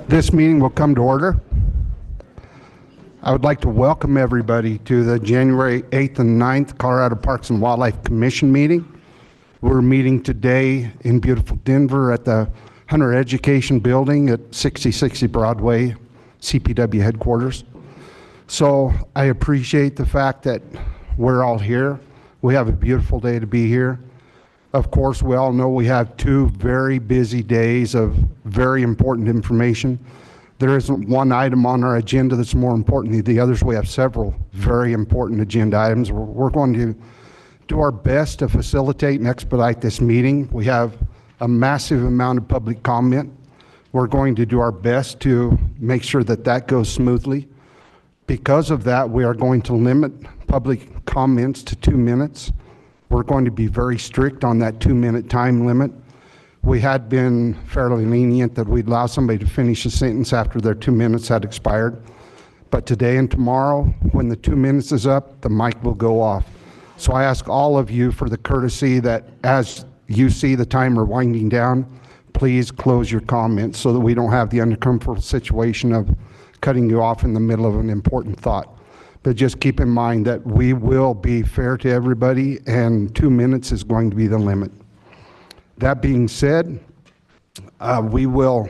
This meeting will come to order. I would like to welcome everybody to the January 8th and 9th Colorado Parks and Wildlife Commission meeting. We're meeting today in beautiful Denver at the Hunter Education Building at 6060 Broadway, CPW headquarters. So I appreciate the fact that we're all here. We have a beautiful day to be here. Of course, we all know we have 2 very busy days of very important information. There isn't one item on our agenda that's more important than the others. We have several very important agenda items. We're going to do our best to facilitate and expedite this meeting. We have a massive amount of public comment. We're going to do our best to make sure that that goes smoothly. Because of that, we are going to limit public comments to 2 minutes. We're going to be very strict on that 2-minute time limit. We had been fairly lenient that we'd allow somebody to finish a sentence after their 2 minutes had expired. But today and tomorrow, when the 2 minutes is up, the mic will go off. So I ask all of you for the courtesy that as you see the timer winding down, please close your comments so that we don't have the uncomfortable situation of cutting you off in the middle of an important thought. But just keep in mind that we will be fair to everybody and 2 minutes is going to be the limit. That being said, we will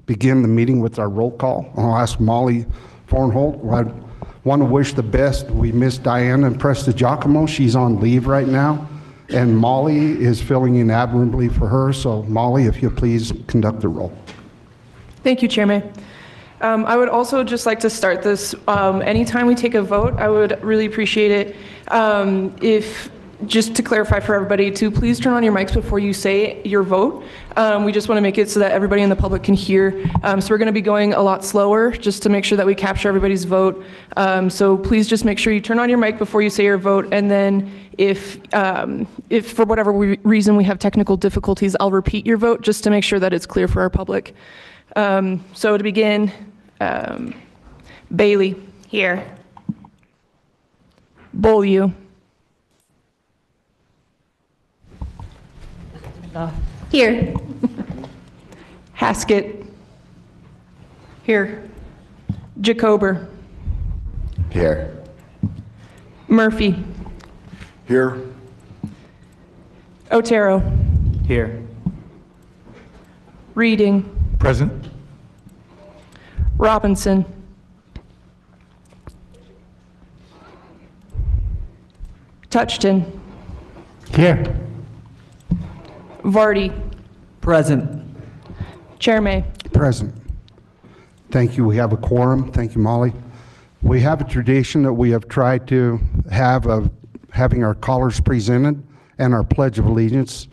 begin the meeting with our roll call. I'll ask Molly Fornholt. I want to wish the best. We miss Diana and Presta Giacomo. She's on leave right now, and Molly is filling in admirably for her. So Molly, if you please conduct the roll. Thank you, Chairman. I would also just like to start this. Anytime we take a vote, I would really appreciate it if, just to clarify for everybody, to please turn on your mics before you say your vote. We just want to make it so that everybody in the public can hear. So we're going to be going a lot slower just to make sure that we capture everybody's vote. So please just make sure you turn on your mic before you say your vote. And then if for whatever reason we have technical difficulties, I'll repeat your vote just to make sure that it's clear for our public. So to begin, Bailey. Here. Beaulieu. Here. Haskett. Here. Jacober. Here. Murphy. Here. Otero. Here. Reading. Present. Robinson. Touchton. Here. Vardy. Present. Chairman. Present. Thank you. We have a quorum. Thank you, Molly. We have a tradition that we have tried to have of having our callers presented and our Pledge of Allegiance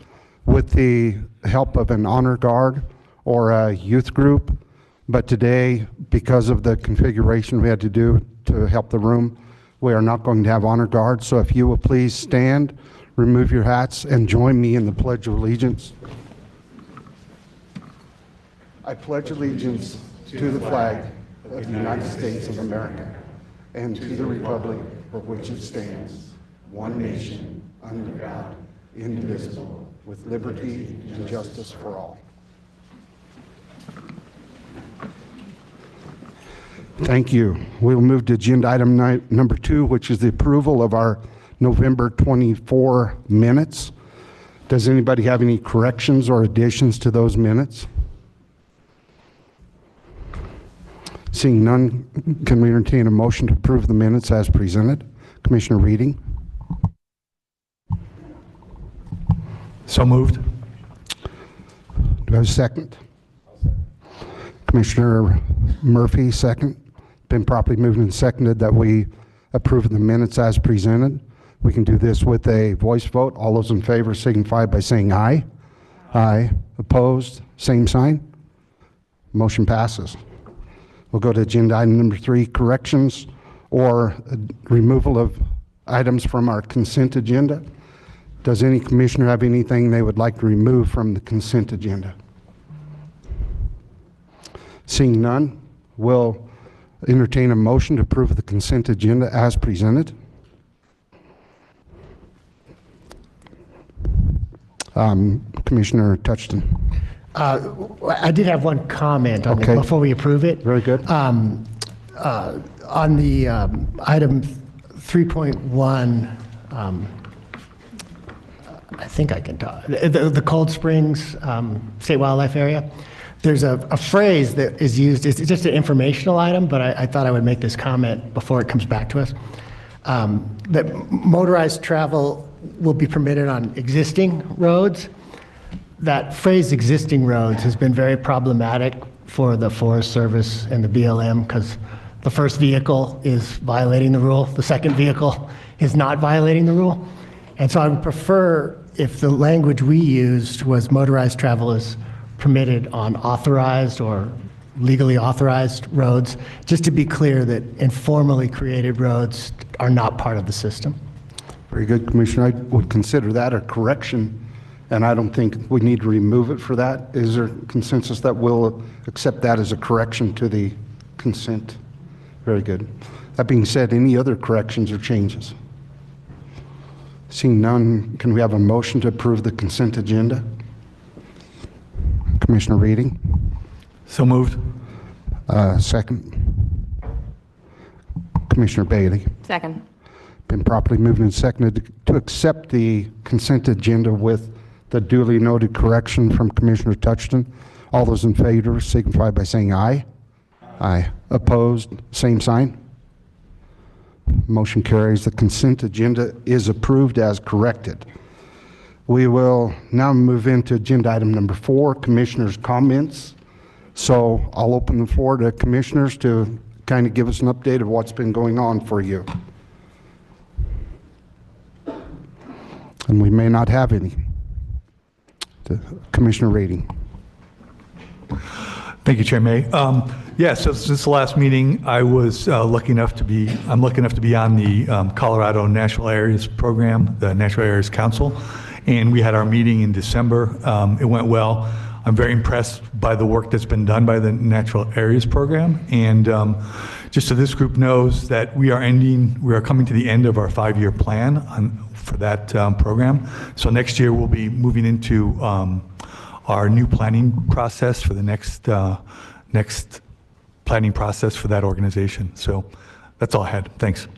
with the help of an honor guard or a youth group. But today, because of the configuration we had to do to help the room, we are not going to have honor guards. So if you will please stand, remove your hats, and join me in the Pledge of Allegiance. I pledge allegiance to the flag of the United States of America and to the republic for which it stands, one nation, under God, indivisible, with liberty and justice for all. Thank you. We'll move to agenda item number 2, which is the approval of our November 24 minutes. Does anybody have any corrections or additions to those minutes? Seeing none, can we entertain a motion to approve the minutes as presented? Commissioner Reading. So moved. Do I have a second? Commissioner Murphy, second. Been properly moved and seconded that we approve the minutes as presented. We can do this with a voice vote. All those in favor signify by saying aye. Aye. Opposed? Same sign. Motion passes. We'll go to agenda item number 3, corrections or removal of items from our consent agenda. Does any commissioner have anything they would like to remove from the consent agenda? Seeing none, we'll entertain a motion to approve the consent agenda as presented. Commissioner Touchton. I did have one comment on Okay. it before we approve it. Very good. On the item 3.1, I think I can talk, the Cold Springs State Wildlife Area, there's a phrase that is used, it's just an informational item, but I thought I would make this comment before it comes back to us, that motorized travel will be permitted on existing roads. That phrase, existing roads, has been very problematic for the Forest Service and the BLM because the first vehicle is violating the rule, the second vehicle is not violating the rule. And so I would prefer if the language we used was motorized travel is permitted on authorized or legally authorized roads, just to be clear that informally created roads are not part of the system. Very good, Commissioner. I would consider that a correction, and I don't think we need to remove it for that. Is there consensus that we'll accept that as a correction to the consent? Very good. That being said, any other corrections or changes? Seeing none, can we have a motion to approve the consent agenda? Commissioner Reading? So moved. Second. Commissioner Bailey? Second. Been properly moved and seconded to accept the consent agenda with the duly noted correction from Commissioner Touchton. All those in favor signify by saying aye. Aye. Opposed, same sign. Motion carries. The consent agenda is approved as corrected. We will now move into agenda item number 4, Commissioners' comments. So I'll open the floor to commissioners to kind of give us an update of what's been going on for you. And we may not have any. Commissioner Rating. Thank you, Chair May. So since the last meeting, I was lucky enough to be on the Colorado Natural Areas Program, the Natural Areas Council, and we had our meeting in December. It went well. I'm very impressed by the work that's been done by the Natural Areas Program, and just so this group knows that we are coming to the end of our 5-year plan for that program. So next year we'll be moving into our new planning process for the next planning process for that organization. So that's all I had. Thanks.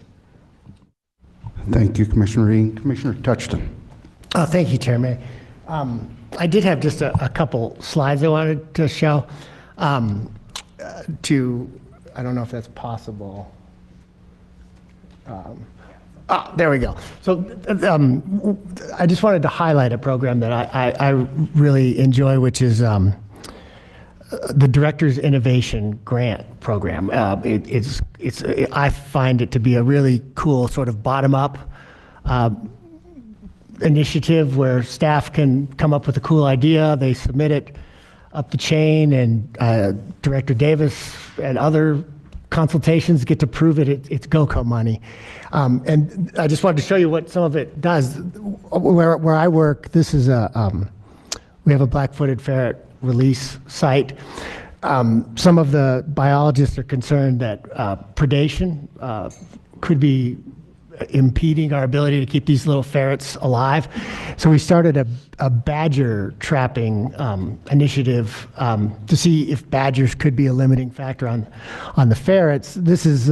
Thank you, Commissioner Reading. Commissioner Touchton. Thank you, Chairman. I did have just a couple slides I wanted to show. I don't know if that's possible. There we go. So I just wanted to highlight a program that I really enjoy, which is the Director's Innovation Grant Program. I find it to be a really cool sort of bottom-up initiative where staff can come up with a cool idea, they submit it up the chain, and Director Davis and other consultations get to prove it. It's GOCO money. And I just wanted to show you what some of it does. Where I work, this is we have a black-footed ferret release site. Some of the biologists are concerned that predation could be impeding our ability to keep these little ferrets alive. So we started a badger trapping initiative to see if badgers could be a limiting factor on the ferrets. This is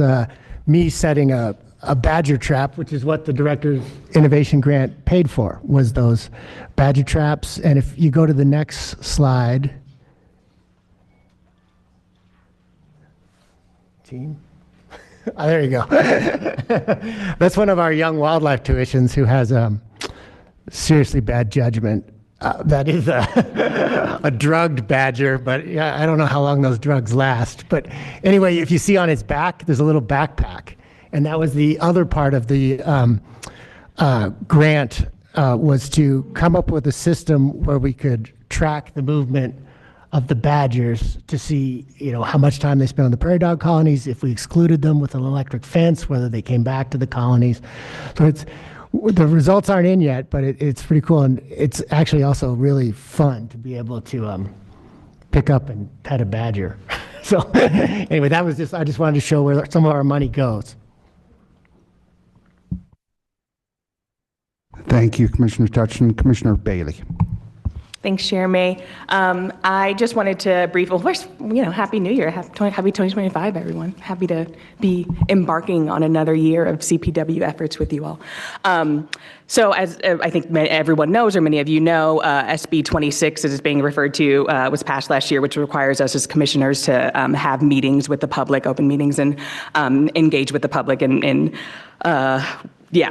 me setting a badger trap, which is what the Director's Innovation Grant paid for, was those badger traps. And if you go to the next slide, team. Oh, there you go. That's one of our young wildlife tuitions who has seriously bad judgment. That is a drugged badger, but yeah, I don't know how long those drugs last. But anyway, if you see on its back, there's a little backpack. And that was the other part of the grant, was to come up with a system where we could track the movement of the badgers to see, how much time they spent on the prairie dog colonies, if we excluded them with an electric fence, whether they came back to the colonies. So the results aren't in yet, but it's pretty cool, and it's actually also really fun to be able to pick up and pet a badger. So anyway, I just wanted to show where some of our money goes. Thank you, Commissioner Touchton. Commissioner Bailey. Thanks, Chair May. I just wanted to well, first, Happy New Year. Happy 2025, everyone. Happy to be embarking on another year of CPW efforts with you all. So as I think everyone knows, or many of you know, SB 26, as it's being referred to, was passed last year, which requires us as commissioners to have meetings with the public, open meetings, and engage with the public in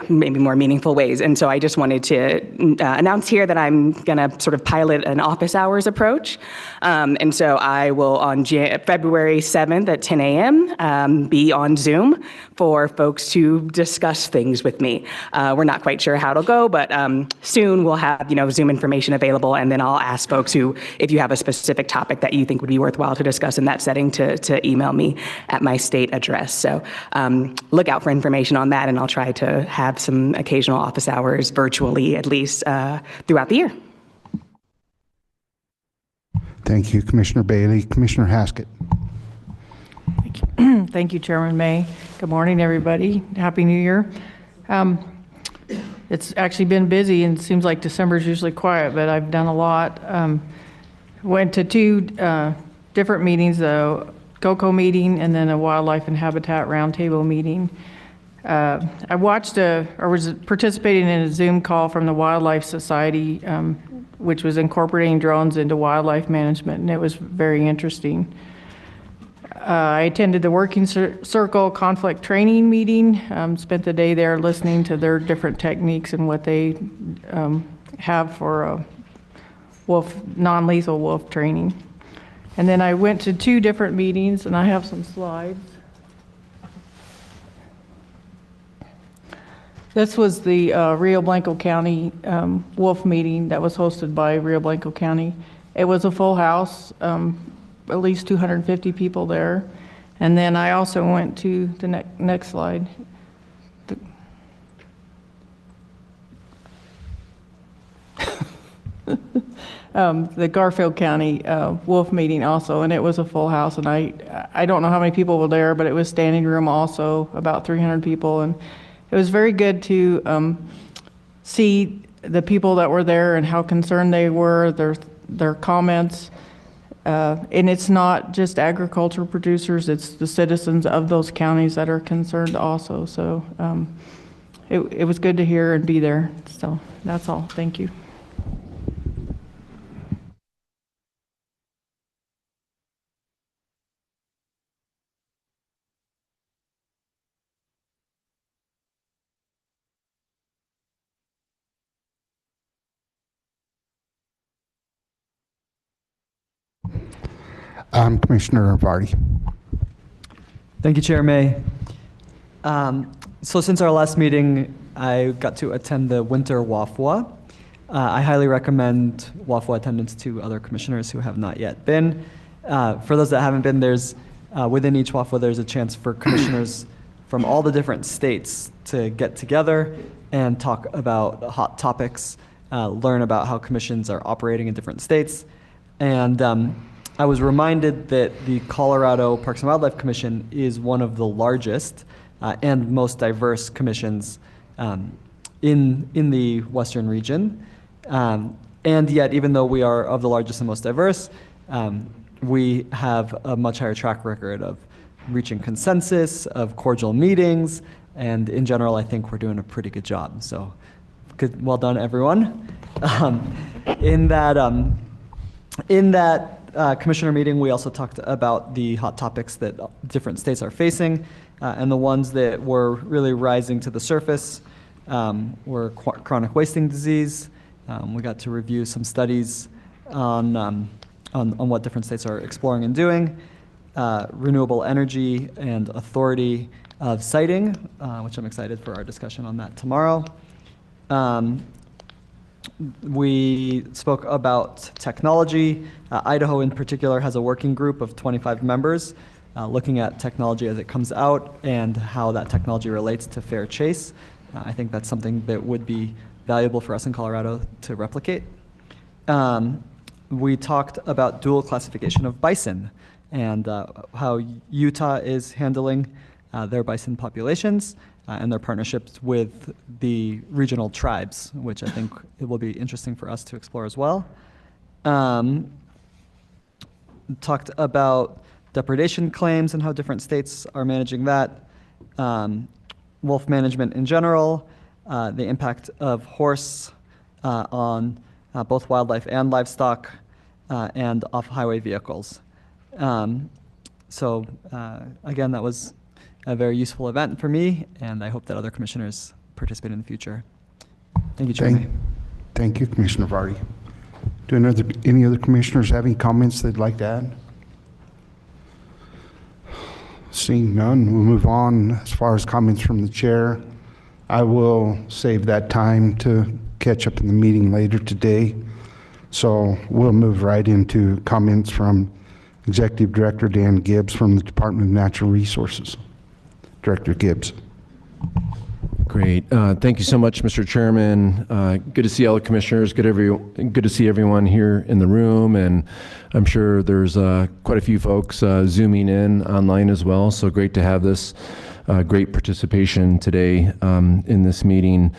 maybe more meaningful ways. And so I just wanted to announce here that I'm going to sort of pilot an office hours approach. And so I will, on February 7th at 10 a.m., be on Zoom for folks to discuss things with me. We're not quite sure how it'll go, but soon we'll have Zoom information available, and then I'll ask folks if you have a specific topic that you think would be worthwhile to discuss in that setting, to email me at my state address. So look out for information on that, and I'll try to have some occasional office hours virtually, at least throughout the year. Thank you, Commissioner Bailey. Commissioner Haskett. Thank you, Chairman May. Good morning, everybody. Happy New Year. It's actually been busy, and it seems like December is usually quiet, but I've done a lot. Went to two different meetings, the GOCO meeting and then a Wildlife and Habitat Roundtable meeting. I watched was participating in a Zoom call from the Wildlife Society, which was incorporating drones into wildlife management, and it was very interesting. I attended the Working Circle conflict training meeting, spent the day there listening to their different techniques and what they have for non-lethal wolf training. And then I went to two different meetings, and I have some slides. This was the Rio Blanco County wolf meeting that was hosted by Rio Blanco County. It was a full house, at least 250 people there. And then I also went to the next slide. The Garfield County wolf meeting also, and it was a full house. And I don't know how many people were there, but it was standing room also, about 300 people. And it was very good to see the people that were there and how concerned they were, their comments. And it's not just agriculture producers, it's the citizens of those counties that are concerned also. So it was good to hear and be there. So that's all. Thank you. Commissioner Vardy. Thank you, Chair May. So since our last meeting, I got to attend the Winter WAFWA. I highly recommend WAFWA attendance to other commissioners who have not yet been. For those that haven't been, there's within each WAFWA, there's a chance for commissioners from all the different states to get together and talk about hot topics, learn about how commissions are operating in different states. And I was reminded that the Colorado Parks and Wildlife Commission is one of the largest and most diverse commissions in the Western region. And yet, even though we are of the largest and most diverse, we have a much higher track record of reaching consensus, of cordial meetings, and in general, I think we're doing a pretty good job. So, well done, everyone. In that commissioner meeting, we also talked about the hot topics that different states are facing, and the ones that were really rising to the surface were chronic wasting disease. We got to review some studies on what different states are exploring and doing, renewable energy and authority of siting, which I'm excited for our discussion on that tomorrow. We spoke about technology. Idaho in particular has a working group of 25 members looking at technology as it comes out and how that technology relates to fair chase. I think that's something that would be valuable for us in Colorado to replicate. We talked about dual classification of bison and how Utah is handling their bison populations and their partnerships with the regional tribes, which I think it will be interesting for us to explore as well. Talked about depredation claims and how different states are managing that, wolf management in general, the impact of horse on both wildlife and livestock, and off-highway vehicles. So again, that was a very useful event for me, and I hope that other commissioners participate in the future. Thank you, Chairman. Thank you, Commissioner Vardy. Do any other commissioners have any comments they'd like to add? Seeing none, we'll move on. As far as comments from the chair, I will save that time to catch up in the meeting later today. So we'll move right into comments from Executive Director Dan Gibbs from the Department of Natural Resources. Director Gibbs. Great. Thank you so much, Mr. Chairman. Good to see all the commissioners. Good to see everyone here in the room, and I'm sure there's quite a few folks zooming in online as well. So great to have this great participation today in this meeting.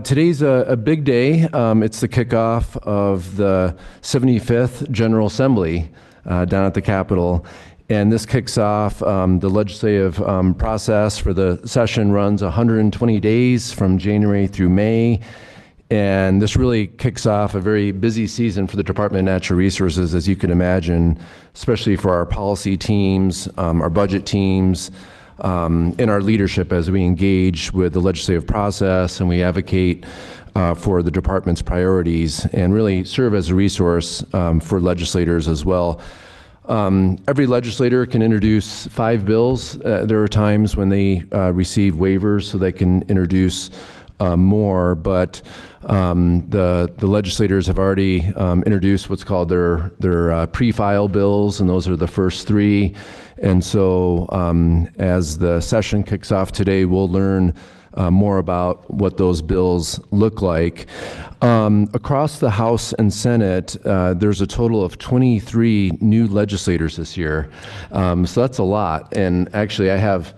Today's a big day. It's the kickoff of the 75th General Assembly down at the Capitol. And this kicks off the legislative process for the session runs 120 days from January through May. And this really kicks off a very busy season for the Department of Natural Resources, as you can imagine, especially for our policy teams, our budget teams, and our leadership as we engage with the legislative process and we advocate for the department's priorities and really serve as a resource for legislators as well. Every legislator can introduce 5 bills. There are times when they receive waivers so they can introduce more, but the legislators have already introduced what's called their pre-file bills, and those are the first 3. And so as the session kicks off today, we'll learn more about what those bills look like. Across the House and Senate, there's a total of 23 new legislators this year. So that's a lot. And actually, I have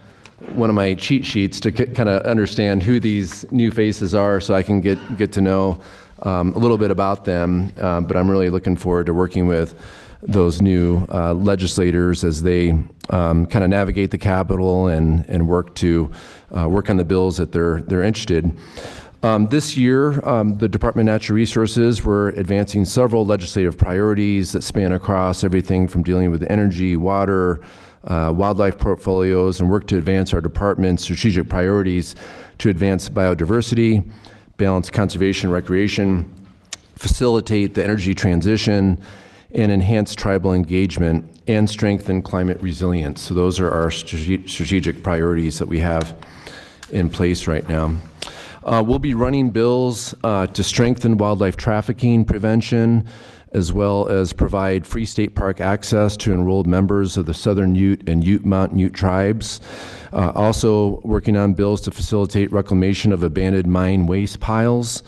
one of my cheat sheets to kind of understand who these new faces are so I can get to know a little bit about them. But I'm really looking forward to working with those new legislators as they kind of navigate the Capitol and work on the bills that they're interested. This year, the Department of Natural Resources, we're advancing several legislative priorities that span across everything from dealing with energy, water, wildlife portfolios, and work to advance our department's strategic priorities to advance biodiversity, balance conservation, recreation, facilitate the energy transition, and enhance tribal engagement, and strengthen climate resilience. So those are our strategic priorities that we have in place right now. We'll be running bills to strengthen wildlife trafficking prevention, as well as provide free state park access to enrolled members of the Southern Ute and Ute Mountain Ute tribes. Also working on bills to facilitate reclamation of abandoned mine waste piles,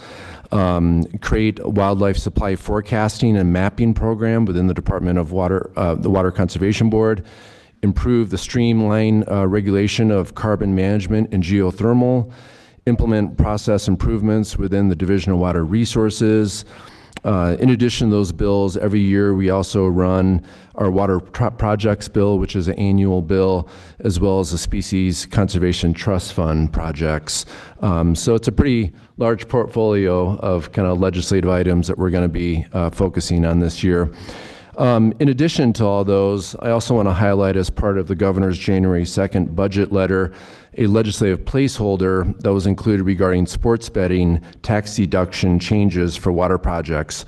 create a wildlife supply forecasting and mapping program within the Department of Water, the Water Conservation Board, improve the streamline regulation of carbon management and geothermal, implement process improvements within the Division of Water Resources. In addition to those bills, every year we also run our water projects bill, which is an annual bill, as well as the Species Conservation Trust Fund projects. So it's a pretty large portfolio of kind of legislative items that we're going to be focusing on this year. In addition to all those, I also want to highlight, as part of the governor's January 2nd budget letter, a legislative placeholder that was included regarding sports betting tax deduction changes for water projects.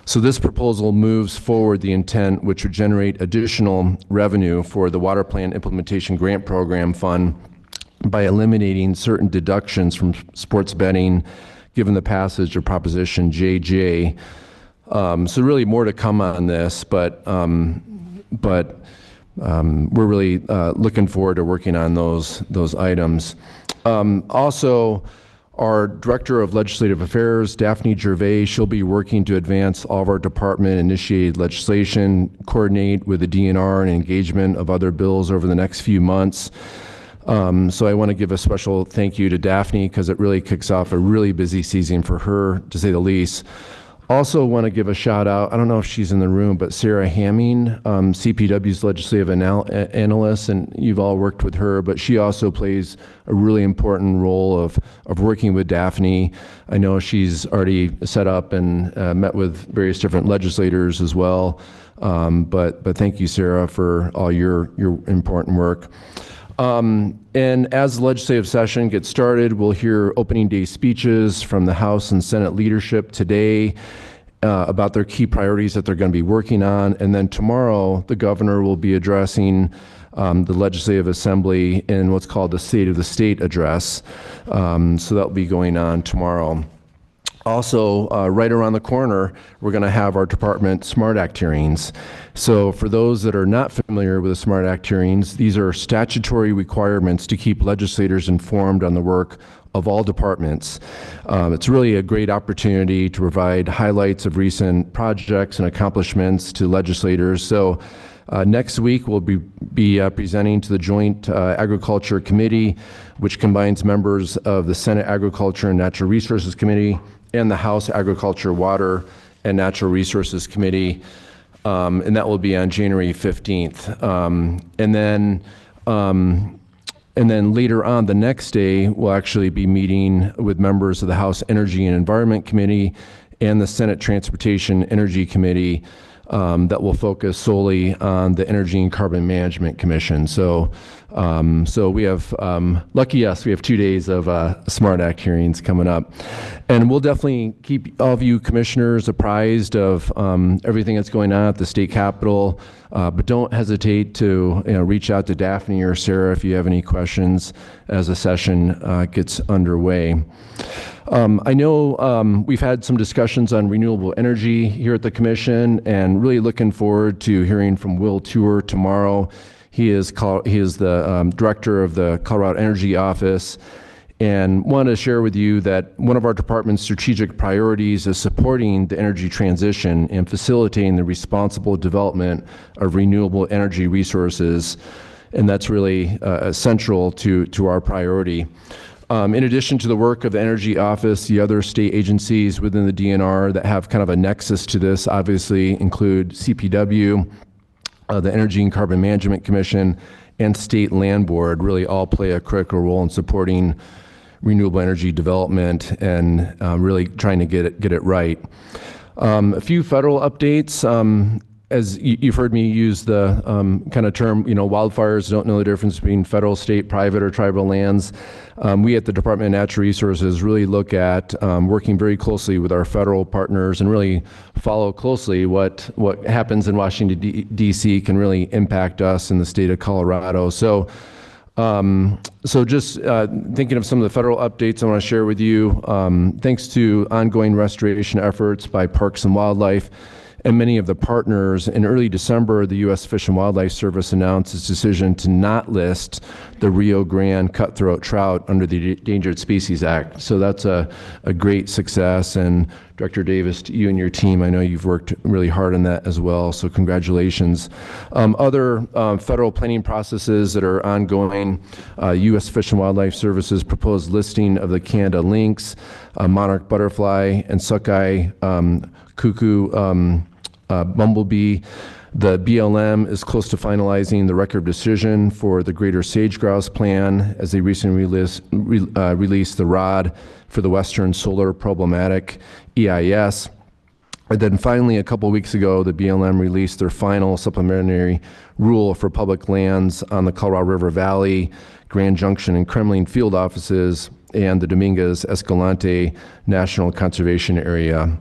So this proposal moves forward the intent, which would generate additional revenue for the Water Plan Implementation Grant Program Fund by eliminating certain deductions from sports betting, given the passage of Proposition JJ. So really more to come on this, but we're really looking forward to working on those items. Also, our Director of Legislative Affairs, Daphne Gervais, she'll be working to advance all of our department-initiated legislation, coordinate with the DNR and engagement of other bills over the next few months. So I want to give a special thank you to Daphne, because it really kicks off a really busy season for her, to say the least. Also want to give a shout out, I don't know if she's in the room, but Sarah Hamming, CPW's legislative analyst, and you've all worked with her, but she also plays a really important role of working with Daphne. I know she's already set up and met with various different legislators as well. But thank you, Sarah, for all your important work. And as the legislative session gets started, we'll hear opening day speeches from the House and Senate leadership today about their key priorities that they're going to be working on. And then tomorrow, the governor will be addressing the Legislative Assembly in what's called the State of the State address. So that'll be going on tomorrow. Also, right around the corner, we're going to have our department SMART Act hearings. So for those that are not familiar with the SMART Act hearings, these are statutory requirements to keep legislators informed on the work of all departments. It's really a great opportunity to provide highlights of recent projects and accomplishments to legislators. So next week, we'll be presenting to the Joint Agriculture Committee, which combines members of the Senate Agriculture and Natural Resources Committee and the House Agriculture, Water, and Natural Resources Committee, and that will be on January 15th. And then later on the next day, we'll actually be meeting with members of the House Energy and Environment Committee and the Senate Transportation Energy Committee that will focus solely on the Energy and Carbon Management Commission. So we have, lucky us, we have 2 days of SMART Act hearings coming up. And we'll definitely keep all of you commissioners apprised of everything that's going on at the state capitol, but don't hesitate to reach out to Daphne or Sarah if you have any questions as the session gets underway. I know we've had some discussions on renewable energy here at the commission, and really looking forward to hearing from Will Tour tomorrow. He is the director of the Colorado Energy Office, and wanted to share with you that one of our department's strategic priorities is supporting the energy transition and facilitating the responsible development of renewable energy resources, and that's really central to our priority. In addition to the work of the Energy Office, the other state agencies within the DNR that have kind of a nexus to this obviously include CPW, the Energy and Carbon Management Commission, and State Land Board really all play a critical role in supporting renewable energy development and really trying to get it right. A few federal updates. As you've heard me use the kind of term, wildfires, don't know the difference between federal, state, private, or tribal lands. We at the Department of Natural Resources really look at working very closely with our federal partners and really follow closely what happens in Washington, D.C. can really impact us in the state of Colorado. So just thinking of some of the federal updates I want to share with you, thanks to ongoing restoration efforts by Parks and Wildlife, and many of the partners, in early December, the U.S. Fish and Wildlife Service announced its decision to not list the Rio Grande cutthroat trout under the Endangered Species Act. So that's a great success. And Director Davis, you and your team, I know you've worked really hard on that as well, so congratulations. Other federal planning processes that are ongoing, U.S. Fish and Wildlife Service's proposed listing of the Canada lynx, monarch butterfly, and sockeye cuckoo bumblebee. The BLM is close to finalizing the record decision for the Greater Sage Grouse Plan as they recently released the ROD for the Western Solar Problematic EIS. And then finally, a couple weeks ago, the BLM released their final supplementary rule for public lands on the Colorado River Valley, Grand Junction, and Kremlin field offices, and the Dominguez Escalante National Conservation Area.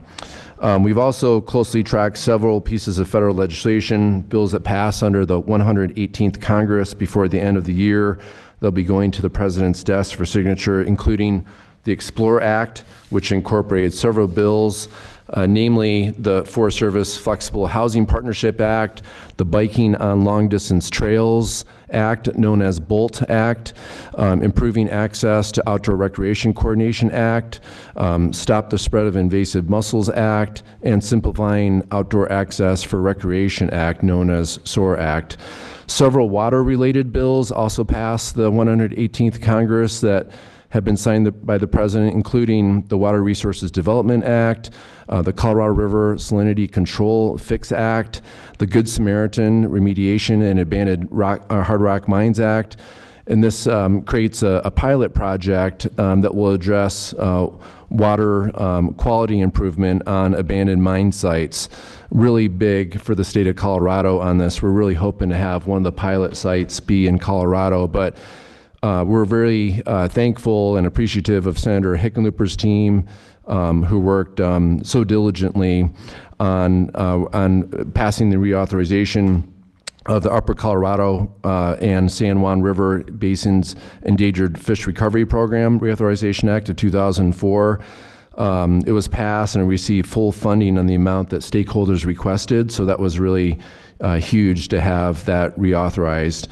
We've also closely tracked several pieces of federal legislation, bills that pass under the 118th Congress before the end of the year. They'll be going to the President's desk for signature, including the Explore Act, which incorporates several bills, namely the Forest Service Flexible Housing Partnership Act, the Biking on Long Distance Trails Act, known as BOLT Act, Improving Access to Outdoor Recreation Coordination Act, Stop the Spread of Invasive Mussels Act, and Simplifying Outdoor Access for Recreation Act, known as SOAR Act. Several water-related bills also passed the 118th Congress that have been signed by the President, including the Water Resources Development Act, the Colorado River Salinity Control Fix Act, the Good Samaritan Remediation and Abandoned Hard Rock Mines Act. And this creates a pilot project that will address water quality improvement on abandoned mine sites. Really big for the state of Colorado on this. We're really hoping to have one of the pilot sites be in Colorado, but we're very thankful and appreciative of Senator Hickenlooper's team who worked so diligently on passing the reauthorization of the Upper Colorado and San Juan River Basin's Endangered Fish Recovery Program Reauthorization Act of 2004. It was passed and received full funding on the amount that stakeholders requested, so that was really huge to have that reauthorized.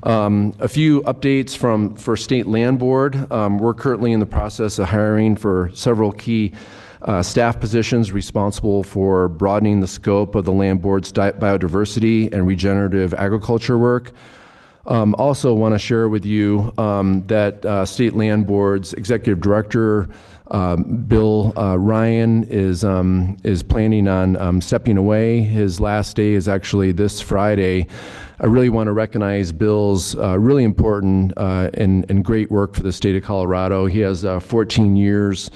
A few updates for State Land Board. We're currently in the process of hiring for several key staff positions responsible for broadening the scope of the Land Board's biodiversity and regenerative agriculture work. Also want to share with you that State Land Board's Executive Director, Bill Ryan, is planning on stepping away. His last day is actually this Friday. I really want to recognize Bill's really important and great work for the state of Colorado. He has 14 years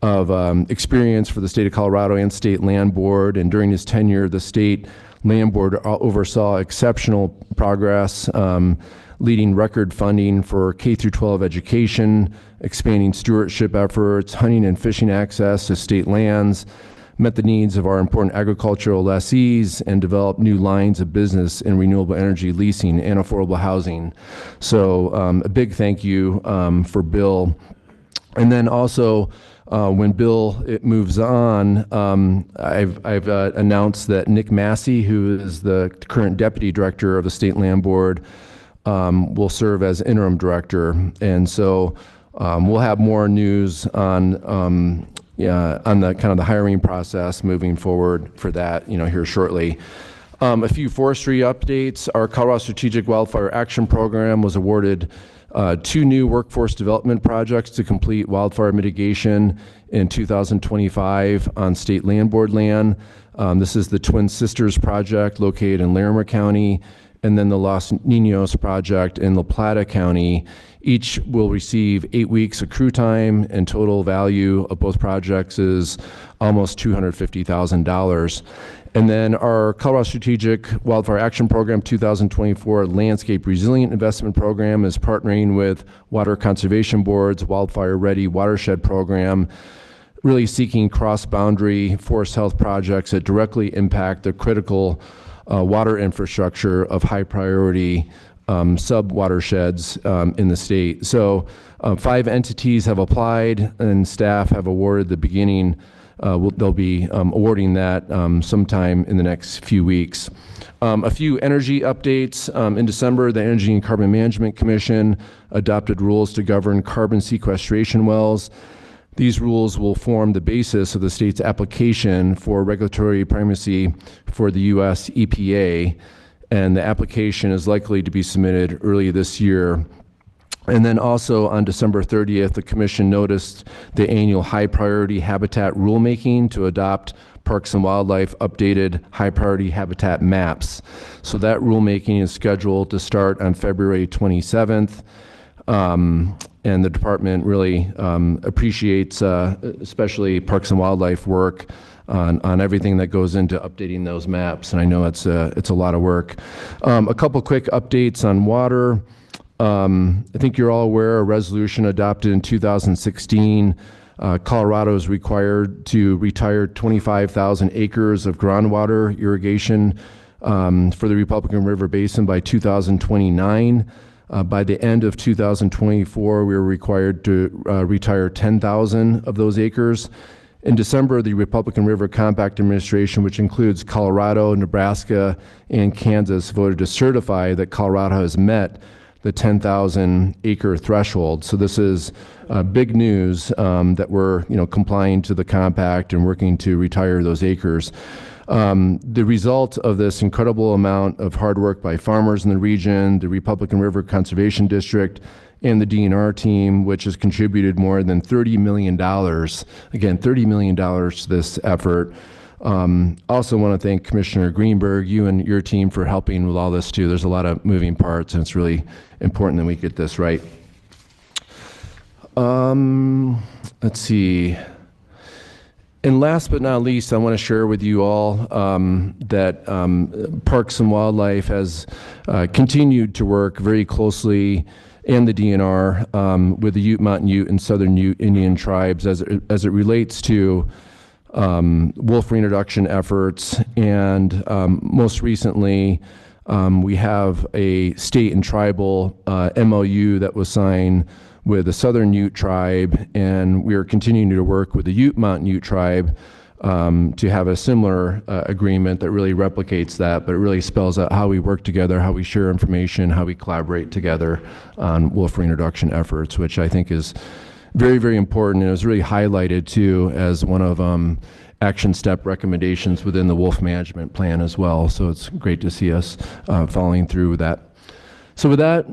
of experience for the state of Colorado and State Land Board, and during his tenure, the State Land Board oversaw exceptional progress, leading record funding for K-12 education, expanding stewardship efforts, hunting and fishing access to state lands, met the needs of our important agricultural lessees, and developed new lines of business in renewable energy leasing and affordable housing. So a big thank you for Bill. And then also, when Bill moves on, I've announced that Nick Massey, who is the current deputy director of the State Land Board, will serve as interim director. And so we'll have more news on the kind of the hiring process moving forward for that, here shortly. A few forestry updates. Our Colorado Strategic Wildfire Action Program was awarded 2 new workforce development projects to complete wildfire mitigation in 2025 on State Land Board land. This is the Twin Sisters project located in Larimer County, and then the Los Niños project in La Plata County. Each will receive 8 weeks of crew time, and total value of both projects is almost $250,000. And then our Colorado Strategic Wildfire Action Program 2024 Landscape Resilient Investment Program is partnering with Water Conservation Board's Wildfire Ready Watershed Program, really seeking cross-boundary forest health projects that directly impact the critical water infrastructure of high priority sub-watersheds in the state. So 5 entities have applied, and staff have awarded the beginning. They'll be awarding that sometime in the next few weeks. A few energy updates. In December, the Energy and Carbon Management Commission adopted rules to govern carbon sequestration wells. These rules will form the basis of the state's application for regulatory primacy for the U.S. EPA, and the application is likely to be submitted early this year. And then also on December 30th, the Commission noticed the annual high priority habitat rulemaking to adopt Parks and Wildlife updated high priority habitat maps. So that rulemaking is scheduled to start on February 27th. And the department really appreciates especially Parks and Wildlife work on everything that goes into updating those maps. And I know it's a lot of work. A couple quick updates on water. I think you're all aware a resolution adopted in 2016. Colorado is required to retire 25,000 acres of groundwater irrigation for the Republican River Basin by 2029. By the end of 2024, we were required to retire 10,000 of those acres. In December, the Republican River Compact Administration, which includes Colorado, Nebraska, and Kansas, voted to certify that Colorado has met the 10,000 acre threshold. So this is big news that we're complying to the compact and working to retire those acres. The result of this incredible amount of hard work by farmers in the region, the Republican River Conservation District, and the DNR team, which has contributed more than $30 million, again, $30 million to this effort. Also want to thank Commissioner Greenberg, you and your team, for helping with all this too. There's a lot of moving parts, and it's really important that we get this right. Let's see. And last but not least, I want to share with you all that Parks and Wildlife has continued to work very closely, and the DNR, with the Ute, Mountain Ute, and Southern Ute Indian tribes as it relates to wolf reintroduction efforts. And most recently, we have a state and tribal MOU that was signed with the Southern Ute tribe, and we are continuing to work with the Ute Mountain Ute tribe to have a similar agreement that really replicates that, but it really spells out how we work together, how we share information, how we collaborate together on wolf reintroduction efforts, which I think is very, very important, and it was really highlighted too as one of action step recommendations within the wolf management plan as well. So it's great to see us following through with that. So with that,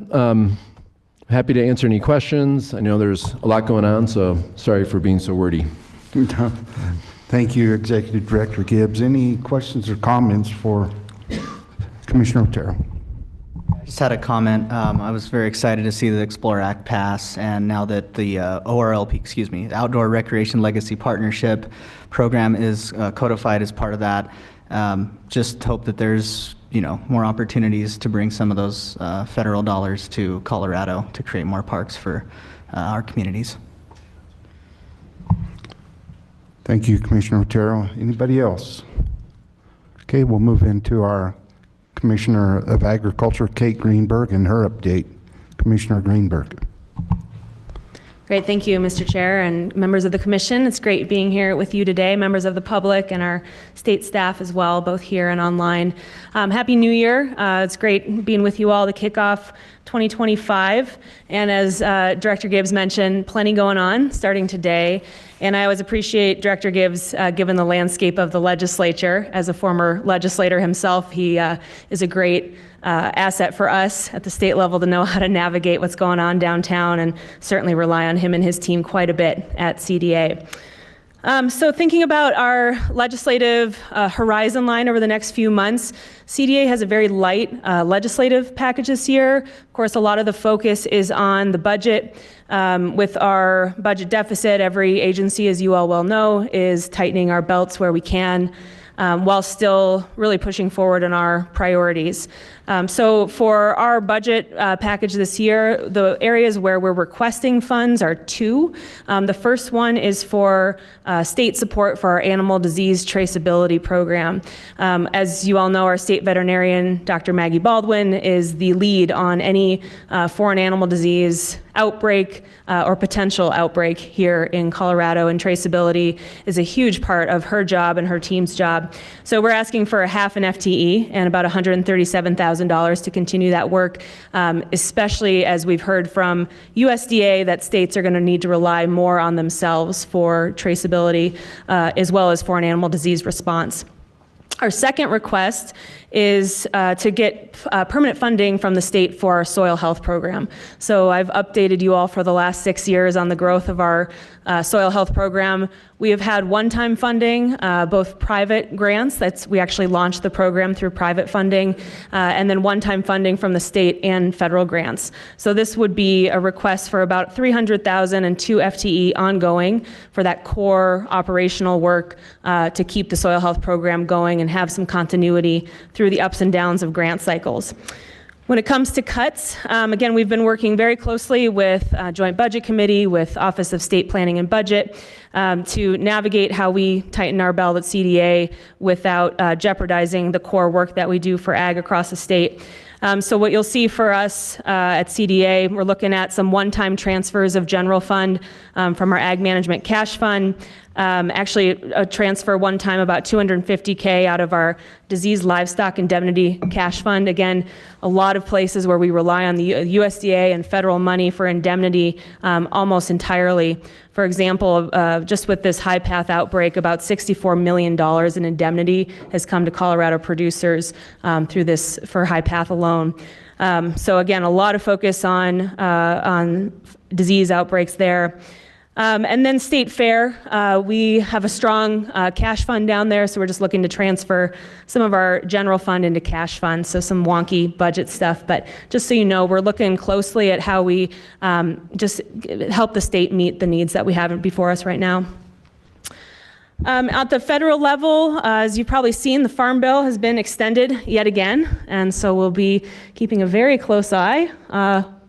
happy to answer any questions. I know there's a lot going on, so sorry for being so wordy. Thank you, Executive Director Gibbs. Any questions or comments for Commissioner Otero? I just had a comment. I was very excited to see the Explore Act pass, and now that the ORLP, the Outdoor Recreation Legacy Partnership program is codified as part of that, just hope that there's more opportunities to bring some of those federal dollars to Colorado to create more parks for our communities. Thank you, Commissioner Otero. Anybody else? Okay, we'll move into our Commissioner of Agriculture, Kate Greenberg, and her update. Commissioner Greenberg. Great, thank you, Mr. Chair and members of the Commission. It's great being here with you today, members of the public and our state staff as well, both here and online. Happy New Year. It's great being with you all to kick off 2025. And as Director Gibbs mentioned, plenty going on starting today. And I always appreciate Director Gibbs, given the landscape of the legislature. As a former legislator himself, he is a great asset for us at the state level to know how to navigate what's going on downtown, and certainly rely on him and his team quite a bit at CDA. So thinking about our legislative horizon line over the next few months, CDA has a very light legislative package this year. Of course, a lot of the focus is on the budget. With our budget deficit, every agency, as you all well know, is tightening our belts where we can, while still really pushing forward on our priorities. So for our budget package this year, the areas where we're requesting funds are two. The first one is for state support for our animal disease traceability program. As you all know, our state veterinarian, Dr. Maggie Baldwin, is the lead on any foreign animal disease outbreak or potential outbreak here in Colorado, and traceability is a huge part of her job and her team's job. So we're asking for a half an FTE and about $137,000 to continue that work, especially as we've heard from USDA that states are going to need to rely more on themselves for traceability, as well as foreign animal disease response. Our second request is to get permanent funding from the state for our soil health program. So I've updated you all for the last 6 years on the growth of our soil health program. We have had one-time funding, both private grants, we actually launched the program through private funding, and then one-time funding from the state and federal grants. So this would be a request for about $300,000 and 2 FTE ongoing for that core operational work to keep the soil health program going and have some continuity through the ups and downs of grant cycles. When it comes to cuts, again, we've been working very closely with Joint Budget Committee, with Office of State Planning and Budget, to navigate how we tighten our belt at CDA without jeopardizing the core work that we do for ag across the state. So what you'll see for us at CDA, we're looking at some one-time transfers of general fund from our ag management cash fund. Actually, a transfer one time about $250K out of our disease livestock indemnity cash fund. Again, a lot of places where we rely on the USDA and federal money for indemnity almost entirely. For example, just with this high path outbreak, about $64 million in indemnity has come to Colorado producers through this for high path alone. So again, a lot of focus on disease outbreaks there. And then state fair, we have a strong cash fund down there, so we're just looking to transfer some of our general fund into cash fund, so some wonky budget stuff. But just so you know, we're looking closely at how we just help the state meet the needs that we have before us right now. At the federal level, as you've probably seen, the Farm Bill has been extended yet again, and so we'll be keeping a very close eye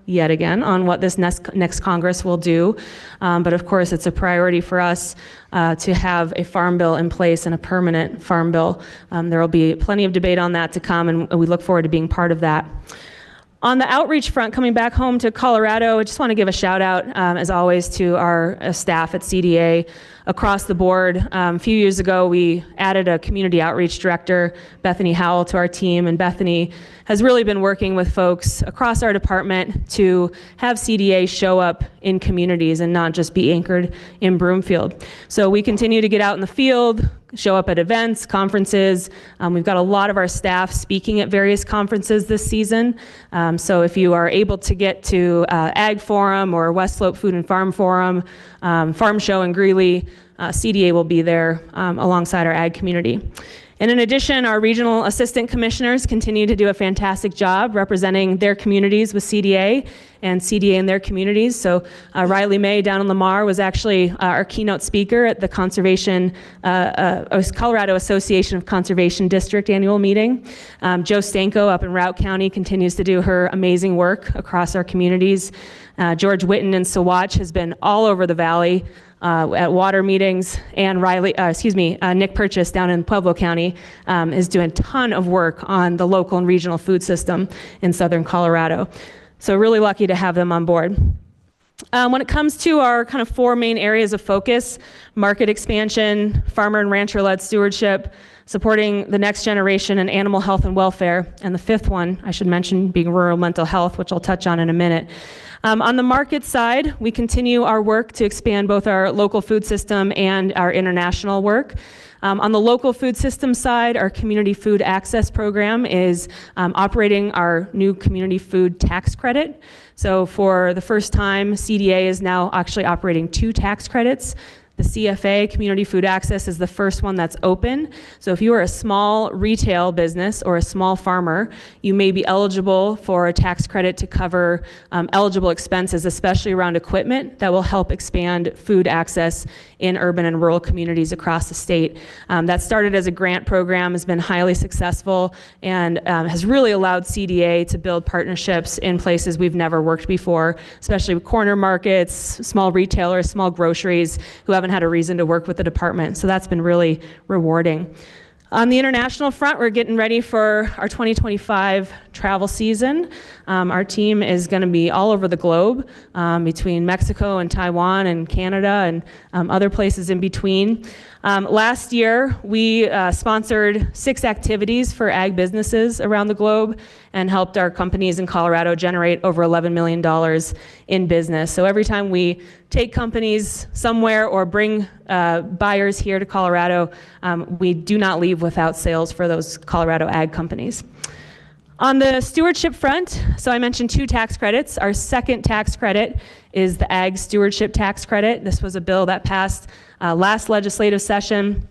yet again on what this next Congress will do. But of course, it's a priority for us to have a farm bill in place and a permanent farm bill. There will be plenty of debate on that to come, and we look forward to being part of that. On the outreach front, coming back home to Colorado, I just want to give a shout out, as always, to our staff at CDA across the board. A few years ago, we added a community outreach director, Bethany Howell, to our team, and Bethany has really been working with folks across our department to have CDA show up in communities and not just be anchored in Broomfield. So we continue to get out in the field, show up at events, conferences. We've got a lot of our staff speaking at various conferences this season. So if you are able to get to Ag Forum or West Slope Food and Farm Forum, Farm Show in Greeley, CDA will be there alongside our ag community. And in addition, our regional assistant commissioners continue to do a fantastic job representing their communities with CDA and CDA in their communities. So Riley May down in Lamar was actually our keynote speaker at the Colorado Association of Conservation District annual meeting. Joe Stanko up in Routt County continues to do her amazing work across our communities. George Witten in Saguache has been all over the valley at water meetings, and Nick Purchase down in Pueblo County is doing a ton of work on the local and regional food system in southern Colorado. So really lucky to have them on board. When it comes to our kind of four main areas of focus, market expansion, farmer and rancher-led stewardship, supporting the next generation in animal health and welfare, and the fifth one I should mention being rural mental health, which I'll touch on in a minute. On the market side, we continue our work to expand both our local food system and our international work. On the local food system side, our community food access program is operating our new community food tax credit. So for the first time, CDA is now actually operating 2 tax credits. The CFA, Community Food Access, is the first one that's open. So if you are a small retail business or a small farmer, you may be eligible for a tax credit to cover eligible expenses, especially around equipment that will help expand food access in urban and rural communities across the state. That started as a grant program, has been highly successful, and has really allowed CDA to build partnerships in places we've never worked before, especially with corner markets, small retailers, small groceries who haven't had a reason to work with the department. So that's been really rewarding. On the international front, we're getting ready for our 2025 travel season. Our team is going to be all over the globe, between Mexico and Taiwan and Canada and other places in between. Last year, we sponsored 6 activities for ag businesses around the globe and helped our companies in Colorado generate over $11 million in business. So every time we take companies somewhere or bring buyers here to Colorado, we do not leave without sales for those Colorado ag companies. On the stewardship front, so I mentioned 2 tax credits. Our second tax credit is the Ag Stewardship Tax Credit. This was a bill that passed last legislative session.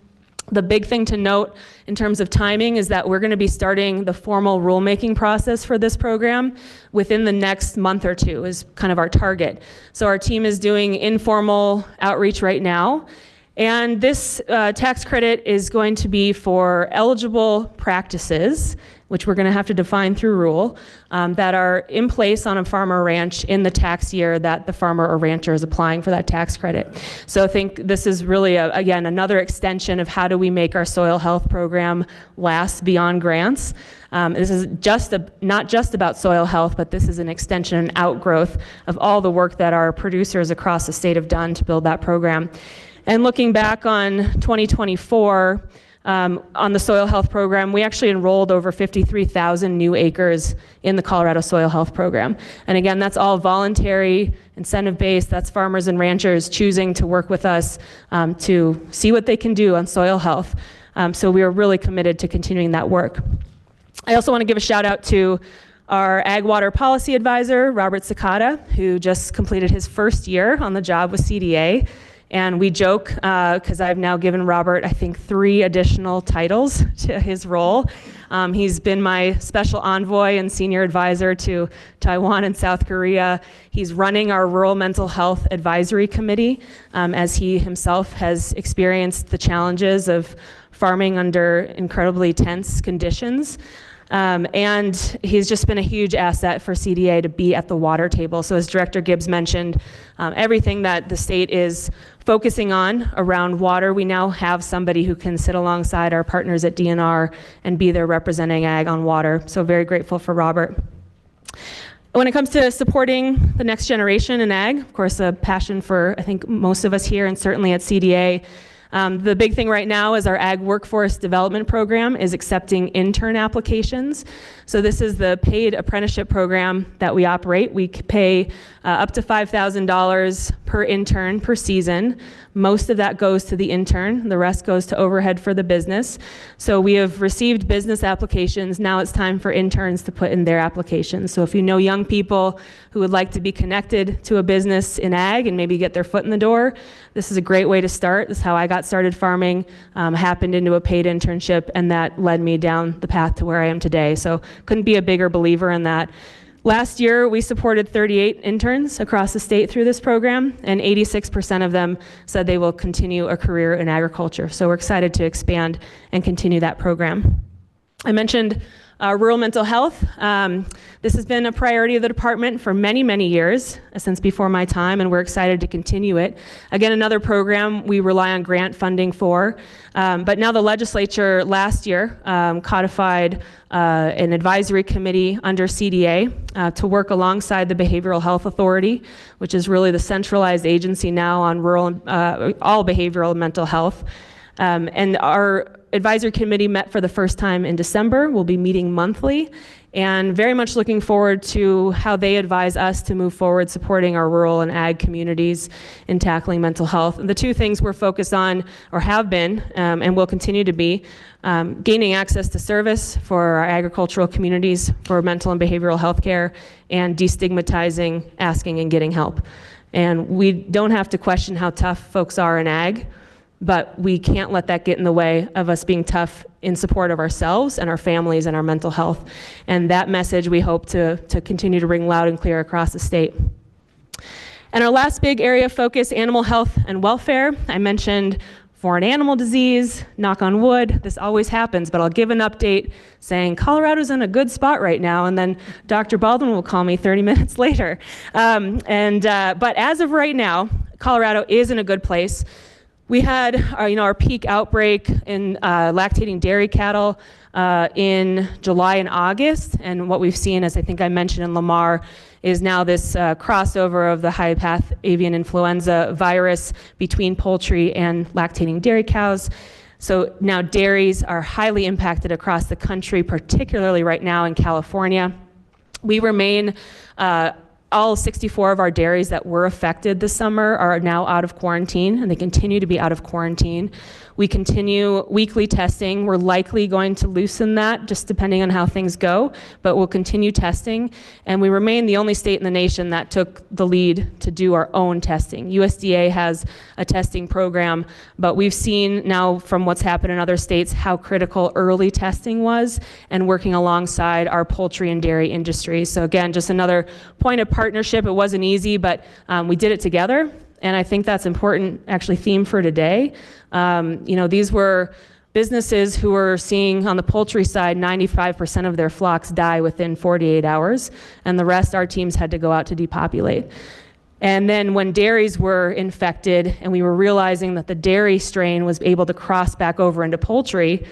The big thing to note in terms of timing is that we're going to be starting the formal rulemaking process for this program within the next month or 2 is kind of our target. So our team is doing informal outreach right now. And this tax credit is going to be for eligible practices, which we're going to have to define through rule, that are in place on a farm or ranch in the tax year that the farmer or rancher is applying for that tax credit. So I think this is really, again, another extension of how do we make our soil health program last beyond grants. This is not just about soil health, but this is an extension and outgrowth of all the work that our producers across the state have done to build that program. And looking back on 2024, on the soil health program. We actually enrolled over 53,000 new acres in the Colorado Soil Health Program. And again, that's all voluntary, incentive-based. That's farmers and ranchers choosing to work with us to see what they can do on soil health. So we are really committed to continuing that work. I also want to give a shout out to our Ag Water Policy Advisor, Robert Cicada, who just completed his first year on the job with CDA. And we joke, because I've now given Robert, I think, 3 additional titles to his role. He's been my special envoy and senior advisor to Taiwan and South Korea. He's running our Rural Mental Health Advisory Committee, as he himself has experienced the challenges of farming under incredibly tense conditions. And he's just been a huge asset for CDA to be at the water table. So as Director Gibbs mentioned, everything that the state is focusing on around water, we now have somebody who can sit alongside our partners at DNR and be there representing ag on water. So very grateful for Robert. When it comes to supporting the next generation in ag, of course, a passion for, I think, most of us here and certainly at CDA. The big thing right now is our Ag Workforce Development Program is accepting intern applications. So this is the paid apprenticeship program that we operate. We pay up to $5,000 per intern per season. Most of that goes to the intern. The rest goes to overhead for the business. So we have received business applications. Now it's time for interns to put in their applications. So if you know young people who would like to be connected to a business in ag and maybe get their foot in the door, this is a great way to start. This is how I got started farming, happened into a paid internship, and that led me down the path to where I am today. So couldn't be a bigger believer in that. Last year, we supported 38 interns across the state through this program, and 86% of them said they will continue a career in agriculture. So we're excited to expand and continue that program. I mentioned rural mental health. This has been a priority of the department for many, many years, since before my time, and we're excited to continue it. Again, another program we rely on grant funding for, but now the legislature last year codified an advisory committee under CDA to work alongside the Behavioral Health Authority, which is really the centralized agency now on rural, all behavioral mental health. And our advisory committee met for the first time in December. We'll be meeting monthly, and very much looking forward to how they advise us to move forward supporting our rural and ag communities in tackling mental health. And the 2 things we're focused on, or have been, and will continue to be, gaining access to service for our agricultural communities for mental and behavioral health care, and destigmatizing asking and getting help. And we don't have to question how tough folks are in ag, but we can't let that get in the way of us being tough in support of ourselves and our families and our mental health. And that message we hope to continue to ring loud and clear across the state. And our last big area of focus, animal health and welfare. I mentioned foreign animal disease, knock on wood, this always happens, but I'll give an update saying Colorado's in a good spot right now, and then Dr. Baldwin will call me 30 minutes later. But as of right now, Colorado is in a good place. We had our peak outbreak in lactating dairy cattle in July and August, and what we've seen, as I think I mentioned in Lamar, is now this crossover of the high-path avian influenza virus between poultry and lactating dairy cows. So now dairies are highly impacted across the country, particularly right now in California. We remain all 64 of our dairies that were affected this summer are now out of quarantine, and they continue to be out of quarantine. We continue weekly testing. We're likely going to loosen that, just depending on how things go, but we'll continue testing. And we remain the only state in the nation that took the lead to do our own testing. USDA has a testing program, but we've seen now from what's happened in other states how critical early testing was, and working alongside our poultry and dairy industry. So again, just another point of partnership. It wasn't easy, but we did it together. And I think that's important, actually, theme for today. These were businesses who were seeing on the poultry side 95% of their flocks die within 48 hours, and the rest our teams had to go out to depopulate. And then when dairies were infected and we were realizing that the dairy strain was able to cross back over into poultry,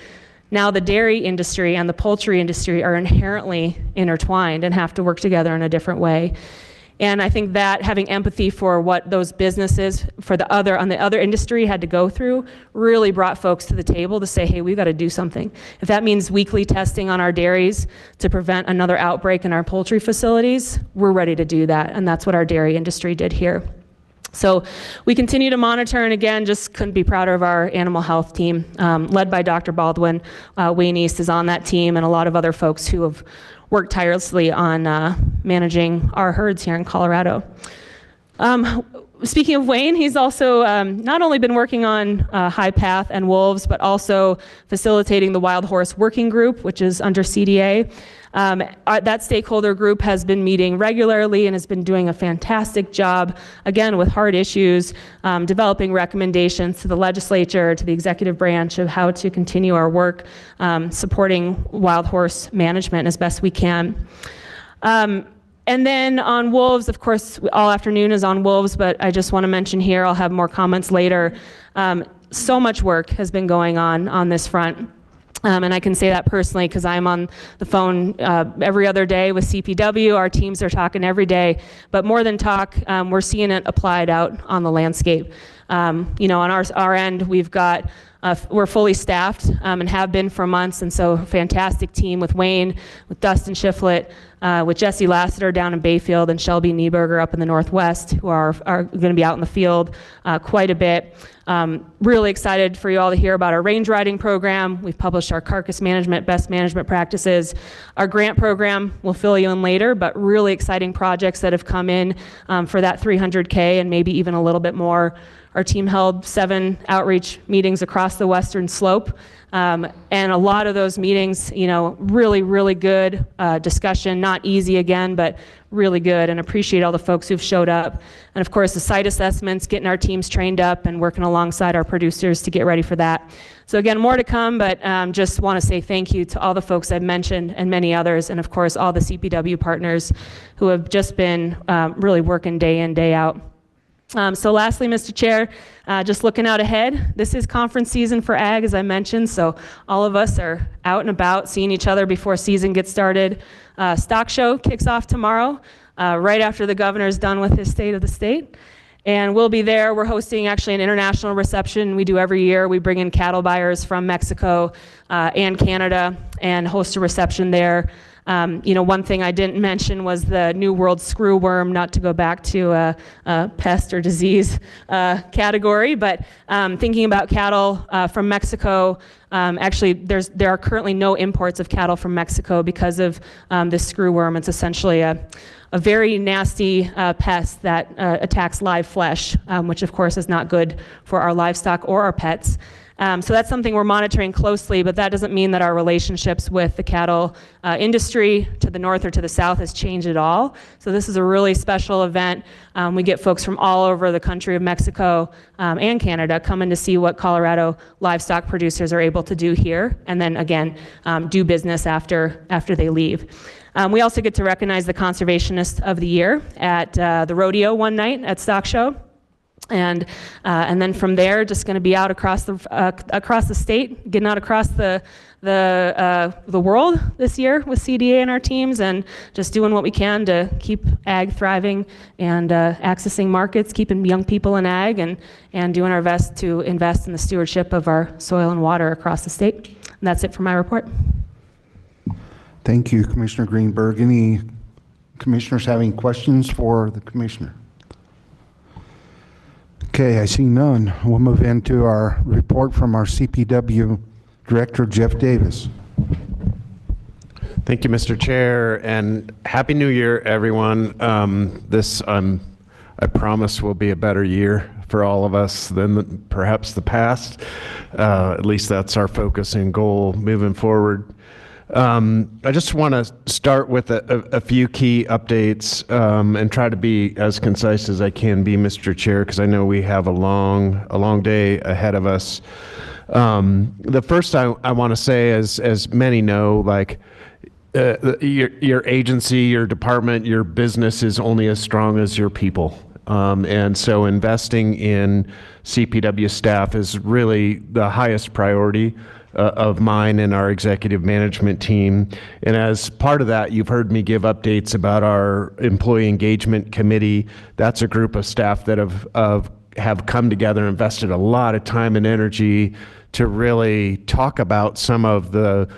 now the dairy industry and the poultry industry are inherently intertwined and have to work together in a different way. And I think that having empathy for what those businesses on the other industry had to go through really brought folks to the table to say, hey, we've got to do something. If that means weekly testing on our dairies to prevent another outbreak in our poultry facilities, we're ready to do that. And that's what our dairy industry did here. So we continue to monitor, and again, just couldn't be prouder of our animal health team, led by Dr. Baldwin. Wayne East is on that team, and a lot of other folks who have worked tirelessly on managing our herds here in Colorado. Speaking of Wayne, he's also not only been working on High Path and wolves, but also facilitating the Wild Horse Working Group, which is under CDA. That stakeholder group has been meeting regularly and has been doing a fantastic job, again, with hard issues, developing recommendations to the legislature, to the executive branch of how to continue our work supporting wild horse management as best we can. And then on wolves, of course, all afternoon is on wolves, but I just want to mention here, I'll have more comments later. So much work has been going on this front. And I can say that personally because I'm on the phone every other day with CPW. Our teams are talking every day. But more than talk, we're seeing it applied out on the landscape. On our end, we're fully staffed and have been for months. And so fantastic team with Wayne, with Dustin Shiflett, with Jesse Lassiter down in Bayfield and Shelby Nieberger up in the Northwest, who are going to be out in the field quite a bit. Really excited for you all to hear about our range riding program. We've published our carcass management, best management practices. Our grant program will fill you in later, but really exciting projects that have come in for that 300K and maybe even a little bit more. Our team held 7 outreach meetings across the Western Slope. And a lot of those meetings, really, really good discussion, not easy again, but really good, and appreciate all the folks who've showed up. And of course, the site assessments, getting our teams trained up and working alongside our producers to get ready for that. So again, more to come, but just want to say thank you to all the folks I've mentioned and many others, and of course, all the CPW partners who have just been really working day in, day out. So lastly, Mr. Chair, just looking out ahead, this is conference season for ag, as I mentioned, so all of us are out and about, seeing each other before season gets started. Stock show kicks off tomorrow, right after the governor's done with his state of the state. And we'll be there. We're hosting actually an international reception we do every year. We bring in cattle buyers from Mexico and Canada and host a reception there. One thing I didn't mention was the New World screwworm, not to go back to a pest or disease category, but thinking about cattle from Mexico, actually there are currently no imports of cattle from Mexico because of this screwworm. It's essentially a very nasty pest that attacks live flesh, which of course is not good for our livestock or our pets. So that's something we're monitoring closely, but that doesn't mean that our relationships with the cattle industry to the north or to the south has changed at all. So this is a really special event. We get folks from all over the country of Mexico and Canada coming to see what Colorado livestock producers are able to do here, and then again, do business after they leave. We also get to recognize the Conservationist of the Year at the rodeo one night at Stock Show. And then from there, just going to be out across the state, getting out across the world this year with CDA and our teams, and just doing what we can to keep ag thriving and accessing markets, keeping young people in ag, and doing our best to invest in the stewardship of our soil and water across the state. And that's it for my report. Thank you, Commissioner Greenberg. Any commissioners having questions for the commissioner? Okay, I see none. We'll move into our report from our CPW Director, Jeff Davis. Thank you, Mr. Chair, and Happy New Year, everyone. This, I promise, will be a better year for all of us than perhaps the past. At least that's our focus and goal moving forward. I just want to start with a few key updates and try to be as concise as I can be, Mr. Chair, because I know we have a long day ahead of us. The first I want to say, as many know, like your agency, your department, your business is only as strong as your people. And so investing in CPW staff is really the highest priority of mine and our executive management team. And as part of that, you've heard me give updates about our employee engagement committee. That's a group of staff that have come together, invested a lot of time and energy to really talk about some of the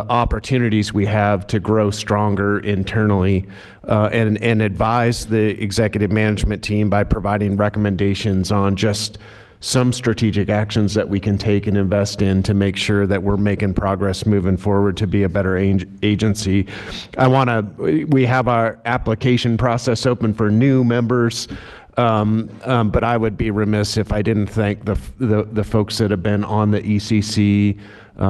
opportunities we have to grow stronger internally, and advise the executive management team by providing recommendations on just some strategic actions that we can take and invest in to make sure that we're making progress moving forward to be a better agency. We have our application process open for new members, but I would be remiss if I didn't thank the folks that have been on the ECC,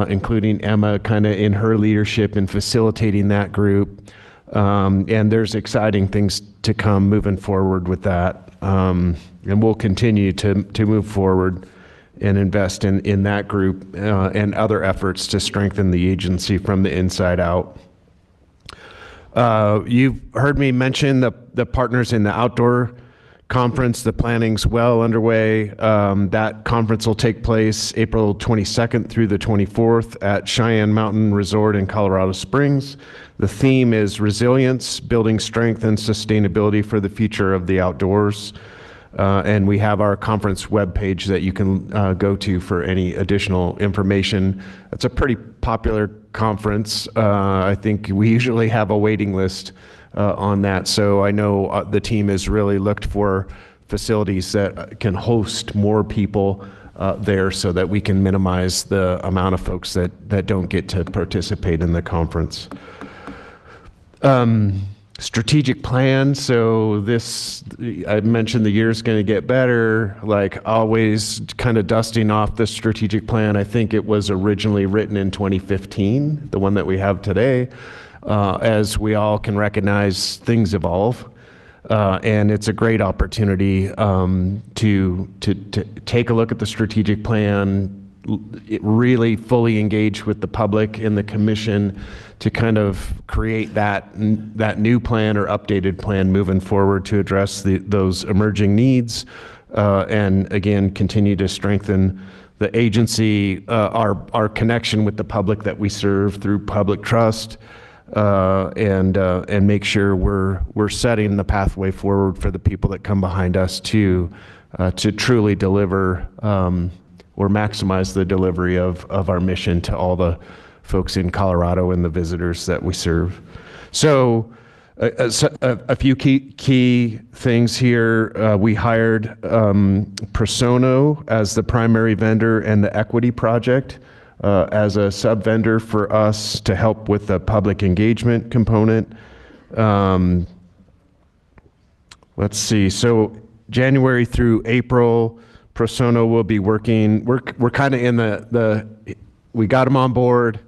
including Emma, kind of in her leadership in facilitating that group. And there's exciting things to come moving forward with that. And we'll continue to move forward and invest in that group and other efforts to strengthen the agency from the inside out. You've heard me mention the partners in the outdoor conference. The planning's well underway. That conference will take place April 22nd through the 24th at Cheyenne Mountain Resort in Colorado Springs. The theme is resilience, building strength and sustainability for the future of the outdoors. And we have our conference webpage that you can go to for any additional information. It's a pretty popular conference. I think we usually have a waiting list on that. So I know the team has really looked for facilities that can host more people there so that we can minimize the amount of folks that don't get to participate in the conference. Strategic plan. So I mentioned the year's going to get better, like always kind of dusting off the strategic plan. I think it was originally written in 2015, the one that we have today. As we all can recognize, things evolve. And it's a great opportunity to take a look at the strategic plan, really fully engage with the public and the commission to kind of create that new plan or updated plan moving forward to address those emerging needs, and again, continue to strengthen the agency, our connection with the public that we serve through public trust, and make sure we're setting the pathway forward for the people that come behind us to truly deliver or maximize the delivery of our mission to all the folks in Colorado and the visitors that we serve. So a few key things here. We hired Persono as the primary vendor and the equity project as a sub-vendor for us to help with the public engagement component. Let's see. So January through April, Persono will be working. We're kind of in we got them on board.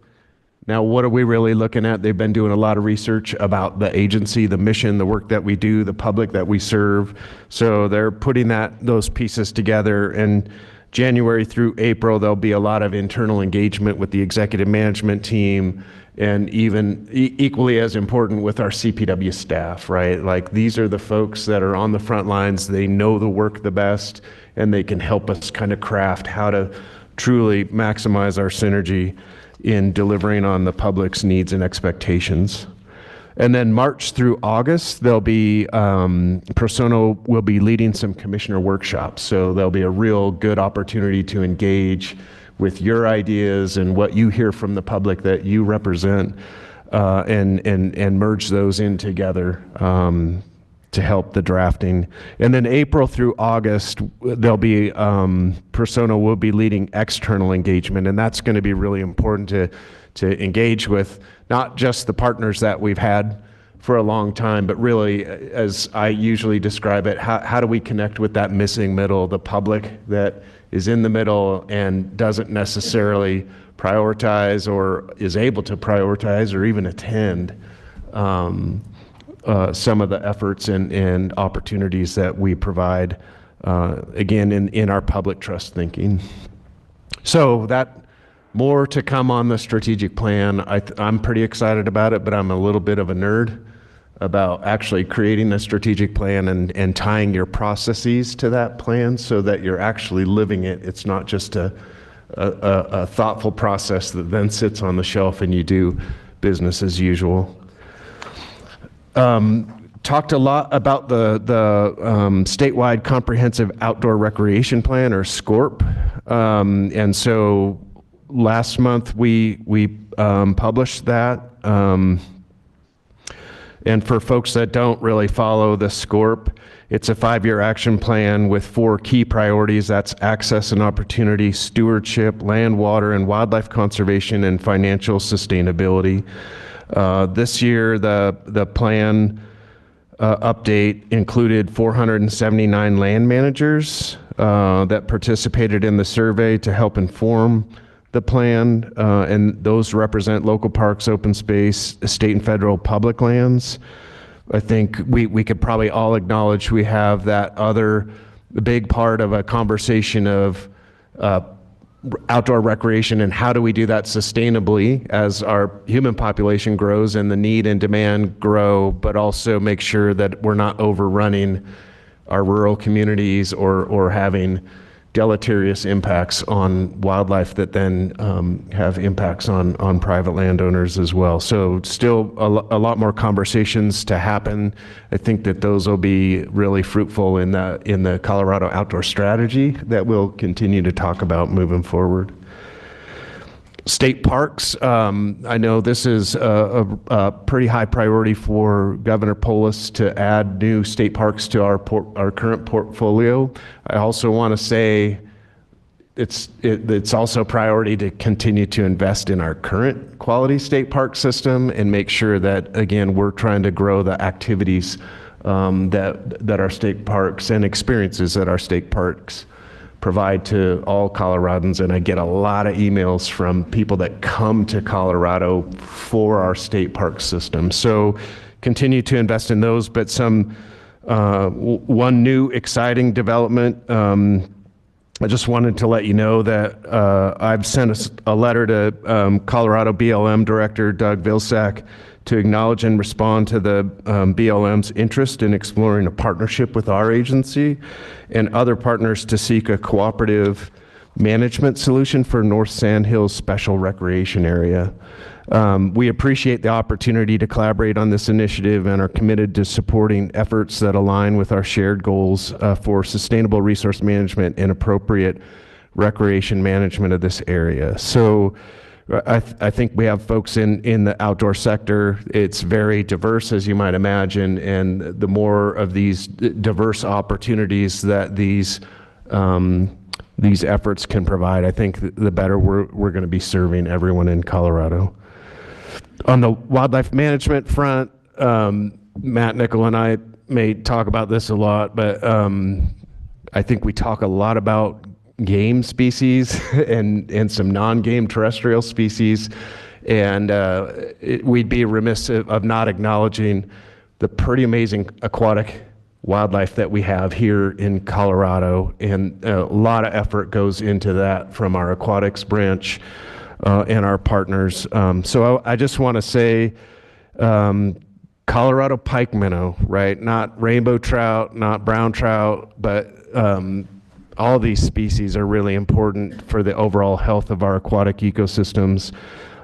Now, what are we really looking at? They've been doing a lot of research about the agency, the mission, the work that we do, the public that we serve. So they're putting those pieces together. And January through April, there'll be a lot of internal engagement with the executive management team, and even equally as important with our CPW staff, right? Like, these are the folks that are on the front lines. They know the work the best, and they can help us kind of craft how to truly maximize our synergy in delivering on the public's needs and expectations. And then March through August, there'll be, Persono will be leading some commissioner workshops. So there'll be a real good opportunity to engage with your ideas and what you hear from the public that you represent, and merge those in together to help the drafting. And then April through August, there'll be, Persono will be leading external engagement, and that's going to be really important to engage with not just the partners that we've had for a long time, but really, as I usually describe it, how do we connect with that missing middle, the public that is in the middle and doesn't necessarily prioritize or is able to prioritize or even attend some of the efforts and opportunities that we provide, again, in our public trust thinking. So that more to come on the strategic plan. I'm pretty excited about it, but I'm a little bit of a nerd about actually creating a strategic plan and tying your processes to that plan so that you're actually living it. It's not just a a thoughtful process that then sits on the shelf and you do business as usual. Talked a lot about the statewide comprehensive outdoor recreation plan, or SCORP. And so last month we published that. And for folks that don't really follow the SCORP, it's a 5-year action plan with 4 key priorities. That's access and opportunity, stewardship, land, water, and wildlife conservation, and financial sustainability. This year, the plan update included 479 land managers that participated in the survey to help inform the plan, and those represent local parks, open space, state and federal public lands. I think we could probably all acknowledge we have that other big part of a conversation of outdoor recreation and how do we do that sustainably as our human population grows and the need and demand grow, but also make sure that we're not overrunning our rural communities or having deleterious impacts on wildlife that then have impacts on private landowners as well. So still a lot more conversations to happen. I think that those will be really fruitful in the Colorado outdoor strategy that we'll continue to talk about moving forward. State parks, I know this is a pretty high priority for Governor Polis to add new state parks to our current portfolio. I also want to say it's also a priority to continue to invest in our current quality state park system and make sure that, again, we're trying to grow the activities that our state parks and experiences that our state parks provide to all Coloradans. And I get a lot of emails from people that come to Colorado for our state park system. So continue to invest in those, but one new exciting development. I just wanted to let you know that I've sent a letter to Colorado BLM Director Doug Vilsack to acknowledge and respond to the BLM's interest in exploring a partnership with our agency and other partners to seek a cooperative management solution for North Sand Hills Special Recreation Area. We appreciate the opportunity to collaborate on this initiative and are committed to supporting efforts that align with our shared goals for sustainable resource management and appropriate recreation management of this area. So I think we have folks in the outdoor sector. It's very diverse, as you might imagine, and the more of these diverse opportunities that these efforts can provide, I think the better we're going to be serving everyone in Colorado. On the wildlife management front, Matt Nickel and I may talk about this a lot, but I think we talk a lot about game species and some non-game terrestrial species, and we'd be remiss of not acknowledging the pretty amazing aquatic wildlife that we have here in Colorado, and a lot of effort goes into that from our aquatics branch and our partners. So I just want to say Colorado pike minnow, right? Not rainbow trout, not brown trout, but all these species are really important for the overall health of our aquatic ecosystems.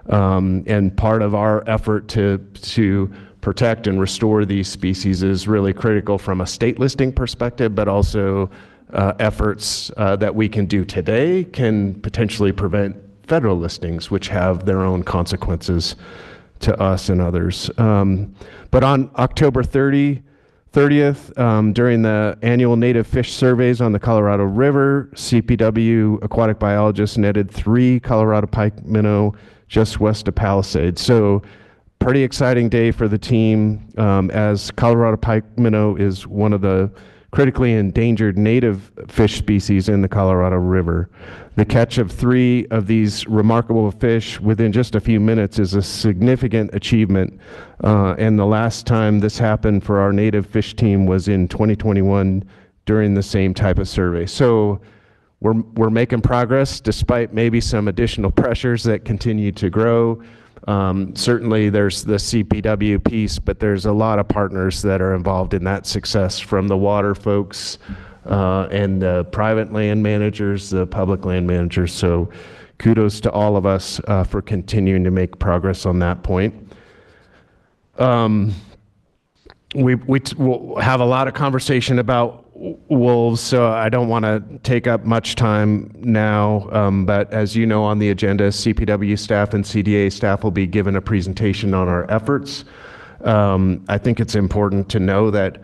And part of our effort to protect and restore these species is really critical from a state listing perspective, but also efforts that we can do today can potentially prevent federal listings, which have their own consequences to us and others. But on October 30th, during the annual native fish surveys on the Colorado River, CPW aquatic biologists netted 3 Colorado pike minnow just west of Palisades. So pretty exciting day for the team, as Colorado pike minnow is one of the critically endangered native fish species in the Colorado River. The catch of 3 of these remarkable fish within just a few minutes is a significant achievement. And the last time this happened for our native fish team was in 2021 during the same type of survey. So we're making progress despite maybe some additional pressures that continue to grow. Certainly there's the CPW piece, but there's a lot of partners that are involved in that success, from the water folks and the private land managers, the public land managers. So kudos to all of us for continuing to make progress on that point. We'll have a lot of conversation about wolves, so I don't want to take up much time now, but as you know, on the agenda, CPW staff and CDA staff will be given a presentation on our efforts. I think it's important to know that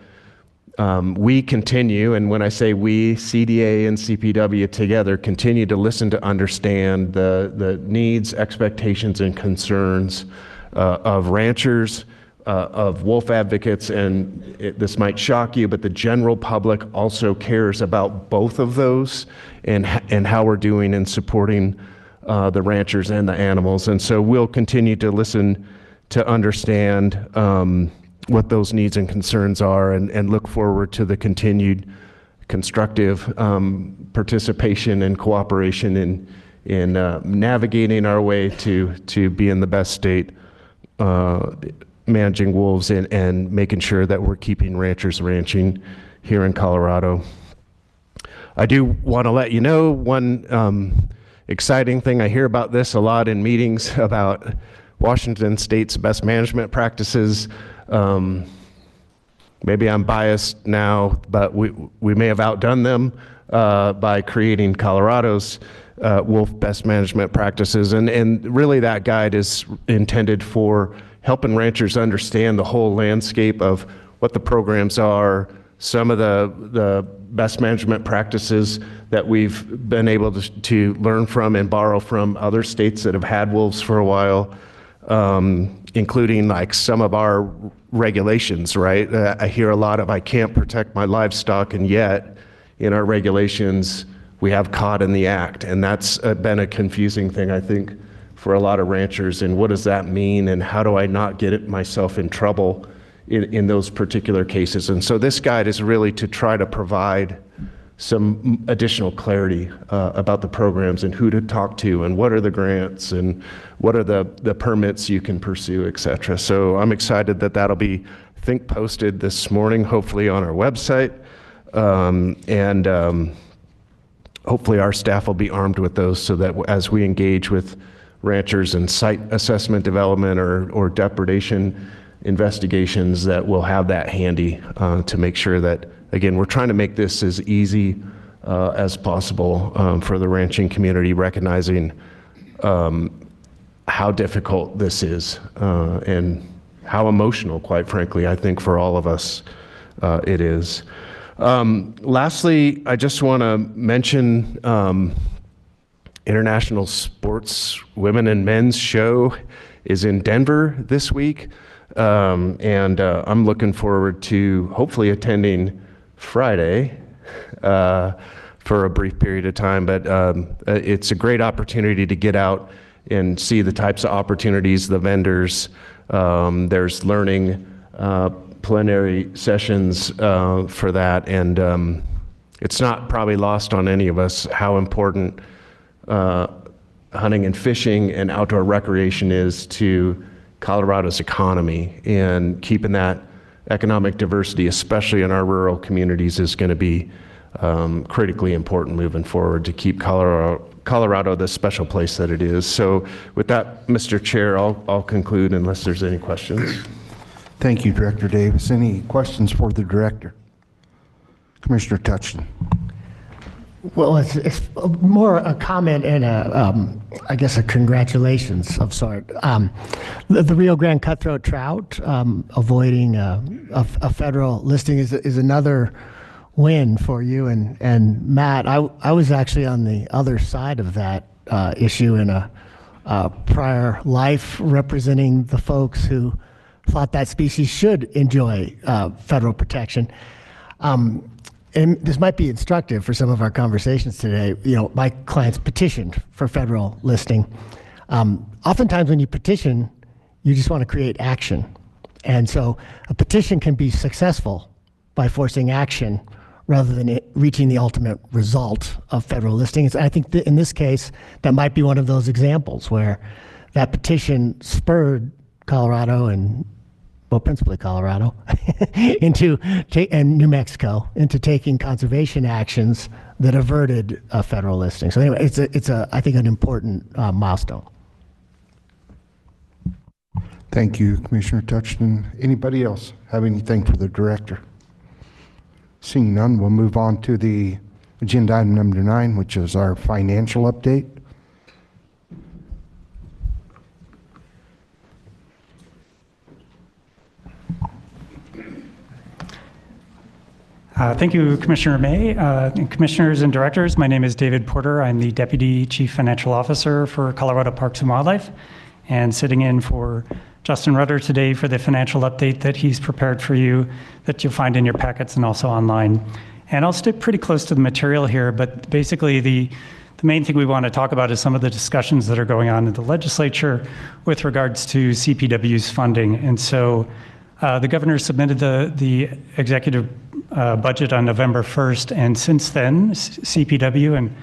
we continue, and when I say we, CDA and CPW together, continue to listen to understand the needs, expectations, and concerns of ranchers, of wolf advocates, and this might shock you, but the general public also cares about both of those and how we're doing in supporting the ranchers and the animals. And so we'll continue to listen to understand what those needs and concerns are, and look forward to the continued constructive participation and cooperation in navigating our way to be in the best state managing wolves and making sure that we're keeping ranchers ranching here in Colorado. I do want to let you know one exciting thing. I hear about this a lot in meetings about Washington State's best management practices. Maybe I'm biased now, but we may have outdone them by creating Colorado's wolf best management practices. And really that guide is intended for helping ranchers understand the whole landscape of what the programs are, some of the best management practices that we've been able to learn from and borrow from other states that have had wolves for a while, including like some of our regulations, right? I hear a lot of, I can't protect my livestock, and yet in our regulations, we have caught in the act. And that's been a confusing thing, I think, for a lot of ranchers. And what does that mean? And how do I not get myself in trouble in those particular cases? And so this guide is really to try to provide some additional clarity about the programs and who to talk to and what are the grants and what are the permits you can pursue, et cetera. So I'm excited that that'll be, I think, posted this morning, hopefully on our website. Hopefully our staff will be armed with those so that as we engage with ranchers and site assessment development or depredation investigations, that we'll have that handy to make sure that, again, we're trying to make this as easy as possible for the ranching community, recognizing how difficult this is and how emotional, quite frankly, I think for all of us it is. Lastly, I just want to mention International Sports Women and Men's Show is in Denver this week, and I'm looking forward to hopefully attending Friday for a brief period of time, but it's a great opportunity to get out and see the types of opportunities, the vendors. There's learning plenary sessions for that, and it's not probably lost on any of us how important hunting and fishing and outdoor recreation is to Colorado's economy, and keeping that economic diversity, especially in our rural communities, is going to be critically important moving forward to keep Colorado the special place that it is. So with that, Mr. Chair, I'll conclude unless there's any questions. Thank you, Director Davis. Any questions for the director? Commissioner Touchton. Well, it's more a comment and I guess a congratulations of sort. The Rio Grande cutthroat trout avoiding a federal listing is another win for you and Matt. I was actually on the other side of that issue in a prior life, representing the folks who thought that species should enjoy federal protection. And this might be instructive for some of our conversations today. You know, my clients petitioned for federal listing. Oftentimes when you petition, you just want to create action. And so a petition can be successful by forcing action rather than reaching the ultimate result of federal listings. I think that in this case, that might be one of those examples where that petition spurred Colorado and, well, principally Colorado, and New Mexico into taking conservation actions that averted a federal listing. So anyway, it's I think an important milestone. Thank you, Commissioner Touchton. Anybody else have anything for the director? Seeing none, we'll move on to the agenda item number 9, which is our financial update. Thank you, Commissioner May. Commissioners and directors, my name is David Porter. I'm the Deputy Chief Financial Officer for Colorado Parks and Wildlife, and sitting in for Justin Rudder today for the financial update that he's prepared for you, that you'll find in your packets and also online. And I'll stick pretty close to the material here, but basically the main thing we want to talk about is some of the discussions that are going on in the legislature with regards to CPW's funding. And so the governor submitted the executive budget on November 1st, and since then, CPW and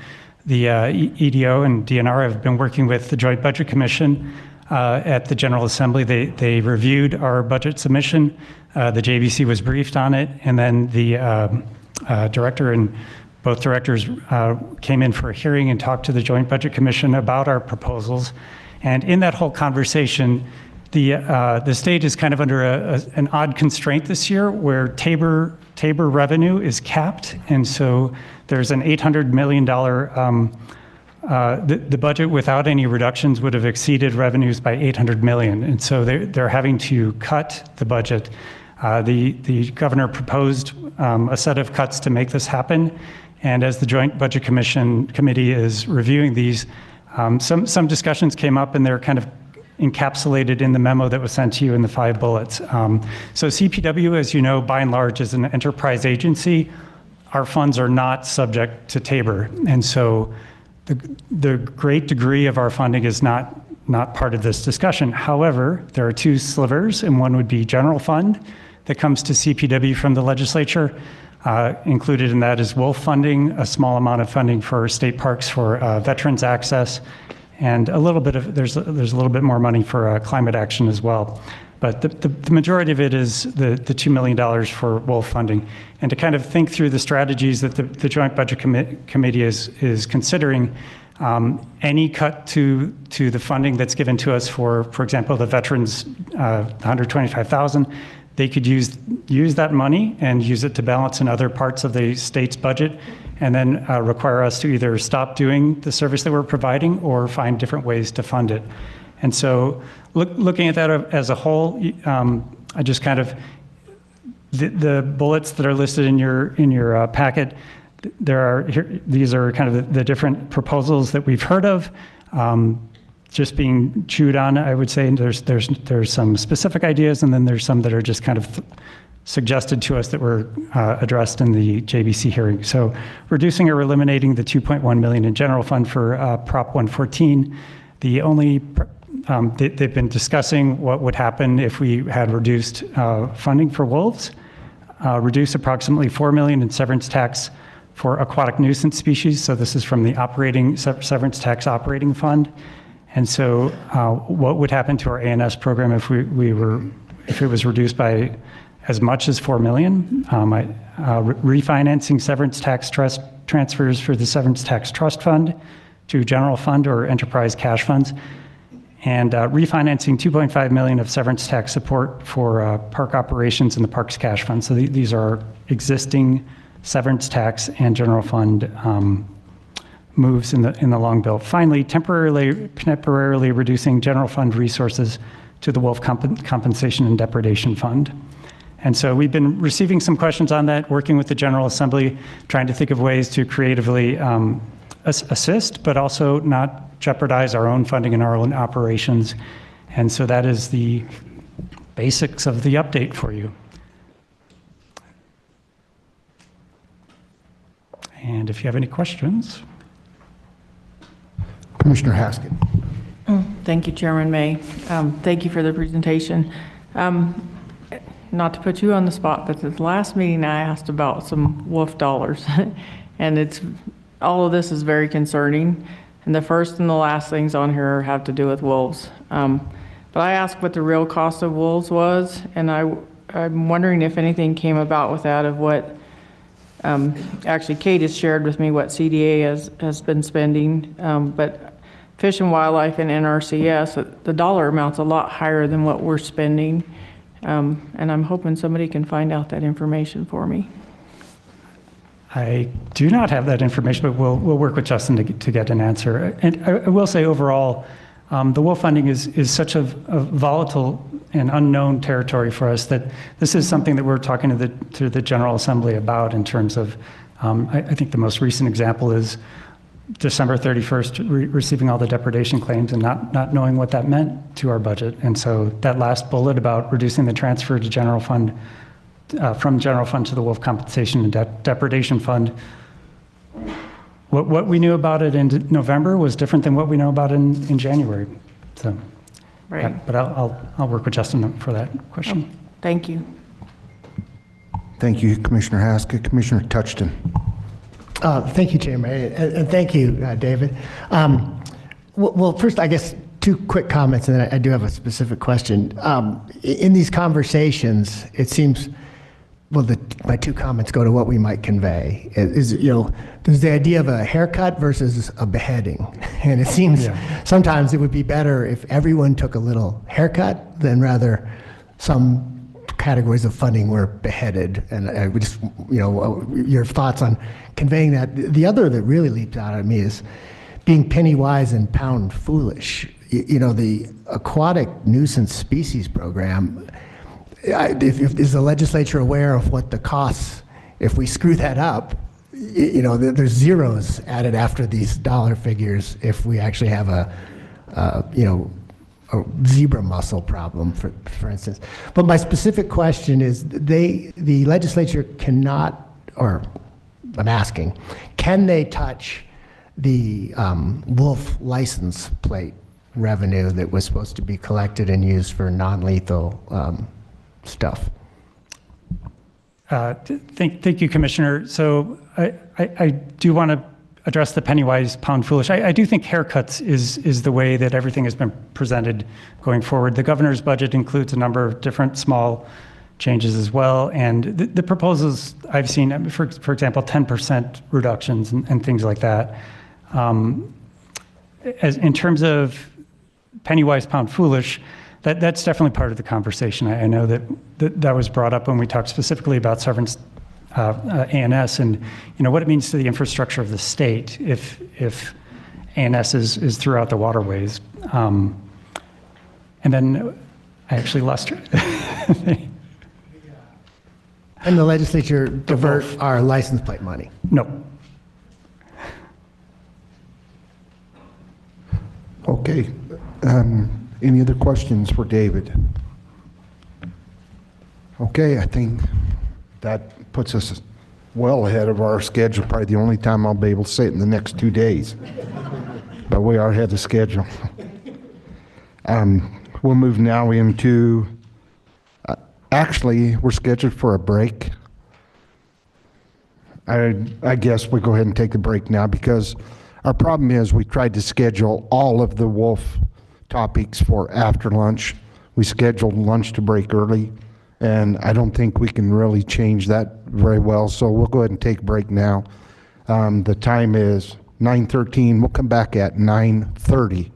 the EDO and DNR have been working with the Joint Budget Commission at the General Assembly. They reviewed our budget submission. The JBC was briefed on it, and then the director and both directors came in for a hearing and talked to the Joint Budget Commission about our proposals. And in that whole conversation, the state is kind of under an odd constraint this year where Tabor revenue is capped, and so there's an $800 million, the budget without any reductions would have exceeded revenues by $800 million, and so they're having to cut the budget. The governor proposed a set of cuts to make this happen, and as the Joint Budget Committee is reviewing these, some discussions came up, and they're kind of encapsulated in the memo that was sent to you in the 5 bullets. So CPW, as you know, by and large, is an enterprise agency. Our funds are not subject to Tabor. And so the great degree of our funding is not part of this discussion. However, there are 2 slivers, and one would be general fund that comes to CPW from the legislature. Included in that is WOLF funding, a small amount of funding for state parks for veterans access, and a little bit of there's a little bit more money for climate action as well. But the majority of it is the $2 million for WOLF funding. And to kind of think through the strategies that the Joint Budget Committee is considering, any cut to the funding that's given to us for example, the veterans, $125,000, they could use that money and use it to balance in other parts of the state's budget, and then require us to either stop doing the service that we're providing or find different ways to fund it. And so looking at that as a whole, I just kind of, the bullets that are listed in your packet, these are kind of the different proposals that we've heard of, just being chewed on. I would say there's some specific ideas, and then there's some that are just kind of suggested to us that were addressed in the JBC hearing. So reducing or eliminating the $2.1 million in general fund for Prop 114. The only, they've been discussing what would happen if we had reduced funding for wolves, reduce approximately $4 million in severance tax for aquatic nuisance species. So this is from the operating severance tax operating fund. And so what would happen to our ANS program if if it was reduced by as much as $4 million, refinancing severance tax trust transfers for the severance tax trust fund to general fund or enterprise cash funds, and refinancing $2.5 million of severance tax support for park operations in the parks cash fund. So these are existing severance tax and general fund moves in the long bill. Finally, temporarily reducing general fund resources to the wolf compensation and depredation fund. And so we've been receiving some questions on that, working with the General Assembly, trying to think of ways to creatively assist, but also not jeopardize our own funding and our own operations. And so that is the basics of the update for you. And if you have any questions. Commissioner Haskett. Thank you, Chairman May. Thank you for the presentation. Not to put you on the spot, but the last meeting I asked about some wolf dollars, and all of this is very concerning. And the first and the last things on here have to do with wolves. But I asked what the real cost of wolves was, and I'm wondering if anything came about with that, of what Actually, Kate has shared with me what CDA has been spending, but Fish and Wildlife and NRCS, the dollar amount's a lot higher than what we're spending, and I'm hoping somebody can find out that information for me. I do not have that information, but we'll work with Justin to get an answer. And I will say overall, the wolf funding is such a volatile and unknown territory for us that this is something that we're talking to the General Assembly about in terms of, I think the most recent example is December 31st, receiving all the depredation claims and not knowing what that meant to our budget. And so that last bullet about reducing the transfer to general fund, from general fund to the wolf compensation and depredation fund, what we knew about it in November was different than what we know about in January. So, Right. But I'll work with Justin for that question. Thank you. Thank you, Commissioner Haskett. Commissioner Touchton. Thank you, Chairman, and thank you, David. Well, first, I guess, two quick comments, and then I do have a specific question. In these conversations, it seems, well, my two comments go to what we might convey. There's the idea of a haircut versus a beheading. And it seems sometimes it would be better if everyone took a little haircut than rather some categories of funding were beheaded. And I would just, your thoughts on conveying that. The other that really leaps out at me is being penny wise and pound foolish. The aquatic nuisance species program, is the legislature aware of what the costs, if we screw that up, there's zeros added after these dollar figures if we actually have a zebra mussel problem, for instance. But my specific question is, the legislature cannot, or I'm asking, can they touch the wolf license plate revenue that was supposed to be collected and used for non-lethal stuff? Thank you, Commissioner. So I do want to address the penny wise, pound foolish. I do think haircuts is the way that everything has been presented going forward. The governor's budget includes a number of different small changes as well, and the proposals I've seen, for example, 10% reductions and things like that. As in terms of penny wise, pound foolish, that's definitely part of the conversation. I know that was brought up when we talked specifically about severance ANS and what it means to the infrastructure of the state if ANS is throughout the waterways. And then I actually lost it. And the legislature divert our license plate money? No. Okay. Any other questions for David? Okay, I think that puts us well ahead of our schedule. Probably the only time I'll be able to say it in the next 2 days. But we are ahead of schedule. We'll move now into, actually, we're scheduled for a break. I guess we'll go ahead and take the break now because our problem is we tried to schedule all of the wolf topics for after lunch. We scheduled lunch to break early, and I don't think we can really change that very well, so we'll go ahead and take a break now. The time is 9:13. We'll come back at 9:30.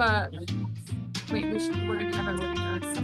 but wait, we're gonna have a look at this.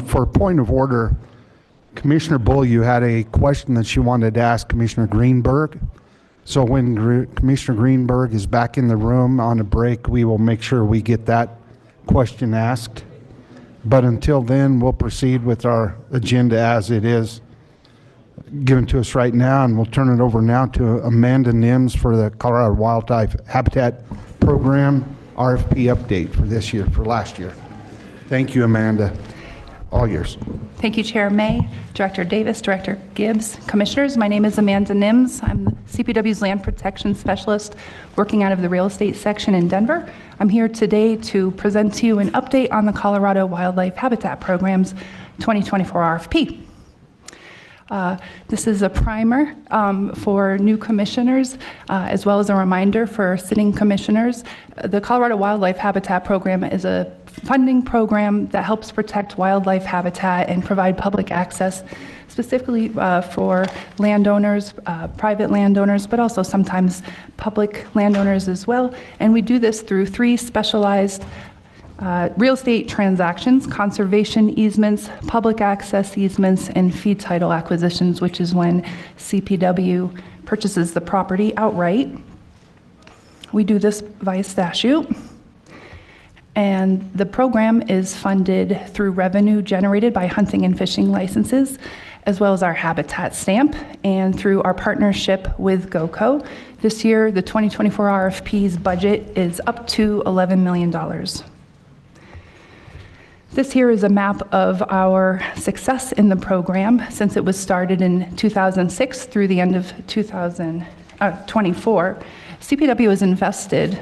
For a point of order, Commissioner Bull, you had a question that you wanted to ask Commissioner Greenberg. So when Commissioner Greenberg is back in the room on a break, we will make sure we get that question asked. But until then, we'll proceed with our agenda as it is given to us right now, and we'll turn it over now to Amanda Nims for the Colorado Wildlife Habitat Program RFP update for this year, for last year. Thank you, Amanda. All yours. Thank you, Chair May, Director Davis, Director Gibbs, Commissioners. My name is Amanda Nims. I'm CPW's Land Protection Specialist working out of the real estate section in Denver. I'm here today to present to you an update on the Colorado Wildlife Habitat Program's 2024 RFP. This is a primer for new commissioners, as well as a reminder for sitting commissioners. The Colorado Wildlife Habitat Program is a funding program that helps protect wildlife habitat and provide public access, specifically for landowners, private landowners, but also sometimes public landowners as well. And we do this through 3 specialized real estate transactions: conservation easements, public access easements, and fee title acquisitions, which is when CPW purchases the property outright. We do this via statute. And the program is funded through revenue generated by hunting and fishing licenses, as well as our habitat stamp, and through our partnership with GOCO. This year, the 2024 RFP's budget is up to $11 million. This here is a map of our success in the program since it was started in 2006 through the end of 2024. CPW has invested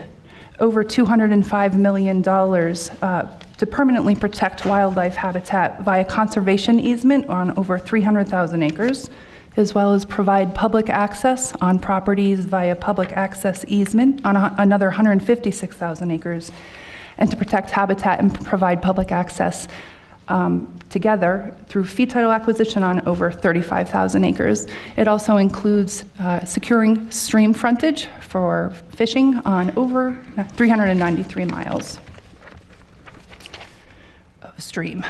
over $205 million to permanently protect wildlife habitat via conservation easement on over 300,000 acres, as well as provide public access on properties via public access easement on another 156,000 acres, and to protect habitat and provide public access together through fee title acquisition on over 35,000 acres. It also includes securing stream frontage for fishing on over 393 miles of stream.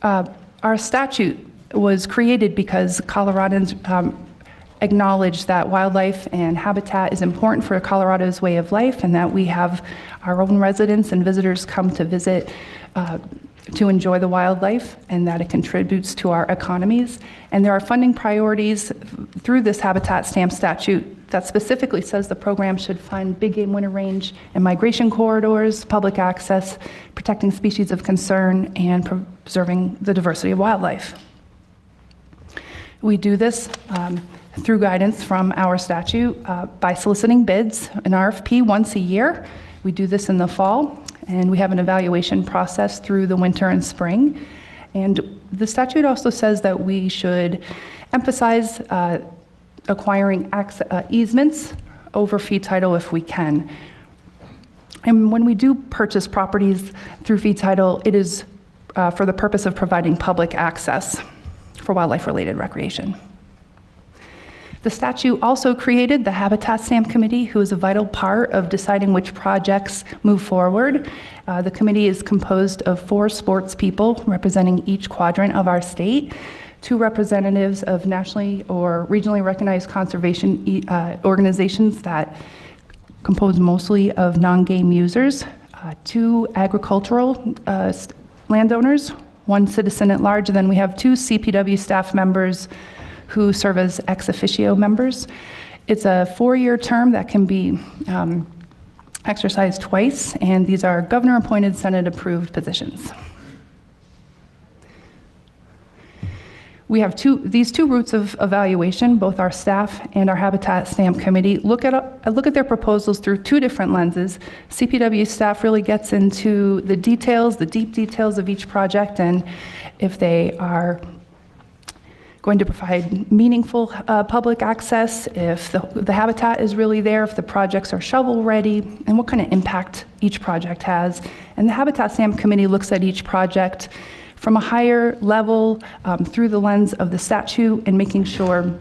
Our statute was created because Coloradans acknowledge that wildlife and habitat is important for Colorado's way of life, and that we have our own residents and visitors come to visit to enjoy the wildlife, and that it contributes to our economies. And there are funding priorities through this habitat stamp statute that specifically says the program should fund big game winter range and migration corridors, public access, protecting species of concern, and preserving the diversity of wildlife. We do this through guidance from our statute by soliciting bids, an RFP once a year. We do this in the fall, and we have an evaluation process through the winter and spring. And the statute also says that we should emphasize acquiring easements over fee title if we can. And when we do purchase properties through fee title, it is for the purpose of providing public access for wildlife-related recreation. The statute also created the Habitat Stamp Committee, who is a vital part of deciding which projects move forward. The committee is composed of 4 sports people representing each quadrant of our state, 2 representatives of nationally or regionally recognized conservation organizations that compose mostly of non-game users, 2 agricultural landowners, 1 citizen at large, and then we have 2 CPW staff members who serve as ex officio members. It's a 4-year term that can be exercised twice, and these are governor-appointed, Senate-approved positions. We have these two routes of evaluation. Both our staff and our Habitat Stamp Committee look at their proposals through 2 different lenses. CPW staff really gets into the details, the deep details of each project, and if they are going to provide meaningful public access, if the habitat is really there, if the projects are shovel-ready, and what kind of impact each project has. And the Habitat Stamp Committee looks at each project from a higher level through the lens of the statute and making sure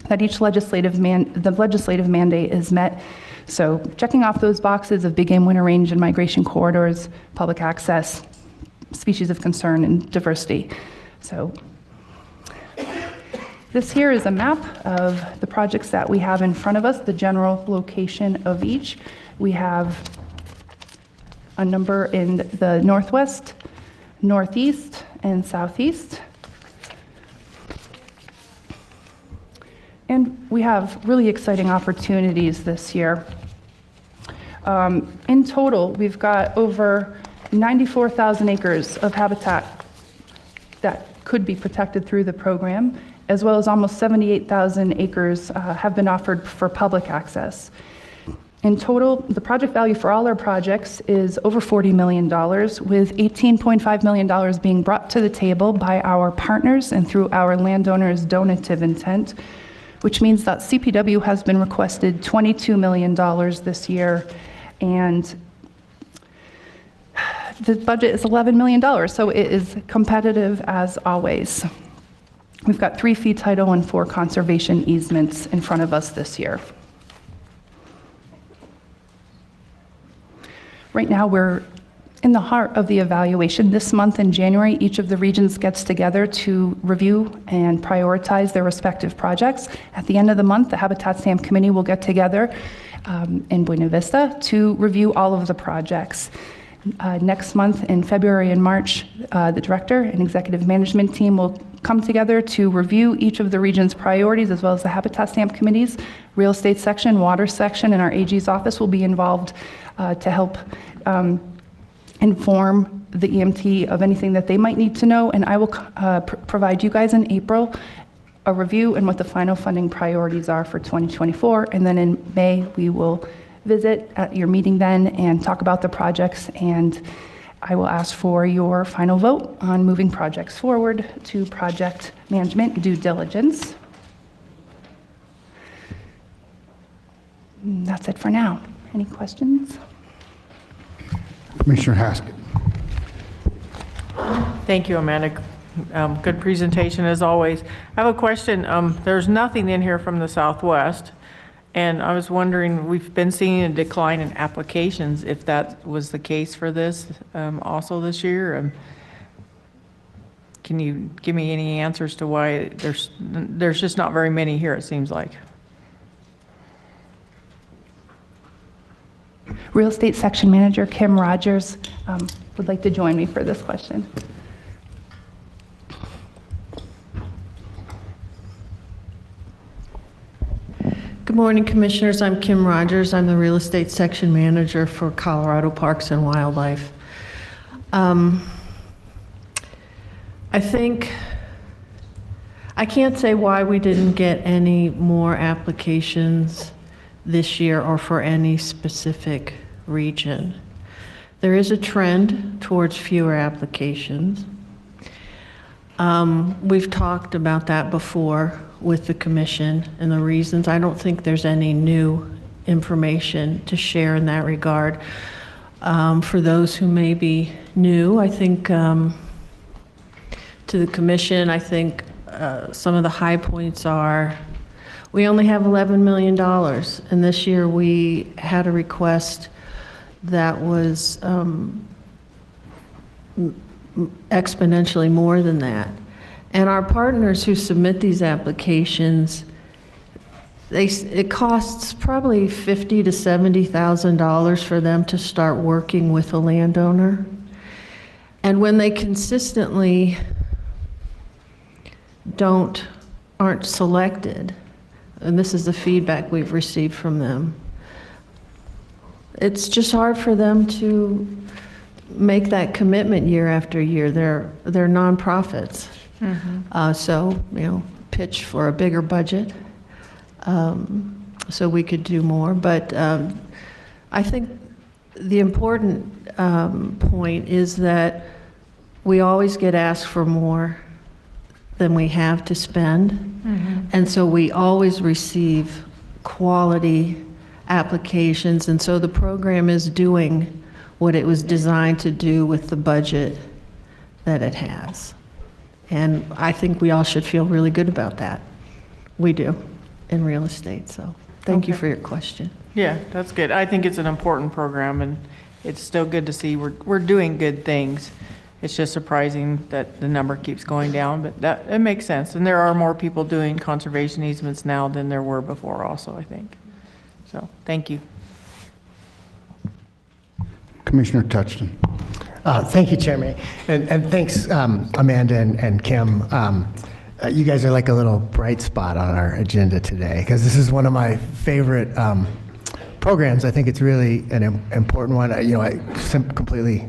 that each legislative mandate is met. So checking off those boxes of big game winter range and migration corridors, public access, species of concern, and diversity. So this here is a map of the projects that we have in front of us, the general location of each. We have a number in the northwest, northeast, and southeast. And we have really exciting opportunities this year. In total, we've got over 94,000 acres of habitat that could be protected through the program, as well as almost 78,000 acres have been offered for public access. In total, the project value for all our projects is over $40 million, with $18.5 million being brought to the table by our partners and through our landowners' donative intent, which means that CPW has been requested $22 million this year, and the budget is $11 million, so it is competitive as always. We've got 3 fee title and 4 conservation easements in front of us this year. Right now, we're in the heart of the evaluation. This month in January, each of the regions gets together to review and prioritize their respective projects. At the end of the month, the Habitat Stamp Committee will get together in Buena Vista to review all of the projects. Next month, in February and March, the director and executive management team will come together to review each of the region's priorities, as well as the Habitat Stamp Committees. Real estate section, water section, and our AG's office will be involved to help inform the EMT of anything that they might need to know. And I will provide you guys in April a review and what the final funding priorities are for 2024. And then in May, we will visit at your meeting then and talk about the projects, and I will ask for your final vote on moving projects forward to project management due diligence. And that's it for now. Any questions? Commissioner Haskett. Thank you, Amanda. Good presentation as always. I have a question. There's nothing in here from the Southwest, and I was wondering, we've been seeing a decline in applications, if that was the case for this also this year. Can you give me any answers to why there's just not very many here, it seems like? Real estate section manager Kim Rogers would like to join me for this question. Good morning, Commissioners. I'm Kim Rogers. I'm the Real Estate Section Manager for Colorado Parks and Wildlife. I think I can't say why we didn't get any more applications this year or for any specific region. There is a trend towards fewer applications. We've talked about that before with the commission and the reasons. I don't think there's any new information to share in that regard. For those who may be new, I think to the commission, I think some of the high points are we only have $11 million, and this year we had a request that was exponentially more than that. And our partners who submit these applications, it costs probably $50,000 to $70,000 for them to start working with a landowner. And when they consistently aren't selected, and this is the feedback we've received from them, it's just hard for them to make that commitment year after year. They're nonprofits. Mm-hmm. So, pitch for a bigger budget so we could do more. But I think the important point is that we always get asked for more than we have to spend. And so we always receive quality applications. And so the program is doing what it was designed to do with the budget that it has. And I think we all should feel really good about that. We do in real estate. So thank you for your question. Yeah, that's good. I think it's an important program, and it's still good to see we're doing good things. It's just surprising that the number keeps going down, but it makes sense. And there are more people doing conservation easements now than there were before also, I think. So, thank you. Commissioner Touchton. Thank you, Chairman. And thanks, Amanda and Kim. You guys are like a little bright spot on our agenda today, because this is one of my favorite programs. I think it's really an important one. I completely,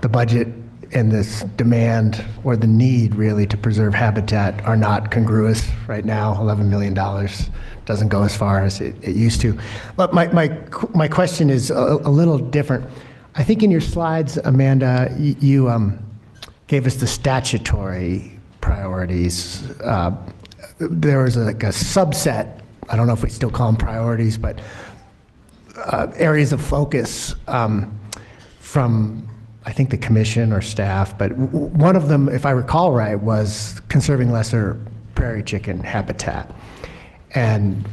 the budget and this demand or the need really to preserve habitat are not congruous right now. $11 million doesn't go as far as it used to. But my question is a little different. I think in your slides, Amanda, you gave us the statutory priorities. There was like a subset, I don't know if we still call them priorities, but areas of focus from, I think, the commission or staff. But one of them, if I recall right, was conserving lesser prairie chicken habitat. And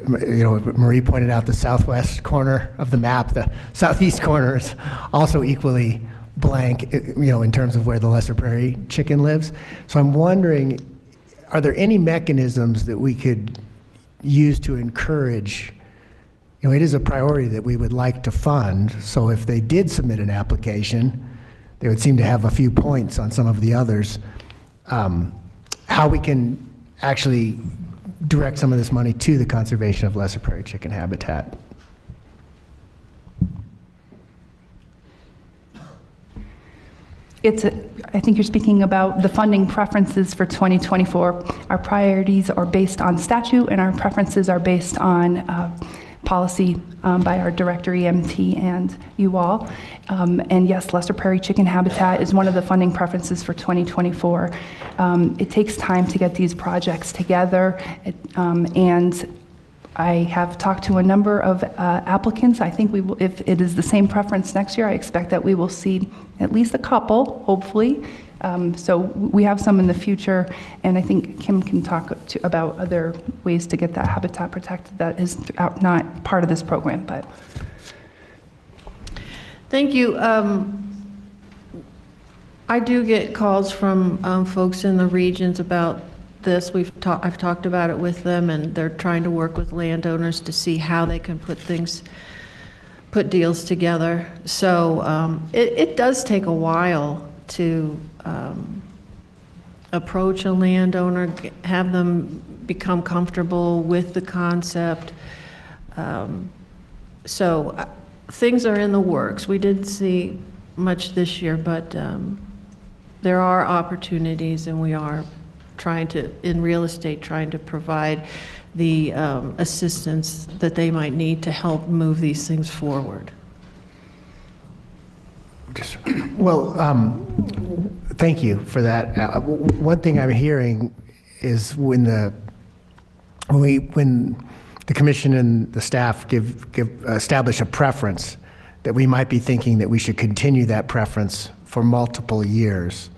Marie pointed out the southwest corner of the map. The southeast corner is also equally blank, in terms of where the lesser prairie chicken lives. So I'm wondering, are there any mechanisms that we could use to encourage? It is a priority that we would like to fund. So if they did submit an application, they would seem to have a few points on some of the others. How we can actually direct some of this money to the conservation of lesser prairie chicken habitat. I think you're speaking about the funding preferences for 2024. Our priorities are based on statute, and our preferences are based on policy by our director EMT and you all. And yes, lesser prairie chicken habitat is one of the funding preferences for 2024. It takes time to get these projects together, and I have talked to a number of applicants. I think we will, if it is the same preference next year, I expect that we will see at least a couple, hopefully. So we have some in the future, and I think Kim can talk about other ways to get that habitat protected that is not part of this program. But thank you. I do get calls from folks in the regions about this. I've talked about it with them, and they're trying to work with landowners to see how they can put deals together. So it does take a while to approach a landowner, have them become comfortable with the concept. So things are in the works. We didn't see much this year, but there are opportunities, and we are trying to, in real estate, trying to provide the assistance that they might need to help move these things forward. Well, thank you for that. One thing I'm hearing is when the commission and the staff establish a preference, that we might be thinking that we should continue that preference for multiple years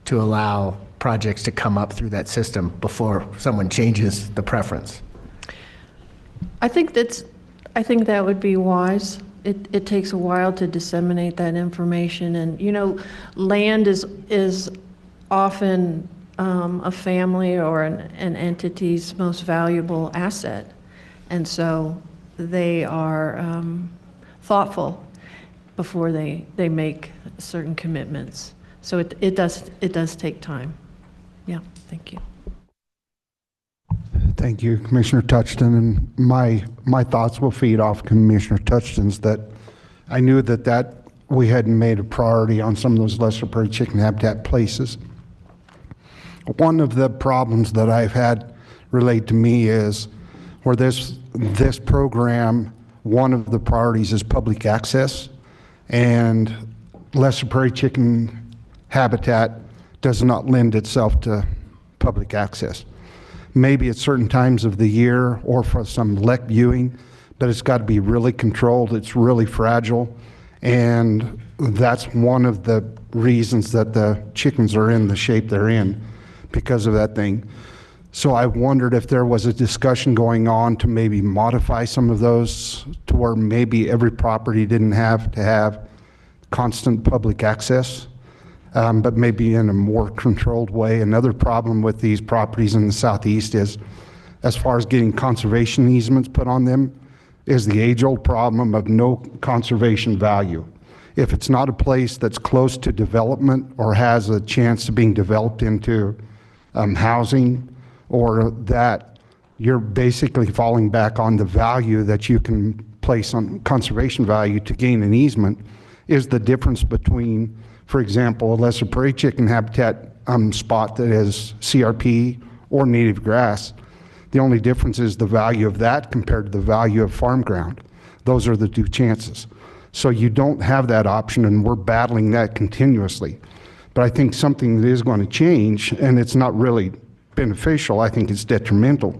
to allow projects to come up through that system before someone changes the preference. I think that would be wise. It takes a while to disseminate that information, and land is often a family or an entity's most valuable asset, and so they are thoughtful before they make certain commitments. So it does take time. Yeah, thank you. Thank you, Commissioner Touchton. And my thoughts will feed off Commissioner Touchton's, that I knew that we hadn't made a priority on some of those lesser prairie chicken habitat places. One of the problems that I've had relate to me is where this program, one of the priorities is public access, and lesser prairie chicken habitat does not lend itself to public access. Maybe at certain times of the year or for some elect viewing, but it's got to be really controlled. It's really fragile. And that's one of the reasons that the chickens are in the shape they're in, because of that thing. So I wondered if there was a discussion going on to maybe modify some of those to where maybe every property didn't have to have constant public access, but maybe in a more controlled way. Another problem with these properties in the southeast is, as far as getting conservation easements put on them, is the age-old problem of no conservation value. If it's not a place that's close to development or has a chance of being developed into housing, or that, you're basically falling back on the value that you can place on conservation value to gain an easement, is the difference between, for example, a lesser prairie chicken habitat spot that is CRP or native grass. The only difference is the value of that compared to the value of farm ground. Those are the two chances. So you don't have that option, and we're battling that continuously. But I think something that is going to change, and it's not really beneficial, I think it's detrimental.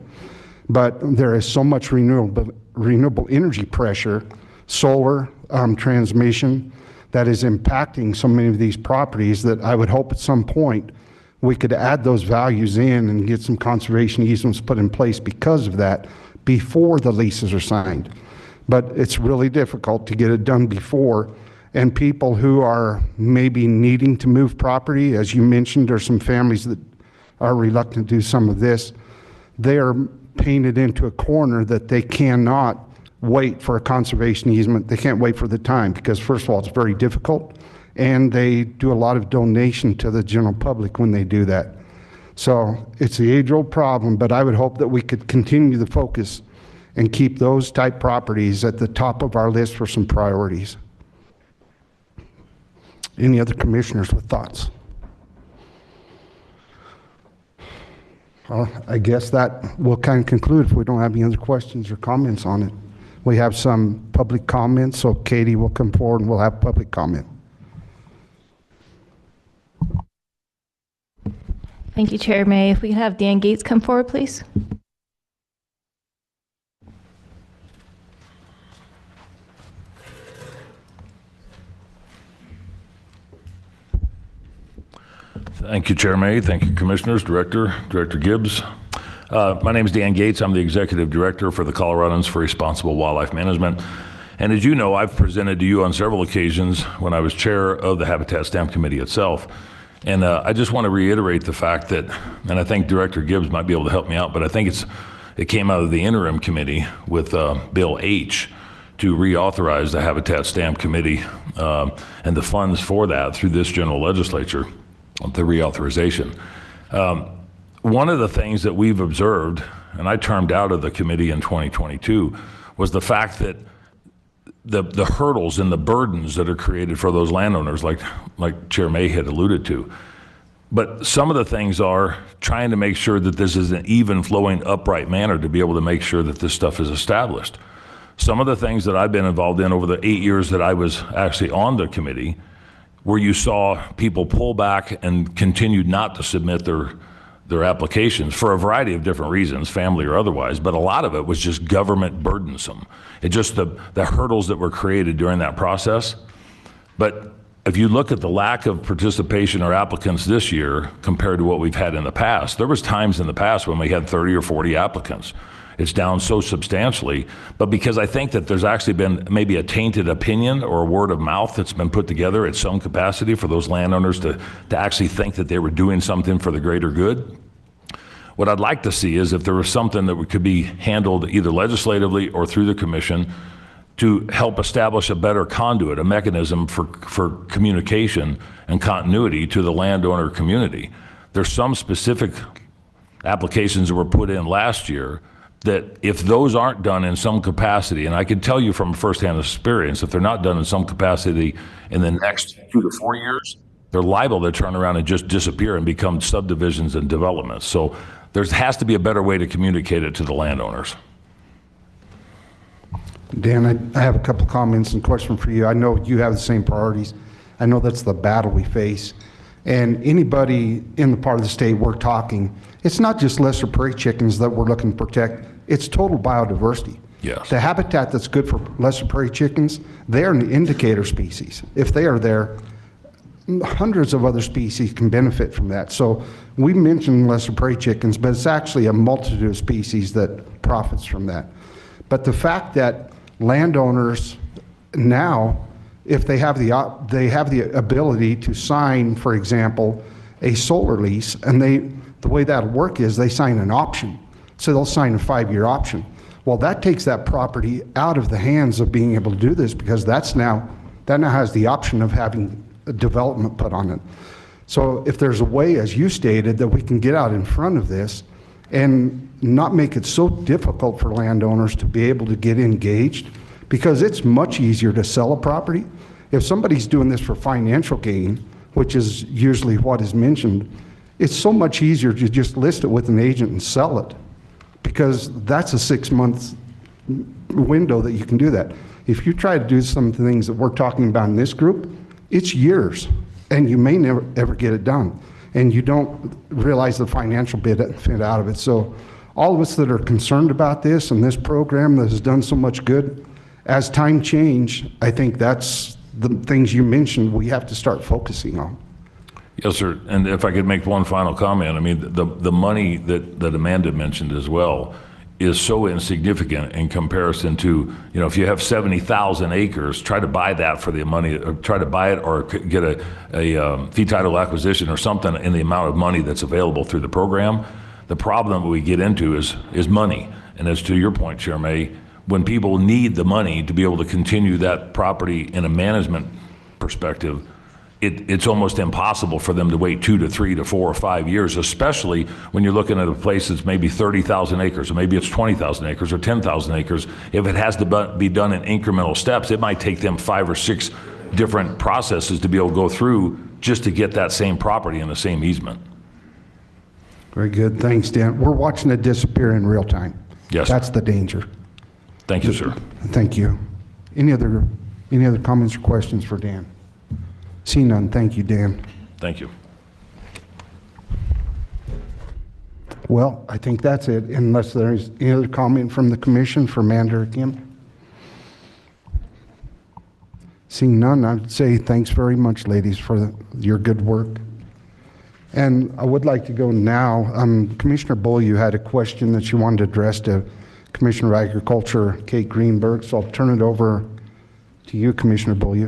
But there is so much renewable energy pressure, solar transmission, that is impacting so many of these properties that I would hope at some point we could add those values in and get some conservation easements put in place because of that before the leases are signed. But it's really difficult to get it done before. And people who are maybe needing to move property, as you mentioned, there's some families that are reluctant to do some of this. They are painted into a corner that they cannot wait for a conservation easement. They can't wait for the time because, first of all, it's very difficult, and they do a lot of donation to the general public when they do that. So it's the age-old problem, but I would hope that we could continue the focus and keep those type properties at the top of our list for some priorities. Any other commissioners with thoughts? Well, I guess that will kind of conclude if we don't have any other questions or comments on it. We have some public comments, so Katie will come forward and we'll have public comment. Thank you, Chair May. If we could have Dan Gates come forward, please. Thank you, Chair May. Thank you, Commissioners, Director Gibbs. My name is Dan Gates. I'm the Executive Director for the Coloradans for Responsible Wildlife Management. And as you know, I've presented to you on several occasions when I was chair of the Habitat Stamp Committee itself. And I just want to reiterate the fact that, and I think Director Gibbs might be able to help me out, but I think it came out of the interim committee with Bill H to reauthorize the Habitat Stamp Committee and the funds for that through this general legislature, the reauthorization. One of the things that we've observed, and I termed out of the committee in 2022, was the fact that the hurdles and the burdens that are created for those landowners, like Chair May had alluded to. But some of the things are trying to make sure that this is an even flowing, upright manner to be able to make sure that this stuff is established. Some of the things that I've been involved in over the 8 years that I was actually on the committee, where you saw people pull back and continued not to submit their applications for a variety of different reasons, family or otherwise, but a lot of it was just government burdensome. It just the hurdles that were created during that process. But if you look at the lack of participation or applicants this year compared to what we've had in the past, there was times in the past when we had 30 or 40 applicants. It's down so substantially, but because I think that there's actually been maybe a tainted opinion or a word of mouth that's been put together at some capacity for those landowners to actually think that they were doing something for the greater good. What I'd like to see is if there was something that could be handled either legislatively or through the commission to help establish a better conduit, a mechanism for communication and continuity to the landowner community. There's some specific applications that were put in last year that if those aren't done in some capacity, and I can tell you from firsthand experience, if they're not done in some capacity in the next 2 to 4 years, they're liable to turn around and just disappear and become subdivisions and developments. So there has to be a better way to communicate it to the landowners. Dan, I have a couple comments and questions for you. I know you have the same priorities. I know that's the battle we face. And anybody in the part of the state we're talking, it's not just lesser prairie chickens that we're looking to protect, it's total biodiversity. Yes. The habitat that's good for lesser prairie chickens, they're an indicator species. If they are there, hundreds of other species can benefit from that. So we mentioned lesser prairie chickens, but it's actually a multitude of species that profits from that. But the fact that landowners now, if they have the ability to sign, for example, a solar lease, and the way that'll work is they sign an option. So they'll sign a 5-year option. Well, that takes that property out of the hands of being able to do this, because that now has the option of having a development put on it. So if there's a way, as you stated, that we can get out in front of this and not make it so difficult for landowners to be able to get engaged, because it's much easier to sell a property. If somebody's doing this for financial gain, which is usually what is mentioned, it's so much easier to just list it with an agent and sell it, because that's a 6-month window that you can do that. If you try to do some of the things that we're talking about in this group, it's years, and you may never ever get it done, and you don't realize the financial benefit out of it. So all of us that are concerned about this and this program that has done so much good, as time change, I think that's the things you mentioned we have to start focusing on. Yes, sir. And if I could make one final comment, I mean, the money that Amanda mentioned as well is so insignificant in comparison to, if you have 70,000 acres, try to buy that for the money, or try to buy it or get a fee title acquisition or something in the amount of money that's available through the program. The problem we get into is money. And as to your point, Chair May, when people need the money to be able to continue that property in a management perspective, it's almost impossible for them to wait 2 to 3 to 4 or 5 years, especially when you're looking at a place that's maybe 30,000 acres, or maybe it's 20,000 acres or 10,000 acres. If it has to be done in incremental steps, it might take them 5 or 6 different processes to be able to go through just to get that same property in the same easement. Very good. Thanks, Dan. We're watching it disappear in real time. Yes. That's the danger. Thank you, sir. Thank you. Any other comments or questions for Dan? See none. Thank you, Dan. Thank you. Well, I think that's it, unless there's any other comment from the commission for Amanda or Kim. Seeing none, I would say thanks very much, ladies, for your good work. And I would like to go now. Commissioner Bull, you had a question that you wanted to address to Commissioner of Agriculture, Kate Greenberg, so I'll turn it over to you, Commissioner Bull.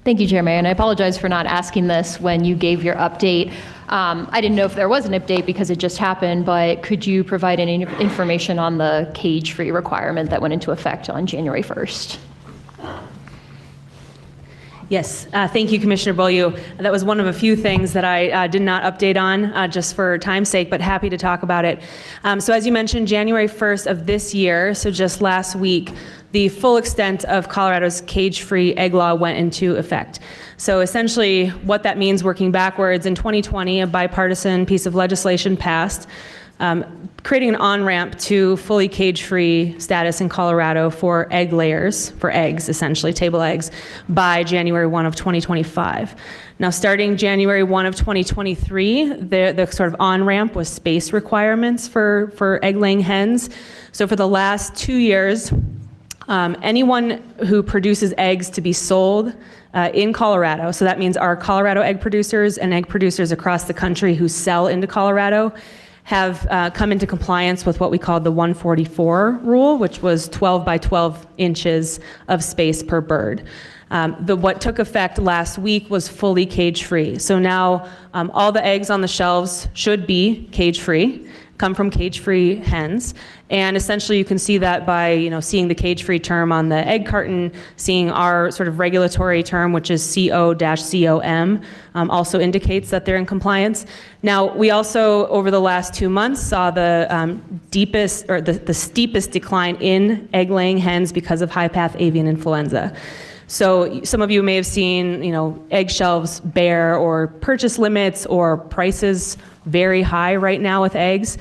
Thank you, Chair May, and I apologize for not asking this when you gave your update. I didn't know if there was an update because it just happened, but could you provide any information on the cage-free requirement that went into effect on January 1st? Yes, thank you, Commissioner Beaulieu. That was one of a few things that I did not update on just for time's sake, but happy to talk about it. So as you mentioned, January 1st of this year, so just last week, the full extent of Colorado's cage-free egg law went into effect. So essentially what that means, working backwards, in 2020, a bipartisan piece of legislation passed creating an on-ramp to fully cage-free status in Colorado for egg layers, for eggs, essentially, table eggs, by January 1 of 2025. Now, starting January 1 of 2023, the sort of on-ramp was space requirements for egg-laying hens. So for the last 2 years, anyone who produces eggs to be sold in Colorado, so that means our Colorado egg producers and egg producers across the country who sell into Colorado, have come into compliance with what we called the 144 rule, which was 12 by 12 inches of space per bird. What took effect last week was fully cage-free. So now all the eggs on the shelves should be cage-free, come from cage-free hens. And essentially you can see that by seeing the cage-free term on the egg carton, seeing our sort of regulatory term, which is CO-COM, also indicates that they're in compliance. Now, we also, over the last 2 months, saw the deepest or the steepest decline in egg-laying hens because of high-path avian influenza. So some of you may have seen, egg shelves bare or purchase limits or prices very high right now with eggs.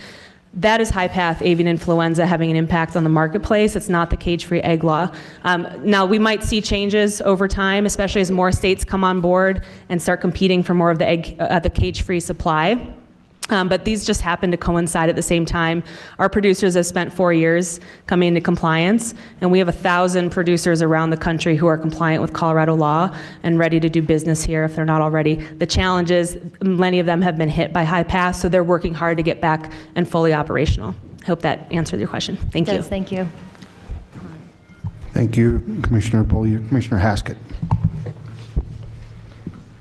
That is high-path avian influenza having an impact on the marketplace. It's not the cage-free egg law. Now, we might see changes over time, especially as more states come on board and start competing for more of the cage-free supply. But these just happen to coincide at the same time. Our producers have spent 4 years coming into compliance, and we have 1,000 producers around the country who are compliant with Colorado law and ready to do business here if they're not already. The challenge is many of them have been hit by high pass, so they're working hard to get back and fully operational. I hope that answered your question. Thank you. Thank you. Thank you, Commissioner Beaulieu. Commissioner Haskett.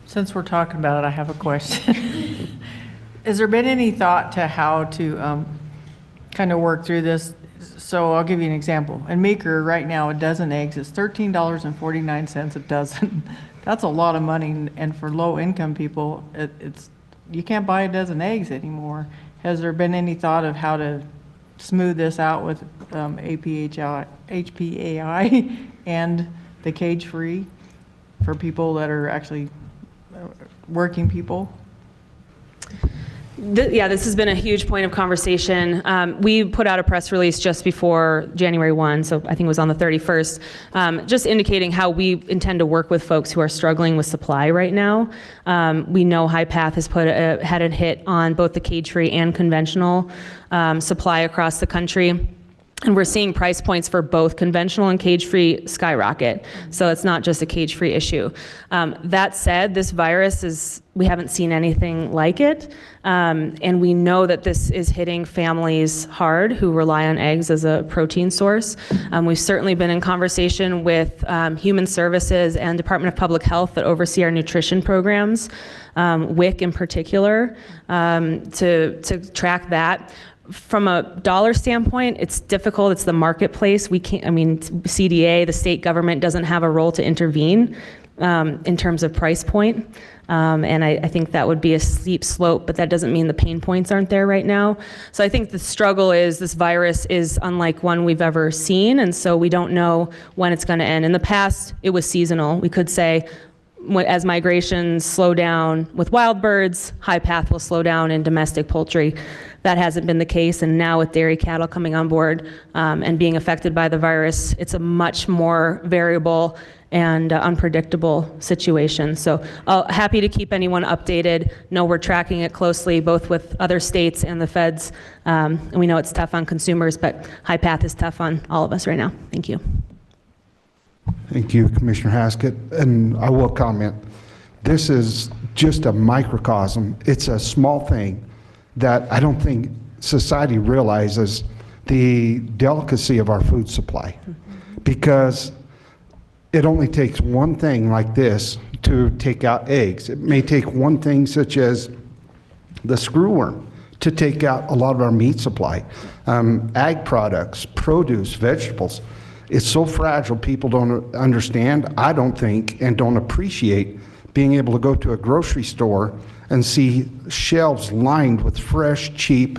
Since we're talking about it, I have a question. Has there been any thought to how to kind of work through this? So I'll give you an example. In Meeker right now, a dozen eggs is $13.49 a dozen. That's a lot of money, and for low-income people, you can't buy a dozen eggs anymore. Has there been any thought of how to smooth this out with HPAI and the cage-free for people that are actually working people? Yeah, this has been a huge point of conversation. We put out a press release just before January 1, so I think it was on the 31st, just indicating how we intend to work with folks who are struggling with supply right now. We know High Path has had a hit on both the cage-free and conventional supply across the country. And we're seeing price points for both conventional and cage-free skyrocket. So it's not just a cage-free issue. That said, this virus we haven't seen anything like it. And we know that this is hitting families hard who rely on eggs as a protein source. We've certainly been in conversation with Human Services and Department of Public Health that oversee our nutrition programs, WIC in particular, to track that. From a dollar standpoint, it's difficult. It's the marketplace. We can't, CDA, the state government, doesn't have a role to intervene in terms of price point. And I think that would be a steep slope, but that doesn't mean the pain points aren't there right now. So I think the struggle is this virus is unlike one we've ever seen, and so we don't know when it's going to end. In the past, it was seasonal. We could say, as migrations slow down with wild birds, High Path will slow down in domestic poultry. That hasn't been the case, and now with dairy cattle coming on board and being affected by the virus, it's a much more variable and unpredictable situation. So happy to keep anyone updated. Know we're tracking it closely, both with other states and the feds. And we know it's tough on consumers, but High Path is tough on all of us right now. Thank you. Thank you, Commissioner Haskett. And I will comment, this is just a microcosm. It's a small thing that I don't think society realizes the delicacy of our food supply, because it only takes one thing like this to take out eggs. It may take one thing such as the screwworm to take out a lot of our meat supply. Ag products, produce, vegetables. It's so fragile, people don't understand, I don't think, and don't appreciate being able to go to a grocery store and see shelves lined with fresh, cheap,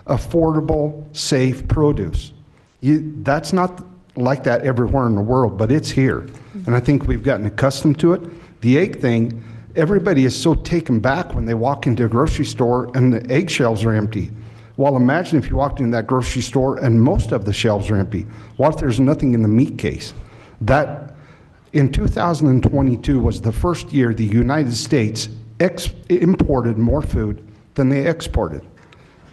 affordable, safe produce. That's not like that everywhere in the world, but it's here. And I think we've gotten accustomed to it. The egg thing, everybody is so taken back when they walk into a grocery store and the egg shelves are empty. Well, imagine if you walked in that grocery store and most of the shelves are empty. What if there's nothing in the meat case? That, in 2022 was the first year the United States imported more food than they exported.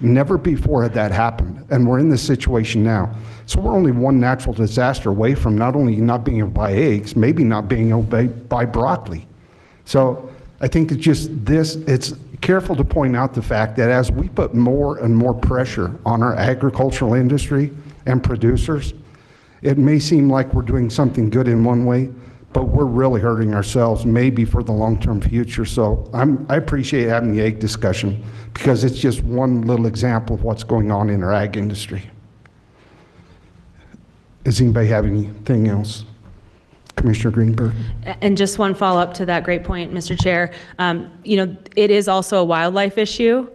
Never before had that happened, and we're in this situation now. So we're only one natural disaster away from not only not being able to buy eggs, maybe not being able to buy broccoli. So I think it's just this, it's careful to point out the fact that as we put more and more pressure on our agricultural industry and producers, it may seem like we're doing something good in one way, but we're really hurting ourselves maybe for the long-term future. So I appreciate having the egg discussion because it's just one little example of what's going on in our ag industry. Does anybody have anything else? Commissioner Greenberg. And just one follow-up to that great point, Mr. Chair. It is also a wildlife issue.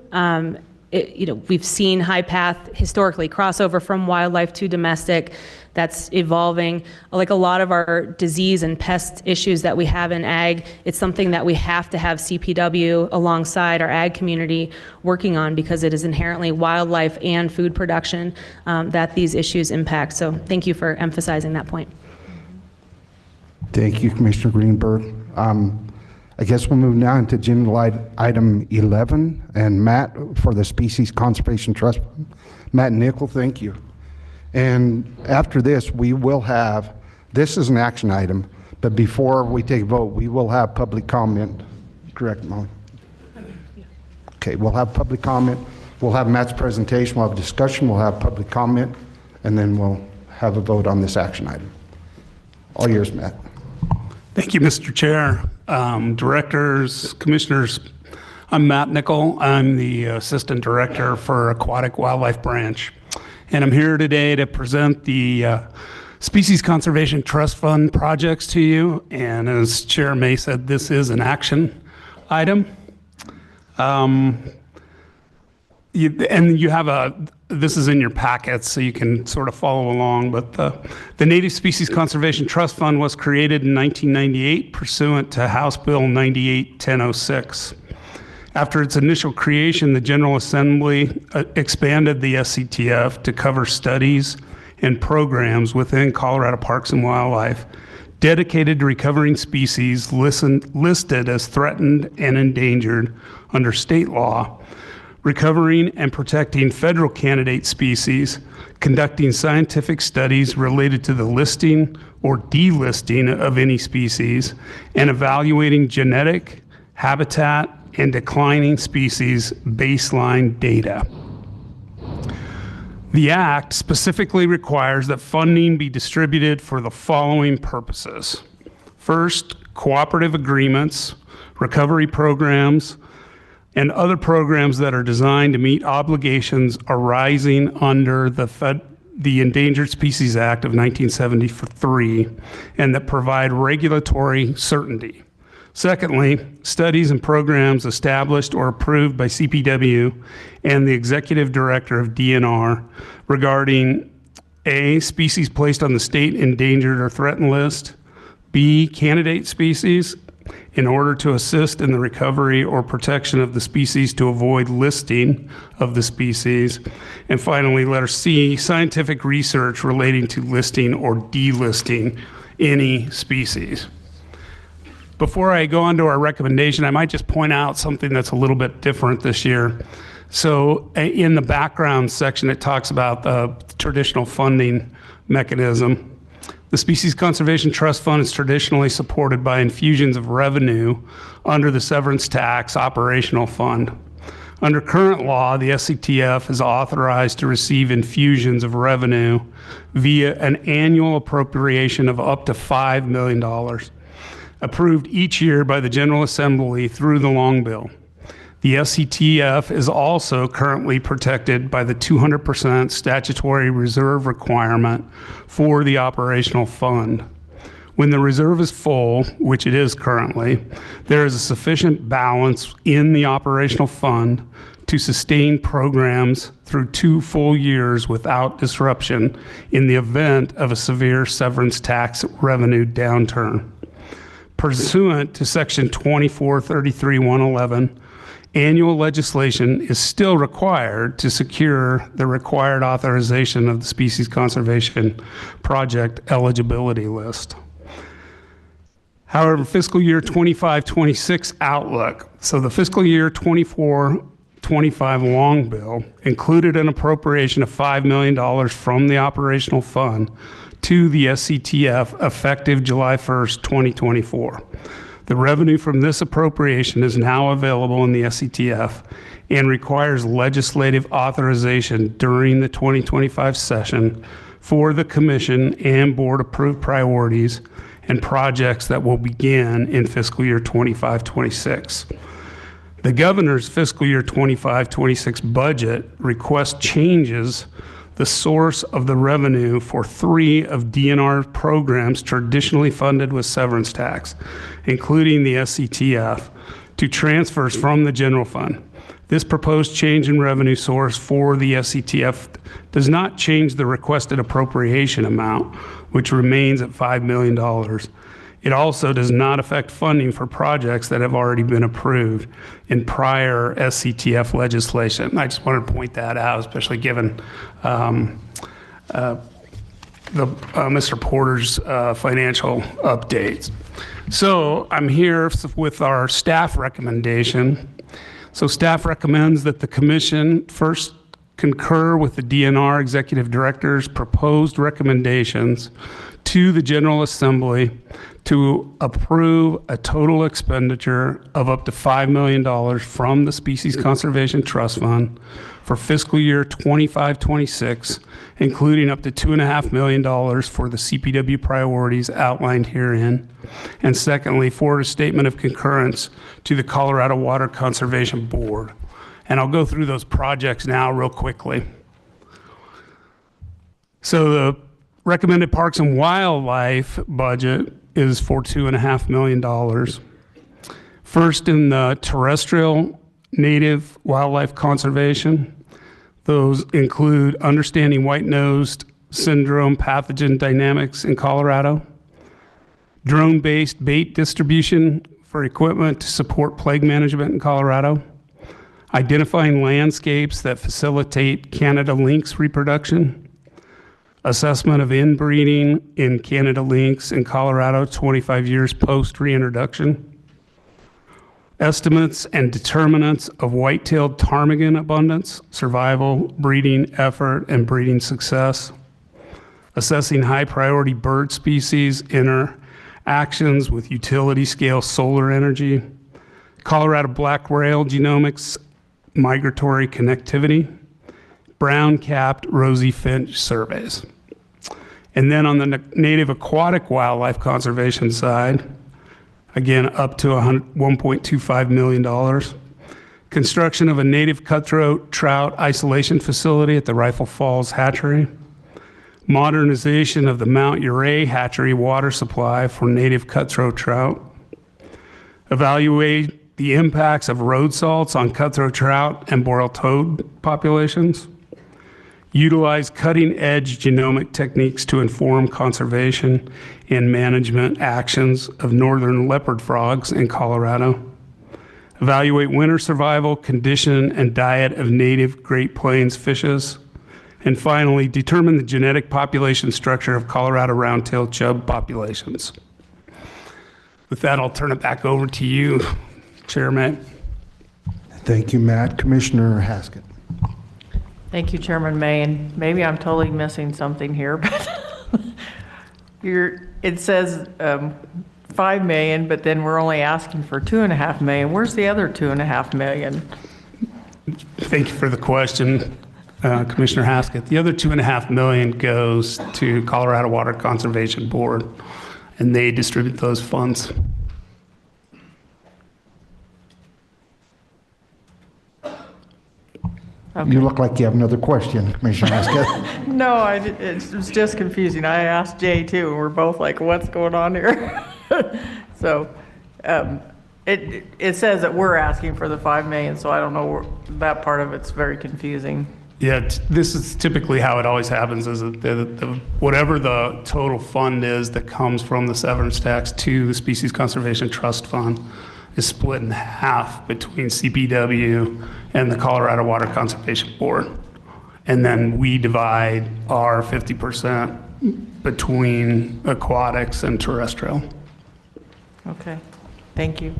We've seen High Path historically crossover from wildlife to domestic. that's evolving. Like a lot of our disease and pest issues that we have in ag, it's something that we have to have CPW alongside our ag community working on because it is inherently wildlife and food production that these issues impact. So thank you for emphasizing that point. Thank you, Commissioner Greenberg. I guess we'll move now into agenda item 11, and Matt for the Species Conservation Trust. Matt Nickel, thank you. And after this, we will have, this is an action item, but before we take a vote, we will have public comment. Correct, Molly? Okay, we'll have public comment. We'll have Matt's presentation, we'll have a discussion, we'll have public comment, and then we'll have a vote on this action item. All yours, Matt. Thank you, Mr. Chair, directors, commissioners. I'm Matt Nickel. I'm the Assistant Director for Aquatic Wildlife Branch. And I'm here today to present the Species Conservation Trust Fund projects to you. And as Chair May said, this is an action item. You have this is in your packets, so you can sort of follow along, but the Native Species Conservation Trust Fund was created in 1998 pursuant to House Bill 98-1006. After its initial creation, the General Assembly expanded the SCTF to cover studies and programs within Colorado Parks and Wildlife dedicated to recovering species listed as threatened and endangered under state law, recovering and protecting federal candidate species, conducting scientific studies related to the listing or delisting of any species, and evaluating genetic, habitat, and declining species baseline data. The Act specifically requires that funding be distributed for the following purposes. First, cooperative agreements, recovery programs, and other programs that are designed to meet obligations arising under the Endangered Species Act of 1973 and that provide regulatory certainty. Secondly, studies and programs established or approved by CPW and the Executive Director of DNR regarding A, species placed on the state endangered or threatened list, B, candidate species, in order to assist in the recovery or protection of the species to avoid listing of the species. And finally, letter C, scientific research relating to listing or delisting any species. Before I go on to our recommendation, I might just point out something that's a little bit different this year. So in the background section, it talks about the traditional funding mechanism. The Species Conservation Trust Fund is traditionally supported by infusions of revenue under the Severance Tax Operational Fund. Under current law, the SCTF is authorized to receive infusions of revenue via an annual appropriation of up to $5 million, approved each year by the General Assembly through the long bill. The SCTF is also currently protected by the 200% statutory reserve requirement for the operational fund. When the reserve is full, which it is currently, there is a sufficient balance in the operational fund to sustain programs through 2 full years without disruption in the event of a severe severance tax revenue downturn. Pursuant to Section 2433-111, annual legislation is still required to secure the required authorization of the Species Conservation Project eligibility list. However, fiscal year 25-26 outlook, so the fiscal year 24-25 long bill included an appropriation of $5 million from the operational fund to the SCTF effective July 1st, 2024. The revenue from this appropriation is now available in the SCTF and requires legislative authorization during the 2025 session for the Commission and Board approved priorities and projects that will begin in fiscal year 25-26. The Governor's fiscal year 25-26 budget requests changes the source of the revenue for 3 of DNR programs traditionally funded with severance tax, including the SCTF, to transfers from the general fund. This proposed change in revenue source for the SCTF does not change the requested appropriation amount, which remains at $5 million. It also does not affect funding for projects that have already been approved in prior SCTF legislation. I just wanted to point that out, especially given Mr. Porter's financial updates. So I'm here with our staff recommendation. So staff recommends that the commission first concur with the DNR executive director's proposed recommendations to the General Assembly to approve a total expenditure of up to $5 million from the Species Conservation Trust Fund for fiscal year 25-26, including up to $2.5 million for the CPW priorities outlined herein. And secondly, forward a statement of concurrence to the Colorado Water Conservation Board. And I'll go through those projects now real quickly. So the recommended Parks and Wildlife budget is for $2.5 million. First, in the terrestrial native wildlife conservation, those include understanding white-nosed syndrome pathogen dynamics in Colorado, drone-based bait distribution for equipment to support plague management in Colorado, identifying landscapes that facilitate Canada lynx reproduction, assessment of inbreeding in Canada lynx in Colorado 25 years post-reintroduction, estimates and determinants of white-tailed ptarmigan abundance, survival, breeding effort, and breeding success, assessing high-priority bird species interactions with utility-scale solar energy, Colorado black rail genomics, migratory connectivity, brown-capped rosy finch surveys. And then on the native aquatic wildlife conservation side, again, up to $1.25 million. Construction of a native cutthroat trout isolation facility at the Rifle Falls Hatchery. Modernization of the Mount Uray Hatchery water supply for native cutthroat trout. Evaluate the impacts of road salts on cutthroat trout and boreal toad populations. Utilize cutting-edge genomic techniques to inform conservation and management actions of northern leopard frogs in Colorado. Evaluate winter survival, condition, and diet of native Great Plains fishes. And finally, determine the genetic population structure of Colorado round-tailed chub populations. With that, I'll turn it back over to you, Chairman. Thank you, Matt. Commissioner Haskett. Thank you, Chairman May, and maybe I'm totally missing something here, but it says 5 million, but then we're only asking for 2.5 million. Where's the other 2.5 million? Thank you for the question, Commissioner Haskett. The other 2.5 million goes to Colorado Water Conservation Board, and they distribute those funds. Okay. You look like you have another question, Commissioner Haskett. No, it was just confusing. I asked Jay too, and we're both like, what's going on here? So it says that we're asking for the 5 million, so I don't know, that part of it's very confusing. Yeah, this is typically how it always happens, is that whatever the total fund is that comes from the severance tax to the Species Conservation Trust Fund is split in half between CPW and the Colorado Water Conservation Board. And then we divide our 50% between aquatics and terrestrial. Okay, thank you.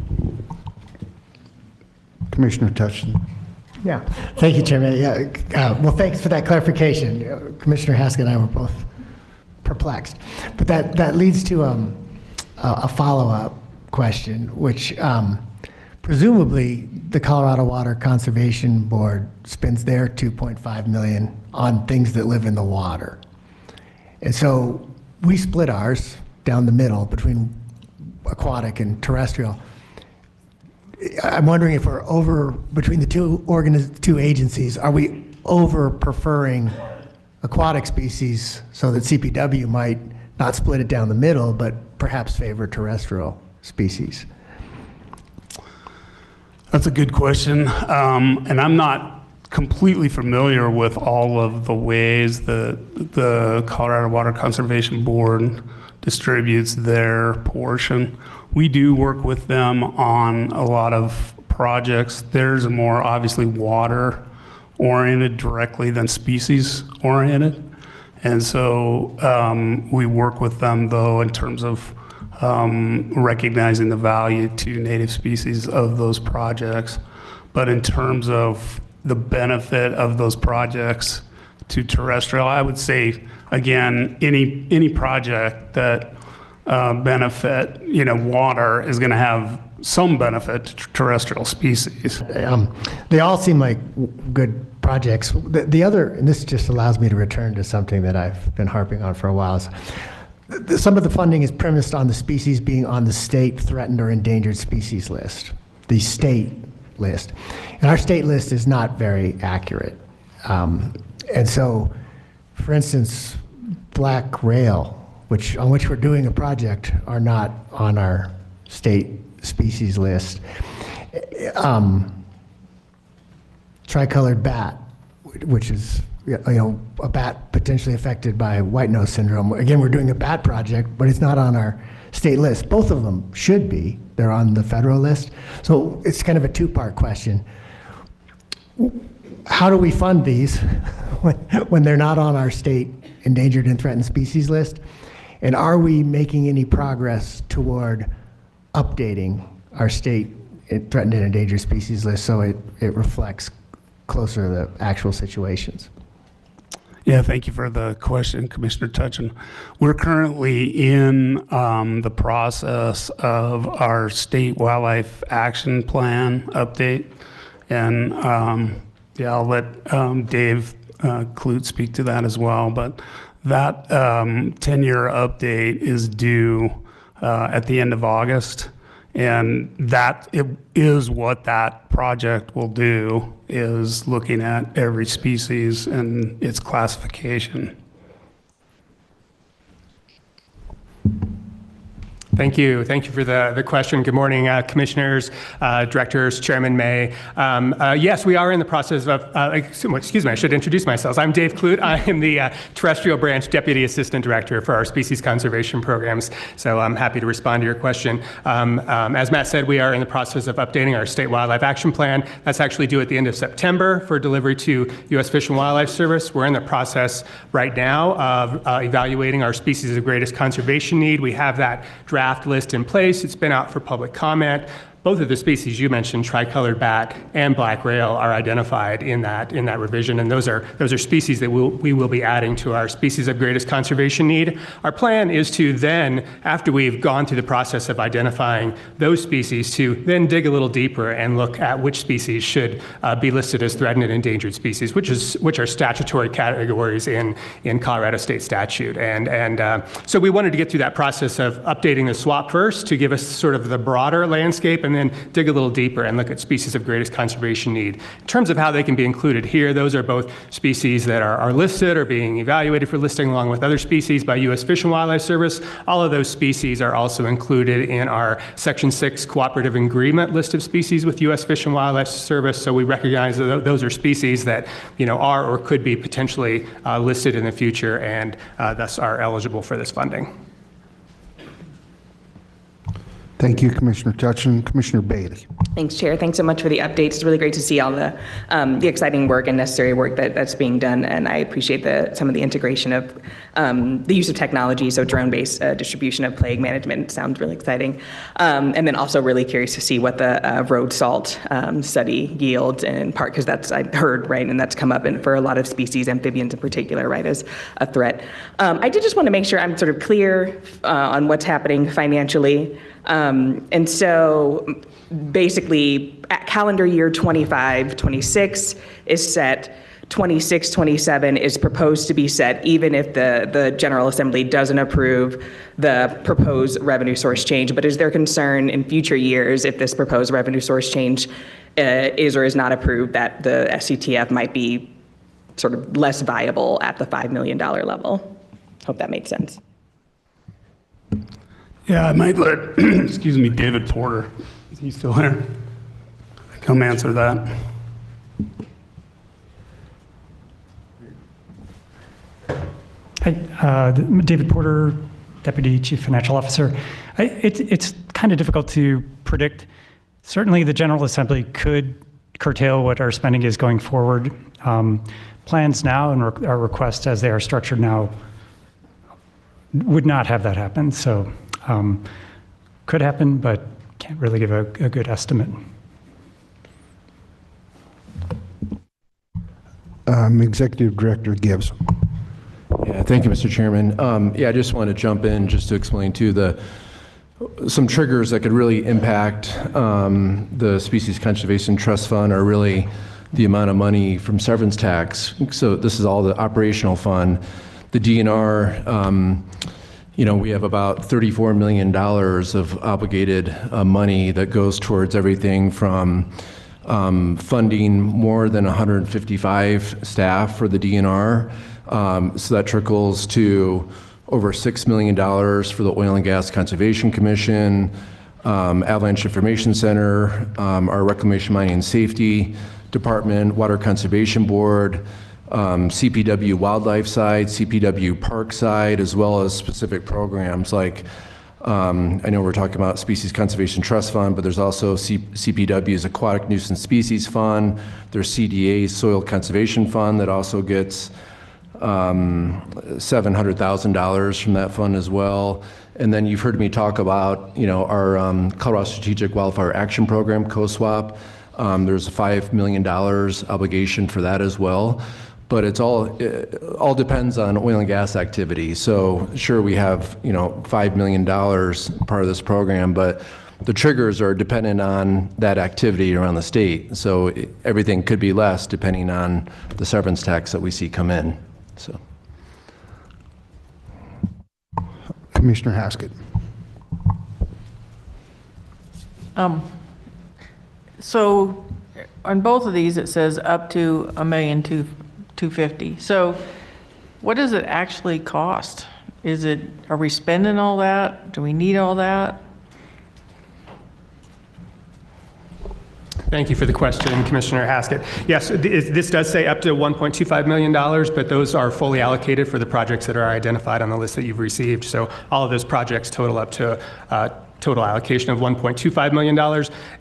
Commissioner Touchton. Yeah, thank you, Chairman. Yeah, well, thanks for that clarification. Commissioner Haskett and I were both perplexed. But that leads to a follow-up question, which presumably the Colorado Water Conservation Board spends their $2.5 million on things that live in the water. And so we split ours down the middle between aquatic and terrestrial. I'm wondering if we're over, between the two agencies, are we over preferring aquatic species so that CPW might not split it down the middle, but perhaps favor terrestrial species? That's a good question. And I'm not completely familiar with all of the ways that the Colorado Water Conservation Board distributes their portion. We do work with them on a lot of projects. Theirs are more obviously water oriented directly than species oriented. And so we work with them though in terms of recognizing the value to native species of those projects. But in terms of the benefit of those projects to terrestrial, I would say, again, any project that benefit, water is going to have some benefit to terrestrial species. They all seem like good projects. The other, and this just allows me to return to something that I've been harping on for a while, is some of the funding is premised on the species being on the state threatened or endangered species list, the state list. And our state list is not very accurate. And so, for instance, black rail, on which we're doing a project, are not on our state species list. Tricolored bat, which is a bat potentially affected by white nose syndrome. Again, we're doing a bat project, but it's not on our state list. Both of them should be. They're on the federal list. So it's kind of a two-part question. How do we fund these when they're not on our state endangered and threatened species list? And are we making any progress toward updating our state threatened and endangered species list so it reflects closer to the actual situations? Yeah, thank you for the question, Commissioner Tutchin. We're currently in the process of our state wildlife action plan update. And I'll let Dave Clute speak to that as well. But that 10-year update is due at the end of August. And that is what that project will do, is looking at every species and its classification. Thank you. Thank you for the question. Good morning, commissioners, directors, Chairman May. Yes, we are in the process of, excuse me, I should introduce myself. I'm Dave Clute. I am the Terrestrial Branch Deputy Assistant Director for our Species Conservation Programs. So I'm happy to respond to your question. As Matt said, we are in the process of updating our State Wildlife Action Plan. That's actually due at the end of September for delivery to U.S. Fish and Wildlife Service. We're in the process right now of evaluating our species of greatest conservation need. We have that draft list in place. It's been out for public comment. Both of the species you mentioned, tricolored bat and black rail, are identified in that revision, and those are species that we will be adding to our species of greatest conservation need. Our plan is to then, after we've gone through the process of identifying those species, to then dig a little deeper and look at which species should be listed as threatened and endangered species, which are statutory categories in Colorado state statute. And so we wanted to get through that process of updating the SWAP first to give us sort of the broader landscape, and then dig a little deeper and look at species of greatest conservation need. In terms of how they can be included here, those are both species that are listed or being evaluated for listing along with other species by U.S. Fish and Wildlife Service. All of those species are also included in our Section 6 Cooperative Agreement list of species with U.S. Fish and Wildlife Service, so we recognize that those are species that are or could be potentially listed in the future and thus are eligible for this funding. Thank you, Commissioner Tutchin. Commissioner Bailey. Thanks, Chair. Thanks so much for the updates. It's really great to see all the exciting work and necessary work that's being done, and I appreciate some of the integration of the use of technology, so drone-based distribution of plague management sounds really exciting. And then also really curious to see what the road salt study yields, in part because that's, I heard, right, and that's come up for a lot of species, amphibians in particular, right, as a threat. I did just want to make sure I'm sort of clear on what's happening financially. And so basically calendar year 25-26 is set, 26-27 is proposed to be set even if the General Assembly doesn't approve the proposed revenue source change. But is there concern in future years, if this proposed revenue source change is or is not approved, that the SCTF might be sort of less viable at the $5 million level? Hope that made sense. Yeah, I might let, excuse me, David Porter. Is he still there? Come answer that. Hi, David Porter, Deputy Chief Financial Officer. It's kind of difficult to predict. Certainly, the General Assembly could curtail what our spending is going forward. Plans now and our requests as they are structured now would not have that happen. So could happen, but can't really give a good estimate. Executive Director Gibbs. Yeah, thank you, Mr. Chairman. Yeah, I just want to jump in just to explain too some triggers that could really impact the Species Conservation Trust Fund are really the amount of money from severance tax. So this is all the operational fund. The DNR, we have about $34 million of obligated money that goes towards everything from funding more than 155 staff for the DNR. So that trickles to over $6 million for the Oil and Gas Conservation Commission, Avalanche Information Center, our Reclamation, Mining, and Safety Department, Water Conservation Board, CPW Wildlife side, CPW Park side, as well as specific programs like, I know we're talking about Species Conservation Trust Fund, but there's also CPW's Aquatic Nuisance Species Fund. There's CDA's Soil Conservation Fund that also gets $700,000 from that fund as well. And then you've heard me talk about, our Colorado Strategic Wildfire Action Program, COSWAP. There's a $5 million obligation for that as well. But it all depends on oil and gas activity. So sure, we have, $5 million part of this program, but the triggers are dependent on that activity around the state. So everything could be less depending on the severance tax that we see come in. So, Commissioner Haskett. So on both of these, it says up to $1,250,000. So what does it actually cost? Are we spending all that? Do we need all that? Thank you for the question, Commissioner Haskett. Yes, this does say up to $1.25 million, but those are fully allocated for the projects that are identified on the list that you've received. So all of those projects total up to total allocation of $1.25 million.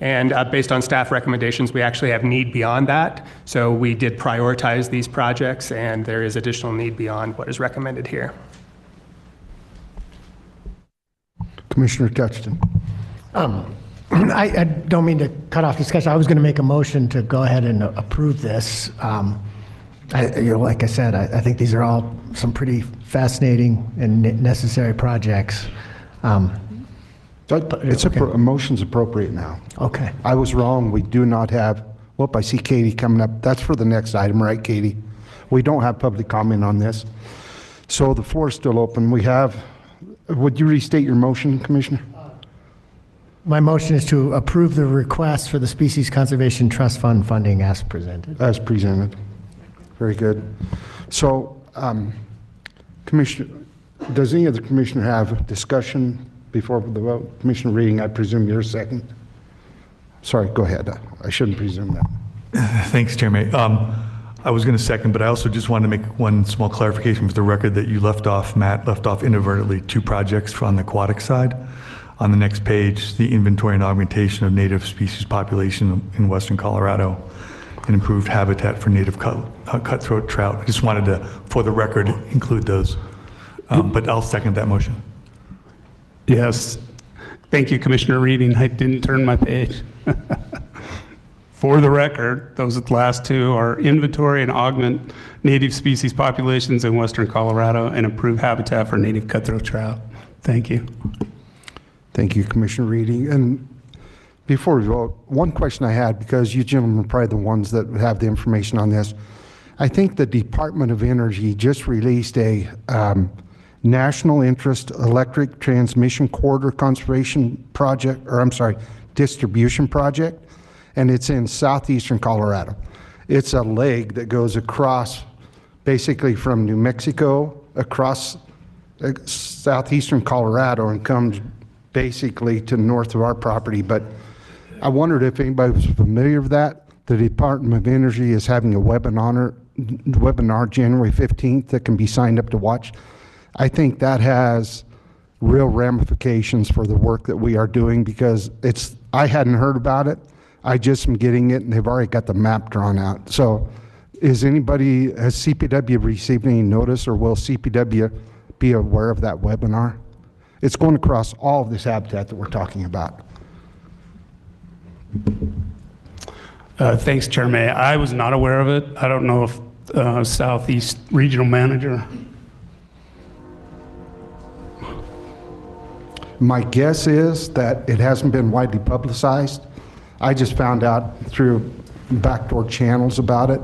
And based on staff recommendations, we actually have need beyond that. So we did prioritize these projects, and there is additional need beyond what is recommended here. Commissioner Touchton. I don't mean to cut off discussion. I was going to make a motion to go ahead and approve this. Like I said, I think these are all some pretty fascinating and necessary projects. A motion's appropriate now. Okay. I was wrong. We do not have, I see Katie coming up. That's for the next item, right, Katie? We don't have public comment on this. So the floor is still open. Would you restate your motion, Commissioner? My motion is to approve the request for the Species Conservation Trust Fund funding as presented. As presented. Very good. So, Commissioner, does any other commissioner have discussion before the vote? Commissioner Reading, I presume you're second. Sorry, go ahead. I shouldn't presume that. Thanks, Chairman. I was going to second, but I also just wanted to make one small clarification for the record that you Matt left off inadvertently 2 projects on the aquatic side. On the next page, the inventory and augmentation of native species population in western Colorado and improved habitat for native cutthroat trout. I just wanted to, for the record, include those. But I'll second that motion. Yes. Thank you, Commissioner Reading. I didn't turn my page. For the record, those last 2 are inventory and augment native species populations in western Colorado and improve habitat for native cutthroat trout. Thank you. Thank you, Commissioner Reading. And before we vote, one question I had, because you gentlemen are probably the ones that have the information on this. I think the Department of Energy just released a national interest electric transmission corridor conservation project, distribution project, and it's in southeastern Colorado. It's a leg that goes across, basically from New Mexico, across southeastern Colorado and comes basically to the north of our property. But I wondered if anybody was familiar with that. The Department of Energy is having a webinar January 15th that can be signed up to watch. I think that has real ramifications for the work that we are doing because I hadn't heard about it. I just am getting it and they've already got the map drawn out. So has CPW received any notice or will CPW be aware of that webinar? It's going across all of this habitat that we're talking about. Thanks, Chair May. I was not aware of it. I don't know if Southeast Regional Manager. My guess is that it hasn't been widely publicized. I just found out through backdoor channels about it,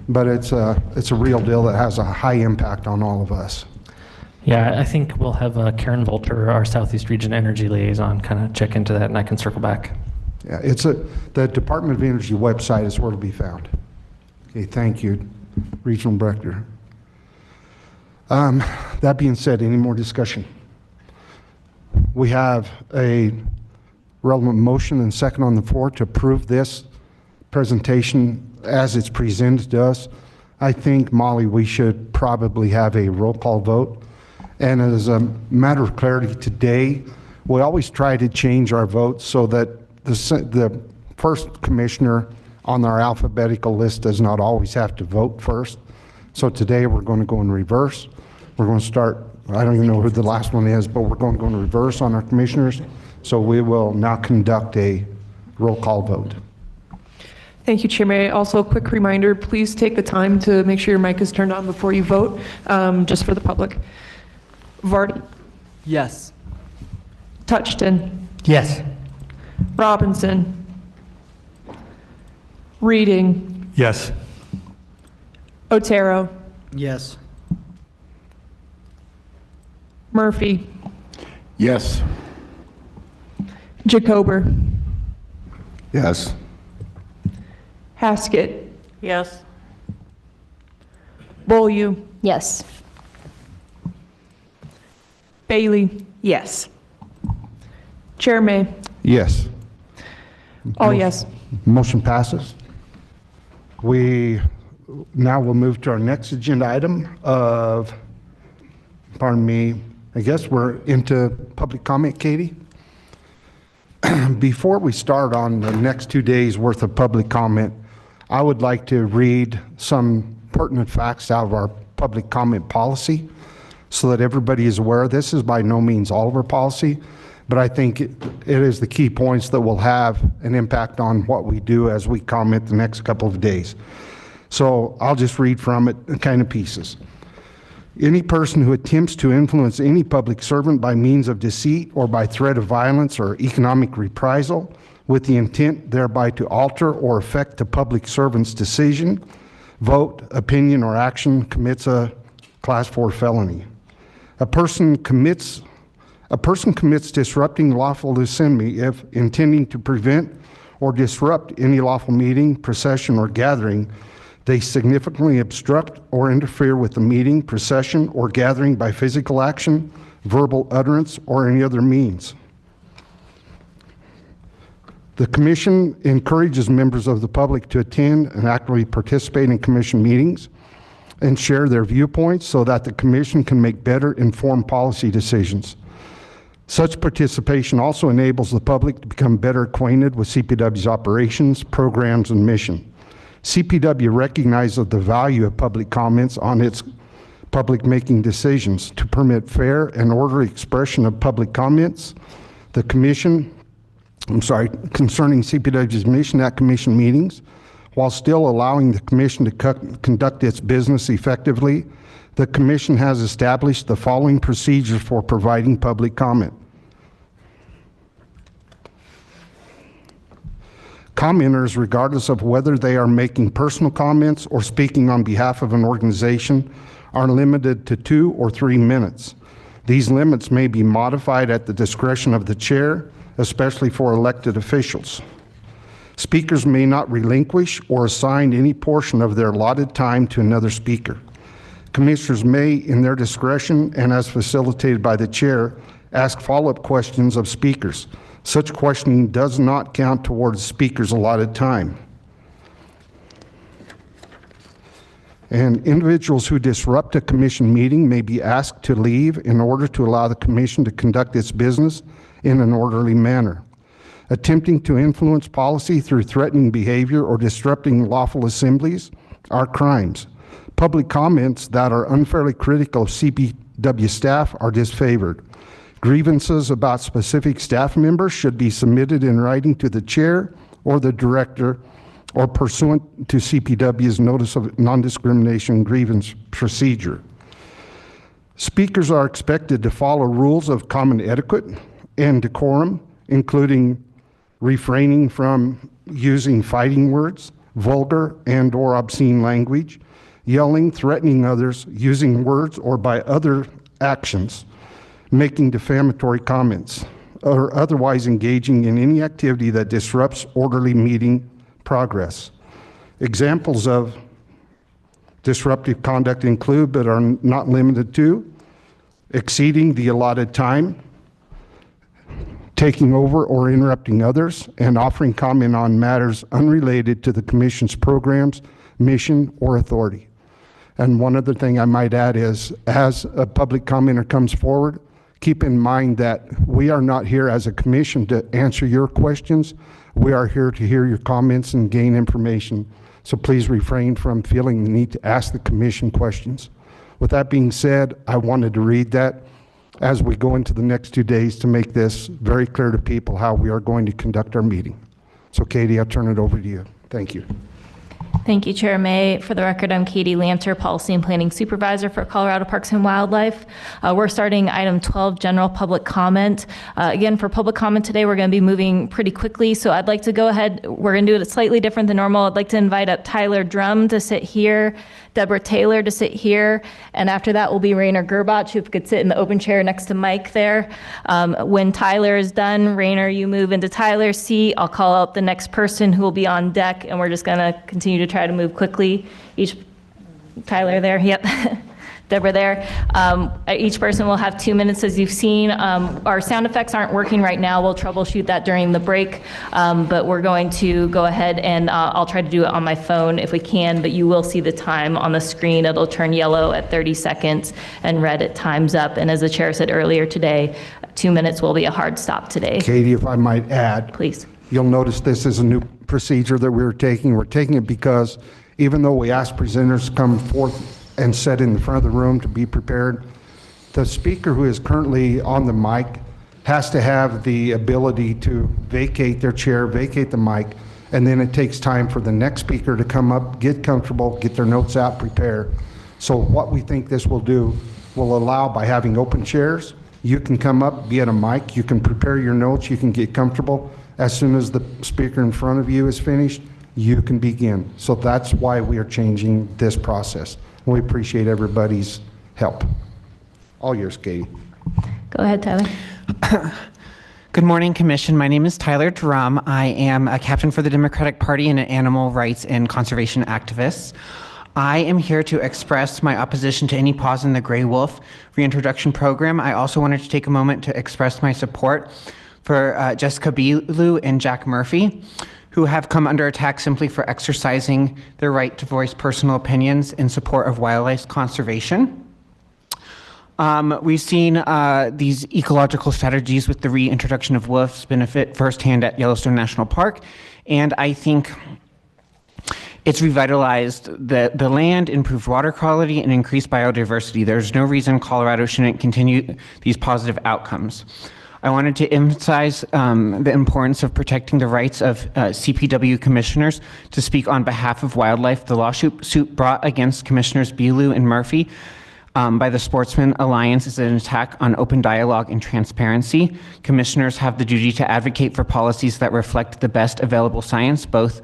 but it's a real deal that has a high impact on all of us. Yeah, I think we'll have Karen Volter, our Southeast Region Energy Liaison, kind of check into that, and I can circle back. Yeah, the Department of Energy website is where to be found. Okay, thank you, Regional Director. That being said, any more discussion? We have a relevant motion and second on the floor to approve this presentation as it's presented to us. I think, Molly, we should probably have a roll call vote. And as a matter of clarity today, we always try to change our votes so that the first commissioner on our alphabetical list does not always have to vote first. So today we're going to go in reverse. We're going to start, I don't even know who the last one is, but we're going to go in reverse on our commissioners. So we will now conduct a roll call vote. Thank you, Chair May. Also, a quick reminder, please take the time to make sure your mic is turned on before you vote, just for the public. Vardy? Yes. Touchton? Yes. Robinson? Reading? Yes. Otero? Yes. Murphy? Yes. Jacober? Yes. Haskett? Yes. Beaulieu? Yes. Bailey? Yes. Chair May? Yes. All yes. Motion passes. We now will move to our next agenda item of, pardon me, I guess we're into public comment, Katie? Before we start on the next 2 days worth of public comment, I would like to read some pertinent facts out of our public comment policy so that everybody is aware. This is by no means all of our policy, but I think it is the key points that will have an impact on what we do as we comment the next couple of days. So I'll just read from it in kind of pieces. Any person who attempts to influence any public servant by means of deceit or by threat of violence or economic reprisal with the intent thereby to alter or affect the public servant's decision, vote, opinion, or action commits a Class 4 felony. A person commits disrupting lawful assembly if intending to prevent or disrupt any lawful meeting, procession, or gathering, they significantly obstruct or interfere with the meeting, procession, or gathering by physical action, verbal utterance, or any other means. The Commission encourages members of the public to attend and actively participate in Commission meetings and share their viewpoints so that the Commission can make better informed policy decisions. Such participation also enables the public to become better acquainted with CPW's operations, programs, and mission. CPW recognizes the value of public comments on its public making decisions. To permit fair and orderly expression of public comments, the Commission, concerning CPW's mission at Commission meetings, while still allowing the Commission to conduct its business effectively, the Commission has established the following procedures for providing public comment. Commenters, regardless of whether they are making personal comments or speaking on behalf of an organization, are limited to 2 or 3 minutes. These limits may be modified at the discretion of the chair, especially for elected officials. Speakers may not relinquish or assign any portion of their allotted time to another speaker. Commissioners may, in their discretion and as facilitated by the chair, ask follow-up questions of speakers. Such questioning does not count towards the speaker's allotted time. And individuals who disrupt a commission meeting may be asked to leave in order to allow the commission to conduct its business in an orderly manner. Attempting to influence policy through threatening behavior or disrupting lawful assemblies are crimes. Public comments that are unfairly critical of CPW staff are disfavored. Grievances about specific staff members should be submitted in writing to the chair or the director or pursuant to CPW's Notice of Non-Discrimination Grievance Procedure. Speakers are expected to follow rules of common etiquette and decorum, including refraining from using fighting words, vulgar and/or obscene language, yelling, threatening others, using words or by other actions, making defamatory comments, or otherwise engaging in any activity that disrupts orderly meeting progress. Examples of disruptive conduct include, but are not limited to, exceeding the allotted time, taking over or interrupting others, and offering comment on matters unrelated to the Commission's programs, mission, or authority. And one other thing I might add is, as a public commenter comes forward, keep in mind that we are not here as a commission to answer your questions. We are here to hear your comments and gain information. So please refrain from feeling the need to ask the commission questions. With that being said, I wanted to read that as we go into the next 2 days to make this very clear to people how we are going to conduct our meeting. So Katie, I'll turn it over to you. Thank you. Thank you, Chair May. For the record, I'm Katie Lanter, Policy and Planning Supervisor for Colorado Parks and Wildlife. We're starting item 12, general public comment. Again, for public comment today, we're going to be moving pretty quickly, so I'd like to go ahead. We're going to do it slightly different than normal. I'd like to invite up Tyler Drum to sit here, Deborah Taylor to sit here, and after that will be Rainer Gerbach, who could sit in the open chair next to Mike there. When Tyler is done, Rainer, you move into Tyler's seat. I'll call out the next person who will be on deck, and we're just going to continue to try to move quickly. Tyler there, yep. Deborah there. Each person will have 2 minutes, as you've seen. Our sound effects aren't working right now. We'll troubleshoot that during the break, but we're going to go ahead and I'll try to do it on my phone if we can, but you will see the time on the screen. It'll turn yellow at 30 seconds and red at time's up. And as the chair said earlier today, 2 minutes will be a hard stop today. Katie, if I might add. Please. You'll notice this is a new procedure that we're taking. We're taking it because even though we ask presenters to come forth and sit in the front of the room to be prepared, the speaker who is currently on the mic has to have the ability to vacate their chair, vacate the mic, and then it takes time for the next speaker to come up, get comfortable, get their notes out, prepare. So what we think this will do will allow, by having open chairs, you can come up, be at a mic, you can prepare your notes, you can get comfortable. As soon as the speaker in front of you is finished, you can begin. So that's why we are changing this process. We appreciate everybody's help. All yours, Katie. Go ahead, Tyler. Good morning, Commission. My name is Tyler Drum. I am a captain for the Democratic Party and an animal rights and conservation activist. I am here to express my opposition to any pause in the gray wolf reintroduction program. I also wanted to take a moment to express my support for Jessica Bilu and Jack Murphy, who have come under attack simply for exercising their right to voice personal opinions in support of wildlife conservation. We've seen these ecological strategies with the reintroduction of wolves benefit firsthand at Yellowstone National Park, and I think it's revitalized the land, improved water quality, and increased biodiversity. There's no reason Colorado shouldn't continue these positive outcomes. I wanted to emphasize the importance of protecting the rights of CPW commissioners to speak on behalf of wildlife. The lawsuit brought against Commissioners Bilu and Murphy by the Sportsman Alliance is an attack on open dialogue and transparency. Commissioners have the duty to advocate for policies that reflect the best available science. Both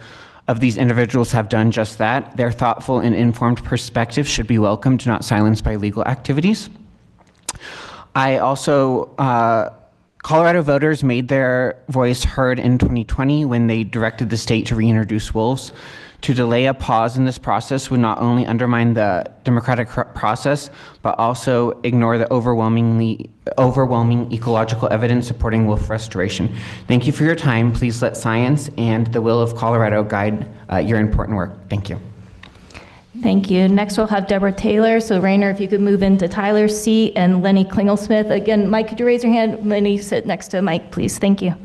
of these individuals have done just that. Their thoughtful and informed perspective should be welcomed, not silenced by legal activities. I also Colorado voters made their voice heard in 2020 when they directed the state to reintroduce wolves. To delay a pause in this process would not only undermine the democratic process, but also ignore the overwhelming ecological evidence supporting wolf restoration. Thank you for your time. Please let science and the will of Colorado guide your important work. Thank you. Thank you. Next, we'll have Deborah Taylor. So Rainer, if you could move into Tyler's seat, and Lenny Klingelsmith. Again, Mike, could you raise your hand? Lenny, sit next to Mike, please. Thank you.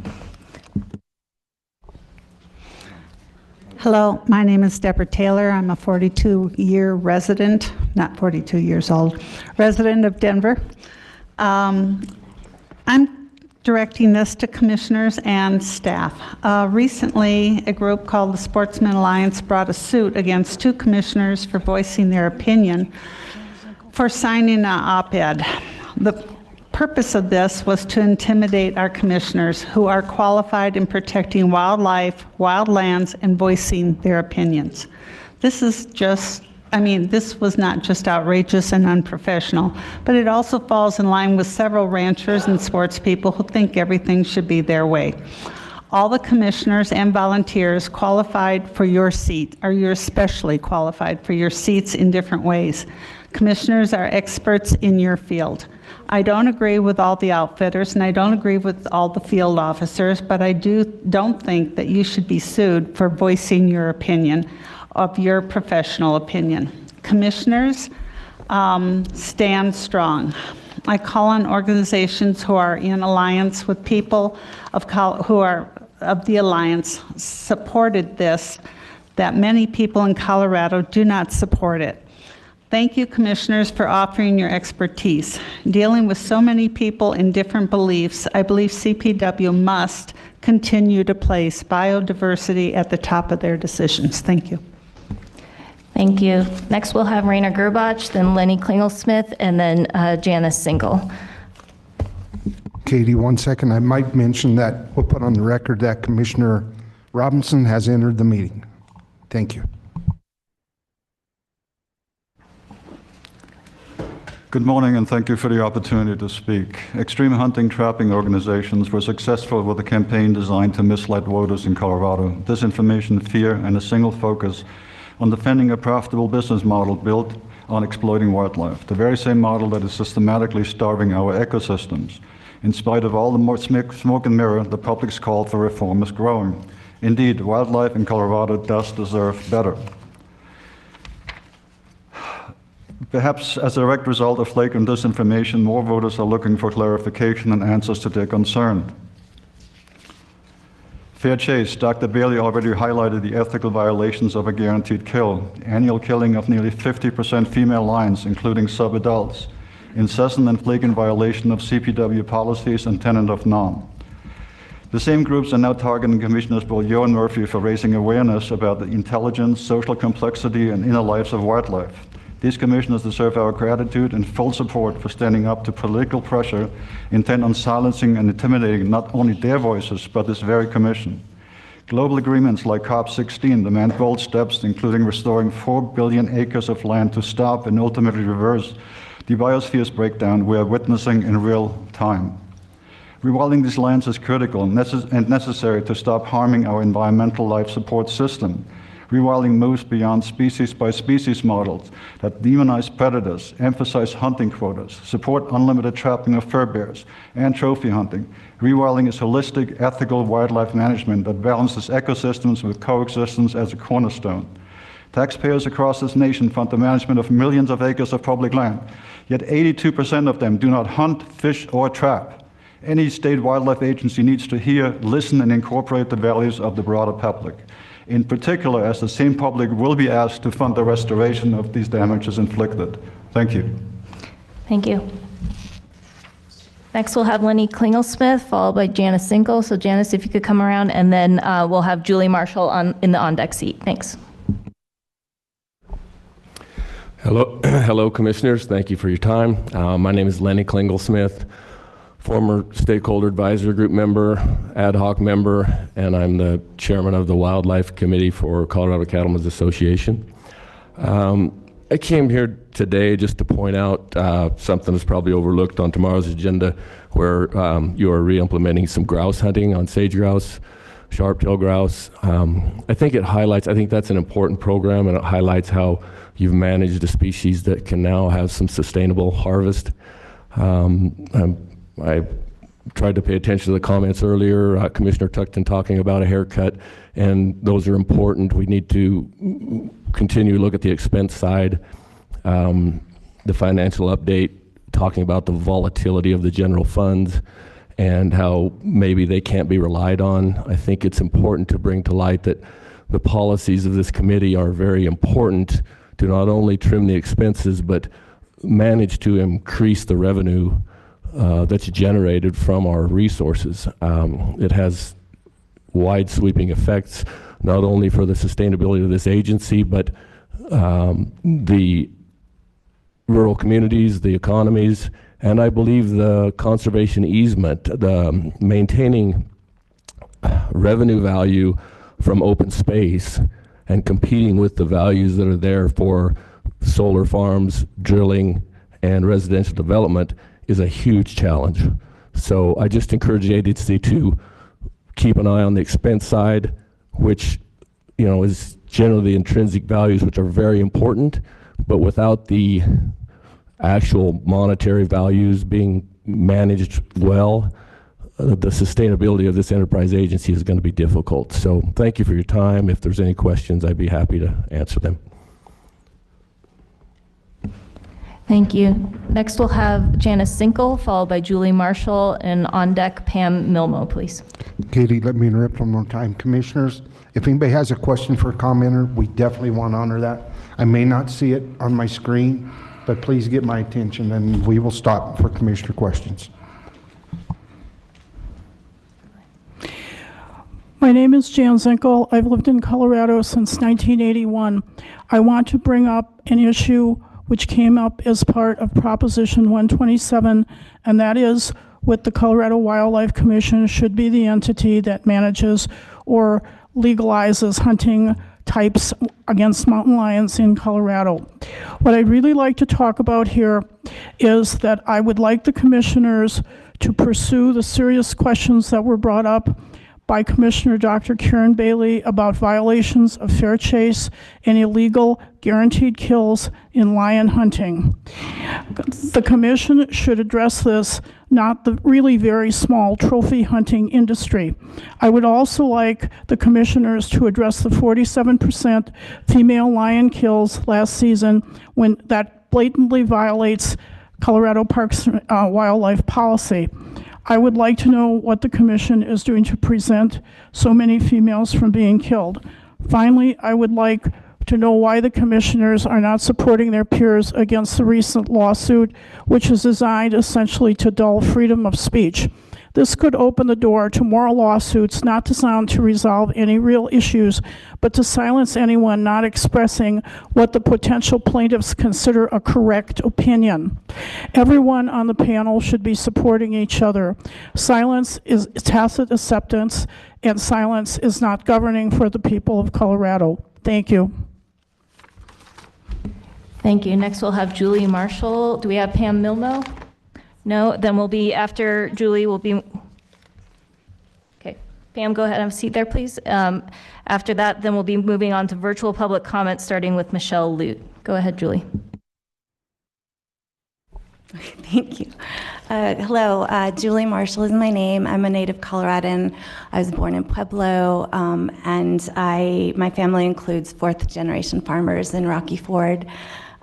Hello, my name is Deborah Taylor. I'm a 42-year resident, not 42 years old, resident of Denver. I'm directing this to commissioners and staff. Recently, a group called the Sportsman Alliance brought a suit against 2 commissioners for voicing their opinion for signing an op-ed. The purpose of this was to intimidate our commissioners who are qualified in protecting wildlife, wildlands, and voicing their opinions. This is just this was not just outrageous and unprofessional, but it also falls in line with several ranchers and sports people who think everything should be their way. All the commissioners and volunteers qualified for your seat, or you're especially qualified for your seats in different ways. Commissioners are experts in your field. I don't agree with all the outfitters, and I don't agree with all the field officers, but I don't think that you should be sued for voicing your opinion, of your professional opinion. Commissioners, stand strong. I call on organizations who are in alliance with people who are of the alliance supported this, that many people in Colorado do not support it. Thank you, commissioners, for offering your expertise. Dealing with so many people in different beliefs, I believe CPW must continue to place biodiversity at the top of their decisions. Thank you. Thank you. Next, we'll have Rainer Gerbach, then Lenny Klingelsmith, and then Janice Single. Katie, 1 second. I might mention that we'll put on the record that Commissioner Robinson has entered the meeting. Thank you. Good morning, and thank you for the opportunity to speak. Extreme hunting trapping organizations were successful with a campaign designed to mislead voters in Colorado. Disinformation, fear, and a single focus on defending a profitable business model built on exploiting wildlife, the very same model that is systematically starving our ecosystems. In spite of all the more smoke and mirror, the public's call for reform is growing. Indeed, wildlife in Colorado does deserve better. Perhaps as a direct result of flagrant disinformation, more voters are looking for clarification and answers to their concern. Fair chase, Dr. Bailey already highlighted the ethical violations of a guaranteed kill, annual killing of nearly 50% female lions, including subadults, incessant and flagrant violation of CPW policies and tenet of NOM. The same groups are now targeting Commissioners Beaulieu and Murphy for raising awareness about the intelligence, social complexity, and inner lives of wildlife. These commissioners deserve our gratitude and full support for standing up to political pressure intent on silencing and intimidating not only their voices, but this very commission. Global agreements like COP16 demand bold steps, including restoring 4 billion acres of land to stop and ultimately reverse the biosphere's breakdown we are witnessing in real time. Rewilding these lands is critical and necessary to stop harming our environmental life support system. Rewilding moves beyond species-by-species models that demonize predators, emphasize hunting quotas, support unlimited trapping of fur bears, and trophy hunting. Rewilding is holistic, ethical wildlife management that balances ecosystems with coexistence as a cornerstone. Taxpayers across this nation fund the management of millions of acres of public land, yet 82% of them do not hunt, fish, or trap. Any state wildlife agency needs to hear, listen, and incorporate the values of the broader public. In particular, as the same public will be asked to fund the restoration of these damages inflicted. Thank you. Thank you. Next, we'll have Lenny Klingelsmith, followed by Janice Single. So Janice, if you could come around, and then we'll have Julie Marshall in the on-deck seat. Thanks. Hello, hello, commissioners. Thank you for your time. My name is Lenny Klingelsmith, former stakeholder advisory group member, ad hoc member, and I'm the chairman of the Wildlife Committee for Colorado Cattlemen's Association. I came here today just to point out something that's probably overlooked on tomorrow's agenda, where you are re-implementing some grouse hunting on sage grouse. sharp-tailed grouse. I think that's an important program, and it highlights how you've managed a species that can now have some sustainable harvest. I tried to pay attention to the comments earlier, Commissioner Tuckton talking about a haircut, and those are important. We need to continue to look at the expense side. The financial update talking about the volatility of the general funds and how maybe they can't be relied on. I think it's important to bring to light that the policies of this committee are very important to not only trim the expenses, but manage to increase the revenue that's generated from our resources. It has wide sweeping effects, not only for the sustainability of this agency, but the rural communities, the economies, and I believe the conservation easement, the maintaining revenue value from open space and competing with the values that are there for solar farms, drilling, and residential development is a huge challenge. So I just encourage the agency to keep an eye on the expense side, which is generally the intrinsic values, which are very important, but without the actual monetary values being managed well, the sustainability of this enterprise agency is going to be difficult. So thank you for your time. If there's any questions, I'd be happy to answer them. Thank you. Next, we'll have Janice Zinkel, followed by Julie Marshall, and on deck, Pam Milmo, please. Katie, let me interrupt one more time. Commissioners, if anybody has a question for a commenter, we definitely want to honor that. I may not see it on my screen, but please get my attention and we will stop for commissioner questions. My name is Jan Zinkel. I've lived in Colorado since 1981. I want to bring up an issue which came up as part of Proposition 127, and that is what the Colorado Wildlife Commission should be the entity that manages or legalizes hunting types against mountain lions in Colorado. What I'd really like to talk about here is that I would like the commissioners to pursue the serious questions that were brought up by Commissioner Dr. Karen Bailey about violations of fair chase and illegal guaranteed kills in lion hunting. The commission should address this, not the really very small trophy hunting industry. I would also like the commissioners to address the 47% female lion kills last season when that blatantly violates Colorado Parks wildlife policy. I would like to know what the commission is doing to prevent so many females from being killed. Finally, I would like to know why the commissioners are not supporting their peers against the recent lawsuit, which is designed essentially to dull freedom of speech. This could open the door to more lawsuits not designed to resolve any real issues, but to silence anyone not expressing what the potential plaintiffs consider a correct opinion. Everyone on the panel should be supporting each other. Silence is tacit acceptance, and silence is not governing for the people of Colorado. Thank you. Thank you. Next, we'll have Julie Marshall. Do we have Pam Milmo? No, then we'll be, after Julie, we'll be, okay. Pam, go ahead, have a seat there, please. After that, then we'll be moving on to virtual public comment, starting with Michelle Lute. Go ahead, Julie. Thank you. Hello, Julie Marshall is my name. I'm a native Coloradan. I was born in Pueblo, and my family includes fourth-generation farmers in Rocky Ford.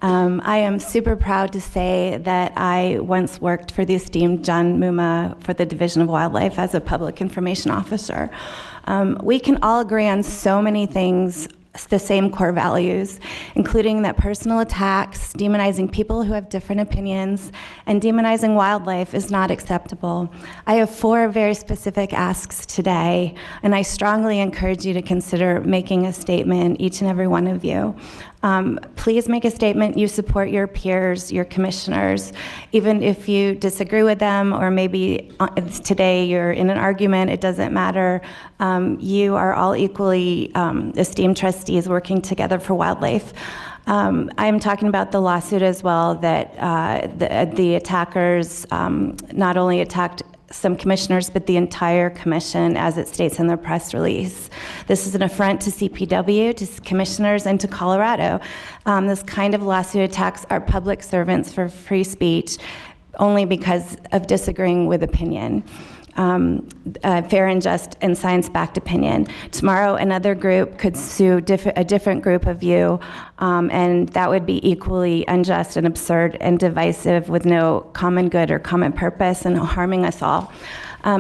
I am super proud to say that I once worked for the esteemed John Muma for the Division of Wildlife as a public information officer. We can all agree on so many things, the same core values, including that personal attacks, demonizing people who have different opinions, and demonizing wildlife is not acceptable. I have 4 very specific asks today, and I strongly encourage you to consider making a statement, each and every one of you. Please make a statement. You support your peers, your commissioners, even if you disagree with them, or maybe today you're in an argument, it doesn't matter. You are all equally esteemed trustees working together for wildlife. I'm talking about the lawsuit as well, that the attackers not only attacked some commissioners, but the entire commission, as it states in their press release. This is an affront to CPW, to commissioners, and to Colorado. This kind of lawsuit attacks our public servants for free speech only because of disagreeing with opinion. Fair and just and science-backed opinion. Tomorrow, another group could sue a different group of you, and that would be equally unjust and absurd and divisive with no common good or common purpose and harming us all.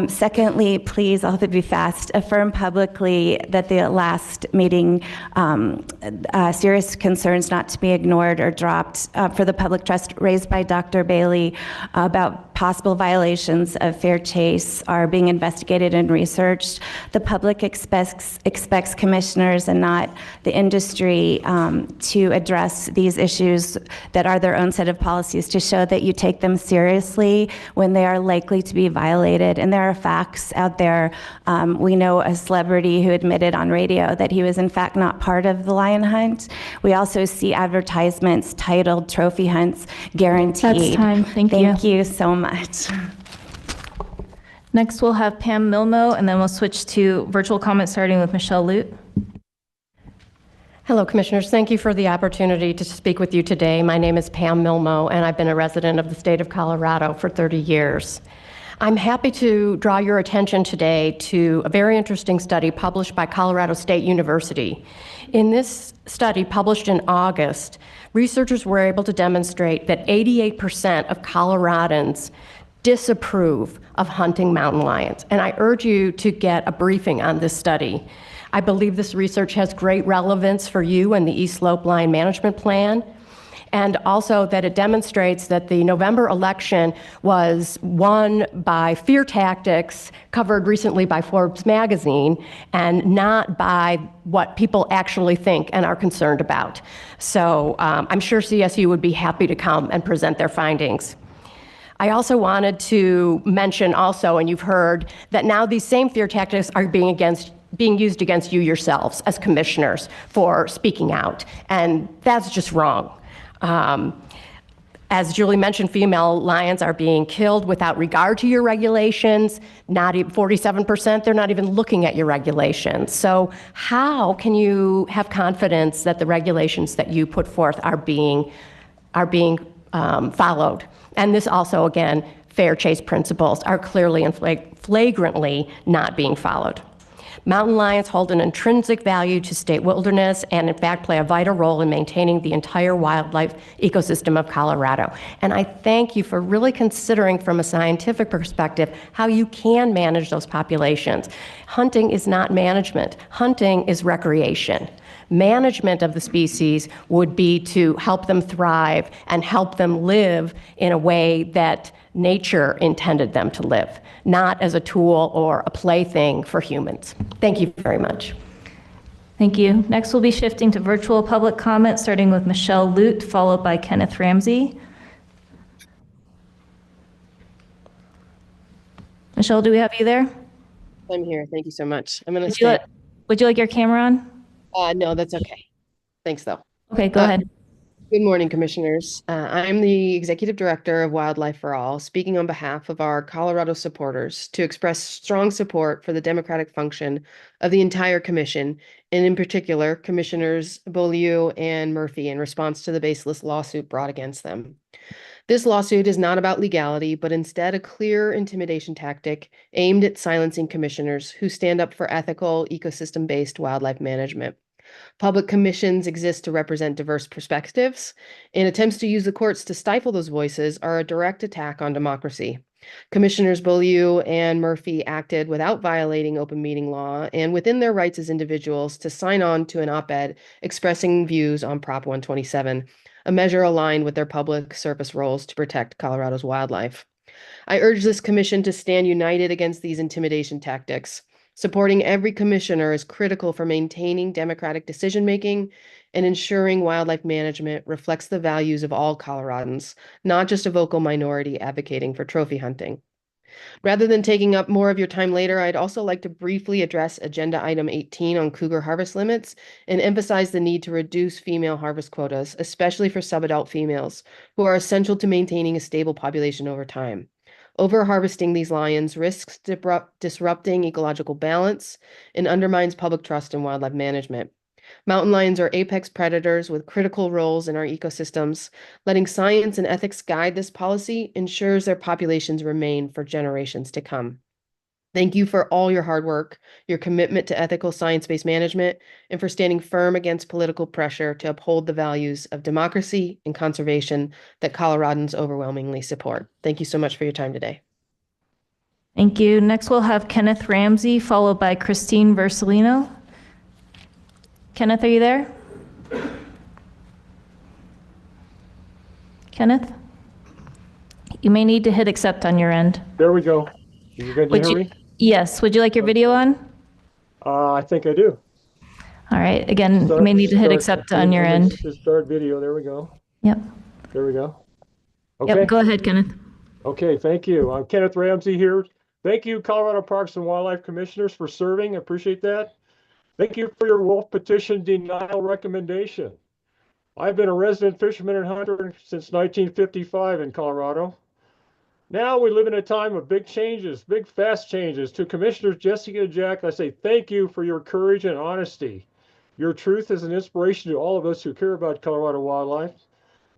Secondly, please, I'll have to be fast, affirm publicly that the last meeting, serious concerns not to be ignored or dropped for the public trust raised by Dr. Bailey about possible violations of fair chase are being investigated and researched. The public expects commissioners and not the industry to address these issues that are their own set of policies, to show that you take them seriously when they are likely to be violated. And there are facts out there. We know a celebrity who admitted on radio that he was in fact not part of the lion hunt. We also see advertisements titled trophy hunts guaranteed. That's time. Thank you. Thank you so much. Next, we'll have Pam Milmo, and then we'll switch to virtual comments, starting with Michelle Lute. Hello, Commissioners. Thank you for the opportunity to speak with you today. My name is Pam Milmo, and I've been a resident of the state of Colorado for 30 years. I'm happy to draw your attention today to a very interesting study published by Colorado State University. In this study, published in August, researchers were able to demonstrate that 88% of Coloradans disapprove of hunting mountain lions. And I urge you to get a briefing on this study. I believe this research has great relevance for you and the East Slope Lion Management Plan, and also that it demonstrates that the November election was won by fear tactics covered recently by Forbes magazine and not by what people actually think and are concerned about. So I'm sure CSU would be happy to come and present their findings. I also wanted to mention also, and you've heard, that now these same fear tactics are being used against you yourselves as commissioners for speaking out, and that's just wrong. As Julie mentioned, female lions are being killed without regard to your regulations. Not even 47%, they're not even looking at your regulations. So how can you have confidence that the regulations that you put forth are being followed? And this also, again, fair chase principles are clearly and flagrantly not being followed. Mountain lions hold an intrinsic value to state wilderness and in fact play a vital role in maintaining the entire wildlife ecosystem of Colorado. And I thank you for really considering from a scientific perspective how you can manage those populations. Hunting is not management. Hunting is recreation. Management of the species would be to help them thrive and help them live in a way that nature intended them to live, not as a tool or a plaything for humans. Thank you very much. Thank you. Next, we'll be shifting to virtual public comment, starting with Michelle Lute, followed by Kenneth Ramsey. Michelle, do we have you there? I'm here. Thank you so much. I'm going to Would you like your camera on? No, that's okay. Thanks, though. Okay, go ahead. Good morning, Commissioners. I'm the Executive Director of Wildlife for All, speaking on behalf of our Colorado supporters to express strong support for the democratic function of the entire Commission, and in particular, Commissioners Beaulieu and Murphy in response to the baseless lawsuit brought against them. This lawsuit is not about legality, but instead a clear intimidation tactic aimed at silencing commissioners who stand up for ethical, ecosystem-based wildlife management. Public commissions exist to represent diverse perspectives, and attempts to use the courts to stifle those voices are a direct attack on democracy. Commissioners Beaulieu and Murphy acted without violating open meeting law and within their rights as individuals to sign on to an op-ed expressing views on Prop 127, a measure aligned with their public service roles to protect Colorado's wildlife. I urge this commission to stand united against these intimidation tactics. Supporting every commissioner is critical for maintaining democratic decision-making and ensuring wildlife management reflects the values of all Coloradans, not just a vocal minority advocating for trophy hunting. Rather than taking up more of your time later, I'd also like to briefly address Agenda Item 18 on cougar harvest limits and emphasize the need to reduce female harvest quotas, especially for subadult females, who are essential to maintaining a stable population over time. Over-harvesting these lions risks disrupting ecological balance and undermines public trust in wildlife management. Mountain lions are apex predators with critical roles in our ecosystems. Letting science and ethics guide this policy ensures their populations remain for generations to come. Thank you for all your hard work, your commitment to ethical science-based management, and for standing firm against political pressure to uphold the values of democracy and conservation that Coloradans overwhelmingly support. Thank you so much for your time today. Thank you. Next, we'll have Kenneth Ramsey, followed by Christine Versalino. Kenneth, are you there? Kenneth? You may need to hit accept on your end. There we go. You good to hear me? Yes. Would you like your video on? I think I do. All right. Again, you may need to hit accept on your end. Start video. There we go. Yep. There we go. Okay. Yep. Go ahead, Kenneth. Okay. Thank you. I'm Kenneth Ramsey here. Thank you, Colorado Parks and Wildlife Commissioners, for serving. I appreciate that. Thank you for your wolf petition denial recommendation. I've been a resident fisherman and hunter since 1955 in Colorado. Now we live in a time of big changes, big fast changes. To Commissioners Jessica and Jack, I say thank you for your courage and honesty. Your truth is an inspiration to all of us who care about Colorado wildlife.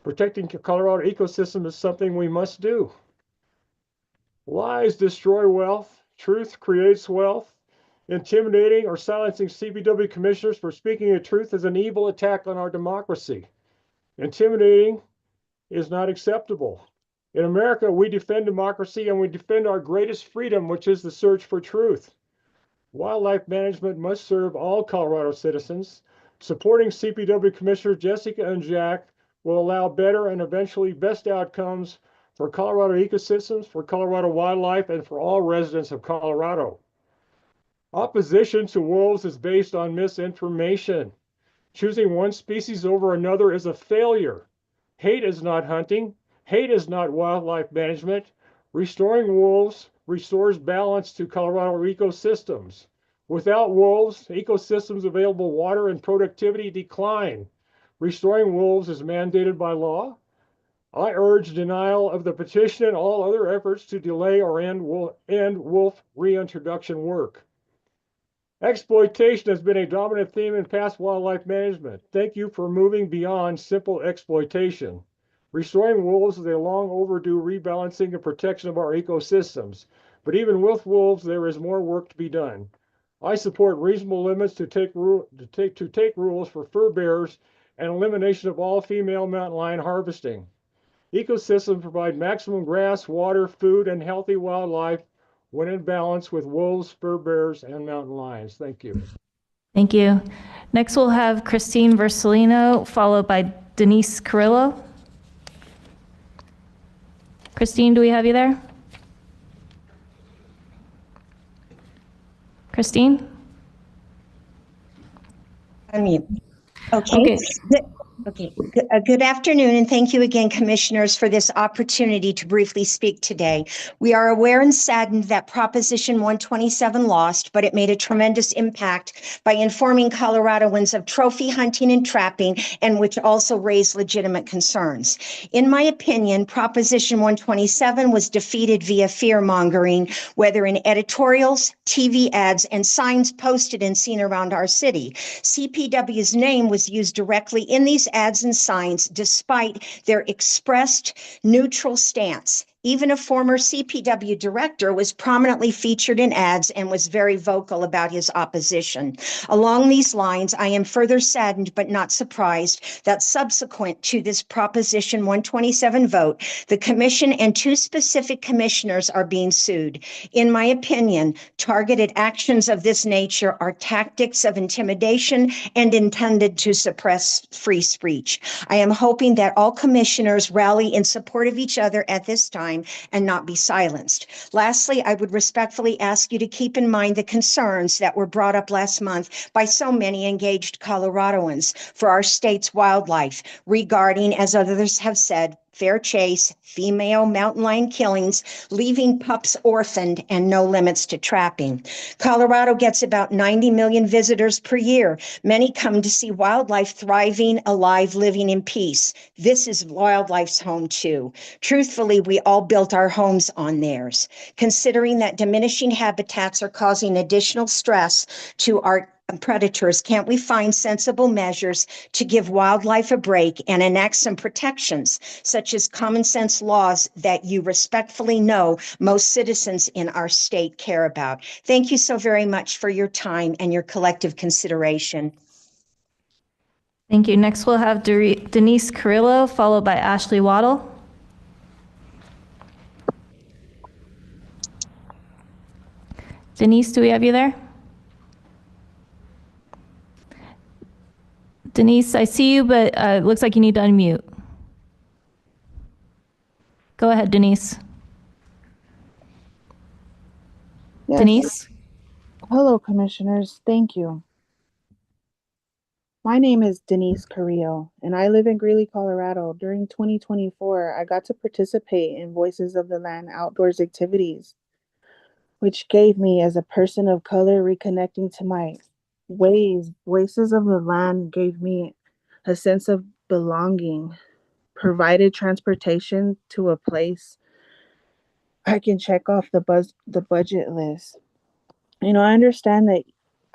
Protecting Colorado ecosystem is something we must do. Lies destroy wealth. Truth creates wealth. Intimidating or silencing CPW commissioners for speaking the truth is an evil attack on our democracy. Intimidating is not acceptable. In America, we defend democracy and we defend our greatest freedom, which is the search for truth. Wildlife management must serve all Colorado citizens. Supporting CPW Commissioners Jessica and Jack will allow better and eventually best outcomes for Colorado ecosystems, for Colorado wildlife, and for all residents of Colorado. Opposition to wolves is based on misinformation. Choosing one species over another is a failure. Hate is not hunting. Hate is not wildlife management. Restoring wolves restores balance to Colorado ecosystems. Without wolves, ecosystems available water and productivity decline. Restoring wolves is mandated by law. I urge denial of the petition and all other efforts to delay or end wolf reintroduction work. Exploitation has been a dominant theme in past wildlife management. Thank you for moving beyond simple exploitation. Restoring wolves is a long overdue rebalancing and protection of our ecosystems. But even with wolves, there is more work to be done. I support reasonable limits to take rules for fur bearers and elimination of all female mountain lion harvesting. Ecosystems provide maximum grass, water, food, and healthy wildlife when in balance with wolves, fur bearers, and mountain lions. Thank you. Thank you. Next, we'll have Christine Versalino, followed by Denise Carrillo. Christine, do we have you there? Christine? Unmute. Okay. Good afternoon, and thank you again, Commissioners, for this opportunity to briefly speak today. We are aware and saddened that Proposition 127 lost, but it made a tremendous impact by informing Coloradoans of trophy hunting and trapping, and which also raised legitimate concerns. In my opinion, Proposition 127 was defeated via fear-mongering, whether in editorials, TV ads, and signs posted and seen around our city. CPW's name was used directly in these ads and signs despite their expressed neutral stance. Even a former CPW director was prominently featured in ads and was very vocal about his opposition. Along these lines, I am further saddened but not surprised that subsequent to this Proposition 127 vote, the commission and two specific commissioners are being sued. In my opinion, targeted actions of this nature are tactics of intimidation and intended to suppress free speech. I am hoping that all commissioners rally in support of each other at this time and not be silenced. Lastly, I would respectfully ask you to keep in mind the concerns that were brought up last month by so many engaged Coloradoans for our state's wildlife regarding, as others have said, fair chase, female mountain lion killings, leaving pups orphaned, and no limits to trapping. Colorado gets about 90 million visitors per year. Many come to see wildlife thriving, alive, living in peace. This is wildlife's home too. Truthfully, we all built our homes on theirs. Considering that diminishing habitats are causing additional stress to our predators, can't we find sensible measures to give wildlife a break and enact some protections, such as common sense laws that you respectfully know most citizens in our state care about? Thank you so very much for your time and your collective consideration. Thank you. Next, we'll have Denise Carrillo, followed by Ashley Waddle. Denise, do we have you there? Denise, I see you, but it looks like you need to unmute. Go ahead, Denise. Yes. Denise? Hello, commissioners. Thank you. My name is Denise Carrillo, and I live in Greeley, Colorado. During 2024, I got to participate in Voices of the Land outdoors activities, which gave me, as a person of color, reconnecting to my ways. Voices of the Land gave me a sense of belonging, provided transportation to a place I can check off the budget list. You know, I understand that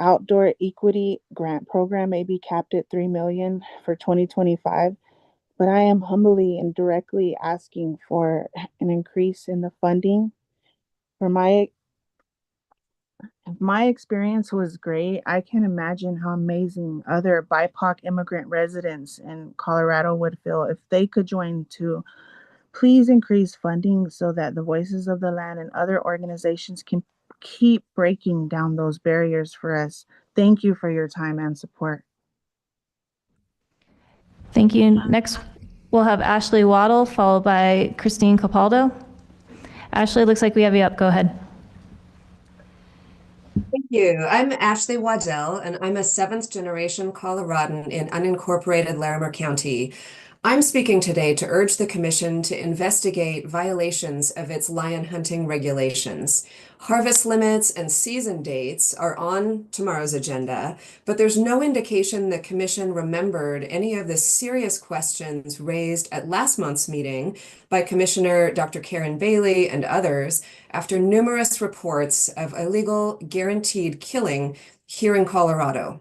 outdoor equity grant program may be capped at $3 million for 2025, but I am humbly and directly asking for an increase in the funding. For my experience was great. I can imagine how amazing other BIPOC immigrant residents in Colorado would feel if they could join too. Please increase funding so that the Voices of the Land and other organizations can keep breaking down those barriers for us. Thank you for your time and support. Thank you. Next, we'll have Ashley Waddle, followed by Christine Capaldo. Ashley, looks like we have you up. Go ahead. Thank you. I'm Ashley Waddell, and I'm a seventh generation Coloradan in unincorporated Larimer County. I'm speaking today to urge the Commission to investigate violations of its lion hunting regulations. Harvest limits and season dates are on tomorrow's agenda, but there's no indication the Commission remembered any of the serious questions raised at last month's meeting by Commissioner Dr. Karen Bailey and others after numerous reports of illegal guaranteed killing here in Colorado.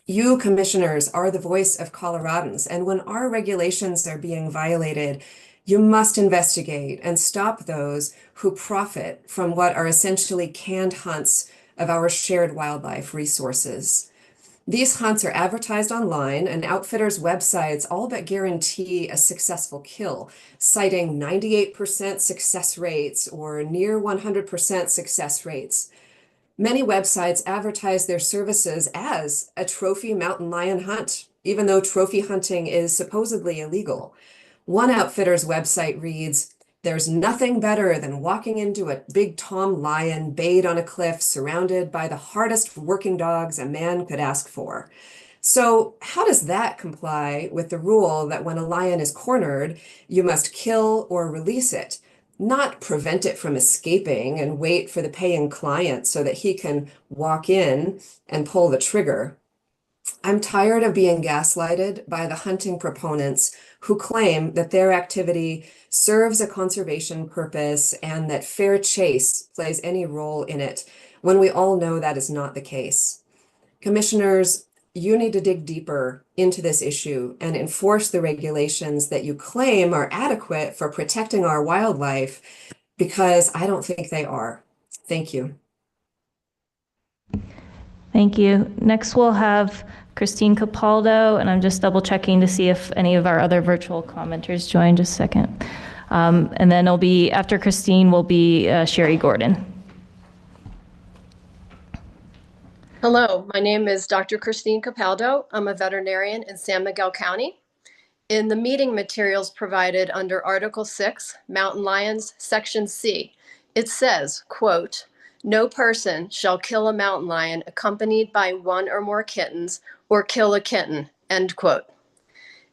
You, commissioners, are the voice of Coloradans, and when our regulations are being violated, you must investigate and stop those who profit from what are essentially canned hunts of our shared wildlife resources. These hunts are advertised online, and outfitters' websites all but guarantee a successful kill, citing 98% success rates or near 100% success rates. Many websites advertise their services as a trophy mountain lion hunt, even though trophy hunting is supposedly illegal. One outfitter's website reads, "There's nothing better than walking into a big tom lion bayed on a cliff surrounded by the hardest working dogs a man could ask for." So how does that comply with the rule that when a lion is cornered, you must kill or release it? Not prevent it from escaping and wait for the paying client so that he can walk in and pull the trigger. I'm tired of being gaslighted by the hunting proponents who claim that their activity serves a conservation purpose and that fair chase plays any role in it, when we all know that is not the case. Commissioners, you need to dig deeper into this issue and enforce the regulations that you claim are adequate for protecting our wildlife, because I don't think they are. Thank you. Thank you. Next, we'll have Christine Capaldo, and I'm just double checking to see if any of our other virtual commenters join. Just a second. And then it'll be, after Christine, will be Sherry Gordon. Hello, my name is Dr. Christine Capaldo. I'm a veterinarian in San Miguel County. In the meeting materials provided under Article 6, Mountain Lions, Section C, it says, quote, "No person shall kill a mountain lion accompanied by one or more kittens or kill a kitten," end quote.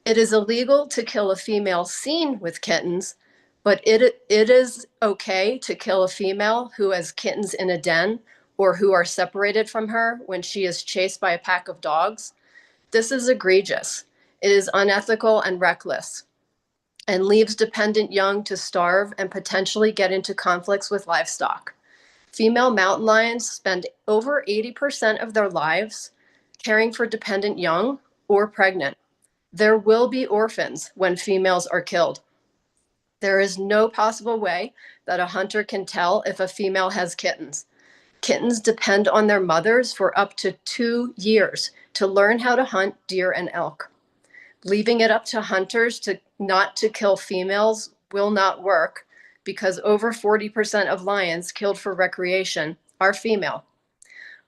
It is illegal to kill a female seen with kittens, but it is okay to kill a female who has kittens in a den or who are separated from her when she is chased by a pack of dogs. This is egregious. It is unethical and reckless, and leaves dependent young to starve and potentially get into conflicts with livestock. Female mountain lions spend over 80% of their lives caring for dependent young or pregnant. There will be orphans when females are killed. There is no possible way that a hunter can tell if a female has kittens. Kittens depend on their mothers for up to 2 years to learn how to hunt deer and elk. Leaving it up to hunters to not to kill females will not work because over 40% of lions killed for recreation are female.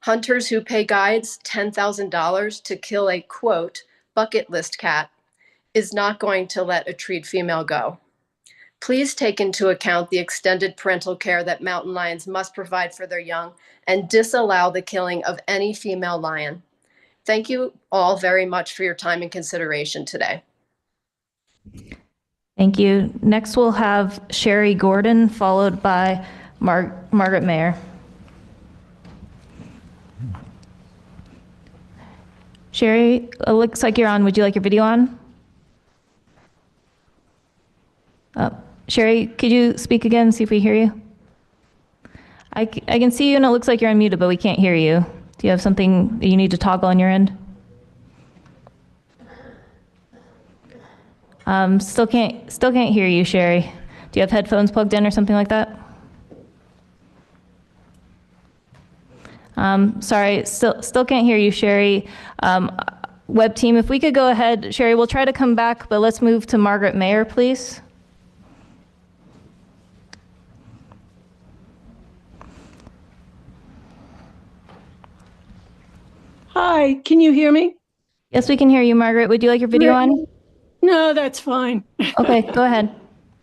Hunters who pay guides $10,000 to kill a, quote, bucket list cat is not going to let a treed female go. Please take into account the extended parental care that mountain lions must provide for their young and disallow the killing of any female lion. Thank you all very much for your time and consideration today. Thank you. Next, we'll have Sherry Gordon, followed by Margaret Mayer. Sherry, it looks like you're on. Would you like your video on? Sherry, could you speak again, see if we hear you? I can see you and it looks like you're unmuted, but we can't hear you. Do you have something that you need to toggle on your end? Still can't hear you, Sherry. Do you have headphones plugged in or something like that? Sorry, still can't hear you, Sherry. Web team, if we could go ahead, Sherry, we'll try to come back, but let's move to Margaret Mayer, please. Hi, can you hear me? Yes, we can hear you, Margaret. Would you like your video on? No, that's fine. Okay, go ahead.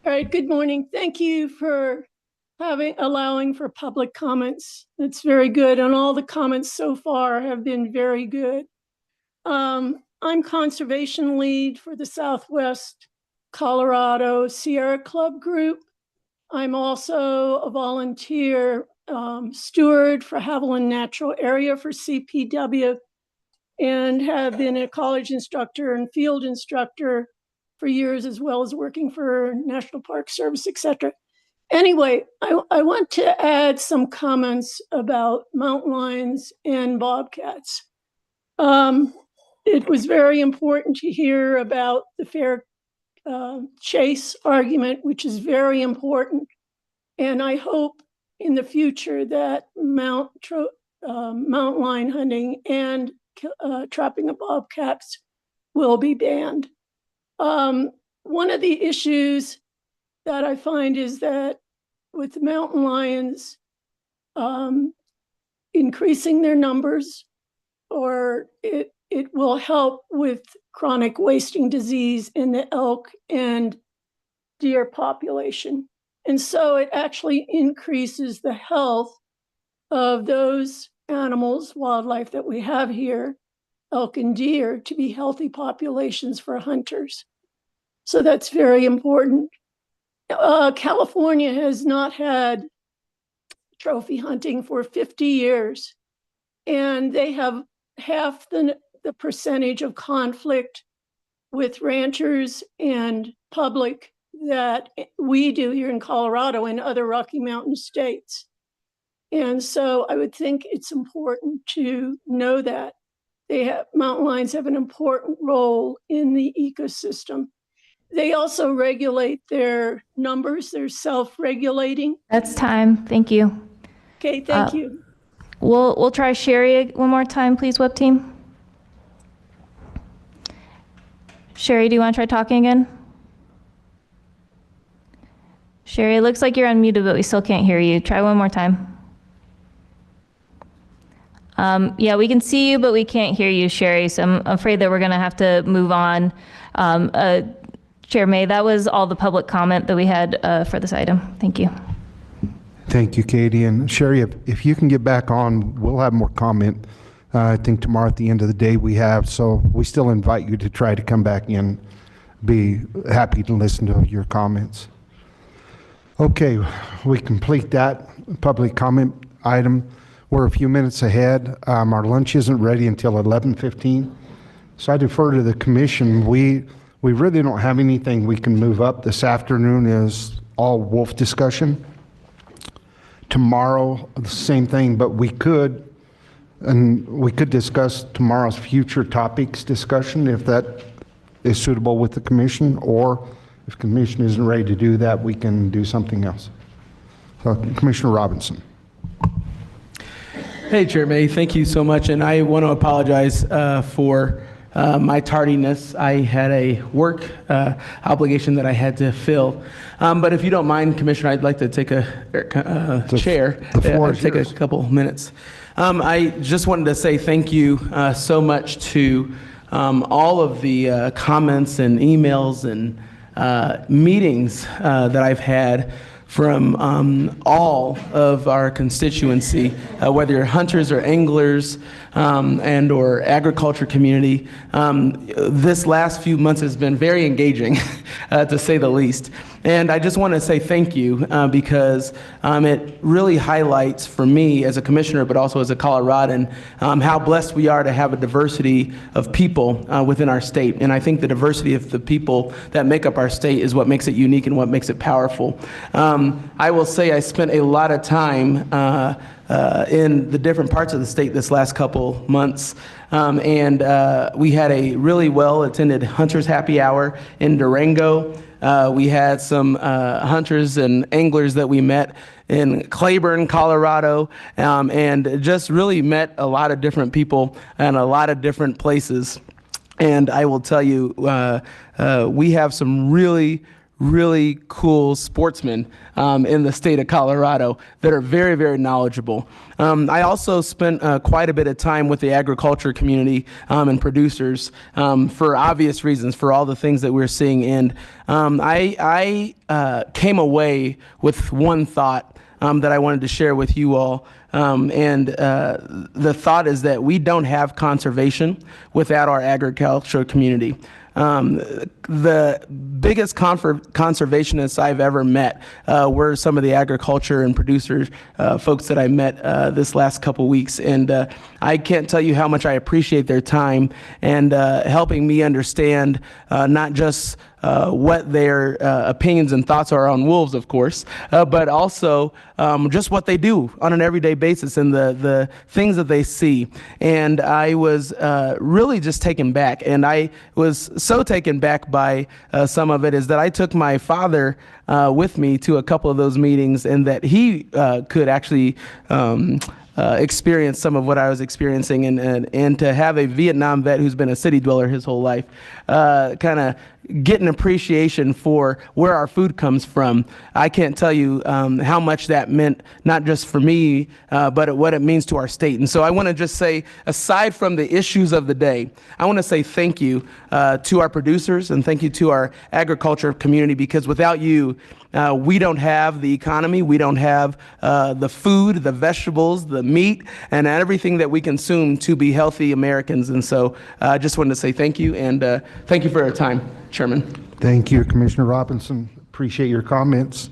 All right, good morning. Thank you for allowing for public comments. It's very good, and all the comments so far have been very good. I'm conservation lead for the Southwest Colorado Sierra Club group. I'm also a volunteer steward for Haviland Natural Area for CPW, and have been a college instructor and field instructor for years, as well as working for National Park Service, etc. Anyway, I want to add some comments about mountain lions and bobcats. It was very important to hear about the fair chase argument, which is very important. And I hope in the future that mountain lion hunting and trapping of bobcats will be banned. One of the issues that I find is that with mountain lions increasing their numbers, or it will help with chronic wasting disease in the elk and deer population. And so it actually increases the health of those animals, wildlife that we have here, elk and deer, to be healthy populations for hunters. So that's very important. California has not had trophy hunting for 50 years, and they have half the percentage of conflict with ranchers and public that we do here in Colorado and other Rocky Mountain states. And so I would think it's important to know that mountain lions have an important role in the ecosystem. They also regulate their numbers. They're self-regulating. That's time. Thank you. Okay, thank you. We'll try Sherry one more time, please, web team. Sherry, do you want to try talking again? Sherry, it looks like you're unmuted, but we still can't hear you. Try one more time. Yeah, we can see you, but we can't hear you, Sherry, so I'm afraid that we're going to have to move on. Chair May, that was all the public comment that we had for this item. Thank you. Thank you, Katie. And Sherry, if you can get back on, we'll have more comment. I think tomorrow at the end of the day we have, so we still invite you to try to come back in be happy to listen to your comments. Okay, we complete that public comment item. We're a few minutes ahead. Our lunch isn't ready until 11:15. So I defer to the commission. We really don't have anything we can move up. This afternoon is all wolf discussion. Tomorrow, the same thing, but we could discuss tomorrow's future topics discussion if that is suitable with the commission, or if the commission isn't ready to do that, we can do something else. Commissioner Robinson. Hey, Chair May, thank you so much, and I want to apologize for my tardiness. I had a work obligation that I had to fill. But if you don't mind, Commissioner, I'd like to take a chair. The floor is take yours. a couple minutes. I just wanted to say thank you so much to all of the comments and emails and meetings that I've had from all of our constituency, whether you're hunters or anglers and or agriculture community. This last few months has been very engaging, to say the least. And I just want to say thank you because it really highlights for me as a commissioner, but also as a Coloradan, how blessed we are to have a diversity of people within our state. And I think the diversity of the people that make up our state is what makes it unique and what makes it powerful. I will say I spent a lot of time in the different parts of the state this last couple months. And we had a really well-attended Hunters Happy Hour in Durango. We had some hunters and anglers that we met in Claiborne, Colorado, and just really met a lot of different people and a lot of different places. And I will tell you, we have some really cool sportsmen in the state of Colorado that are very, very knowledgeable. I also spent quite a bit of time with the agriculture community and producers for obvious reasons, for all the things that we're seeing. And I came away with one thought that I wanted to share with you all. The thought is that we don't have conservation without our agriculture community. The biggest conservationists I've ever met were some of the agriculture and producers folks that I met this last couple weeks, and I can't tell you how much I appreciate their time and helping me understand not just what their opinions and thoughts are on wolves, of course, but also just what they do on an everyday basis and the things that they see. And I was really just taken back, and I was so taken back by some of it is that I took my father with me to a couple of those meetings, and that he could actually experience some of what I was experiencing, and to have a Vietnam vet who's been a city dweller his whole life kind of get an appreciation for where our food comes from. I can't tell you how much that meant, not just for me, but what it means to our state. And so I want to just say, aside from the issues of the day, I want to say thank you to our producers and thank you to our agriculture community, because without you, we don't have the economy, we don't have the food, the vegetables, the meat, and everything that we consume to be healthy Americans. And so I just wanted to say thank you, and thank you for your time, Chairman. Thank you, Commissioner Robinson. Appreciate your comments.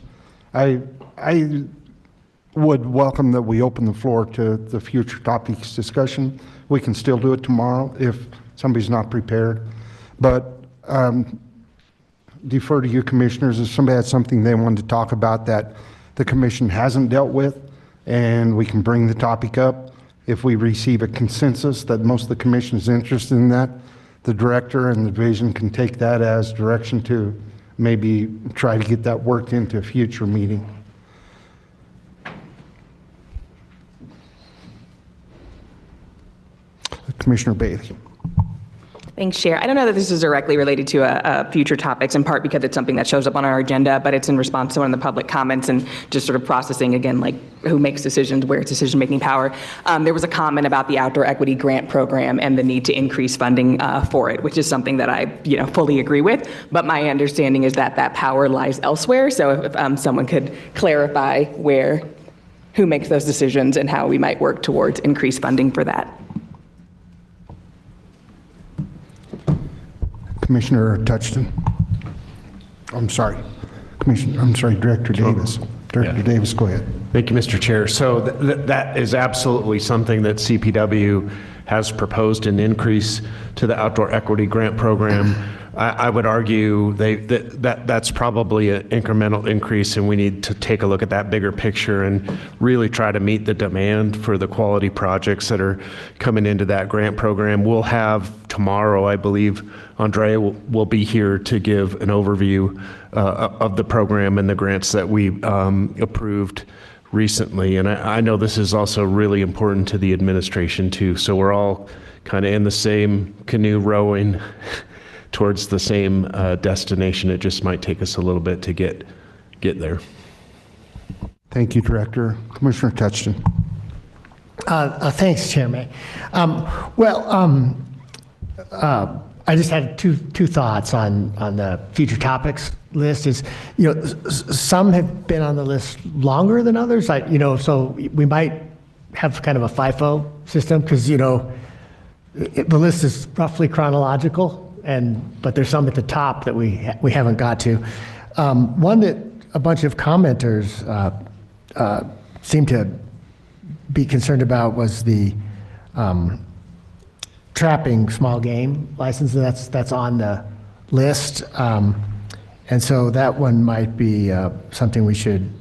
I would welcome that we open the floor to the future topics discussion. We can still do it tomorrow if somebody's not prepared. But defer to you, commissioners, if somebody has something they wanted to talk about that the commission hasn't dealt with, and we can bring the topic up. If we receive a consensus that most of the commission is interested in that, the director and the division can take that as direction to maybe try to get that worked into a future meeting. Commissioner Bailey. Thanks, Chair. I don't know that this is directly related to future topics, in part because it's something that shows up on our agenda, but it's in response to one of the public comments and just sort of processing, again, like who makes decisions, where it's decision-making power. There was a comment about the Outdoor Equity Grant Program and the need to increase funding for it, which is something that I fully agree with, but my understanding is that that power lies elsewhere. So if someone could clarify who makes those decisions and how we might work towards increased funding for that. Commissioner Touchton. I'm sorry, Director Davis. Director Davis, go ahead. Thank you, Mr. Chair. So that is absolutely something that CPW has proposed an increase to the Outdoor Equity Grant Program. I would argue that's probably an incremental increase, and we need to take a look at that bigger picture and really try to meet the demand for the quality projects that are coming into that grant program. We'll have tomorrow, I believe, Andrea will be here to give an overview of the program and the grants that we approved recently. And I know this is also really important to the administration too. So we're all kind of in the same canoe rowing towards the same destination. It just might take us a little bit to get there. Thank you, Director. Commissioner Touchton. Thanks, Chairman. I just had two thoughts on the future topics list. Is some have been on the list longer than others. So we might have kind of a FIFO system because the list is roughly chronological. But there's some at the top that we haven't got to. One that a bunch of commenters seem to be concerned about was the trapping small game license. That's on the list, and so that one might be something we should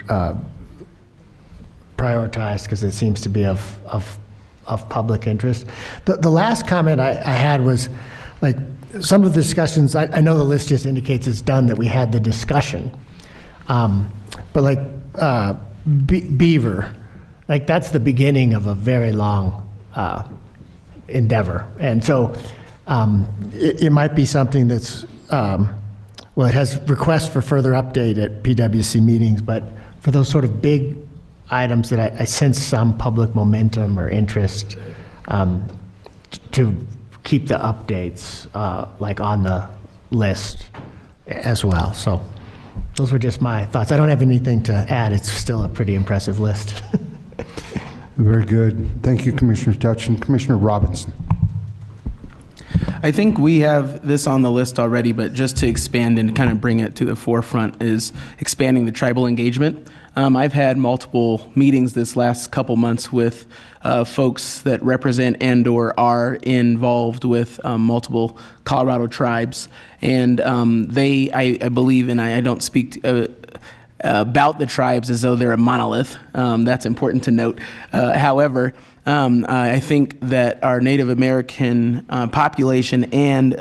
prioritize because it seems to be of public interest. The last comment I had was like. Some of the discussions, I know the list just indicates it's done, that we had the discussion. But like beaver, like that's the beginning of a very long endeavor. And so it might be something that's, it has requests for further update at PWC meetings, but for those sort of big items that I sense some public momentum or interest to keep the updates like on the list as well. So those were just my thoughts. I don't have anything to add. It's still a pretty impressive list. Very good. Thank you, Commissioner Touchton. Commissioner Robinson. I think we have this on the list already, but just to expand and kind of bring it to the forefront is expanding the tribal engagement. I've had multiple meetings this last couple months with folks that represent and/or are involved with multiple Colorado tribes, and I believe, and I don't speak about the tribes as though they're a monolith. That's important to note. However, I think that our Native American population and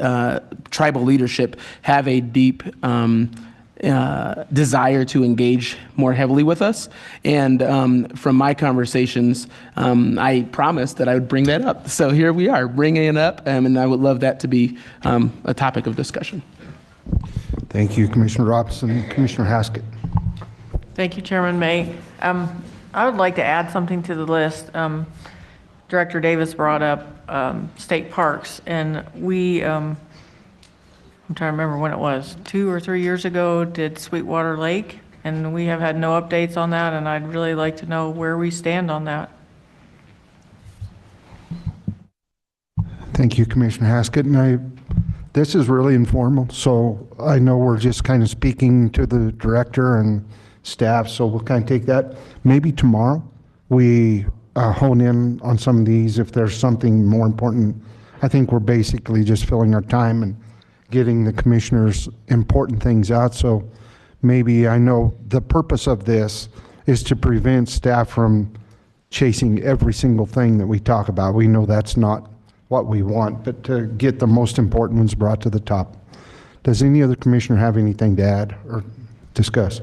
tribal leadership have a deep desire to engage more heavily with us. And from my conversations, I promised that I would bring that up. So here we are, bringing it up, and I would love that to be a topic of discussion. Thank you, Commissioner Robinson. Commissioner Haskett. Thank you, Chairman May. I would like to add something to the list. Director Davis brought up state parks, and we I'm trying to remember when it was, 2 or 3 years ago, did Sweetwater Lake, and we have had no updates on that, and I'd really like to know where we stand on that. Thank you, Commissioner Haskett. And this is really informal, so I know we're just kind of speaking to the director and staff, so we'll kind of take that. Maybe tomorrow we hone in on some of these if there's something more important. I think we're basically just filling our time and getting the commissioners important things out. So maybe, I know the purpose of this is to prevent staff from chasing every single thing that we talk about. We know that's not what we want, but to get the most important ones brought to the top. Does any other commissioner have anything to add or discuss?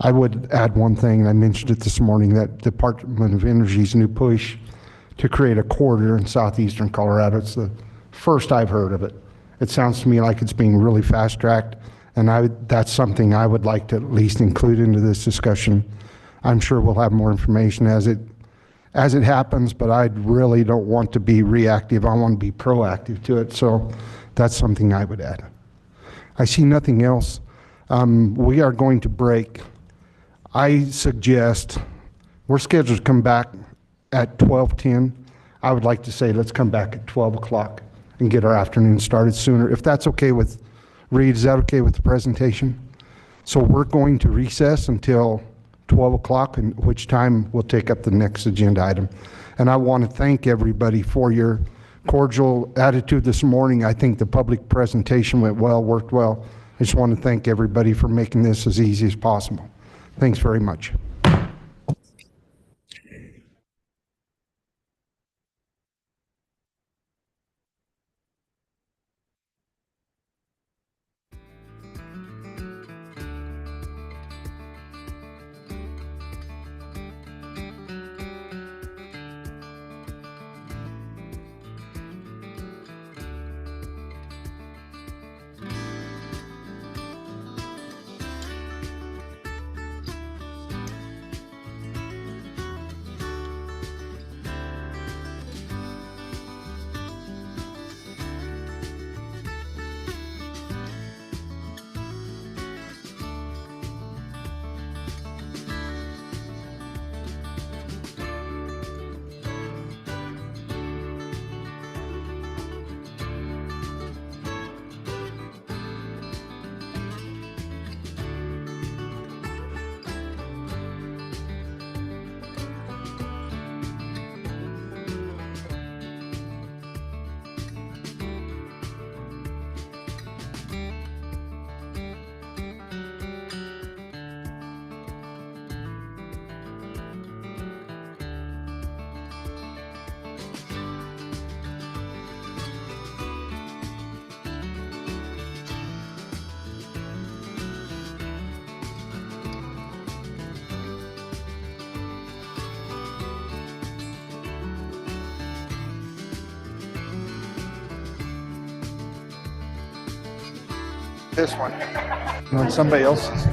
I would add one thing, and I mentioned it this morning, that Department of Energy's new push to create a corridor in southeastern Colorado. It's the first I've heard of it. It sounds to me like it's being really fast-tracked, and that's something I would like to at least include into this discussion. I'm sure we'll have more information as it happens, but I really don't want to be reactive. I want to be proactive to it, so that's something I would add. I see nothing else. We are going to break. I suggest we're scheduled to come back at 12:10. I would like to say let's come back at 12 o'clock and get our afternoon started sooner, if that's okay with Reed, is that okay with the presentation? So we're going to recess until 12 o'clock, in which time we'll take up the next agenda item. And I want to thank everybody for your cordial attitude this morning. I think the public presentation went well, worked well. I just want to thank everybody for making this as easy as possible. Thanks very much. This one. No, somebody else's.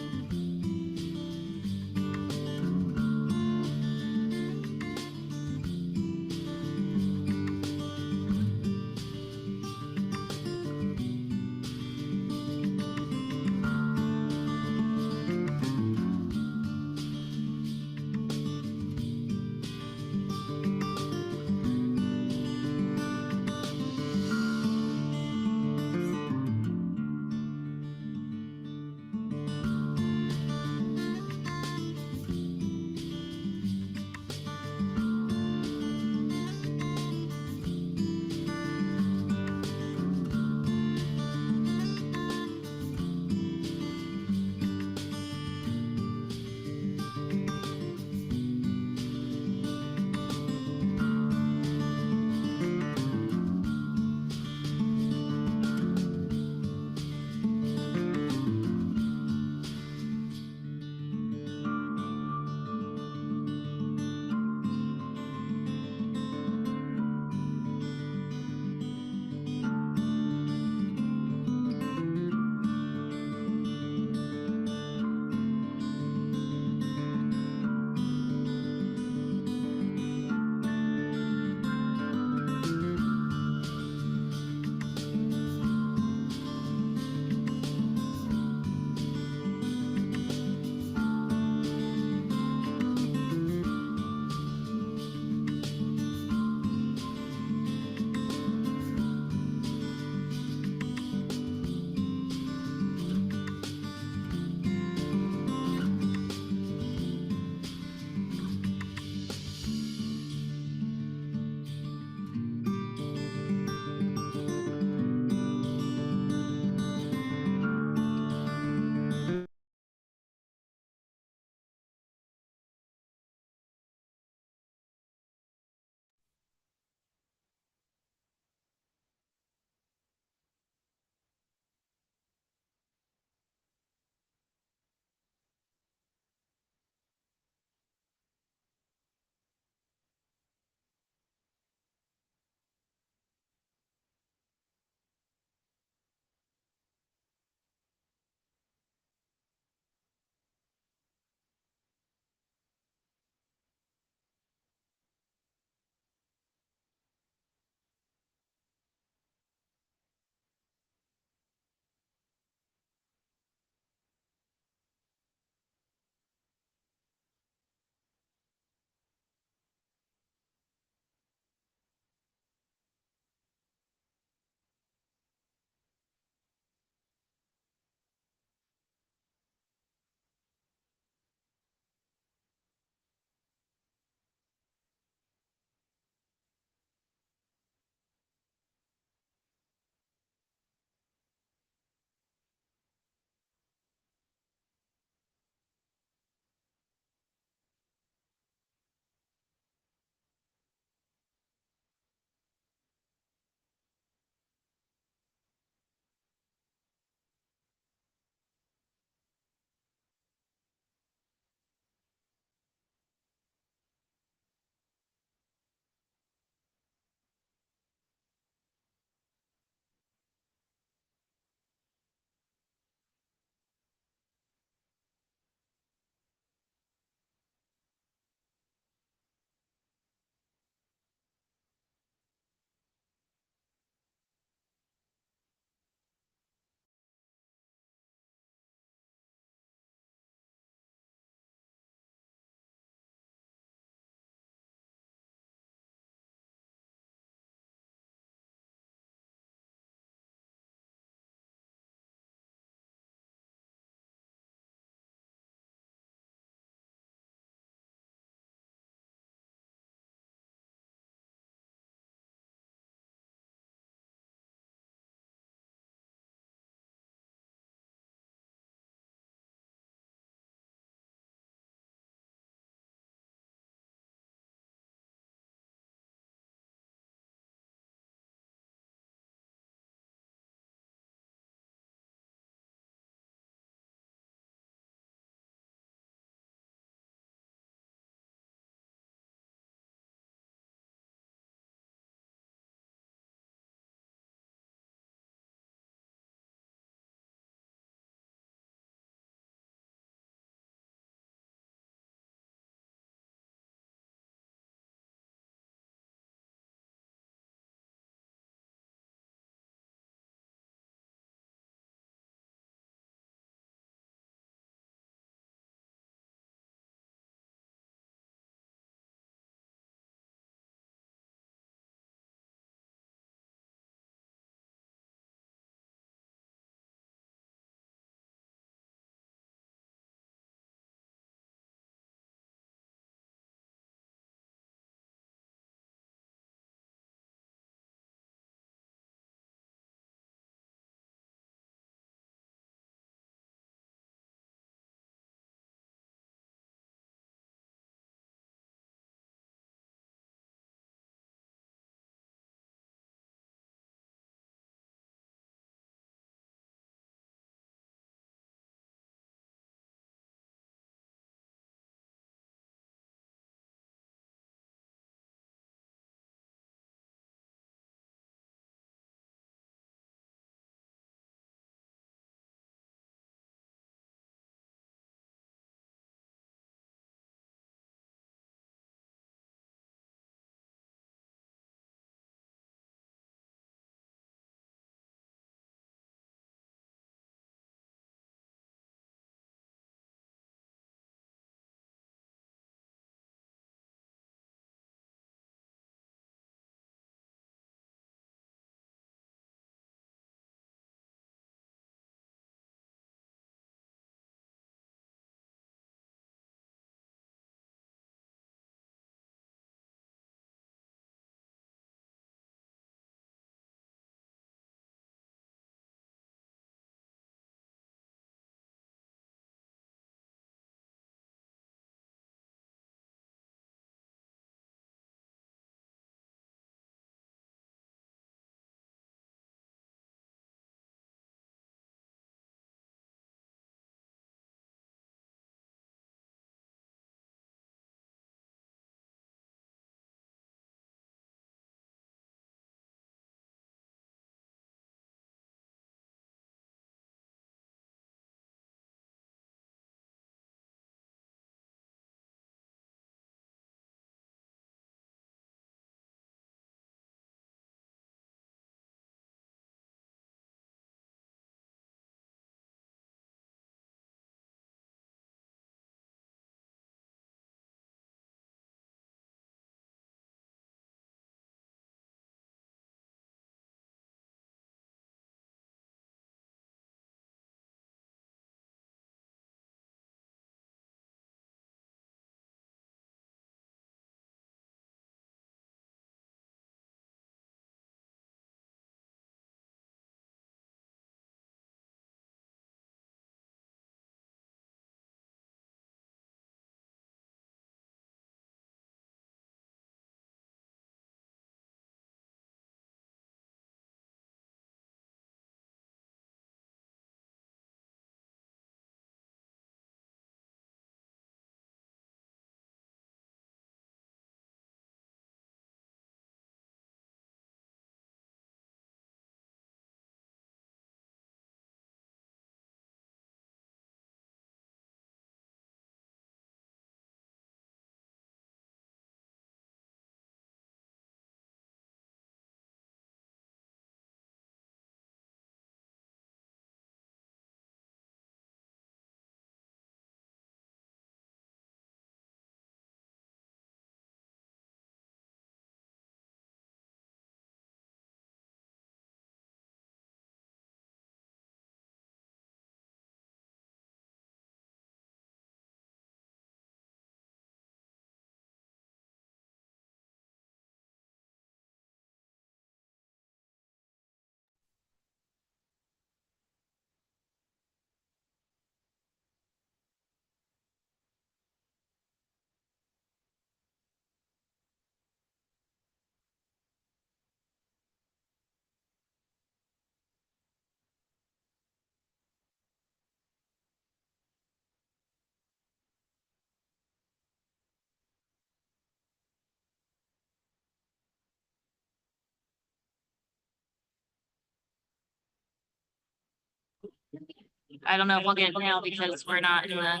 I don't know if we'll get it now because we're not in the.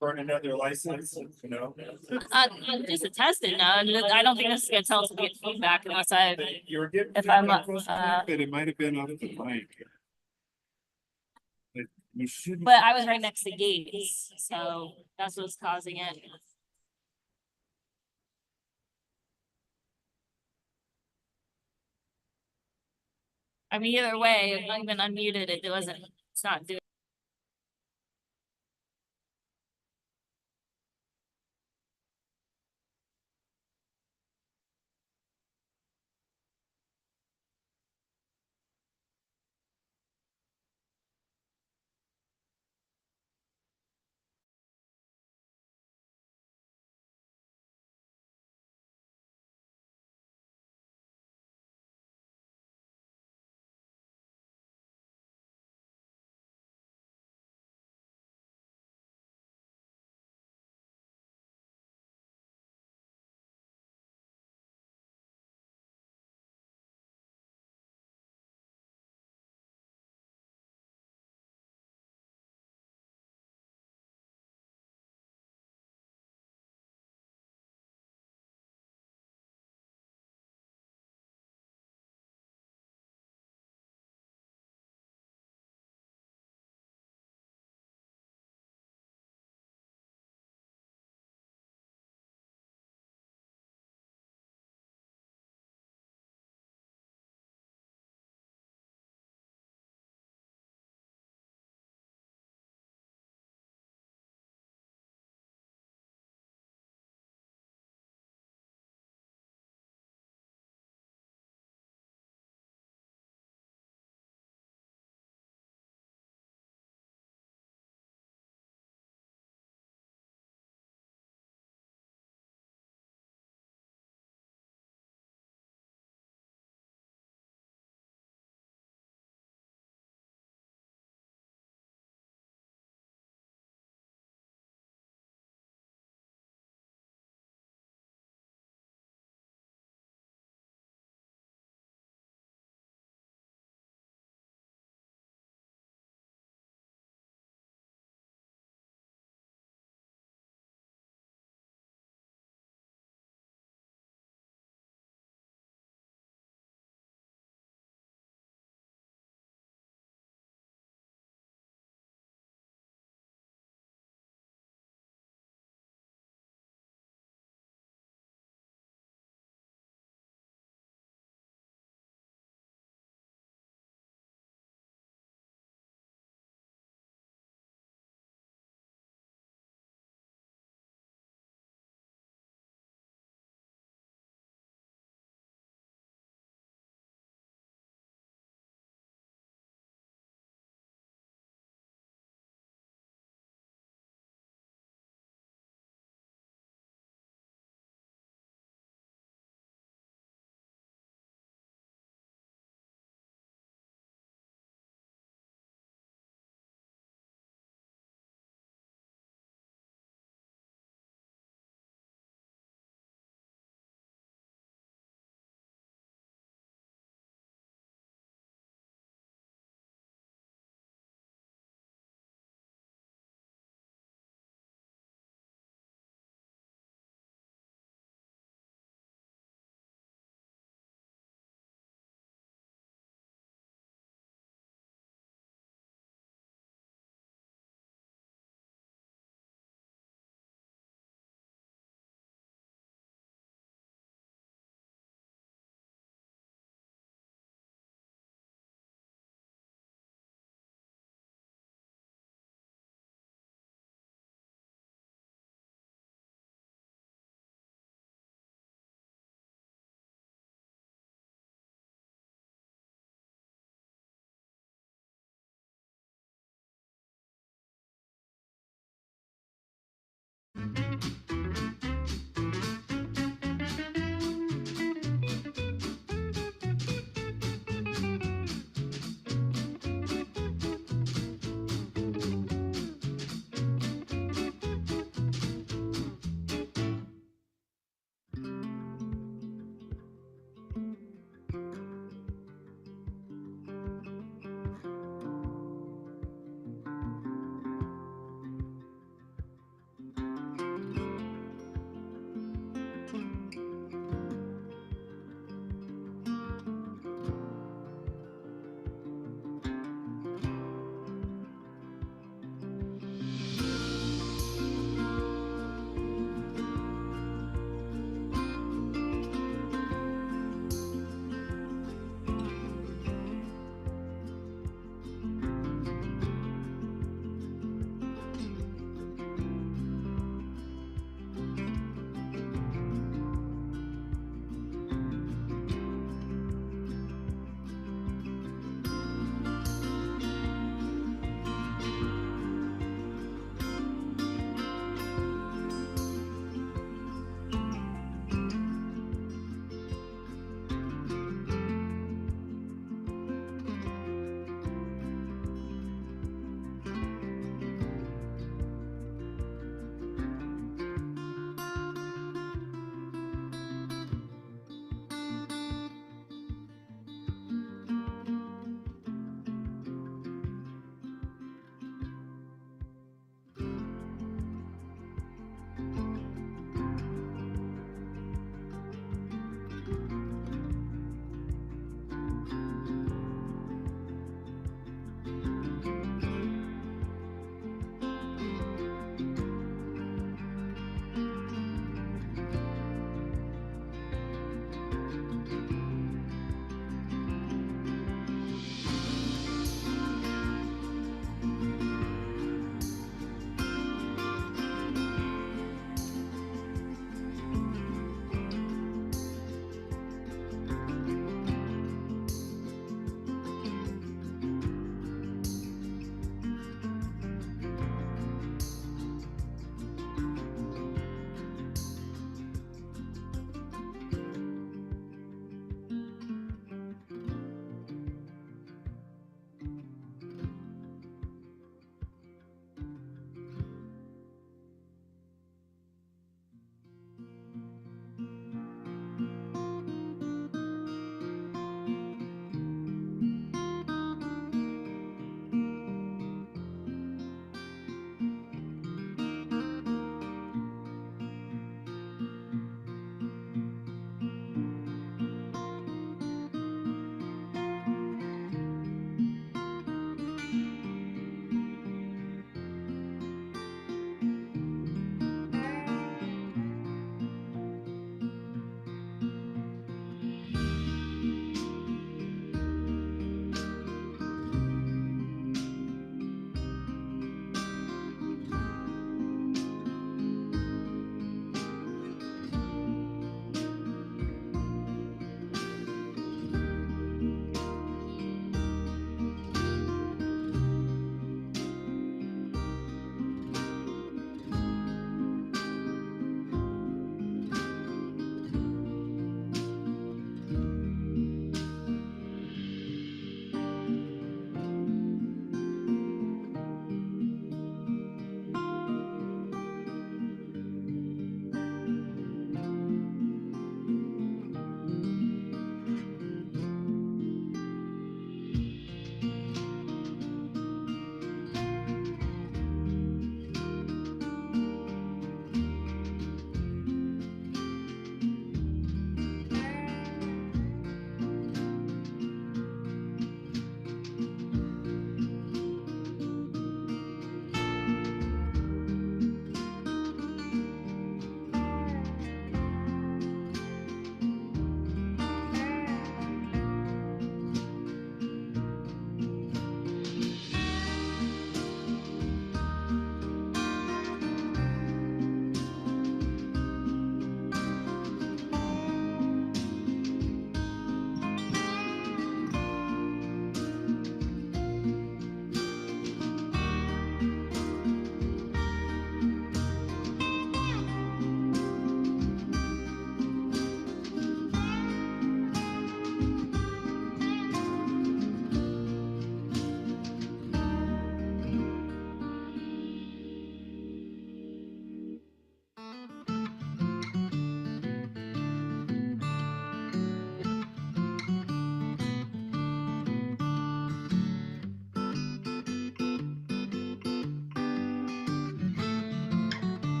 Burn another license, Just to test it, no, I don't think this is gonna tell us to get feedback unless You're getting if I'm, feedback close to that, but it might have been off the mic. But you shouldn't. but I was right next to gates, so that's what's causing it. I mean, either way, even unmuted, it's not doing.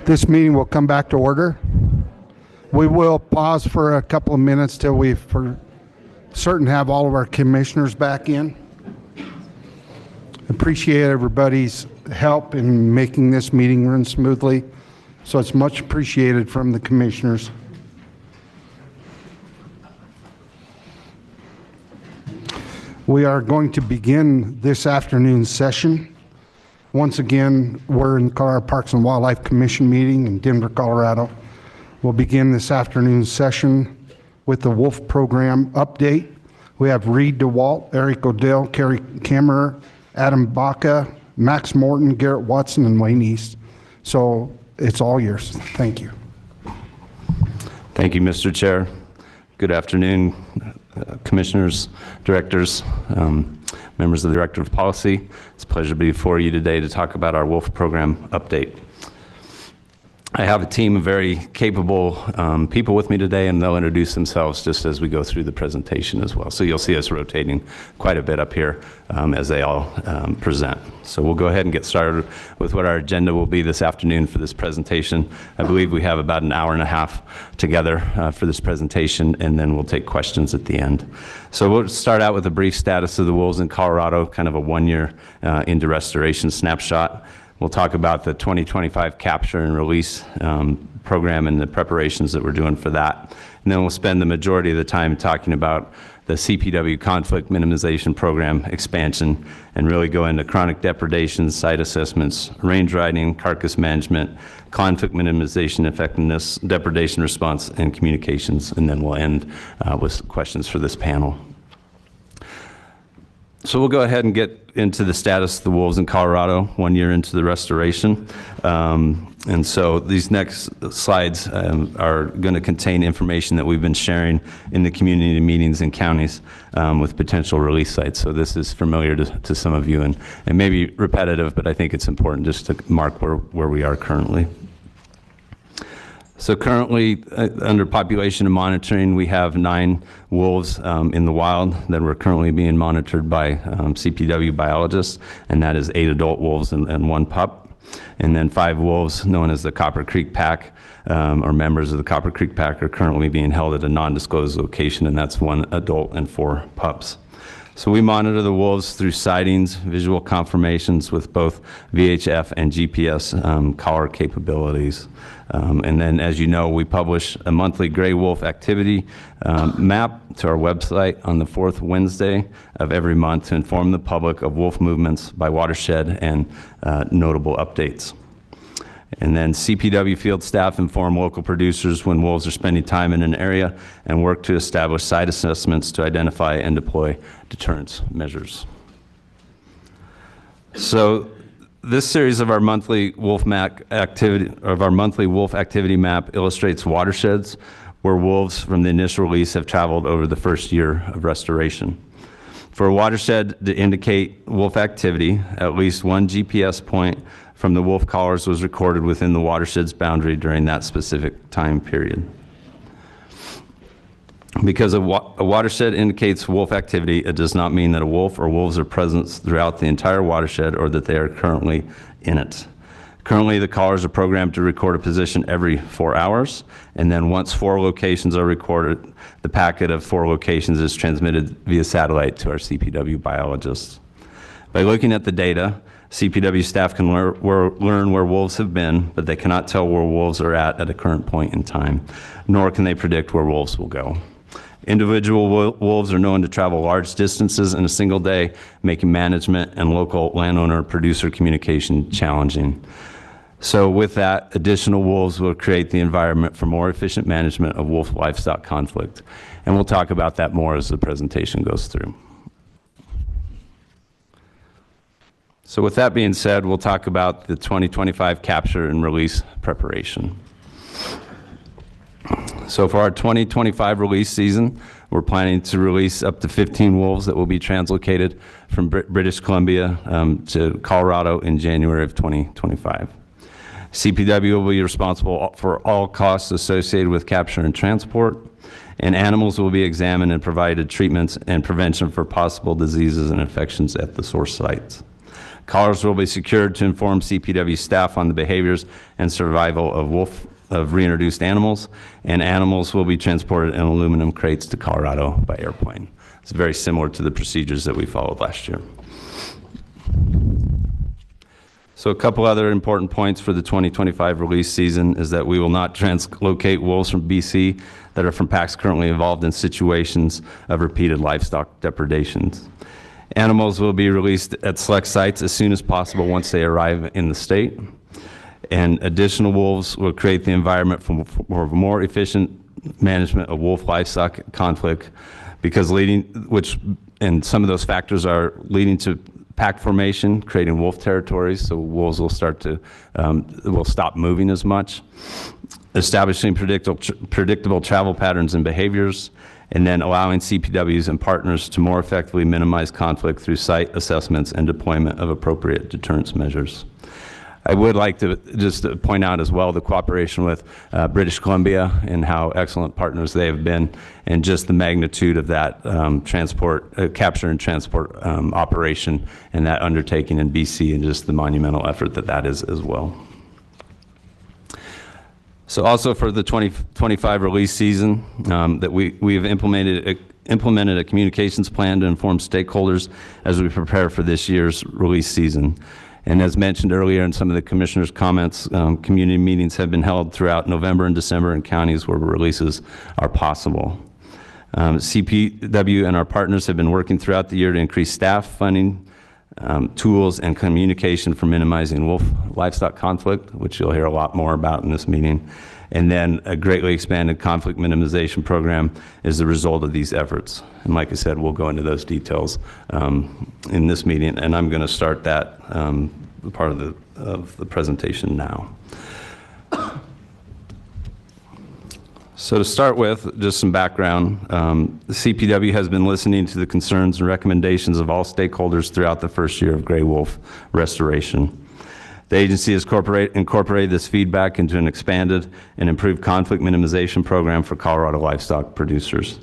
This meeting will come back to order. We will pause for a couple of minutes till we for certain have all of our commissioners back in. Appreciate everybody's help in making this meeting run smoothly. So it's much appreciated from the commissioners. We are going to begin this afternoon's session. Once again, we're in the Colorado Parks and Wildlife Commission meeting in Denver, Colorado. We'll begin this afternoon's session with the Wolf Program update. We have Reed DeWalt, Eric Odell, Kerry Kammerer, Adam Baca, Max Morton, Garrett Watson, and Wayne East. So it's all yours. Thank you. Thank you, Mr. Chair. Good afternoon, commissioners, directors, members of the Director of Policy. It's a pleasure to be before you today to talk about our Wolf Program update. I have a team of very capable people with me today, and they'll introduce themselves just as we go through the presentation as well. So you'll see us rotating quite a bit up here as they all present. So we'll go ahead and get started with what our agenda will be this afternoon for this presentation. I believe we have about an hour and a half together for this presentation, and then we'll take questions at the end. So we'll start out with a brief status of the wolves in Colorado, kind of a one-year into restoration snapshot. We'll talk about the 2025 capture and release program and the preparations that we're doing for that. And then we'll spend the majority of the time talking about the CPW conflict minimization program expansion and really go into chronic depredation, site assessments, range riding, carcass management, conflict minimization effectiveness, depredation response, and communications. And then we'll end with questions for this panel. So we'll go ahead and get into the status of the wolves in Colorado 1 year into the restoration. And so these next slides are going to contain information that we've been sharing in the community meetings in counties with potential release sites. So this is familiar to some of you and maybe repetitive, but I think it's important just to mark where we are currently. So currently, under population and monitoring, we have 9 wolves in the wild that we're currently being monitored by CPW biologists, and that is 8 adult wolves and 1 pup. And then 5 wolves, known as the Copper Creek Pack, or members of the Copper Creek Pack, are currently being held at a non-disclosed location, and that's 1 adult and 4 pups. So we monitor the wolves through sightings, visual confirmations with both VHF and GPS collar capabilities. And then, as you know, we publish a monthly gray wolf activity map to our website on the 4th Wednesday of every month to inform the public of wolf movements by watershed and notable updates. And then CPW field staff inform local producers when wolves are spending time in an area and work to establish site assessments to identify and deploy deterrence measures. So this series of our monthly wolf activity map illustrates watersheds where wolves from the initial release have traveled over the first year of restoration. For a watershed to indicate wolf activity, at least 1 GPS point from the wolf collars was recorded within the watershed's boundary during that specific time period. Because a watershed indicates wolf activity, it does not mean that a wolf or wolves are present throughout the entire watershed or that they are currently in it. Currently, the collars are programmed to record a position every 4 hours, and then once 4 locations are recorded, the packet of 4 locations is transmitted via satellite to our CPW biologists. By looking at the data, CPW staff can learn where wolves have been, but they cannot tell where wolves are at a current point in time, nor can they predict where wolves will go. Individual wolves are known to travel large distances in a single day, making management and local landowner-producer communication challenging. So with that, additional wolves will create the environment for more efficient management of wolf livestock conflict. And we'll talk about that more as the presentation goes through. So with that being said, we'll talk about the 2025 capture and release preparation. So for our 2025 release season, we're planning to release up to 15 wolves that will be translocated from British Columbia to Colorado in January of 2025. CPW will be responsible for all costs associated with capture and transport, and animals will be examined and provided treatments and prevention for possible diseases and infections at the source sites. Collars will be secured to inform CPW staff on the behaviors and survival of reintroduced animals, and animals will be transported in aluminum crates to Colorado by airplane. It's very similar to the procedures that we followed last year. So a couple other important points for the 2025 release season is that we will not translocate wolves from BC that are from packs currently involved in situations of repeated livestock depredations. Animals will be released at select sites as soon as possible once they arrive in the state. And additional wolves will create the environment for more efficient management of wolf livestock conflict, because and some of those factors are leading to pack formation, creating wolf territories, so wolves will will stop moving as much, establishing predictable travel patterns and behaviors, and then allowing CPWs and partners to more effectively minimize conflict through site assessments and deployment of appropriate deterrence measures. I would like to just point out as well the cooperation with British Columbia and how excellent partners they have been, and just the magnitude of that capture and transport operation and that undertaking in BC, and just the monumental effort that is as well. So also for the 2025 release season, that we have implemented a communications plan to inform stakeholders as we prepare for this year's release season. And as mentioned earlier in some of the commissioners' comments, community meetings have been held throughout November and December in counties where releases are possible. CPW and our partners have been working throughout the year to increase staff, funding, tools, and communication for minimizing wolf livestock conflict, which you'll hear a lot more about in this meeting. And then a greatly expanded conflict minimization program is the result of these efforts. And like I said, we'll go into those details in this meeting, and I'm going to start that part of the presentation now. So to start with, just some background, the CPW has been listening to the concerns and recommendations of all stakeholders throughout the first year of gray wolf restoration. The agency has incorporated this feedback into an expanded and improved conflict minimization program for Colorado livestock producers.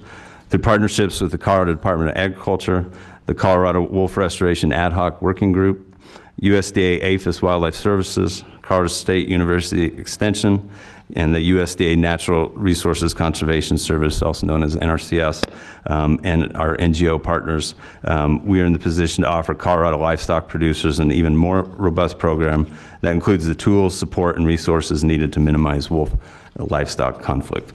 Through partnerships with the Colorado Department of Agriculture, the Colorado Wolf Restoration Ad Hoc Working Group, USDA APHIS Wildlife Services, Colorado State University Extension, and the USDA Natural Resources Conservation Service, also known as NRCS, and our NGO partners, we are in the position to offer Colorado livestock producers an even more robust program that includes the tools, support, and resources needed to minimize wolf livestock conflict.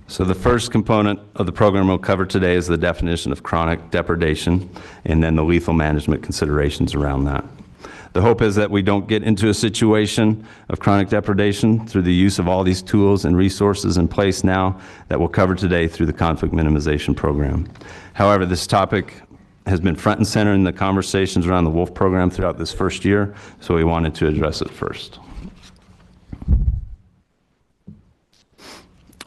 So the first component of the program we'll cover today is the definition of chronic depredation, and then the lethal management considerations around that. The hope is that we don't get into a situation of chronic depredation through the use of all these tools and resources in place now that we'll cover today through the conflict minimization program. However, this topic has been front and center in the conversations around the wolf program throughout this first year, so we wanted to address it first.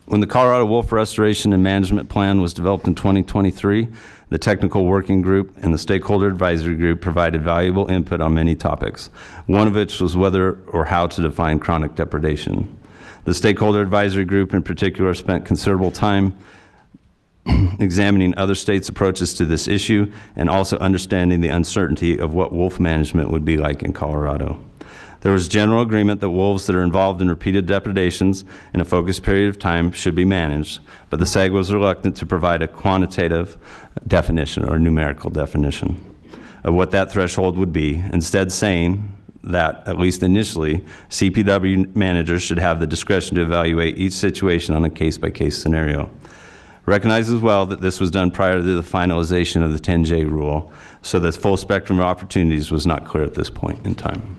When the Colorado Wolf Restoration and Management Plan was developed in 2023, the technical working group and the stakeholder advisory group provided valuable input on many topics, one of which was whether or how to define chronic depredation. The stakeholder advisory group in particular spent considerable time examining other states' approaches to this issue and also understanding the uncertainty of what wolf management would be like in Colorado. There was general agreement that wolves that are involved in repeated depredations in a focused period of time should be managed, but the SAG was reluctant to provide a quantitative definition or numerical definition of what that threshold would be, instead saying that, at least initially, CPW managers should have the discretion to evaluate each situation on a case-by-case scenario. Recognize as well that this was done prior to the finalization of the 10J rule, so the full spectrum of opportunities was not clear at this point in time.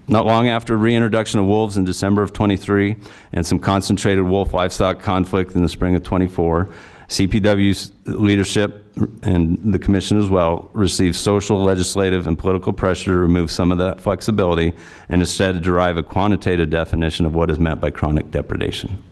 Not long after reintroduction of wolves in December of 23 and some concentrated wolf livestock conflict in the spring of 24, CPW's leadership and the commission as well received social, legislative, and political pressure to remove some of that flexibility and instead to derive a quantitative definition of what is meant by chronic depredation.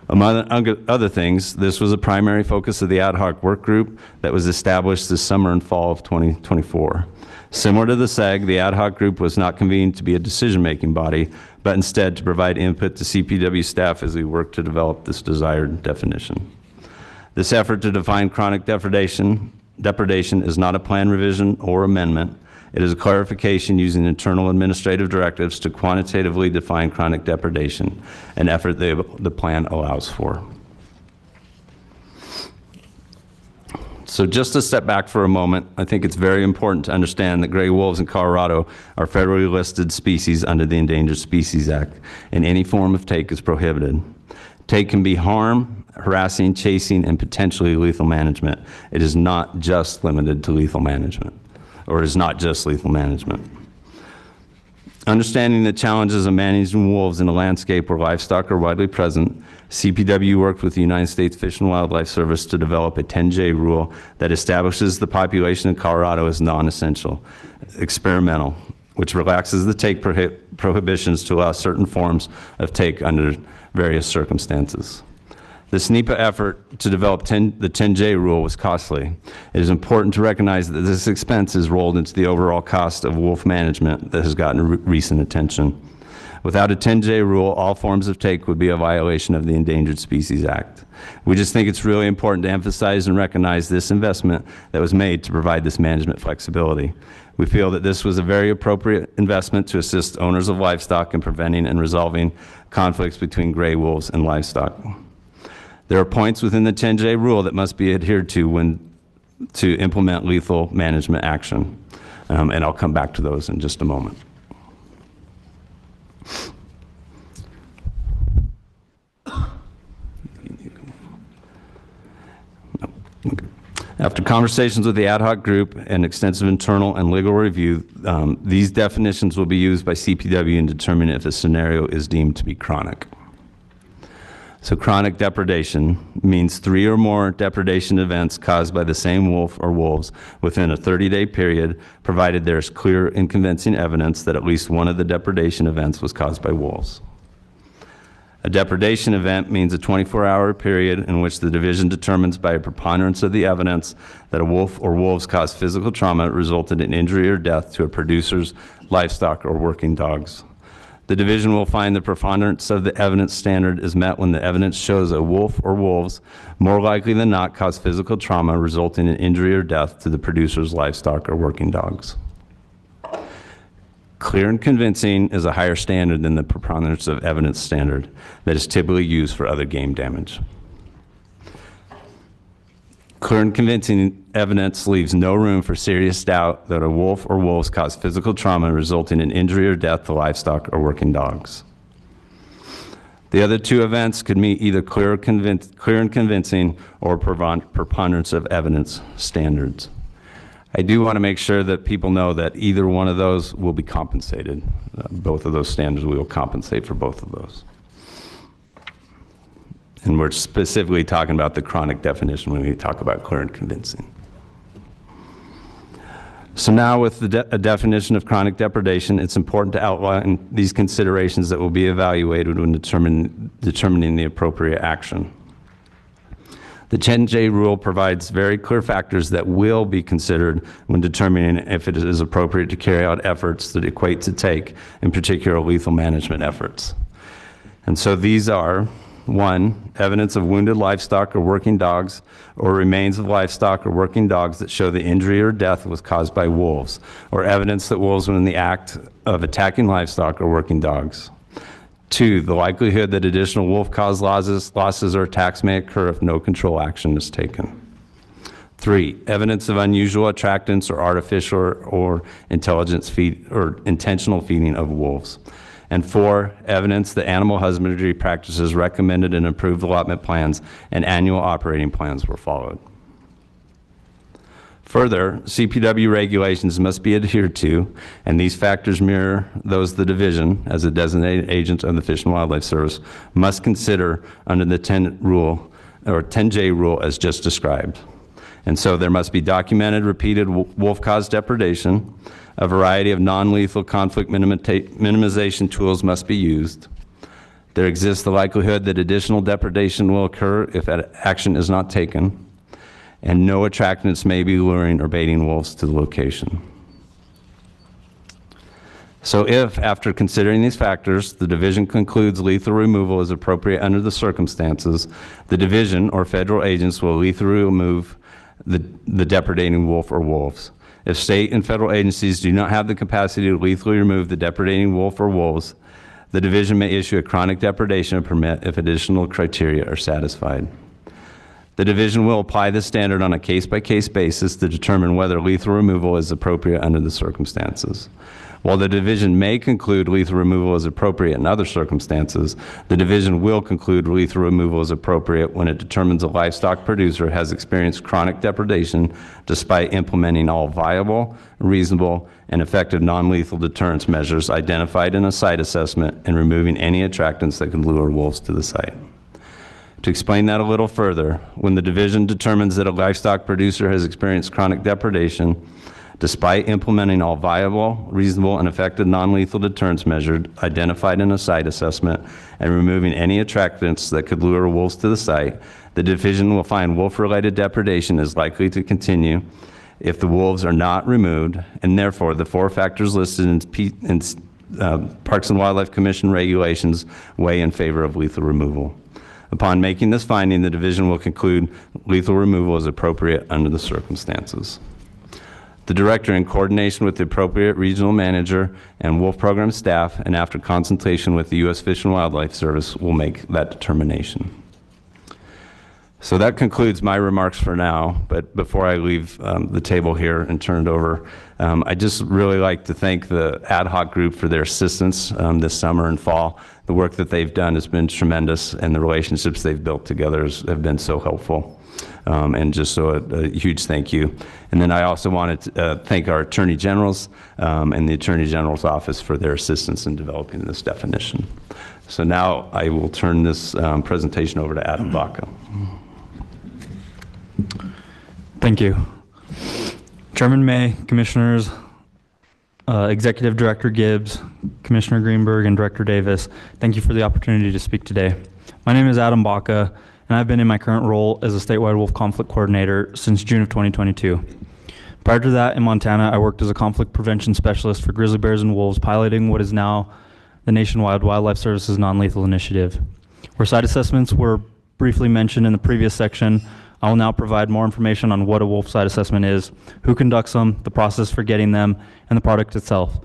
Among other things, this was a primary focus of the ad hoc work group that was established this summer and fall of 2024. Similar to the SAG, the ad hoc group was not convened to be a decision-making body, but instead to provide input to CPW staff as we work to develop this desired definition. This effort to define chronic depredation depredation is not a plan revision or amendment. It is a clarification using internal administrative directives to quantitatively define chronic depredation, an effort the plan allows for. So just to step back for a moment, I think it's very important to understand that gray wolves in Colorado are federally listed species under the Endangered Species Act, and any form of take is prohibited. Take can be harm, harassing, chasing, and potentially lethal management. It is not just limited to lethal management, or it is not just lethal management. Understanding the challenges of managing wolves in a landscape where livestock are widely present, CPW worked with the United States Fish and Wildlife Service to develop a 10J rule that establishes the population in Colorado as non-essential, experimental, which relaxes the take prohibitions to allow certain forms of take under various circumstances. This NEPA effort to develop the 10J rule was costly. It is important to recognize that this expense is rolled into the overall cost of wolf management that has gotten recent attention. Without a 10J rule, all forms of take would be a violation of the Endangered Species Act. We just think it's really important to emphasize and recognize this investment that was made to provide this management flexibility. We feel that this was a very appropriate investment to assist owners of livestock in preventing and resolving conflicts between gray wolves and livestock. There are points within the 10J rule that must be adhered to to implement lethal management action, and I'll come back to those in just a moment. After conversations with the ad hoc group and extensive internal and legal review, these definitions will be used by CPW in determining if a scenario is deemed to be chronic. So chronic depredation means 3 or more depredation events caused by the same wolf or wolves within a 30-day period, provided there is clear and convincing evidence that at least one of the depredation events was caused by wolves. A depredation event means a 24-hour period in which the division determines by a preponderance of the evidence that a wolf or wolves caused physical trauma resulted in injury or death to a producer's livestock or working dogs. The division will find the preponderance of the evidence standard is met when the evidence shows a wolf or wolves more likely than not caused physical trauma resulting in injury or death to the producer's livestock or working dogs. Clear and convincing is a higher standard than the preponderance of evidence standard that is typically used for other game damage. Clear and convincing evidence leaves no room for serious doubt that a wolf or wolves caused physical trauma resulting in injury or death to livestock or working dogs. The other two events could meet either clear and convincing or preponderance of evidence standards. I do want to make sure that people know that either one of those will be compensated. Both of those standards, we will compensate for both of those. And we're specifically talking about the chronic definition when we talk about clear and convincing. So now with a definition of chronic depredation, it's important to outline these considerations that will be evaluated when determining the appropriate action. The 10J rule provides very clear factors that will be considered when determining if it is appropriate to carry out efforts that equate to take, in particular lethal management efforts. And so these are: 1, evidence of wounded livestock or working dogs, or remains of livestock or working dogs that show the injury or death was caused by wolves, or evidence that wolves were in the act of attacking livestock or working dogs. 2, the likelihood that additional wolf-caused losses or attacks may occur if no control action is taken. 3, evidence of unusual attractants or artificial or intentional feeding of wolves. And 4, evidence that animal husbandry practices recommended in approved allotment plans and annual operating plans were followed. Further, CPW regulations must be adhered to, and these factors mirror those the division, as a designated agent of the Fish and Wildlife Service, must consider under the 10J rule as just described. And so there must be documented repeated wolf-caused depredation. A variety of non-lethal conflict minimization tools must be used. There exists the likelihood that additional depredation will occur if action is not taken, and no attractants may be luring or baiting wolves to the location. So if, after considering these factors, the division concludes lethal removal is appropriate under the circumstances, the division or federal agents will lethally remove the depredating wolf or wolves. If state and federal agencies do not have the capacity to lethally remove the depredating wolf or wolves, the division may issue a chronic depredation permit if additional criteria are satisfied. The division will apply this standard on a case-by-case basis to determine whether lethal removal is appropriate under the circumstances. While the division may conclude lethal removal is appropriate in other circumstances, the division will conclude lethal removal is appropriate when it determines a livestock producer has experienced chronic depredation despite implementing all viable, reasonable, and effective non-lethal deterrence measures identified in a site assessment and removing any attractants that could lure wolves to the site. To explain that a little further, when the division determines that a livestock producer has experienced chronic depredation, despite implementing all viable, reasonable, and effective non-lethal deterrence measures identified in a site assessment and removing any attractants that could lure wolves to the site, the division will find wolf-related depredation is likely to continue if the wolves are not removed, and therefore the 4 factors listed in Parks and Wildlife Commission regulations weigh in favor of lethal removal. Upon making this finding, the division will conclude lethal removal is appropriate under the circumstances. The director, in coordination with the appropriate regional manager and wolf program staff, and after consultation with the U.S. Fish and Wildlife Service, will make that determination. So that concludes my remarks for now, but before I leave the table here and turn it over, I'd just really like to thank the ad hoc group for their assistance this summer and fall. The work that they've done has been tremendous, and the relationships they've built together have been so helpful. And just so a huge thank you. And then I also wanted to thank our Attorney Generals and the Attorney General's Office for their assistance in developing this definition. So now I will turn this presentation over to Adam Baca. Thank you. Chairman May, Commissioners, Executive Director Gibbs, Commissioner Greenberg, and Director Davis, thank you for the opportunity to speak today. My name is Adam Baca, and I've been in my current role as a statewide wolf conflict coordinator since June of 2022. Prior to that, in Montana, I worked as a conflict prevention specialist for grizzly bears and wolves, piloting what is now the nationwide Wildlife Services non-lethal initiative. Where site assessments were briefly mentioned in the previous section, I will now provide more information on what a wolf site assessment is, who conducts them, the process for getting them, and the product itself.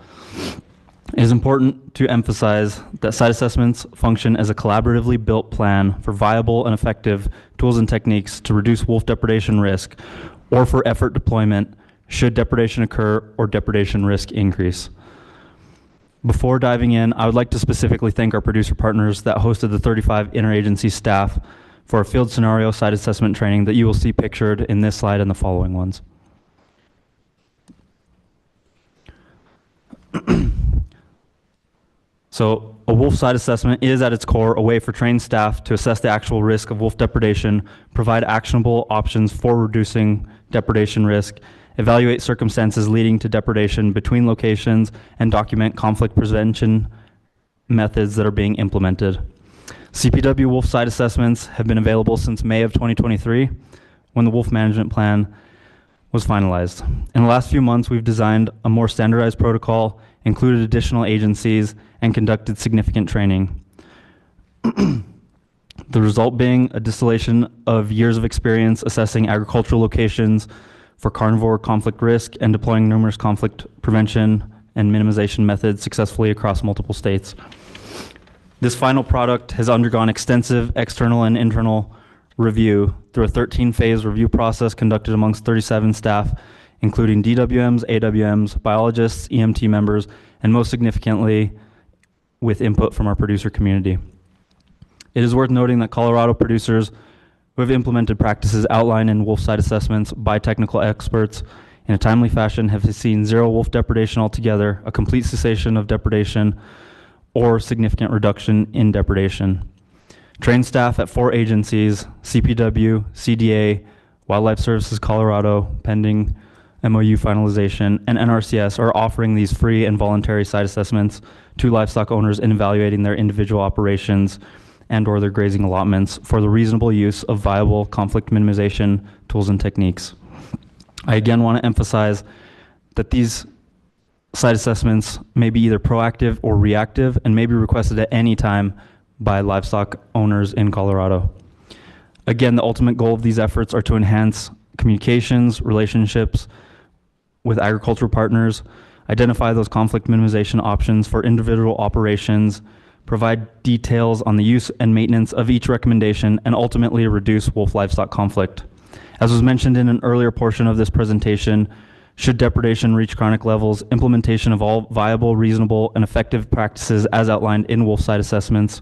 It is important to emphasize that site assessments function as a collaboratively built plan for viable and effective tools and techniques to reduce wolf depredation risk or for effort deployment should depredation occur or depredation risk increase. Before diving in, I would like to specifically thank our producer partners that hosted the 35 interagency staff for a field scenario site assessment training that you will see pictured in this slide and the following ones. So a wolf site assessment is at its core a way for trained staff to assess the actual risk of wolf depredation, provide actionable options for reducing depredation risk, evaluate circumstances leading to depredation between locations, and document conflict prevention methods that are being implemented. CPW wolf site assessments have been available since May of 2023 when the wolf management plan was finalized. In the last few months, we've designed a more standardized protocol, included additional agencies, and conducted significant training. The result being a distillation of years of experience assessing agricultural locations for carnivore conflict risk and deploying numerous conflict prevention and minimization methods successfully across multiple states. This final product has undergone extensive external and internal review through a 13-phase review process conducted amongst 37 staff, including DWMs, AWMs, biologists, EMT members, and most significantly, with input from our producer community. It is worth noting that Colorado producers who have implemented practices outlined in wolf site assessments by technical experts in a timely fashion have seen zero wolf depredation altogether, a complete cessation of depredation, or significant reduction in depredation. Trained staff at 4 agencies, CPW, CDA, Wildlife Services Colorado, pending MOU finalization, and NRCS are offering these free and voluntary site assessments to livestock owners in evaluating their individual operations and or their grazing allotments for the reasonable use of viable conflict minimization tools and techniques. I again want to emphasize that these site assessments may be either proactive or reactive and may be requested at any time by livestock owners in Colorado. Again, the ultimate goal of these efforts are to enhance communications, relationships with agricultural partners, identify those conflict minimization options for individual operations, provide details on the use and maintenance of each recommendation, and ultimately reduce wolf livestock conflict. As was mentioned in an earlier portion of this presentation, should depredation reach chronic levels, implementation of all viable, reasonable, and effective practices as outlined in wolf site assessments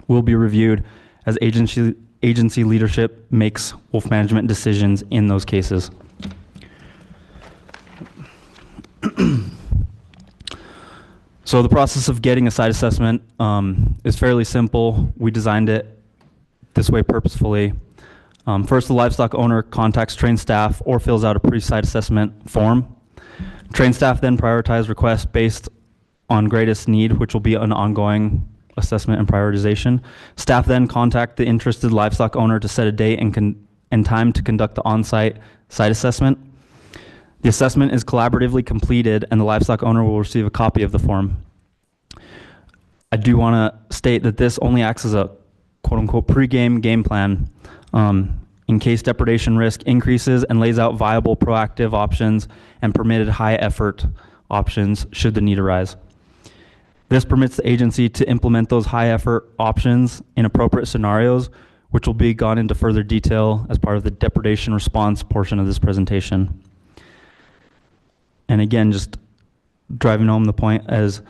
will be reviewed as agency leadership makes wolf management decisions in those cases. So the process of getting a site assessment is fairly simple. We designed it this way purposefully. First, the livestock owner contacts trained staff or fills out a pre-site assessment form. Trained staff then prioritize requests based on greatest need, which will be an ongoing assessment and prioritization. Staff then contact the interested livestock owner to set a date and time to conduct the on-site site assessment. The assessment is collaboratively completed and the livestock owner will receive a copy of the form. I do want to state that this only acts as a quote-unquote pre-game game plan in case depredation risk increases, and lays out viable proactive options and permitted high-effort options should the need arise. This permits the agency to implement those high-effort options in appropriate scenarios, which will be gone into further detail as part of the depredation response portion of this presentation. And again, just driving home the point, as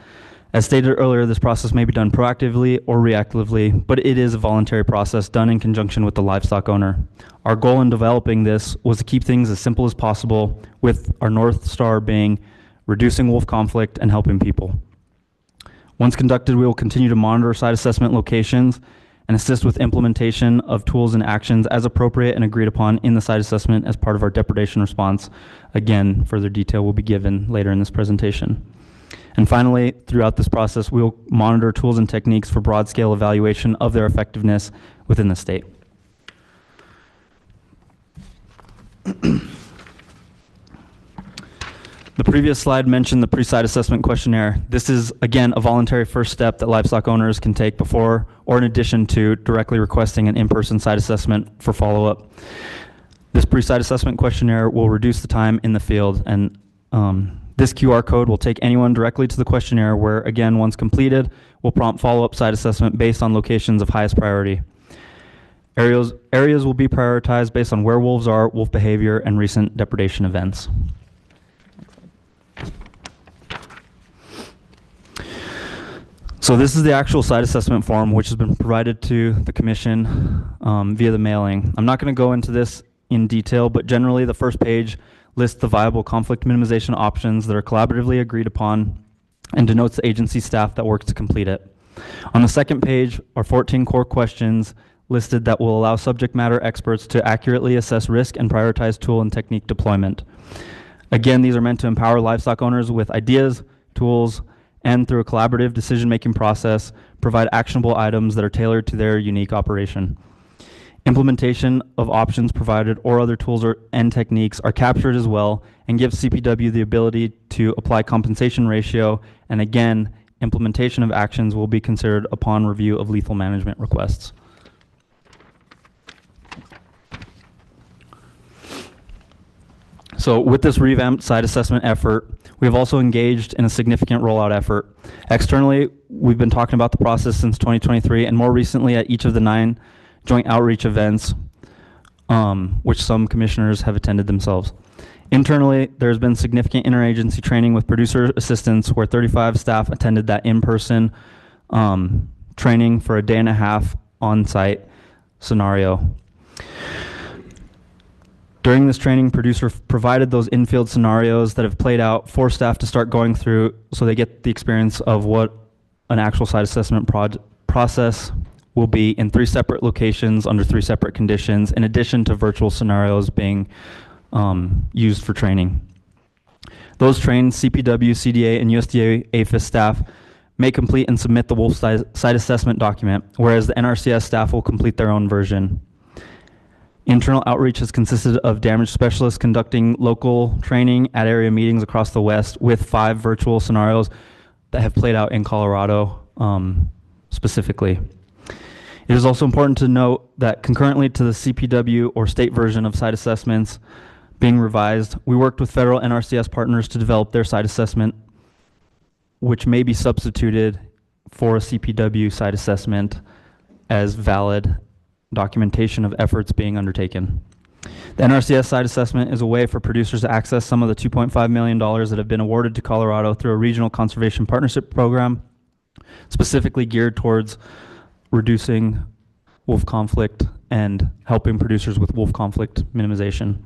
stated earlier, this process may be done proactively or reactively, but it is a voluntary process done in conjunction with the livestock owner. Our goal in developing this was to keep things as simple as possible, with our North Star being reducing wolf conflict and helping people. Once conducted, we will continue to monitor site assessment locations and assist with implementation of tools and actions as appropriate and agreed upon in the site assessment as part of our depredation response. Again, further detail will be given later in this presentation. And finally, throughout this process, we'll monitor tools and techniques for broad-scale evaluation of their effectiveness within the state. The previous slide mentioned the pre-site assessment questionnaire. This is, again, a voluntary first step that livestock owners can take before or in addition to directly requesting an in-person site assessment for follow-up. This pre-site assessment questionnaire will reduce the time in the field, and this QR code will take anyone directly to the questionnaire where, again, once completed, will prompt follow-up site assessment based on locations of highest priority. Areas will be prioritized based on where wolves are, wolf behavior, and recent depredation events. So this is the actual site assessment form, which has been provided to the commission via the mailing. I'm not going to go into this in detail, but generally the first page lists the viable conflict minimization options that are collaboratively agreed upon and denotes the agency staff that works to complete it. On the second page are 14 core questions listed that will allow subject matter experts to accurately assess risk and prioritize tool and technique deployment. Again, these are meant to empower livestock owners with ideas, tools, and through a collaborative decision-making process, provide actionable items that are tailored to their unique operation. Implementation of options provided or other tools and techniques are captured as well and give CPW the ability to apply compensation ratio, and again, implementation of actions will be considered upon review of lethal management requests. So with this revamped site assessment effort, we have also engaged in a significant rollout effort. Externally, we've been talking about the process since 2023, and more recently at each of the 9 joint outreach events, which some commissioners have attended themselves. Internally, there's been significant interagency training with producer assistance, where 35 staff attended that in-person training for a day and a half on-site scenario. During this training, producer provided those in-field scenarios that have played out for staff to start going through, so they get the experience of what an actual site assessment process will be in 3 separate locations under 3 separate conditions, in addition to virtual scenarios being used for training. Those trained CPW, CDA, and USDA APHIS staff may complete and submit the wolf site assessment document, whereas the NRCS staff will complete their own version. Internal outreach has consisted of damage specialists conducting local training at area meetings across the West, with 5 virtual scenarios that have played out in Colorado specifically. It is also important to note that concurrently to the CPW or state version of site assessments being revised, we worked with federal NRCS partners to develop their site assessment, which may be substituted for a CPW site assessment as valid documentation of efforts being undertaken. The NRCS site assessment is a way for producers to access some of the $2.5 million that have been awarded to Colorado through a regional conservation partnership program, specifically geared towards reducing wolf conflict and helping producers with wolf conflict minimization.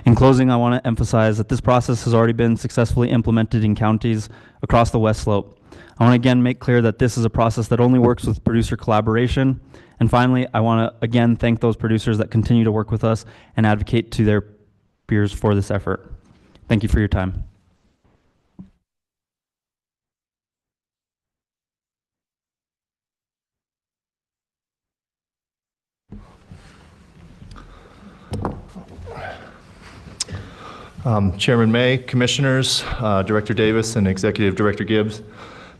In closing, I want to emphasize that this process has already been successfully implemented in counties across the West Slope. I want to again make clear that this is a process that only works with producer collaboration. And finally, I want to again thank those producers that continue to work with us and advocate to their peers for this effort. Thank you for your time. Chairman May, Commissioners, Director Davis, and Executive Director Gibbs.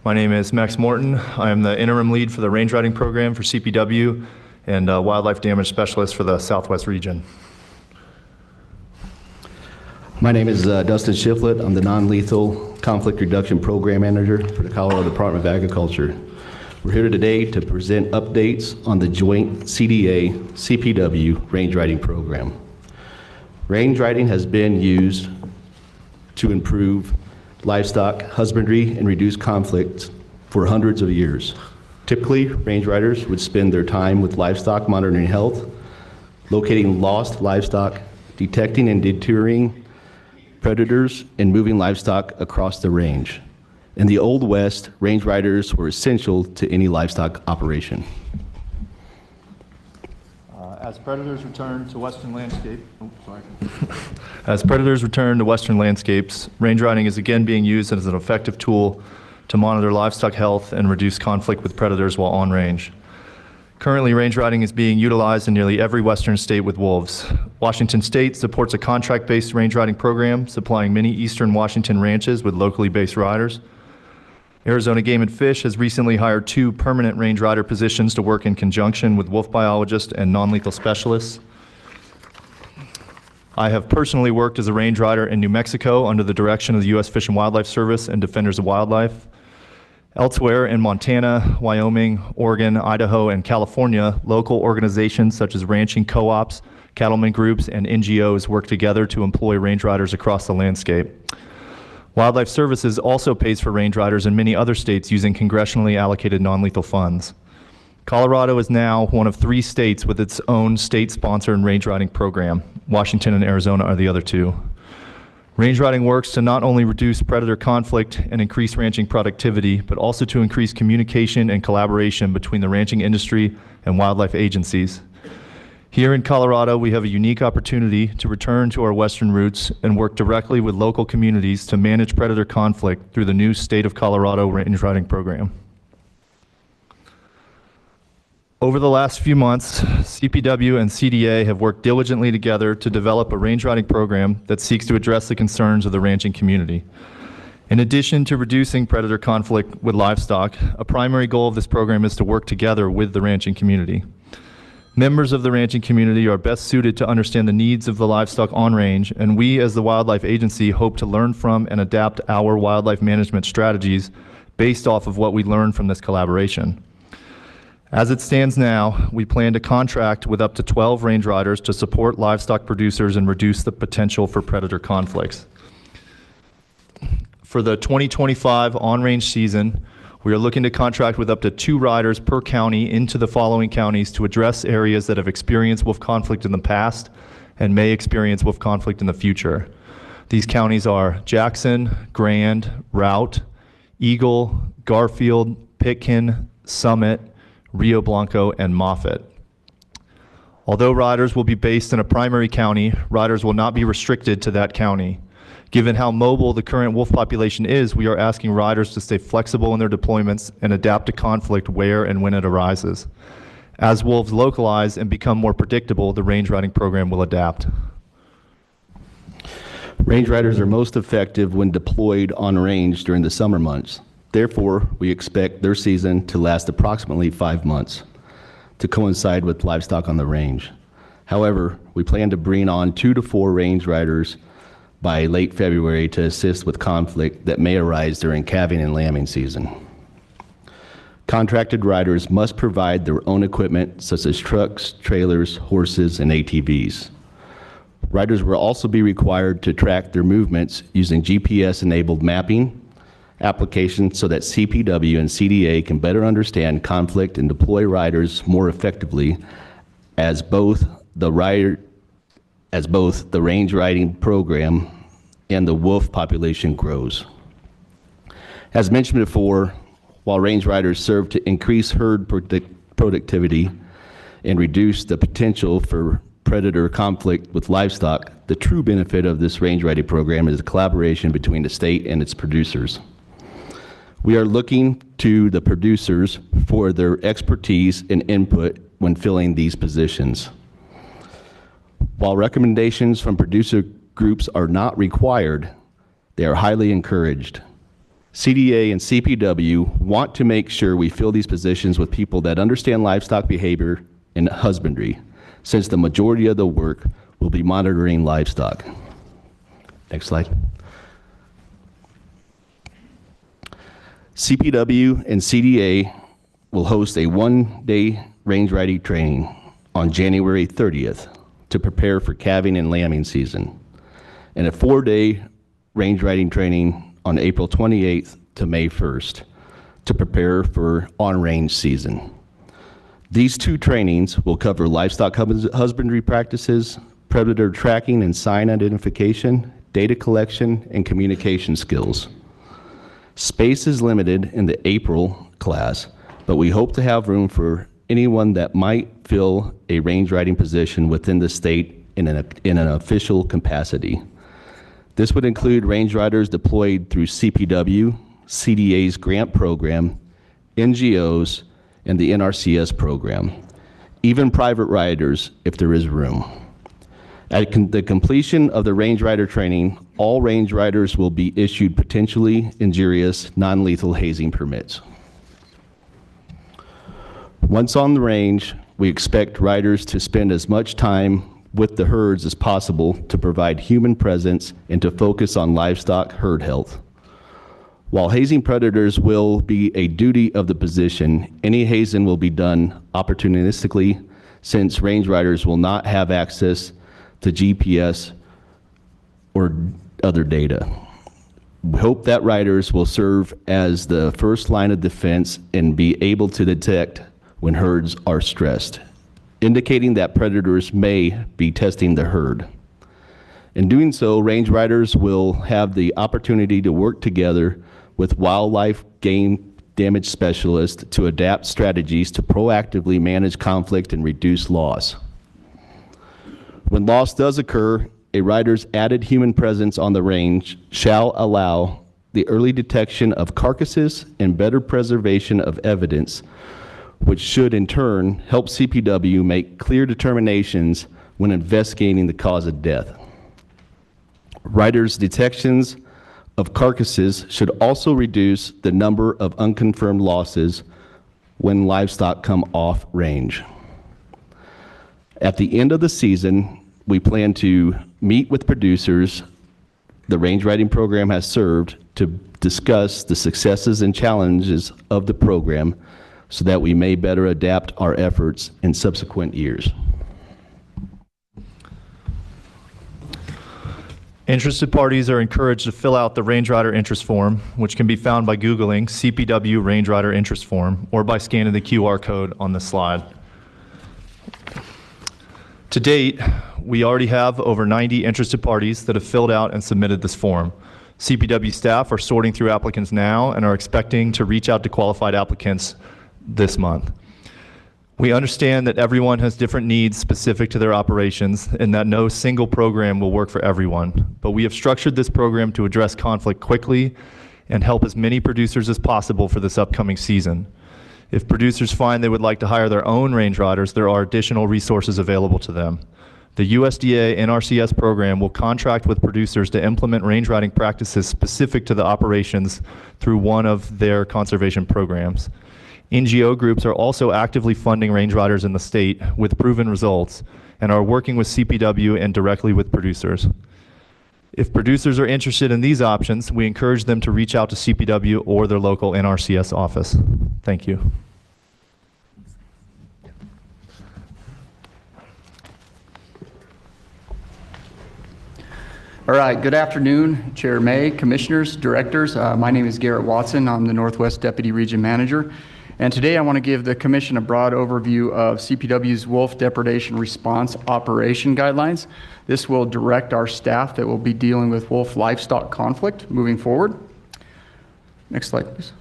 My name is Max Morton. I am the interim lead for the range riding program for CPW and wildlife damage specialist for the Southwest region. My name is Dustin Shiflett. I'm the non-lethal conflict reduction program manager for the Colorado Department of Agriculture. We're here today to present updates on the joint CDA-CPW range riding program. Range riding has been used to improve livestock husbandry and reduce conflict for hundreds of years. Typically, range riders would spend their time with livestock monitoring health, locating lost livestock, detecting and deterring predators, and moving livestock across the range. In the Old West, range riders were essential to any livestock operation. As predators return to western landscape, As predators return to western landscapes, range riding is again being used as an effective tool to monitor livestock health and reduce conflict with predators while on range. Currently, range riding is being utilized in nearly every western state with wolves. Washington State supports a contract-based range riding program, supplying many eastern Washington ranches with locally based riders. Arizona Game and Fish has recently hired 2 permanent range rider positions to work in conjunction with wolf biologists and non-lethal specialists. I have personally worked as a range rider in New Mexico under the direction of the U.S. Fish and Wildlife Service and Defenders of Wildlife. Elsewhere in Montana, Wyoming, Oregon, Idaho, and California, local organizations such as ranching co-ops, cattlemen groups, and NGOs work together to employ range riders across the landscape. Wildlife Services also pays for range riders in many other states using congressionally allocated non-lethal funds. Colorado is now one of 3 states with its own state-sponsored range riding program. Washington and Arizona are the other 2. Range riding works to not only reduce predator conflict and increase ranching productivity, but also to increase communication and collaboration between the ranching industry and wildlife agencies. Here in Colorado, we have a unique opportunity to return to our western roots and work directly with local communities to manage predator conflict through the new State of Colorado range riding program. Over the last few months, CPW and CDA have worked diligently together to develop a range riding program that seeks to address the concerns of the ranching community. In addition to reducing predator conflict with livestock, a primary goal of this program is to work together with the ranching community. Members of the ranching community are best suited to understand the needs of the livestock on range, and we as the Wildlife Agency hope to learn from and adapt our wildlife management strategies based off of what we learn from this collaboration. As it stands now, we plan to contract with up to 12 range riders to support livestock producers and reduce the potential for predator conflicts. For the 2025 on-range season, we are looking to contract with up to 2 riders per county into the following counties to address areas that have experienced wolf conflict in the past and may experience wolf conflict in the future. These counties are Jackson, Grand, Routt, Eagle, Garfield, Pitkin, Summit, Rio Blanco, and Moffett. Although riders will be based in a primary county, riders will not be restricted to that county. Given how mobile the current wolf population is, we are asking riders to stay flexible in their deployments and adapt to conflict where and when it arises. As wolves localize and become more predictable, the range riding program will adapt. Range riders are most effective when deployed on range during the summer months. Therefore, we expect their season to last approximately 5 months. to coincide with livestock on the range. However, we plan to bring on 2 to 4 range riders by late February to assist with conflict that may arise during calving and lambing season. Contracted riders must provide their own equipment such as trucks, trailers, horses, and ATVs. Riders will also be required to track their movements using GPS-enabled mapping applications so that CPW and CDA can better understand conflict and deploy riders more effectively as both the range riding program and the wolf population grows. As mentioned before, while range riders serve to increase herd productivity and reduce the potential for predator conflict with livestock, the true benefit of this range riding program is the collaboration between the state and its producers. We are looking to the producers for their expertise and input when filling these positions. While recommendations from producer groups are not required, they are highly encouraged. CDA and CPW want to make sure we fill these positions with people that understand livestock behavior and husbandry, since the majority of the work will be monitoring livestock. Next slide. CPW and CDA will host a one-day range riding training on January 30th to prepare for calving and lambing season, and a 4-day range riding training on April 28th to May 1st to prepare for on-range season. These 2 trainings will cover livestock husbandry practices, predator tracking and sign identification, data collection, and communication skills. Space is limited in the April class, but we hope to have room for anyone that might fill a range riding position within the state in an official capacity. This would include range riders deployed through CPW, CDA's grant program, NGOs, and the NRCS program, even private riders if there is room. At the completion of the range rider training, all range riders will be issued potentially injurious, non-lethal hazing permits. Once on the range, we expect riders to spend as much time with the herds as possible to provide human presence and to focus on livestock herd health. While hazing predators will be a duty of the position, any hazing will be done opportunistically since range riders will not have access to GPS or other data. We hope that riders will serve as the first line of defense and be able to detect when herds are stressed, indicating that predators may be testing the herd. In doing so, range riders will have the opportunity to work together with wildlife game damage specialists to adapt strategies to proactively manage conflict and reduce loss. When loss does occur, a rider's added human presence on the range shall allow the early detection of carcasses and better preservation of evidence, which should in turn help CPW make clear determinations when investigating the cause of death. Riders' detections of carcasses should also reduce the number of unconfirmed losses when livestock come off range. At the end of the season, we plan to meet with producers the range riding program has served to discuss the successes and challenges of the program so that we may better adapt our efforts in subsequent years. Interested parties are encouraged to fill out the Range Rider Interest Form, which can be found by Googling CPW Range Rider Interest Form or by scanning the QR code on the slide. To date, we already have over 90 interested parties that have filled out and submitted this form. CPW staff are sorting through applicants now and are expecting to reach out to qualified applicants this month. We understand that everyone has different needs specific to their operations and that no single program will work for everyone, but we have structured this program to address conflict quickly and help as many producers as possible for this upcoming season. If producers find they would like to hire their own range riders, there are additional resources available to them. The USDA NRCS program will contract with producers to implement range riding practices specific to the operations through one of their conservation programs. NGO groups are also actively funding range riders in the state with proven results and are working with CPW and directly with producers. If producers are interested in these options, we encourage them to reach out to CPW or their local NRCS office. Thank you. All right, good afternoon, Chair May, Commissioners, Directors. My name is Garrett Watson. I'm the Northwest Deputy Region Manager. And today I want to give the Commission a broad overview of CPW's Wolf Depredation Response Operation Guidelines. This will direct our staff that will be dealing with wolf livestock conflict moving forward. Next slide, please.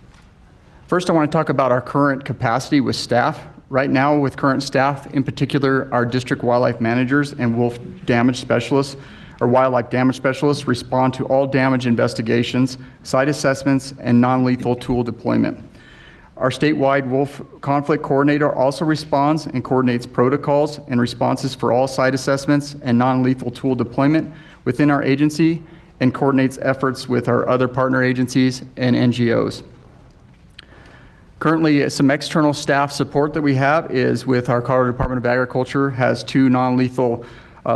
First, I want to talk about our current capacity with staff. Right now, with current staff, in particular, our district wildlife managers and wolf damage specialists, or wildlife damage specialists, respond to all damage investigations, site assessments, and non-lethal tool deployment. Our statewide wolf conflict coordinator also responds and coordinates protocols and responses for all site assessments and non-lethal tool deployment within our agency and coordinates efforts with our other partner agencies and NGOs. Currently, some external staff support that we have is with our Colorado Department of Agriculture has 2 non-lethal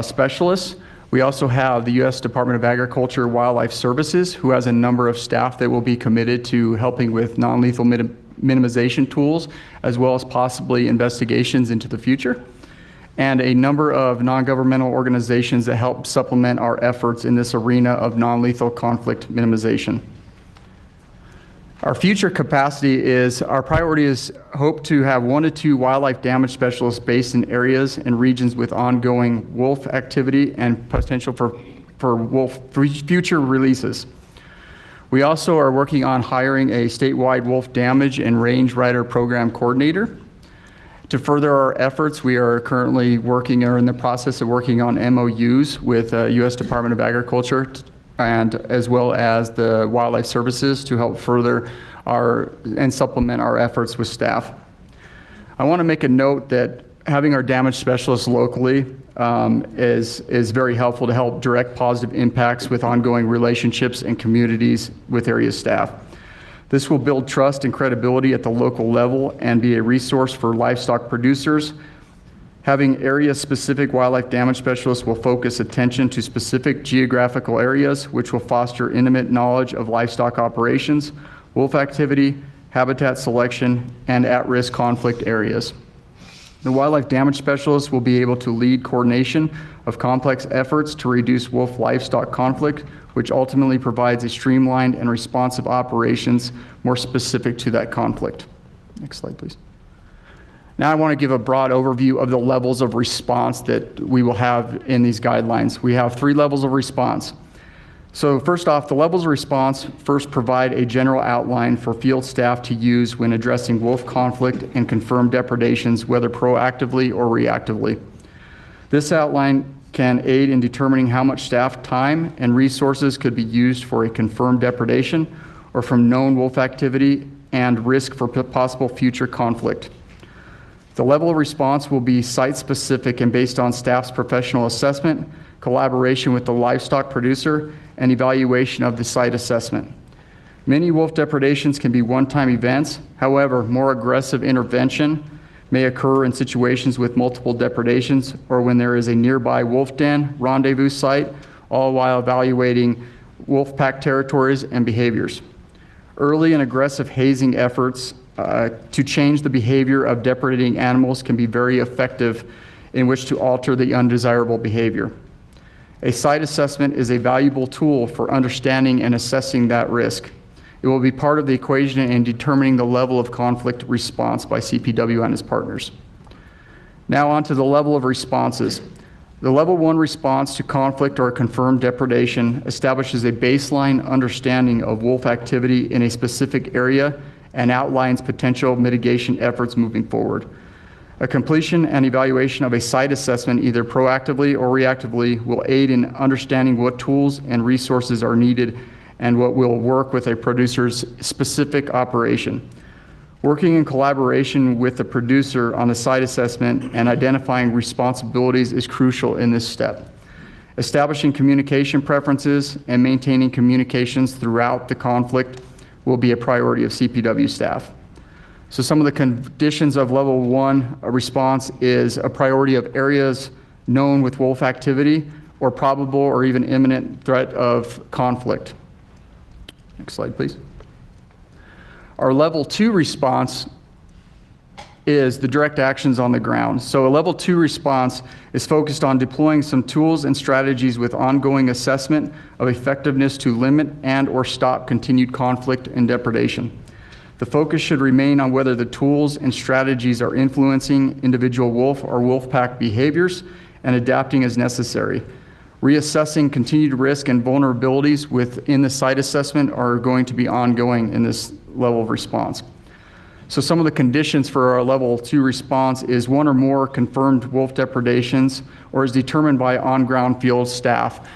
specialists. We also have the U.S. Department of Agriculture Wildlife Services, who has a number of staff that will be committed to helping with non-lethal minimization tools, as well as possibly investigations into the future, and a number of non-governmental organizations that help supplement our efforts in this arena of non-lethal conflict minimization. Our future capacity is, our priority is hope to have 1 to 2 wildlife damage specialists based in areas and regions with ongoing wolf activity and potential for wolf future releases. We also are working on hiring a statewide wolf damage and range rider program coordinator. To further our efforts, we are currently working or in the process of working on MOUs with U.S. Department of Agriculture and as well as the Wildlife Services to help further and supplement our efforts with staff. I want to make a note that having our damage specialists locally is very helpful to help direct positive impacts with ongoing relationships and communities with area staff. This will build trust and credibility at the local level and be a resource for livestock producers. Having area-specific wildlife damage specialists will focus attention to specific geographical areas, which will foster intimate knowledge of livestock operations, wolf activity, habitat selection, and at-risk conflict areas. The wildlife damage specialists will be able to lead coordination of complex efforts to reduce wolf livestock conflict, which ultimately provides a streamlined and responsive operations more specific to that conflict. Next slide, please. Now I want to give a broad overview of the levels of response that we will have in these guidelines. We have 3 levels of response. So first off, the levels of response first provide a general outline for field staff to use when addressing wolf conflict and confirmed depredations, whether proactively or reactively. This outline can aid in determining how much staff time and resources could be used for a confirmed depredation or from known wolf activity and risk for possible future conflict. The level of response will be site-specific and based on staff's professional assessment, collaboration with the livestock producer, and evaluation of the site assessment. Many wolf depredations can be one-time events. However, more aggressive intervention may occur in situations with multiple depredations or when there is a nearby wolf den, rendezvous site, all while evaluating wolf pack territories and behaviors. Early and aggressive hazing efforts to change the behavior of depredating animals can be very effective in which to alter the undesirable behavior. A site assessment is a valuable tool for understanding and assessing that risk. It will be part of the equation in determining the level of conflict response by CPW and its partners. Now on to the level of responses. The level 1 response to conflict or confirmed depredation establishes a baseline understanding of wolf activity in a specific area and outlines potential mitigation efforts moving forward. A completion and evaluation of a site assessment, either proactively or reactively, will aid in understanding what tools and resources are needed and what will work with a producer's specific operation. Working in collaboration with the producer on the site assessment and identifying responsibilities is crucial in this step. Establishing communication preferences and maintaining communications throughout the conflict will be a priority of CPW staff. So some of the conditions of level 1 response is a priority of areas known with wolf activity or probable or even imminent threat of conflict. Next slide, please. Our level 2 response is the direct actions on the ground. So a level 2 response is focused on deploying some tools and strategies with ongoing assessment of effectiveness to limit and or stop continued conflict and depredation. The focus should remain on whether the tools and strategies are influencing individual wolf or wolf pack behaviors and adapting as necessary. Reassessing continued risk and vulnerabilities within the site assessment are going to be ongoing in this level of response. So some of the conditions for our level 2 response is 1 or more confirmed wolf depredations or is determined by on-ground field staff.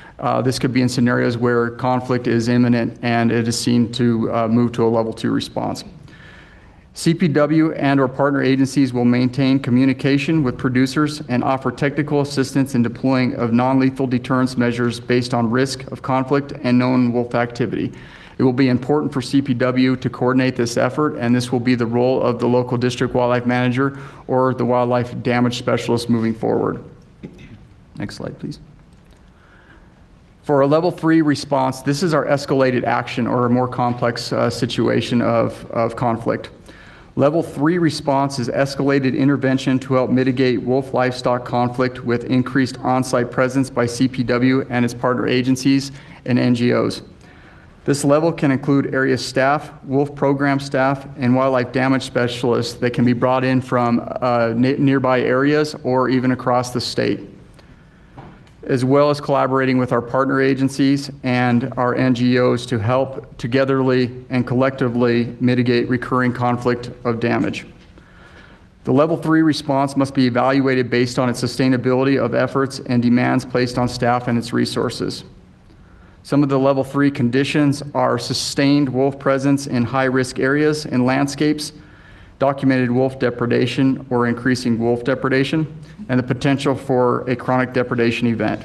This could be in scenarios where conflict is imminent and it is seen to move to a level 2 response. CPW and or partner agencies will maintain communication with producers and offer technical assistance in deploying of non-lethal deterrence measures based on risk of conflict and known wolf activity. It will be important for CPW to coordinate this effort, and this will be the role of the local district wildlife manager or the wildlife damage specialist moving forward. Next slide, please. For a level 3 response, this is our escalated action or a more complex situation of conflict. Level 3 response is escalated intervention to help mitigate wolf livestock conflict with increased on-site presence by CPW and its partner agencies and NGOs. This level can include area staff, wolf program staff, and wildlife damage specialists that can be brought in from nearby areas or even across the state, as well as collaborating with our partner agencies and our NGOs to help togetherly and collectively mitigate recurring conflict of damage. The level 3 response must be evaluated based on its sustainability of efforts and demands placed on staff and its resources. Some of the level 3 conditions are sustained wolf presence in high-risk areas and landscapes, documented wolf depredation or increasing wolf depredation, and the potential for a chronic depredation event.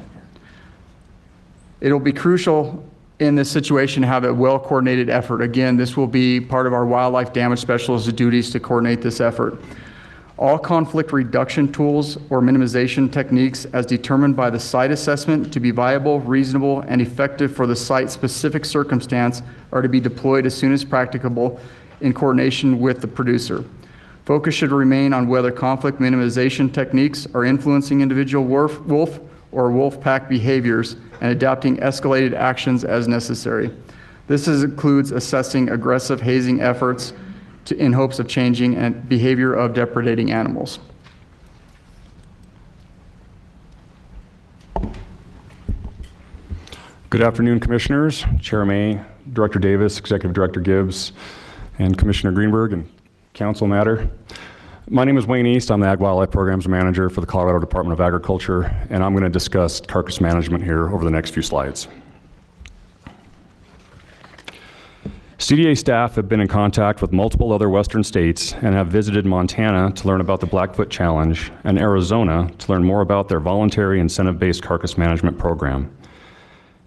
It'll be crucial in this situation to have a well-coordinated effort. Again, this will be part of our wildlife damage specialist duties to coordinate this effort. All conflict reduction tools or minimization techniques as determined by the site assessment to be viable, reasonable, and effective for the site-specific circumstance are to be deployed as soon as practicable in coordination with the producer. Focus should remain on whether conflict minimization techniques are influencing individual wolf or wolf pack behaviors and adapting escalated actions as necessary. This includes assessing aggressive hazing efforts in hopes of changing and behavior of depredating animals. Good afternoon, Commissioners, Chair May, Director Davis, Executive Director Gibbs, and Commissioner Greenberg and Council Matter. My name is Wayne East. I'm the Ag Wildlife Programs Manager for the Colorado Department of Agriculture, and I'm going to discuss carcass management here over the next few slides. CDA staff have been in contact with multiple other western states and have visited Montana to learn about the Blackfoot Challenge and Arizona to learn more about their voluntary incentive-based carcass management program.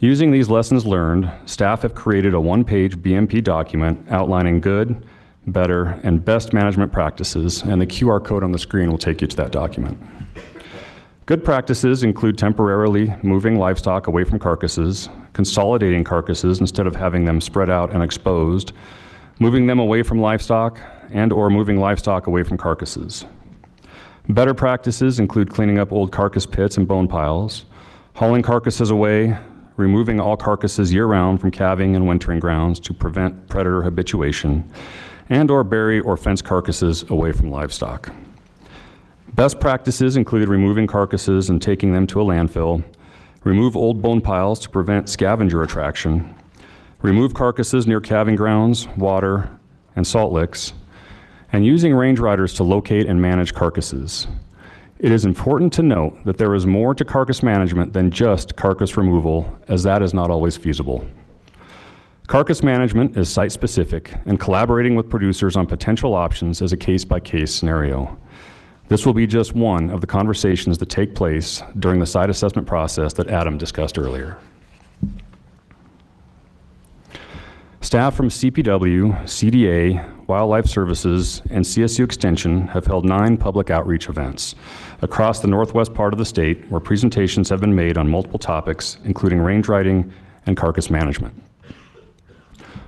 Using these lessons learned, staff have created a one-page BMP document outlining good, better, and best management practices, and the QR code on the screen will take you to that document. Good practices include temporarily moving livestock away from carcasses, consolidating carcasses instead of having them spread out and exposed, moving them away from livestock, and or moving livestock away from carcasses. Better practices include cleaning up old carcass pits and bone piles, hauling carcasses away, removing all carcasses year-round from calving and wintering grounds to prevent predator habituation, and or bury or fence carcasses away from livestock. Best practices include removing carcasses and taking them to a landfill, remove old bone piles to prevent scavenger attraction, remove carcasses near calving grounds, water, and salt licks, and using range riders to locate and manage carcasses. It is important to note that there is more to carcass management than just carcass removal, as that is not always feasible. Carcass management is site-specific, and collaborating with producers on potential options is a case-by-case scenario. This will be just one of the conversations that take place during the site assessment process that Adam discussed earlier. Staff from CPW, CDA, Wildlife Services, and CSU Extension have held 9 public outreach events across the northwest part of the state where presentations have been made on multiple topics, including range riding and carcass management.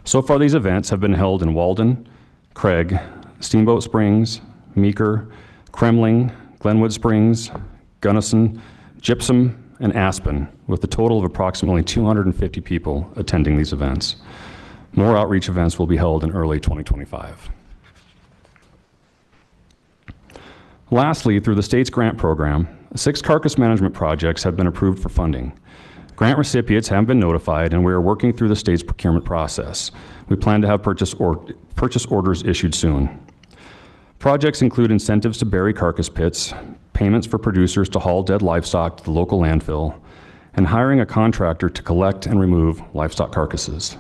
So far, these events have been held in Walden, Craig, Steamboat Springs, Meeker, Kremling, Glenwood Springs, Gunnison, Gypsum, and Aspen, with a total of approximately 250 people attending these events. More outreach events will be held in early 2025. Lastly, through the state's grant program, 6 carcass management projects have been approved for funding. Grant recipients have been notified, and we are working through the state's procurement process. We plan to have purchase orders issued soon. Projects include incentives to bury carcass pits, payments for producers to haul dead livestock to the local landfill, and hiring a contractor to collect and remove livestock carcasses.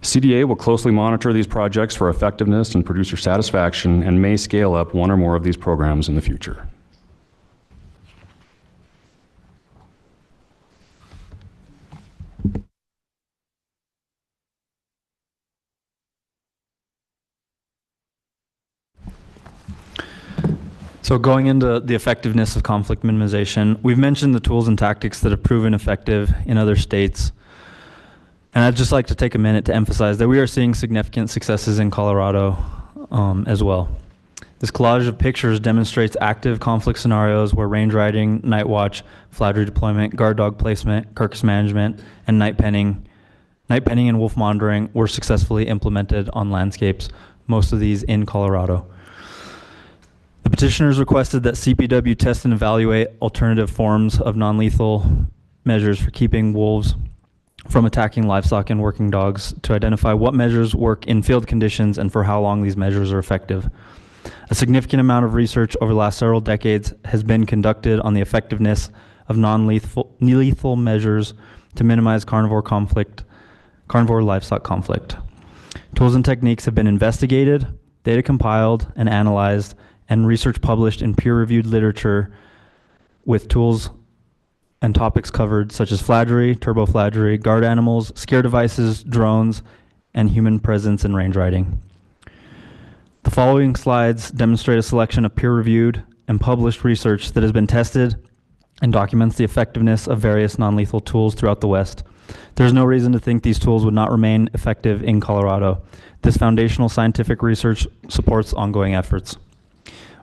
CDA will closely monitor these projects for effectiveness and producer satisfaction and may scale up one or more of these programs in the future. So going into the effectiveness of conflict minimization, we've mentioned the tools and tactics that have proven effective in other states. And I'd just like to take a minute to emphasize that we are seeing significant successes in Colorado as well. This collage of pictures demonstrates active conflict scenarios where range riding, night watch, flattery deployment, guard dog placement, carcass management, and night penning and wolf monitoring were successfully implemented on landscapes, most of these in Colorado. The petitioners requested that CPW test and evaluate alternative forms of non-lethal measures for keeping wolves from attacking livestock and working dogs to identify what measures work in field conditions and for how long these measures are effective. A significant amount of research over the last several decades has been conducted on the effectiveness of non-lethal measures to minimize carnivore livestock conflict. Tools and techniques have been investigated, data compiled and analyzed, and research published in peer-reviewed literature with tools and topics covered such as flattery, turboflattery, guard animals, scare devices, drones, and human presence in range riding. The following slides demonstrate a selection of peer-reviewed and published research that has been tested and documents the effectiveness of various non-lethal tools throughout the West. There's no reason to think these tools would not remain effective in Colorado. This foundational scientific research supports ongoing efforts.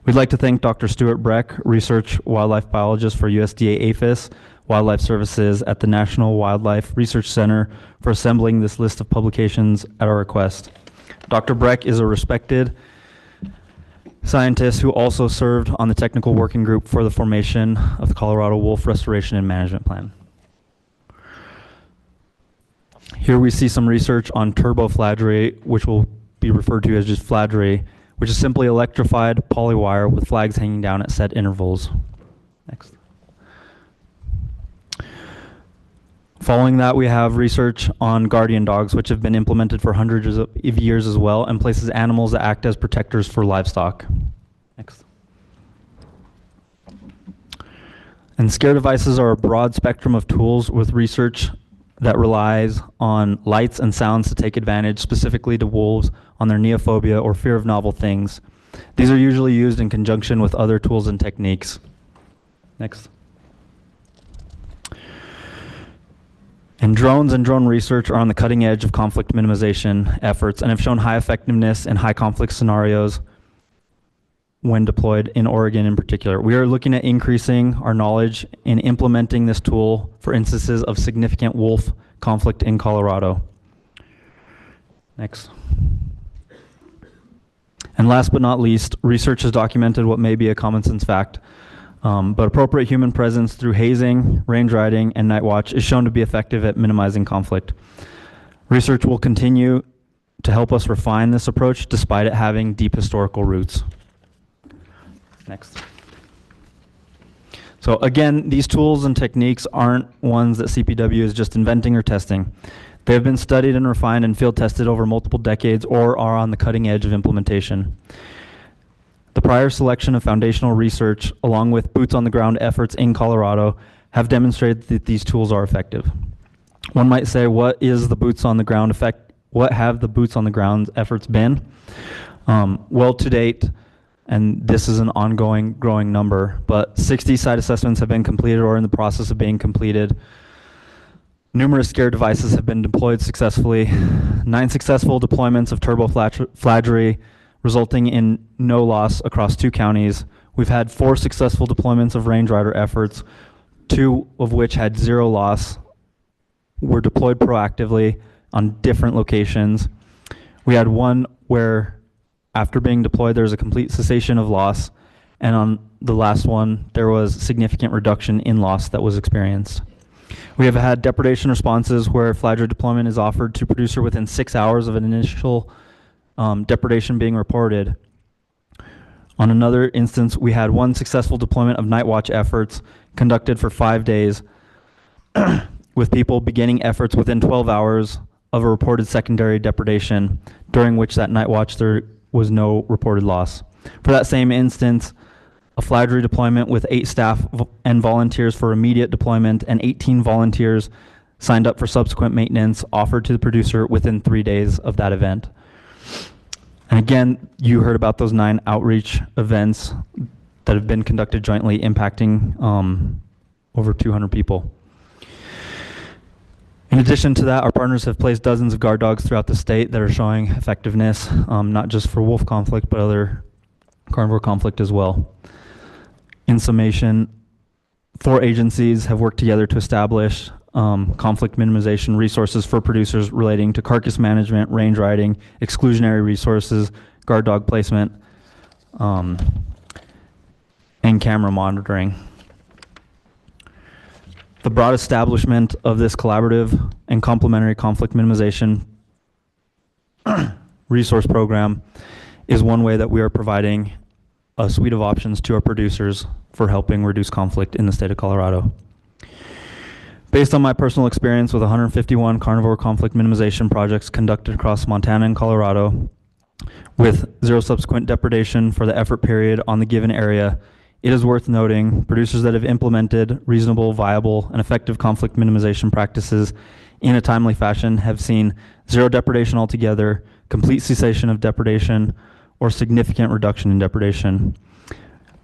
We'd like to thank Dr. Stuart Breck, Research Wildlife Biologist for USDA APHIS, Wildlife Services at the National Wildlife Research Center, for assembling this list of publications at our request. Dr. Breck is a respected scientist who also served on the technical working group for the formation of the Colorado Wolf Restoration and Management Plan. Here we see some research on turboflattery, which will be referred to as just flattery, which is simply electrified polywire with flags hanging down at set intervals. Next. Following that, we have research on guardian dogs, which have been implemented for hundreds of years as well, and places animals that act as protectors for livestock. Next. And scare devices are a broad spectrum of tools with research that relies on lights and sounds to take advantage specifically to wolves on their neophobia or fear of novel things. These are usually used in conjunction with other tools and techniques. Next. And drones and drone research are on the cutting edge of conflict minimization efforts and have shown high effectiveness in high conflict scenarios when deployed in Oregon in particular. We are looking at increasing our knowledge in implementing this tool for instances of significant wolf conflict in Colorado. Next. And last but not least, research has documented what may be a common sense fact, but appropriate human presence through hazing, range riding, and night watch is shown to be effective at minimizing conflict. Research will continue to help us refine this approach despite it having deep historical roots. Next. So again, these tools and techniques aren't ones that CPW is just inventing or testing. They have been studied and refined and field tested over multiple decades or are on the cutting edge of implementation. The prior selection of foundational research, along with boots on the ground efforts in Colorado, have demonstrated that these tools are effective. One might say, what is the boots on the ground effect? what have the boots on the ground efforts been? Well, to date, and this is an ongoing growing number, but 60 site assessments have been completed or in the process of being completed. Numerous scare devices have been deployed successfully. 9 successful deployments of turboflaggery, resulting in no loss across 2 counties. We've had 4 successful deployments of Range Rider efforts, 2 of which had 0 loss, were deployed proactively on different locations. We had one where after being deployed, there was a complete cessation of loss, and on the last one, there was significant reduction in loss that was experienced. We have had depredation responses where flaggery deployment is offered to producer within 6 hours of an initial depredation being reported. On another instance, we had 1 successful deployment of night watch efforts conducted for 5 days with people beginning efforts within 12 hours of a reported secondary depredation, during which that night watch there was no reported loss. For that same instance, a flaggery deployment with 8 staff and volunteers for immediate deployment and 18 volunteers signed up for subsequent maintenance offered to the producer within 3 days of that event. And again, you heard about those 9 outreach events that have been conducted jointly impacting over 200 people. In addition to that, our partners have placed dozens of guard dogs throughout the state that are showing effectiveness, not just for wolf conflict, but other carnivore conflict as well. In summation, 4 agencies have worked together to establish conflict minimization resources for producers relating to carcass management, range riding, exclusionary resources, guard dog placement, and camera monitoring. The broad establishment of this collaborative and complementary conflict minimization resource program is one way that we are providing a suite of options to our producers for helping reduce conflict in the state of Colorado. Based on my personal experience with 151 carnivore conflict minimization projects conducted across Montana and Colorado, with 0 subsequent depredation for the effort period on the given area, it is worth noting producers that have implemented reasonable, viable, and effective conflict minimization practices in a timely fashion have seen 0 depredation altogether, complete cessation of depredation, or significant reduction in depredation.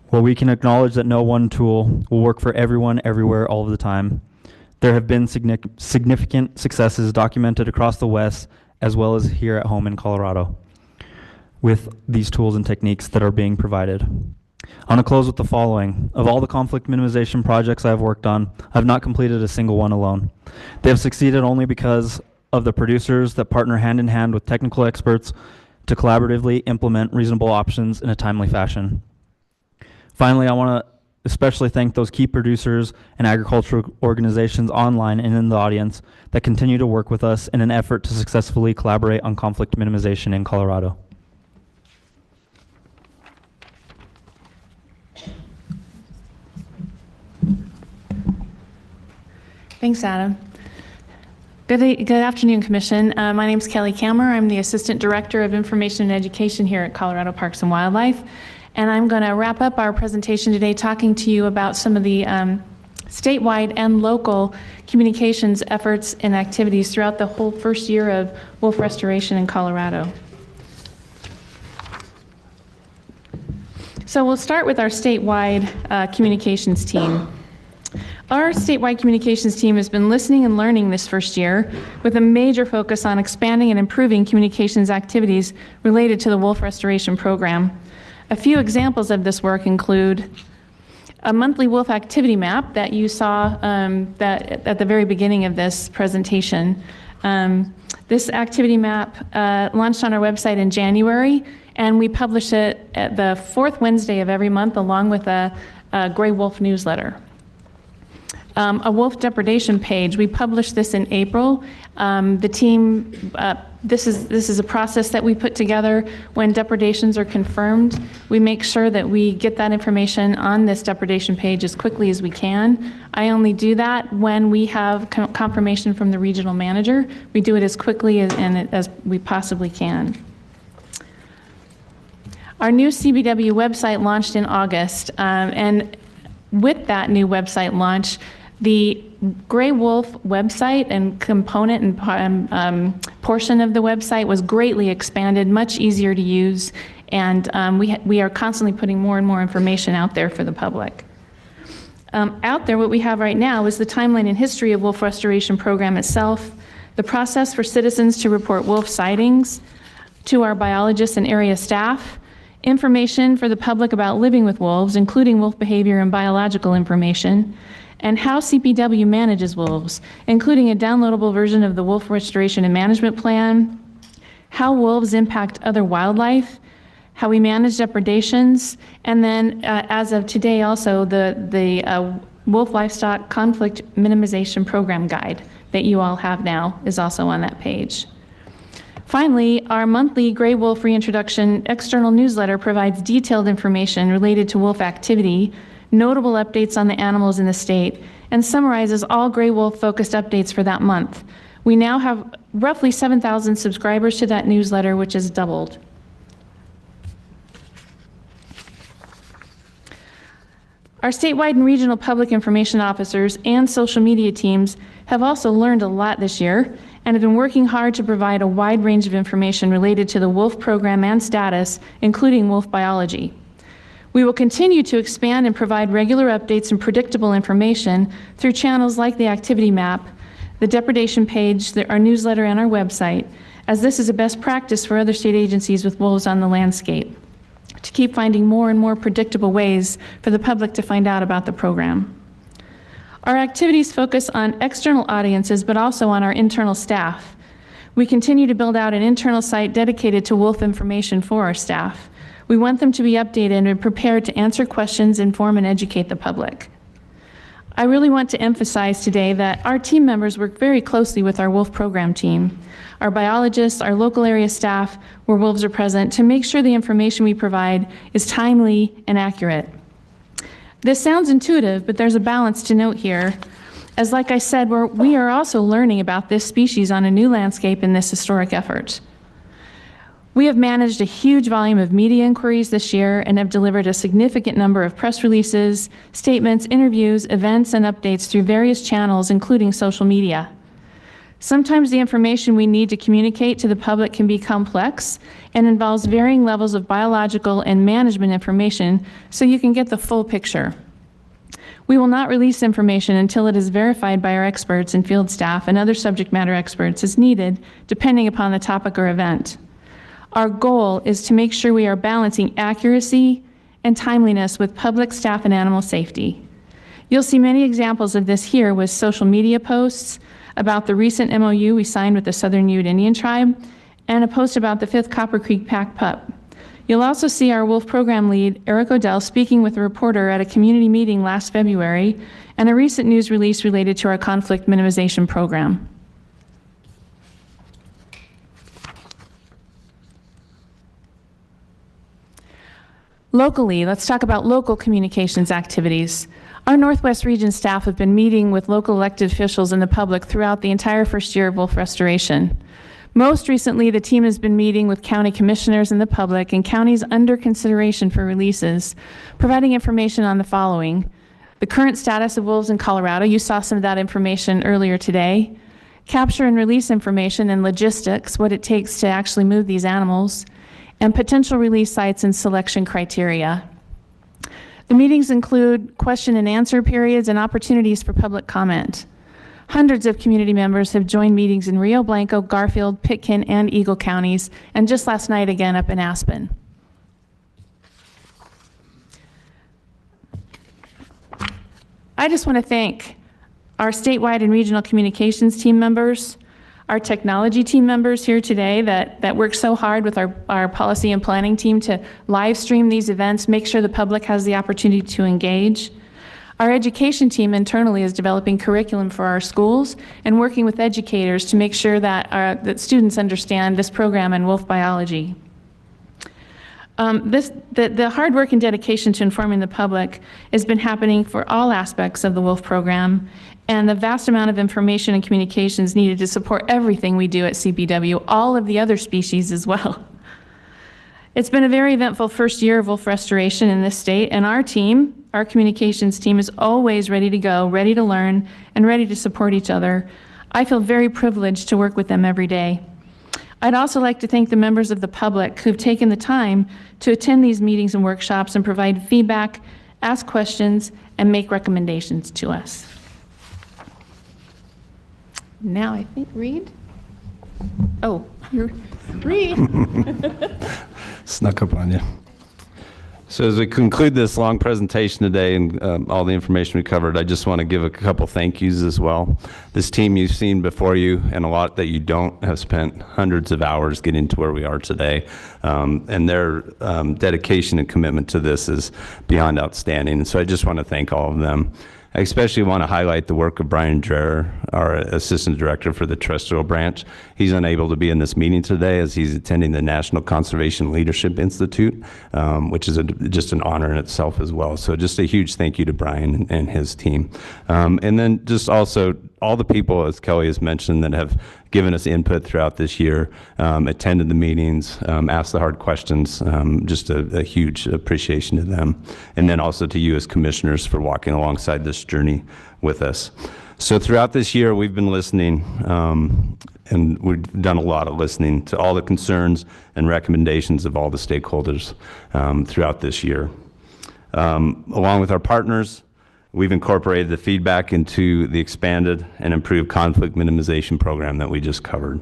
While we can acknowledge that no one tool will work for everyone, everywhere, all of the time, there have been significant successes documented across the West as well as here at home in Colorado with these tools and techniques that are being provided. I want to close with the following. Of all the conflict minimization projects I've worked on, I've not completed a single one alone. They have succeeded only because of the producers that partner hand in hand with technical experts to collaboratively implement reasonable options in a timely fashion. Finally, I want to especially thank those key producers and agricultural organizations online and in the audience that continue to work with us in an effort to successfully collaborate on conflict minimization in Colorado. Thanks, Adam. Good afternoon, Commission. My name is Kelly Kammer. I'm the Assistant Director of Information and Education here at Colorado Parks and Wildlife. And I'm going to wrap up our presentation today talking to you about some of the statewide and local communications efforts and activities throughout the whole first year of wolf restoration in Colorado. So we'll start with our statewide communications team. Our statewide communications team has been listening and learning this first year with a major focus on expanding and improving communications activities related to the wolf restoration program. A few examples of this work include a monthly wolf activity map that you saw that at the very beginning of this presentation. This activity map launched on our website in January, and we publish it at the 4th Wednesday of every month along with a gray wolf newsletter. A wolf depredation page. We published this in April. The team, this is a process that we put together when depredations are confirmed. We make sure that we get that information on this depredation page as quickly as we can. I only do that when we have confirmation from the regional manager. We do it as quickly as we possibly can. Our new CBW website launched in August, and with that new website launch, the Gray Wolf website and component and portion of the website was greatly expanded, much easier to use, and we are constantly putting more and more information out there for the public. Out there, what we have right now is the timeline and history of wolf restoration program itself, the process for citizens to report wolf sightings to our biologists and area staff, information for the public about living with wolves, including wolf behavior and biological information, and how CPW manages wolves, including a downloadable version of the Wolf Restoration and Management Plan, how wolves impact other wildlife, how we manage depredations, and then as of today also the Wolf Livestock Conflict Minimization Program Guide that you all have now is also on that page. Finally, our monthly Gray Wolf Reintroduction external newsletter provides detailed information related to wolf activity, notable updates on the animals in the state, and summarizes all gray wolf-focused updates for that month. We now have roughly 7,000 subscribers to that newsletter, which has doubled. Our statewide and regional public information officers and social media teams have also learned a lot this year and have been working hard to provide a wide range of information related to the wolf program and status, including wolf biology. We will continue to expand and provide regular updates and predictable information through channels like the activity map, the depredation page, our newsletter, and our website, as this is a best practice for other state agencies with wolves on the landscape, to keep finding more and more predictable ways for the public to find out about the program. Our activities focus on external audiences, but also on our internal staff. We continue to build out an internal site dedicated to wolf information for our staff. We want them to be updated and prepared to answer questions, inform, and educate the public. I really want to emphasize today that our team members work very closely with our wolf program team, our biologists, our local area staff where wolves are present, to make sure the information we provide is timely and accurate. This sounds intuitive, but there's a balance to note here. As like I said, we are also learning about this species on a new landscape in this historic effort. We have managed a huge volume of media inquiries this year and have delivered a significant number of press releases, statements, interviews, events, and updates through various channels, including social media. Sometimes the information we need to communicate to the public can be complex and involves varying levels of biological and management information, so you can get the full picture. We will not release information until it is verified by our experts and field staff and other subject matter experts as needed, depending upon the topic or event. Our goal is to make sure we are balancing accuracy and timeliness with public, staff, and animal safety. You'll see many examples of this here with social media posts about the recent MOU we signed with the Southern Ute Indian Tribe, and a post about the 5th Copper Creek Pack Pup. You'll also see our wolf program lead, Eric Odell, speaking with a reporter at a community meeting last February, and a recent news release related to our conflict minimization program. Locally, let's talk about local communications activities. Our Northwest Region staff have been meeting with local elected officials and the public throughout the entire first year of wolf restoration. Most recently, the team has been meeting with county commissioners and the public and counties under consideration for releases, providing information on the following: the current status of wolves in Colorado. You saw some of that information earlier today. Capture and release information and logistics, what it takes to actually move these animals, and potential release sites and selection criteria. The meetings include question and answer periods and opportunities for public comment. Hundreds of community members have joined meetings in Rio Blanco, Garfield, Pitkin, and Eagle counties, and just last night again up in Aspen. I just want to thank our statewide and regional communications team members, our technology team members here today that work so hard with our policy and planning team to live stream these events, make sure the public has the opportunity to engage. Our education team internally is developing curriculum for our schools and working with educators to make sure that students understand this program and wolf biology. The hard work and dedication to informing the public has been happening for all aspects of the wolf program, and the vast amount of information and communications needed to support everything we do at CPW, all of the other species as well. It's been a very eventful first year of wolf restoration in this state, and our team Our communications team is always ready to go, ready to learn, and ready to support each other. I feel very privileged to work with them every day. I'd also like to thank the members of the public who've taken the time to attend these meetings and workshops and provide feedback, ask questions, and make recommendations to us. Now I think Reed. Oh, you're Reed. Snuck up on you. So as we conclude this long presentation today and all the information we covered, I just want to give a couple thank yous as well. This team you've seen before you, and a lot that you don't, have spent hundreds of hours getting to where we are today. And their dedication and commitment to this is beyond outstanding. And so I just want to thank all of them. I especially want to highlight the work of Brian Dreher, our Assistant Director for the Terrestrial Branch. He's unable to be in this meeting today as he's attending the National Conservation Leadership Institute, which is just an honor in itself as well. So just a huge thank you to Brian and his team. And then just also all the people, as Kelly has mentioned, that have given us input throughout this year, attended the meetings, asked the hard questions. Just a huge appreciation to them. And then also to you as commissioners for walking alongside this journey with us. So throughout this year, we've been listening, and we've done a lot of listening to all the concerns and recommendations of all the stakeholders throughout this year. Along with our partners, we've incorporated the feedback into the expanded and improved conflict minimization program that we just covered.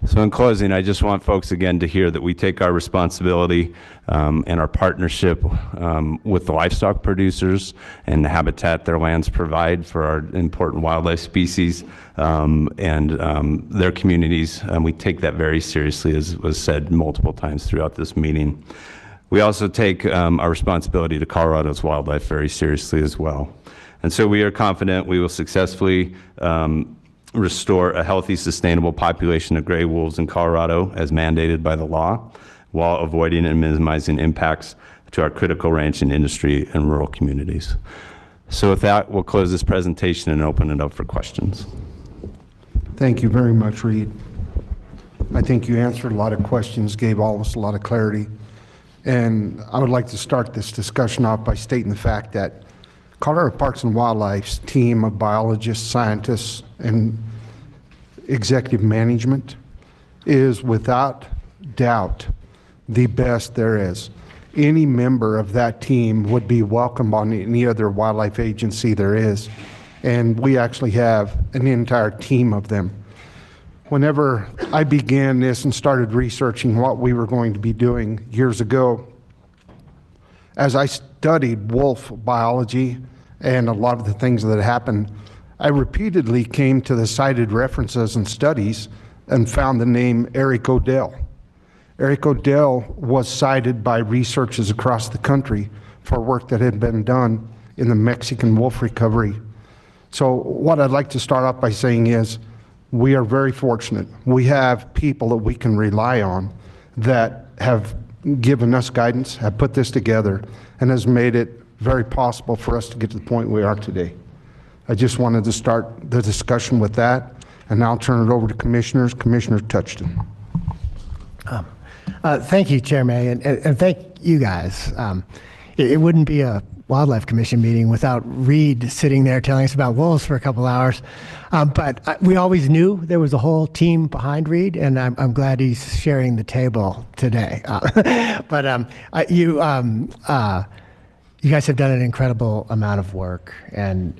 So in closing, I just want folks again to hear that we take our responsibility and our partnership with the livestock producers and the habitat their lands provide for our important wildlife species and their communities. We take that very seriously, as was said multiple times throughout this meeting. We also take our responsibility to Colorado's wildlife very seriously as well. And so we are confident we will successfully restore a healthy, sustainable population of gray wolves in Colorado as mandated by the law, while avoiding and minimizing impacts to our critical ranching industry and rural communities. So with that, we'll close this presentation and open it up for questions. Thank you very much, Reed. I think you answered a lot of questions, gave all of us a lot of clarity. And I would like to start this discussion off by stating the fact that Colorado Parks and Wildlife's team of biologists, scientists, and executive management is without doubt the best there is. Any member of that team would be welcome on any other wildlife agency there is. And we actually have an entire team of them. Whenever I began this and started researching what we were going to be doing years ago, as I studied wolf biology and a lot of the things that happened, I repeatedly came to the cited references and studies and found the name Eric Odell. Eric Odell was cited by researchers across the country for work that had been done in the Mexican wolf recovery. So what I'd like to start off by saying is, we are very fortunate. We have people that we can rely on that have given us guidance, have put this together, and has made it very possible for us to get to the point we are today. I just wanted to start the discussion with that, and now I'll turn it over to commissioners. Commissioner Touchton. Thank you, Chair May, and thank you guys. It wouldn't be a Wildlife Commission meeting without Reed sitting there telling us about wolves for a couple hours. But we always knew there was a whole team behind Reed, and I'm glad he's sharing the table today. You guys have done an incredible amount of work, and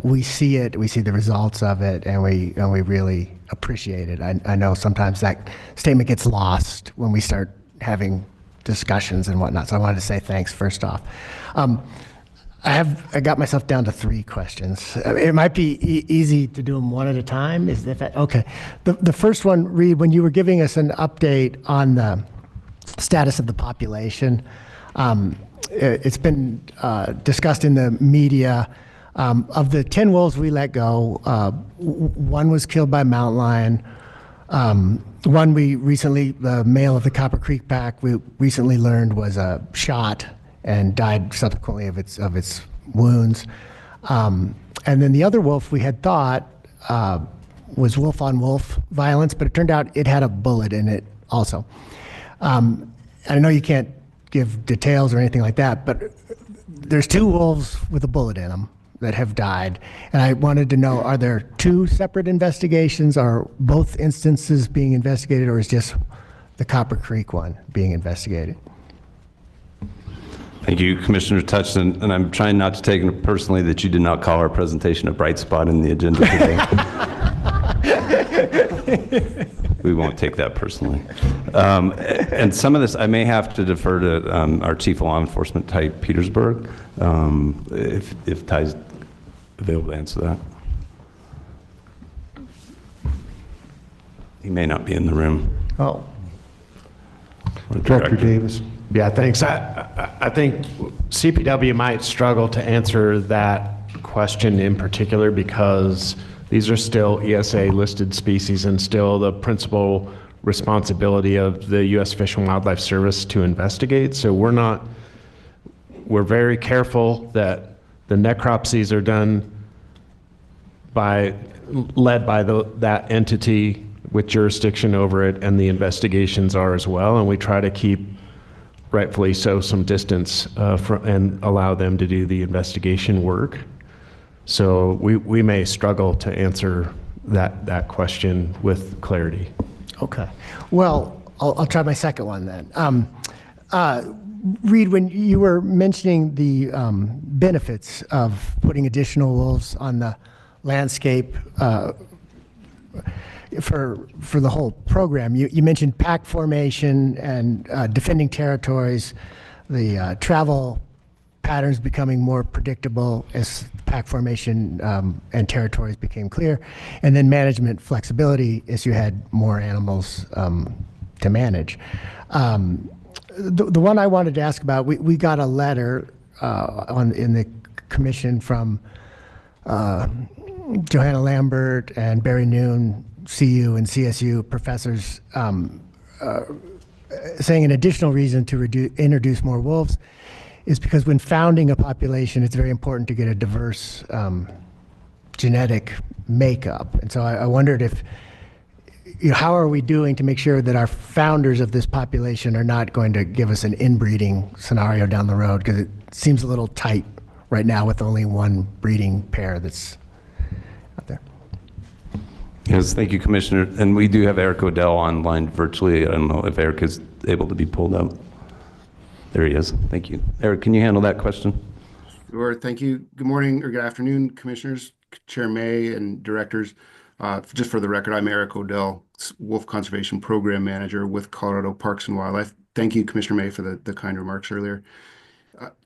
we see it, we see the results of it, and we really appreciate it. I know sometimes that statement gets lost when we start having discussions and whatnot, so I wanted to say thanks first off. I got myself down to 3 questions. It might be easy to do them one at a time. Okay. The first one, Reed, when you were giving us an update on the status of the population, it's been discussed in the media. Of the 10 wolves we let go, 1 was killed by mountain lion. One we recently, the male of the Copper Creek pack, we recently learned was shot and died subsequently of its wounds. And then the other wolf we had thought was wolf-on-wolf violence, but it turned out it had a bullet in it also. I know you can't give details or anything like that, but there's 2 wolves with a bullet in them that have died. And I wanted to know, are there 2 separate investigations? Are both instances being investigated, or is just the Copper Creek one being investigated? Thank you, Commissioner Touchton, and I'm trying not to take it personally that you did not call our presentation a bright spot in the agenda today. We won't take that personally. And some of this, I may have to defer to our Chief of Law Enforcement, Ty Petersburg, if Ty's available to answer that. He may not be in the room. Oh. Director Davis. Yeah, thanks. I think CPW might struggle to answer that question in particular because these are still ESA listed species and still the principal responsibility of the U.S. Fish and Wildlife Service to investigate. So we're very careful that the necropsies are done led by that entity with jurisdiction over it, and the investigations are as well. And we try to keep, rightfully so, some distance and allow them to do the investigation work. So we may struggle to answer that question with clarity. Okay. Well, I'll try my second one then. Reed, when you were mentioning the benefits of putting additional wolves on the landscape for the whole program, you mentioned pack formation and defending territories, the travel patterns becoming more predictable as pack formation and territories became clear, and then management flexibility as you had more animals to manage. The one I wanted to ask about, we got a letter in the commission from Johanna Lambert and Barry Noon, CU and CSU professors, saying an additional reason to introduce more wolves is because when founding a population, it's very important to get a diverse genetic makeup. And so I wondered if, how are we doing to make sure that our founders of this population are not going to give us an inbreeding scenario down the road? Because it seems a little tight right now with only one breeding pair that's out there. Yes, thank you, Commissioner. And we do have Eric Odell online virtually. I don't know if Eric is able to be pulled up. There he is. Thank you. Eric, can you handle that question? Sure. Thank you. Good morning or good afternoon, Commissioners, Chair May, and Directors. Just for the record, I'm Eric Odell, Wolf Conservation Program Manager with Colorado Parks and Wildlife. Thank you, Commissioner May, for the kind remarks earlier.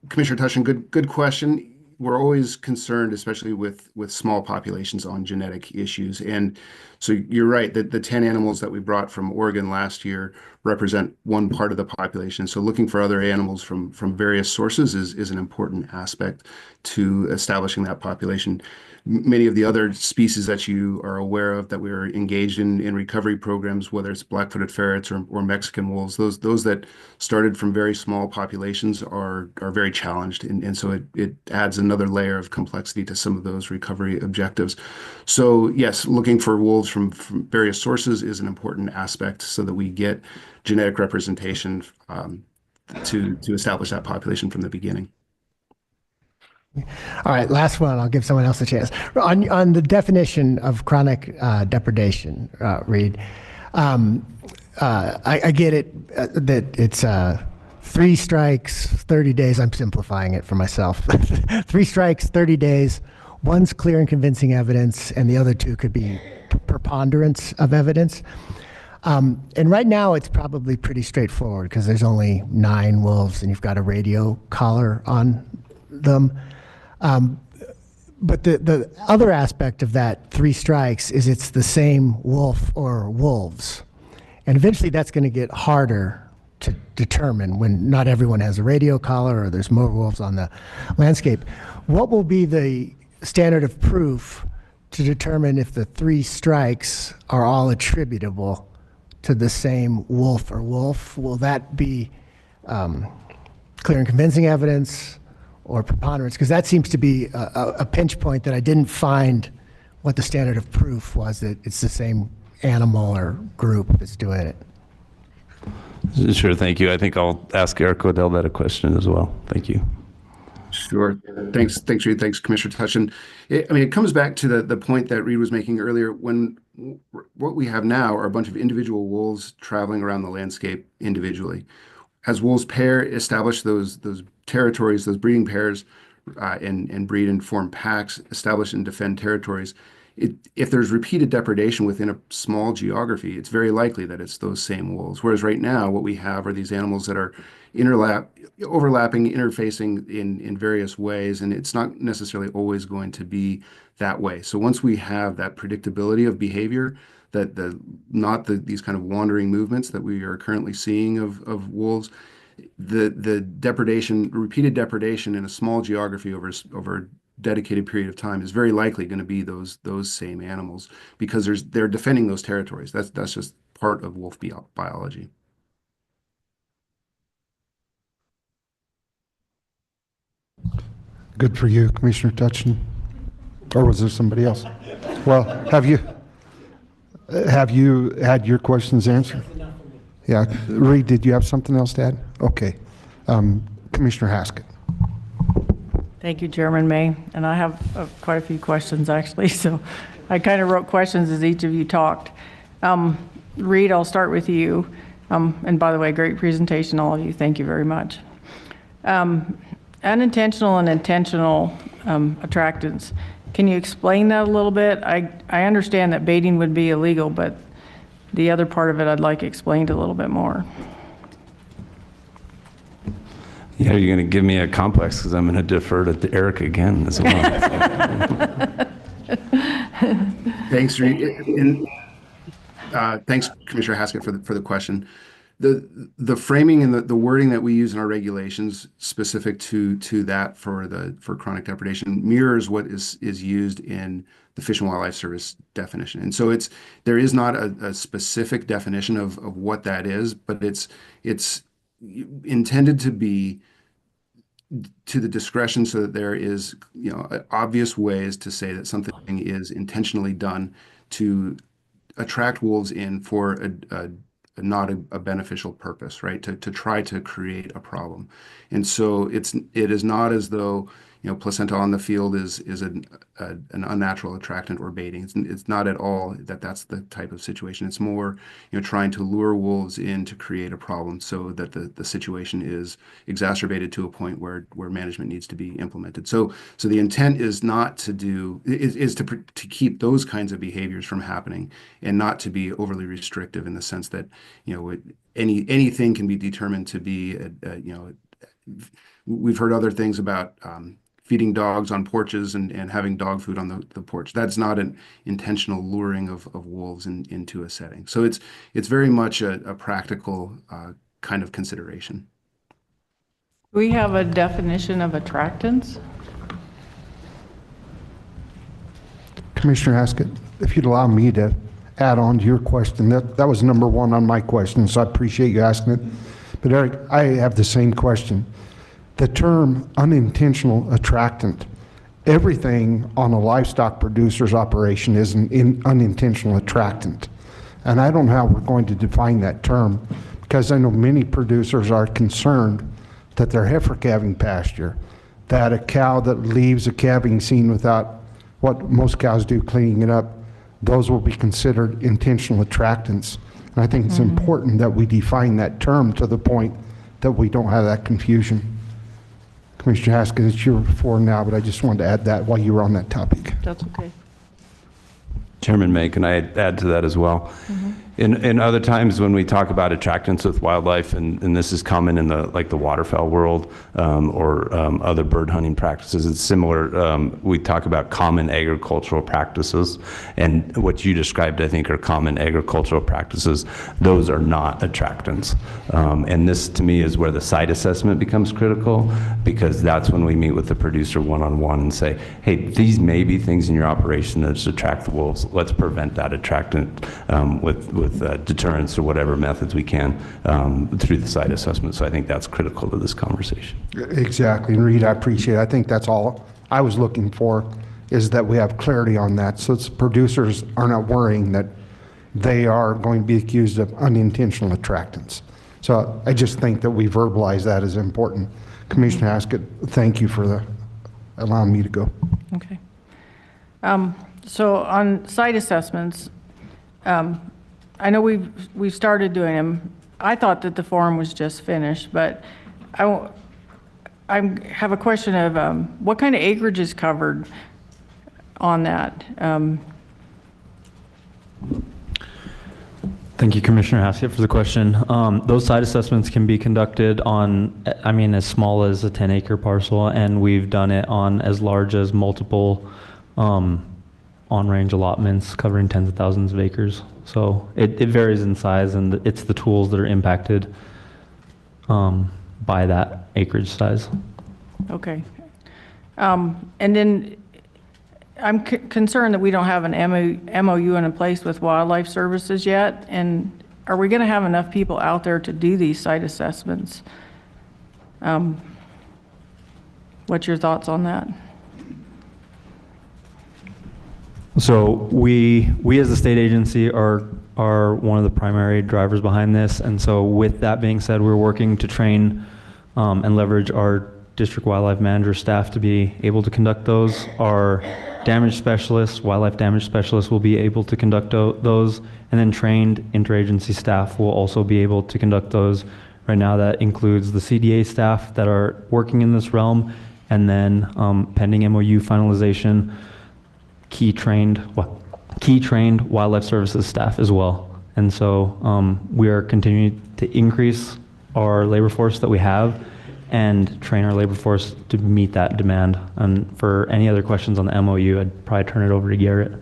Commissioner Tushin, good question. We're always concerned, especially with small populations, on genetic issues. And so you're right that the 10 animals that we brought from Oregon last year represent one part of the population. So looking for other animals from various sources is an important aspect to establishing that population. Many of the other species that you are aware of that we are engaged in recovery programs, whether it's black-footed ferrets or Mexican wolves, those that started from very small populations are very challenged. And so it adds another layer of complexity to some of those recovery objectives. So yes, looking for wolves from various sources is an important aspect so that we get genetic representation to establish that population from the beginning. All right, last one. I'll give someone else a chance. On the definition of chronic depredation, Reed, I get it that it's 3 strikes, 30 days. I'm simplifying it for myself. 3 strikes, 30 days. One's clear and convincing evidence, and the other 2 could be preponderance of evidence. And right now, it's probably pretty straightforward because there's only 9 wolves, and you've got a radio collar on them. But the other aspect of that 3 strikes is it's the same wolf or wolves. And eventually that's going to get harder to determine when not everyone has a radio collar or there's more wolves on the landscape. What will be the standard of proof to determine if the 3 strikes are all attributable to the same wolf or wolf? Will that be clear and convincing evidence or preponderance? Because that seems to be a pinch point that I didn't find what the standard of proof was, that it's the same animal or group that's doing it. Sure, thank you. I think I'll ask Eric Odell that a question as well. Thank you. Sure. Thanks, Reed. Thanks, Commissioner Tushin. It comes back to the point that Reed was making earlier. When what we have now are a bunch of individual wolves traveling around the landscape individually. As wolves pair, establish those territories, those breeding pairs, and breed and form packs, establish and defend territories. If there's repeated depredation within a small geography, it's very likely that it's those same wolves. Whereas right now, what we have are these animals that are overlapping, interfacing in various ways, and it's not necessarily always going to be that way. So once we have that predictability of behavior, that these kind of wandering movements that we are currently seeing of wolves, the repeated depredation in a small geography over a dedicated period of time is very likely going to be those same animals, because they're defending those territories. That's just part of wolf biology. Good for you, Commissioner Tushin. Or was there somebody else? Well, have you had your questions answered? Yeah. Reed, did you have something else to add? Okay. Commissioner Haskett. Thank you, Chairman May. And I have quite a few questions, actually. So I kind of wrote questions as each of you talked. Reed, I'll start with you. And by the way, great presentation, all of you. Thank you very much. Unintentional and intentional attractants. Can you explain that a little bit? I understand that baiting would be illegal, but the other part of it I'd like explained a little bit more. Yeah, you're going to give me a complex because I'm going to defer to Eric again as well. Thanks, Reed. And thanks, Commissioner Haskett, for the question. The framing and the wording that we use in our regulations specific to that for chronic depredation mirrors what is used in the Fish and Wildlife Service definition. And so there is not a specific definition of what that is, but it's intended to be to the discretion so that there is, obvious ways to say that something is intentionally done to attract wolves in for not a beneficial purpose, right? To try to create a problem. And so it is not as though, placenta on the field is an unnatural attractant or baiting. It's not at all that's the type of situation. It's more, trying to lure wolves in to create a problem so that the situation is exacerbated to a point where management needs to be implemented. So the intent is not to to keep those kinds of behaviors from happening, and not to be overly restrictive in the sense that, anything can be determined to be, we've heard other things about feeding dogs on porches and having dog food on the porch. That's not an intentional luring of wolves into a setting. So it's very much a practical kind of consideration. Do we have a definition of attractants? Commissioner Haskett, if you'd allow me to add on to your question, that was number one on my question, so I appreciate you asking it. But Eric, I have the same question. The term unintentional attractant, everything on a livestock producer's operation is an unintentional attractant. And I don't know how we're going to define that term, because I know many producers are concerned that their heifer calving pasture, that a cow that leaves a calving scene without what most cows do, cleaning it up, those will be considered intentional attractants. And I think it's important that we define that term to the point that we don't have that confusion. Commissioner Haskett, it's your floor now, but I just wanted to add that while you were on that topic. That's okay. Chairman May, can I add to that as well? In other times when we talk about attractants with wildlife, and this is common in the waterfowl world or other bird hunting practices, it's similar. We talk about common agricultural practices, and what you described, I think, are common agricultural practices. Those are not attractants. And this, to me, is where the site assessment becomes critical, because that's when we meet with the producer one-on-one and say, hey, these may be things in your operation that just attract the wolves. Let's prevent that attractant with deterrence or whatever methods we can through the site assessment. So I think that's critical to this conversation. Exactly. And Reed, I appreciate it. I think that's all I was looking for, is that we have clarity on that, so it's producers are not worrying that they are going to be accused of unintentional attractants. So I just think that we verbalize that as important, Commissioner Haskett, thank you for allowing me to go. Okay. So on site assessments, I know we've started doing them. I thought that the form was just finished, but I have a question of what kind of acreage is covered on that? Thank you, Commissioner Haskett, for the question. Those site assessments can be conducted on, as small as a 10-acre parcel, and we've done it on as large as multiple on-range allotments covering tens of thousands of acres. So it varies in size, and it's the tools that are impacted by that acreage size. Okay. And then I'm concerned that we don't have an MOU in place with Wildlife Services yet. And are we going to have enough people out there to do these site assessments? What's your thoughts on that? So we as a state agency are one of the primary drivers behind this. And so with that being said, we're working to train and leverage our district wildlife manager staff to be able to conduct those. Our damage specialists, wildlife damage specialists will be able to conduct those, and then trained interagency staff will also be able to conduct those. Right now that includes the CDA staff that are working in this realm, and then pending MOU finalization, key trained wildlife services staff as well. And so we are continuing to increase our labor force that we have and train our labor force to meet that demand. And for any other questions on the MOU, I'd probably turn it over to Garrett.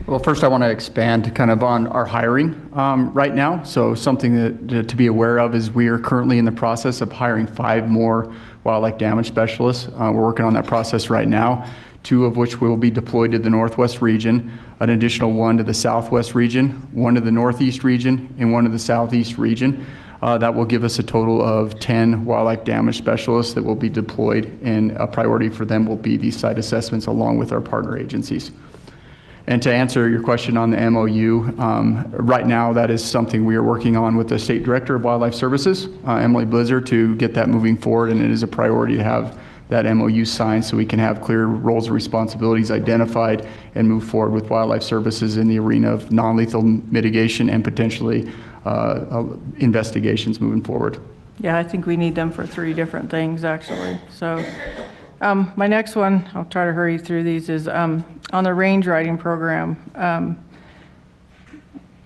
Well, first I want to expand kind of on our hiring right now. So something that to be aware of is we are currently in the process of hiring 5 more wildlife damage specialists. We're working on that process right now, 2 of which will be deployed to the Northwest region, an additional 1 to the Southwest region, 1 to the Northeast region, and 1 to the Southeast region. That will give us a total of 10 wildlife damage specialists that will be deployed, and a priority for them will be these site assessments along with our partner agencies. And to answer your question on the MOU, right now that is something we are working on with the State Director of Wildlife Services, Emily Blizzard, to get that moving forward, and it is a priority to have that MOU signed so we can have clear roles and responsibilities identified and move forward with wildlife services in the arena of non-lethal mitigation and potentially investigations moving forward. Yeah, I think we need them for 3 different things, actually. So my next one, I'll try to hurry through these, is on the range riding program.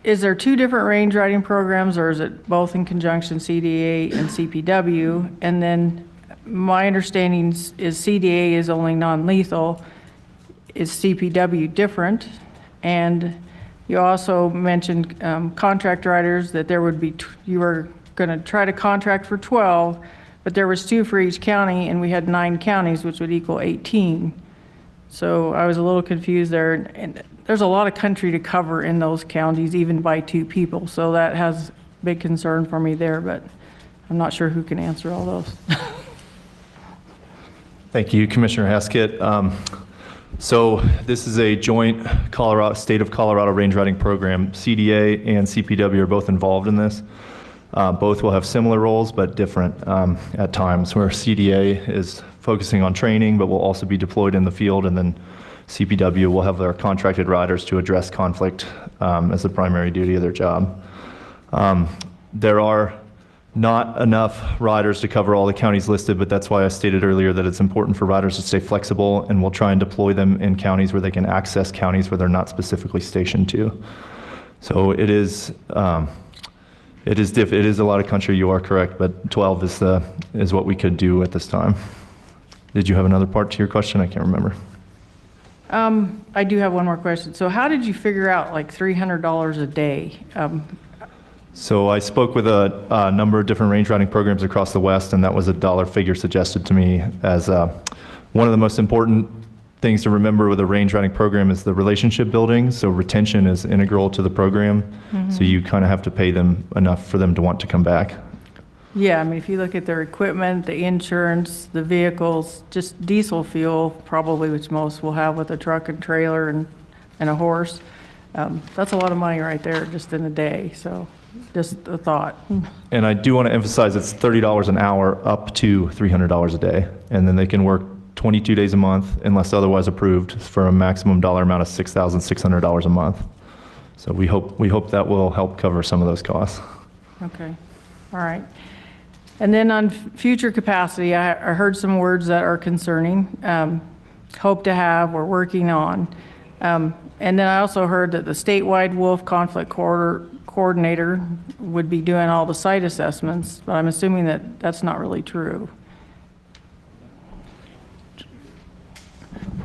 Is there 2 different range riding programs, or is it both in conjunction, CDA and CPW? And then my understanding is CDA is only non-lethal. Is CPW different? And you also mentioned contract riders, that there would be, you were going to try to contract for 12, but there was 2 for each county, and we had 9 counties, which would equal 18. So I was a little confused there. And there's a lot of country to cover in those counties, even by 2 people. So that has big concern for me there, but I'm not sure who can answer all those. Thank you, Commissioner Haskett. So this is a joint State of Colorado range riding program. CDA and CPW are both involved in this. Both will have similar roles, but different at times, where CDA is focusing on training, but will also be deployed in the field, and then CPW will have their contracted riders to address conflict as the primary duty of their job. There are not enough riders to cover all the counties listed, but that's why I stated earlier that it's important for riders to stay flexible, and we'll try and deploy them in counties where they can access counties where they're not specifically stationed to. So it is a lot of country, you are correct, but 12 is what we could do at this time. Did you have another part to your question? I can't remember. I do have one more question. So how did you figure out like $300 a day? So I spoke with a number of different range riding programs across the West, and that was a dollar figure suggested to me as one of the most important things to remember with a range riding program is the relationship building. So retention is integral to the program. Mm-hmm. So you kind of have to pay them enough for them to want to come back. Yeah, I mean, if you look at their equipment, the insurance, the vehicles, just diesel fuel, probably, which most will have with a truck and trailer and a horse, that's a lot of money right there just in a day. So Just a thought. And I do want to emphasize it's $30 an hour up to $300 a day. And then they can work 22 days a month unless otherwise approved for a maximum dollar amount of $6,600 a month. So we hope that will help cover some of those costs. Okay, all right. And then on future capacity, I heard some words that are concerning. Hope to have, we're working on. And then I also heard that the statewide wolf conflict coordinator would be doing all the site assessments, but I'm assuming that that's not really true.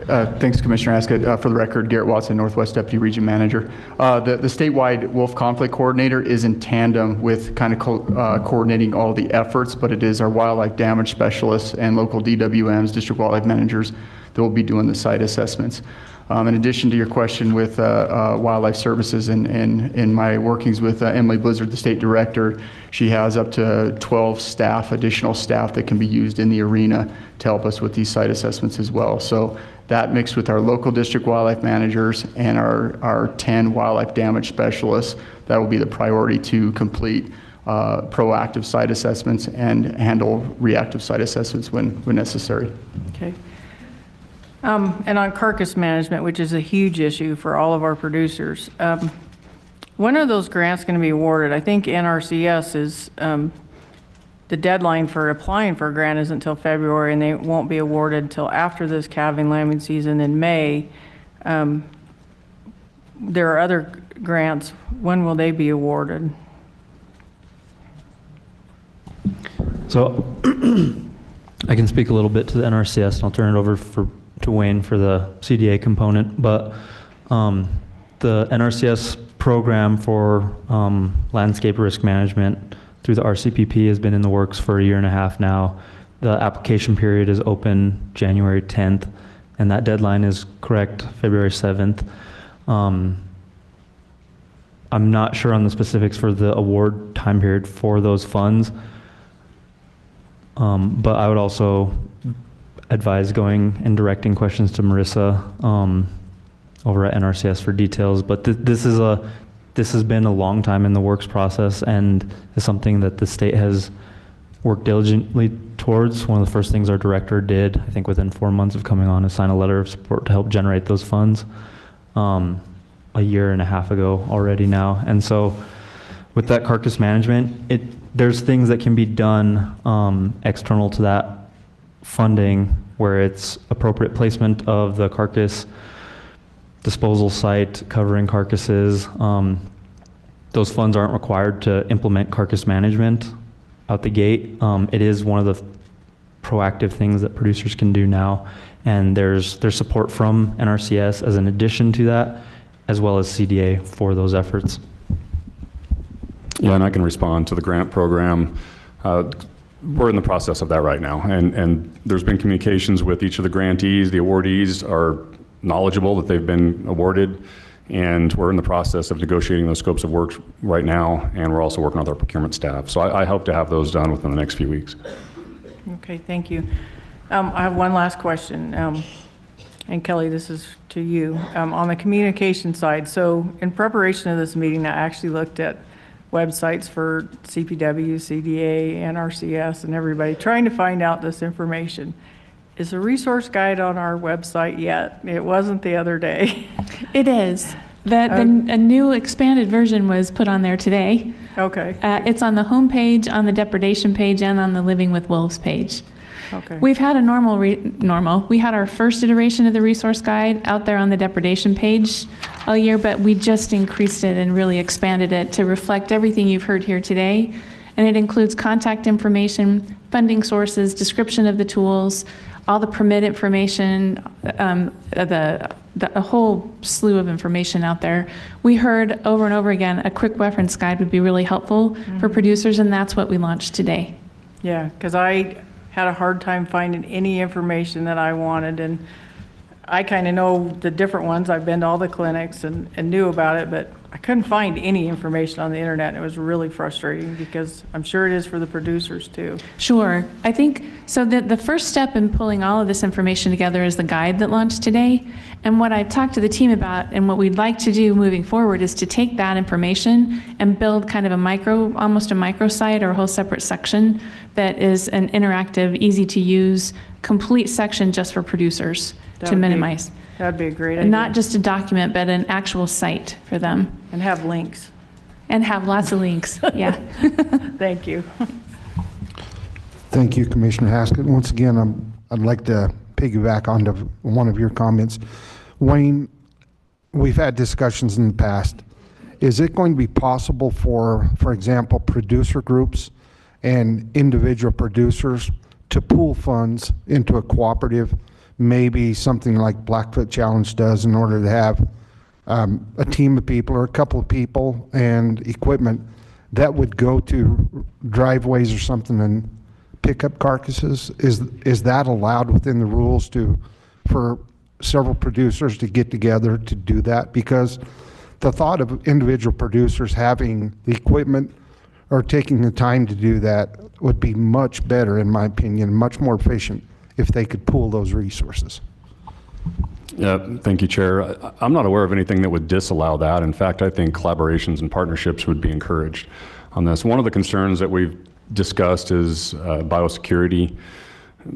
Thanks, Commissioner Askett. For the record, Garrett Watson, Northwest Deputy Region Manager. The statewide wolf conflict coordinator is in tandem with kind of coordinating all the efforts, but it is our wildlife damage specialists and local DWMs, district wildlife managers, that will be doing the site assessments. In addition to your question with Wildlife Services and my workings with Emily Blizzard, the state director, she has up to 12 staff, additional staff that can be used in the arena to help us with these site assessments as well. So that mixed with our local district wildlife managers and our 10 wildlife damage specialists, that will be the priority to complete proactive site assessments and handle reactive site assessments when necessary. Okay. And on carcass management, which is a huge issue for all of our producers, when are those grants going to be awarded? I think NRCS is, the deadline for applying for a grant isn't until February, and they won't be awarded until after this calving lambing season in May. There are other grants. When will they be awarded? So I can speak a little bit to the NRCS, and I'll turn it over to Wayne for the CDA component. But the NRCS program for landscape risk management through the RCPP has been in the works for 1.5 years now. The application period is open January 10th, and that deadline is correct, February 7th. I'm not sure on the specifics for the award time period for those funds, but I would also advise going and directing questions to Marissa over at NRCS for details. But this has been a long time in the works process and is something that the state has worked diligently towards. One of the first things our director did, I think within 4 months of coming on, is sign a letter of support to help generate those funds 1.5 years ago already now. And so with that carcass management, there's things that can be done external to that funding, where it's appropriate placement of the carcass disposal site covering carcasses. Those funds aren't required to implement carcass management out the gate. It is one of the proactive things that producers can do now, and there's support from NRCS as an addition to that, as well as CDA for those efforts. Yeah, and I can respond to the grant program. We're in the process of that right now, and there's been communications with each of the grantees. The awardees are knowledgeable that they've been awarded, and we're in the process of negotiating those scopes of work right now, and we're also working with our procurement staff. So I hope to have those done within the next few weeks. Okay, thank you. I have one last question, and Kelly, this is to you. On the communication side, so in preparation of this meeting, I actually looked at websites for CPW, CDA, NRCS, and everybody, trying to find out this information. Is the resource guide on our website yet? It wasn't the other day. It is. A new expanded version was put on there today. Okay. It's on the home page, on the depredation page, and on the Living with Wolves page. Okay. We've had a we had our first iteration of the resource guide out there on the depredation page all year, but we just increased it and really expanded it to reflect everything you've heard here today. And it includes contact information, funding sources, description of the tools, all the permit information, a whole slew of information out there. We heard over and over again, a quick reference guide would be really helpful for producers, and that's what we launched today. Yeah, because I had a hard time finding any information that I wanted, and I kind of know the different ones. I've been to all the clinics and knew about it, but I couldn't find any information on the internet. It was really frustrating because I'm sure it is for the producers too. Sure. I think, so the first step in pulling all of this information together is the guide that launched today. And what I've talked to the team about and what we'd like to do moving forward is to take that information and build kind of almost a microsite or a whole separate section that is an interactive, easy to use, complete section just for producers to minimize. That'd be a great idea. And not just a document, but an actual site for them. And have links. And have lots of links, yeah. Thank you. Thank you, Commissioner Haskett. Once again, I'd like to piggyback onto one of your comments. Wayne, we've had discussions in the past. Is it going to be possible for example, producer groups and individual producers to pool funds into a cooperative, maybe something like Blackfoot Challenge does, in order to have a team of people or a couple of people and equipment that would go to driveways or something and pick up carcasses? Is that allowed within the rules for several producers to get together to do that? Because the thought of individual producers having the equipment or taking the time to do that would be much better, in my opinion, much more efficient if they could pool those resources. Yeah, thank you, Chair. I'm not aware of anything that would disallow that. In fact, I think collaborations and partnerships would be encouraged on this. One of the concerns that we've discussed is biosecurity,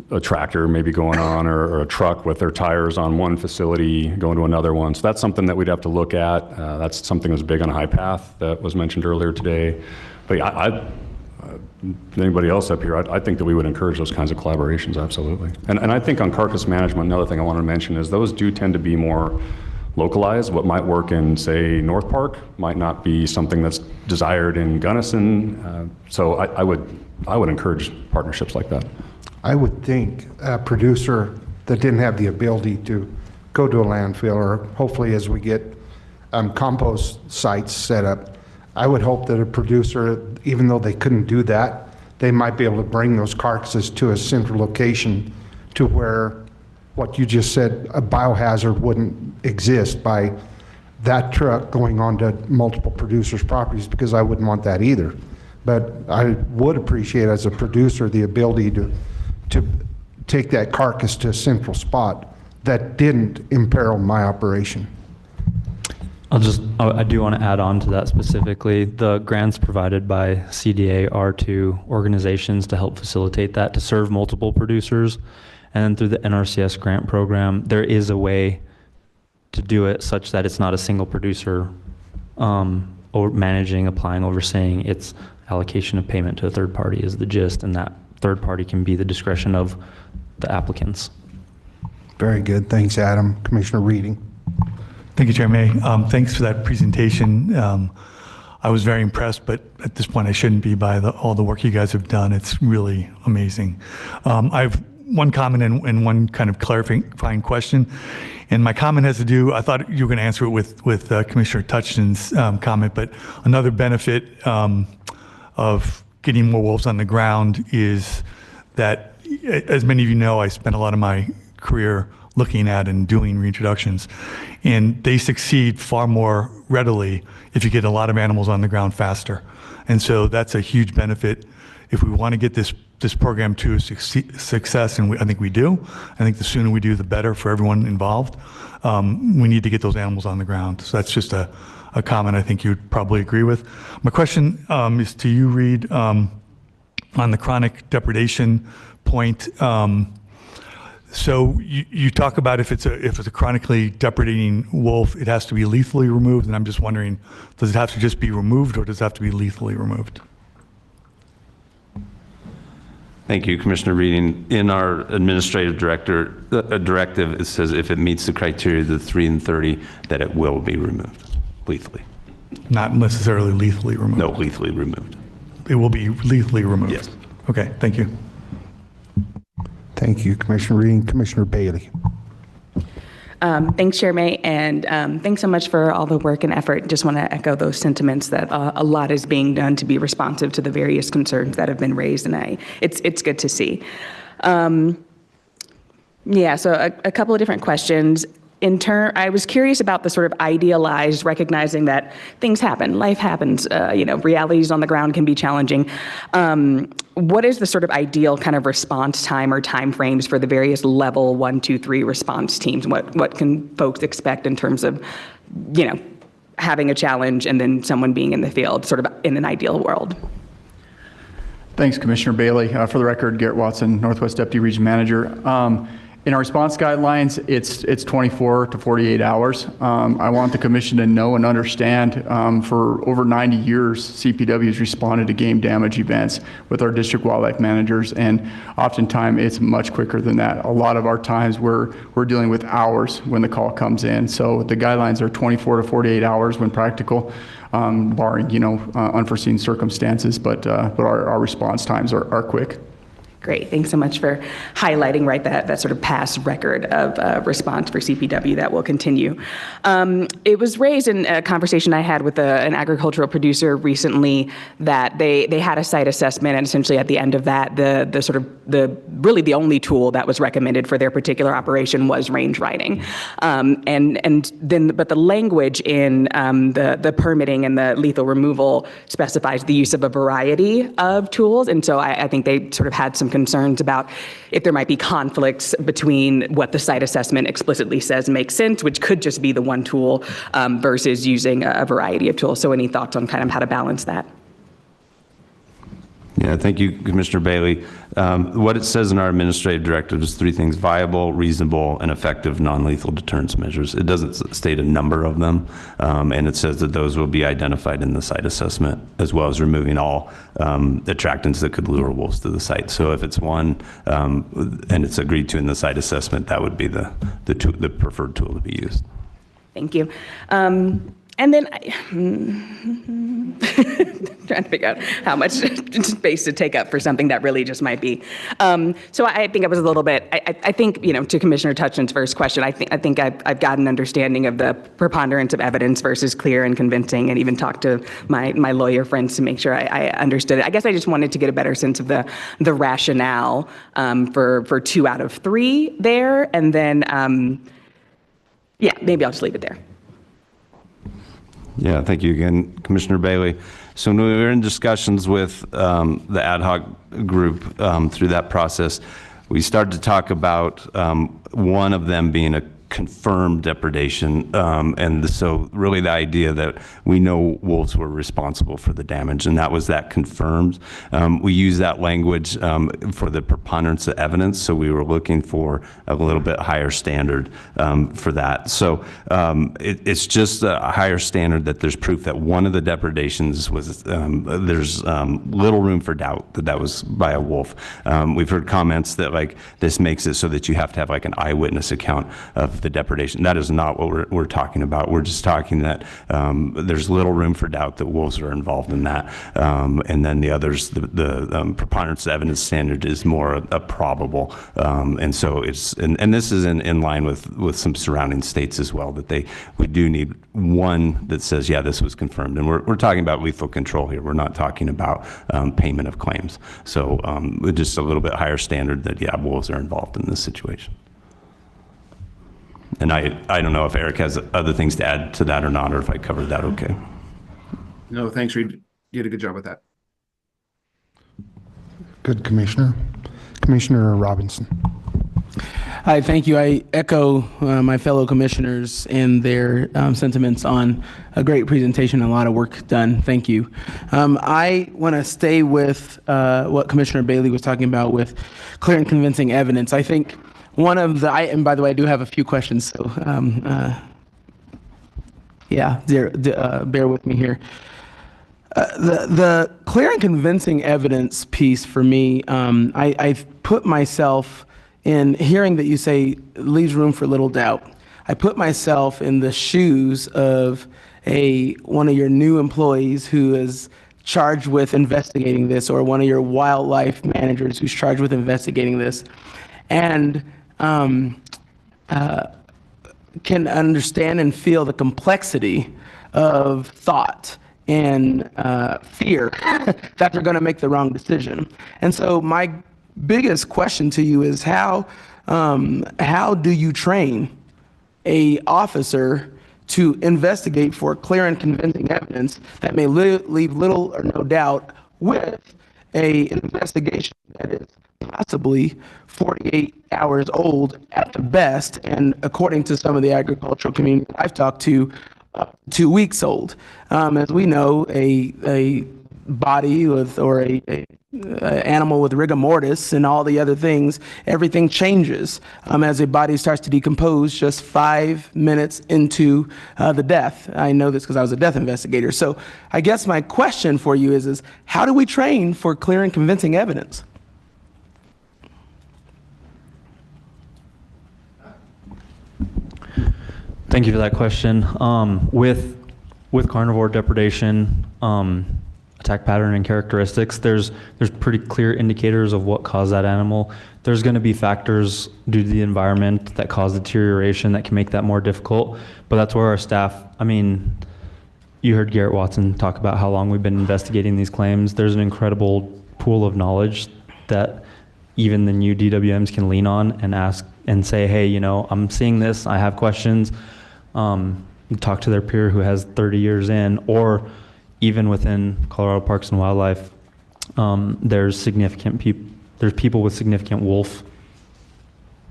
a tractor maybe going on or a truck with their tires on one facility going to another one. So that's something that we'd have to look at. That's something that's big on High Path that was mentioned earlier today. But yeah, anybody else up here, I think that we would encourage those kinds of collaborations, absolutely. And I think on carcass management, another thing I want to mention is those do tend to be more localized. What might work in, say, North Park might not be something that's desired in Gunnison. So I would encourage partnerships like that. I would think a producer that didn't have the ability to go to a landfill, or hopefully as we get compost sites set up, I would hope that a producer, even though they couldn't do that, they might be able to bring those carcasses to a central location to where what you just said, a biohazard wouldn't exist by that truck going onto multiple producers' properties, because I wouldn't want that either. But I would appreciate, as a producer, the ability to take that carcass to a central spot that didn't imperil my operation. I do want to add on to that specifically. The grants provided by CDA are to organizations to help facilitate that, to serve multiple producers. And then through the NRCS grant program, there is a way to do it such that it's not a single producer or managing, applying, overseeing. It's allocation of payment to a third party is the gist, and that third party can be the discretion of the applicants. Very good. Thanks, Adam. Commissioner Reading. Thank you, Chair May. Thanks for that presentation. I was very impressed, but at this point I shouldn't be by all the work you guys have done. It's really amazing. I have one comment and one kind of clarifying question. And my comment has to do, I thought you were going to answer it with Commissioner Touchton's comment, but another benefit of getting more wolves on the ground is that, as many of you know, I spent a lot of my career looking at and doing reintroductions, and they succeed far more readily if you get a lot of animals on the ground faster. And so that's a huge benefit. If we want to get this program to a success, and I think we do, I think the sooner we do, the better for everyone involved. We need to get those animals on the ground. So that's just a comment I think you'd probably agree with. My question is to you, Reed, on the chronic depredation point. So you talk about if it's a chronically depredating wolf, it has to be lethally removed, and I'm just wondering, does it have to just be removed, or does it have to be lethally removed? Thank you, Commissioner Reading. In our administrative directive, it says if it meets the criteria of the 3 and 30, that it will be removed lethally. Not necessarily lethally removed? No, lethally removed. It will be lethally removed? Yes. Okay, thank you. Thank you, Commissioner Reading. Commissioner Bailey. Thanks, Chair May, and thanks so much for all the work and effort. Just want to echo those sentiments that a lot is being done to be responsive to the various concerns that have been raised, and it's good to see. Yeah, so a couple of different questions. I was curious about the sort of idealized, recognizing that things happen, life happens, realities on the ground can be challenging. What is the sort of ideal kind of response time or timeframes for the various level 1, 2, 3 response teams? What can folks expect in terms of, having a challenge and then someone being in the field, sort of in an ideal world? Thanks, Commissioner Bailey. For the record, Garrett Watson, Northwest Deputy Region Manager. In our response guidelines, it's 24 to 48 hours. I want the commission to know and understand for over 90 years, CPW has responded to game damage events with our district wildlife managers, and oftentimes it's much quicker than that. A lot of our times we're dealing with hours when the call comes in. So the guidelines are 24 to 48 hours when practical, barring unforeseen circumstances, but our response times are quick. Great. Thanks so much for highlighting that sort of past record of response for CPW that will continue. It was raised in a conversation I had with an agricultural producer recently that they had a site assessment, and essentially at the end of that, really the only tool that was recommended for their particular operation was range riding. But the language in the permitting and the lethal removal specifies the use of a variety of tools, and so I think they sort of had some concerns about if there might be conflicts between what the site assessment explicitly says makes sense, which could just be the one tool, versus using a variety of tools. So any thoughts on kind of how to balance that? Yeah, thank you, Commissioner Bailey. What it says in our administrative directive is 3 things: viable, reasonable, and effective non-lethal deterrence measures. It doesn't state a number of them, and it says that those will be identified in the site assessment, as well as removing all attractants that could lure wolves to the site. So if it's one and it's agreed to in the site assessment, that would be the preferred tool to be used. Thank you. And then trying to figure out how much space to take up for something that really just might be. So I think I was a little bit, I think, to Commissioner Touchin's first question, I think I've got an understanding of the preponderance of evidence versus clear and convincing, and even talked to my lawyer friends to make sure I understood it. I guess I just wanted to get a better sense of the rationale for 2 out of 3 there. And then, maybe I'll just leave it there. Yeah, thank you again, Commissioner Bailey. So when we were in discussions with the ad hoc group through that process, we started to talk about one of them being a confirmed depredation, and so really the idea that we know wolves were responsible for the damage, and that was that confirmed. We use that language for the preponderance of evidence, so we were looking for a little bit higher standard for that. So it's just a higher standard that there's proof that one of the depredations was, there's little room for doubt that that was by a wolf. We've heard comments that this makes it so that you have to have an eyewitness account of the depredation. That is not what we're talking about. We're just talking that there's little room for doubt that wolves are involved in that. And then the others, the preponderance of evidence standard is more a probable. And so and this is in line with some surrounding states as well, that we do need one that says, yeah, this was confirmed. And we're talking about lethal control here. We're not talking about payment of claims. So just a little bit higher standard that, yeah, wolves are involved in this situation. And I don't know if Eric has other things to add to that or not, or if I covered that okay. No, thanks, Reed. You did a good job with that. Good, Commissioner. Commissioner Robinson. Hi, thank you. I echo my fellow commissioners in their sentiments on a great presentation and a lot of work done. Thank you. I want to stay with what Commissioner Bailey was talking about with clear and convincing evidence. I think one of the, and by the way, I do have a few questions, so bear with me here. The clear and convincing evidence piece for me, I've put myself in hearing that you say leaves room for little doubt. I put myself in the shoes of one of your new employees who is charged with investigating this, or one of your wildlife managers who's charged with investigating this, and can understand and feel the complexity of thought and fear that they're going to make the wrong decision. And so my biggest question to you is how do you train a officer to investigate for clear and convincing evidence that may leave little or no doubt with a investigation that is possibly 48 hours old at the best, and according to some of the agricultural community I've talked to, 2 weeks old. As we know, a body with, or a animal with rigor mortis and all the other things, everything changes as a body starts to decompose just 5 minutes into the death. I know this because I was a death investigator. So I guess my question for you is how do we train for clear and convincing evidence? Thank you for that question. With carnivore depredation, attack pattern and characteristics, there's pretty clear indicators of what caused that animal. There's going to be factors due to the environment that cause deterioration that can make that more difficult, but that's where our staff, I mean, you heard Garrett Watson talk about how long we've been investigating these claims. There's an incredible pool of knowledge that even the new DWMs can lean on and ask and say, hey, you know, I'm seeing this, I have questions. Talk to their peer who has 30 years in, or even within Colorado Parks and Wildlife, there's people with significant wolf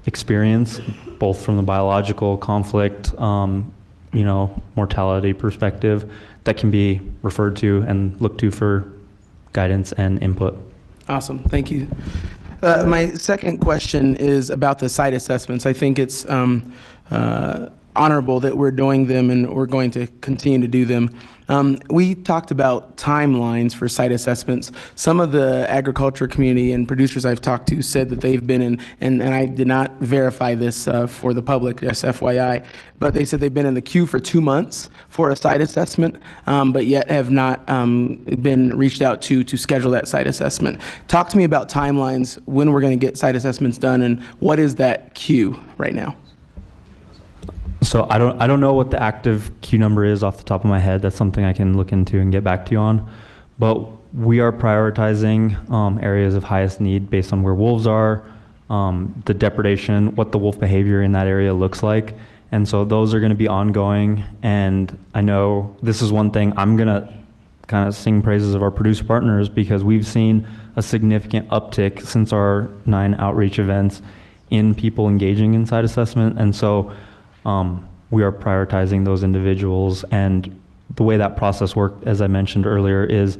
experience, both from the biological conflict, mortality perspective, that can be referred to and looked to for guidance and input. Awesome, thank you. My second question is about the site assessments. I think it's honorable that we're doing them and we're going to continue to do them. We talked about timelines for site assessments. Some of the agriculture community and producers I've talked to said that they've been in, and I did not verify this for the public, just FYI, but they said they've been in the queue for 2 months for a site assessment, but yet have not been reached out to schedule that site assessment. Talk to me about timelines, when we're going to get site assessments done, and what is that queue right now? So I don't know what the active queue number is off the top of my head. That's something I can look into and get back to you on. But we are prioritizing areas of highest need based on where wolves are, the depredation, what the wolf behavior in that area looks like. And so those are going to be ongoing. And I know this is one thing I'm going to kind of sing praises of our producer partners, because we've seen a significant uptick since our 9 outreach events in people engaging in site assessment. And so we are prioritizing those individuals, and the way that process worked, as I mentioned earlier, is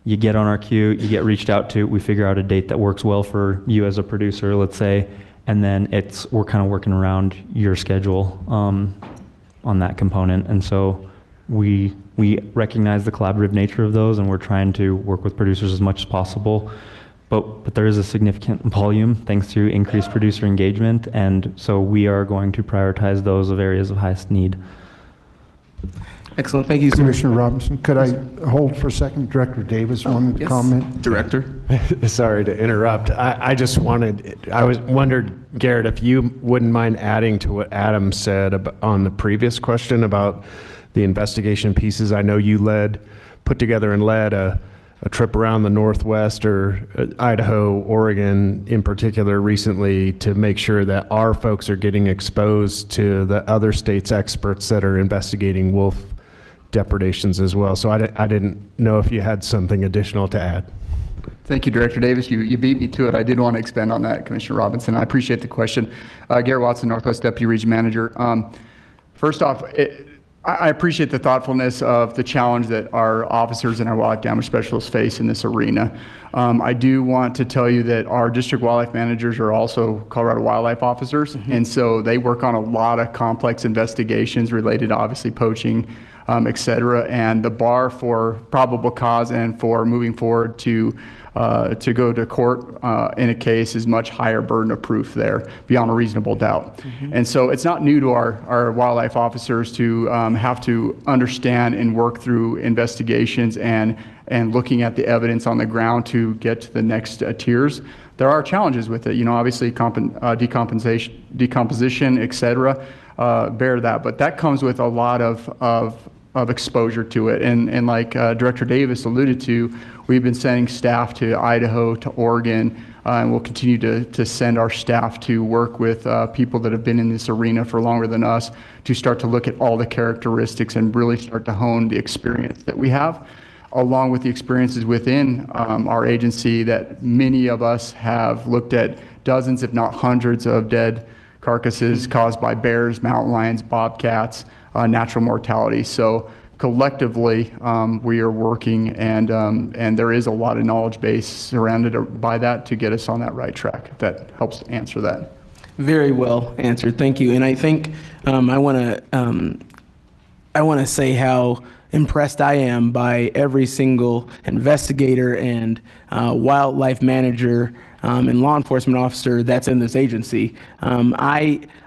you get on our queue, you get reached out to, we figure out a date that works well for you as a producer, let's say, and then we're kind of working around your schedule on that component. And so we recognize the collaborative nature of those, and we're trying to work with producers as much as possible. But there is a significant volume thanks to increased producer engagement, and so we are going to prioritize those of areas of highest need. Excellent, thank you, sir. Commissioner Robinson, could I hold for a second? Director Davis wanted to comment. Director. Sorry to interrupt. I wondered, Garrett, if you wouldn't mind adding to what Adam said on the previous question about the investigation pieces. I know you put together and led a trip around the Northwest, or Idaho, Oregon in particular recently, to make sure that our folks are getting exposed to the other states' experts that are investigating wolf depredations as well. So I didn't know if you had something additional to add. Thank you, Director Davis. You beat me to it. I did want to expand on that, Commissioner Robinson. I appreciate the question. Garrett Watson, Northwest Deputy Region Manager. First off, I appreciate the thoughtfulness of the challenge that our officers and our wildlife damage specialists face in this arena. I do want to tell you that our district wildlife managers are also Colorado wildlife officers, and so they work on a lot of complex investigations related to obviously poaching, et cetera, and the bar for probable cause and for moving forward to go to court in a case is much higher burden of proof there, beyond a reasonable doubt. And so it's not new to our wildlife officers to have to understand and work through investigations and looking at the evidence on the ground to get to the next tiers. There are challenges with it, obviously decomposition, et cetera, bear that, but that comes with a lot of of exposure to it. And like Director Davis alluded to, we've been sending staff to Idaho, to Oregon, and we'll continue to send our staff to work with people that have been in this arena for longer than us to start to look at all the characteristics and really start to hone the experience that we have, along with the experiences within our agency that many of us have looked at dozens, if not hundreds, of dead carcasses caused by bears, mountain lions, bobcats, natural mortality. So collectively, we are working, and there is a lot of knowledge base surrounded by that to get us on that right track. If that helps answer that. Very well answered. Thank you. And I think I want to say how impressed I am by every single investigator and wildlife manager and law enforcement officer that's in this agency.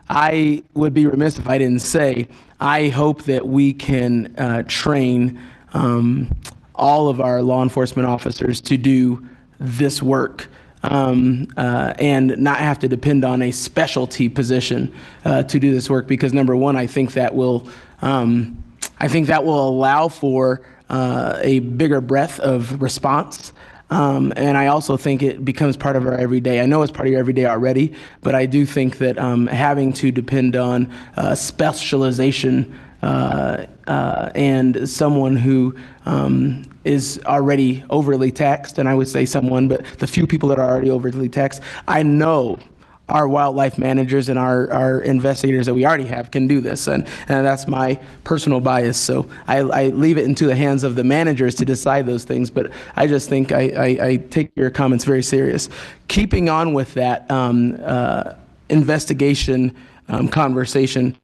I would be remiss if I didn't say I hope that we can train all of our law enforcement officers to do this work and not have to depend on a specialty position to do this work. Because number one, I think that will allow for a bigger breadth of response. And I also think it becomes part of our everyday. I know it's part of your everyday already, but I do think that having to depend on specialization and someone who is already overly taxed, and I would say someone, but the few people that are already overly taxed, I know our wildlife managers and our investigators that we already have can do this. And that's my personal bias. So I leave it into the hands of the managers to decide those things. But I just think I take your comments very serious. Keeping on with that investigation conversation,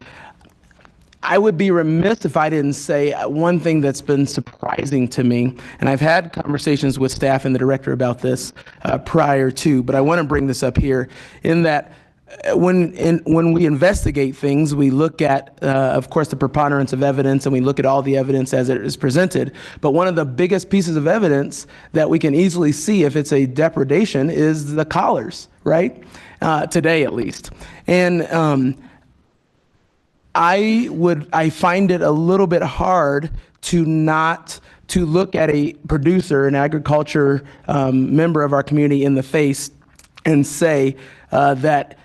I would be remiss if I didn't say one thing that's been surprising to me, and I've had conversations with staff and the director about this prior to, but I want to bring this up here, in that when we investigate things, we look at, of course, the preponderance of evidence, and we look at all the evidence as it is presented. But one of the biggest pieces of evidence that we can easily see if it's a depredation is the collars, right? Today, at least. And I find it a little bit hard to look at a producer, an agriculture member of our community in the face and say that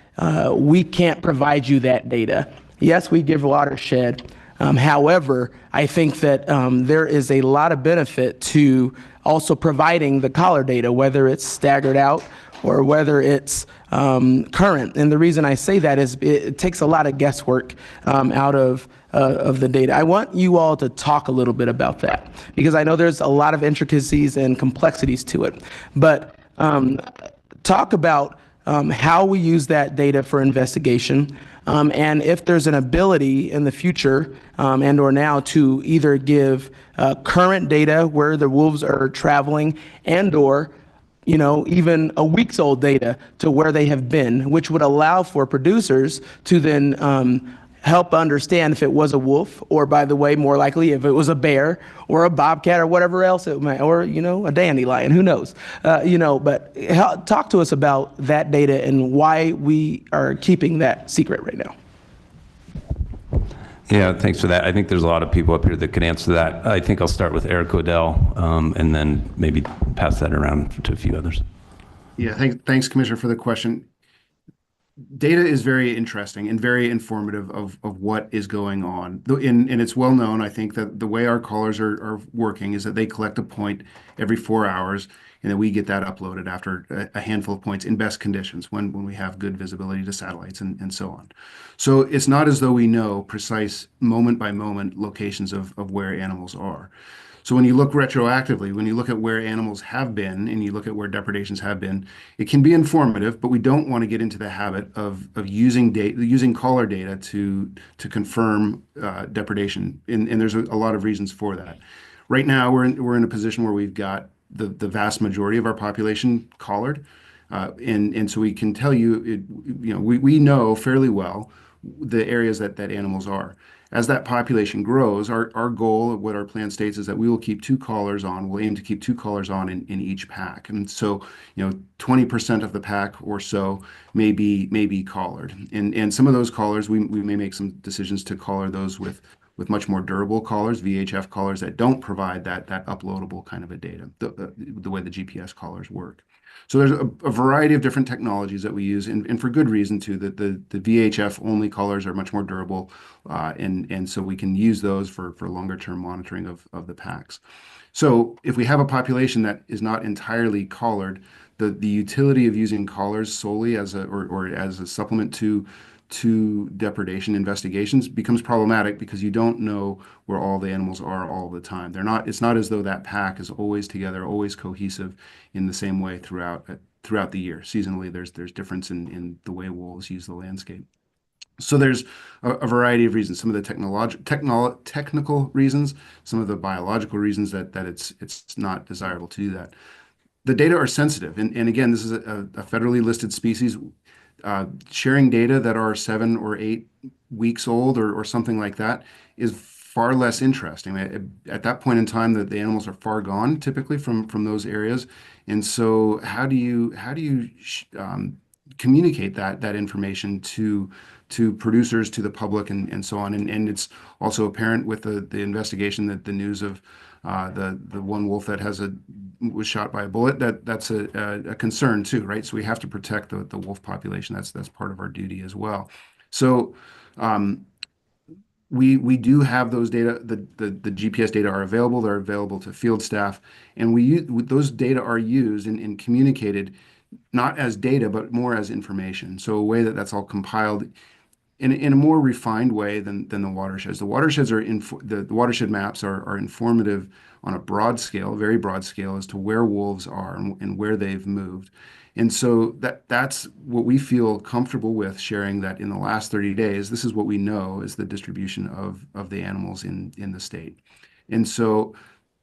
we can't provide you that data. Yes, we give watershed. However, I think that there is a lot of benefit to also providing the collar data, whether it's staggered out or whether it's current. And the reason I say that is it takes a lot of guesswork out of the data. I want you all to talk a little bit about that, because I know there's a lot of intricacies and complexities to it. But talk about how we use that data for investigation, and if there's an ability in the future and or now to either give current data where the wolves are traveling and or even a week's old data to where they have been, which would allow for producers to then help understand if it was a wolf, or, by the way, more likely if it was a bear or a bobcat or whatever else it might, or a dandelion, who knows, but talk to us about that data and why we are keeping that secret right now. Yeah, thanks for that. I think there's a lot of people up here that could answer that. I think I'll start with Eric Odell, and then maybe pass that around to a few others. Yeah, thanks, Commissioner, for the question. Data is very interesting and very informative of what is going on. And it's well known, I think, that the way our callers are working is that they collect a point every 4 hours, and then we get that uploaded after a handful of points in best conditions when we have good visibility to satellites and so on. So it's not as though we know precise moment by moment locations of where animals are. So when you look retroactively, when you look at where animals have been and you look at where depredations have been, it can be informative, but we don't want to get into the habit of using caller data to confirm depredation. And there's a lot of reasons for that. Right now, we're in a position where we've got the vast majority of our population collared, and so we can tell you, we know fairly well the areas that animals are. As that population grows, our goal of what our plan states is that we will keep 2 collars on. We'll aim to keep 2 collars on in each pack. And so, 20% of the pack or so may be collared. And some of those collars, we may make some decisions to collar those with with much more durable collars, VHF collars that don't provide that uploadable kind of a data, the way the GPS collars work. So there's a variety of different technologies that we use, and for good reason too. That the VHF only collars are much more durable, and so we can use those for longer term monitoring of the packs. So if we have a population that is not entirely collared, the utility of using collars solely as a supplement to depredation investigations becomes problematic, because you don't know where all the animals are all the time. It's not as though that pack is always together, always cohesive in the same way throughout the year. Seasonally, there's difference in the way wolves use the landscape. So there's a variety of reasons. Some of the technical reasons, some of the biological reasons that it's not desirable to do that. The data are sensitive, and again, this is a federally listed species. Sharing data that are 7 or 8 weeks old or something like that is far less interesting. At that point in time, the animals are far gone, typically from those areas, and so how do you communicate that information to producers, to the public, and so on? And it's also apparent with the investigation that the news of the one wolf that was shot by a bullet, that's a concern too, right? So we have to protect the wolf population. That's part of our duty as well. So we do have those data. The GPS data are available. They're available to field staff, and those data are used and communicated not as data, but more as information. So a way that's all compiled in a more refined way than the watersheds. The watersheds the watershed maps are informative on a broad scale, very broad scale, as to where wolves are and where they've moved. And so that's what we feel comfortable with sharing, that in the last 30 days, this is what we know is the distribution of the animals in the state. And so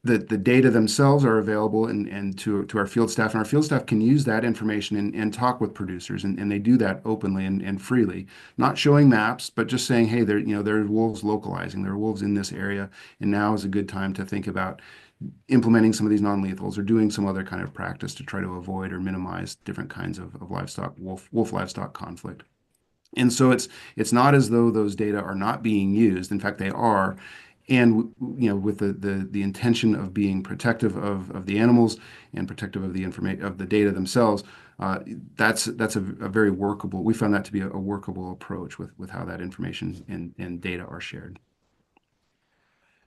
the data themselves are available and to our field staff, and our field staff can use that information and talk with producers, and they do that openly and freely, not showing maps, but just saying, hey, there are wolves localizing, there are wolves in this area, and now is a good time to think about implementing some of these non-lethals or doing some other kind of practice to try to avoid or minimize different kinds of livestock, wolf livestock conflict. And so it's not as though those data are not being used. In fact, they are. And with the intention of being protective of the animals and protective of the information of the data themselves, that's a very workable. We found that to be a workable approach with how that information and data are shared.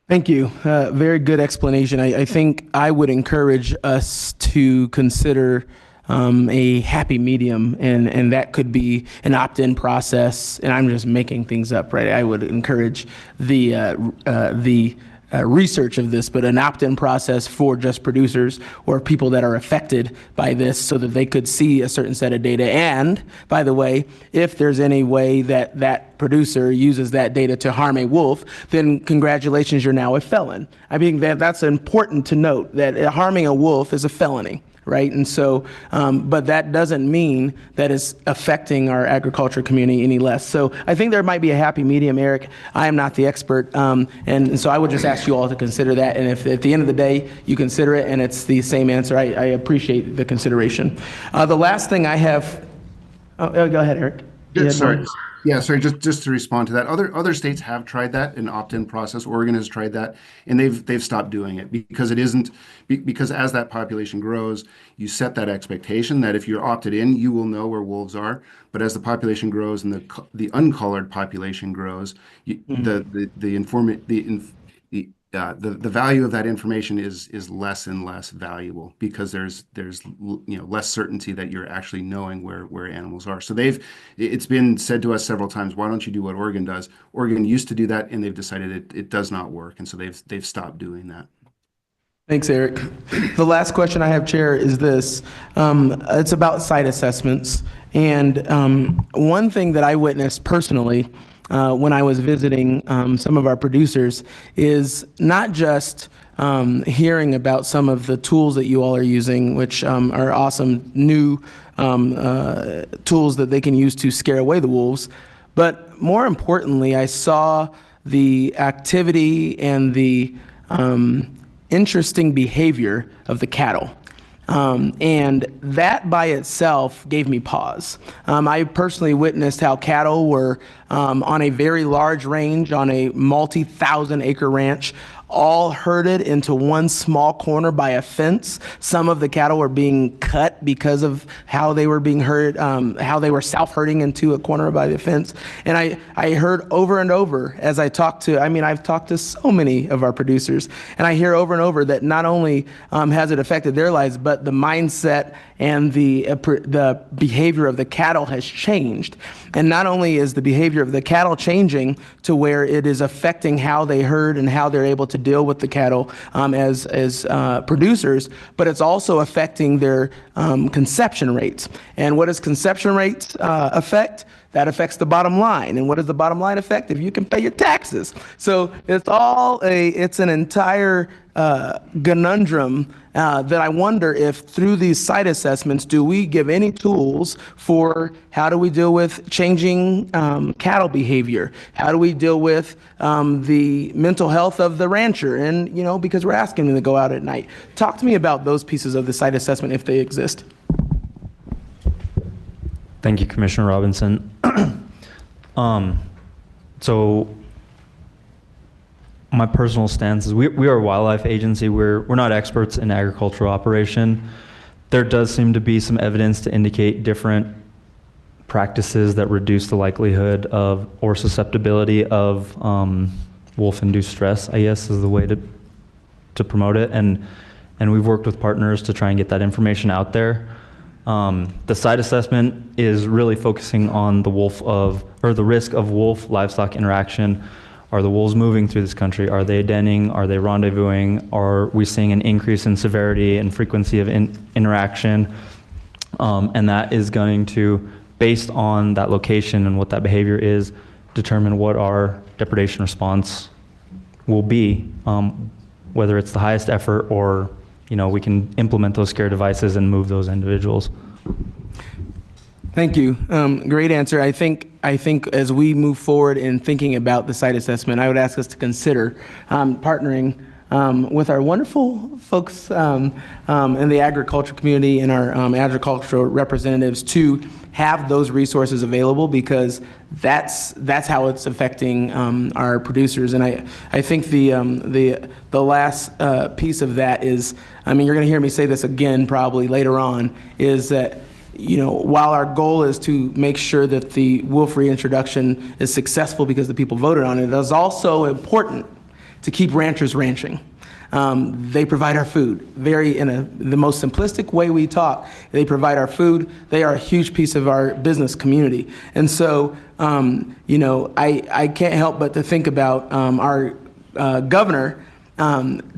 Thank you. Very good explanation. I think I would encourage us to consider a happy medium, and that could be an opt-in process. And I'm just making things up, right? I would encourage the research of this, but an opt-in process for just producers or people that are affected by this, so that they could see a certain set of data. And by the way, if there's any way that producer uses that data to harm a wolf, then congratulations, you're now a felon. I think that's important to note, that harming a wolf is a felony. Right. And so, but that doesn't mean that it's affecting our agriculture community any less. So I think there might be a happy medium, Eric. I am not the expert. And so I would just ask you all to consider that. And if at the end of the day you consider it and it's the same answer, I appreciate the consideration. The last thing I have, go ahead, Eric. Sorry. Yeah, sorry, just to respond to that. Other states have tried that, an opt-in process. Oregon has tried that, and they've stopped doing it because because as that population grows, you set that expectation that if you're opted in, you will know where wolves are. But as the population grows and the uncolored population grows, the value of that information is less and less valuable, because there's less certainty that you're actually knowing where animals are. So it's been said to us several times, why don't you do what Oregon does? Oregon used to do that, and they've decided it does not work, and so they've stopped doing that. Thanks, Eric. The last question I have, Chair, is this. It's about site assessments. And one thing that I witnessed personally when I was visiting some of our producers is not just hearing about some of the tools that you all are using, which are awesome new tools that they can use to scare away the wolves, but more importantly, I saw the activity and the interesting behavior of the cattle. And that by itself gave me pause. I personally witnessed how cattle were on a very large range, on a multi-thousand acre ranch, all herded into one small corner by a fence. Some of the cattle were being cut because of how they were being herded, how they were self-herding into a corner by the fence. And I heard over and over as I talked to, I've talked to so many of our producers, and I hear over and over that not only has it affected their lives, but the mindset and the behavior of the cattle has changed. And not only is the behavior of the cattle changing to where it is affecting how they herd and how they're able to deal with the cattle as producers, but it's also affecting their conception rates. And what does conception rates affect? That affects the bottom line. And what does the bottom line affect? If you can pay your taxes. So it's an entire conundrum that I wonder if through these site assessments, do we give any tools for how do we deal with changing cattle behavior? How do we deal with the mental health of the rancher? And, because we're asking them to go out at night. Talk to me about those pieces of the site assessment if they exist. Thank you, Commissioner Robinson. So my personal stance is we are a wildlife agency. We're not experts in agricultural operation. There does seem to be some evidence to indicate different practices that reduce the likelihood of or susceptibility of wolf-induced stress, I guess is the way to promote it. And we've worked with partners to try and get that information out there. The site assessment is really focusing on the risk of wolf-livestock interaction. Are the wolves moving through this country? Are they denning? Are they rendezvousing? Are we seeing an increase in severity and frequency of interaction? And that is going to, based on that location and what that behavior is, determine what our depredation response will be, whether it's the highest effort or we can implement those scare devices and move those individuals. Thank you. Great answer. I think as we move forward in thinking about the site assessment, I would ask us to consider partnering with our wonderful folks in the agriculture community and our agricultural representatives to have those resources available, because that's how it's affecting our producers. And I think the last piece of that is, you're going to hear me say this again probably later on, is that while our goal is to make sure that the wolf reintroduction is successful because the people voted on it, it is also important to keep ranchers ranching. They provide our food in the most simplistic way we talk. They provide our food. They are a huge piece of our business community. And so, I can't help but to think about our governor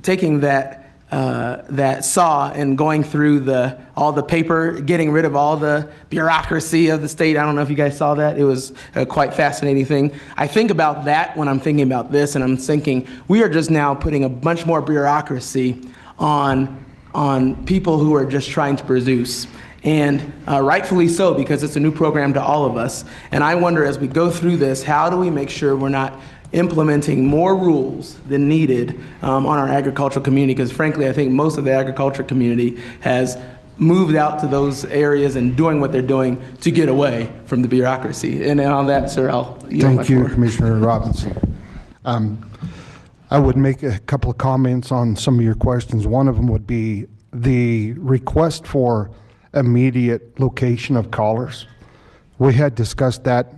taking that saw and going through all the paper, getting rid of all the bureaucracy of the state. I don't know if you guys saw that. It was a quite fascinating thing. I think about that when I'm thinking about this, and I'm thinking we are just now putting a bunch more bureaucracy on people who are just trying to produce. And rightfully so, because it's a new program to all of us. And I wonder, as we go through this, how do we make sure we're not implementing more rules than needed on our agricultural community? Because frankly, I think most of the agriculture community has moved out to those areas and doing what they're doing to get away from the bureaucracy. And on that, sir, I'll yield my Thank you, floor. Commissioner Robinson. I would make a couple of comments on some of your questions. One of them would be the request for immediate location of collars. We had discussed that.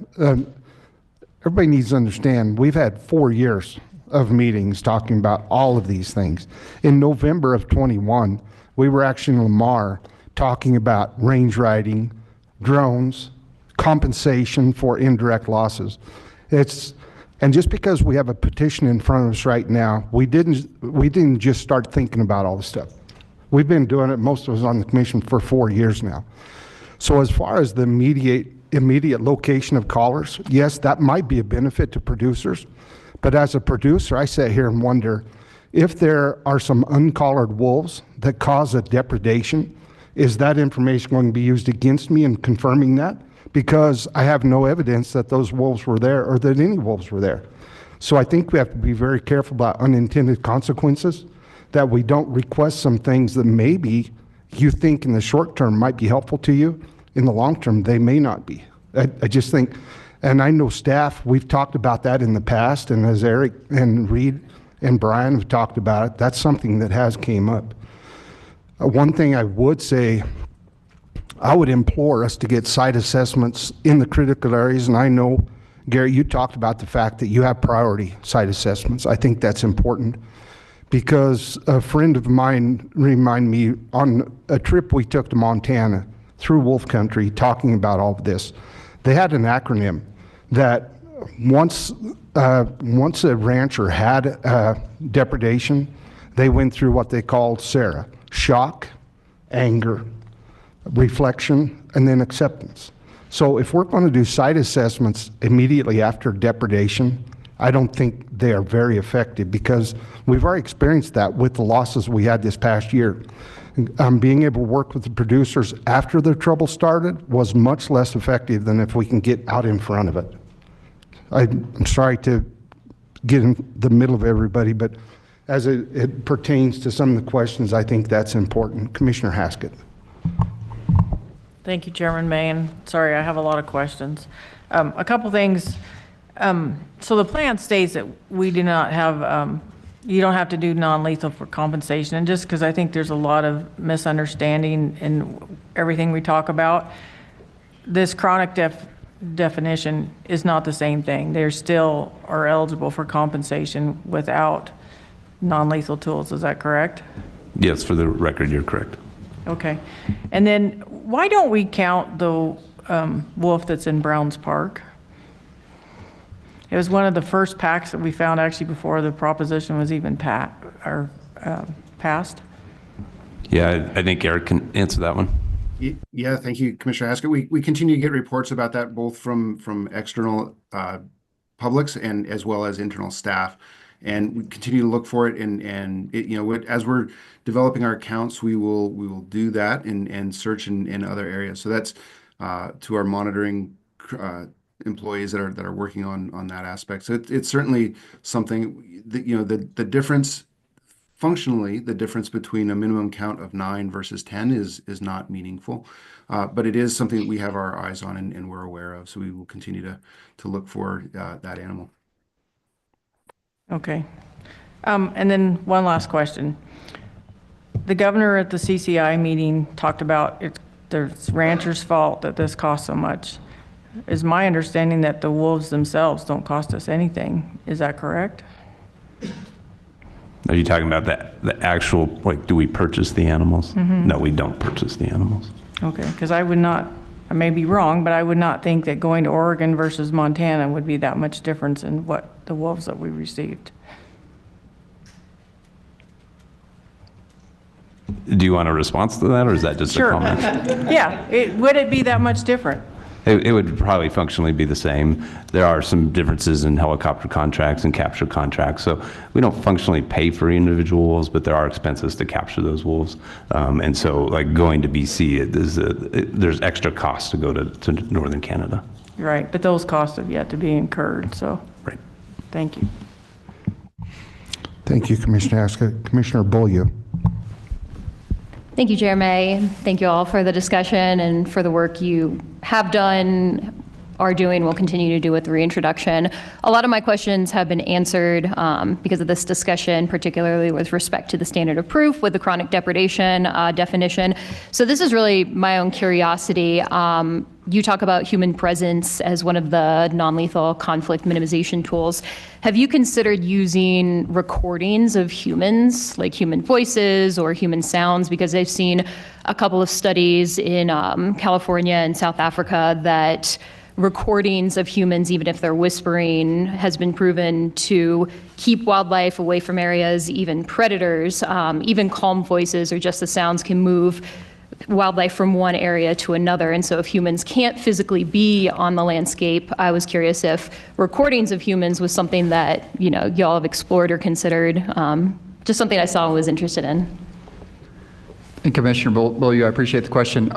Everybody needs to understand, we've had 4 years of meetings talking about all of these things. In November of 21, we were actually in Lamar talking about range riding, drones, compensation for indirect losses. And just because we have a petition in front of us right now, we didn't just start thinking about all this stuff. We've been doing it, most of us on the commission, for 4 years now. So as far as the immediate location of collars, yes, that might be a benefit to producers. But as a producer, I sit here and wonder, if there are some uncollared wolves that cause a depredation, is that information going to be used against me in confirming that? Because I have no evidence that those wolves were there or that any wolves were there. So I think we have to be very careful about unintended consequences, that we don't request some things that maybe you think in the short term might be helpful to you. In the long term, they may not be. I just think And I know staff, we've talked about that in the past, and as Eric and Reed and Brian have talked about it, that's something that has came up. One thing I would say, I would implore us to get site assessments in the critical areas, and I know, Gary, you talked about the fact that you have priority site assessments. I think that's important because a friend of mine reminded me on a trip we took to Montana through Wolf Country talking about all of this. They had an acronym that once a rancher had depredation, they went through what they called SARA: shock, anger, reflection, and then acceptance. So if we're going to do site assessments immediately after depredation, I don't think they are very effective because we've already experienced that with the losses we had this past year. Being able to work with the producers after the trouble started was much less effective than if we can get out in front of it. I'm sorry to get in the middle of everybody, but as it pertains to some of the questions, I think that's important. Commissioner Haskett. Thank you, Chairman May, and sorry, I have a lot of questions. A couple things. So the plan states that we do not have, you don't have to do non-lethal for compensation, and just because I think there's a lot of misunderstanding in everything we talk about, this chronic definition is not the same thing. They still are eligible for compensation without non-lethal tools. Is that correct? Yes, for the record, you're correct. Okay. And then why don't we count the wolf that's in Browns Park? It was one of the first packs that we found actually before the proposition was even passed. Yeah, I think Eric can answer that one. Yeah, thank you, Commissioner Haskett. We continue to get reports about that both from external publics and as well as internal staff. And we continue to look for it, and it, as we're developing our accounts, we will do that and search in other areas. So that's to our monitoring employees that are working on that aspect. So it's certainly something that the difference functionally, the difference between a minimum count of 9 versus 10 is not meaningful, but it is something that we have our eyes on and we're aware of. So we will continue to look for that animal. Okay. And then one last question. The governor at the CCI meeting talked about the ranchers' fault that this costs so much. Is my understanding that the wolves themselves don't cost us anything. Is that correct? Are you talking about the actual, like, do we purchase the animals? Mm-hmm. No, we don't purchase the animals. Okay, because I may be wrong, but I would not think that going to Oregon versus Montana would be that much difference in what the wolves that we received. Do you want a response to that, or is that just Sure. a comment? Yeah, would it be that much different? It would probably functionally be the same. There are some differences in helicopter contracts and capture contracts. So we don't functionally pay for individual wolves, but there are expenses to capture those wolves. And so, like, going to BC, there's extra costs to go to northern Canada. Right, but those costs have yet to be incurred, so. Right. Thank you. Thank you, Commissioner Haskett. Commissioner Beaulieu. Thank you, Chair May. Thank you all for the discussion and for the work you have done, are doing, will continue to do with the reintroduction. A lot of my questions have been answered because of this discussion, particularly with respect to the standard of proof with the chronic depredation definition. So this is really my own curiosity. You talk about human presence as one of the non-lethal conflict minimization tools. Have you considered using recordings of humans, like human voices or human sounds? Because I've seen a couple of studies in California and South Africa that recordings of humans, even if they're whispering, has been proven to keep wildlife away from areas, even predators. Even calm voices or just the sounds can move wildlife from one area to another. And so if humans can't physically be on the landscape, I was curious if recordings of humans was something that, y'all have explored or considered. Just something I saw and was interested in. And Commissioner Beaulieu, I appreciate the question.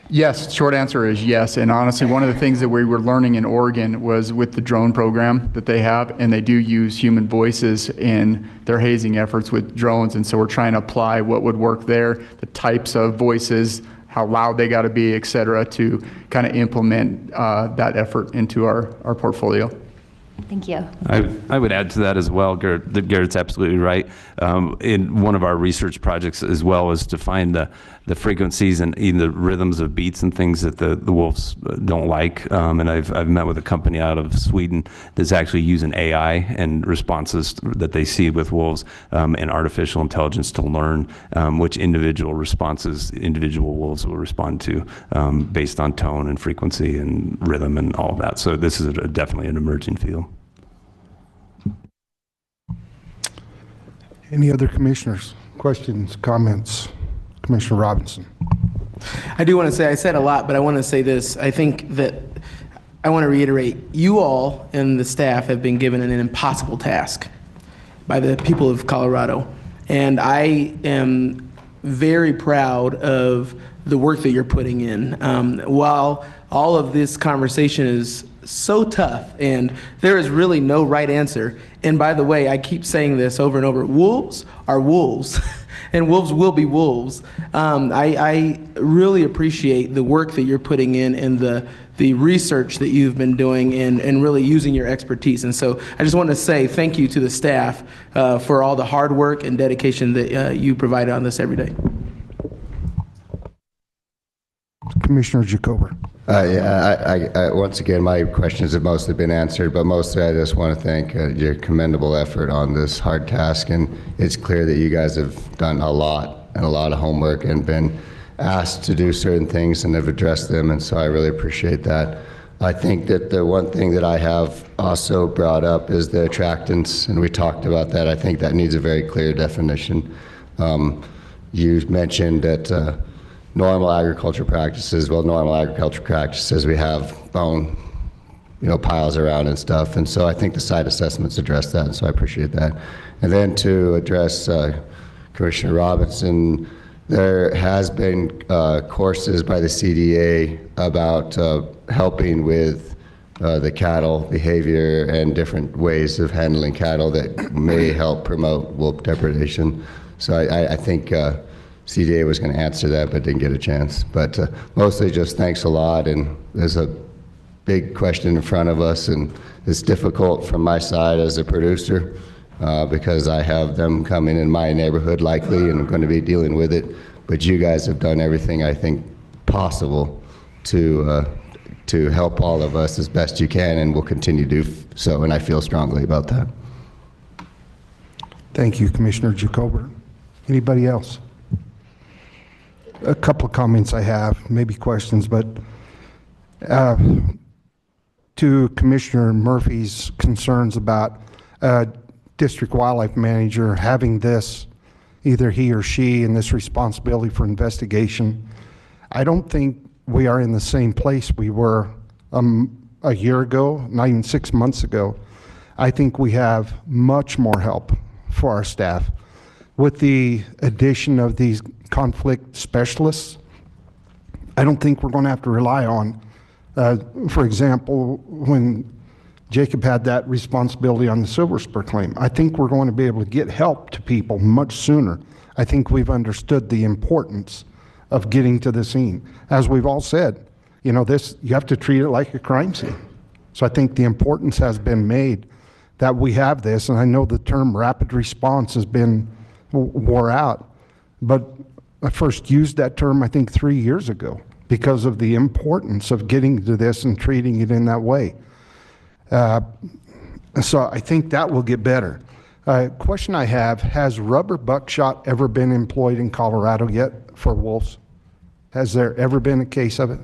Yes, short answer is yes. And honestly, one of the things that we were learning in Oregon was with the drone program that they have, and they do use human voices in their hazing efforts with drones. And so we're trying to apply what would work there, the types of voices, how loud they got to be, et cetera, to kind of implement that effort into our portfolio. Thank you. I would add to that as well, Garrett. Garrett's absolutely right. In one of our research projects as well is to find the frequencies and even the rhythms of beats and things that the wolves don't like. And I've met with a company out of Sweden that's actually using AI and responses that they see with wolves and artificial intelligence to learn which individual responses individual wolves will respond to based on tone and frequency and rhythm and all of that. So this is definitely an emerging field. Any other commissioners? Questions, comments? Commissioner Robinson. I do want to say, I said a lot, but I want to say this. I think that I want to reiterate, you all and the staff have been given an impossible task by the people of Colorado. And I am very proud of the work that you're putting in. While all of this conversation is so tough and there is really no right answer, and by the way, I keep saying this over and over, wolves are wolves. And wolves will be wolves. I really appreciate the work that you're putting in and the research that you've been doing and really using your expertise. And so I just want to say thank you to the staff for all the hard work and dedication that you provide on this every day. Commissioner Jacober. I once again, my questions have mostly been answered, but mostly I just want to thank your commendable effort on this hard task. And it's clear that you guys have done a lot and a lot of homework and been asked to do certain things and have addressed them. And so I really appreciate that. I think that the one thing that I have also brought up is the attractants, and we talked about that. I think that needs a very clear definition. You mentioned that normal agriculture practices, we have bone, piles around and stuff. And so I think the site assessments address that, and so I appreciate that. And then to address Commissioner Robinson, there has been courses by the CDA about helping with the cattle behavior and different ways of handling cattle that may help promote wolf depredation. So I think CDA was going to answer that, but didn't get a chance. But mostly just thanks a lot, and there's a big question in front of us, and it's difficult from my side as a producer because I have them coming in my neighborhood likely, and I'm going to be dealing with it. But you guys have done everything I think possible to help all of us as best you can, and will continue to do so, and I feel strongly about that. Thank you, Commissioner Jacober. Anybody else? A couple of comments I have, maybe questions, but to Commissioner Murphy's concerns about district wildlife manager having this, either he or she, in this responsibility for investigation. I don't think we are in the same place we were a year ago, not even 6 months ago. I think we have much more help for our staff. With the addition of these conflict specialists, I don't think we're going to have to rely on, for example, when Jacob had that responsibility on the silver spur claim, I think we're going to be able to get help to people much sooner. I think we've understood the importance of getting to the scene. As we've all said, this, you have to treat it like a crime scene. So I think the importance has been made that we have this, and I know the term rapid response has been wore out, but I first used that term, I think, 3 years ago because of the importance of getting to this and treating it in that way. So I think that will get better. Question I have, has rubber buckshot ever been employed in Colorado yet for wolves? Has there ever been a case of it?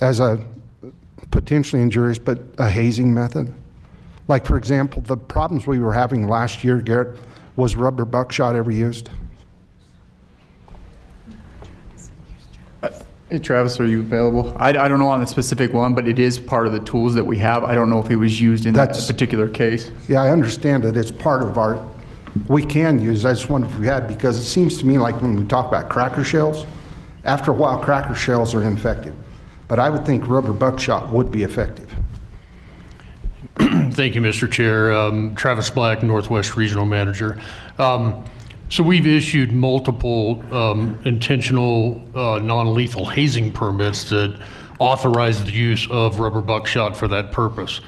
As a potentially injurious, but a hazing method? Like, for example, the problems we were having last year, Garrett, was rubber buckshot ever used? Hey, Travis, are you available? I don't know on the specific one, but it is part of the tools that we have. I don't know if it was used in that particular case. Yeah, I understand that it's part of our, we can use, I just wonder if we had, because it seems to me like when we talk about cracker shells, after a while cracker shells are ineffective. But I would think rubber buckshot would be effective. Thank you, Mr. Chair. Travis Black, Northwest Regional Manager. So we've issued multiple intentional non-lethal hazing permits that authorize the use of rubber buckshot for that purpose.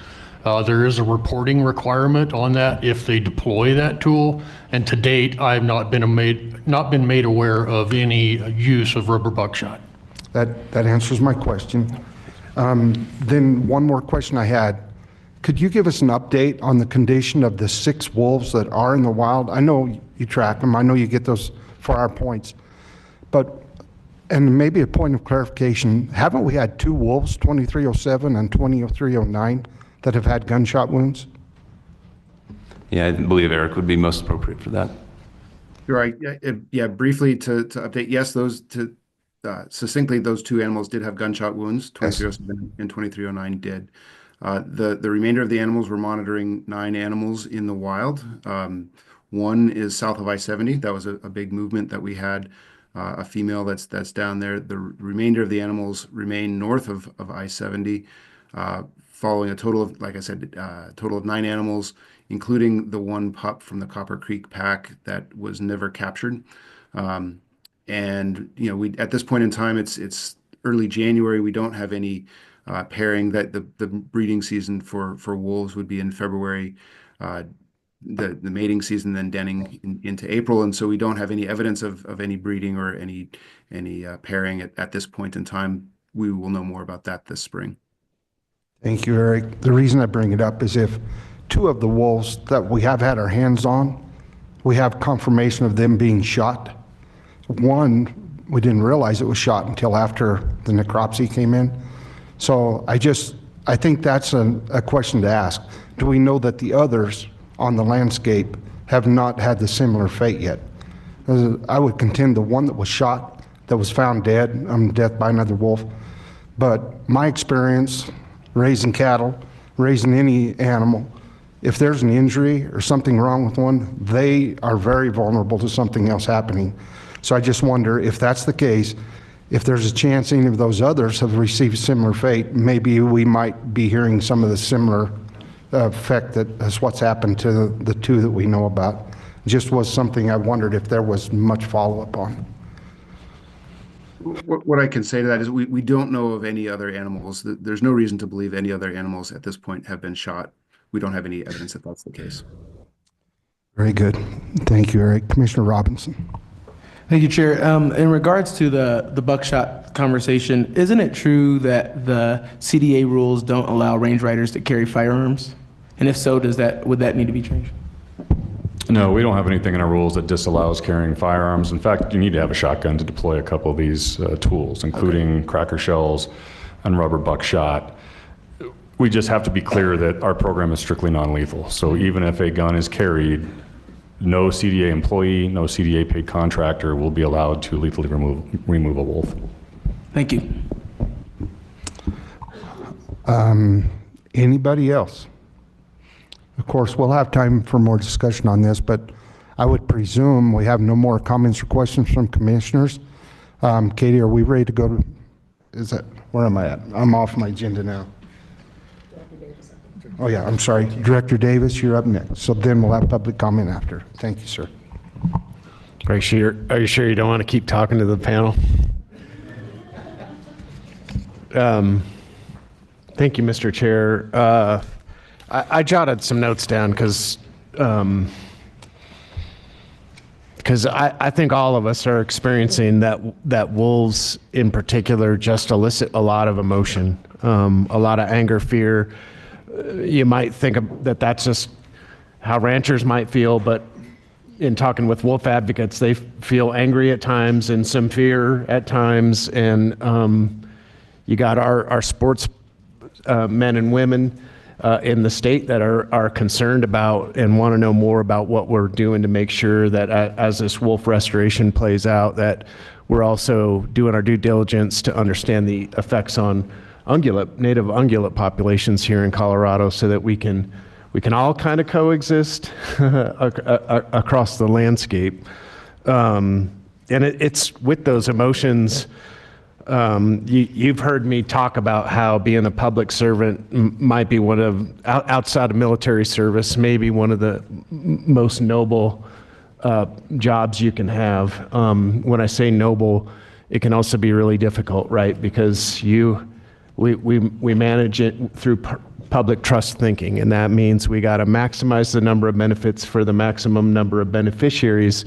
There is a reporting requirement on that if they deploy that tool, and to date, I have not been made aware of any use of rubber buckshot. That answers my question. Then one more question I had. Could you give us an update on the condition of the 6 wolves that are in the wild? I know you track them. I know you get those 4-hour points. But, and maybe a point of clarification, haven't we had 2 wolves, 2307 and 2309, that have had gunshot wounds? Yeah, I believe Eric would be most appropriate for that. You're right. Yeah, briefly to update, yes, succinctly, those 2 animals did have gunshot wounds. 2307 and 2309 did. The remainder of the animals, we're monitoring 9 animals in the wild. One is south of I-70. That was a big movement that we had, a female that's down there. The remainder of the animals remain north of I-70, following a total of, like I said, total of 9 animals, including the 1 pup from the Copper Creek pack that was never captured. And we at this point in time, it's early January. We don't have any pairing. That the breeding season for wolves would be in February. The mating season then denning into April, and so we don't have any evidence of any breeding or any pairing at this point in time. We will know more about that this spring. Thank you, Eric. The reason I bring it up is if 2 of the wolves that we have had our hands on, we have confirmation of them being shot. 1, we didn't realize it was shot until after the necropsy came in. So I think that's a question to ask. Do we know that the others on the landscape have not had the similar fate yet? I would contend the one that was shot, that was found dead, death by another wolf. But my experience raising cattle, raising any animal, if there's an injury or something wrong with one, they are very vulnerable to something else happening. So I just wonder if that's the case, if there's a chance any of those others have received similar fate, maybe we might be hearing some of the similar effect that is what's happened to the 2 that we know about. Just was something I wondered if there was much follow-up on. What I can say to that is we don't know of any other animals. There's no reason to believe any other animals at this point have been shot. We don't have any evidence that that's the case. Very good. Thank you, Eric. Commissioner Robinson. Thank you, Chair. In regards to the buckshot conversation, isn't it true that the CDA rules don't allow range riders to carry firearms? And if so, would that need to be changed? No, we don't have anything in our rules that disallows carrying firearms. In fact, you need to have a shotgun to deploy a couple of these tools, including cracker shells and rubber buckshot. We just have to be clear that our program is strictly non-lethal. So even if a gun is carried, no CDA employee, no CDA paid contractor will be allowed to lethally remove a wolf. Thank you. Anybody else? Of course, we'll have time for more discussion on this, but I would presume we have no more comments or questions from commissioners. Katie, are we ready to go to, where am I at? I'm off my agenda now. Oh yeah, I'm sorry. Director Davis, you're up next. So then we'll have public comment after. Thank you, sir. Are you sure you don't want to keep talking to the panel? Thank you, Mr. Chair. I jotted some notes down because I think all of us are experiencing that wolves in particular just elicit a lot of emotion, a lot of anger, fear. You might think that that's just how ranchers might feel, but in talking with wolf advocates, they feel angry at times and some fear at times. And you got our sports men and women in the state that are concerned about and want to know more about what we're doing to make sure that as this wolf restoration plays out, that we're also doing our due diligence to understand the effects on native ungulate populations here in Colorado, so that we can all kind of coexist across the landscape. And it's with those emotions. You've heard me talk about how being a public servant might be outside of military service, maybe one of the most noble jobs you can have. When I say noble, it can also be really difficult, right? Because we manage it through public trust thinking, and that means we got to maximize the number of benefits for the maximum number of beneficiaries.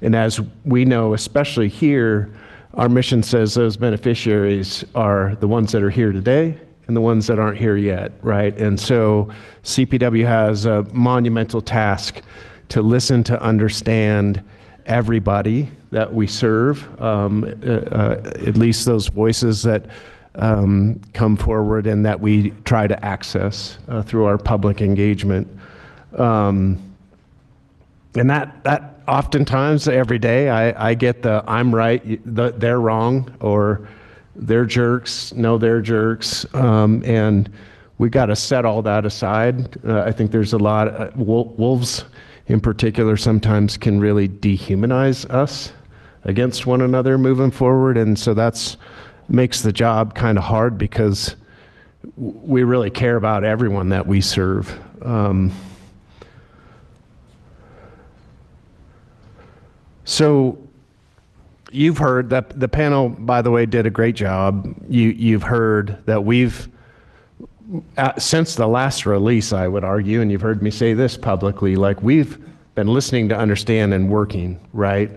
And as we know, especially here, our mission says those beneficiaries are the ones that are here today and the ones that aren't here yet, right? And so CPW has a monumental task to listen, to understand everybody that we serve, at least those voices that come forward and that we try to access through our public engagement. And that oftentimes every day I get the I'm right, they're wrong, or they're jerks, no, they're jerks. And we got to set all that aside. I think there's a lot, wolves in particular sometimes can really dehumanize us against one another moving forward. And so that's makes the job kind of hard because we really care about everyone that we serve. So you've heard that the panel, by the way, did a great job. You've heard that we've, since the last release, I would argue, and you've heard me say this publicly, like we've been listening to understand and working, right?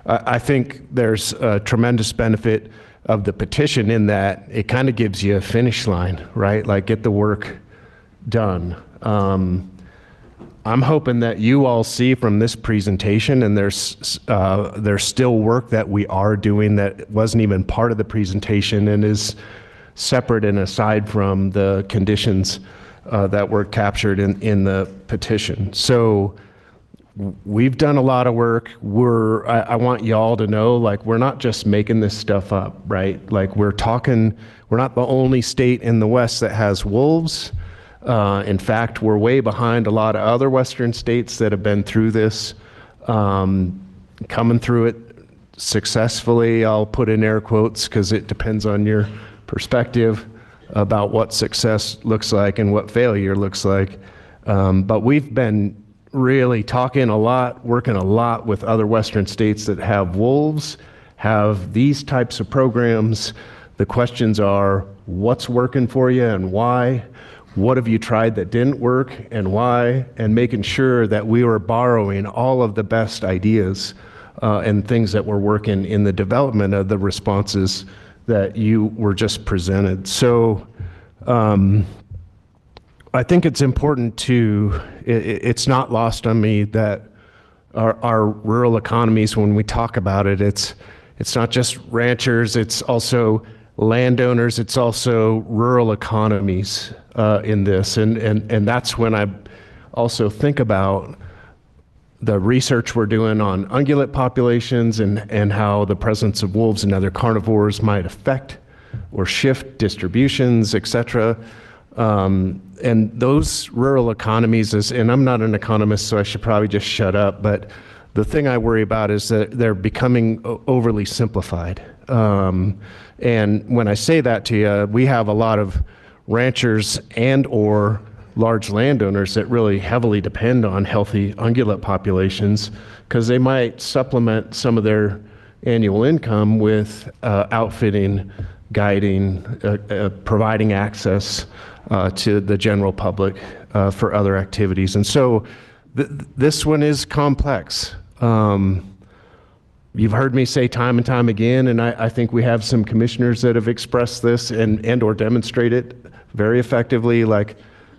I think there's a tremendous benefit of the petition in that it kind of gives you a finish line, right? Like get the work done. I'm hoping that you all see from this presentation, and there's still work that we are doing that wasn't even part of the presentation and is separate and aside from the conditions that were captured in the petition. So we've done a lot of work. I want y'all to know, like, we're not just making this stuff up, right? Like we're not the only state in the West that has wolves. In fact, we're way behind a lot of other Western states that have been through this, coming through it successfully. I'll put in air quotes because it depends on your perspective about what success looks like and what failure looks like. But we've been really talking a lot, working a lot with other Western states that have wolves, have these types of programs. The questions are, what's working for you and why? What have you tried that didn't work and why? And making sure that we were borrowing all of the best ideas and things that were working in the development of the responses that you were just presented. So I think it's important to, it's not lost on me that our rural economies, when we talk about it, it's not just ranchers, it's also landowners, it's also rural economies in this. And that's when I also think about the research we're doing on ungulate populations and how the presence of wolves and other carnivores might affect or shift distributions, et cetera. And those rural economies and I'm not an economist, so I should probably just shut up, but the thing I worry about is that they're becoming overly simplified. And when I say that to you, we have a lot of ranchers and or large landowners that really heavily depend on healthy ungulate populations because they might supplement some of their annual income with outfitting, guiding, providing access to the general public for other activities. And so this one is complex. You've heard me say time and time again, and I think we have some commissioners that have expressed this and or demonstrated very effectively, like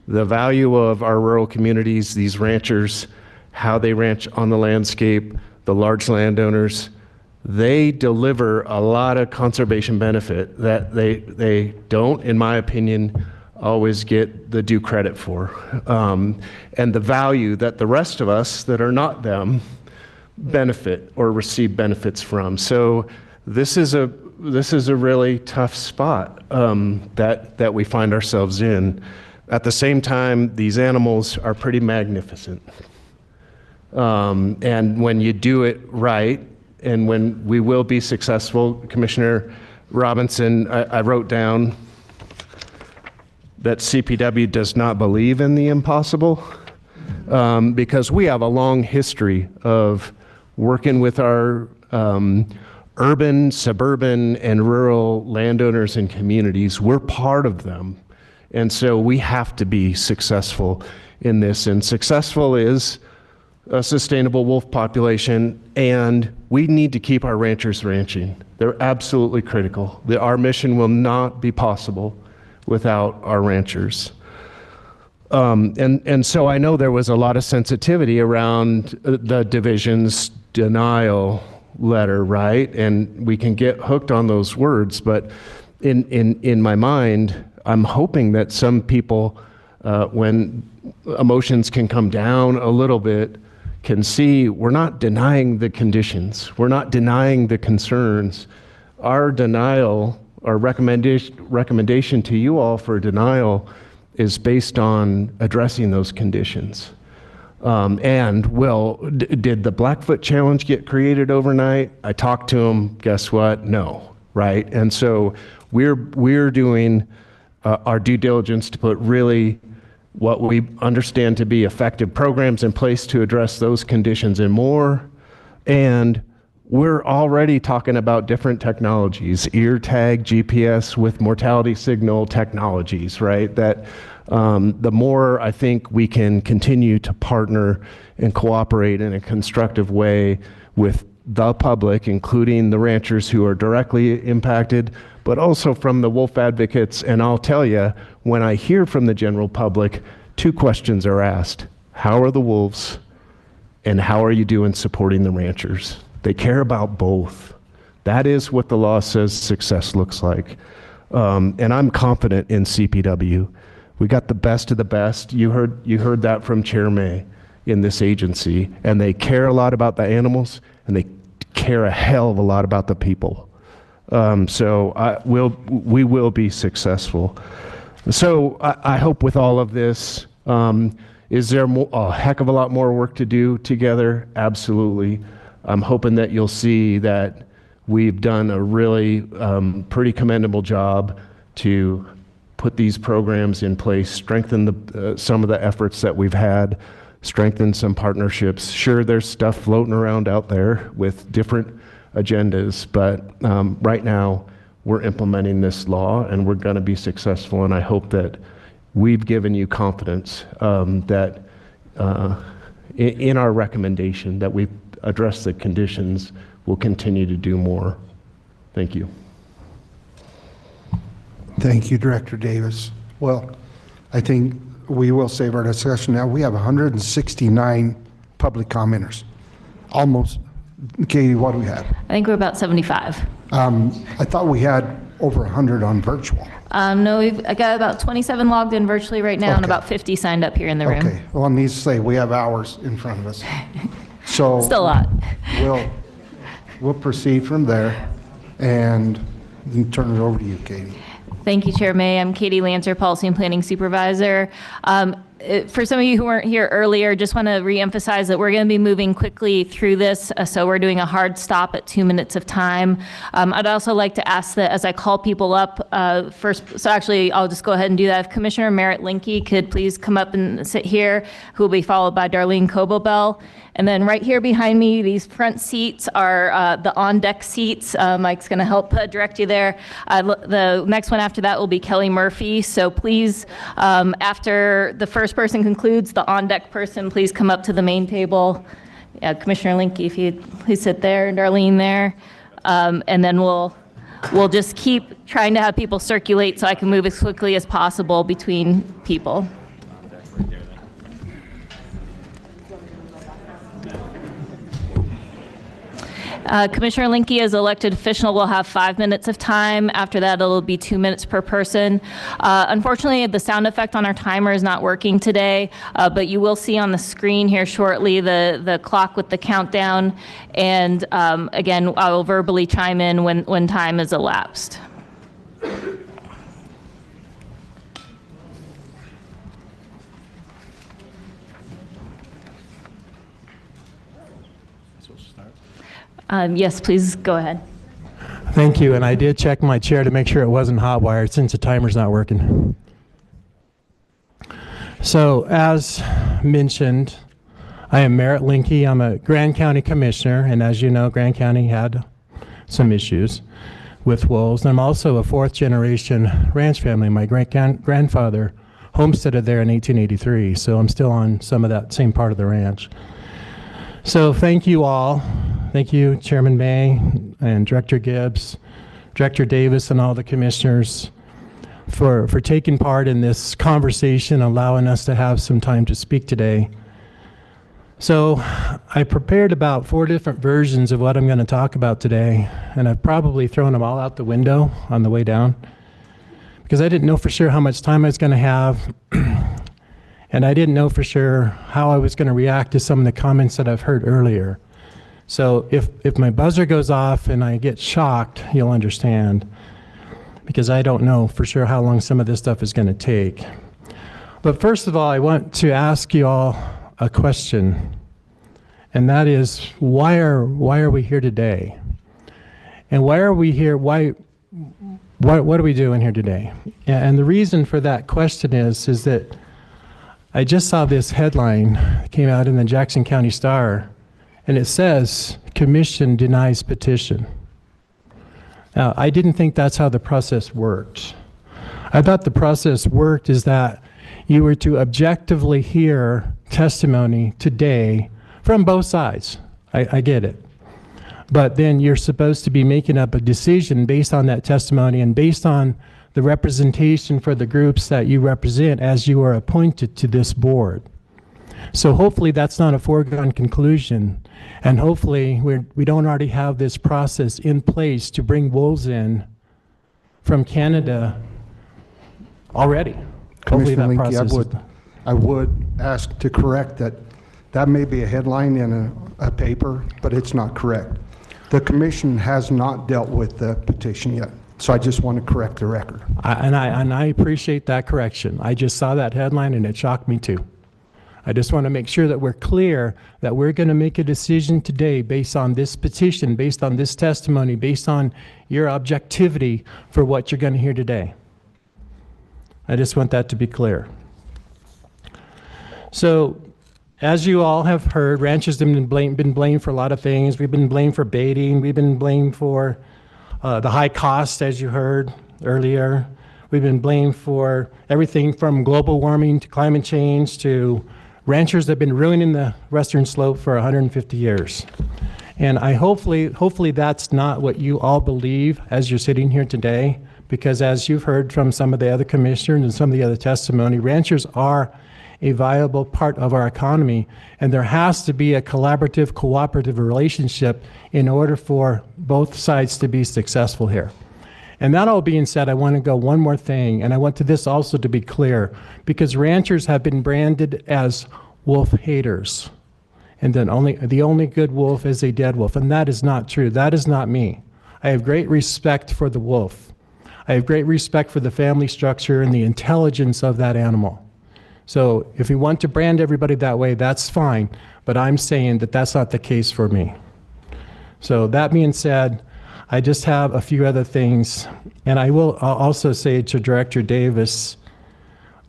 the value of our rural communities, these ranchers, how they ranch on the landscape, the large landowners, they deliver a lot of conservation benefit that they don't, in my opinion, always get the due credit for. And the value that the rest of us that are not them benefit or receive benefits from. So this is a really tough spot that we find ourselves in. At the same time, these animals are pretty magnificent. And when you do it right, and when we will be successful, Commissioner Robinson, I wrote down that CPW does not believe in the impossible because we have a long history of working with our urban, suburban, and rural landowners and communities. We're part of them. And so we have to be successful in this. And successful is a sustainable wolf population, and we need to keep our ranchers ranching. They're absolutely critical. Our mission will not be possible without our ranchers. And so I know there was a lot of sensitivity around the division's denial letter, right? And we can get hooked on those words, but in my mind, I'm hoping that some people, when emotions can come down a little bit, can see we're not denying the conditions. We're not denying the concerns. Our denial, our recommendation to you all for denial is based on addressing those conditions. And did the Blackfoot Challenge get created overnight? I talked to them, guess what? No, right? And so we're doing our due diligence to put really what we understand to be effective programs in place to address those conditions and more. And we're already talking about different technologies, ear tag, GPS with mortality signal technologies, right? That the more I think we can continue to partner and cooperate in a constructive way with the public, including the ranchers who are directly impacted, but also from the wolf advocates. And I'll tell you, when I hear from the general public, two questions are asked. How are the wolves? And how are you doing supporting the ranchers? They care about both. That is what the law says success looks like. And I'm confident in CPW. We got the best of the best. You heard that from Chair May in this agency. And they care a lot about the animals, and they care a hell of a lot about the people. So we will be successful. So I hope with all of this, is there a heck of a lot more work to do together? Absolutely. I'm hoping that you'll see that we've done a really pretty commendable job to put these programs in place, strengthen some of the efforts that we've had, strengthen some partnerships. Sure, there's stuff floating around out there with different agendas, but right now we're implementing this law and we're going to be successful. And I hope that we've given you confidence that in our recommendation that we've addressed the conditions, we'll continue to do more. Thank you. Thank you, Director Davis. Well, I think we will save our discussion now. We have 169 public commenters. Almost. Katie, what do we have? I think we're about 75. I thought we had over 100 on virtual. No, I got about 27 logged in virtually right now and about 50 signed up here in the room. Okay. Well, it needs to say we have hours in front of us. So Still a lot. We'll proceed from there, and you can turn it over to you, Katie. Thank you, Chair May. I'm Katie Lancer, Policy and Planning Supervisor. For some of you who weren't here earlier, just want to reemphasize that we're going to be moving quickly through this, so we're doing a hard stop at 2 minutes of time. I'd also like to ask that as I call people up first, so actually I'll just go ahead and do that. If Commissioner Merritt Linke could please come up and sit here, who will be followed by Darlene Kobobel. And then right here behind me, these front seats are the on-deck seats. Mike's going to help direct you there. The next one after that will be Kelly Murphy. So please, after the first person concludes, the on-deck person, please come up to the main table. Commissioner Linke, if you'd please sit there, Darlene there. And then we'll just keep trying to have people circulate so I can move as quickly as possible between people. Commissioner Linke, as elected official, will have 5 minutes of time. After that, it'll be 2 minutes per person. Unfortunately, the sound effect on our timer is not working today, but you will see on the screen here shortly the clock with the countdown. And again, I will verbally chime in when time is elapsed. Yes, please go ahead. Thank you, and I did check my chair to make sure it wasn't hot wired since the timer's not working. So as mentioned, I am Merritt Linke. I'm a Grand County Commissioner, and as you know, Grand County had some issues with wolves. And I'm also a fourth-generation ranch family. My grandfather homesteaded there in 1883, so I'm still on some of that same part of the ranch. So thank you all. Thank you, Chairman May and Director Gibbs, Director Davis, and all the commissioners for taking part in this conversation, allowing us to have some time to speak today. So I prepared about 4 different versions of what I'm going to talk about today, and I've probably thrown them all out the window on the way down because I didn't know for sure how much time I was going to have, and I didn't know for sure how I was going to react to some of the comments that I've heard earlier. So if my buzzer goes off and I get shocked, you'll understand, because I don't know for sure how long some of this stuff is going to take. But first of all, I want to ask you all a question, and that is, why are we here today? And why are we here? What are we doing here today? And the reason for that question is that I just saw this headline that came out in the Jackson County Star, and it says, "Commission denies petition." Now, I didn't think that's how the process worked. I thought the process worked is that you were to objectively hear testimony today from both sides. I get it. But then you're supposed to be making up a decision based on that testimony and based on the representation for the groups that you represent as you are appointed to this board. So hopefully that's not a foregone conclusion, and hopefully we don't already have this process in place to bring wolves in from Canada already. Hopefully that Commissioner Linke, process I would ask to correct that. That may be a headline in a paper, but it's not correct. The commission has not dealt with the petition yet, so I just want to correct the record. I appreciate that correction. I just saw that headline and it shocked me too. I just want to make sure that we're clear that we're going to make a decision today based on this petition, based on this testimony, based on your objectivity for what you're going to hear today. I just want that to be clear. So, as you all have heard, ranchers have been blamed for a lot of things. We've been blamed for baiting. We've been blamed for the high cost, as you heard earlier. We've been blamed for everything from global warming to climate change to ranchers that have been ruining the Western Slope for 150 years. And hopefully that's not what you all believe as you're sitting here today, because as you've heard from some of the other commissioners and some of the other testimony, ranchers are a viable part of our economy, and there has to be a collaborative, cooperative relationship in order for both sides to be successful here. And that all being said, I want to go one more thing, and I want this also to be clear, because ranchers have been branded as wolf haters, and then the only good wolf is a dead wolf, and that is not true. That is not me. I have great respect for the wolf. I have great respect for the family structure and the intelligence of that animal. So if you want to brand everybody that way, that's fine, but I'm saying that that's not the case for me. So that being said, I just have a few other things, and I'll also say to Director Davis,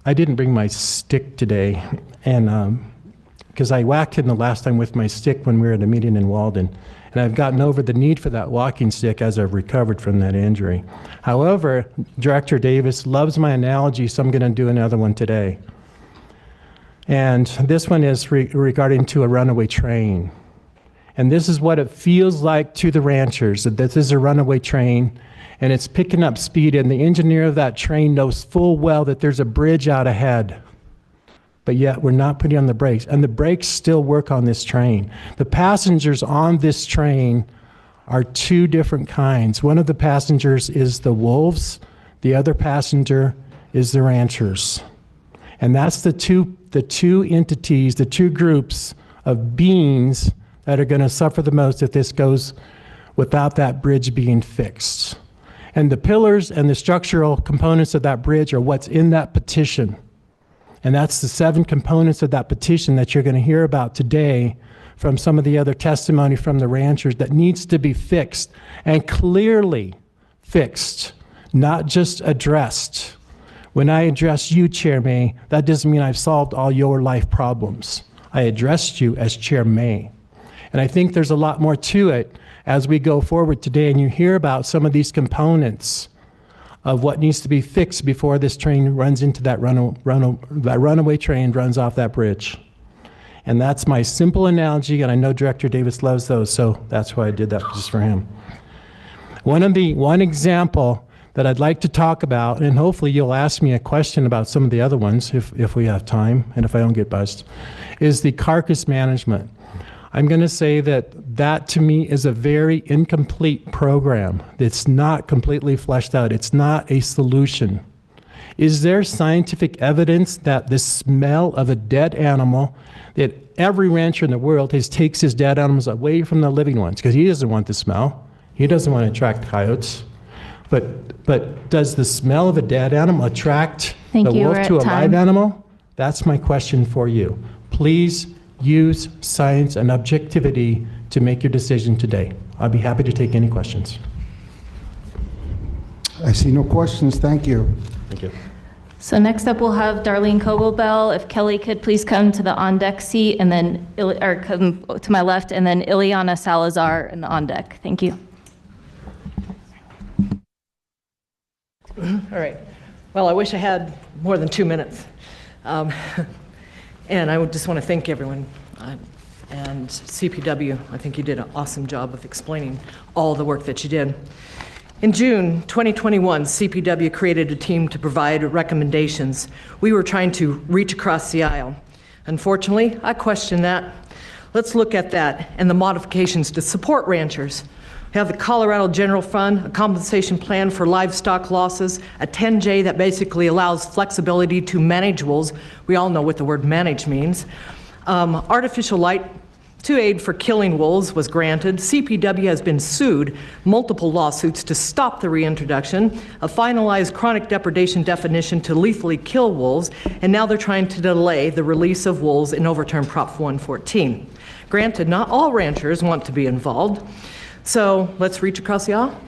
I didn't bring my stick today, and because I whacked him the last time with my stick when we were at a meeting in Walden, and I've gotten over the need for that walking stick as I've recovered from that injury. However, Director Davis loves my analogy, so I'm going to do another one today. And this one is regarding to a runaway train. And this is what it feels like to the ranchers, that this is a runaway train, and it's picking up speed, and the engineer of that train knows full well that there's a bridge out ahead. But yet we're not putting on the brakes, and the brakes still work on this train. The passengers on this train are 2 different kinds. One of the passengers is the wolves, the other passenger is the ranchers. And that's the two entities, the 2 groups of beings that are going to suffer the most if this goes without that bridge being fixed. And the pillars and the structural components of that bridge are what's in that petition. And that's the 7 components of that petition that you're going to hear about today from some of the other testimony from the ranchers that needs to be fixed, and clearly fixed, not just addressed. When I address you, Chair May, that doesn't mean I've solved all your life problems. I addressed you as Chair May. And I think there's a lot more to it as we go forward today and you hear about some of these components of what needs to be fixed before this train runs into that runaway train runs off that bridge. And that's my simple analogy, and I know Director Davis loves those, so that's why I did that just for him. One example that I'd like to talk about, and hopefully you'll ask me a question about some of the other ones if we have time and if I don't get buzzed, is the carcass management. I'm going to say that to me is a very incomplete program. It's not completely fleshed out. It's not a solution. Is there scientific evidence that the smell of a dead animal, that every rancher in the world takes his dead animals away from the living ones because he doesn't want the smell. He doesn't want to attract coyotes. But does the smell of a dead animal attract the wolf to a live animal? That's my question for you. Please use science and objectivity to make your decision today. I'll be happy to take any questions. I see no questions. Thank you. Thank you. So next up, we'll have Darlene Kogelbell. If Kelly could please come to the on-deck seat, and then, or come to my left, and then Ileana Salazar in the on-deck. Thank you. All right. Well, I wish I had more than 2 minutes. And I would just want to thank everyone. And CPW, I think you did an awesome job of explaining all the work that you did. In June 2021, CPW created a team to provide recommendations. We were trying to reach across the aisle. Unfortunately, I question that. Let's look at that and the modifications to support ranchers. We have the Colorado General Fund, a compensation plan for livestock losses, a 10J that basically allows flexibility to manage wolves. We all know what the word manage means. Artificial light to aid for killing wolves was granted. CPW has been sued, multiple lawsuits to stop the reintroduction, a finalized chronic depredation definition to lethally kill wolves, and now they're trying to delay the release of wolves and overturn Prop 114. Granted, not all ranchers want to be involved, so let's reach across the aisle.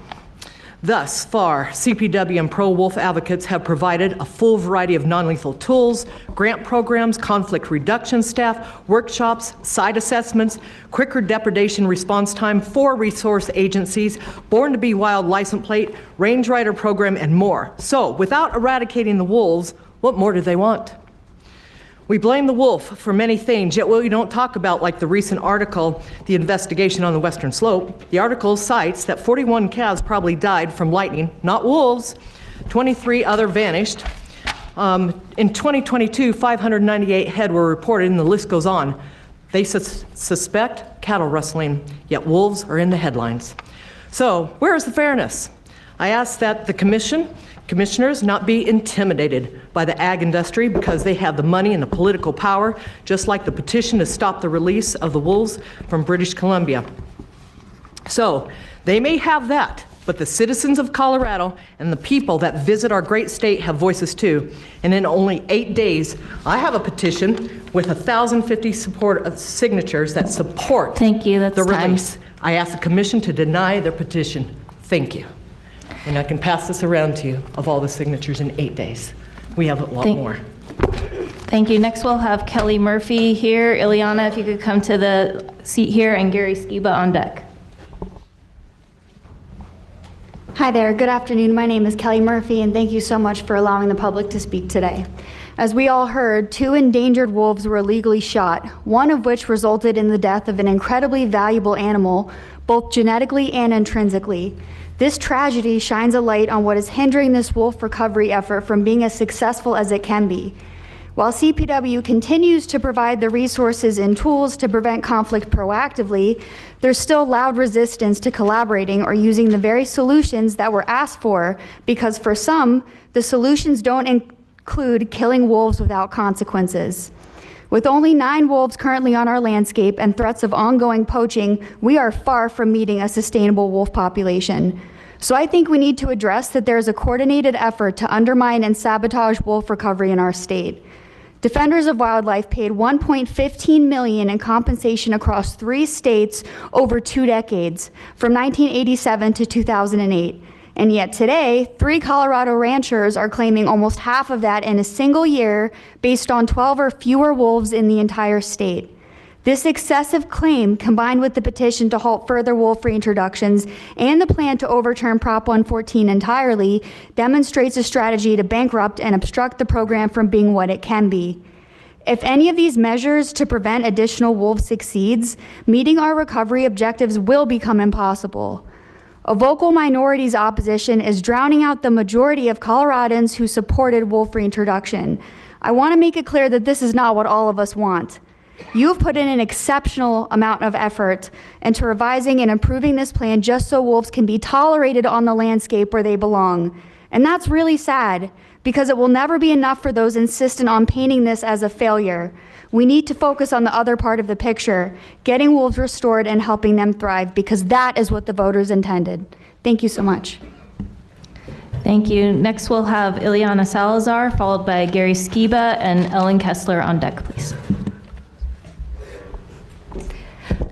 Thus far, CPW and pro-wolf advocates have provided a full variety of non-lethal tools, grant programs, conflict reduction staff, workshops, site assessments, quicker depredation response time, 4 resource agencies, Born to Be Wild license plate, range rider program, and more. So, without eradicating the wolves, what more do they want? We blame the wolf for many things, yet what we don't talk about, like the recent article, the investigation on the Western Slope, the article cites that 41 calves probably died from lightning, not wolves. 23 other vanished. In 2022, 598 head were reported, and the list goes on. They suspect cattle rustling, yet wolves are in the headlines. So, where is the fairness? I ask that the commissioners not be intimidated by the ag industry because they have the money and the political power, just like the petition to stop the release of the wolves from British Columbia. So they may have that, but the citizens of Colorado and the people that visit our great state have voices too. And in only 8 days, I have a petition with 1,050 signatures that support the release. I ask the commission to deny their petition. Thank you. And I can pass this around to you of all the signatures in 8 days. We have a lot more. Thank you. Next, we'll have Kelly Murphy here. Ileana, if you could come to the seat here, and Gary Skiba on deck. Hi there. Good afternoon. My name is Kelly Murphy, and thank you so much for allowing the public to speak today. As we all heard, 2 endangered wolves were illegally shot, one of which resulted in the death of an incredibly valuable animal, both genetically and intrinsically. This tragedy shines a light on what is hindering this wolf recovery effort from being as successful as it can be. While CPW continues to provide the resources and tools to prevent conflict proactively, there's still loud resistance to collaborating or using the very solutions that were asked for, because for some, the solutions don't include killing wolves without consequences. With only 9 wolves currently on our landscape and threats of ongoing poaching, we are far from meeting a sustainable wolf population. So I think we need to address that there is a coordinated effort to undermine and sabotage wolf recovery in our state. Defenders of Wildlife paid $1.15 million in compensation across 3 states over 2 decades, from 1987 to 2008. And yet today, 3 Colorado ranchers are claiming almost half of that in a single year based on 12 or fewer wolves in the entire state. This excessive claim, combined with the petition to halt further wolf reintroductions and the plan to overturn Prop 114 entirely, demonstrates a strategy to bankrupt and obstruct the program from being what it can be. If any of these measures to prevent additional wolves succeeds, meeting our recovery objectives will become impossible. A vocal minority's opposition is drowning out the majority of Coloradans who supported wolf reintroduction. I want to make it clear that this is not what all of us want. You have put in an exceptional amount of effort into revising and improving this plan just so wolves can be tolerated on the landscape where they belong. And that's really sad, because it will never be enough for those insistent on painting this as a failure. We need to focus on the other part of the picture, getting wolves restored and helping them thrive, because that is what the voters intended. Thank you so much. Thank you. Next, we'll have Ileana Salazar, followed by Gary Skiba and Ellen Kessler on deck, please.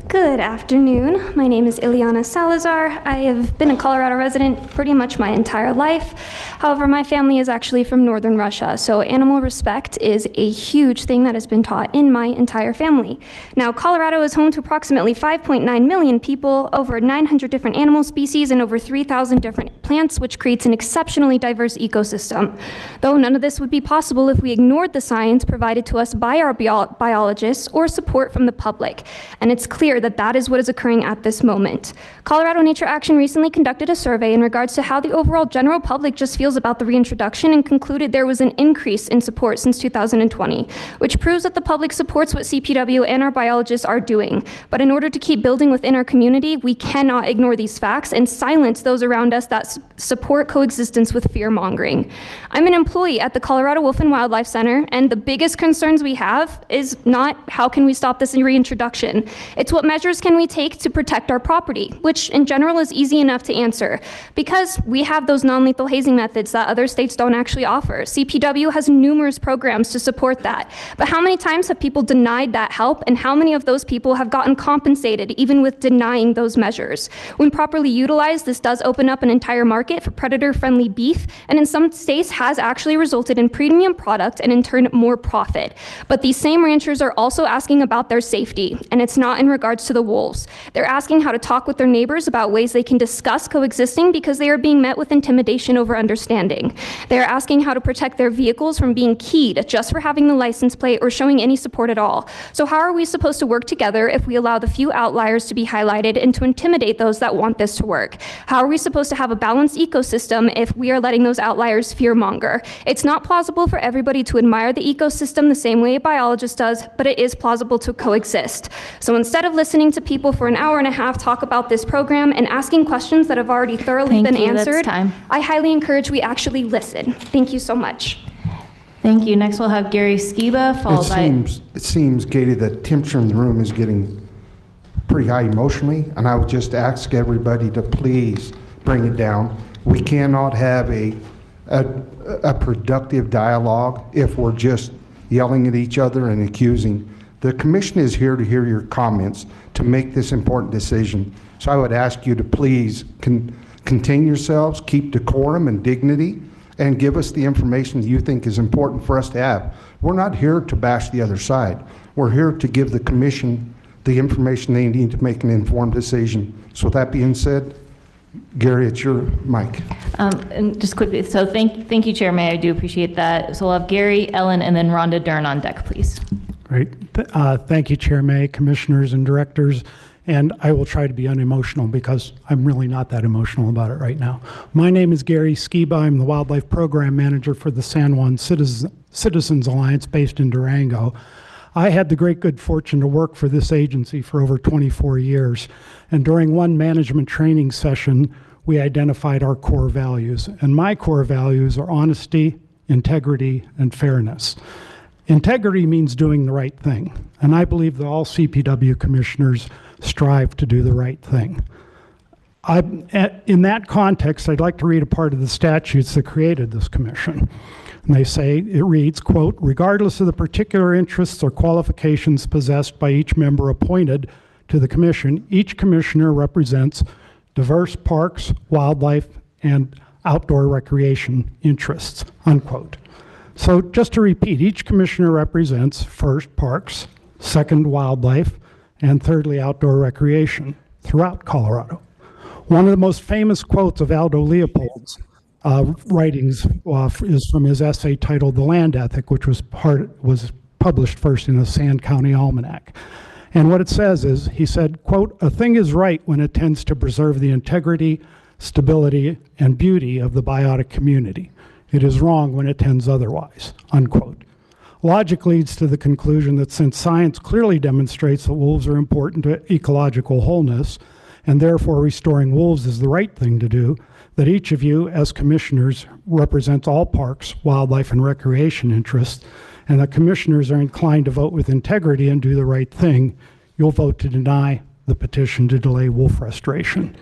Good afternoon. My name is Ileana Salazar. I have been a Colorado resident pretty much my entire life. However, my family is actually from northern Russia, so animal respect is a huge thing that has been taught in my entire family. Now, Colorado is home to approximately 5.9 million people, over 900 different animal species, and over 3,000 different plants, which creates an exceptionally diverse ecosystem. Though none of this would be possible if we ignored the science provided to us by our biologists or support from the public. And it's clear that that is what is occurring at this moment. Colorado Nature Action recently conducted a survey in regards to how the overall general public just feels about the reintroduction and concluded there was an increase in support since 2020, which proves that the public supports what CPW and our biologists are doing. But in order to keep building within our community, we cannot ignore these facts and silence those around us that support coexistence with fear-mongering. I'm an employee at the Colorado Wolf and Wildlife Center, and the biggest concerns we have is not how can we stop this reintroduction. It's what measures can we take to protect our property, which in general is easy enough to answer, because we have those non-lethal hazing methods that other states don't actually offer. CPW has numerous programs to support that. But how many times have people denied that help, and how many of those people have gotten compensated even with denying those measures? When properly utilized, this does open up an entire market for predator-friendly beef, and in some states has actually resulted in premium product and in turn more profit. But these same ranchers are also asking about their safety, and it's not in regards to the wolves. They're asking how to talk with their neighbors about ways they can discuss coexisting because they are being met with intimidation over understanding. They are asking how to protect their vehicles from being keyed just for having the license plate or showing any support at all. So how are we supposed to work together if we allow the few outliers to be highlighted and to intimidate those that want this to work? How are we supposed to have a balanced ecosystem if we are letting those outliers fear-monger? It's not plausible for everybody to admire the ecosystem the same way a biologist does, but it is plausible to coexist. So instead of listening to people for an hour and a half talk about this program and asking questions that have already thoroughly been answered, I highly encourage we actually listen. Thank you so much. Thank you. Next, we'll have Gary Skiba, followed by... It seems, Katie, the temperature in the room is getting pretty high emotionally, and I would just ask everybody to please bring it down. We cannot have a productive dialogue if we're just yelling at each other and accusing. The commission is here to hear your comments to make this important decision. So I would ask you to please contain yourselves, keep decorum and dignity, and give us the information that you think is important for us to have. We're not here to bash the other side. We're here to give the commission the information they need to make an informed decision. So with that being said, Gary, it's your mic. And just quickly, so thank you, Chair May. I do appreciate that. So we'll have Gary, Ellen, and then Rhonda Dern on deck, please. Great. Thank you, Chair May, commissioners and directors. And I will try to be unemotional because I'm really not that emotional about it right now. My name is Gary Skiba. I'm the Wildlife Program Manager for the San Juan Citizens Alliance based in Durango. I had the great good fortune to work for this agency for over 24 years. And during one management training session, we identified our core values. And my core values are honesty, integrity, and fairness. Integrity means doing the right thing. And I believe that all CPW commissioners strive to do the right thing. In that context, I'd like to read a part of the statutes that created this commission. And they say, it reads, quote, regardless of the particular interests or qualifications possessed by each member appointed to the commission, each commissioner represents diverse parks, wildlife, and outdoor recreation interests, unquote. So just to repeat, each commissioner represents first, parks, second, wildlife, and thirdly, outdoor recreation throughout Colorado. One of the most famous quotes of Aldo Leopold's writings is from his essay titled The Land Ethic, which was published first in the Sand County Almanac. And what it says is, he said, quote, "A thing is right when it tends to preserve the integrity, stability, and beauty of the biotic community. It is wrong when it tends otherwise," unquote. Logic leads to the conclusion that since science clearly demonstrates that wolves are important to ecological wholeness, and therefore restoring wolves is the right thing to do, that each of you as commissioners represents all parks, wildlife, and recreation interests, and that commissioners are inclined to vote with integrity and do the right thing, you'll vote to deny the petition to delay wolf restoration.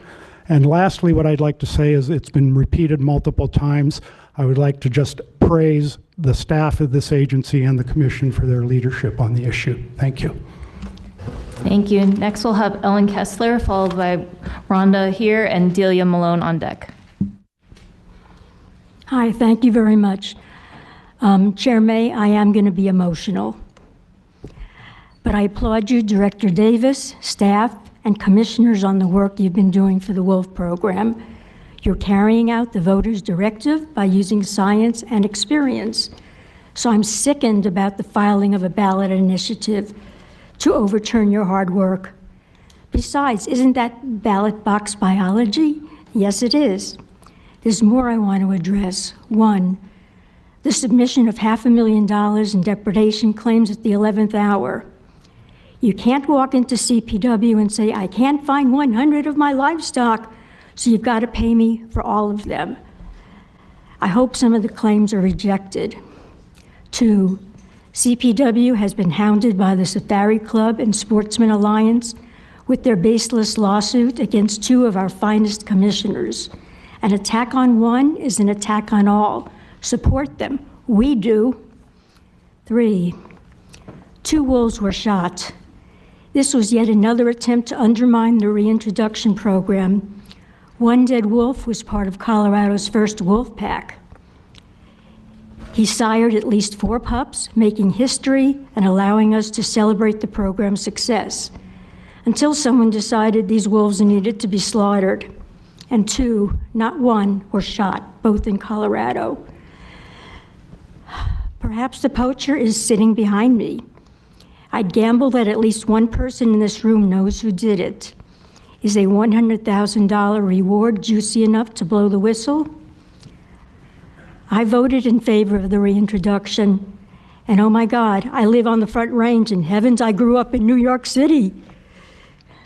And lastly, what I'd like to say is, it's been repeated multiple times, I would like to just praise the staff of this agency and the commission for their leadership on the issue. Thank you. Thank you. Next, we'll have Ellen Kessler, followed by Rhonda here, and Delia Malone on deck. Hi, thank you very much. Chair May, I am going to be emotional. But I applaud you, Director Davis, staff, and commissioners on the work you've been doing for the Wolf Program. You're carrying out the voters' directive by using science and experience. So I'm sickened about the filing of a ballot initiative to overturn your hard work. Besides, isn't that ballot box biology? Yes, it is. There's more I want to address. One, the submission of $500,000 in depredation claims at the 11th hour. You can't walk into CPW and say, I can't find 100 of my livestock, so you've got to pay me for all of them. I hope some of the claims are rejected. Two, CPW has been hounded by the Safari Club and Sportsman Alliance with their baseless lawsuit against two of our finest commissioners. An attack on one is an attack on all. Support them. We do. Three, 2 wolves were shot. This was yet another attempt to undermine the reintroduction program. One dead wolf was part of Colorado's first wolf pack. He sired at least 4 pups, making history and allowing us to celebrate the program's success, until someone decided these wolves needed to be slaughtered. And 2, not 1, were shot, both in Colorado. Perhaps the poacher is sitting behind me. I'd gamble that at least one person in this room knows who did it. Is a $100,000 reward juicy enough to blow the whistle? I voted in favor of the reintroduction, and oh my God, I live on the Front Range, and heavens, I grew up in New York City.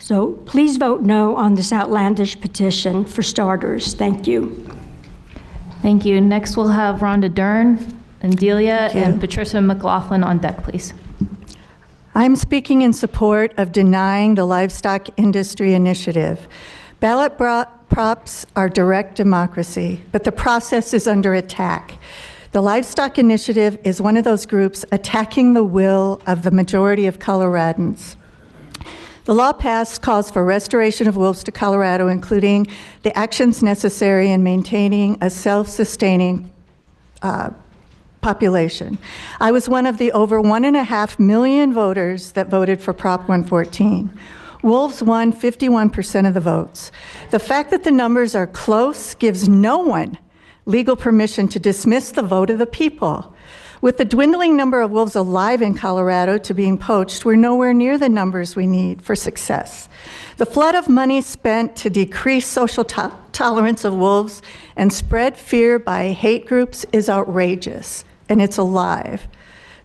So please vote no on this outlandish petition, for starters. Thank you. Thank you. Next, we'll have Rhonda Dern and Delia and Patricia McLaughlin on deck, please. I'm speaking in support of denying the livestock industry initiative. Ballot props are direct democracy, but the process is under attack. The livestock initiative is one of those groups attacking the will of the majority of Coloradans. The law passed calls for restoration of wolves to Colorado, including the actions necessary in maintaining a self-sustaining population. I was one of the over 1.5 million voters that voted for Prop 114. Wolves won 51% of the votes. The fact that the numbers are close gives no one legal permission to dismiss the vote of the people. With the dwindling number of wolves alive in Colorado to being poached, we're nowhere near the numbers we need for success. The flood of money spent to decrease social tolerance of wolves and spread fear by hate groups is outrageous, and it's alive.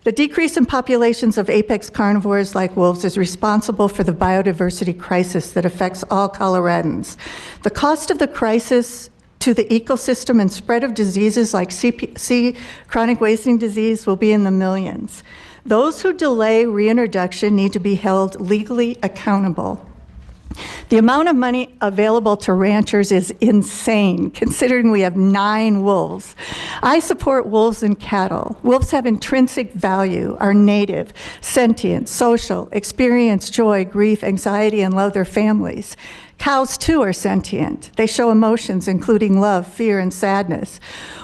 The decrease in populations of apex carnivores like wolves is responsible for the biodiversity crisis that affects all Coloradans. The cost of the crisis to the ecosystem and spread of diseases like chronic wasting disease will be in the millions. Those who delay reintroduction need to be held legally accountable. The amount of money available to ranchers is insane, considering we have 9 wolves. I support wolves and cattle. Wolves have intrinsic value, are native, sentient, social, experience joy, grief, anxiety, and love their families. Cows, too, are sentient. They show emotions, including love, fear, and sadness.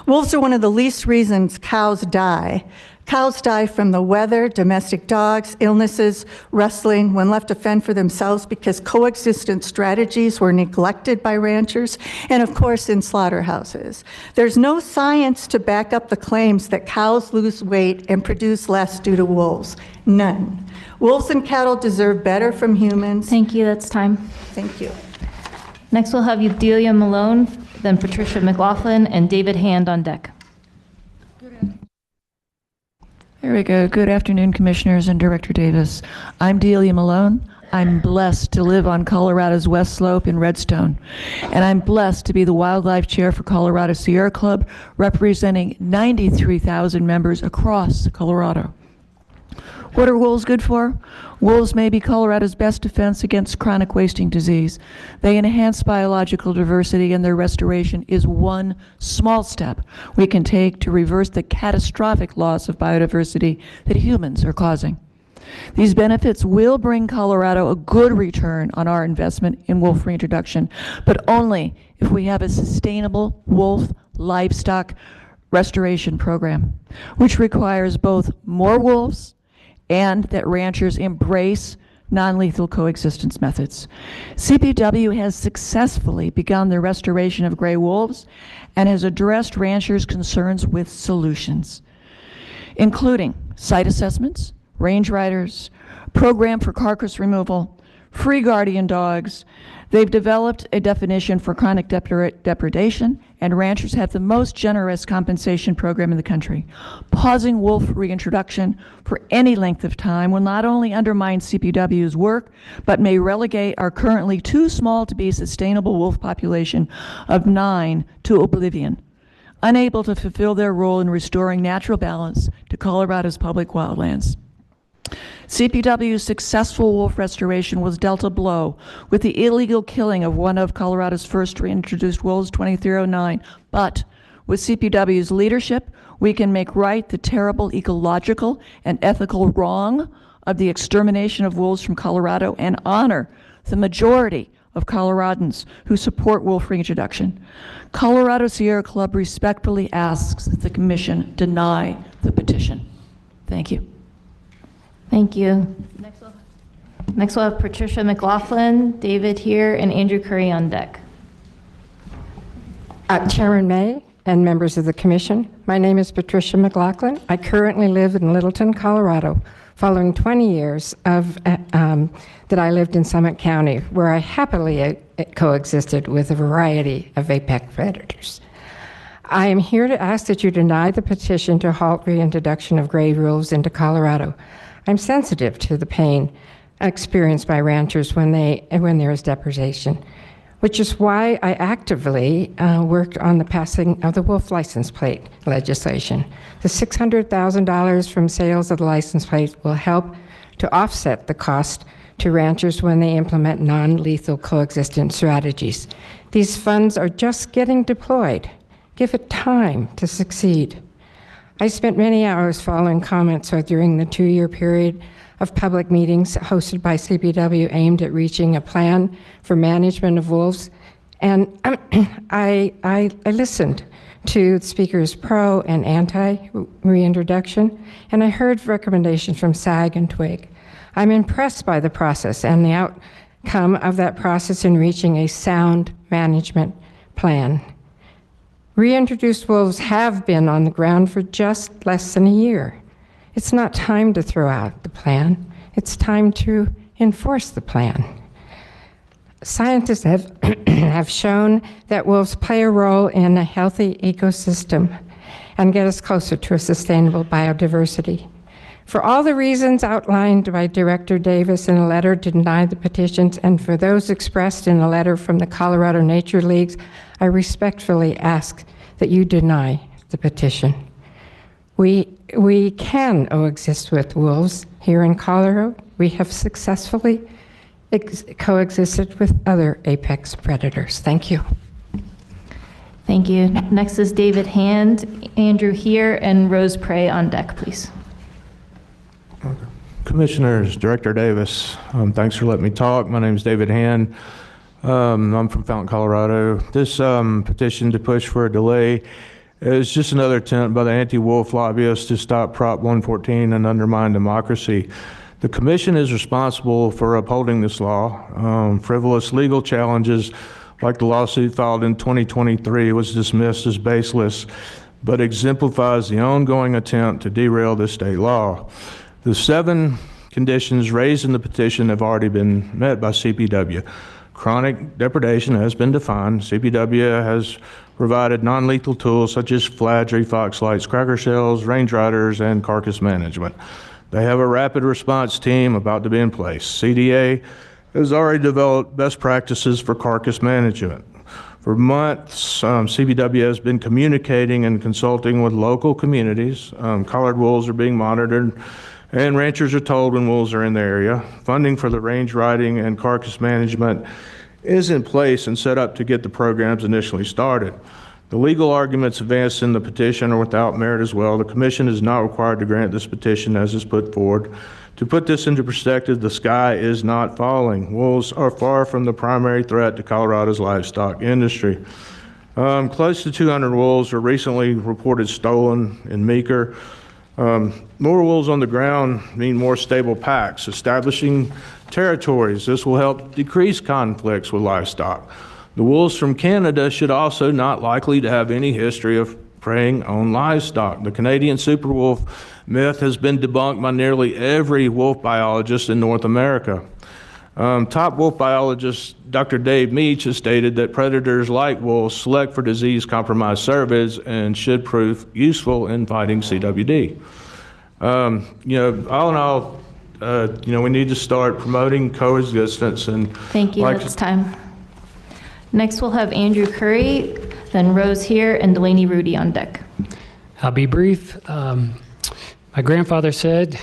Wolves are one of the least reasons cows die. Cows die from the weather, domestic dogs, illnesses, rustling, when left to fend for themselves because coexistence strategies were neglected by ranchers, and of course in slaughterhouses. There's no science to back up the claims that cows lose weight and produce less due to wolves. None. Wolves and cattle deserve better from humans. Thank you, that's time. Thank you. Next we'll have Delia Malone, then Patricia McLaughlin, and David Hand on deck. There we go. Good afternoon, Commissioners and Director Davis. I'm Delia Malone. I'm blessed to live on Colorado's West Slope in Redstone, and I'm blessed to be the Wildlife Chair for Colorado Sierra Club, representing 93,000 members across Colorado. What are wolves good for? Wolves may be Colorado's best defense against chronic wasting disease. They enhance biological diversity, and their restoration is one small step we can take to reverse the catastrophic loss of biodiversity that humans are causing. These benefits will bring Colorado a good return on our investment in wolf reintroduction, but only if we have a sustainable wolf livestock restoration program, which requires both more wolves and that ranchers embrace non-lethal coexistence methods. CPW has successfully begun the restoration of gray wolves and has addressed ranchers' concerns with solutions, including site assessments, range riders, program for carcass removal, free guardian dogs. They've developed a definition for chronic depredation, and ranchers have the most generous compensation program in the country. Pausing wolf reintroduction for any length of time will not only undermine CPW's work, but may relegate our currently too small to be sustainable wolf population of 9 to oblivion, unable to fulfill their role in restoring natural balance to Colorado's public wildlands. CPW's successful wolf restoration was dealt a blow with the illegal killing of one of Colorado's first reintroduced wolves, 2309. But with CPW's leadership, we can make right the terrible ecological and ethical wrong of the extermination of wolves from Colorado and honor the majority of Coloradans who support wolf reintroduction. Colorado Sierra Club respectfully asks that the Commission deny the petition. Thank you. Thank you. Next we'll have Patricia McLaughlin, David here, and Andrew Curry on deck. Chairman May and members of the Commission, my name is Patricia McLaughlin. I currently live in Littleton, Colorado, following 20 years of that I lived in Summit County, where I happily coexisted with a variety of apex predators. I am here to ask that you deny the petition to halt reintroduction of gray wolves into Colorado. I'm sensitive to the pain experienced by ranchers when there is depredation, which is why I actively worked on the passing of the wolf license plate legislation. The $600,000 from sales of the license plate will help to offset the cost to ranchers when they implement non-lethal coexistence strategies. These funds are just getting deployed. Give it time to succeed. I spent many hours following comments during the 2-year period of public meetings hosted by CPW aimed at reaching a plan for management of wolves. And I listened to speakers pro and anti reintroduction, and I heard recommendations from SAG and TWIG. I'm impressed by the process and the outcome of that process in reaching a sound management plan. Reintroduced wolves have been on the ground for just less than a year. It's not time to throw out the plan. It's time to enforce the plan. Scientists have shown that wolves play a role in a healthy ecosystem and get us closer to a sustainable biodiversity. For all the reasons outlined by Director Davis in a letter to deny the petitions, and for those expressed in a letter from the Colorado Nature Leagues, I respectfully ask that you deny the petition. We can coexist with wolves here in Colorado. We have successfully coexisted with other apex predators. Thank you. Thank you. Next is David Hand, Andrew here, and Rose Prey on deck, please. Commissioners, Director Davis, thanks for letting me talk. My name is David Hand. I'm from Fountain, Colorado. This petition to push for a delay It's just another attempt by the anti-wolf lobbyists to stop Prop 114 and undermine democracy. The commission is responsible for upholding this law. Frivolous legal challenges like the lawsuit filed in 2023 was dismissed as baseless, but exemplifies the ongoing attempt to derail this state law. The 7 conditions raised in the petition have already been met by CPW. Chronic depredation has been defined. CPW has provided non-lethal tools such as flattery, foxlights, cracker shells, range riders, and carcass management. They have a rapid response team about to be in place. CDA has already developed best practices for carcass management. For months, CPW has been communicating and consulting with local communities. Collared wolves are being monitored, and ranchers are told when wolves are in the area. Funding for the range riding and carcass management is in place and set up to get the programs initially started. The legal arguments advanced in the petition are without merit as well. The commission is not required to grant this petition as is put forward. To put this into perspective, the sky is not falling. Wolves are far from the primary threat to Colorado's livestock industry. Close to 200 wolves were recently reported stolen in Meeker. More wolves on the ground mean more stable packs, establishing territories. This will help decrease conflicts with livestock. The wolves from Canada should also not likely to have any history of preying on livestock. The Canadian superwolf myth has been debunked by nearly every wolf biologist in North America. Top wolf biologist Dr. Dave Meach has stated that predators like wolves select for disease-compromised cervids and should prove useful in fighting CWD. All in all, we need to start promoting coexistence and. Thank you. That's time. Next, we'll have Andrew Curry, then Rose here, and Delaney Rudy on deck. I'll be brief. My grandfather said,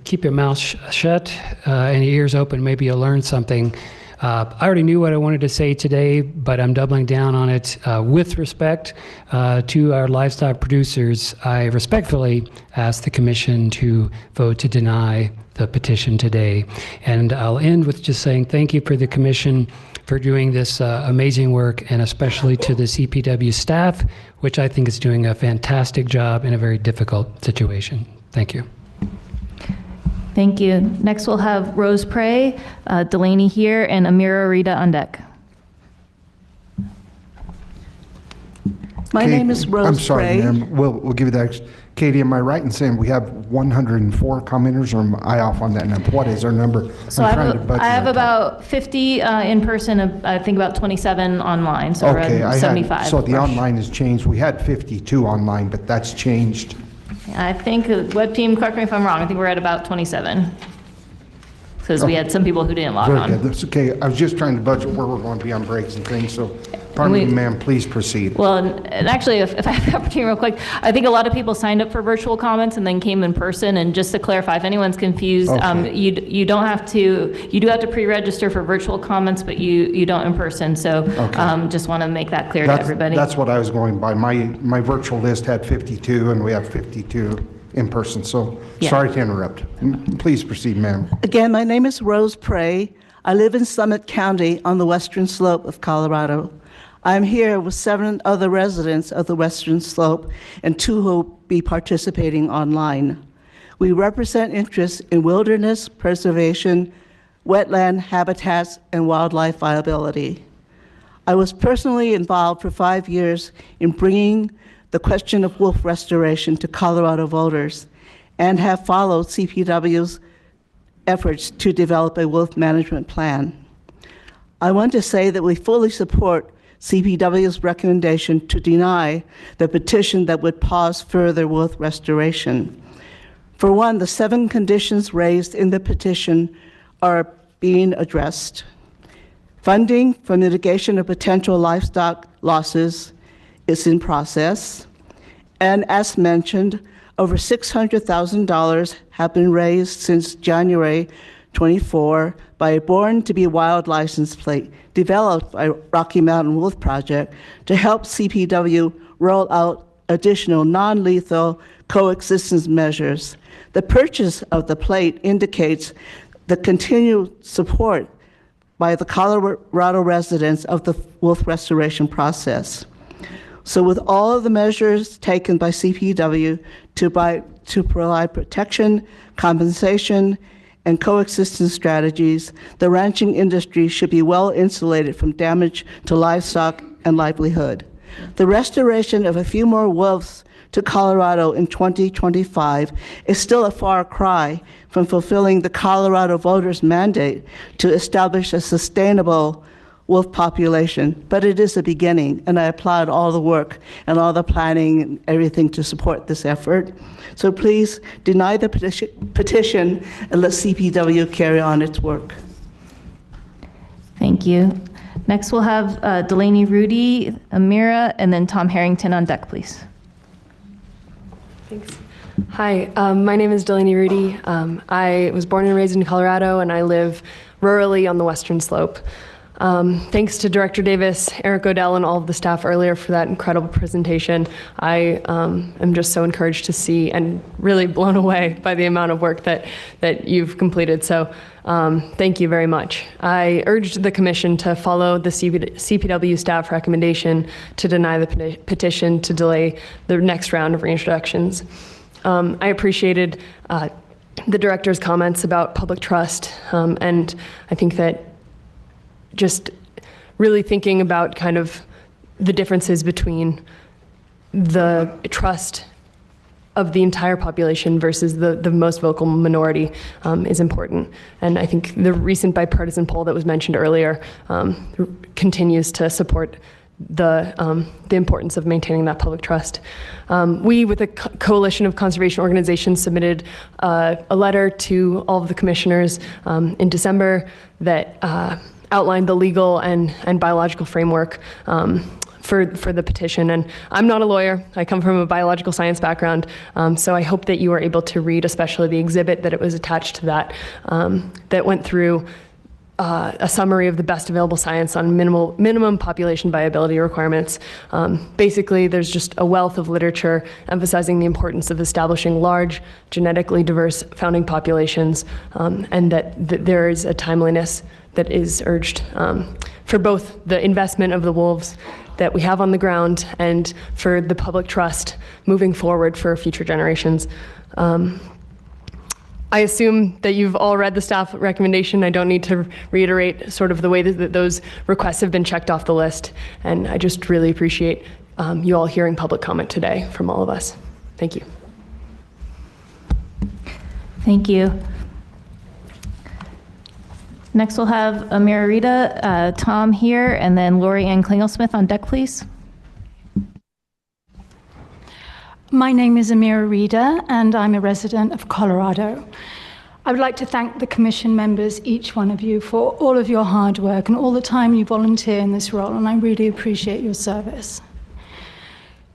keep your mouth shut and your ears open, maybe you'll learn something. I already knew what I wanted to say today, but I'm doubling down on it. With respect to our livestock producers, I respectfully ask the commission to vote to deny the petition today. And I'll end with just saying thank you for the commission for doing this amazing work, and especially to the CPW staff, which I think is doing a fantastic job in a very difficult situation. Thank you. Thank you. Next, we'll have Rose Prey, Delaney here, and Amira Rita on deck. My name is Rose I'm sorry, Prey. ma'am. We'll give you that. Katie, am I right in saying we have 104 commenters, or am I off on that number? What is our number? So I have about 50 in person, I think about 27 online, so Okay, around 75. so the online has changed. We had 52 online, but that's changed. I think, web team, correct me if I'm wrong, I think we're at about 27. Because we had some people who didn't log Very on. good. That's okay. I was just trying to budget where we're going to be on breaks and things, so pardon me, ma'am, please proceed. Well, and actually, if I have the opportunity real quick, I think a lot of people signed up for virtual comments and then came in person. And just to clarify, if anyone's confused, you don't have to, you do have to pre-register for virtual comments, but you don't in person. So just want to make that clear to everybody. That's what I was going by. My virtual list had 52, and we have 52 in person, so sorry to interrupt. Please proceed, ma'am. Again, my name is Rose Prey. I live in Summit County on the western slope of Colorado. I'm here with 7 other residents of the western slope and 2 who will be participating online. We represent interests in wilderness preservation, wetland habitats, and wildlife viability. I was personally involved for 5 years in bringing the question of wolf restoration to Colorado voters and have followed CPW's efforts to develop a wolf management plan. I want to say that we fully support CPW's recommendation to deny the petition that would pause further wolf restoration. For one, the 7 conditions raised in the petition are being addressed. Funding for mitigation of potential livestock losses is in process. And as mentioned, over $600,000 have been raised since January 24 by a Born to be Wild license plate developed by Rocky Mountain Wolf Project to help CPW roll out additional non-lethal coexistence measures. The purchase of the plate indicates the continued support by the Colorado residents of the wolf restoration process. So with all of the measures taken by CPW to provide protection, compensation, and coexistence strategies, the ranching industry should be well insulated from damage to livestock and livelihood. The restoration of a few more wolves to Colorado in 2025 is still a far cry from fulfilling the Colorado voters' mandate to establish a sustainable wolf population, but it is a beginning, and I applaud all the work and all the planning and everything to support this effort. So please deny the petition and let CPW carry on its work. Thank you. Next, we'll have Delaney Rudy, Amira, and then Tom Harrington on deck, please. Thanks. Hi, my name is Delaney Rudy. I was born and raised in Colorado, and I live rurally on the western slope. Thanks to Director Davis, Eric Odell, and all of the staff earlier for that incredible presentation. I am just so encouraged to see and really blown away by the amount of work that you've completed. So thank you very much. I urged the Commission to follow the CPW staff recommendation to deny the petition to delay the next round of reintroductions. I appreciated the Director's comments about public trust, and I think that just really thinking about kind of the differences between the trust of the entire population versus the most vocal minority is important. And I think the recent bipartisan poll that was mentioned earlier continues to support the importance of maintaining that public trust. We, with a coalition of conservation organizations, submitted a letter to all of the commissioners in December that outlined the legal and biological framework for the petition. And I'm not a lawyer. I come from a biological science background, so I hope that you are able to read, especially the exhibit that it was attached to that, that went through a summary of the best available science on minimum population viability requirements. Basically, there's just a wealth of literature emphasizing the importance of establishing large, genetically diverse founding populations, and that there is a timeliness that is urged for both the investment of the wolves that we have on the ground and for the public trust moving forward for future generations. I assume that you've all read the staff recommendation. I don't need to reiterate sort of the way that those requests have been checked off the list. And I just really appreciate you all hearing public comment today from all of us. Thank you. Thank you. Next, we'll have Amira Rita, Tom here, and then Lori Ann Klingelsmith on deck, please. My name is Amira Rita, and I'm a resident of Colorado. I would like to thank the Commission members, each one of you, for all of your hard work and all the time you volunteer in this role, and I really appreciate your service.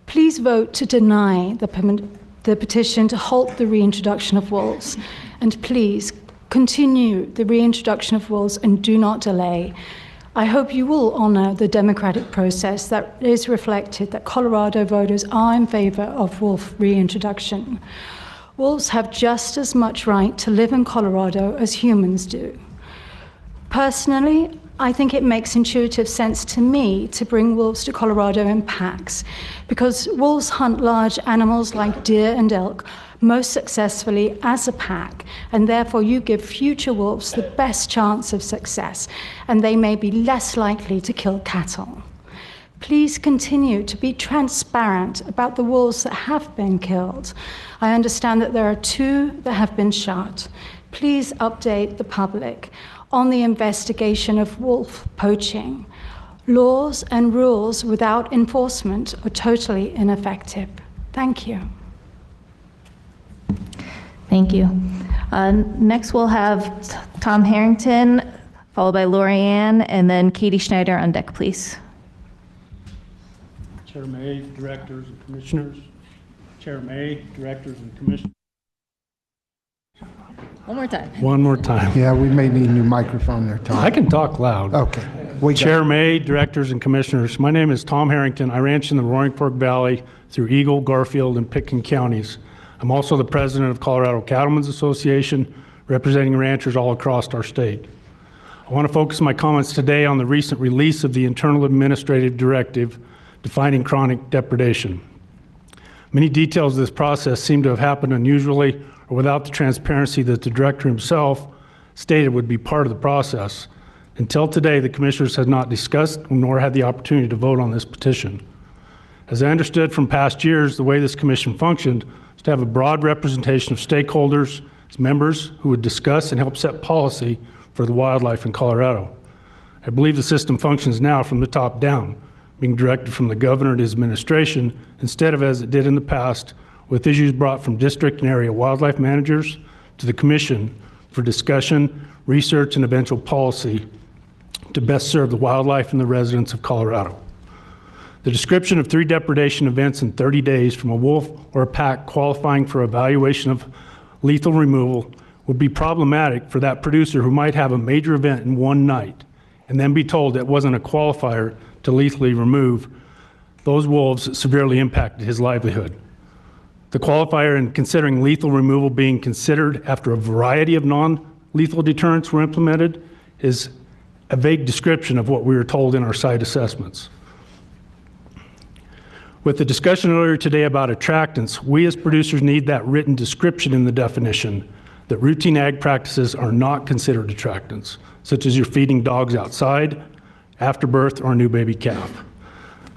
Please vote to deny the petition to halt the reintroduction of wolves, and please continue the reintroduction of wolves and do not delay. I hope you will honor the democratic process that is reflected that Colorado voters are in favor of wolf reintroduction. Wolves have just as much right to live in Colorado as humans do. Personally, I think it makes intuitive sense to me to bring wolves to Colorado in packs, because wolves hunt large animals like deer and elk most successfully as a pack, and therefore you give future wolves the best chance of success, and they may be less likely to kill cattle. Please continue to be transparent about the wolves that have been killed. I understand that there are 2 that have been shot. Please update the public on the investigation of wolf poaching. Laws and rules without enforcement are totally ineffective. Thank you. Thank you. Next, we'll have Tom Harrington, followed by Lori Ann, and then Katie Schneider on deck, please. Chair May, directors and commissioners. Chair May, directors and commissioners. One more time. One more time. Yeah, we may need a new microphone there, Tom. I can talk loud. Okay. Chair May, directors and commissioners. My name is Tom Harrington. I ranch in the Roaring Fork Valley through Eagle, Garfield, and Pitkin counties. I'm also the president of Colorado Cattlemen's Association, representing ranchers all across our state. I want to focus my comments today on the recent release of the Internal Administrative Directive defining chronic depredation. Many details of this process seem to have happened unusually or without the transparency that the director himself stated would be part of the process. Until today, the commissioners had not discussed nor had the opportunity to vote on this petition. As I understood from past years, the way this commission functioned was to have a broad representation of stakeholders as members who would discuss and help set policy for the wildlife in Colorado. I believe the system functions now from the top down, being directed from the governor and his administration, instead of as it did in the past, with issues brought from district and area wildlife managers to the commission for discussion, research, and eventual policy to best serve the wildlife and the residents of Colorado. The description of 3 depredation events in 30 days from a wolf or a pack qualifying for evaluation of lethal removal would be problematic for that producer who might have a major event in one night and then be told it wasn't a qualifier to lethally remove those wolves that severely impacted his livelihood. The qualifier in considering lethal removal being considered after a variety of non-lethal deterrents were implemented is a vague description of what we were told in our site assessments. With the discussion earlier today about attractants, we as producers need that written description in the definition that routine ag practices are not considered attractants, such as you're feeding dogs outside, after birth, or a new baby calf.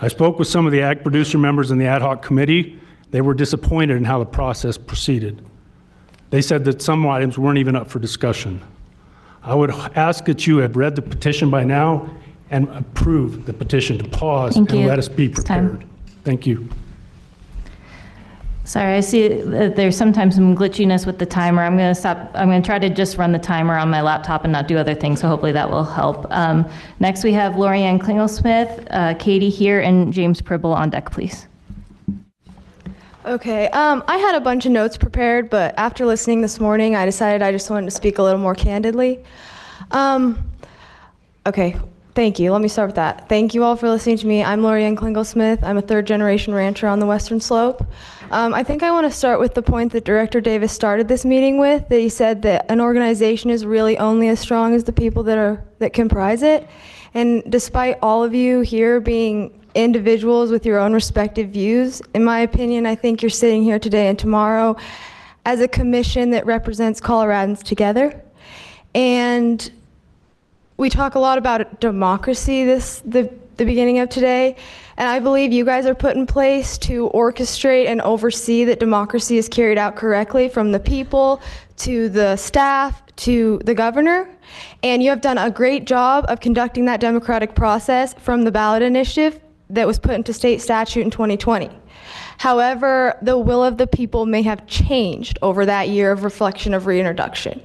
I spoke with some of the ag producer members in the ad hoc committee. They were disappointed in how the process proceeded. They said that some items weren't even up for discussion. I would ask that you have read the petition by now and approve the petition to pause and let us be prepared. Thank you. Sorry, I see that there's sometimes some glitchiness with the timer. I'm going to stop. I'm going to try to just run the timer on my laptop and not do other things, so hopefully that will help. Next, we have Lorianne Klingelsmith, Katie here, and James Pribble on deck, please. Okay, I had a bunch of notes prepared, but after listening this morning, I decided I just wanted to speak a little more candidly. Okay, thank you. Let me start with that. Thank you all for listening to me. I'm Lorianne Klingelsmith. I'm a 3rd-generation rancher on the Western Slope. I think I want to start with the point that Director Davis started this meeting with, that he said that an organization is really only as strong as the people that comprise it. And despite all of you here being individuals with your own respective views, in my opinion, I think you're sitting here today and tomorrow as a commission that represents Coloradans together. And we talk a lot about democracy the beginning of today, and I believe you guys are put in place to orchestrate and oversee that democracy is carried out correctly, from the people to the staff to the governor. And you have done a great job of conducting that democratic process from the ballot initiative that was put into state statute in 2020. However, the will of the people may have changed over that year of reflection of reintroduction.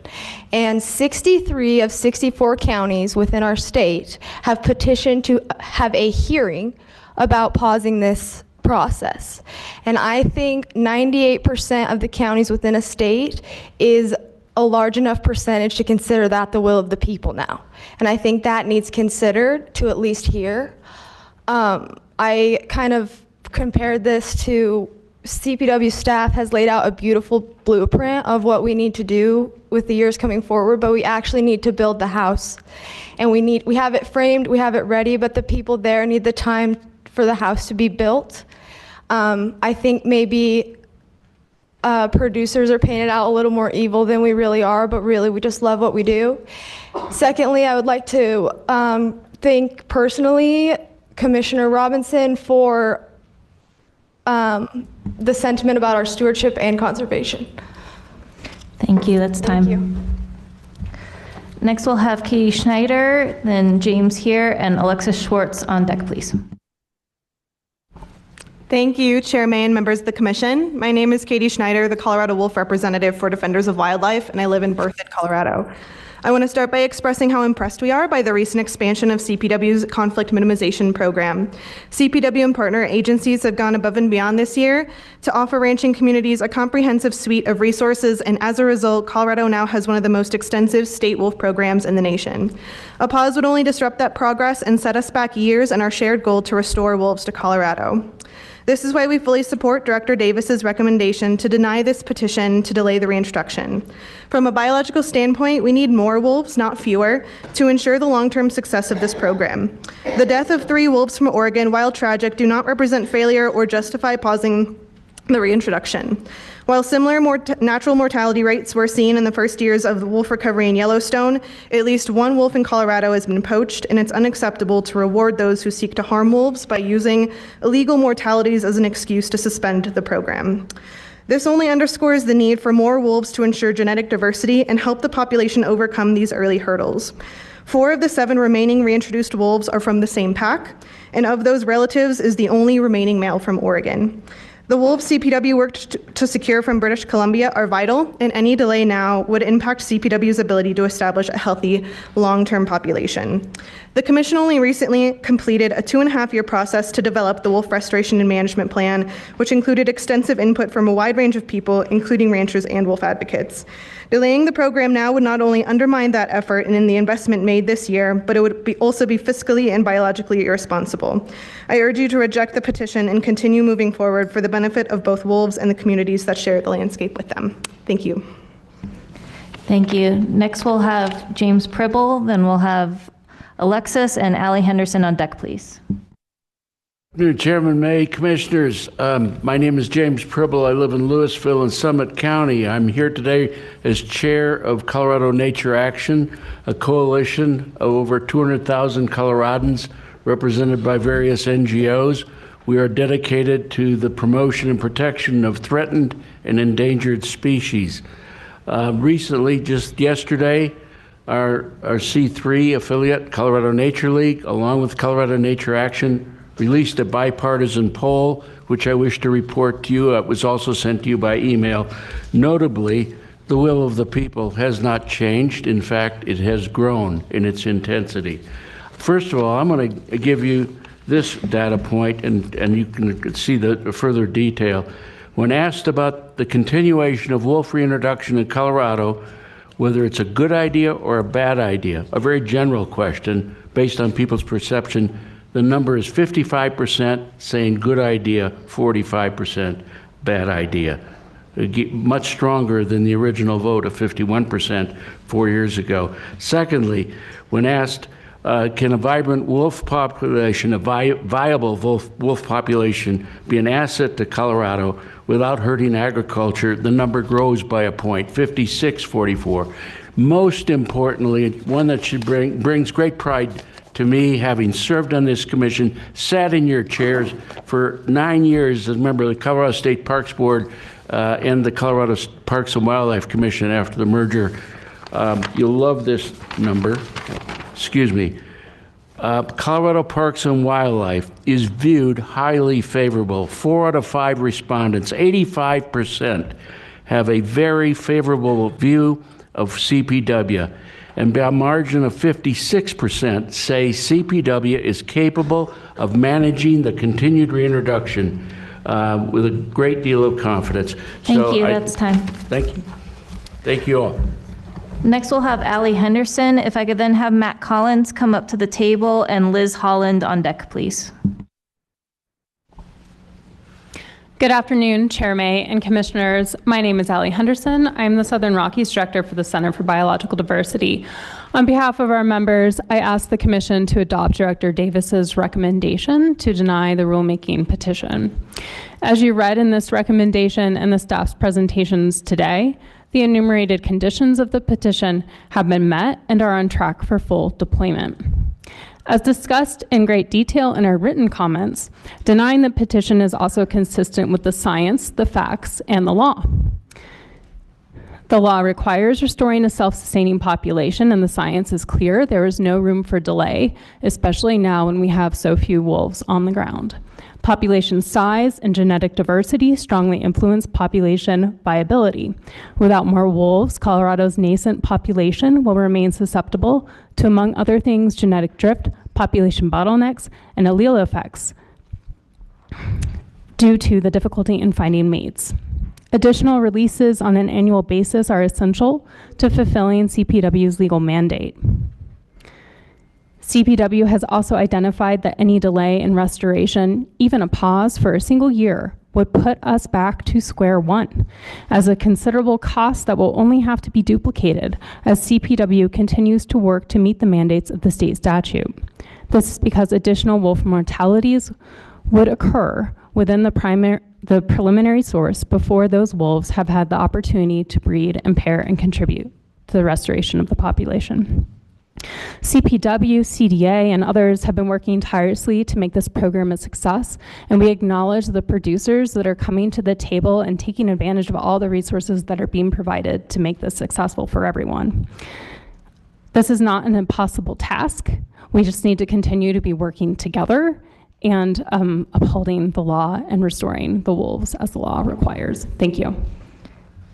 And 63 of 64 counties within our state have petitioned to have a hearing about pausing this process. And I think 98% of the counties within a state is a large enough percentage to consider that the will of the people now. And I think that needs considered to at least hear. I kind of compared this to CPW staff has laid out a beautiful blueprint of what we need to do with the years coming forward, but we actually need to build the house. And we have it framed, we have it ready, but the people there need the time for the house to be built. I think maybe producers are painted out a little more evil than we really are, but really we just love what we do. Secondly, I would like to thank personally Commissioner Robinson for the sentiment about our stewardship and conservation. Thank you. That's time. Thank you. Next, we'll have Katie Schneider, then James here, and Alexis Schwartz on deck, please. Thank you, Chair May and members of the Commission. My name is Katie Schneider, the Colorado Wolf Representative for Defenders of Wildlife, and I live in Berthoud, Colorado. I want to start by expressing how impressed we are by the recent expansion of CPW's conflict minimization program. CPW and partner agencies have gone above and beyond this year to offer ranching communities a comprehensive suite of resources, and as a result, Colorado now has one of the most extensive state wolf programs in the nation. A pause would only disrupt that progress and set us back years in our shared goal to restore wolves to Colorado. This is why we fully support Director Davis's recommendation to deny this petition to delay the reintroduction. From a biological standpoint, we need more wolves, not fewer, to ensure the long-term success of this program. The death of 3 wolves from Oregon, while tragic, do not represent failure or justify pausing the reintroduction. While similar natural mortality rates were seen in the first years of the wolf recovery in Yellowstone, at least 1 wolf in Colorado has been poached, and it's unacceptable to reward those who seek to harm wolves by using illegal mortalities as an excuse to suspend the program. This only underscores the need for more wolves to ensure genetic diversity and help the population overcome these early hurdles. 4 of the 7 remaining reintroduced wolves are from the same pack, and of those relatives is the only remaining male from Oregon. The wolves CPW worked to secure from British Columbia are vital, and any delay now would impact CPW's ability to establish a healthy long-term population. The Commission only recently completed a 2.5-year process to develop the Wolf Restoration and Management Plan, which included extensive input from a wide range of people, including ranchers and wolf advocates. Delaying the program now would not only undermine that effort and in the investment made this year, but it would also be fiscally and biologically irresponsible. I urge you to reject the petition and continue moving forward for the benefit of both wolves and the communities that share the landscape with them. Thank you. Thank you. Next we'll have James Pribble, then we'll have Alexis and Allie Henderson on deck, please. Good afternoon, Chairman May, Commissioners. My name is James Pribble. I live in Louisville and Summit County. I'm here today as chair of Colorado Nature Action, a coalition of over 200,000 Coloradans represented by various NGOs. We are dedicated to the promotion and protection of threatened and endangered species. Recently, just yesterday, our C3 affiliate, Colorado Nature League, along with Colorado Nature Action, released a bipartisan poll, which I wish to report to you. It was also sent to you by email. Notably, the will of the people has not changed. In fact, it has grown in its intensity. First of all, I'm going to give you this data point, and you can see the further detail. When asked about the continuation of wolf reintroduction in Colorado, whether it's a good idea or a bad idea, a very general question based on people's perception, the number is 55% saying good idea, 45% bad idea. Much stronger than the original vote of 51% 4 years ago. Secondly, when asked, can a vibrant wolf population, a viable wolf population, be an asset to Colorado without hurting agriculture, the number grows by a point, 56-44. Most importantly, one that should brings great pride to me, having served on this commission, sat in your chairs for 9 years as a member of the Colorado State Parks Board and the Colorado Parks and Wildlife Commission after the merger. You'll love this number. Excuse me. Colorado Parks and Wildlife is viewed highly favorable. 4 out of 5 respondents, 85%, have a very favorable view of CPW. And by a margin of 56% say CPW is capable of managing the continued reintroduction with a great deal of confidence. Thank you, that's time. Thank you. Thank you all. Next we'll have Allie Henderson. If I could then have Matt Collins come up to the table and Liz Holland on deck, please. Good afternoon, Chair May and Commissioners. My name is Allie Henderson. I'm the Southern Rockies Director for the Center for Biological Diversity. On behalf of our members, I ask the Commission to adopt Director Davis's recommendation to deny the rulemaking petition. As you read in this recommendation and the staff's presentations today, the enumerated conditions of the petition have been met and are on track for full deployment. As discussed in great detail in our written comments, denying the petition is also consistent with the science, the facts, and the law. The law requires restoring a self-sustaining population, and the science is clear. There is no room for delay, especially now when we have so few wolves on the ground. Population size and genetic diversity strongly influence population viability. Without more wolves, Colorado's nascent population will remain susceptible to, among other things, genetic drift, population bottlenecks, and allele effects due to the difficulty in finding mates. Additional releases on an annual basis are essential to fulfilling CPW's legal mandate. CPW has also identified that any delay in restoration, even a pause for a single year, would put us back to square one as a considerable cost that will only have to be duplicated as CPW continues to work to meet the mandates of the state statute. This is because additional wolf mortalities would occur within the preliminary source before those wolves have had the opportunity to breed and pair and contribute to the restoration of the population. CPW, CDA, and others have been working tirelessly to make this program a success, and we acknowledge the producers that are coming to the table and taking advantage of all the resources that are being provided to make this successful for everyone. This is not an impossible task. We just need to continue to be working together and upholding the law and restoring the wolves as the law requires. Thank you.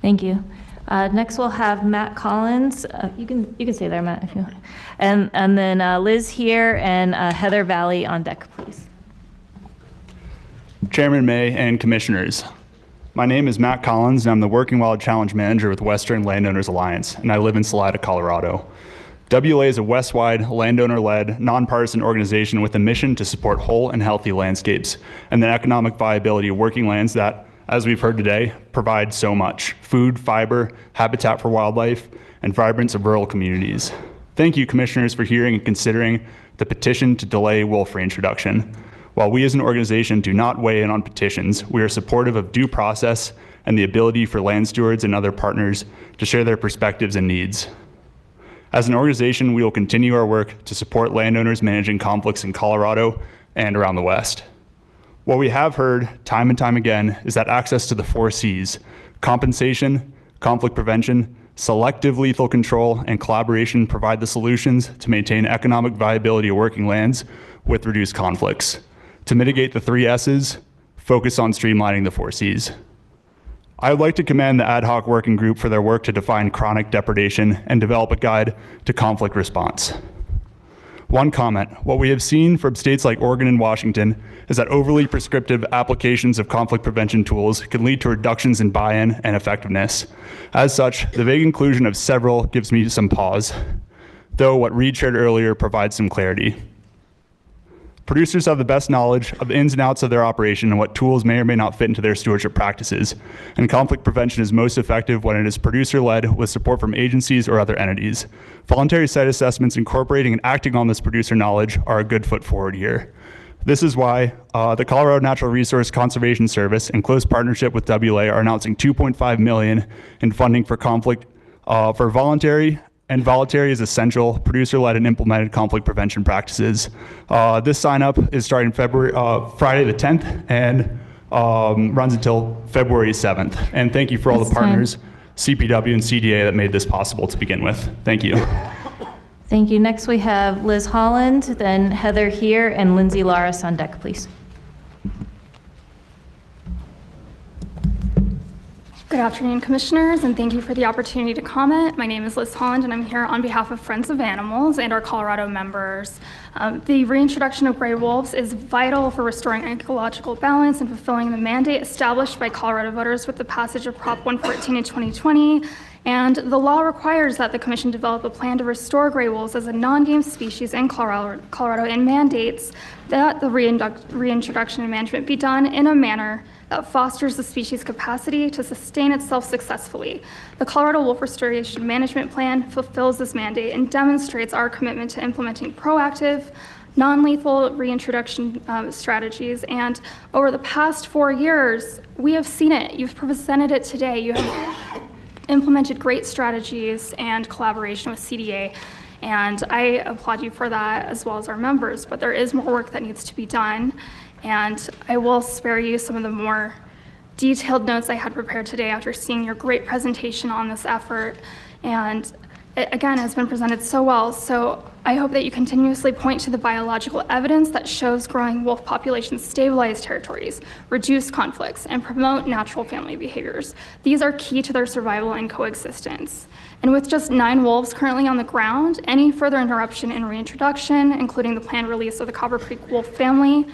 Thank you. Next, we'll have Matt Collins. You can stay there, Matt, if you want. And then Liz here and Heather Valley on deck, please. Chairman May and Commissioners, my name is Matt Collins, and I'm the Working Wild Challenge Manager with Western Landowners Alliance, and I live in Salida, Colorado. WLA is a West-wide, landowner-led, nonpartisan organization with a mission to support whole and healthy landscapes and the economic viability of working lands that, as we've heard today, provide so much: food, fiber, habitat for wildlife, and vibrance of rural communities. Thank you, Commissioners, for hearing and considering the petition to delay wolf reintroduction. While we as an organization do not weigh in on petitions, we are supportive of due process and the ability for land stewards and other partners to share their perspectives and needs. As an organization, we will continue our work to support landowners managing conflicts in Colorado and around the West. What we have heard time and time again is that access to the 4 Cs, compensation, conflict prevention, selective lethal control, and collaboration provide the solutions to maintain economic viability of working lands with reduced conflicts. To mitigate the 3 S's, focus on streamlining the 4 Cs. I would like to commend the ad hoc working group for their work to define chronic depredation and develop a guide to conflict response. One comment: what we have seen from states like Oregon and Washington is that overly prescriptive applications of conflict prevention tools can lead to reductions in buy-in and effectiveness. As such, the vague inclusion of several gives me some pause, though what Reed shared earlier provides some clarity. Producers have the best knowledge of the ins and outs of their operation and what tools may or may not fit into their stewardship practices. And conflict prevention is most effective when it is producer-led with support from agencies or other entities. Voluntary site assessments incorporating and acting on this producer knowledge are a good foot forward here. This is why the Colorado Natural Resource Conservation Service, in close partnership with WLA, are announcing $2.5 million in funding for conflict for voluntary and voluntary is essential, producer-led and implemented conflict prevention practices. This sign-up is starting Friday the 10th and runs until February 7th. And thank you for all the partners, CPW and CDA, that made this possible to begin with. Thank you. Thank you. Next, we have Liz Holland, then Heather here, and Lindsay Laris on deck, please. Good afternoon, Commissioners, and thank you for the opportunity to comment. My name is Liz Holland, and I'm here on behalf of Friends of Animals and our Colorado members. The reintroduction of gray wolves is vital for restoring ecological balance and fulfilling the mandate established by Colorado voters with the passage of Prop 114 in 2020. And the law requires that the Commission develop a plan to restore gray wolves as a non-game species in Colorado and mandates that the reintroduction and management be done in a manner that fosters the species' capacity to sustain itself successfully. The Colorado Wolf Restoration Management Plan fulfills this mandate and demonstrates our commitment to implementing proactive, non-lethal reintroduction strategies. And over the past 4 years, we have seen it. You've presented it today. You have implemented great strategies and collaboration with CDA. And I applaud you for that, as well as our members, but there is more work that needs to be done. And I will spare you some of the more detailed notes I had prepared today after seeing your great presentation on this effort. And it, again, has been presented so well. So I hope that you continuously point to the biological evidence that shows growing wolf populations stabilize territories, reduce conflicts, and promote natural family behaviors. These are key to their survival and coexistence. And with just 9 wolves currently on the ground, any further interruption in reintroduction, including the planned release of the Copper Creek wolf family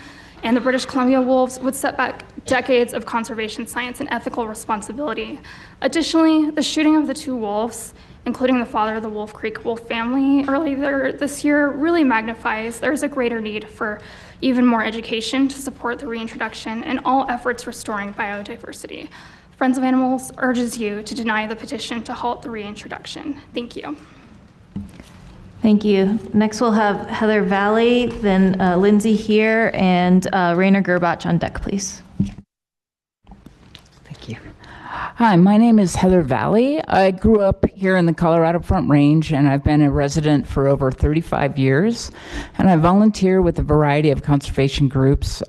and the British Columbia wolves, would set back decades of conservation science and ethical responsibility. Additionally, the shooting of the 2 wolves including the father of the Wolf Creek wolf family earlier this year, really magnifies there's a greater need for even more education to support the reintroduction and all efforts restoring biodiversity. Friends of Animals urges you to deny the petition to halt the reintroduction. Thank you. Thank you. Next, we'll have Heather Valley, then Lindsay here, and Rainer Gerbach on deck, please. Thank you. Hi, my name is Heather Valley. I grew up here in the Colorado Front Range, and I've been a resident for over 35 years, and I volunteer with a variety of conservation groups.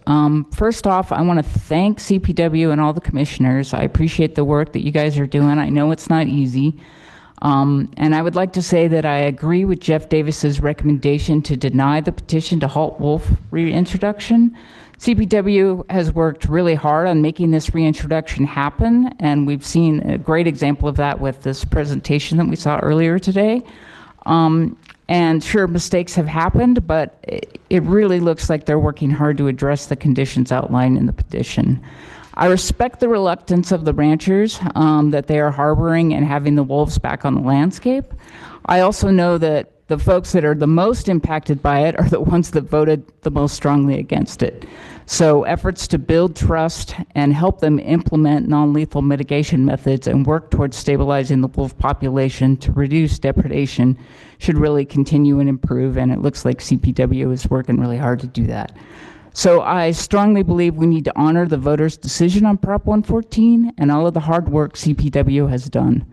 First off, I want to thank CPW and all the commissioners. I appreciate the work that you guys are doing. I know it's not easy. And I would like to say that I agree with Jeff Davis's recommendation to deny the petition to halt wolf reintroduction. CPW has worked really hard on making this reintroduction happen, and we've seen a great example of that with this presentation that we saw earlier today. And sure, mistakes have happened, but it really looks like they're working hard to address the conditions outlined in the petition. I respect the reluctance of the ranchers that they are harboring and having the wolves back on the landscape. I also know that the folks that are the most impacted by it are the ones that voted the most strongly against it. So efforts to build trust and help them implement non-lethal mitigation methods and work towards stabilizing the wolf population to reduce depredation should really continue and improve, and it looks like CPW is working really hard to do that. So I strongly believe we need to honor the voters' decision on Prop 114 and all of the hard work CPW has done.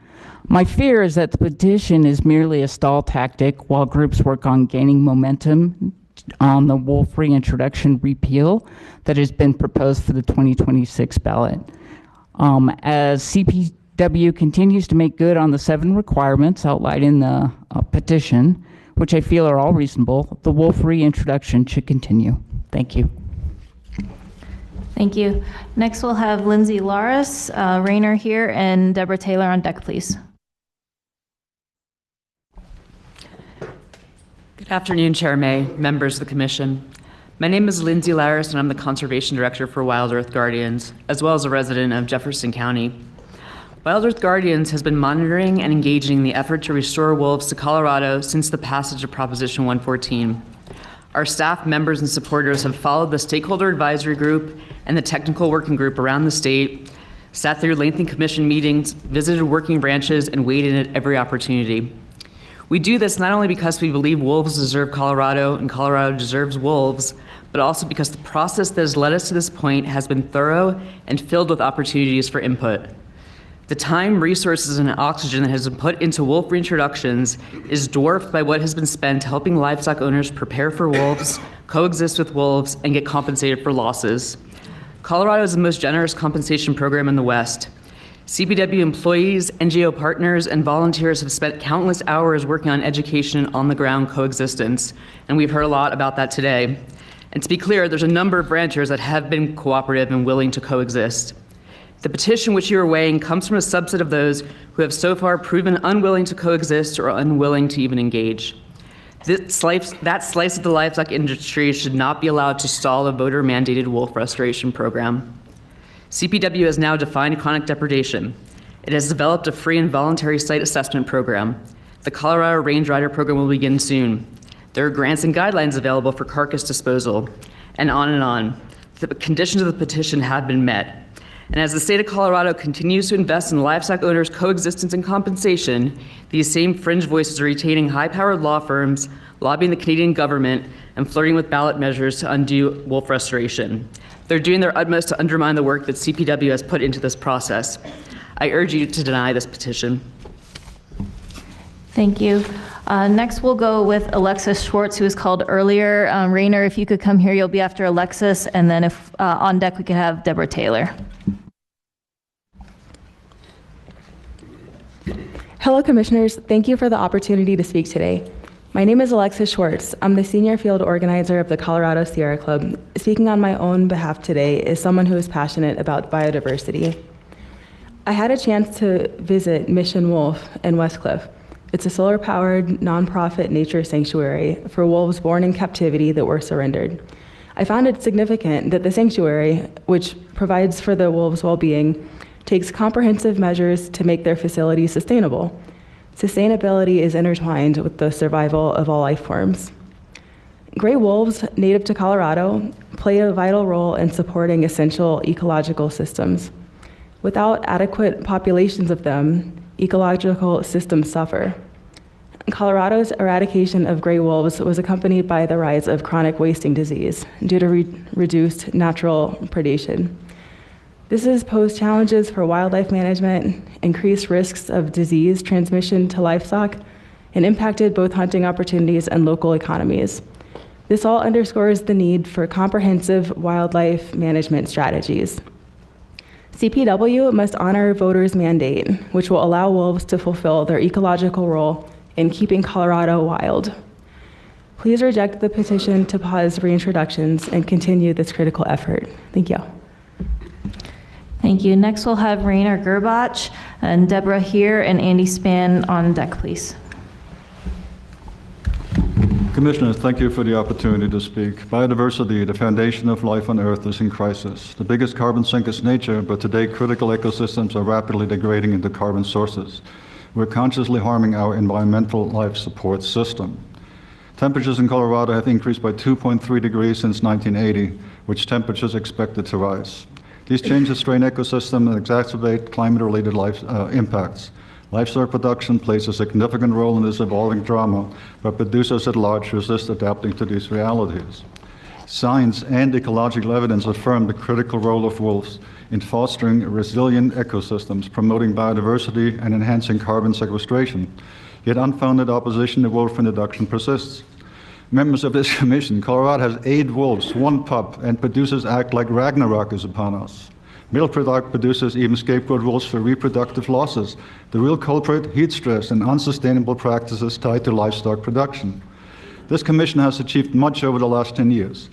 My fear is that the petition is merely a stall tactic while groups work on gaining momentum on the wolf reintroduction repeal that has been proposed for the 2026 ballot. As CPW continues to make good on the 7 requirements outlined in the petition, which I feel are all reasonable, the wolf reintroduction should continue. Thank you. Thank you. Next, we'll have Lindsay Laris, Rainer here, and Deborah Taylor on deck, please. Good afternoon, Chair May, members of the Commission. My name is Lindsay Laris, and I'm the Conservation Director for Wild Earth Guardians, as well as a resident of Jefferson County. Wild Earth Guardians has been monitoring and engaging in the effort to restore wolves to Colorado since the passage of Proposition 114. Our staff members and supporters have followed the stakeholder advisory group and the technical working group around the state, sat through lengthy commission meetings, visited working branches, and weighed in at every opportunity. We do this not only because we believe wolves deserve Colorado and Colorado deserves wolves, but also because the process that has led us to this point has been thorough and filled with opportunities for input. The time, resources, and oxygen that has been put into wolf reintroductions is dwarfed by what has been spent helping livestock owners prepare for wolves, coexist with wolves, and get compensated for losses. Colorado is the most generous compensation program in the West. CPW employees, NGO partners, and volunteers have spent countless hours working on education and on-the-ground coexistence, and we've heard a lot about that today. And to be clear, there's a number of ranchers that have been cooperative and willing to coexist. The petition which you are weighing comes from a subset of those who have so far proven unwilling to coexist or unwilling to even engage. That slice of the livestock industry should not be allowed to stall a voter-mandated wolf restoration program. CPW has now defined chronic depredation. It has developed a free and voluntary site assessment program. The Colorado Range Rider program will begin soon. There are grants and guidelines available for carcass disposal, and on and on. The conditions of the petition have been met. And as the state of Colorado continues to invest in livestock owners' coexistence and compensation, these same fringe voices are retaining high-powered law firms, lobbying the Canadian government, and flirting with ballot measures to undo wolf restoration. They're doing their utmost to undermine the work that CPW has put into this process. I urge you to deny this petition. Thank you. Next, we'll go with Alexis Schwartz, who was called earlier. Rainer, if you could come here, you'll be after Alexis, and then if on deck, we could have Deborah Taylor. Hello, Commissioners. Thank you for the opportunity to speak today. My name is Alexis Schwartz. I'm the Senior Field Organizer of the Colorado Sierra Club. Speaking on my own behalf today is someone who is passionate about biodiversity. I had a chance to visit Mission Wolf in Westcliff. It's a solar-powered, nonprofit nature sanctuary for wolves born in captivity that were surrendered. I found it significant that the sanctuary, which provides for the wolves' well-being, takes comprehensive measures to make their facility sustainable. Sustainability is intertwined with the survival of all life forms. Gray wolves, native to Colorado, play a vital role in supporting essential ecological systems. Without adequate populations of them, ecological systems suffer. Colorado's eradication of gray wolves was accompanied by the rise of chronic wasting disease due to reduced natural predation. This has posed challenges for wildlife management, increased risks of disease transmission to livestock, and impacted both hunting opportunities and local economies. This all underscores the need for comprehensive wildlife management strategies. CPW must honor voters' mandate, which will allow wolves to fulfill their ecological role in keeping Colorado wild. Please reject the petition to pause reintroductions and continue this critical effort. Thank you. Thank you. Next, we'll have Rainer Gerbach and Deborah here and Andy Spann on deck, please. Commissioners, thank you for the opportunity to speak. Biodiversity, the foundation of life on Earth, is in crisis. The biggest carbon sink is nature, but today critical ecosystems are rapidly degrading into carbon sources. We're consciously harming our environmental life support system. Temperatures in Colorado have increased by 2.3 degrees since 1980, which temperatures expected to rise. These changes strain ecosystems and exacerbate climate-related impacts. Livestock production plays a significant role in this evolving drama, but producers at large resist adapting to these realities. Science and ecological evidence affirm the critical role of wolves in fostering resilient ecosystems, promoting biodiversity, and enhancing carbon sequestration. Yet unfounded opposition to wolf introduction persists. Members of this commission, Colorado has 8 wolves, 1 pup, and producers act like Ragnarok is upon us. Milk product producers even scapegoat wolves for reproductive losses. The real culprit, heat stress and unsustainable practices tied to livestock production. This commission has achieved much over the last 10 years.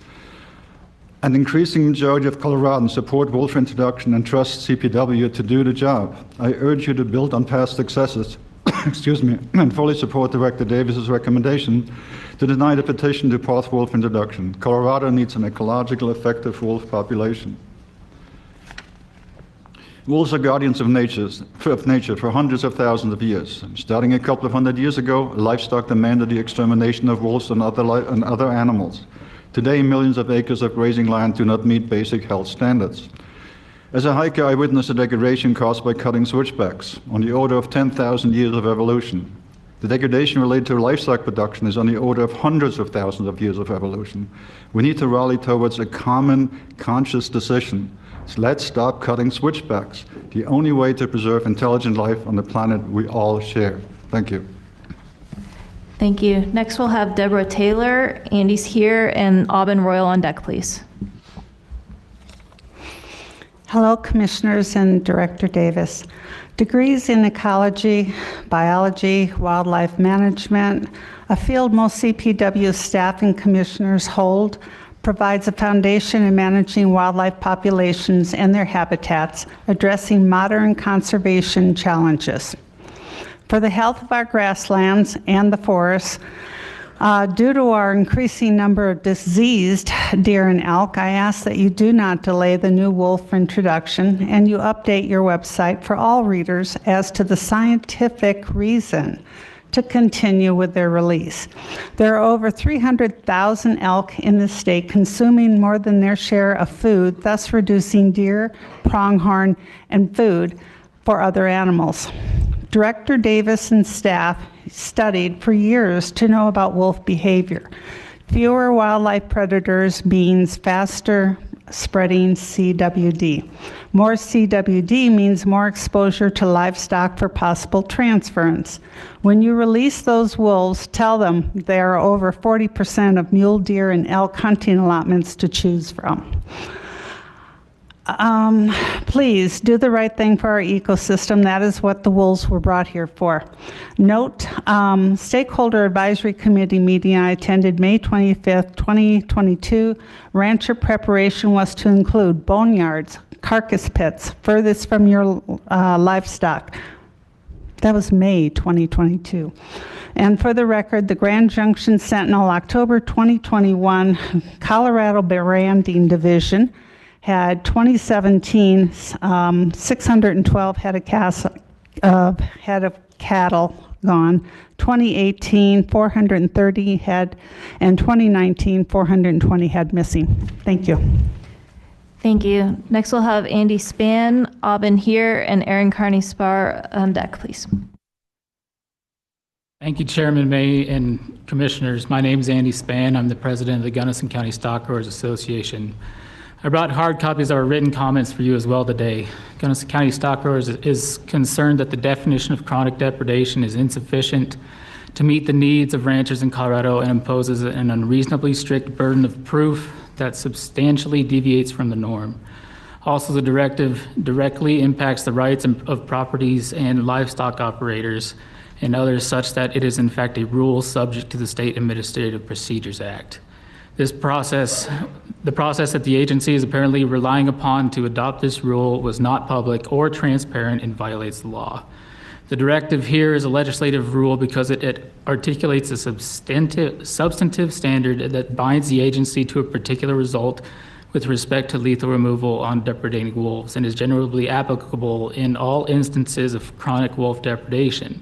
An increasing majority of Coloradans support wolf introduction and trust CPW to do the job. I urge you to build on past successes excuse me, and fully support Director Davis's recommendation to deny the petition to pause wolf introduction. Colorado needs an ecological effective wolf population. Wolves are guardians of nature for hundreds of thousands of years. Starting a couple of hundred years ago, livestock demanded the extermination of wolves and other animals. Today, millions of acres of grazing land do not meet basic health standards. As a hiker, I witnessed the degradation caused by cutting switchbacks, on the order of 10,000 years of evolution. The degradation related to livestock production is on the order of hundreds of thousands of years of evolution. We need to rally towards a common, conscious decision. Let's stop cutting switchbacks, the only way to preserve intelligent life on the planet we all share. Thank you. Thank you. Next, we'll have Deborah Taylor. Andy's here, and Aubin Royal on deck, please. Hello, Commissioners and Director Davis. Degrees in ecology, biology, wildlife management, a field most CPW staff and commissioners hold, provides a foundation in managing wildlife populations and their habitats, addressing modern conservation challenges. For the health of our grasslands and the forests, due to our increasing number of diseased deer and elk, I ask that you do not delay the new wolf introduction and you update your website for all readers as to the scientific reason to continue with their release. There are over 300,000 elk in the state consuming more than their share of food, thus reducing deer, pronghorn, and food for other animals. Director Davis and staff studied for years to know about wolf behavior. Fewer wildlife predators means faster spreading CWD. More CWD means more exposure to livestock for possible transference. When you release those wolves, tell them there are over 40% of mule deer and elk hunting allotments to choose from. Please do the right thing for our ecosystem. That is what the wolves were brought here for. Note, Stakeholder Advisory Committee meeting I attended May 25th, 2022. Rancher preparation was to include boneyards, carcass pits, furthest from your livestock. That was May 2022. And for the record, the Grand Junction Sentinel, October 2021, Colorado Branding Division, had 2017 612 head of cattle gone. 2018, 430 head, and 2019, 420 head missing. Thank you. Thank you. Next, we'll have Andy Spann, Aubin here, and Aaron Carney-Spar on deck, please. Thank you, Chairman May and Commissioners. My name is Andy Spann. I'm the president of the Gunnison County Stock Growers Association. I brought hard copies of our written comments for you as well today. Gunnison County Stock Growers is concerned that the definition of chronic depredation is insufficient to meet the needs of ranchers in Colorado and imposes an unreasonably strict burden of proof that substantially deviates from the norm. Also, the directive directly impacts the rights of properties and livestock operators and others such that it is in fact a rule subject to the State Administrative Procedures Act. The process that the agency is apparently relying upon to adopt this rule was not public or transparent and violates the law. The directive here is a legislative rule because it articulates a substantive standard that binds the agency to a particular result with respect to lethal removal on depredating wolves and is generally applicable in all instances of chronic wolf depredation.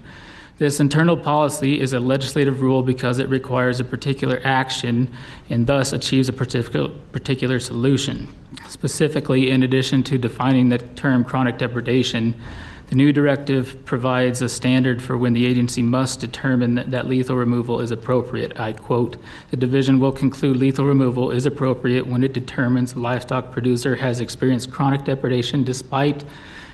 This internal policy is a legislative rule because it requires a particular action and thus achieves a particular solution. Specifically, in addition to defining the term chronic depredation, the new directive provides a standard for when the agency must determine that lethal removal is appropriate. I quote, "The division will conclude lethal removal is appropriate when it determines the livestock producer has experienced chronic depredation despite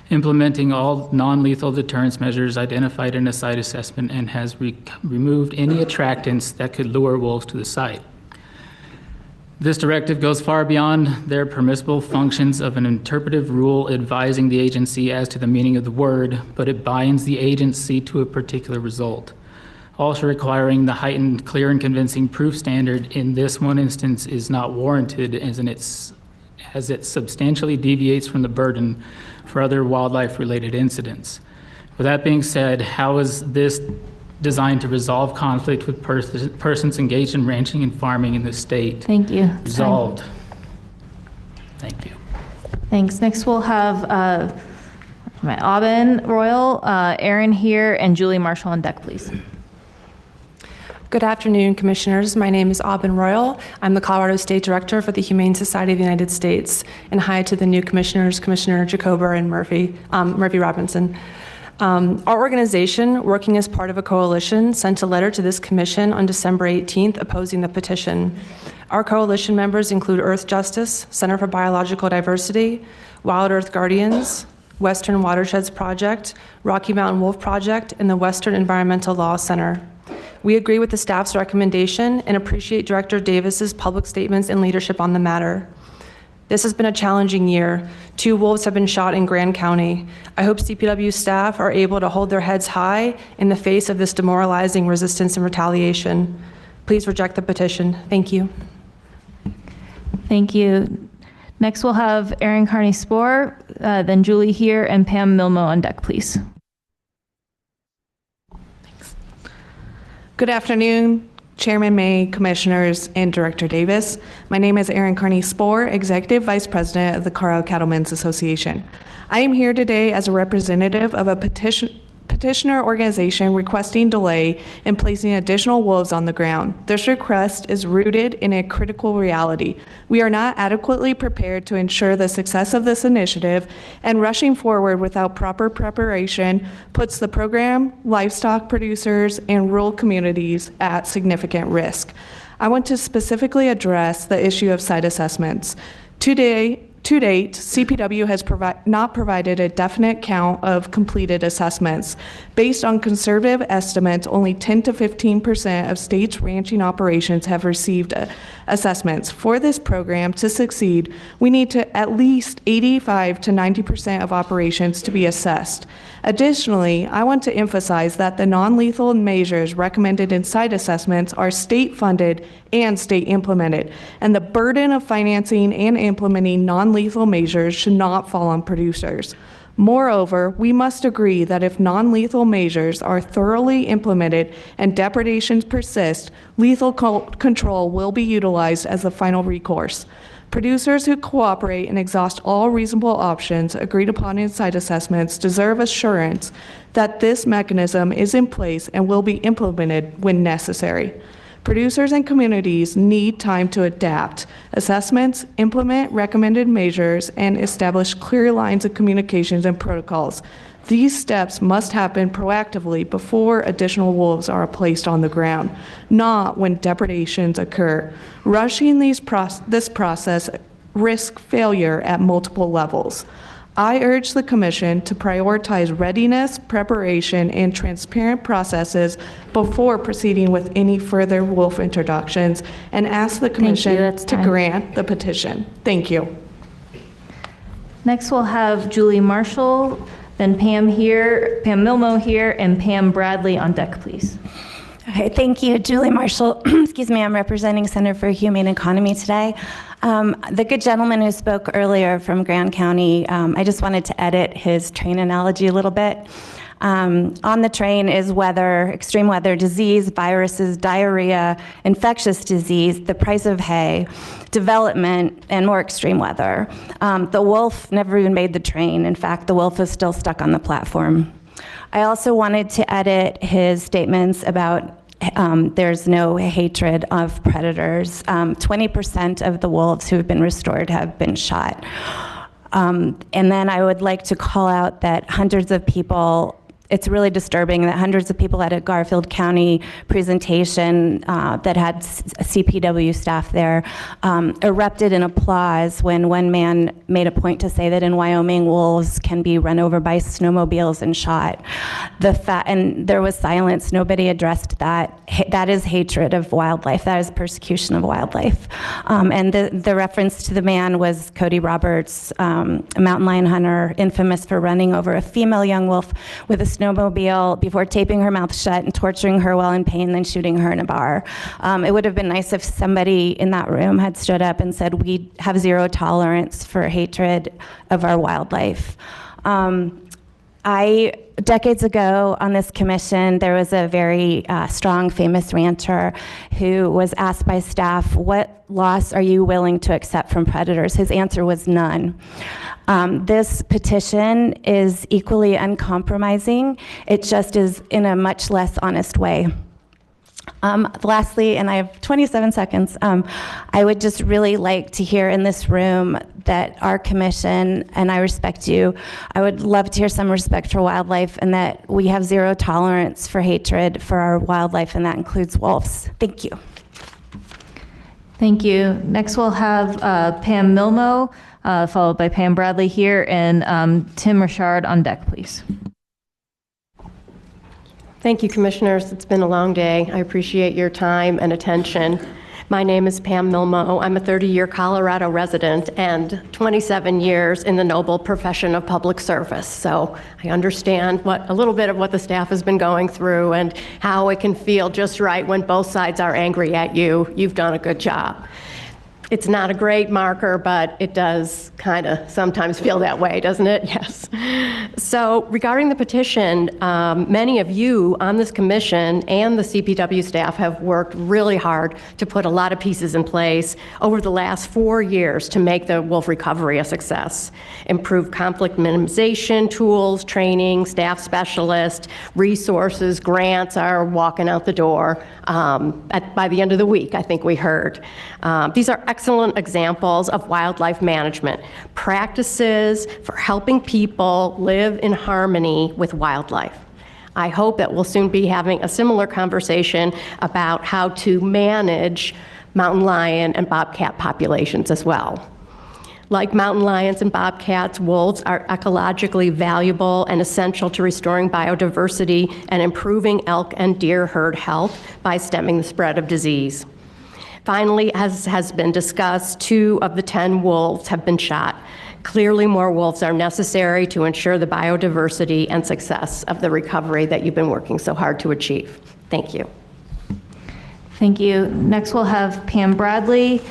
implementing all non-lethal deterrence measures identified in a site assessment and has removed any attractants that could lure wolves to the site." This directive goes far beyond their permissible functions of an interpretive rule advising the agency as to the meaning of the word, but it binds the agency to a particular result. Also requiring the heightened clear and convincing proof standard in this one instance is not warranted as it substantially deviates from the burden for other wildlife-related incidents. With that being said, how is this designed to resolve conflict with persons engaged in ranching and farming in the state? Thank you. Resolved. Thank you. Thanks. Next, we'll have my Aubin Royal, Aaron here, and Julie Marshall on deck, please. Good afternoon, Commissioners. My name is Aubin Royal. I'm the Colorado State Director for the Humane Society of the United States. And hi to the new Commissioners, Commissioner Jacober and Murphy Robinson. Our organization, working as part of a coalition, sent a letter to this commission on December 18th opposing the petition. Our coalition members include Earth Justice, Center for Biological Diversity, Wild Earth Guardians, Western Watersheds Project, Rocky Mountain Wolf Project, and the Western Environmental Law Center. We agree with the staff's recommendation and appreciate Director Davis's public statements and leadership on the matter. This has been a challenging year. 2 wolves have been shot in Grand County. I hope CPW staff are able to hold their heads high in the face of this demoralizing resistance and retaliation. Please reject the petition. Thank you. Thank you. Next, we'll have Aaron Carney-Spor, then Julie here, and Pam Milmo on deck, please. Good afternoon, Chairman May, Commissioners, and Director Davis. My name is Aaron Carney-Spor, Executive Vice President of the Colorado Cattlemen's Association. I am here today as a representative of a petitioner organization requesting delay in placing additional wolves on the ground. This request is rooted in a critical reality. We are not adequately prepared to ensure the success of this initiative, and rushing forward without proper preparation puts the program, livestock producers, and rural communities at significant risk. I want to specifically address the issue of site assessments. To date, CPW has not provided a definite count of completed assessments. Based on conservative estimates, only 10 to 15% of states' ranching operations have received assessments. For this program to succeed, we need to at least 85 to 90% of operations to be assessed. Additionally, I want to emphasize that the non-lethal measures recommended in site assessments are state-funded and state-implemented, and the burden of financing and implementing non-lethal measures should not fall on producers. Moreover, we must agree that if non-lethal measures are thoroughly implemented and depredations persist, lethal control will be utilized as the final recourse. Producers who cooperate and exhaust all reasonable options agreed upon in site assessments deserve assurance that this mechanism is in place and will be implemented when necessary. Producers and communities need time to adapt assessments, implement recommended measures, and establish clear lines of communications and protocols. These steps must happen proactively before additional wolves are placed on the ground, not when depredations occur. Rushing this process risks failure at multiple levels. I urge the Commission to prioritize readiness, preparation, and transparent processes before proceeding with any further wolf introductions, and ask the Commission to grant the petition. Thank you. Next, we'll have Julie Marshall, then Pam Milmo here, and Pam Bradley on deck, please. Okay, thank you. Julie Marshall, excuse me, I'm representing Center for Humane Economy today. The good gentleman who spoke earlier from Grand County, I just wanted to edit his train analogy a little bit. On the train is weather, extreme weather, disease, viruses, diarrhea, infectious disease, the price of hay, development, and more extreme weather. The wolf never even made the train. In fact, the wolf is still stuck on the platform. I also wanted to edit his statements about there's no hatred of predators. 20% of the wolves who have been restored have been shot. And then I would like to call out that hundreds of people, it's really disturbing that hundreds of people at a Garfield County presentation that had CPW staff there erupted in applause when one man made a point to say that in Wyoming, wolves can be run over by snowmobiles and shot. And there was silence. Nobody addressed that. That is hatred of wildlife. That is persecution of wildlife. And the reference to the man was Cody Roberts, a mountain lion hunter, infamous for running over a female young wolf with a snowmobile before taping her mouth shut and torturing her while in pain, then shooting her in a bar. It would have been nice if somebody in that room had stood up and said, we have zero tolerance for hatred of our wildlife. Decades ago on this commission, there was a very strong, famous rancher who was asked by staff, what loss are you willing to accept from predators? His answer was none. This petition is equally uncompromising. It just is in a much less honest way. Lastly, and I have 27 seconds, I would just really like to hear in this room that our commission, and I respect you, I would love to hear some respect for wildlife and that we have zero tolerance for hatred for our wildlife, and that includes wolves. Thank you. Thank you. Next, we'll have Pam Milmo, followed by Pam Bradley here, and Tim Richard on deck, please. Thank you, Commissioners. It's been a long day. I appreciate your time and attention. My name is Pam Milmo. I'm a 30-year Colorado resident and 27 years in the noble profession of public service. So I understand a little bit of what the staff has been going through and how it can feel just right when both sides are angry at you. You've done a good job. It's not a great marker, but it does kind of sometimes feel that way, doesn't it? Yes. So regarding the petition, many of you on this commission and the CPW staff have worked really hard to put a lot of pieces in place over the last 4 years to make the wolf recovery a success. Improved conflict minimization tools, training, staff specialists, resources, grants are walking out the door by the end of the week, I think we heard. These are excellent examples of wildlife management, practices for helping people live in harmony with wildlife. I hope that we'll soon be having a similar conversation about how to manage mountain lion and bobcat populations as well. Like mountain lions and bobcats, wolves are ecologically valuable and essential to restoring biodiversity and improving elk and deer herd health by stemming the spread of disease. Finally, as has been discussed, 2 of the 10 wolves have been shot. Clearly, more wolves are necessary to ensure the biodiversity and success of the recovery that you've been working so hard to achieve. Thank you. Thank you. Next, we'll have Pam Bradley,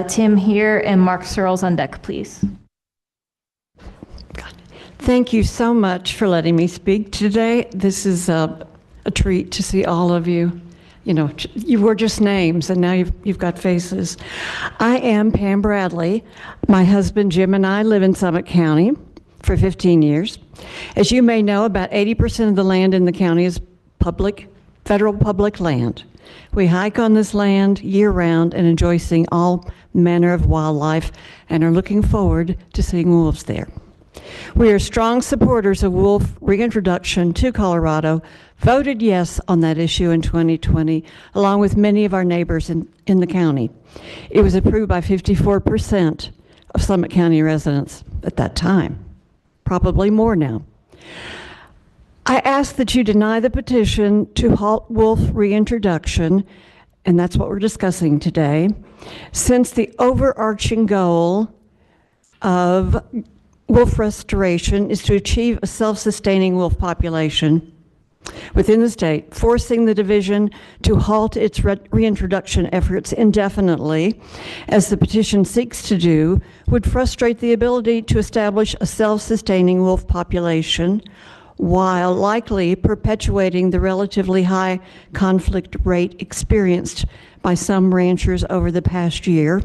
Tim here, and Mark Searles on deck, please. Thank you so much for letting me speak today. This is a treat to see all of you. you know, you were just names, and now you've got faces. I am Pam Bradley. My husband Jim and I live in Summit County for 15 years. As you may know, about 80% of the land in the county is federal public land. We hike on this land year-round and enjoy seeing all manner of wildlife and are looking forward to seeing wolves there. We are strong supporters of wolf reintroduction to Colorado, voted yes on that issue in 2020, along with many of our neighbors in the county. It was approved by 54% of Summit County residents at that time, probably more now. I ask that you deny the petition to halt wolf reintroduction, and that's what we're discussing today, since the overarching goal of wolf restoration is to achieve a self-sustaining wolf population within the state. Forcing the division to halt its reintroduction efforts indefinitely, as the petition seeks to do, would frustrate the ability to establish a self-sustaining wolf population, while likely perpetuating the relatively high conflict rate experienced by some ranchers over the past year.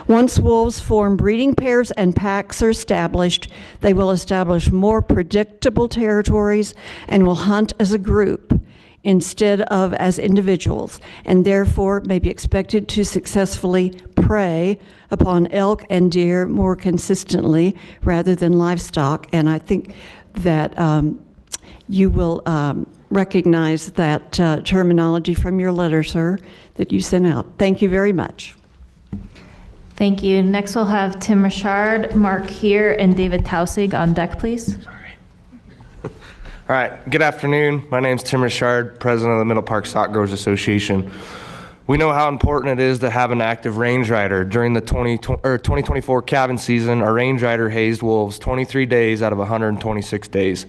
Once wolves form breeding pairs and packs are established, they will establish more predictable territories and will hunt as a group instead of as individuals, and therefore may be expected to successfully prey upon elk and deer more consistently rather than livestock. And I think that you will recognize that terminology from your letter, sir, that you sent out. Thank you very much. Thank you. Next, we'll have Tim Richard, Mark here, and David Tausig on deck, please. All right. Good afternoon. My name is Tim Richard, president of the Middle Park Stock Growers Association. We know how important it is to have an active range rider. During the 2024 calving season, our range rider hazed wolves 23 days out of 126 days.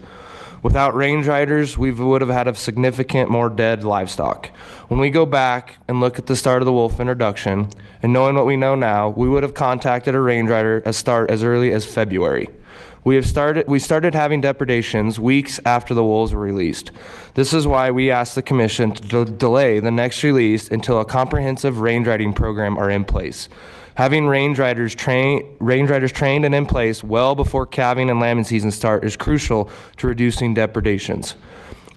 Without range riders, we would have had a significant more dead livestock. When we go back and look at the start of the wolf introduction, and knowing what we know now, we would have contacted a range rider as early as February. We started having depredations weeks after the wolves were released. This is why we asked the commission to delay the next release until a comprehensive range riding program are in place. Having range riders trained and in place well before calving and lambing season start is crucial to reducing depredations.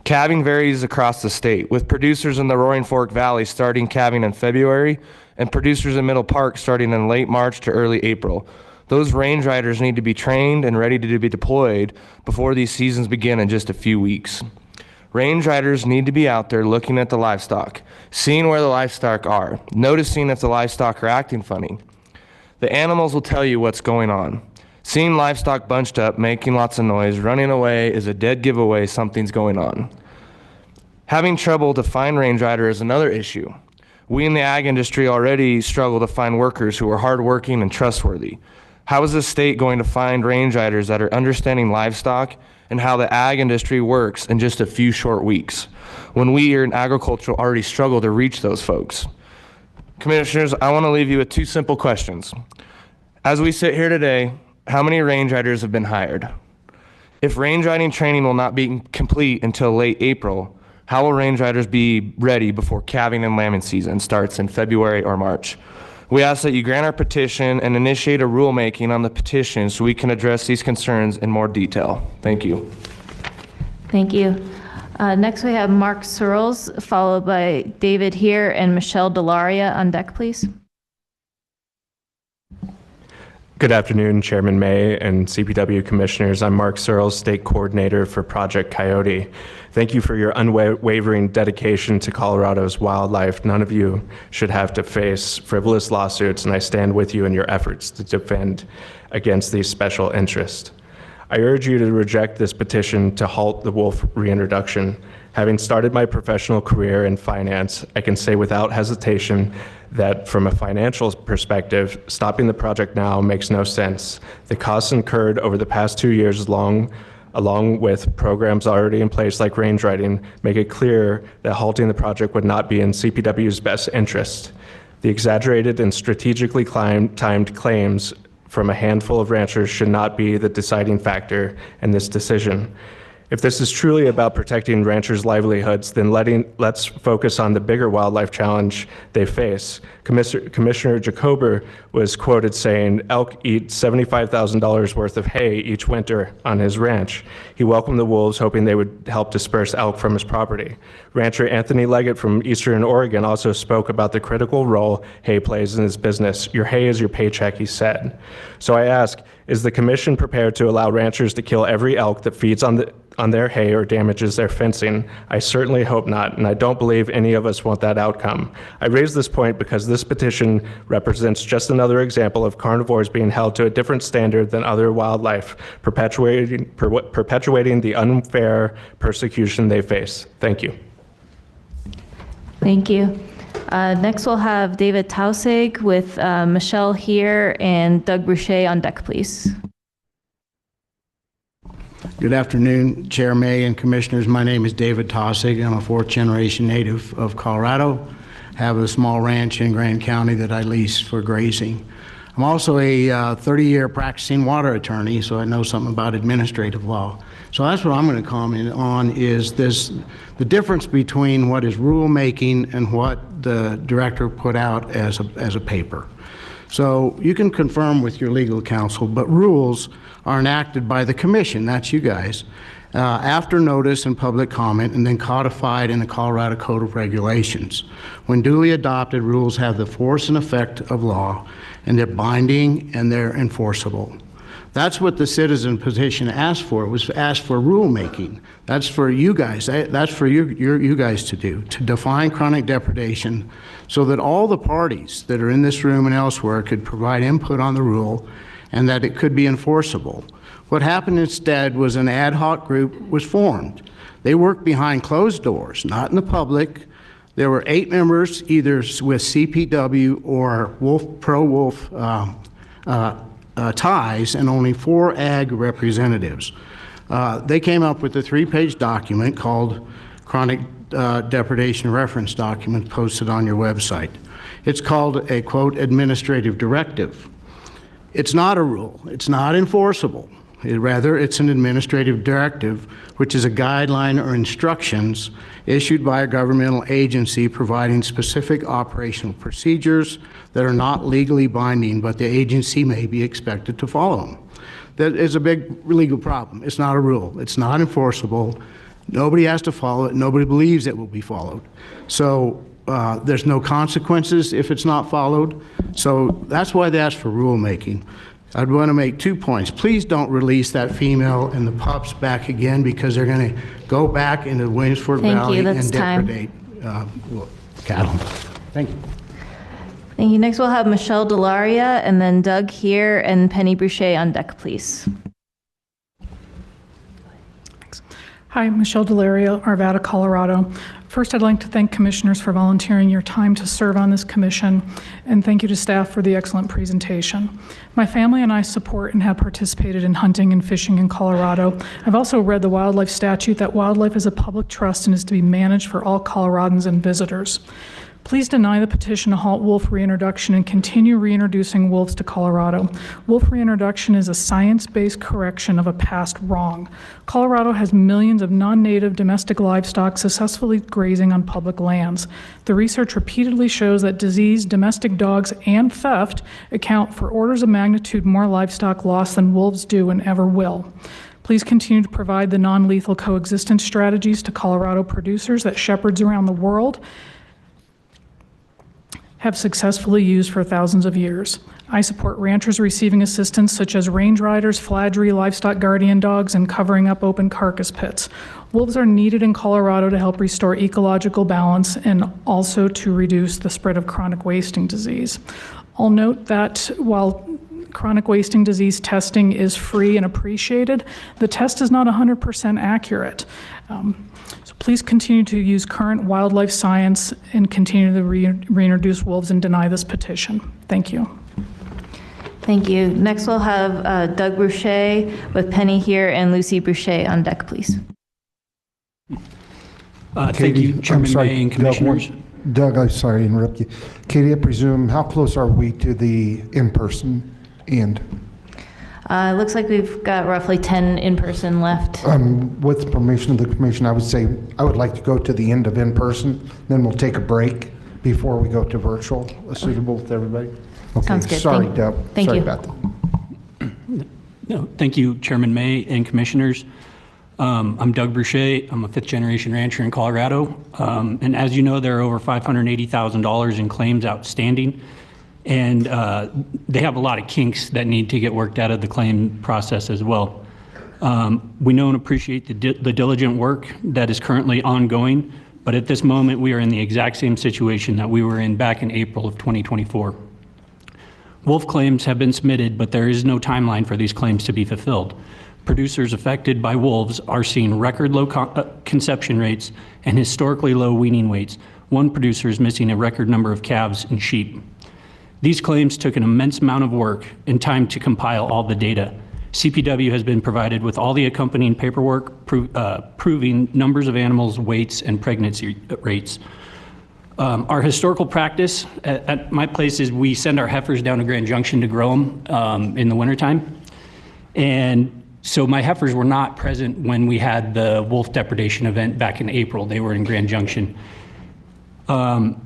Calving varies across the state, with producers in the Roaring Fork Valley starting calving in February and producers in Middle Park starting in late March to early April. Those range riders need to be trained and ready to be deployed before these seasons begin in just a few weeks. Range riders need to be out there looking at the livestock, seeing where the livestock are, noticing if the livestock are acting funny. The animals will tell you what's going on. Seeing livestock bunched up, making lots of noise, running away is a dead giveaway something's going on. Having trouble to find range rider is another issue. We in the ag industry already struggle to find workers who are hardworking and trustworthy. How is the state going to find range riders that are understanding livestock and how the ag industry works in just a few short weeks, when we here in agriculture already struggle to reach those folks? Commissioners, I want to leave you with two simple questions. As we sit here today, how many range riders have been hired? If range riding training will not be complete until late April, how will range riders be ready before calving and lambing season starts in February or March? We ask that you grant our petition and initiate a rulemaking on the petition so we can address these concerns in more detail. Thank you. Thank you. Next, we have Mark Searles, followed by David here and Michelle Delaria on deck, please. Good afternoon, Chairman May and CPW Commissioners. I'm Mark Searles, State Coordinator for Project Coyote. Thank you for your unwavering dedication to Colorado's wildlife. None of you should have to face frivolous lawsuits, and I stand with you in your efforts to defend against these special interests. I urge you to reject this petition to halt the wolf reintroduction. Having started my professional career in finance, I can say without hesitation that from a financial perspective, stopping the project now makes no sense. The costs incurred over the past 2 years along with programs already in place like range riding, make it clear that halting the project would not be in CPW's best interest. The exaggerated and strategically timed claims from a handful of ranchers should not be the deciding factor in this decision. If this is truly about protecting ranchers' livelihoods, then let's focus on the bigger wildlife challenge they face. Commissioner Jacober was quoted saying, elk eat $75,000 worth of hay each winter on his ranch. He welcomed the wolves, hoping they would help disperse elk from his property. Rancher Anthony Leggett from Eastern Oregon also spoke about the critical role hay plays in his business. Your hay is your paycheck, he said. So I ask, is the commission prepared to allow ranchers to kill every elk that feeds on their hay or damages their fencing? I certainly hope not, and I don't believe any of us want that outcome. I raise this point because this petition represents just another example of carnivores being held to a different standard than other wildlife, perpetuating the unfair persecution they face. Thank you. Thank you. Next, we'll have David Tausig with Michelle here and Doug Boucher on deck, please. Good afternoon, Chair May and Commissioners. My name is David Tausig. I'm a fourth-generation native of Colorado. Have a small ranch in Grand County that I lease for grazing. I'm also a 30-year practicing water attorney, so I know something about administrative law. So that's what I'm going to comment on is the difference between what is rulemaking and what the director put out as a paper. So you can confirm with your legal counsel, but rules are enacted by the commission, that's you guys, after notice and public comment, and then codified in the Colorado Code of Regulations. When duly adopted, rules have the force and effect of law, and they're binding and they're enforceable. That's what the citizen petition asked for. It was asked for rulemaking. That's for you guys. That's for you guys to do, to define chronic depredation so that all the parties that are in this room and elsewhere could provide input on the rule and that it could be enforceable. What happened instead was an ad hoc group was formed. They worked behind closed doors, not in the public. There were 8 members, either with CPW or pro-wolf ties, and only 4 ag representatives. They came up with a 3-page document called Chronic Depredation Reference Document posted on your website. It's called a, quote, administrative directive. It's not a rule. It's not enforceable. Rather, it's an administrative directive, which is a guideline or instructions issued by a governmental agency providing specific operational procedures that are not legally binding, but the agency may be expected to follow them. That is a big legal problem. It's not a rule. It's not enforceable. Nobody has to follow it. Nobody believes it will be followed. So there's no consequences if it's not followed. So that's why they asked for rulemaking. I'd want to make 2 points. Please don't release that female and the pups back again because they're going to go back into the Williamsburg Valley and depredate cattle. Thank you. Thank you. Next, we'll have Michelle Delaria and then Doug here and Penny Boucher on deck, please. Hi, Michelle Delaria, Arvada, Colorado. First, I'd like to thank commissioners for volunteering your time to serve on this commission, and thank you to staff for the excellent presentation. My family and I support and have participated in hunting and fishing in Colorado. I've also read the wildlife statute that wildlife is a public trust and is to be managed for all Coloradans and visitors. Please deny the petition to halt wolf reintroduction and continue reintroducing wolves to Colorado. Wolf reintroduction is a science-based correction of a past wrong. Colorado has millions of non-native domestic livestock successfully grazing on public lands. The research repeatedly shows that disease, domestic dogs, and theft account for orders of magnitude more livestock loss than wolves do and ever will. Please continue to provide the non-lethal coexistence strategies to Colorado producers that shepherds around the world have successfully used for thousands of years. I support ranchers receiving assistance such as range riders, fladry, livestock guardian dogs, and covering up open carcass pits. Wolves are needed in Colorado to help restore ecological balance and also to reduce the spread of chronic wasting disease. I'll note that while chronic wasting disease testing is free and appreciated, the test is not 100% accurate. So please continue to use current wildlife science and continue to reintroduce wolves and deny this petition. Thank you. Thank you. Next, we'll have Doug Boucher with Penny here and Lucy Boucher on deck, please. Thank you, Chairman May and Commissioners. Doug, I'm sorry to interrupt you. Katie, I presume, how close are we to the in-person end? It looks like we've got roughly 10 in person left. With permission of the commission, I would say I would like to go to the end of in-person, then we'll take a break before we go to virtual. Suitable with everybody? Okay. Sounds good. Sorry, Deb. Thank Sorry you. about that. No, thank you, Chairman May and Commissioners. I'm Doug Boucher. I'm a fifth-generation rancher in Colorado. And as you know, there are over $580,000 in claims outstanding. And they have a lot of kinks that need to get worked out of the claim process as well. We know and appreciate the diligent work that is currently ongoing, but at this moment, we are in the exact same situation that we were in back in April of 2024. Wolf claims have been submitted, but there is no timeline for these claims to be fulfilled. Producers affected by wolves are seeing record low conception rates and historically low weaning weights. One producer is missing a record number of calves and sheep. These claims took an immense amount of work and time to compile all the data. CPW has been provided with all the accompanying paperwork proving numbers of animals, weights, and pregnancy rates. Our historical practice at my place is we send our heifers down to Grand Junction to grow them in the wintertime. And so my heifers were not present when we had the wolf depredation event back in April. They were in Grand Junction. And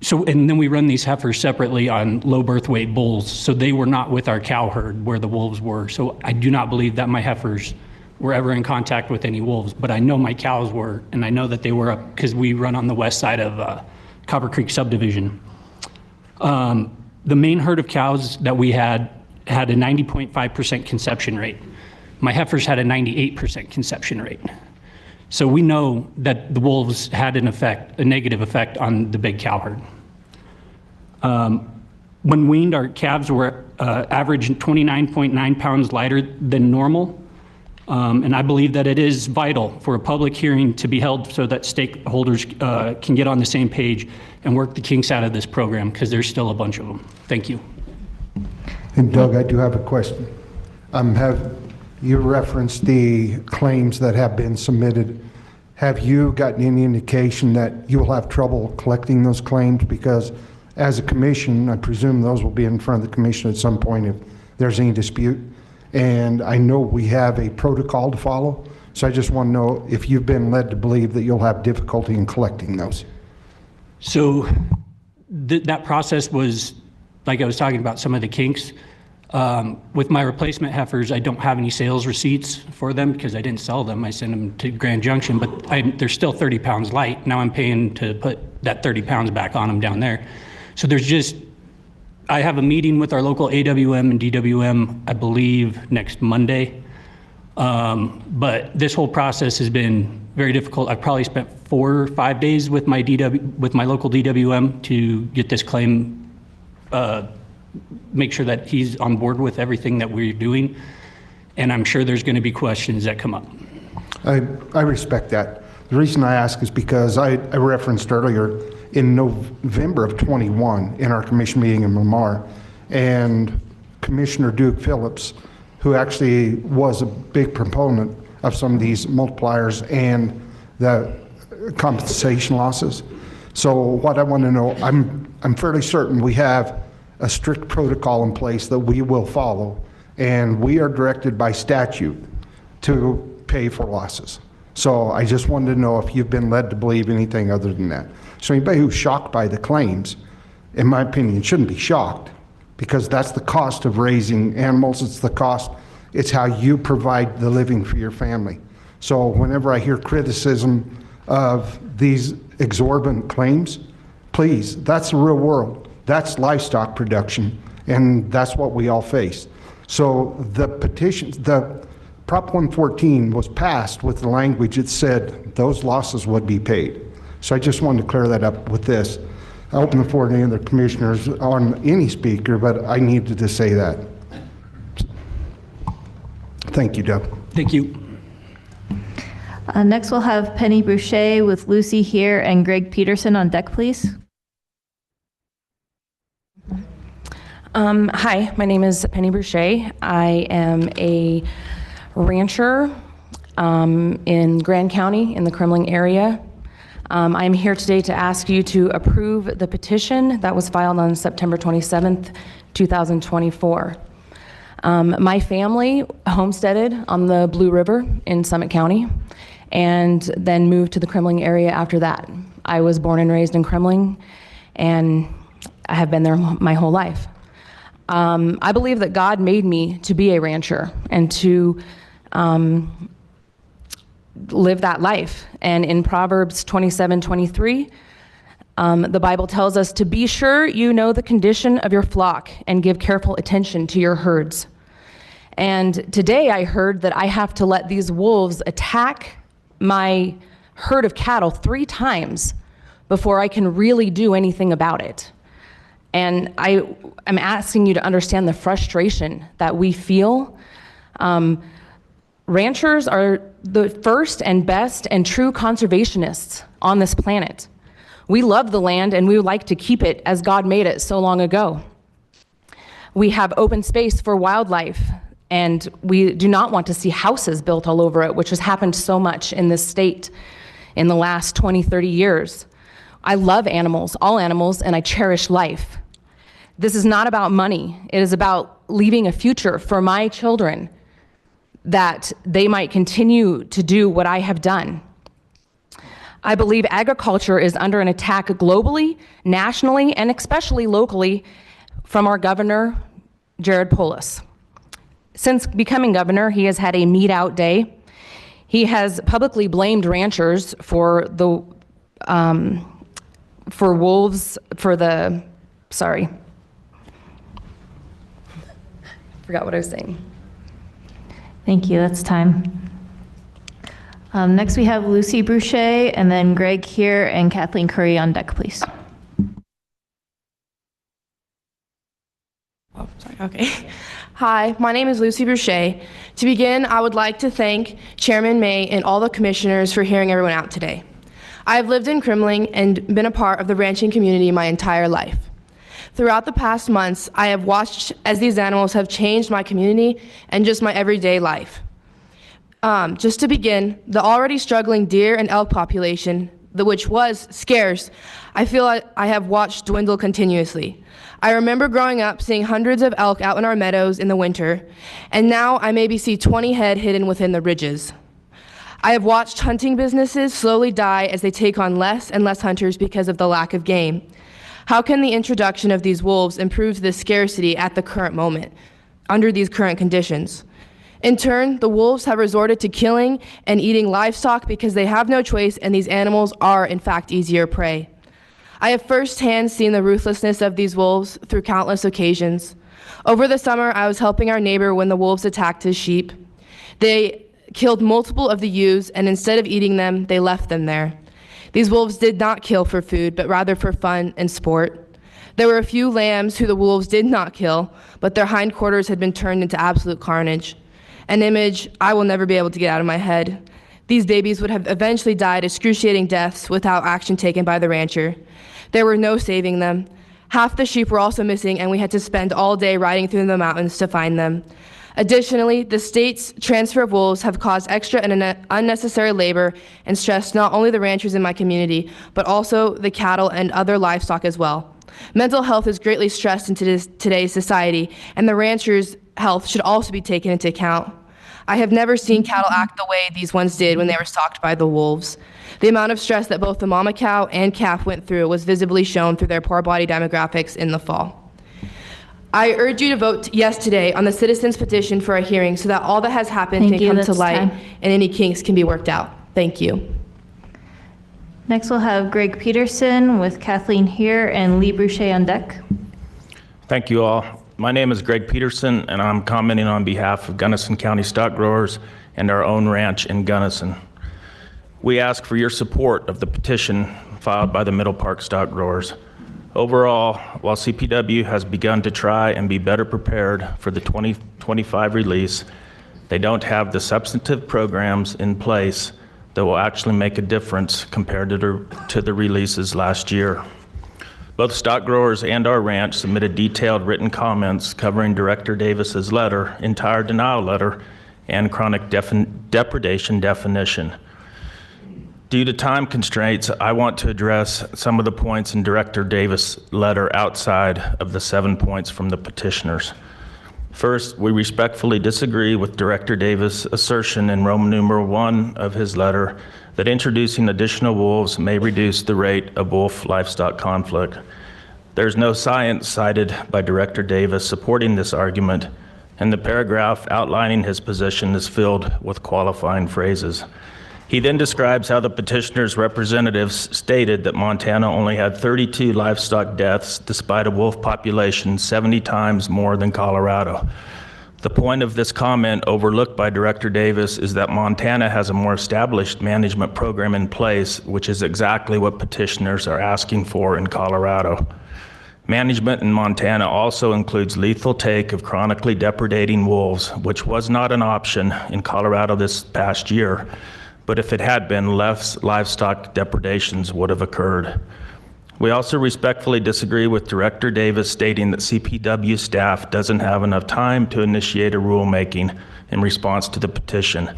then we run these heifers separately on low birth weight bulls. So they were not with our cow herd where the wolves were. So I do not believe that my heifers were ever in contact with any wolves, but I know my cows were, and I know that they were up because we run on the west side of Copper Creek subdivision. The main herd of cows that we had a 90.5% conception rate. My heifers had a 98% conception rate. So we know that the wolves had an effect, a negative effect on the big cow herd. When weaned, our calves were average 29.9 pounds lighter than normal. And I believe that it is vital for a public hearing to be held so that stakeholders can get on the same page and work the kinks out of this program, because there's still a bunch of them. Thank you. And Doug, I do have a question. You referenced the claims that have been submitted. Have you gotten any indication that you will have trouble collecting those claims? Because as a commission, I presume those will be in front of the commission at some point if there's any dispute. And I know we have a protocol to follow, so I just want to know if you've been led to believe that you'll have difficulty in collecting those. So that process was, like I was talking about, some of the kinks. With my replacement heifers, I don't have any sales receipts for them because I didn't sell them. I sent them to Grand Junction, but they're still 30 pounds light. Now I'm paying to put that 30 pounds back on them down there. So I have a meeting with our local AWM and DWM, I believe, next Monday. But this whole process has been very difficult. I've probably spent 4 or 5 days with my local DWM to get this claim, make sure that he's on board with everything that we're doing. And I'm sure there's going to be questions that come up. I respect that. The reason I ask is because I referenced earlier in November of 21 in our commission meeting in Lamar, and Commissioner Duke Phillips, who actually was a big proponent of some of these multipliers and the compensation losses. So what I want to know, I'm fairly certain we have a strict protocol in place that we will follow, and we are directed by statute to pay for losses. So I just wanted to know if you've been led to believe anything other than that. So anybody who's shocked by the claims, in my opinion, shouldn't be shocked, because that's the cost of raising animals. It's the cost. It's how you provide the living for your family. So whenever I hear criticism of these exorbitant claims, please, that's the real world. That's livestock production, and that's what we all face. So the petitions, the Prop 114 was passed with the language that said those losses would be paid. So I just wanted to clear that up with this. I open the floor to any other commissioners on any speaker, but I needed to say that. Thank you, Deb. Thank you. Next, we'll have Penny Boucher with Lucy here and Greg Peterson on deck, please. Hi, my name is Penny Boucher. I am a rancher in Grand County in the Kremling area. I am here today to ask you to approve the petition that was filed on September 27th, 2024. My family homesteaded on the Blue River in Summit County and then moved to the Kremling area after that. I was born and raised in Kremling, and I have been there my whole life. I believe that God made me to be a rancher and to live that life. And in Proverbs 27:23, the Bible tells us to be sure you know the condition of your flock and give careful attention to your herds. And today I heard that I have to let these wolves attack my herd of cattle 3 times before I can really do anything about it. And I'm asking you to understand the frustration that we feel. Ranchers are the first and best and true conservationists on this planet. We love the land and we would like to keep it as God made it so long ago. We have open space for wildlife, and we do not want to see houses built all over it, which has happened so much in this state in the last 20, 30 years. I love animals, all animals, and I cherish life. This is not about money. It is about leaving a future for my children that they might continue to do what I have done. I believe agriculture is under an attack globally, nationally, and especially locally from our governor, Jared Polis. Since becoming governor, he has had a meat out day. He has publicly blamed ranchers for the forgot what I was saying. Thank you, that's time. Next we have Lucy Boucher, and then Greg here, and Kathleen Curry on deck, please. Oh, sorry, okay. Hi, my name is Lucy Boucher. To begin, I would like to thank Chairman May and all the commissioners for hearing everyone out today. I have lived in Kremling and been a part of the ranching community my entire life. Throughout the past months, I have watched as these animals have changed my community and just my everyday life. Just to begin, the already struggling deer and elk population, which was scarce, I feel I have watched dwindle continuously. I remember growing up seeing hundreds of elk out in our meadows in the winter, and now I maybe see 20 head hidden within the ridges. I have watched hunting businesses slowly die as they take on less and less hunters because of the lack of game. How can the introduction of these wolves improve this scarcity at the current moment, under these current conditions? In turn, the wolves have resorted to killing and eating livestock because they have no choice, and these animals are, in fact, easier prey. I have firsthand seen the ruthlessness of these wolves through countless occasions. Over the summer, I was helping our neighbor when the wolves attacked his sheep. They killed multiple of the ewes, and instead of eating them, they left them there. These wolves did not kill for food, but rather for fun and sport. There were a few lambs who the wolves did not kill, but their hindquarters had been turned into absolute carnage. An image I will never be able to get out of my head. These babies would have eventually died excruciating deaths without action taken by the rancher. There were no saving them. Half the sheep were also missing, and we had to spend all day riding through the mountains to find them. Additionally, the state's transfer of wolves have caused extra and unnecessary labor and stress not only the ranchers in my community, but also the cattle and other livestock as well. Mental health is greatly stressed in today's society, and the ranchers' health should also be taken into account. I have never seen cattle act the way these ones did when they were stalked by the wolves. The amount of stress that both the mama cow and calf went through was visibly shown through their poor body demographics in the fall. I urge you to vote yes today on the citizens' petition for a hearing so that all that has happened can come to light and any kinks can be worked out. Thank you. Next we'll have Greg Peterson with Kathleen here and Lee Boucher on deck. Thank you all. My name is Greg Peterson, and I'm commenting on behalf of Gunnison County stock growers and our own ranch in Gunnison. We ask for your support of the petition filed by the Middle Park stock growers. Overall, while CPW has begun to try and be better prepared for the 2025 release, they don't have the substantive programs in place that will actually make a difference compared to the releases last year. Both stock growers and our ranch submitted detailed written comments covering Director Davis's letter, entire denial letter, and chronic depredation definition. Due to time constraints, I want to address some of the points in Director Davis' letter outside of the 7 points from the petitioners. First, we respectfully disagree with Director Davis' assertion in Roman numeral 1 of his letter that introducing additional wolves may reduce the rate of wolf livestock conflict. There's no science cited by Director Davis supporting this argument, and the paragraph outlining his position is filled with qualifying phrases. He then describes how the petitioner's representatives stated that Montana only had 32 livestock deaths despite a wolf population 70 times more than Colorado. The point of this comment, overlooked by Director Davis, is that Montana has a more established management program in place, which is exactly what petitioners are asking for in Colorado. Management in Montana also includes lethal take of chronically depredating wolves, which was not an option in Colorado this past year. But if it had been, less livestock depredations would have occurred. We also respectfully disagree with Director Davis stating that CPW staff doesn't have enough time to initiate a rulemaking in response to the petition.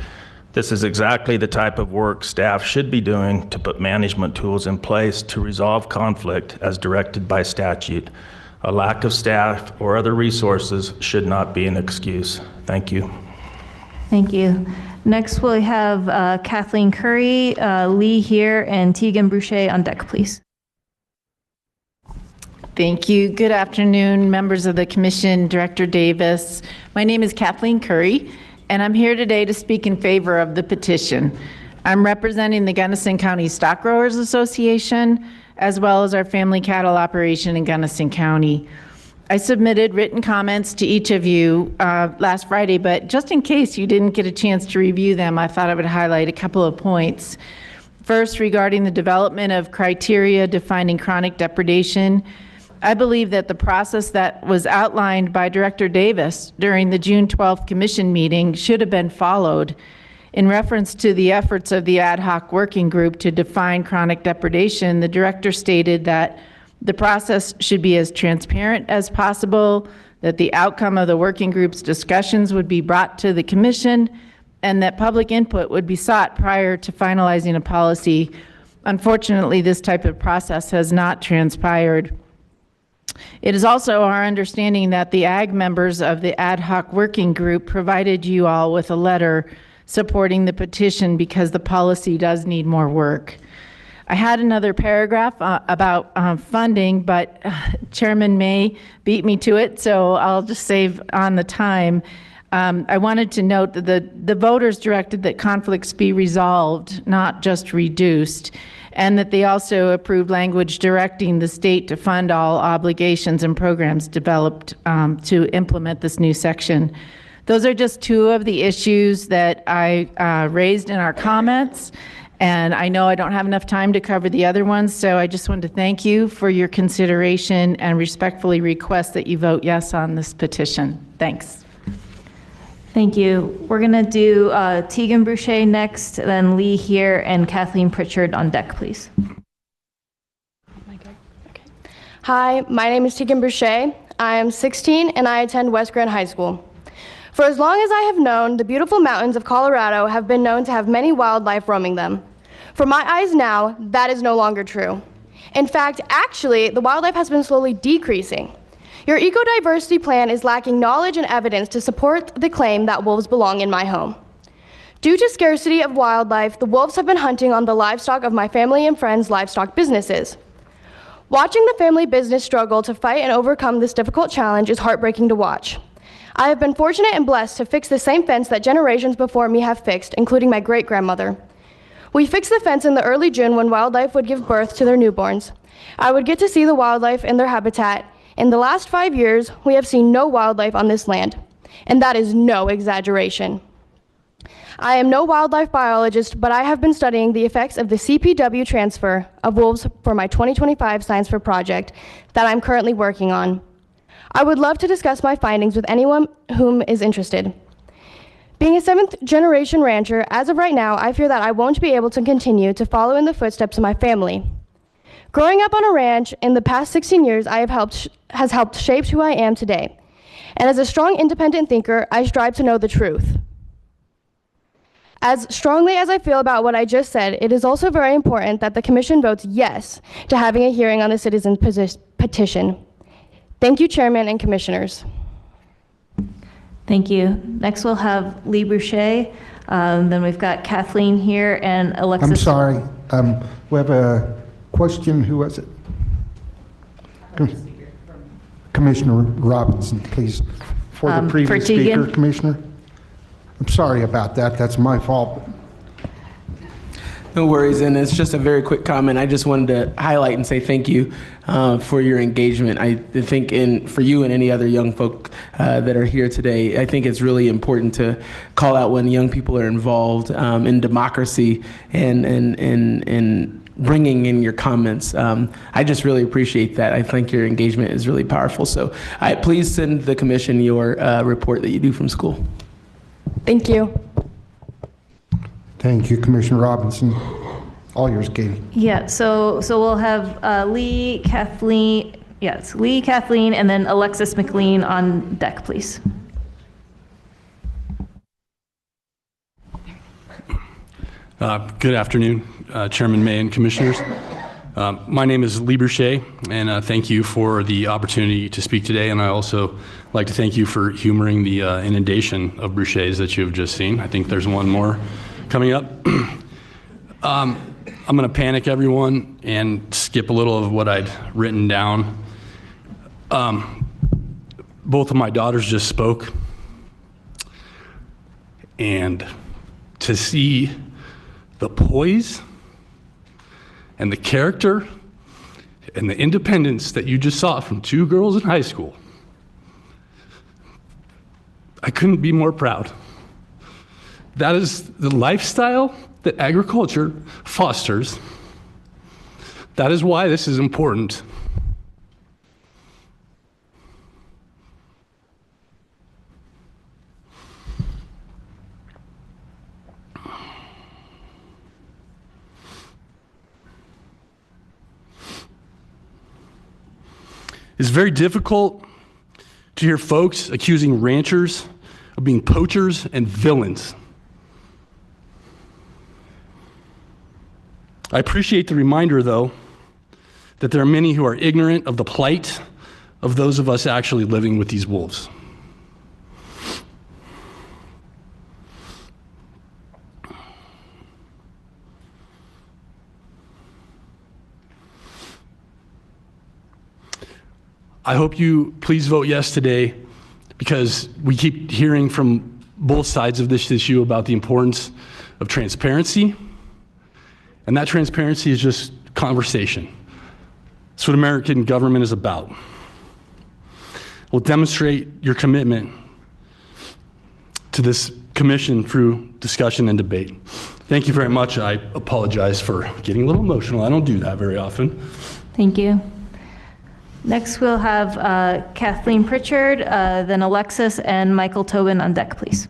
This is exactly the type of work staff should be doing to put management tools in place to resolve conflict as directed by statute. A lack of staff or other resources should not be an excuse. Thank you. Thank you. Next, we'll have Kathleen Curry, Lee here, and Tegan Boucher on deck, please. Thank you. Good afternoon, members of the Commission, Director Davis. My name is Kathleen Curry, and I'm here today to speak in favor of the petition. I'm representing the Gunnison County Stock Growers Association, as well as our family cattle operation in Gunnison County. I submitted written comments to each of you last Friday, but just in case you didn't get a chance to review them, I thought I would highlight a couple of points. First, regarding the development of criteria defining chronic depredation, I believe that the process that was outlined by Director Davis during the June 12th Commission meeting should have been followed. In reference to the efforts of the ad hoc working group to define chronic depredation, the director stated that the process should be as transparent as possible, that the outcome of the working group's discussions would be brought to the Commission, and that public input would be sought prior to finalizing a policy. Unfortunately, this type of process has not transpired. It is also our understanding that the ag members of the ad hoc working group provided you all with a letter supporting the petition because the policy does need more work. I had another paragraph about funding, but Chairman May beat me to it, so I'll just save on the time. I wanted to note that the voters directed that conflicts be resolved, not just reduced, and that they also approved language directing the state to fund all obligations and programs developed to implement this new section. Those are just two of the issues that I raised in our comments. And I know I don't have enough time to cover the other ones, so I just wanted to thank you for your consideration and respectfully request that you vote yes on this petition. Thanks. Thank you. We're going to do Tegan Boucher next, then Lee here, and Kathleen Pritchard on deck, please. Hi, my name is Tegan Boucher. I am 16 and I attend West Grand High School. For as long as I have known, the beautiful mountains of Colorado have been known to have many wildlife roaming them. For my eyes now, that is no longer true. In fact, actually, the wildlife has been slowly decreasing. Your ecodiversity plan is lacking knowledge and evidence to support the claim that wolves belong in my home. Due to scarcity of wildlife, the wolves have been hunting on the livestock of my family and friends' livestock businesses. Watching the family business struggle to fight and overcome this difficult challenge is heartbreaking to watch. I have been fortunate and blessed to fix the same fence that generations before me have fixed, including my great-grandmother. We fixed the fence in the early June when wildlife would give birth to their newborns. I would get to see the wildlife in their habitat. In the last 5 years, we have seen no wildlife on this land, and that is no exaggeration. I am no wildlife biologist, but I have been studying the effects of the CPW transfer of wolves for my 2025 Science Fair project that I'm currently working on. I would love to discuss my findings with anyone whom is interested. Being a 7th-generation rancher, as of right now, I fear that I won't be able to continue to follow in the footsteps of my family. Growing up on a ranch in the past 16 years has helped shape who I am today. And as a strong independent thinker, I strive to know the truth. As strongly as I feel about what I just said, it is also very important that the Commission votes yes to having a hearing on the citizen petition. Thank you, Chairman and Commissioners. Thank you. Next, we'll have Lee Boucher. Then we've got Kathleen here and Alexis. I'm sorry. We have a question. Who was it? Commissioner Robinson, please. For the previous speaker, Commissioner. I'm sorry about that. That's my fault. No worries, and it's just a very quick comment. I just wanted to highlight and say thank you for your engagement. I think for you and any other young folk that are here today, I think it's really important to call out when young people are involved in democracy and bringing in your comments. I just really appreciate that. I think your engagement is really powerful. So please send the commission your report that you do from school. Thank you. Thank you, Commissioner Robinson. All yours, Katie. Yeah, so we'll have Lee, Kathleen, and then Alexis McLean on deck, please. Good afternoon, Chairman May and Commissioners. My name is Lee Boucher, and thank you for the opportunity to speak today. And I also like to thank you for humoring the inundation of Bouchers that you have just seen. I think there's one more coming up. I'm going to panic everyone and skip a little of what I'd written down. Both of my daughters just spoke, and to see the poise and the character and the independence that you just saw from two girls in high school, I couldn't be more proud. That is the lifestyle that agriculture fosters. That is why this is important. It's very difficult to hear folks accusing ranchers of being poachers and villains. I appreciate the reminder, though, that there are many who are ignorant of the plight of those of us actually living with these wolves. I hope you please vote yes today, because we keep hearing from both sides of this issue about the importance of transparency. And that transparency is just conversation. That's what American government is about. We'll demonstrate your commitment to this commission through discussion and debate. Thank you very much. I apologize for getting a little emotional. I don't do that very often. Thank you. Next, we'll have Kathleen Pritchard, then Alexis and Michael Tobin on deck, please.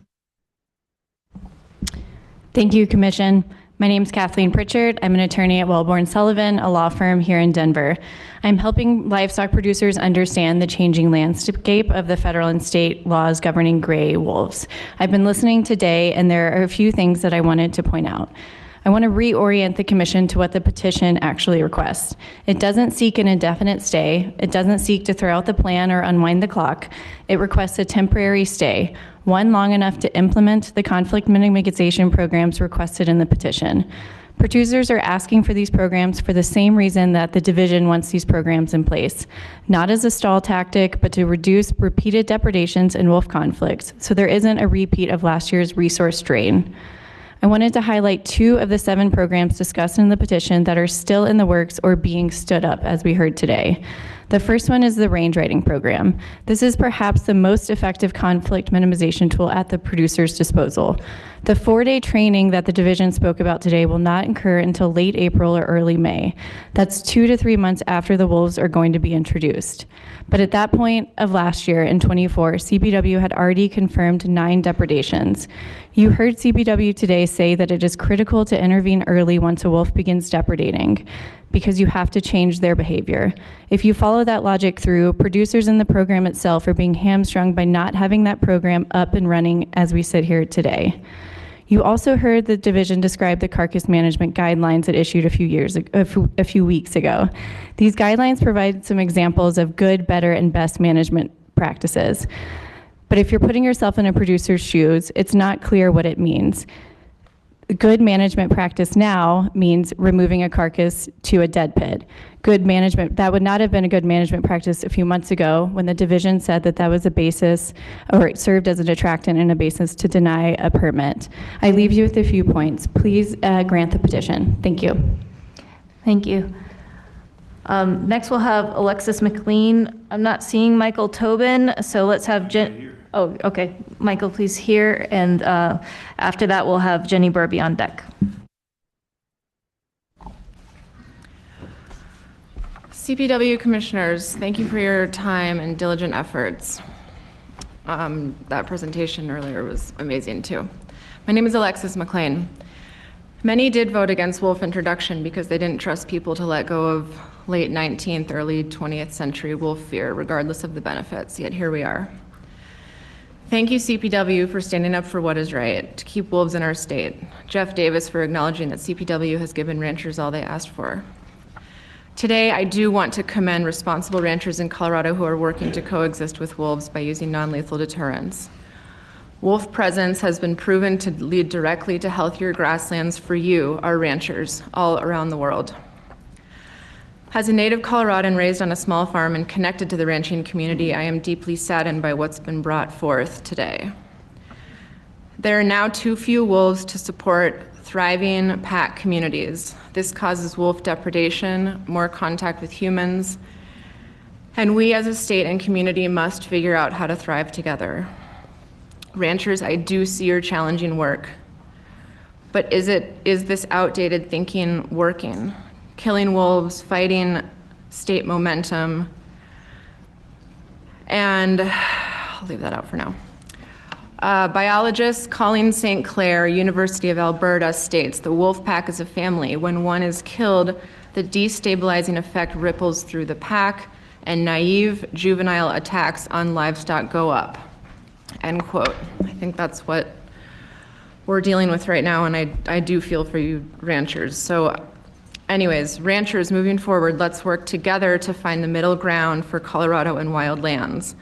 Thank you, Commission. My name is Kathleen Pritchard. I'm an attorney at Wellborn Sullivan, a law firm here in Denver. I'm helping livestock producers understand the changing landscape of the federal and state laws governing gray wolves. I've been listening today, and there are a few things that I wanted to point out. I want to reorient the Commission to what the petition actually requests. It doesn't seek an indefinite stay. It doesn't seek to throw out the plan or unwind the clock. It requests a temporary stay, one long enough to implement the conflict minimization programs requested in the petition. Producers are asking for these programs for the same reason that the division wants these programs in place, not as a stall tactic, but to reduce repeated depredations and wolf conflicts, so there isn't a repeat of last year's resource drain. I wanted to highlight 2 of the 7 programs discussed in the petition that are still in the works or being stood up, as we heard today. The first one is the range riding program. This is perhaps the most effective conflict minimization tool at the producer's disposal. The 4-day training that the division spoke about today will not occur until late April or early May. That's 2 to 3 months after the wolves are going to be introduced. But at that point of last year, in 24, CPW had already confirmed 9 depredations. You heard CPW today say that it is critical to intervene early once a wolf begins depredating, because you have to change their behavior. If you follow that logic through, producers in the program itself are being hamstrung by not having that program up and running as we sit here today. You also heard the division describe the carcass management guidelines it issued a few weeks ago. These guidelines provide some examples of good, better, and best management practices. But if you're putting yourself in a producer's shoes, it's not clear what it means. Good management practice now means removing a carcass to a dead pit. Good management, that would not have been a good management practice a few months ago when the division said that that was a basis, or it served as a detractant and a basis to deny a permit. I leave you with a few points. Please grant the petition. Thank you. Thank you. Next, we'll have Alexis McLean. I'm not seeing Michael Tobin, so let's have Oh, okay. Michael, please here. And after that, we'll have Jenny Burby on deck. CPW commissioners, thank you for your time and diligent efforts. That presentation earlier was amazing too. My name is Alexis McLean. Many did vote against wolf introduction because they didn't trust people to let go of late 19th, early 20th century wolf fear, regardless of the benefits, yet here we are. Thank you, CPW, for standing up for what is right, to keep wolves in our state. Jeff Davis for acknowledging that CPW has given ranchers all they asked for. Today, I do want to commend responsible ranchers in Colorado who are working to coexist with wolves by using non-lethal deterrents. Wolf presence has been proven to lead directly to healthier grasslands for you, our ranchers, all around the world. As a native Coloradan raised on a small farm and connected to the ranching community, I am deeply saddened by what's been brought forth today. There are now too few wolves to support thriving pack communities. This causes wolf depredation, more contact with humans, and we as a state and community must figure out how to thrive together. Ranchers, I do see your challenging work, but is this outdated thinking working? Killing wolves, fighting state momentum, and I'll leave that out for now. Biologist Colleen St. Clair, University of Alberta, states the wolf pack is a family. When one is killed, the destabilizing effect ripples through the pack, and naive juvenile attacks on livestock go up. End quote. I think that's what we're dealing with right now, and I do feel for you ranchers. So anyways, ranchers, moving forward, let's work together to find the middle ground for Colorado and wild lands.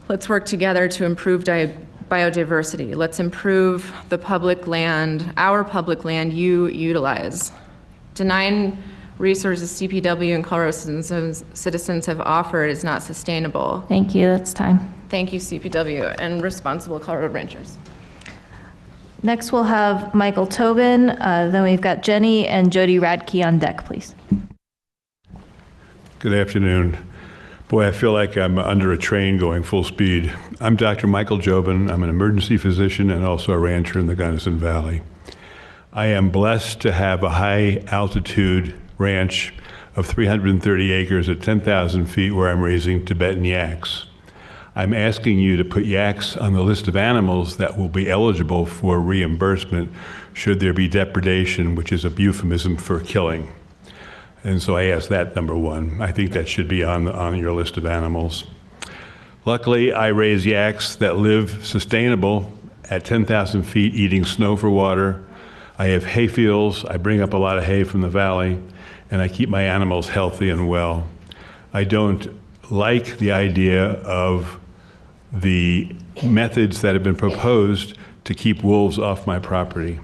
Let's work together to improve biodiversity. Let's improve the public land, our public land you utilize. Denying resources CPW and Colorado citizens have offered is not sustainable. Thank you. That's time. Thank you, CPW, and responsible Colorado ranchers. Next, we'll have Michael Tobin. Then we've got Jenny and Jody Radke on deck, please. Good afternoon. Boy, I feel like I'm under a train going full speed. I'm Dr. Michael Jobin. I'm an emergency physician and also a rancher in the Gunnison Valley. I am blessed to have a high altitude ranch of 330 acres at 10,000 feet where I'm raising Tibetan yaks. I'm asking you to put yaks on the list of animals that will be eligible for reimbursement should there be depredation, which is a euphemism for killing. And so I asked that, number one. I think that should be on your list of animals. Luckily, I raise yaks that live sustainable at 10,000 feet, eating snow for water. I have hay fields. I bring up a lot of hay from the valley, and I keep my animals healthy and well. I don't like the idea of the methods that have been proposed to keep wolves off my property.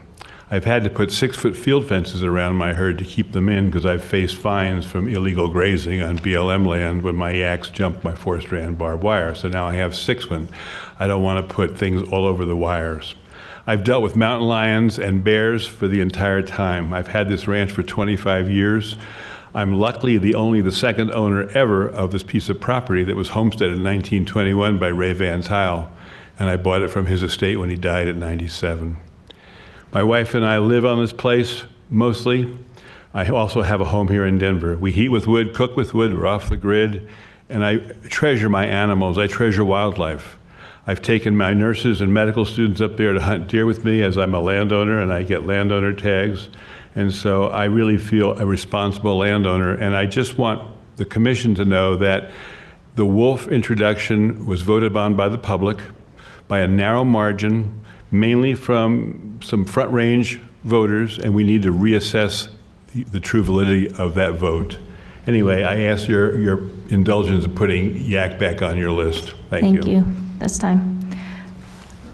I've had to put 6-foot field fences around my herd to keep them in because I've faced fines from illegal grazing on BLM land when my yaks jumped my 4-strand barbed wire. So now I have 6 of them. I don't want to put things all over the wires. I've dealt with mountain lions and bears for the entire time. I've had this ranch for 25 years. I'm luckily the second owner ever of this piece of property that was homesteaded in 1921 by Ray Van Tile, and I bought it from his estate when he died at 97. My wife and I live on this place mostly. I also have a home here in Denver. We heat with wood, cook with wood, we're off the grid, and I treasure my animals. I treasure wildlife. I've taken my nurses and medical students up there to hunt deer with me as I'm a landowner and I get landowner tags. And so I really feel a responsible landowner, and I just want the commission to know that the wolf introduction was voted on by the public by a narrow margin, mainly from some front range voters, and we need to reassess the true validity of that vote. Anyway, I ask your indulgence in putting yak back on your list. Thank you. Thank you. That's time.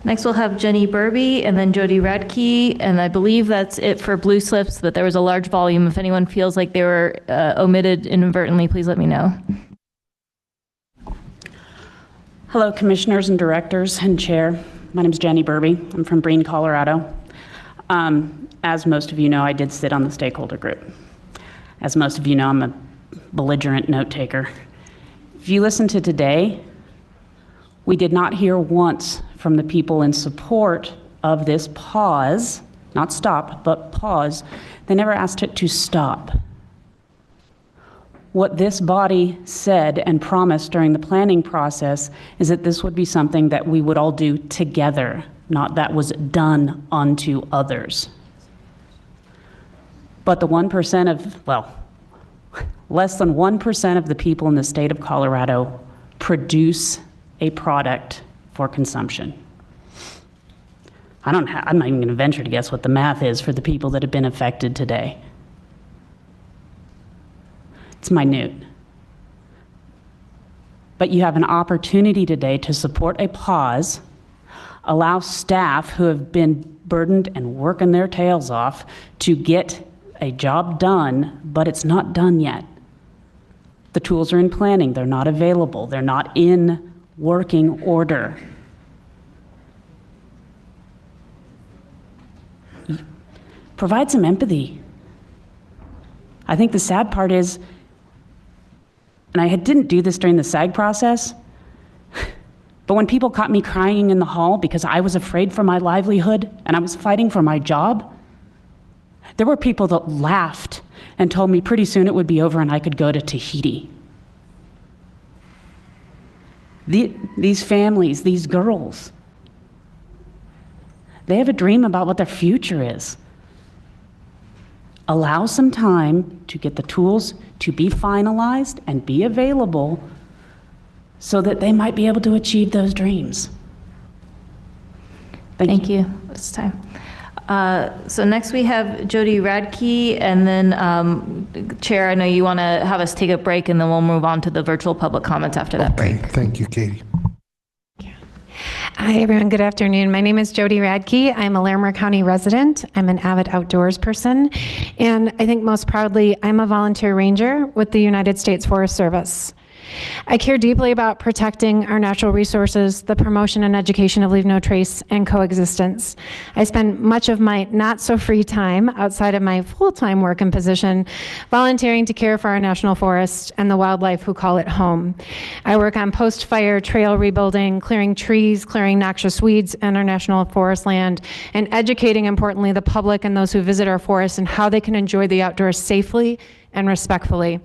Next, we'll have Jenny Burby and then Jody Radke, and I believe that's it for blue slips, but there was a large volume. If anyone feels like they were omitted inadvertently, please let me know. Hello, commissioners and directors and chair. My name is Jenny Burby. I'm from Breen, Colorado. As most of you know, I did sit on the stakeholder group. As most of you know, I'm a belligerent note taker. If you listen to today, we did not hear once from the people in support of this pause, not stop, but pause. They never asked it to stop. What this body said and promised during the planning process is that this would be something that we would all do together, not that was done unto others. But the 1% of, well, less than 1% of the people in the state of Colorado produce a product for consumption. I'm not even going to venture to guess what the math is for the people that have been affected today. It's minute. But you have an opportunity today to support a pause, allow staff who have been burdened and working their tails off to get a job done, but it's not done yet. The tools are in planning, they're not available, they're not in working order. Provide some empathy. I think the sad part is, and I didn't do this during the SAG process, but when people caught me crying in the hall because I was afraid for my livelihood and I was fighting for my job, there were people that laughed and told me pretty soon it would be over and I could go to Tahiti. These families, these girls, they have a dream about what their future is. Allow some time to get the tools to be finalized and be available so that they might be able to achieve those dreams. Thank you. It's time. So next we have Jody Radke, and then Chair, I know you want to have us take a break, and then we'll move on to the virtual public comments after that break. Thank you, Katie. Hi, everyone. Good afternoon. My name is Jody Radke. I'm a Larimer County resident. I'm an avid outdoors person. And I think most proudly, I'm a volunteer ranger with the United States Forest Service. I care deeply about protecting our natural resources, the promotion and education of leave no trace, and coexistence. I spend much of my not-so-free time outside of my full-time work and position volunteering to care for our national forest and the wildlife who call it home. I work on post-fire trail rebuilding, clearing trees, clearing noxious weeds in our national forest land, and educating, importantly, the public and those who visit our forests and how they can enjoy the outdoors safely and respectfully.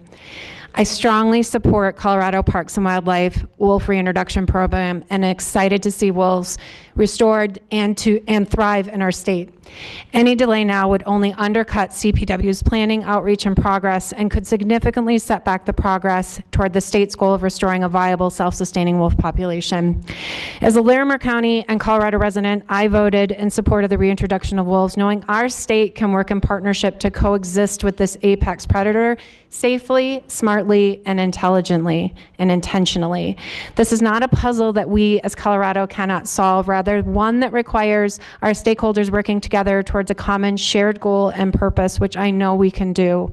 I strongly support Colorado Parks and Wildlife Wolf Reintroduction Program and excited to see wolves restored and thrive in our state. Any delay now would only undercut CPW's planning, outreach, and progress and could significantly set back the progress toward the state's goal of restoring a viable, self-sustaining wolf population. As a Larimer County and Colorado resident, I voted in support of the reintroduction of wolves, knowing our state can work in partnership to coexist with this apex predator safely, smartly, and intelligently and intentionally. This is not a puzzle that we as Colorado cannot solve, rather one that requires our stakeholders working together towards a common shared goal and purpose, which I know we can do.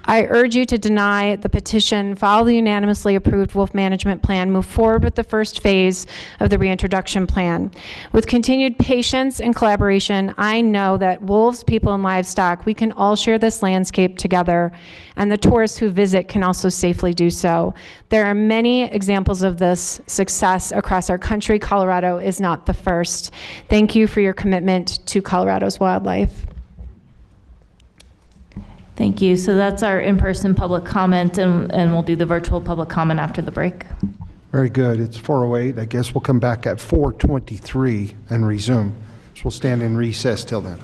I urge you to deny the petition, follow the unanimously approved wolf management plan, move forward with the first phase of the reintroduction plan. With continued patience and collaboration, I know that wolves, people, and livestock, we can all share this landscape together, and the tourists who visit can also safely do so. There are many examples of this success across our country. Colorado is not the first. Thank you for your commitment to Colorado's wildlife. Thank you. So that's our in-person public comment, and we'll do the virtual public comment after the break. Very good. It's 4:08. I guess we'll come back at 4:23 and resume. So we'll stand in recess till then.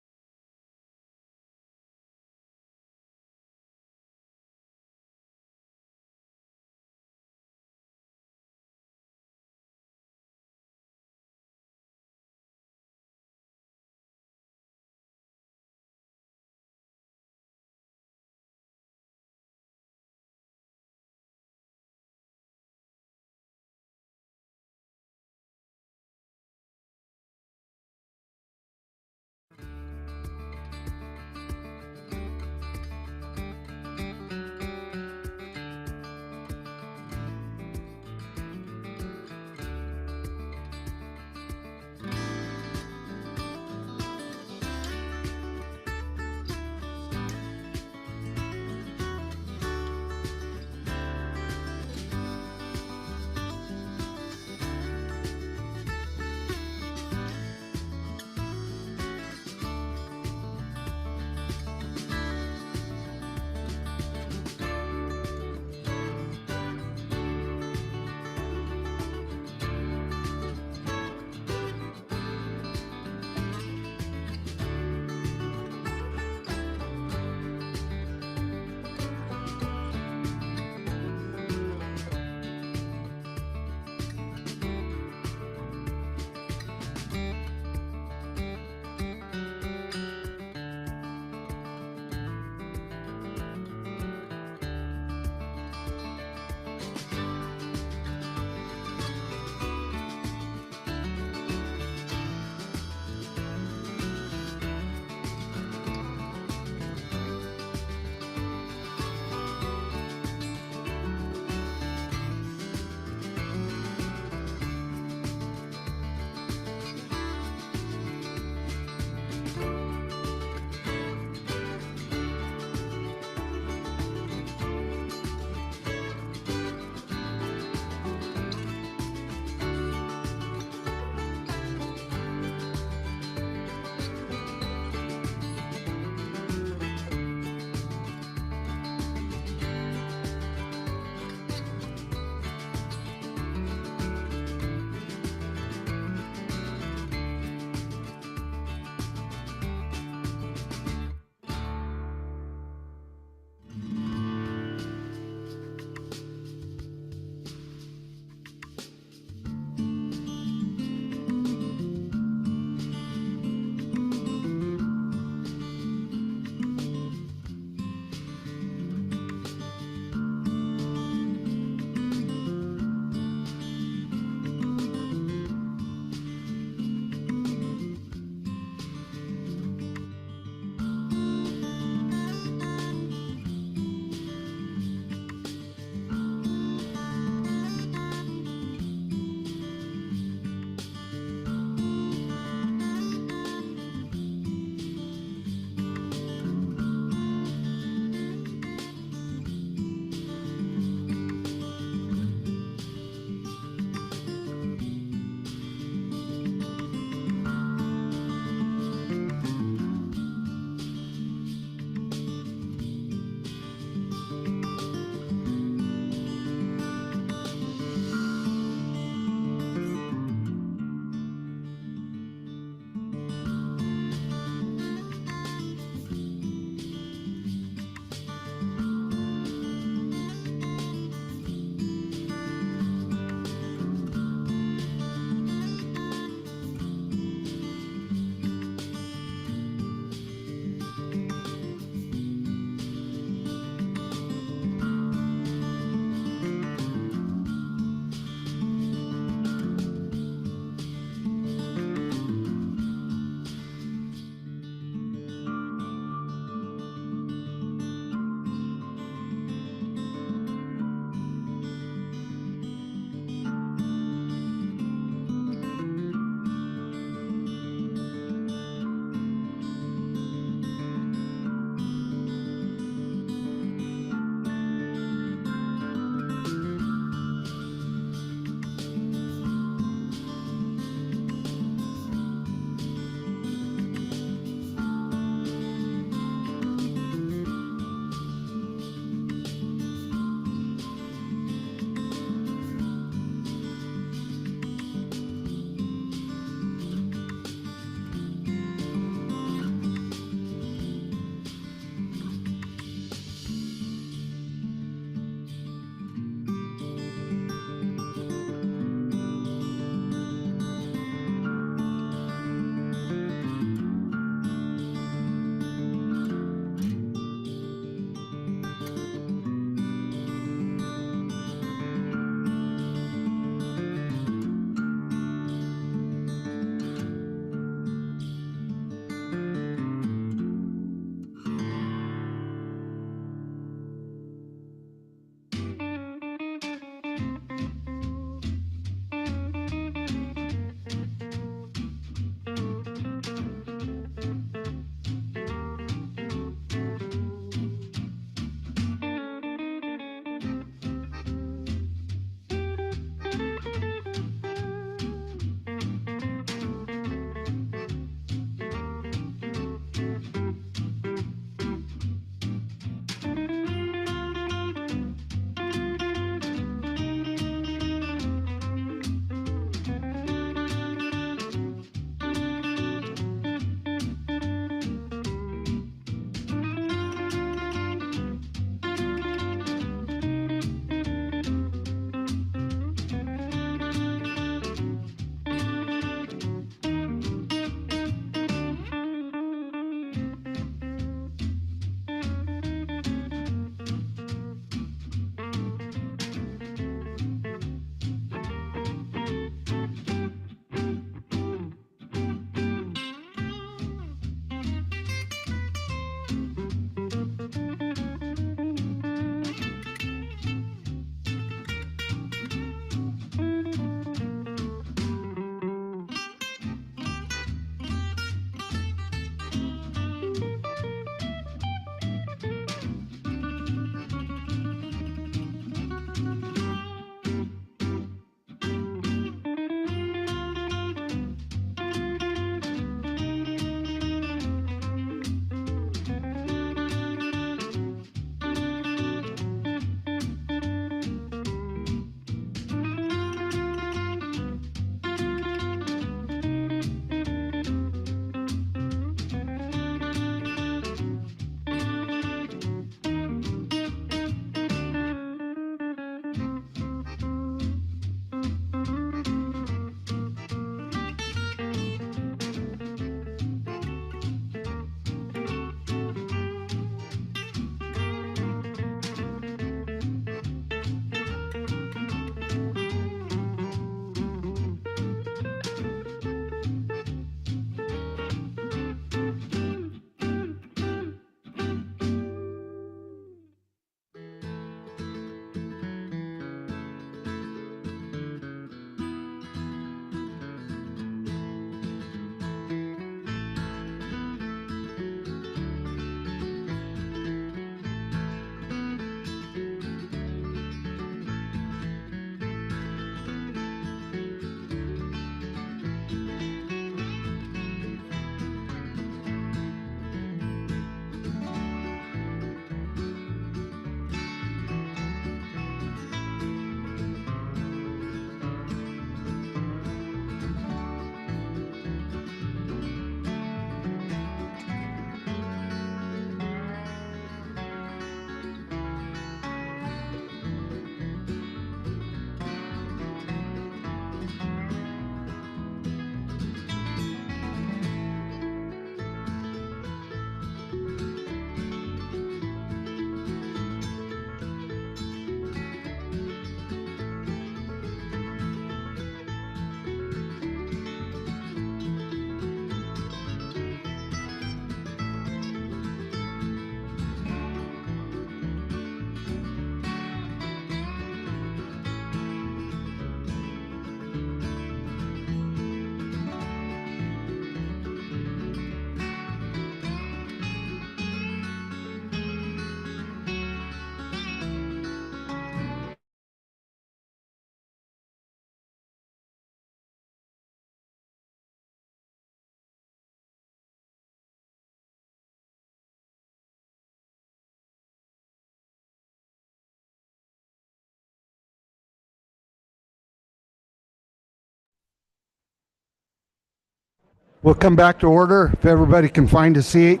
We'll come back to order if everybody can find a seat.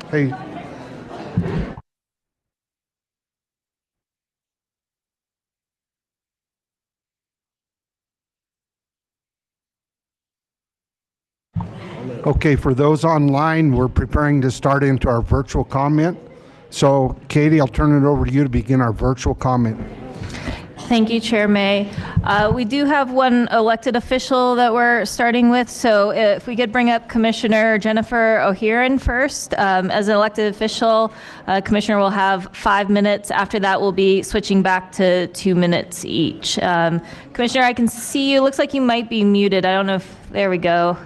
Hey. Okay, for those online, we're preparing to start into our virtual comment. So, Katie, I'll turn it over to you to begin our virtual comment. Thank you, Chair May. We do have one elected official that we're starting with, so if we could bring up Commissioner Jennifer O'Hearn first. As an elected official, Commissioner will have 5 minutes. After that, we'll be switching back to 2 minutes each. Commissioner, I can see you. Looks like you might be muted. I don't know if, there we go.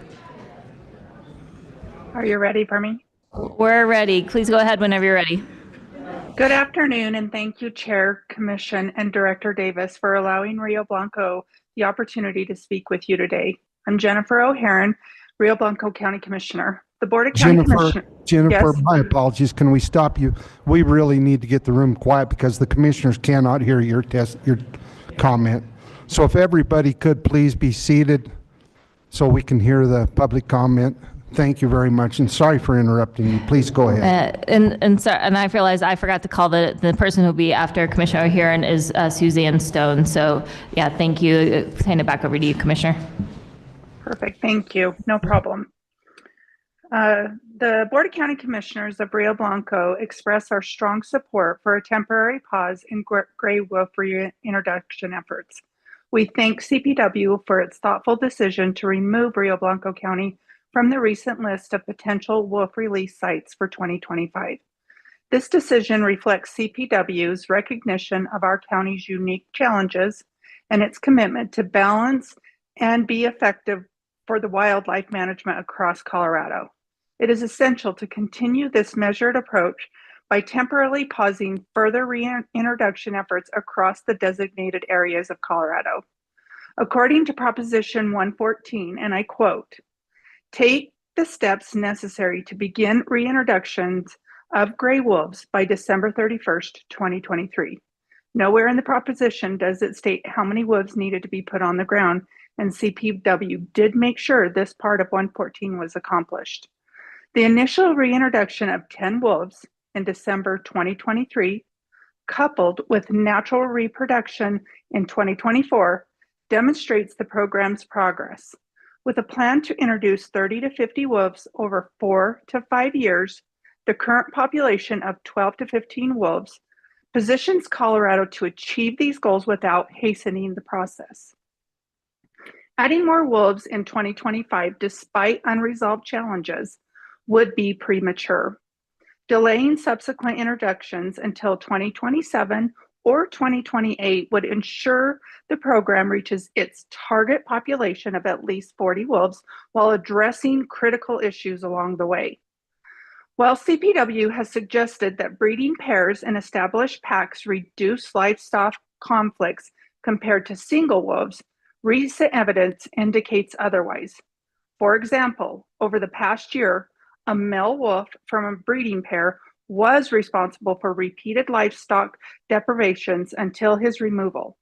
Are you ready for me? We're ready. Please go ahead whenever you're ready. Good afternoon, and thank you, Chair, Commission, and Director Davis for allowing Rio Blanco the opportunity to speak with you today. I'm Jennifer O'Hearn, Rio Blanco County Commissioner. The Board of County Commissioners. Jennifer, Yes? my apologies. Can we stop you? We really need to get the room quiet because the commissioners cannot hear your comment. So if everybody could please be seated so we can hear the public comment. Thank you very much, and sorry for interrupting you. Please go ahead. And I realized I forgot to call the person who'll be after Commissioner O'Hearn is Suzanne Stone. So yeah, thank you. Hand it back over to you, Commissioner. Perfect, thank you. No problem. The Board of County Commissioners of Rio Blanco express our strong support for a temporary pause in gray wolf reintroduction efforts. We thank CPW for its thoughtful decision to remove Rio Blanco County from the recent list of potential wolf release sites for 2025. This decision reflects CPW's recognition of our county's unique challenges and its commitment to balance and be effective for the wildlife management across Colorado. It is essential to continue this measured approach by temporarily pausing further reintroduction efforts across the designated areas of Colorado. According to Proposition 114, and I quote, "Take the steps necessary to begin reintroductions of gray wolves by December 31st, 2023. Nowhere in the proposition does it state how many wolves needed to be put on the ground, and CPW did make sure this part of 114 was accomplished. The initial reintroduction of 10 wolves in December 2023, coupled with natural reproduction in 2024, demonstrates the program's progress. With a plan to introduce 30 to 50 wolves over 4 to 5 years, the current population of 12 to 15 wolves positions Colorado to achieve these goals without hastening the process. Adding more wolves in 2025, despite unresolved challenges, would be premature. Delaying subsequent introductions until 2027 or 2028 would ensure the program reaches its target population of at least 40 wolves while addressing critical issues along the way. While CPW has suggested that breeding pairs in established packs reduce livestock conflicts compared to single wolves, recent evidence indicates otherwise. For example, over the past year, a male wolf from a breeding pair was responsible for repeated livestock deprivations until his removal.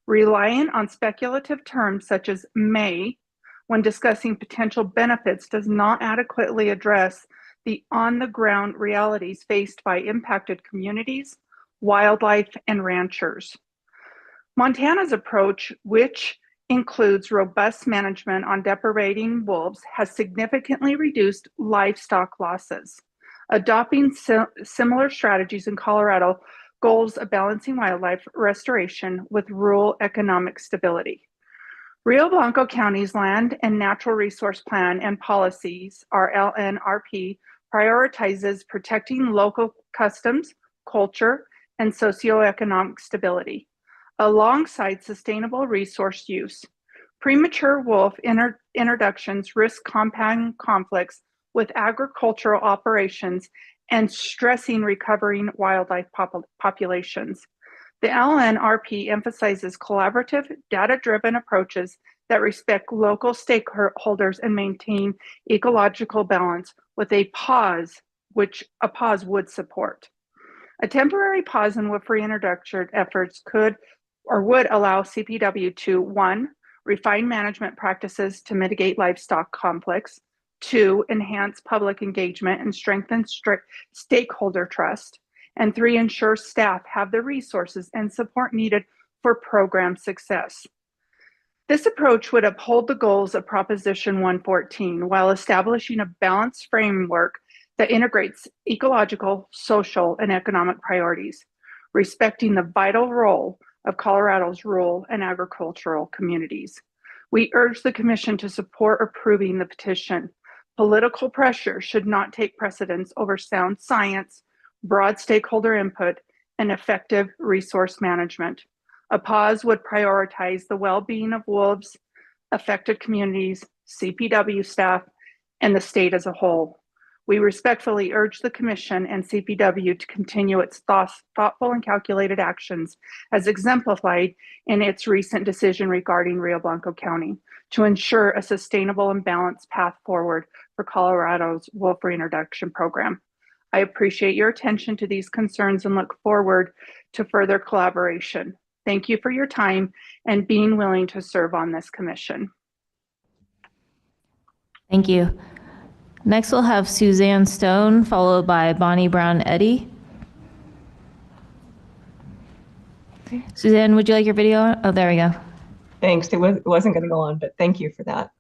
Relying on speculative terms such as may when discussing potential benefits does not adequately address the on-the-ground realities faced by impacted communities, wildlife, and ranchers. Montana's approach, which includes robust management on depredating wolves, has significantly reduced livestock losses. Adopting similar strategies in Colorado goals of balancing wildlife restoration with rural economic stability. Rio Blanco County's Land and Natural Resource Plan and Policies, our LNRP, prioritizes protecting local customs, culture, and socioeconomic stability, alongside sustainable resource use. Premature wolf introductions risk compounding conflicts with agricultural operations and stressing recovering wildlife populations. The LNRP emphasizes collaborative, data-driven approaches that respect local stakeholders and maintain ecological balance with a pause, which a pause would support. A temporary pause in wolf reintroduction efforts could or would allow CPW to 1, refine management practices to mitigate livestock conflicts, 2, enhance public engagement and strengthen stakeholder trust, and 3, ensure staff have the resources and support needed for program success. This approach would uphold the goals of Proposition 114 while establishing a balanced framework that integrates ecological, social, and economic priorities, respecting the vital role of Colorado's rural and agricultural communities. We urge the Commission to support approving the petition. Political pressure should not take precedence over sound science, broad stakeholder input, and effective resource management. A pause would prioritize the well-being of wolves, affected communities, CPW staff, and the state as a whole. We respectfully urge the Commission and CPW to continue its thoughtful and calculated actions as exemplified in its recent decision regarding Rio Blanco County to ensure a sustainable and balanced path forward for Colorado's wolf reintroduction program. I appreciate your attention to these concerns and look forward to further collaboration. Thank you for your time and being willing to serve on this commission. Thank you. Next, we'll have Suzanne Stone, followed by Bonnie Brown Eddy. Suzanne, would you like your video on? Oh, there we go. Thanks. It wasn't going to go on, but thank you for that.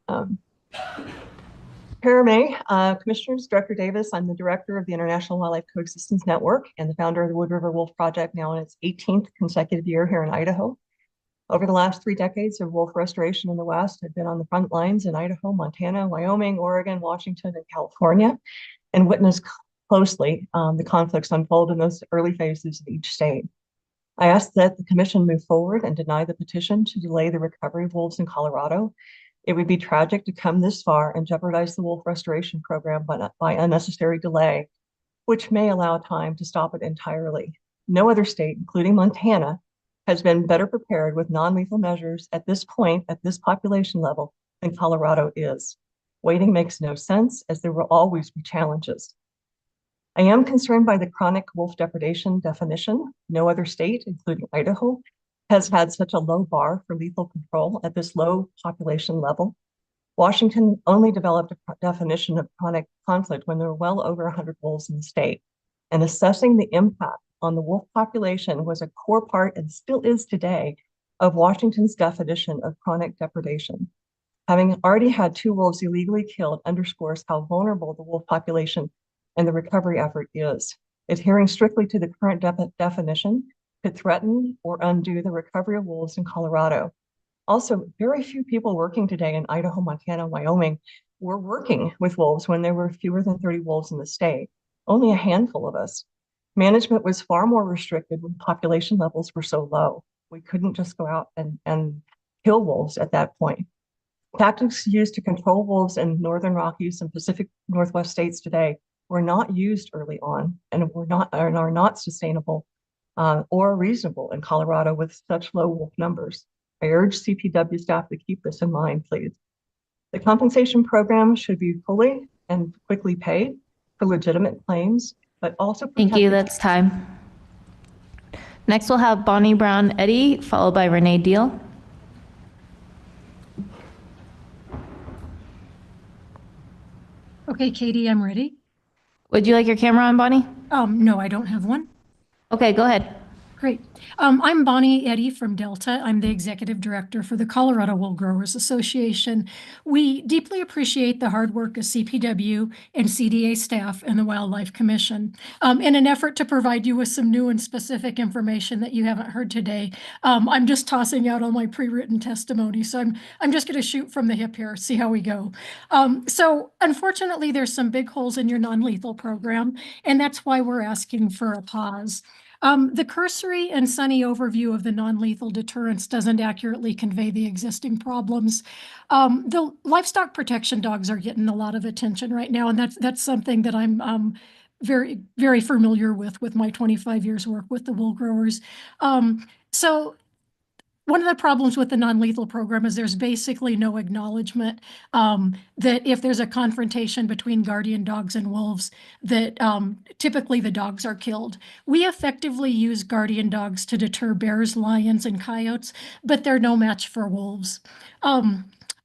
Chair May, Commissioners, Director Davis, I'm the director of the International Wildlife Coexistence Network and the founder of the Wood River Wolf Project, now in its 18th consecutive year here in Idaho. Over the last 3 decades of wolf restoration in the West, I've been on the front lines in Idaho, Montana, Wyoming, Oregon, Washington, and California, and witnessed closely the conflicts unfold in those early phases of each state. I asked that the Commission move forward and deny the petition to delay the recovery of wolves in Colorado. It would be tragic to come this far and jeopardize the wolf restoration program by unnecessary delay, which may allow time to stop it entirely. No other state, including Montana, has been better prepared with non-lethal measures at this point, at this population level, than Colorado is. Waiting makes no sense, as there will always be challenges. I am concerned by the chronic wolf depredation definition. No other state, including Idaho, has had such a low bar for lethal control at this low population level. Washington only developed a definition of chronic conflict when there were well over 100 wolves in the state. And assessing the impact on the wolf population was a core part, and still is today, of Washington's definition of chronic depredation. Having already had 2 wolves illegally killed underscores how vulnerable the wolf population and the recovery effort is. Adhering strictly to the current definition could threaten or undo the recovery of wolves in Colorado. Also, very few people working today in Idaho, Montana, Wyoming were working with wolves when there were fewer than 30 wolves in the state. Only a handful of us. Management was far more restricted when population levels were so low. We couldn't just go out and kill wolves at that point. Tactics used to control wolves in Northern Rockies and Pacific Northwest states today were not used early on and are not sustainable or reasonable in Colorado with such low wolf numbers. I urge CPW staff to keep this in mind, please. The compensation program should be fully and quickly paid for legitimate claims, but also Thank you, that's time. Next, we'll have Bonnie Brown Eddy, followed by Renee Deal. Okay, Katie, I'm ready. Would you like your camera on, Bonnie? No, I don't have one. Okay, go ahead. Great. I'm Bonnie Eddy from Delta. I'm the Executive Director for the Colorado Wool Growers Association. We deeply appreciate the hard work of CPW and CDA staff and the Wildlife Commission. In an effort to provide you with some new and specific information that you haven't heard today, I'm just tossing out all my pre-written testimony. So I'm just going to shoot from the hip here, see how we go. So unfortunately, there's some big holes in your non-lethal program, and that's why we're asking for a pause. The cursory and sunny overview of the non-lethal deterrence doesn't accurately convey the existing problems. The livestock protection dogs are getting a lot of attention right now, and that's something that I'm very, very familiar with my 25 years work with the wool growers. So one of the problems with the non-lethal program is there's basically no acknowledgement that if there's a confrontation between guardian dogs and wolves, that typically the dogs are killed. We effectively use guardian dogs to deter bears, lions, and coyotes, but they're no match for wolves.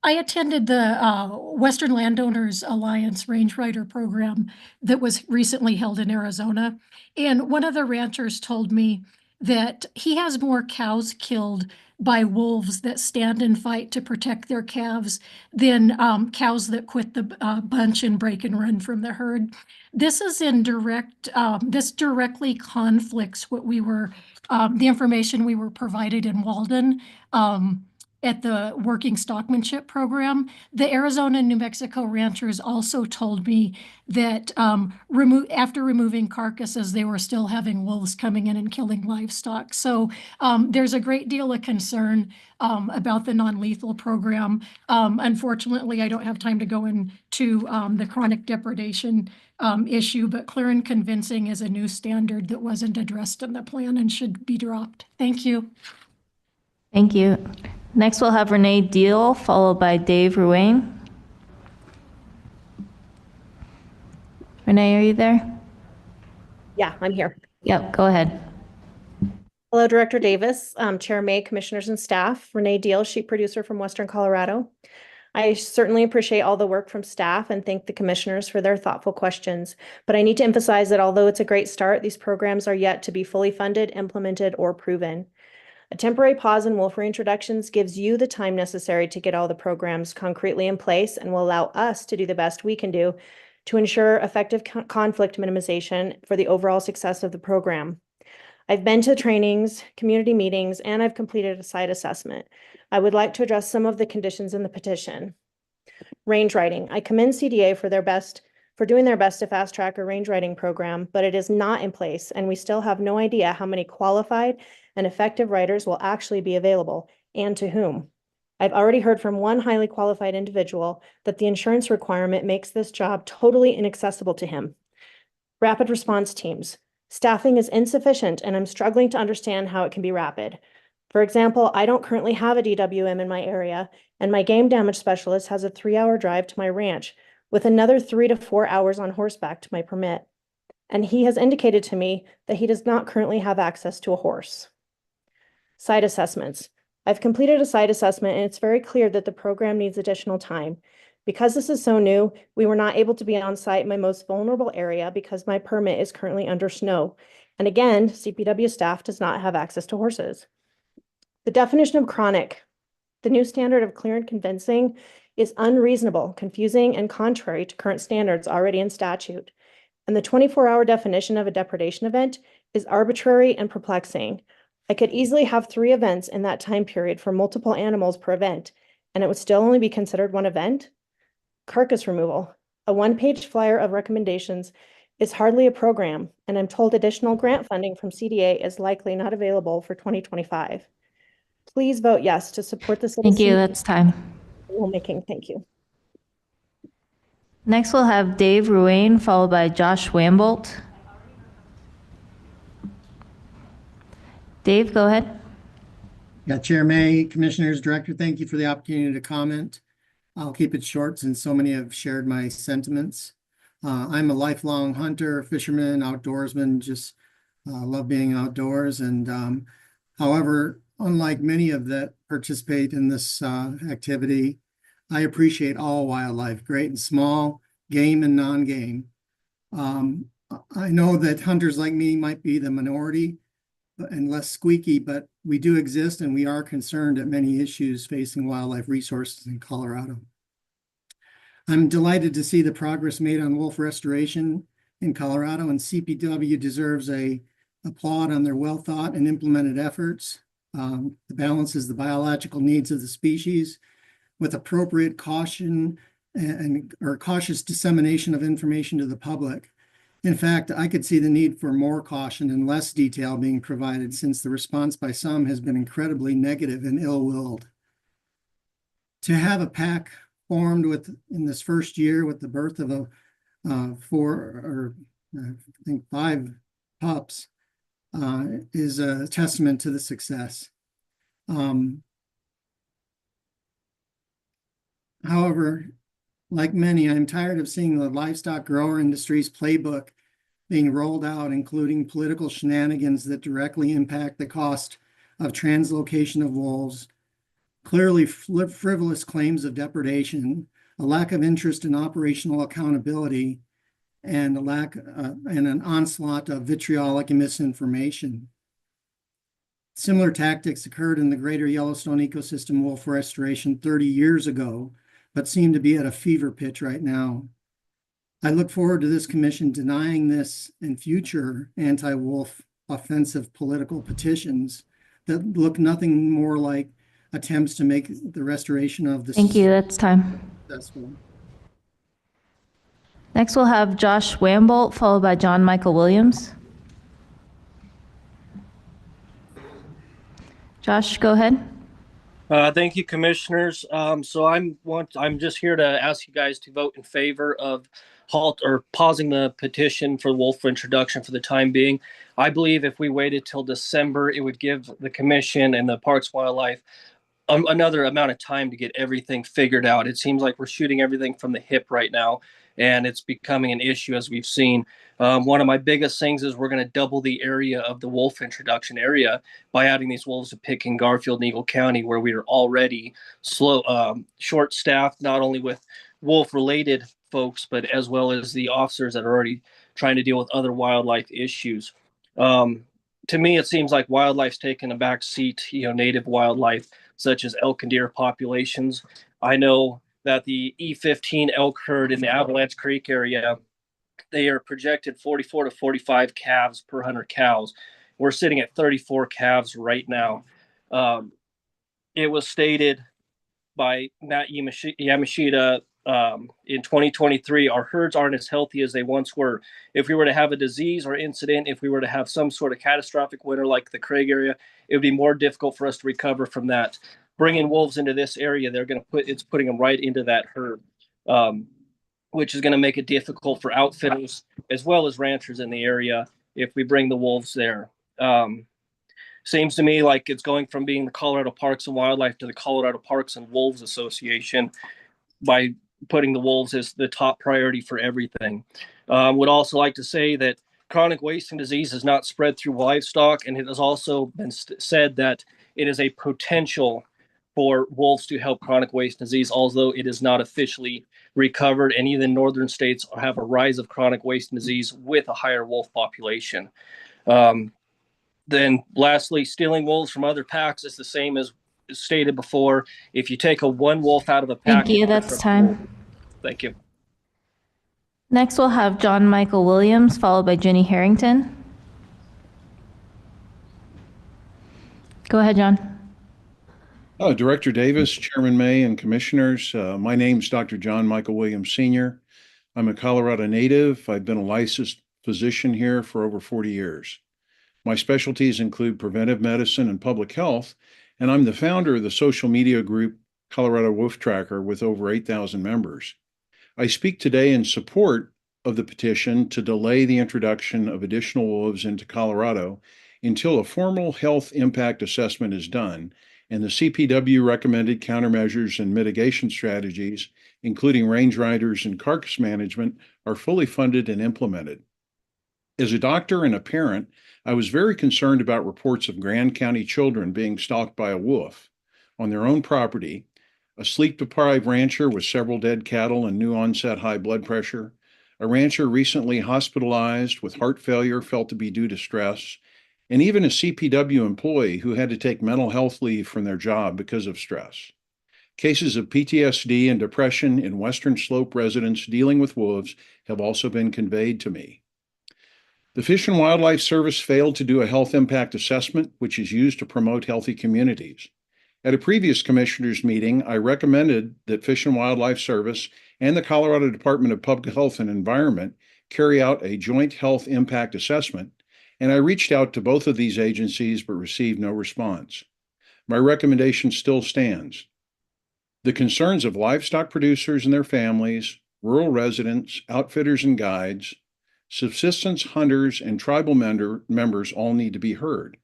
I attended the Western Landowners Alliance Range Rider program that was recently held in Arizona. And one of the ranchers told me that he has more cows killed by wolves that stand and fight to protect their calves than cows that quit the bunch and break and run from the herd. This is in this directly conflicts what we were, the information we were provided in Walden at the Working Stockmanship Program. The Arizona and New Mexico ranchers also told me that after removing carcasses, they were still having wolves coming in and killing livestock. So there's a great deal of concern about the non-lethal program. Unfortunately, I don't have time to go into the chronic depredation issue, but clear and convincing is a new standard that wasn't addressed in the plan and should be dropped. Thank you. Thank you. Next, we'll have Renee Deal, followed by Dave Ruane. Renee, are you there? Yeah, I'm here. Yep, go ahead. Hello, Director Davis, Chair May, Commissioners and staff. Renee Deal, sheep producer from Western Colorado. I certainly appreciate all the work from staff and thank the commissioners for their thoughtful questions. But I need to emphasize that although it's a great start, these programs are yet to be fully funded, implemented, or proven. A temporary pause in wolf reintroductions gives you the time necessary to get all the programs concretely in place and will allow us to do the best we can do to ensure effective conflict minimization for the overall success of the program. I've been to trainings, community meetings, and I've completed a site assessment. I would like to address some of the conditions in the petition. Range riding. I commend CDA for doing their best to fast track a range riding program, but it is not in place, and we still have no idea how many qualified and effective riders will actually be available and to whom. I've already heard from one highly qualified individual that the insurance requirement makes this job totally inaccessible to him. Rapid response teams. Staffing is insufficient, and I'm struggling to understand how it can be rapid. For example, I don't currently have a DWM in my area, and my game damage specialist has a 3-hour drive to my ranch with another 3 to 4 hours on horseback to my permit. And he has indicated to me that he does not currently have access to a horse. Site assessments. I've completed a site assessment, and it's very clear that the program needs additional time. Because this is so new, we were not able to be on site in my most vulnerable area because my permit is currently under snow. And again, CPW staff does not have access to horses. The definition of chronic. The new standard of clear and convincing is unreasonable, confusing, and contrary to current standards already in statute. And the 24-hour definition of a depredation event is arbitrary and perplexing. I could easily have 3 events in that time period for multiple animals per event, and it would still only be considered one event. Carcass removal. A 1-page flyer of recommendations is hardly a program, and I'm told additional grant funding from CDA is likely not available for 2025. Please vote yes to support the citizen. Thank you, that's time. Rulemaking. Thank you. Next, we'll have Dave Ruane, followed by Josh Wambolt. Dave, go ahead. Yeah, Chair May, Commissioners, Director, thank you for the opportunity to comment. I'll keep it short since so many have shared my sentiments. I'm a lifelong hunter, fisherman, outdoorsman, just love being outdoors. And however, unlike many of that participate in this activity, I appreciate all wildlife, great and small, game and non-game. I know that hunters like me might be the minority and less squeaky, but we do exist and we are concerned at many issues facing wildlife resources in Colorado. I'm delighted to see the progress made on wolf restoration in Colorado, and CPW deserves a applaud on their well thought and implemented efforts. The balance is the biological needs of the species with appropriate caution or cautious dissemination of information to the public. In fact, I could see the need for more caution and less detail being provided since the response by some has been incredibly negative and ill-willed. To have a pack formed in this first year with the birth of 5 pups is a testament to the success. However, like many, I'm tired of seeing the livestock grower industry's playbook being rolled out, including political shenanigans that directly impact the cost of translocation of wolves, clearly frivolous claims of depredation, a lack of interest in operational accountability, and an onslaught of vitriolic and misinformation. Similar tactics occurred in the greater Yellowstone ecosystem wolf restoration 30 years ago, but seem to be at a fever pitch right now. I look forward to this commission denying this and future anti-wolf offensive political petitions that look nothing more like attempts to make the restoration of the Thank you, that's time. successful. Next, we'll have Josh Wambolt, followed by John Michael Williams. Josh, go ahead. Thank you, commissioners. So I'm just here to ask you guys to vote in favor of pausing the petition for wolf introduction for the time being. I believe if we waited till December, it would give the commission and the Parks Wildlife another amount of time to get everything figured out. It seems like we're shooting everything from the hip right now, and it's becoming an issue as we've seen. One of my biggest things is we're going to double the area of the wolf introduction area by adding these wolves to Pick and Garfield and Eagle County, where we are already short-staffed, not only with wolf-related folks, but as well as the officers that are already trying to deal with other wildlife issues. To me, it seems like wildlife's taken a back seat, native wildlife, such as elk and deer populations. I know that the E15 elk herd in the Avalanche Creek area, they are projected 44 to 45 calves per 100 cows. We're sitting at 34 calves right now. It was stated by Matt Yamashita in 2023, our herds aren't as healthy as they once were. If we were to have a disease or incident, if we were to have some sort of catastrophic winter like the Craig area, it would be more difficult for us to recover from that. Bringing wolves into this area, it's putting them right into that herd, which is going to make it difficult for outfitters as well as ranchers in the area if we bring the wolves there. Seems to me like it's going from being the Colorado Parks and Wildlife to the Colorado Parks and Wolves Association by putting the wolves as the top priority for everything. Would also like to say that chronic wasting disease is not spread through livestock, and it has also been said that it is a potential for wolves to help chronic wasting disease, although it is not officially recovered, and even northern states have a rise of chronic wasting disease with a higher wolf population. Then lastly, stealing wolves from other packs is the same as stated before. If you take one wolf out of a pack. Thank you, that's time. Thank you. Next, we'll have John Michael Williams, followed by Jenny Harrington. Go ahead, John. Director Davis, Chairman May, and Commissioners, my name is Dr. John Michael Williams, Sr. I'm a Colorado native. I've been a licensed physician here for over 40 years. My specialties include preventive medicine and public health, and I'm the founder of the social media group Colorado Wolf Tracker with over 8,000 members. I speak today in support of the petition to delay the introduction of additional wolves into Colorado until a formal health impact assessment is done and the CPW recommended countermeasures and mitigation strategies, including range riders and carcass management, are fully funded and implemented. As a doctor and a parent, I was very concerned about reports of Grand County children being stalked by a wolf on their own property, a sleep-deprived rancher with several dead cattle and new onset high blood pressure, a rancher recently hospitalized with heart failure felt to be due to stress, and even a CPW employee who had to take mental health leave from their job because of stress. Cases of PTSD and depression in Western Slope residents dealing with wolves have also been conveyed to me. The Fish and Wildlife Service failed to do a health impact assessment, which is used to promote healthy communities. At a previous commissioners meeting, I recommended that Fish and Wildlife Service and the Colorado Department of Public Health and Environment carry out a joint health impact assessment, and I reached out to both of these agencies but received no response. My recommendation still stands. The concerns of livestock producers and their families, rural residents, outfitters and guides, subsistence hunters, and tribal members all need to be heard.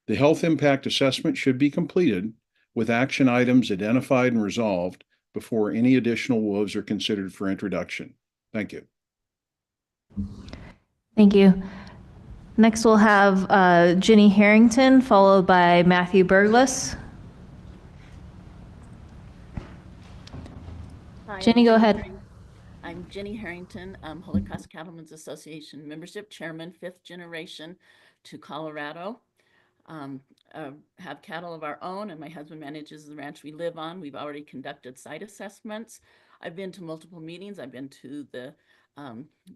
The health impact assessment should be completed with action items identified and resolved before any additional wolves are considered for introduction. Thank you. Thank you. Next, we'll have Ginny Harrington, followed by Matthew Burgess. Hi, Ginny, go ahead. I'm Ginny Harrington, Holy Cross Cattlemen's Association membership chairman, 5th generation to Colorado. Have cattle of our own, and my husband manages the ranch we live on. We've already conducted site assessments. I've been to multiple meetings. I've been to the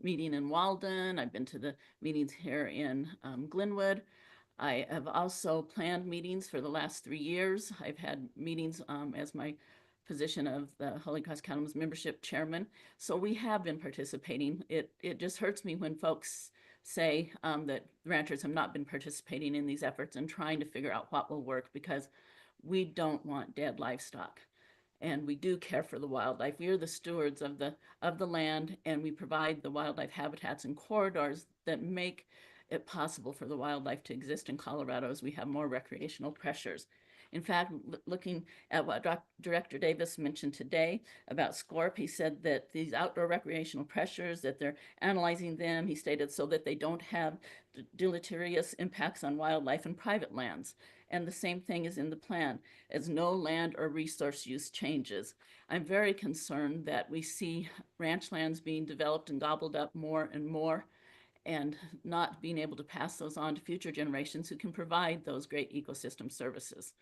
meeting in Walden. I've been to the meetings here in Glenwood. I have also planned meetings for the last 3 years. I've had meetings as my position of the Holy Cross Cattlemen's membership chairman. So we have been participating. It just hurts me when folks say that ranchers have not been participating in these efforts and trying to figure out what will work, because we don't want dead livestock. And we do care for the wildlife. We are the stewards of the land, and we provide the wildlife habitats and corridors that make it possible for the wildlife to exist in Colorado as we have more recreational pressures. In fact, looking at what Director Davis mentioned today about SCORP, he said that these outdoor recreational pressures, that they're analyzing them, he stated, so that they don't have deleterious impacts on wildlife and private lands. And the same thing is in the plan, as no land or resource use changes. I'm very concerned that we see ranch lands being developed and gobbled up more and more, and not being able to pass those on to future generations who can provide those great ecosystem services.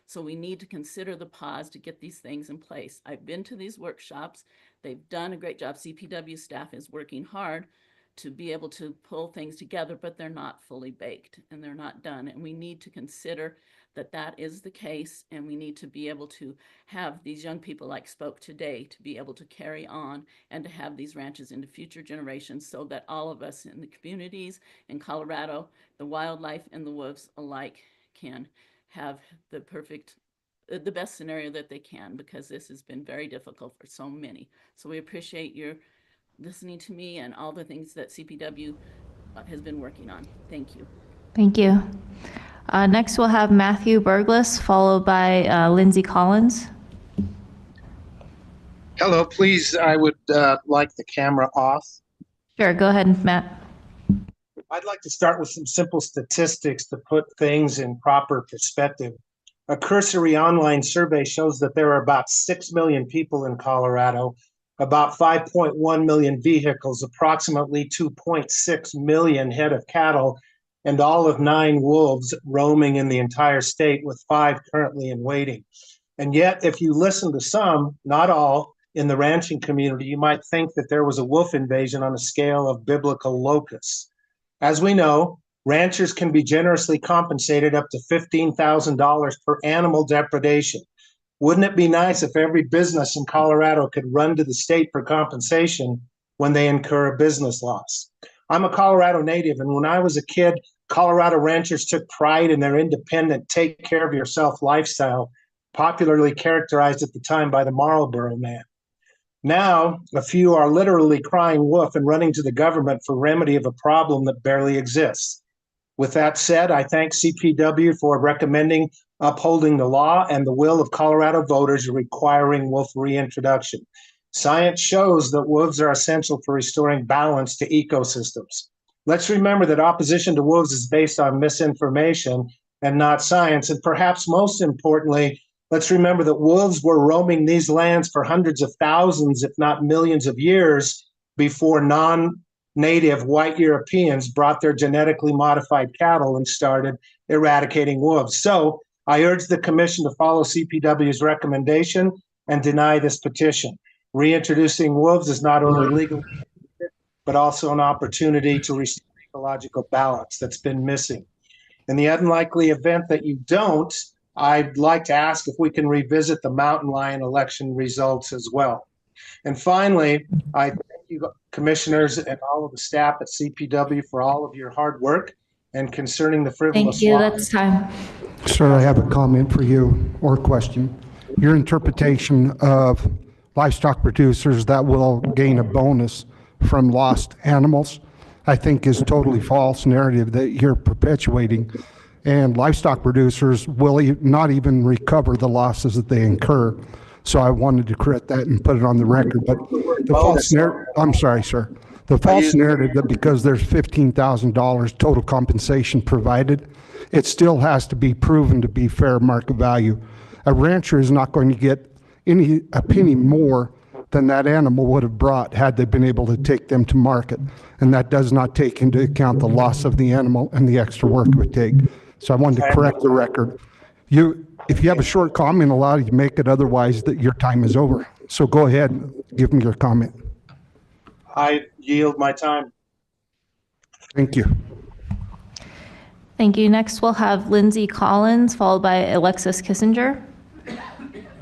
So we need to consider the pause to get these things in place. I've been to these workshops. They've done a great job. CPW staff is working hard to be able to pull things together, but they're not fully baked and they're not done. And we need to consider that that is the case, and we need to be able to have these young people like spoke today to be able to carry on and to have these ranches into future generations, so that all of us in the communities in Colorado, the wildlife and the wolves alike, can have the best scenario that they can, because this has been very difficult for so many. So we appreciate your listening to me and all the things that CPW has been working on. Thank you. Thank you. Next, we'll have Matthew Burgess, followed by Lindsay Collins. Hello, please, I would like the camera off. Sure, go ahead, Matt. I'd like to start with some simple statistics to put things in proper perspective. A cursory online survey shows that there are about 6 million people in Colorado, about 5.1 million vehicles, approximately 2.6 million head of cattle, and all of 9 wolves roaming in the entire state, with 5 currently in waiting. And yet, if you listen to some, not all, in the ranching community, you might think that there was a wolf invasion on a scale of biblical locusts. As we know, ranchers can be generously compensated up to $15,000 per animal depredation. Wouldn't it be nice if every business in Colorado could run to the state for compensation when they incur a business loss? I'm a Colorado native, and when I was a kid, Colorado ranchers took pride in their independent, take care of yourself lifestyle, popularly characterized at the time by the Marlboro Man. Now, a few are literally crying wolf and running to the government for remedy of a problem that barely exists. With that said, I thank CPW for recommending upholding the law and the will of Colorado voters requiring wolf reintroduction. Science shows that wolves are essential for restoring balance to ecosystems. Let's remember that opposition to wolves is based on misinformation and not science. And perhaps most importantly, let's remember that wolves were roaming these lands for hundreds of thousands, if not millions of years, before non-native white Europeans brought their genetically modified cattle and started eradicating wolves. So I urge the commission to follow CPW's recommendation and deny this petition. Reintroducing wolves is not only legal, but also an opportunity to restore ecological balance that's been missing. In the unlikely event that you don't, I'd like to ask if we can revisit the mountain lion election results as well. And finally, I thank you, commissioners, and all of the staff at CPW for all of your hard work and concerning the frivolous Thank you, law. that's time. Sir, I have a comment for you or question. Your interpretation of livestock producers that will gain a bonus from lost animals, I think is totally false narrative that you're perpetuating. and livestock producers will not even recover the losses that they incur. So I wanted to correct that and put it on the record. But the false narrative, I'm sorry, sir. The false narrative that because there's $15,000 total compensation provided, it still has to be proven to be fair market value. A rancher is not going to get a penny more than that animal would have brought had they been able to take them to market. And that does not take into account the loss of the animal and the extra work it would take. So I wanted to correct the record. If you have a short comment, allow you to make it, otherwise that your time is over. So go ahead and give me your comment. I yield my time. Thank you. Thank you. Next, we'll have Lindsay Collins, followed by Alexis Kissinger.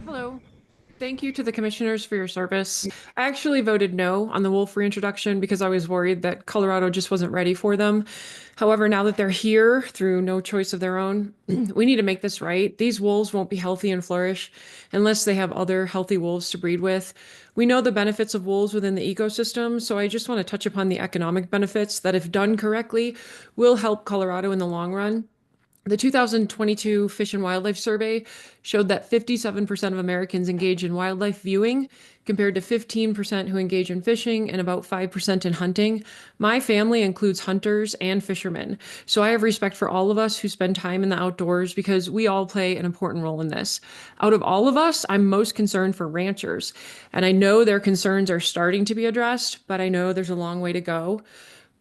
Hello. Thank you to the commissioners for your service. I actually voted no on the wolf reintroduction because I was worried that Colorado just wasn't ready for them. However, now that they're here through no choice of their own, we need to make this right. These wolves won't be healthy and flourish unless they have other healthy wolves to breed with. We know the benefits of wolves within the ecosystem, so I just want to touch upon the economic benefits that, if done correctly, will help Colorado in the long run. The 2022 Fish and Wildlife Survey showed that 57% of Americans engage in wildlife viewing, compared to 15% who engage in fishing and about 5% in hunting. My family includes hunters and fishermen, so I have respect for all of us who spend time in the outdoors because we all play an important role in this. Out of all of us, I'm most concerned for ranchers, and I know their concerns are starting to be addressed, but I know there's a long way to go.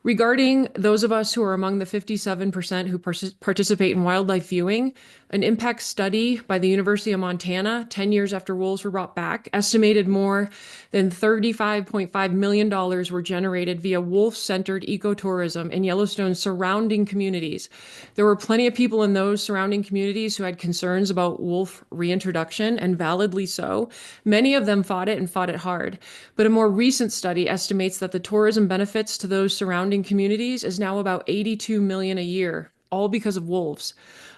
Regarding those of us who are among the 57% who participate in wildlife viewing, an impact study by the University of Montana 10 years after wolves were brought back estimated more than $35.5 million were generated via wolf-centered ecotourism in Yellowstone's surrounding communities. There were plenty of people in those surrounding communities who had concerns about wolf reintroduction, and validly so. Many of them fought it and fought it hard. But a more recent study estimates that the tourism benefits to those surrounding communities is now about $82 million a year, all because of wolves.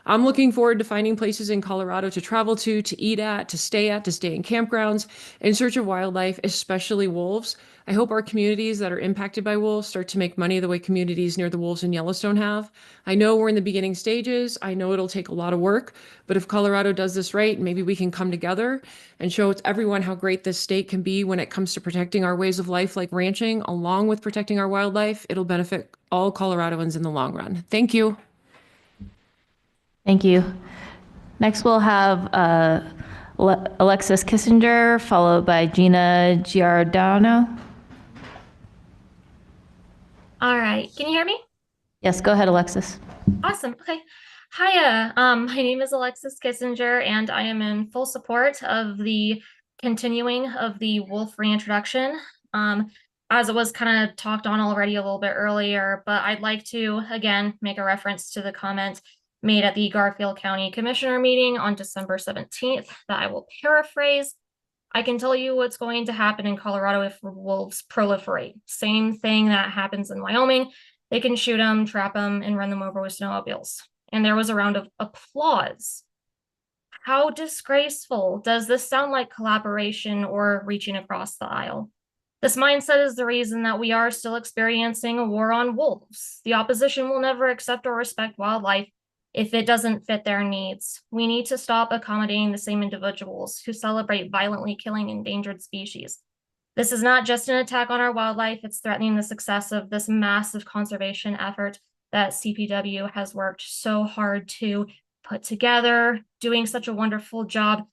I'm looking forward to finding places in Colorado to travel to eat at, to stay in campgrounds in search of wildlife, especially wolves. I hope our communities that are impacted by wolves start to make money the way communities near the wolves in Yellowstone have. I know we're in the beginning stages. I know it'll take a lot of work, but if Colorado does this right, maybe we can come together and show everyone how great this state can be when it comes to protecting our ways of life like ranching, along with protecting our wildlife. It'll benefit all Coloradoans in the long run. Thank you. Thank you. Next, we'll have Alexis Kissinger, followed by Gina Giordano. All right. Can you hear me? Yes, go ahead, Alexis. Awesome. Okay. Hiya. My name is Alexis Kissinger, and I am in full support of the continuing of the wolf reintroduction. As it was kind of talked on already a little bit earlier, but I'd like to, again, make a reference to the comment made at the Garfield County Commissioner meeting on December 17th that I will paraphrase. I can tell you what's going to happen in Colorado if wolves proliferate. Same thing that happens in Wyoming. They can shoot them, trap them, and run them over with snowmobiles. And there was a round of applause. How disgraceful. Does this sound like collaboration or reaching across the aisle? This mindset is the reason that we are still experiencing a war on wolves. The opposition will never accept or respect wildlife if it doesn't fit their needs. We need to stop accommodating the same individuals who celebrate violently killing endangered species. This is not just an attack on our wildlife, it's threatening the success of this massive conservation effort that CPW has worked so hard to put together, doing such a wonderful job,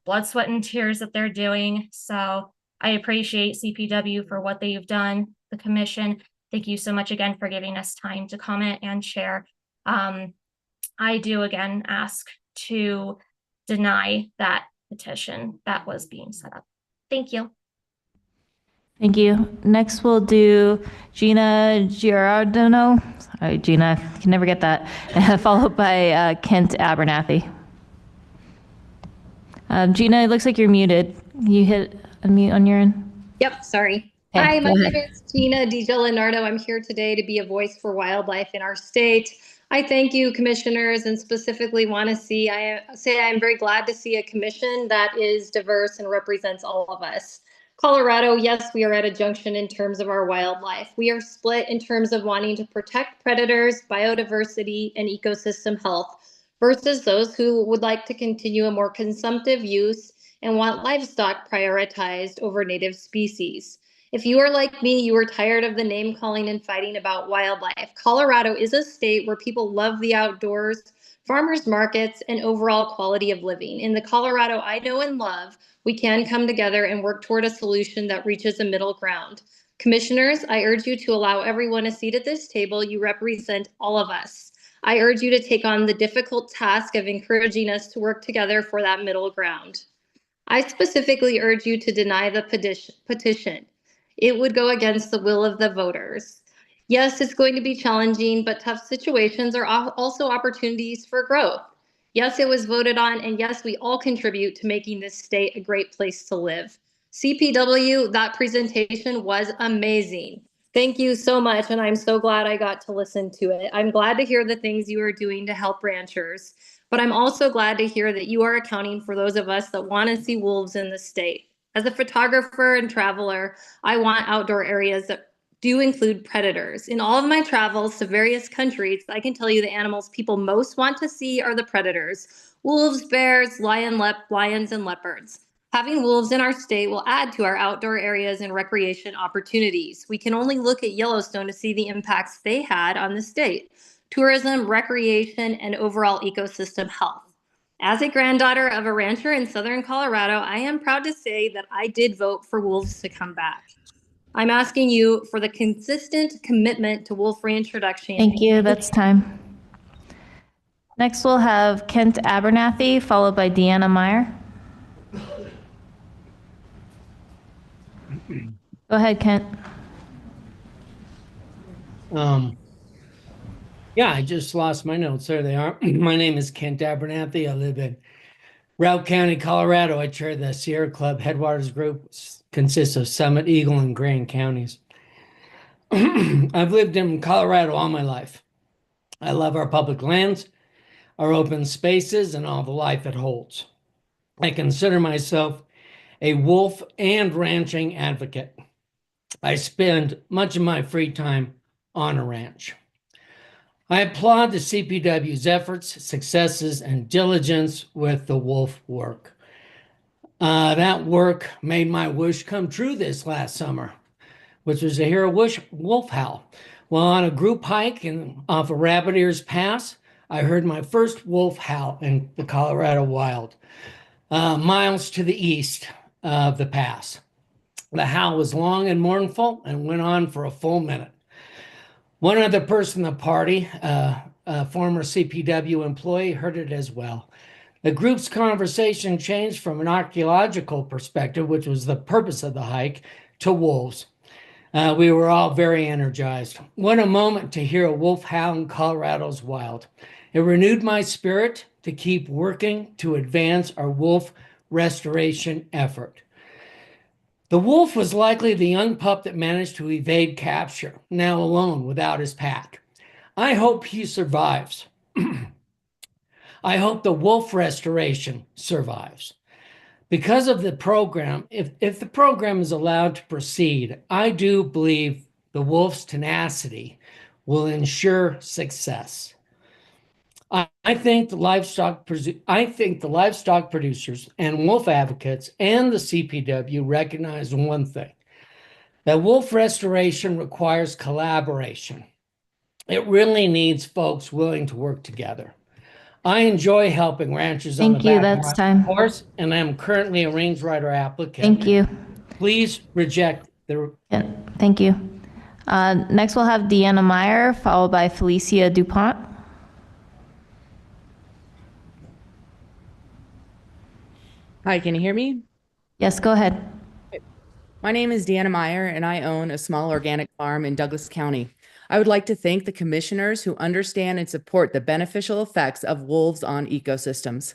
blood, sweat, and tears that they're doing. So I appreciate CPW for what they've done, the commission. Thank you so much again for giving us time to comment and share. I do again ask to deny that petition that was being set up. Thank you. Thank you. Next, we'll do Gina Giordano. Sorry, Gina, I can never get that. Followed by Kent Abernathy. Gina, it looks like you're muted. You hit unmute on your end? Yep, sorry. Okay, Hi, my go ahead. name is Gina DiGianardo. I'm here today to be a voice for wildlife in our state. I thank you, commissioners, and specifically want to say I'm very glad to see a commission that is diverse and represents all of us. Colorado, yes, we are at a junction in terms of our wildlife. We are split in terms of wanting to protect predators, biodiversity, and ecosystem health versus those who would like to continue a more consumptive use and want livestock prioritized over native species. If you are like me, you are tired of the name calling and fighting about wildlife. Colorado is a state where people love the outdoors, farmers markets, and overall quality of living. In the Colorado I know and love, we can come together and work toward a solution that reaches a middle ground. Commissioners, I urge you to allow everyone a seat at this table. You represent all of us. I urge you to take on the difficult task of encouraging us to work together for that middle ground. I specifically urge you to deny the petition. It would go against the will of the voters. Yes, it's going to be challenging, but tough situations are also opportunities for growth. Yes, it was voted on, and yes, we all contribute to making this state a great place to live. CPW, that presentation was amazing. Thank you so much, and I'm so glad I got to listen to it. I'm glad to hear the things you are doing to help ranchers, but I'm also glad to hear that you are accounting for those of us that want to see wolves in the state. As a photographer and traveler, I want outdoor areas that do include predators. In all of my travels to various countries, I can tell you the animals people most want to see are the predators: wolves, bears, lions, and leopards. Having wolves in our state will add to our outdoor areas and recreation opportunities. We can only look at Yellowstone to see the impacts they had on the state: tourism, recreation, and overall ecosystem health. As a granddaughter of a rancher in southern Colorado, I am proud to say that I did vote for wolves to come back. I'm asking you for the consistent commitment to wolf reintroduction. Thank you. That's time. Next, we'll have Kent Abernathy, followed by Deanna Meyer. Go ahead, Kent. Yeah, I just lost my notes. There they are. My name is Kent Abernathy. I live in Routt County, Colorado. I chair the Sierra Club Headwaters Group, consists of Summit, Eagle, and Grand counties. I've lived in Colorado all my life. I love our public lands, our open spaces, and all the life it holds. I consider myself a wolf and ranching advocate. I spend much of my free time on a ranch. I applaud the CPW's efforts, successes, and diligence with the wolf work. That work made my wish come true this last summer, which was to hear a wolf howl. While on a group hike off of Rabbit Ears Pass, I heard my first wolf howl in the Colorado wild, miles to the east of the pass. The howl was long and mournful and went on for a full minute. One other person in the party, a former CPW employee, heard it as well. The group's conversation changed from an archaeological perspective, which was the purpose of the hike, to wolves. We were all very energized. What a moment to hear a wolf howl in Colorado's wild. It renewed my spirit to keep working to advance our wolf restoration effort. The wolf was likely the young pup that managed to evade capture, now alone without his pack. I hope he survives. I hope the wolf restoration survives. Because of the program, if the program is allowed to proceed, I do believe the wolf's tenacity will ensure success. I think the livestock producers and wolf advocates and the CPW recognize one thing: that wolf restoration requires collaboration. It really needs folks willing to work together. I enjoy helping ranchers on the Thank you. back That's time. horse, and I'm currently a range rider applicant. Thank you. Please reject the. Yeah, thank you. Next, we'll have Deanna Meyer, followed by Felicia DuPont. Hi, can you hear me? Yes, go ahead. My name is Deanna Meyer, and I own a small organic farm in Douglas County. I would like to thank the commissioners who understand and support the beneficial effects of wolves on ecosystems.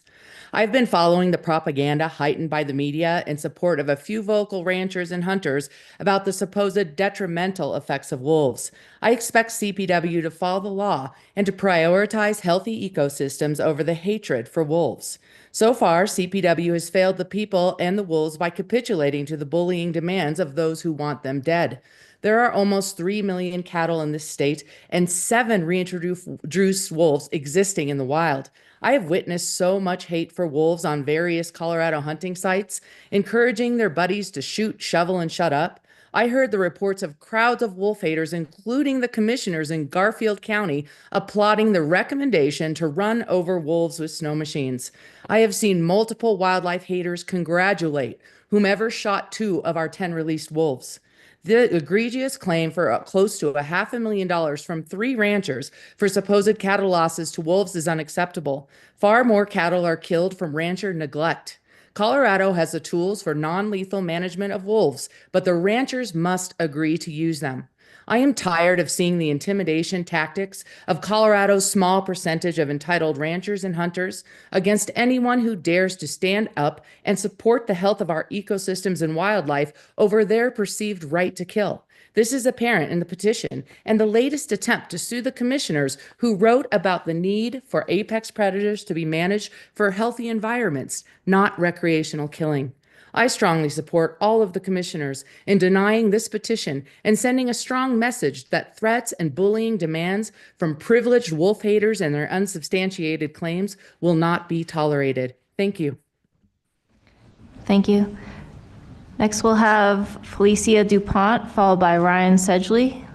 I've been following the propaganda heightened by the media in support of a few vocal ranchers and hunters about the supposed detrimental effects of wolves. I expect CPW to follow the law and to prioritize healthy ecosystems over the hatred for wolves. So far, CPW has failed the people and the wolves by capitulating to the bullying demands of those who want them dead. There are almost 3 million cattle in this state and 7 reintroduced wolves existing in the wild. I have witnessed so much hate for wolves on various Colorado hunting sites, encouraging their buddies to shoot, shovel, and shut up. I heard the reports of crowds of wolf haters, including the commissioners in Garfield County, applauding the recommendation to run over wolves with snow machines. I have seen multiple wildlife haters congratulate whomever shot 2 of our 10 released wolves. The egregious claim for close to $500,000 from 3 ranchers for supposed cattle losses to wolves is unacceptable. Far more cattle are killed from rancher neglect. Colorado has the tools for non-lethal management of wolves, but the ranchers must agree to use them. I am tired of seeing the intimidation tactics of Colorado's small percentage of entitled ranchers and hunters against anyone who dares to stand up and support the health of our ecosystems and wildlife over their perceived right to kill. This is apparent in the petition and the latest attempt to sue the commissioners who wrote about the need for apex predators to be managed for healthy environments, not recreational killing. I strongly support all of the commissioners in denying this petition and sending a strong message that threats and bullying demands from privileged wolf haters and their unsubstantiated claims will not be tolerated. Thank you. Thank you. Next, we'll have Felicia DuPont, followed by Ryan Sedgley.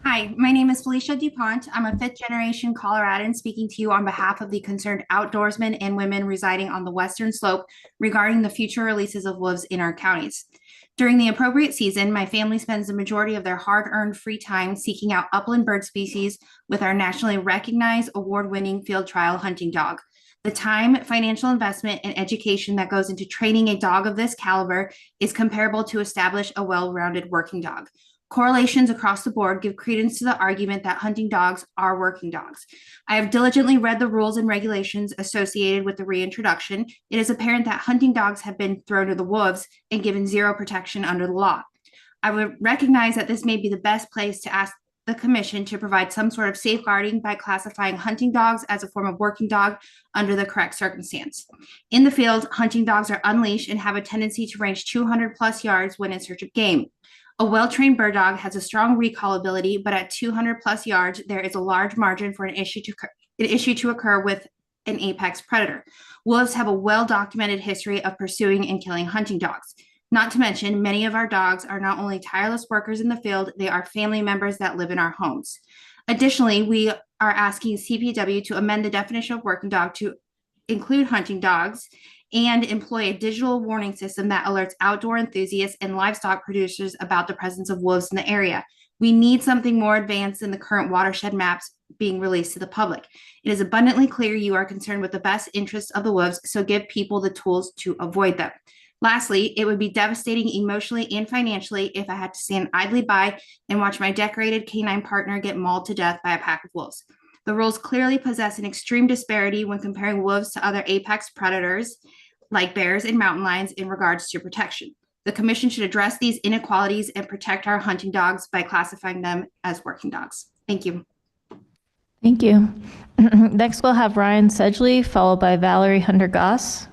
Hi, my name is Felicia DuPont. I'm a 5th-generation Coloradan speaking to you on behalf of the concerned outdoorsmen and women residing on the western slope regarding the future releases of wolves in our counties. During the appropriate season, my family spends the majority of their hard-earned free time seeking out upland bird species with our nationally recognized award-winning field trial hunting dog. The time, financial investment, and education that goes into training a dog of this caliber is comparable to establish a well-rounded working dog. Correlations across the board give credence to the argument that hunting dogs are working dogs. I have diligently read the rules and regulations associated with the reintroduction. It is apparent that hunting dogs have been thrown to the wolves and given zero protection under the law. I would recognize that this may be the best place to ask the commission to provide some sort of safeguarding by classifying hunting dogs as a form of working dog under the correct circumstance. In the field, hunting dogs are unleashed and have a tendency to range 200 plus yards when in search of game. A well-trained bird dog has a strong recall ability, but at 200 plus yards, there is a large margin for an issue to occur with an apex predator. Wolves have a well-documented history of pursuing and killing hunting dogs. Not to mention, many of our dogs are not only tireless workers in the field, they are family members that live in our homes. Additionally, we are asking CPW to amend the definition of working dog to include hunting dogs and employ a digital warning system that alerts outdoor enthusiasts and livestock producers about the presence of wolves in the area. We need something more advanced than the current watershed maps being released to the public. It is abundantly clear you are concerned with the best interests of the wolves, so give people the tools to avoid them. Lastly, it would be devastating emotionally and financially if I had to stand idly by and watch my decorated canine partner get mauled to death by a pack of wolves. The rules clearly possess an extreme disparity when comparing wolves to other apex predators like bears and mountain lions in regards to protection. The commission should address these inequalities and protect our hunting dogs by classifying them as working dogs. Thank you. Thank you. Next, we'll have Ryan Sedgley, followed by Valerie Hunter-Goss.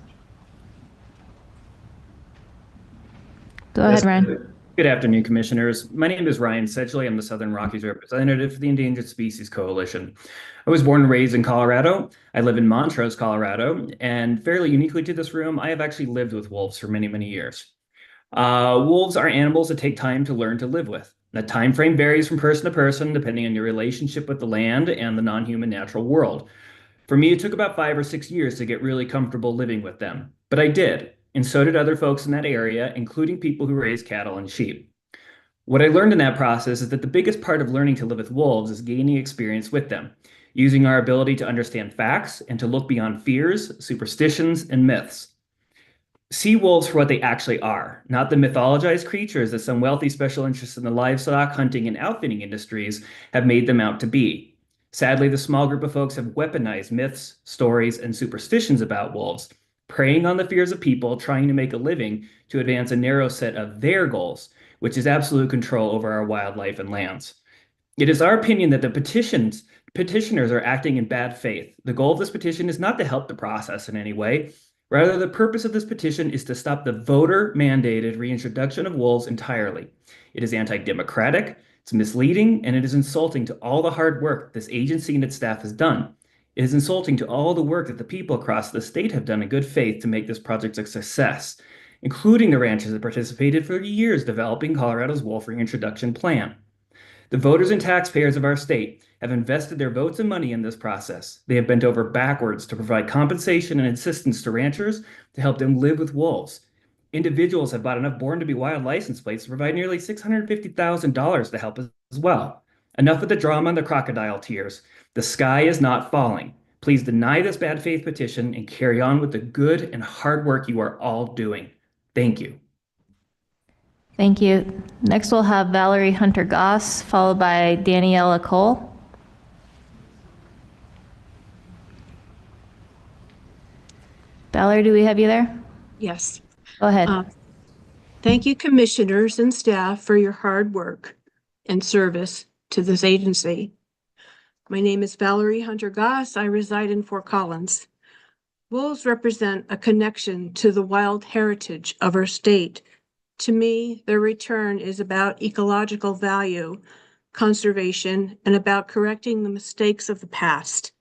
Go ahead, Ryan. Good afternoon, commissioners. My name is Ryan Sedgley. I'm the Southern Rockies representative for the Endangered Species Coalition. I was born and raised in Colorado. I live in Montrose, Colorado, and fairly uniquely to this room, I have actually lived with wolves for many, many years. Wolves are animals that take time to learn to live with. The time frame varies from person to person, depending on your relationship with the land and the non-human natural world. For me, it took about 5 or 6 years to get really comfortable living with them, but I did. And so did other folks in that area, including people who raise cattle and sheep. What I learned in that process is that the biggest part of learning to live with wolves is gaining experience with them, using our ability to understand facts and to look beyond fears, superstitions, and myths. See wolves for what they actually are, not the mythologized creatures that some wealthy special interests in the livestock, hunting, and outfitting industries have made them out to be. Sadly, the small group of folks have weaponized myths, stories, and superstitions about wolves, preying on the fears of people trying to make a living to advance a narrow set of their goals, which is absolute control over our wildlife and lands. It is our opinion that the petitioners are acting in bad faith. The goal of this petition is not to help the process in any way. Rather, the purpose of this petition is to stop the voter-mandated reintroduction of wolves entirely. It is anti-democratic, it's misleading, and it is insulting to all the hard work this agency and its staff has done. It is insulting to all the work that the people across the state have done in good faith to make this project a success, including the ranchers that participated for years developing Colorado's wolf reintroduction plan. The voters and taxpayers of our state have invested their votes and money in this process. They have bent over backwards to provide compensation and assistance to ranchers to help them live with wolves. Individuals have bought enough Born to be Wild license plates to provide nearly $650,000 to help as well. Enough with the drama and the crocodile tears. The sky is not falling. Please deny this bad faith petition and carry on with the good and hard work you are all doing. Thank you. Thank you. Next, we'll have Valerie Hunter-Goss, followed by Daniela Cole. Valerie, do we have you there? Yes. Go ahead. Thank you, commissioners and staff, for your hard work and service to this agency. My name is Valerie Hunter-Goss. I reside in Fort Collins. Wolves represent a connection to the wild heritage of our state. To me, their return is about ecological value, conservation, and about correcting the mistakes of the past.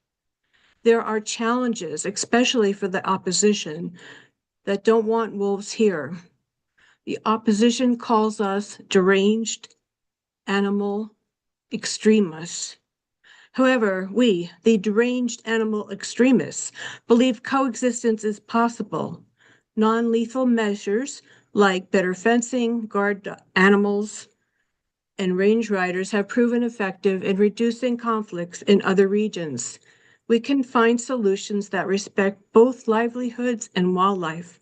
There are challenges, especially for the opposition, that don't want wolves here. The opposition calls us deranged, animal extremists. However, we, the deranged animal extremists, believe coexistence is possible. Non-lethal measures like better fencing, guard animals, and range riders have proven effective in reducing conflicts in other regions. We can find solutions that respect both livelihoods and wildlife.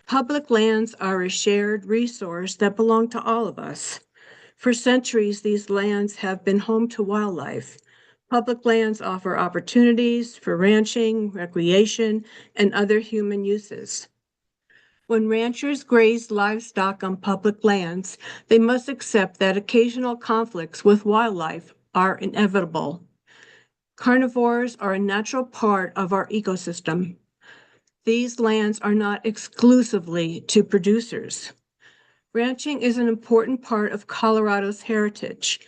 Public lands are a shared resource that belong to all of us. For centuries, these lands have been home to wildlife. Public lands offer opportunities for ranching, recreation, and other human uses. When ranchers graze livestock on public lands, they must accept that occasional conflicts with wildlife are inevitable. Carnivores are a natural part of our ecosystem. These lands are not exclusively to producers. Ranching is an important part of Colorado's heritage,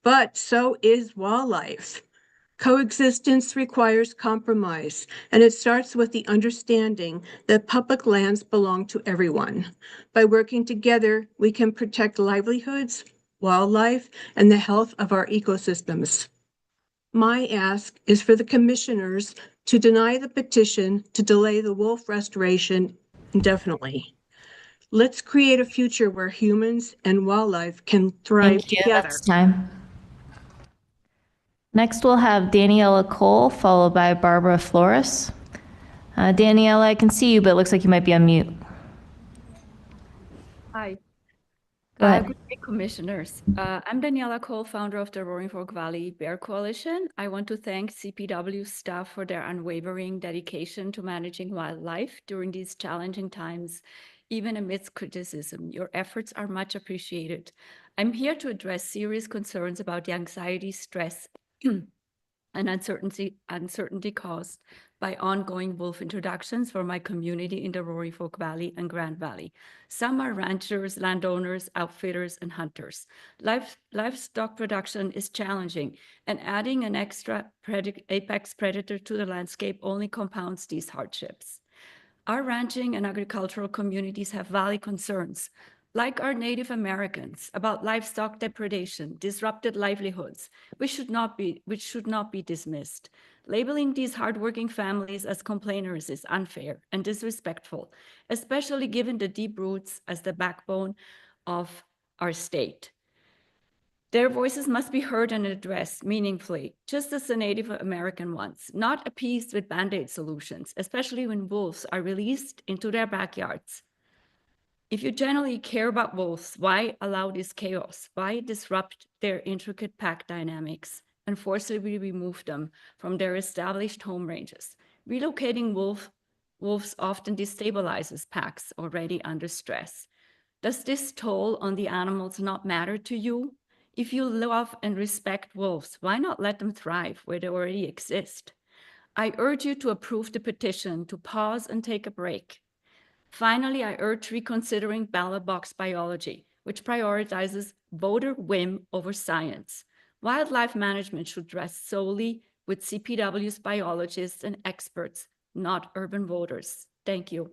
but so is wildlife. Coexistence requires compromise, and it starts with the understanding that public lands belong to everyone. By working together, we can protect livelihoods, wildlife, and the health of our ecosystems. My ask is for the commissioners to deny the petition to delay the wolf restoration indefinitely. Let's create a future where humans and wildlife can thrive together. That's time. Next, we'll have Daniela Cole, followed by Barbara Flores. Daniela, I can see you, but it looks like you might be on mute. Hi. Go ahead. Good day, commissioners. I'm Daniela Cole, founder of the Roaring Fork Valley Bear Coalition. I want to thank CPW staff for their unwavering dedication to managing wildlife during these challenging times, even amidst criticism. Your efforts are much appreciated. I'm here to address serious concerns about the anxiety, stress, and uncertainty caused by ongoing wolf introductions for my community in the Roaring Fork Valley and Grand Valley. Some are ranchers, landowners, outfitters, and hunters. Livestock production is challenging, and adding an extra apex predator to the landscape only compounds these hardships. Our ranching and agricultural communities have valid concerns, like our Native Americans, about livestock depredation, disrupted livelihoods, which should not be dismissed. Labeling these hardworking families as complainers is unfair and disrespectful, especially given the deep roots as the backbone of our state. Their voices must be heard and addressed meaningfully, just as the Native American ones, not appeased with Band-Aid solutions, especially when wolves are released into their backyards. If you genuinely care about wolves, why allow this chaos? Why disrupt their intricate pack dynamics and forcibly remove them from their established home ranges? Relocating wolves often destabilizes packs already under stress. Does this toll on the animals not matter to you? If you love and respect wolves, why not let them thrive where they already exist? I urge you to approve the petition to pause and take a break. Finally, I urge reconsidering ballot box biology, which prioritizes voter whim over science. Wildlife management should rest solely with CPW's biologists and experts, not urban voters. Thank you.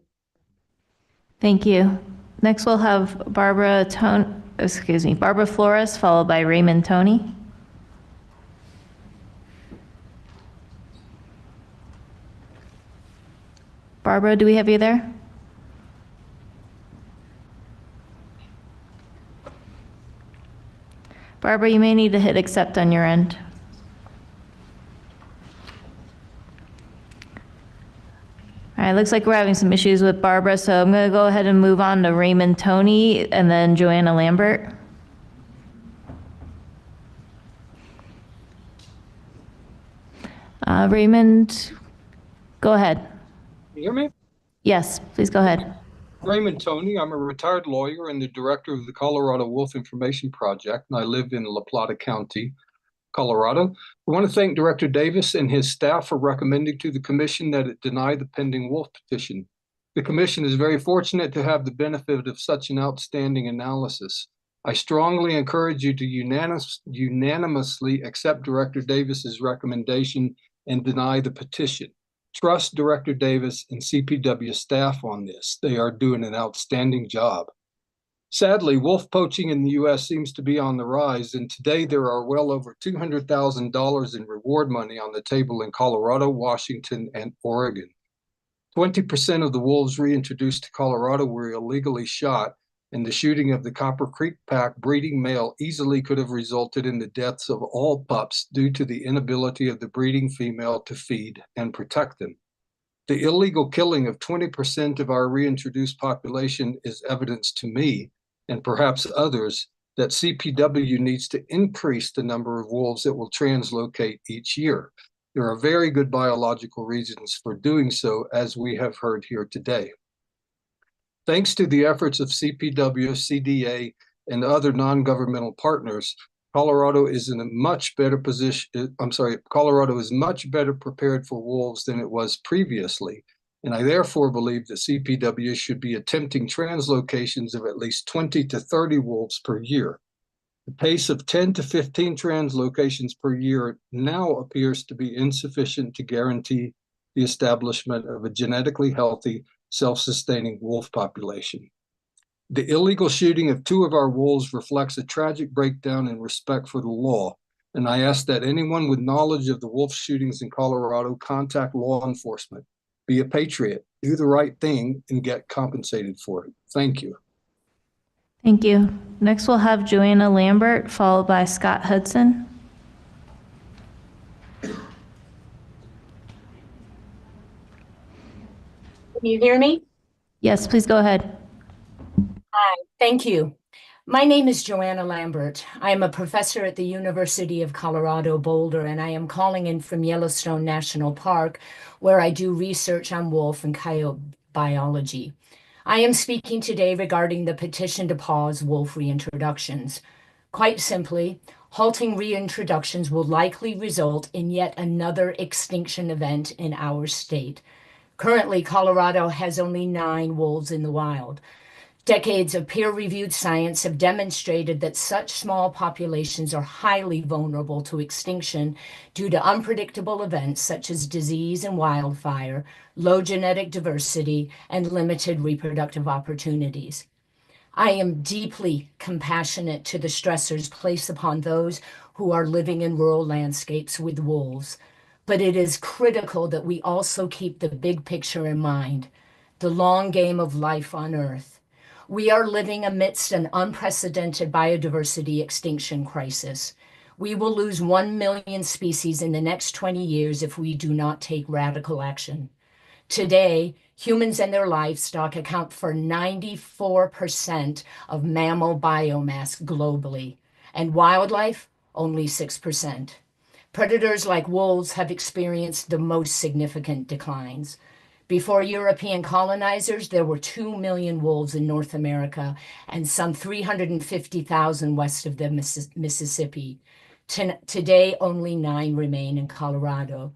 Thank you. Next, we'll have Barbara Flores, followed by Raymond Toney. Barbara, do we have you there? Barbara, you may need to hit accept on your end. All right, looks like we're having some issues with Barbara, so I'm going to go ahead and move on to Raymond Toney and then Joanna Lambert. Raymond, go ahead. You hear me? Yes, please go ahead. Raymond Toney. I'm a retired lawyer and the director of the Colorado Wolf Information Project, and I live in La Plata County, Colorado. I want to thank Director Davis and his staff for recommending to the commission that it deny the pending wolf petition. The commission is very fortunate to have the benefit of such an outstanding analysis. I strongly encourage you to unanimously accept Director Davis's recommendation and deny the petition. Trust Director Davis and CPW staff on this. They are doing an outstanding job. Sadly, wolf poaching in the U.S. seems to be on the rise, and today there are well over $200,000 in reward money on the table in Colorado, Washington, and Oregon. 20% of the wolves reintroduced to Colorado were illegally shot, and the shooting of the Copper Creek Pack breeding male easily could have resulted in the deaths of all pups due to the inability of the breeding female to feed and protect them. The illegal killing of 20% of our reintroduced population is evidence to me, and perhaps others, that CPW needs to increase the number of wolves that will translocate each year. There are very good biological reasons for doing so, as we have heard here today. Thanks to the efforts of CPW, CDA, and other non-governmental partners, Colorado is in a much better position. Colorado is much better prepared for wolves than it was previously. And I therefore believe that CPW should be attempting translocations of at least 20 to 30 wolves per year. The pace of 10 to 15 translocations per year now appears to be insufficient to guarantee the establishment of a genetically healthy, self-sustaining wolf population. The illegal shooting of 2 of our wolves reflects a tragic breakdown in respect for the law, and I ask that anyone with knowledge of the wolf shootings in Colorado contact law enforcement. Be a patriot, do the right thing, and get compensated for it. Thank you. Thank you. Next, we'll have Joanna Lambert, followed by Scott Hudson. Can you hear me? Yes, please go ahead. Hi, thank you. My name is Joanna Lambert. I am a professor at the University of Colorado Boulder, and I am calling in from Yellowstone National Park, where I do research on wolf and coyote biology. I am speaking today regarding the petition to pause wolf reintroductions. Quite simply, halting reintroductions will likely result in yet another extinction event in our state. Currently, Colorado has only 9 wolves in the wild. Decades of peer-reviewed science have demonstrated that such small populations are highly vulnerable to extinction due to unpredictable events such as disease and wildfire, low genetic diversity, and limited reproductive opportunities. I am deeply compassionate to the stressors placed upon those who are living in rural landscapes with wolves, but it is critical that we also keep the big picture in mind, the long game of life on Earth. We are living amidst an unprecedented biodiversity extinction crisis. We will lose 1 million species in the next 20 years if we do not take radical action. Today, humans and their livestock account for 94% of mammal biomass globally, and wildlife only 6%. Predators like wolves have experienced the most significant declines. Before European colonizers, there were 2 million wolves in North America and some 350,000 west of the Mississippi. Today, only 9 remain in Colorado.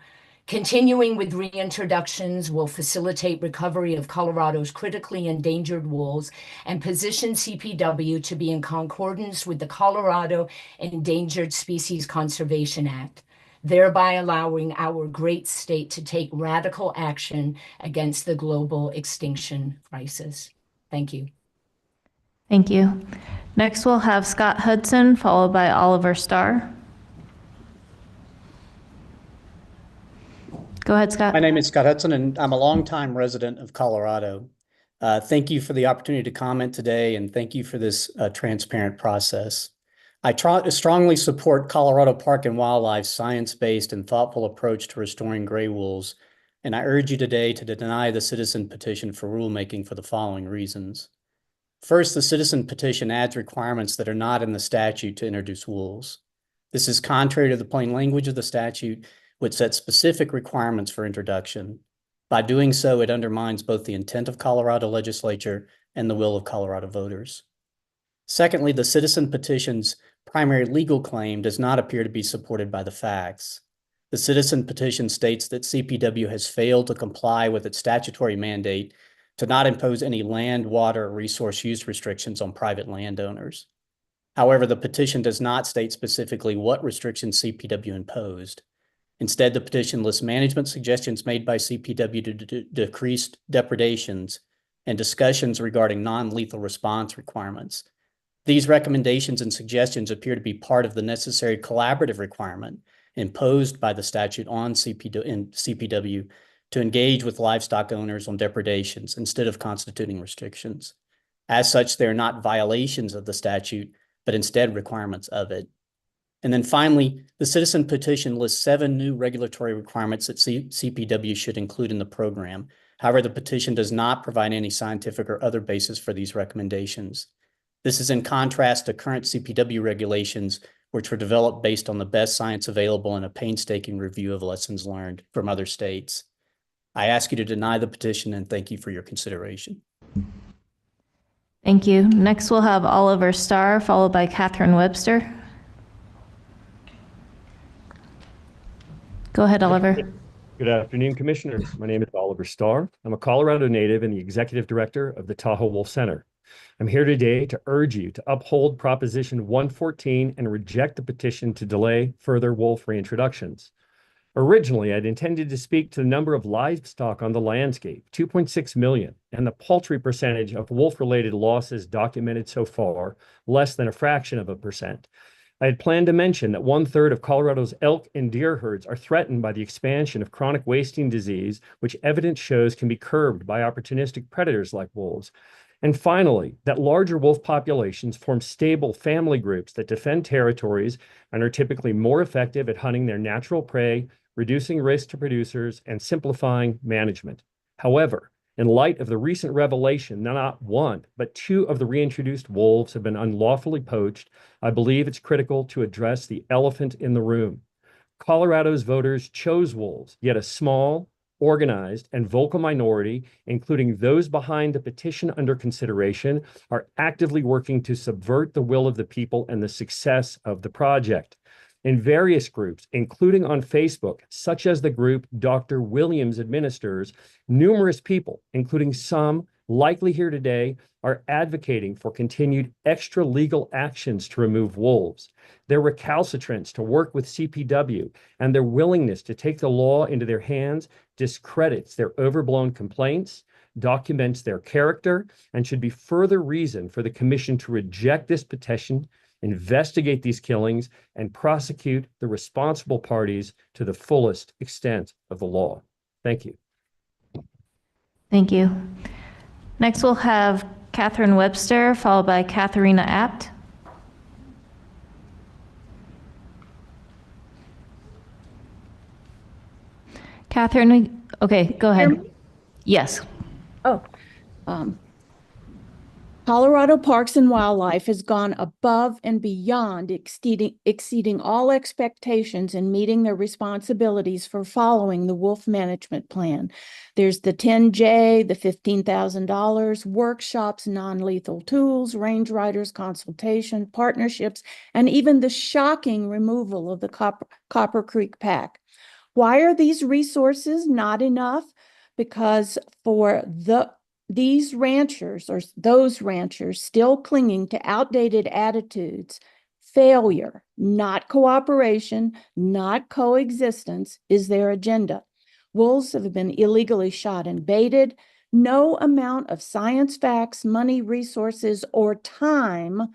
Continuing with reintroductions will facilitate recovery of Colorado's critically endangered wolves and position CPW to be in concordance with the Colorado Endangered Species Conservation Act, thereby allowing our great state to take radical action against the global extinction crisis. Thank you. Thank you. Next, we'll have Scott Hudson, followed by Oliver Starr. Go ahead, Scott. My name is Scott Hudson, and I'm a longtime resident of Colorado. Thank you for the opportunity to comment today, and thank you for this transparent process. I strongly support Colorado Park and Wildlife's science-based and thoughtful approach to restoring gray wolves, and I urge you today to deny the citizen petition for rulemaking for the following reasons. First, the citizen petition adds requirements that are not in the statute to introduce wolves. This is contrary to the plain language of the statute, which sets specific requirements for introduction. By doing so, it undermines both the intent of Colorado legislature and the will of Colorado voters. Secondly, the citizen petition's primary legal claim does not appear to be supported by the facts. The citizen petition states that CPW has failed to comply with its statutory mandate to not impose any land, water, or resource use restrictions on private landowners. However, the petition does not state specifically what restrictions CPW imposed. Instead, the petition lists management suggestions made by CPW to decrease depredations and discussions regarding non-lethal response requirements. These recommendations and suggestions appear to be part of the necessary collaborative requirement imposed by the statute on CPW to engage with livestock owners on depredations instead of constituting restrictions. As such, they are not violations of the statute, but instead requirements of it. And then finally, the citizen petition lists 7 new regulatory requirements that CPW should include in the program. However, the petition does not provide any scientific or other basis for these recommendations. This is in contrast to current CPW regulations, which were developed based on the best science available and a painstaking review of lessons learned from other states. I ask you to deny the petition and thank you for your consideration. Thank you. Next, we'll have Oliver Starr, followed by Catherine Webster. Go ahead, Oliver. Good afternoon, Commissioners. My name is Oliver Starr. I'm a Colorado native and the Executive Director of the Tahoe Wolf Center. I'm here today to urge you to uphold Proposition 114 and reject the petition to delay further wolf reintroductions. Originally, I'd intended to speak to the number of livestock on the landscape, 2.6 million, and the paltry percentage of wolf-related losses documented so far, less than a fraction of a percent. I had planned to mention that 1/3 of Colorado's elk and deer herds are threatened by the expansion of chronic wasting disease, which evidence shows can be curbed by opportunistic predators like wolves. And finally, that larger wolf populations form stable family groups that defend territories and are typically more effective at hunting their natural prey, reducing risk to producers, and simplifying management. However, in light of the recent revelation, not 1, but 2 of the reintroduced wolves have been unlawfully poached, I believe it's critical to address the elephant in the room. Colorado's voters chose wolves, yet a small, organized, and vocal minority, including those behind the petition under consideration, are actively working to subvert the will of the people and the success of the project. In various groups, including on Facebook, such as the group Dr. Williams administers, numerous people, including some likely here today, are advocating for continued extra legal actions to remove wolves. Their recalcitrance to work with CPW and their willingness to take the law into their hands discredits their overblown complaints, documents their character, and should be further reason for the Commission to reject this petition, investigate these killings, and prosecute the responsible parties to the fullest extent of the law. Thank you. Thank you. Next, we'll have Catherine Webster, followed by Katharina Apt. Catherine, okay, go ahead. Yes. Oh, um, Colorado Parks and Wildlife has gone above and beyond, exceeding all expectations and meeting their responsibilities for following the wolf management plan. There's the 10J, the $15,000, workshops, non-lethal tools, range riders consultation, partnerships, and even the shocking removal of the Copper Creek Pack. Why are these resources not enough? Because for these ranchers or those ranchers still clinging to outdated attitudes, failure, not cooperation, not coexistence is their agenda. Wolves have been illegally shot and baited. No amount of science, facts, money, resources, or time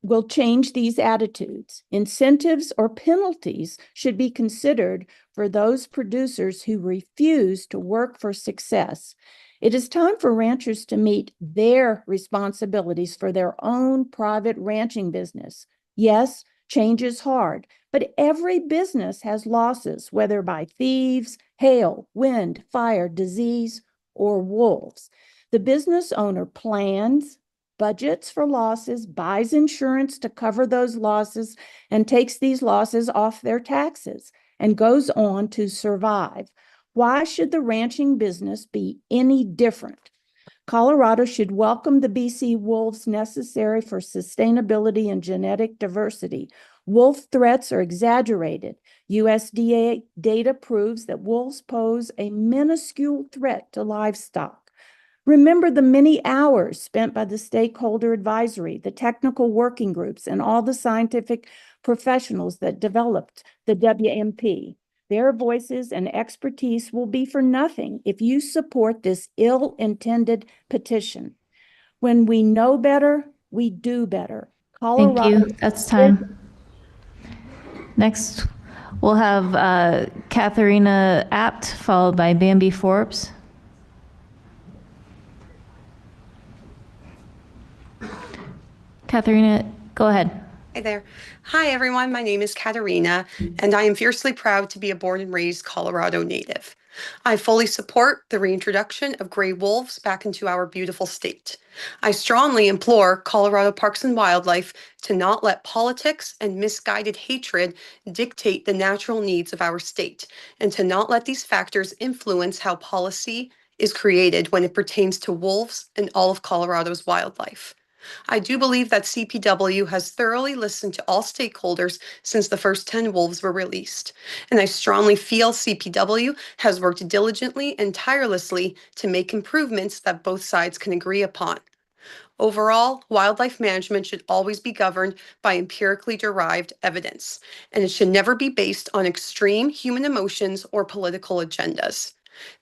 will change these attitudes. Incentives or penalties should be considered for those producers who refuse to work for success. It is time for ranchers to meet their responsibilities for their own private ranching business. Yes, change is hard, but every business has losses, whether by thieves, hail, wind, fire, disease, or wolves. The business owner plans, budgets for losses, buys insurance to cover those losses, and takes these losses off their taxes and goes on to survive. Why should the ranching business be any different? Colorado should welcome the BC wolves necessary for sustainability and genetic diversity. Wolf threats are exaggerated. USDA data proves that wolves pose a minuscule threat to livestock. Remember the many hours spent by the stakeholder advisory, the technical working groups, and all the scientific professionals that developed the WMP. Their voices and expertise will be for nothing if you support this ill-intended petition. When we know better, we do better. Thank you. That's time. Next, we'll have Katharina Apt, followed by Bambi Forbes. Katharina, go ahead. Hi there. Hi, everyone. My name is Katarina, and I am fiercely proud to be a born and raised Colorado native. I fully support the reintroduction of gray wolves back into our beautiful state. I strongly implore Colorado Parks and Wildlife to not let politics and misguided hatred dictate the natural needs of our state, and to not let these factors influence how policy is created when it pertains to wolves and all of Colorado's wildlife. I do believe that CPW has thoroughly listened to all stakeholders since the first 10 wolves were released, and I strongly feel CPW has worked diligently and tirelessly to make improvements that both sides can agree upon. Overall, wildlife management should always be governed by empirically derived evidence, and it should never be based on extreme human emotions or political agendas.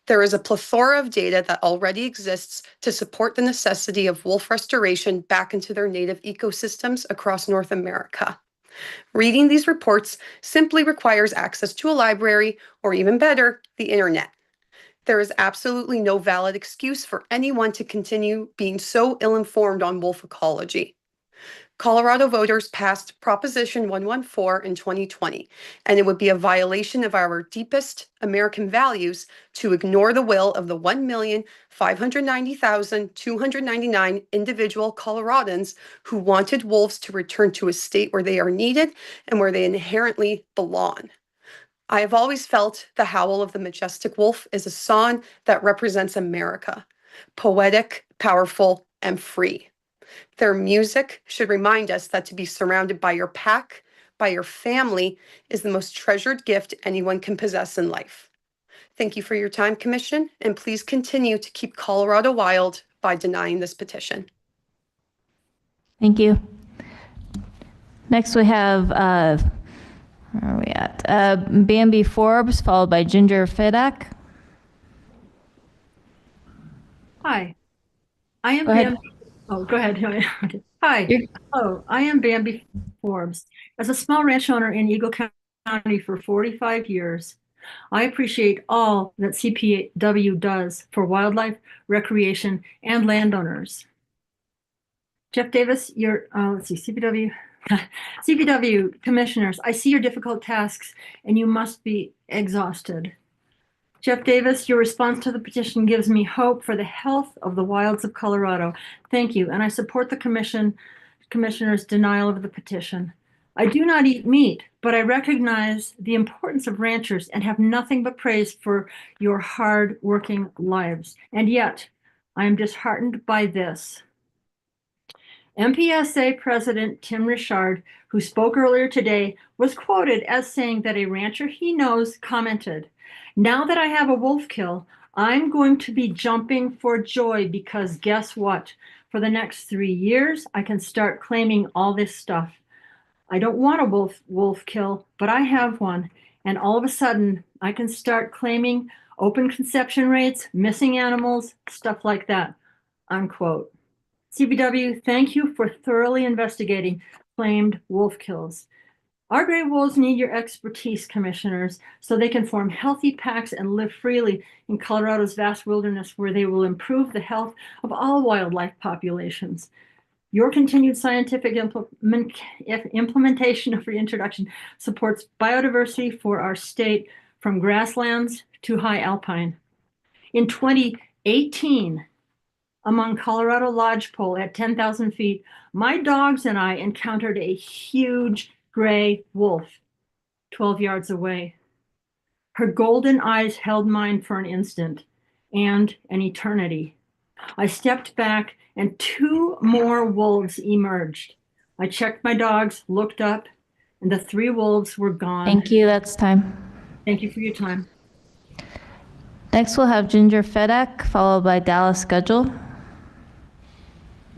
There is a plethora of data that already exists to support the necessity of wolf restoration back into their native ecosystems across North America. Reading these reports simply requires access to a library, or even better, the internet. There is absolutely no valid excuse for anyone to continue being so ill-informed on wolf ecology. Colorado voters passed Proposition 114 in 2020, and it would be a violation of our deepest American values to ignore the will of the 1,590,299 individual Coloradans who wanted wolves to return to a state where they are needed and where they inherently belong. I have always felt the howl of the majestic wolf is a song that represents America, poetic, powerful, and free. Their music should remind us that to be surrounded by your pack, by your family, is the most treasured gift anyone can possess in life. Thank you for your time, Commission, and please continue to keep Colorado wild by denying this petition. Thank you. Next, we have, where are we at? Bambi Forbes, followed by Ginger Fidak. Hi, I am Go ahead. Bambi. Oh, go ahead. Hi. Hello, I am Bambi Forbes. As a small ranch owner in Eagle County for 45 years, I appreciate all that CPW does for wildlife, recreation, and landowners. Jeff Davis, let's see, CPW, CPW commissioners, I see your difficult tasks and you must be exhausted. Jeff Davis, your response to the petition gives me hope for the health of the wilds of Colorado. Thank you, and I support the commissioner's denial of the petition. I do not eat meat, but I recognize the importance of ranchers and have nothing but praise for your hard-working lives. And yet, I am disheartened by this. MPSA President Tim Richard, who spoke earlier today, was quoted as saying that a rancher he knows commented, "Now that I have a wolf kill, I'm going to be jumping for joy because guess what? For the next 3 years, I can start claiming all this stuff. I don't want a wolf kill, but I have one. And all of a sudden, I can start claiming open conception rates, missing animals, stuff like that," unquote. CPW, thank you for thoroughly investigating claimed wolf kills. Our gray wolves need your expertise, commissioners, so they can form healthy packs and live freely in Colorado's vast wilderness where they will improve the health of all wildlife populations. Your continued scientific implementation of reintroduction supports biodiversity for our state from grasslands to high alpine. In 2018, among Colorado lodgepole at 10,000 feet, my dogs and I encountered a huge gray wolf 12 yards away. Her golden eyes held mine for an instant and an eternity. I stepped back and 2 more wolves emerged. I checked my dogs, looked up, and the 3 wolves were gone. Thank you. That's time. Thank you for your time. Next, we'll have Ginger Fedek, followed by Dallas Gudgel.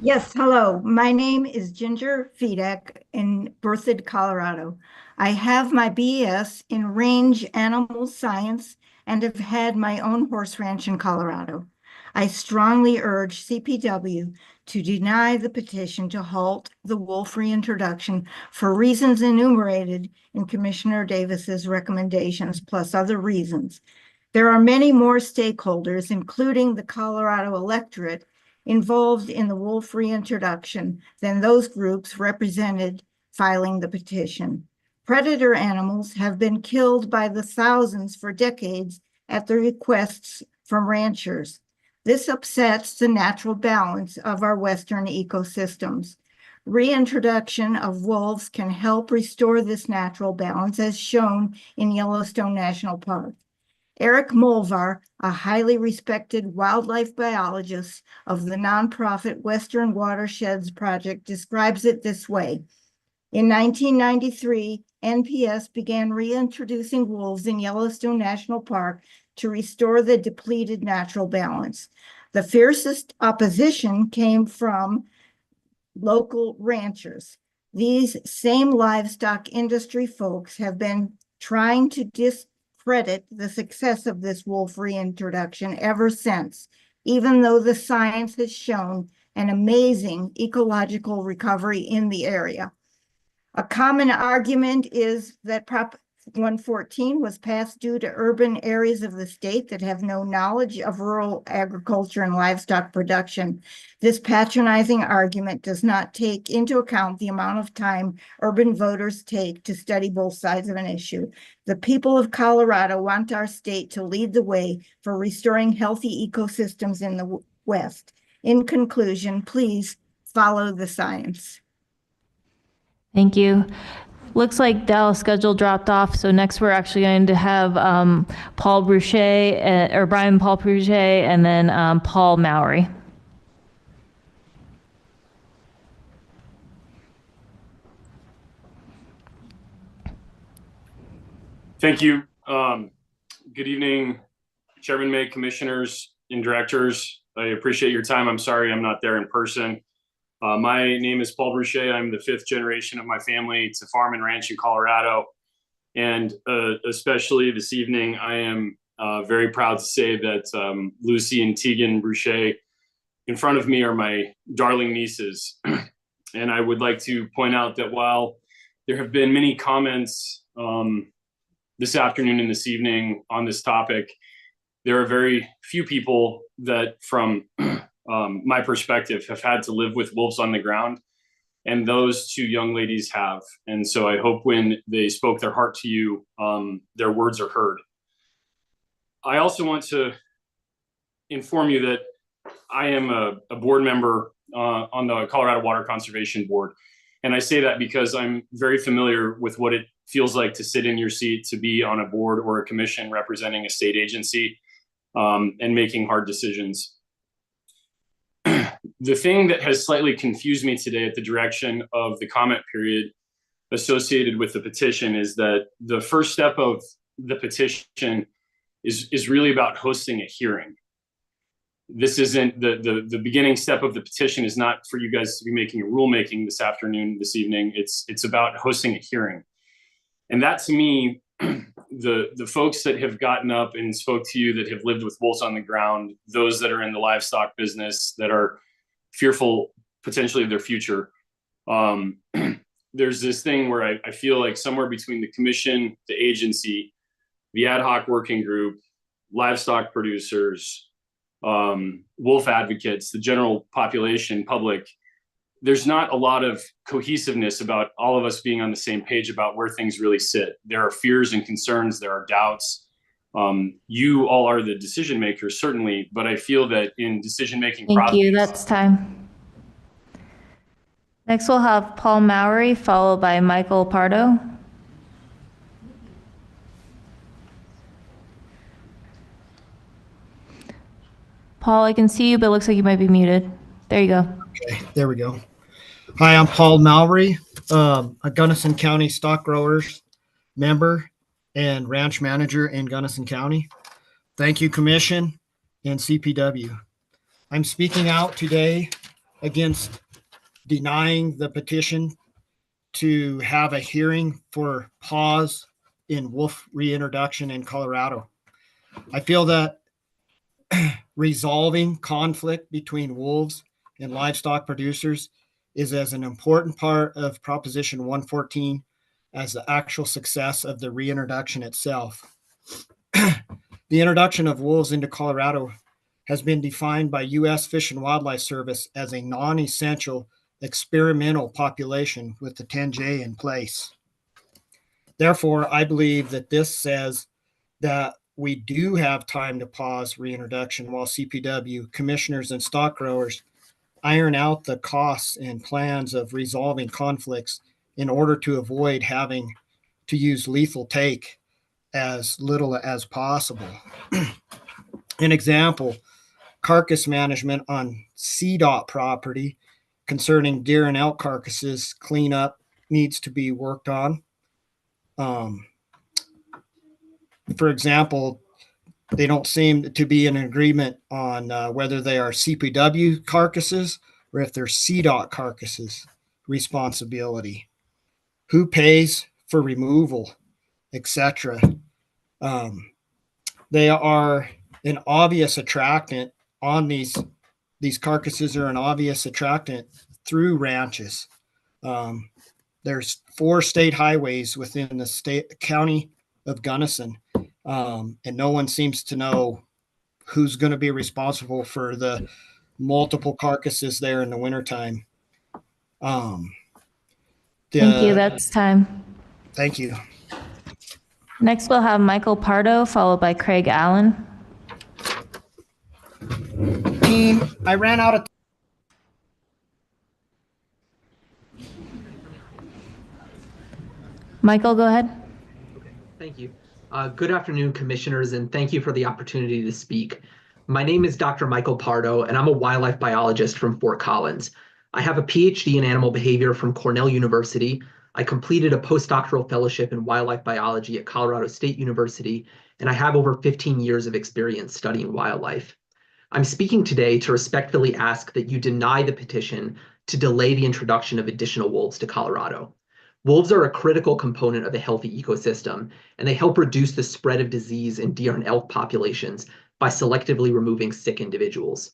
Yes, hello. My name is Ginger Fedek in Berthoud, Colorado. I have my BS in range animal science and have had my own horse ranch in Colorado. I strongly urge CPW to deny the petition to halt the wolf reintroduction for reasons enumerated in Commissioner Davis's recommendations, plus other reasons. There are many more stakeholders, including the Colorado electorate, involved in the wolf reintroduction than those groups represented filing the petition. Predator animals have been killed by the thousands for decades at the requests from ranchers. This upsets the natural balance of our Western ecosystems. Reintroduction of wolves can help restore this natural balance, as shown in Yellowstone National Park. Eric Mulvar, a highly respected wildlife biologist of the nonprofit Western Watersheds Project, describes it this way. In 1993, NPS began reintroducing wolves in Yellowstone National Park to restore the depleted natural balance. The fiercest opposition came from local ranchers. These same livestock industry folks have been trying to discredit the success of this wolf reintroduction ever since, even though the science has shown an amazing ecological recovery in the area. A common argument is that Prop 114 was passed due to urban areas of the state that have no knowledge of rural agriculture and livestock production. This patronizing argument does not take into account the amount of time urban voters take to study both sides of an issue. The people of Colorado want our state to lead the way for restoring healthy ecosystems in the West. In conclusion, please follow the science. Thank you. Looks like Dallas Gudgel dropped off, so next we're actually going to have Paul Bruchet, or Brian Paul Bruchet, and then Paul Mowry. Thank you. Good evening, Chairman May, commissioners, and directors. I appreciate your time. I'm sorry I'm not there in person. My name is Paul Bruchet. I'm the 5th generation of my family to farm and ranch in Colorado. And especially this evening, I am very proud to say that Lucy and Tegan Bruchet in front of me are my darling nieces. And I would like to point out that while there have been many comments this afternoon and this evening on this topic. There are very few people that, from my perspective, have had to live with wolves on the ground, and those two young ladies have. And so I hope when they spoke their heart to you, their words are heard. I also want to inform you that I am a board member on the Colorado Water Conservation Board. And I say that because I'm very familiar with what it feels like to sit in your seat, to be on a board or a commission representing a state agency and making hard decisions. The thing that has slightly confused me today at the direction of the comment period associated with the petition is that the first step of the petition is really about hosting a hearing. This isn't the beginning step of the petition is not for you guys to be making a rulemaking this afternoon, this evening. It's about hosting a hearing. And that, to me, the folks that have gotten up and spoke to you, that have lived with wolves on the ground, those that are in the livestock business, that are fearful potentially of their future, there's this thing where I feel like somewhere between the commission, the agency, the ad hoc working group, livestock producers, wolf advocates, the general population, public, there's not a lot of cohesiveness about all of us being on the same page about where things really sit. There are fears and concerns, there are doubts. You all are the decision makers, certainly, but I feel that in decision-making Thank process. you. That's time. Next, we'll have Paul Mowry, followed by Michael Pardo. Paul, I can see you, but it looks like you might be muted. There you go. Okay, there we go. Hi, I'm Paul Mowry, a Gunnison County stock growers member and ranch manager in Gunnison County. Thank you, Commission and CPW. I'm speaking out today against denying the petition to have a hearing for pause in wolf reintroduction in Colorado. I feel that resolving conflict between wolves and livestock producers is as an important part of Proposition 114 as the actual success of the reintroduction itself. The introduction of wolves into Colorado has been defined by U.S. Fish and Wildlife Service as a non-essential experimental population with the 10J in place. Therefore, I believe that this says that we do have time to pause reintroduction while CPW, commissioners, and stock growers iron out the costs and plans of resolving conflicts in order to avoid having to use lethal take as little as possible. An example, carcass management on CDOT property concerning deer and elk carcasses cleanup needs to be worked on. For example, they don't seem to be in agreement on whether they are CPW carcasses or if they're CDOT carcasses responsibility. Who pays for removal, etc. They are an obvious attractant on these carcasses are an obvious attractant through ranches. There's 4 state highways within the county of Gunnison, and no one seems to know who's going to be responsible for the multiple carcasses there in the wintertime. Thank you. That's time. Thank you. Next, we'll have Michael Pardo, followed by Craig Allen. Team, I ran out of Michael, go ahead. Thank you. Good afternoon, commissioners, and thank you for the opportunity to speak. My name is Dr. Michael Pardo, and I'm a wildlife biologist from Fort Collins. I have a PhD in animal behavior from Cornell University. I completed a postdoctoral fellowship in wildlife biology at Colorado State University, and I have over 15 years of experience studying wildlife. I'm speaking today to respectfully ask that you deny the petition to delay the introduction of additional wolves to Colorado. Wolves are a critical component of a healthy ecosystem, and they help reduce the spread of disease in deer and elk populations by selectively removing sick individuals.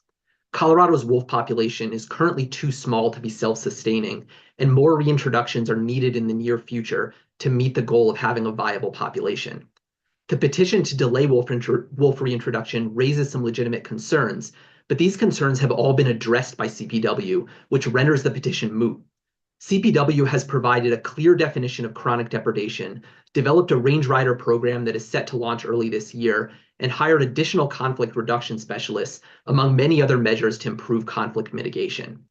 Colorado's wolf population is currently too small to be self-sustaining, and more reintroductions are needed in the near future to meet the goal of having a viable population. The petition to delay wolf reintroduction raises some legitimate concerns, but these concerns have all been addressed by CPW, which renders the petition moot. CPW has provided a clear definition of chronic depredation, developed a range rider program that is set to launch early this year, and hired additional conflict reduction specialists, among many other measures to improve conflict mitigation.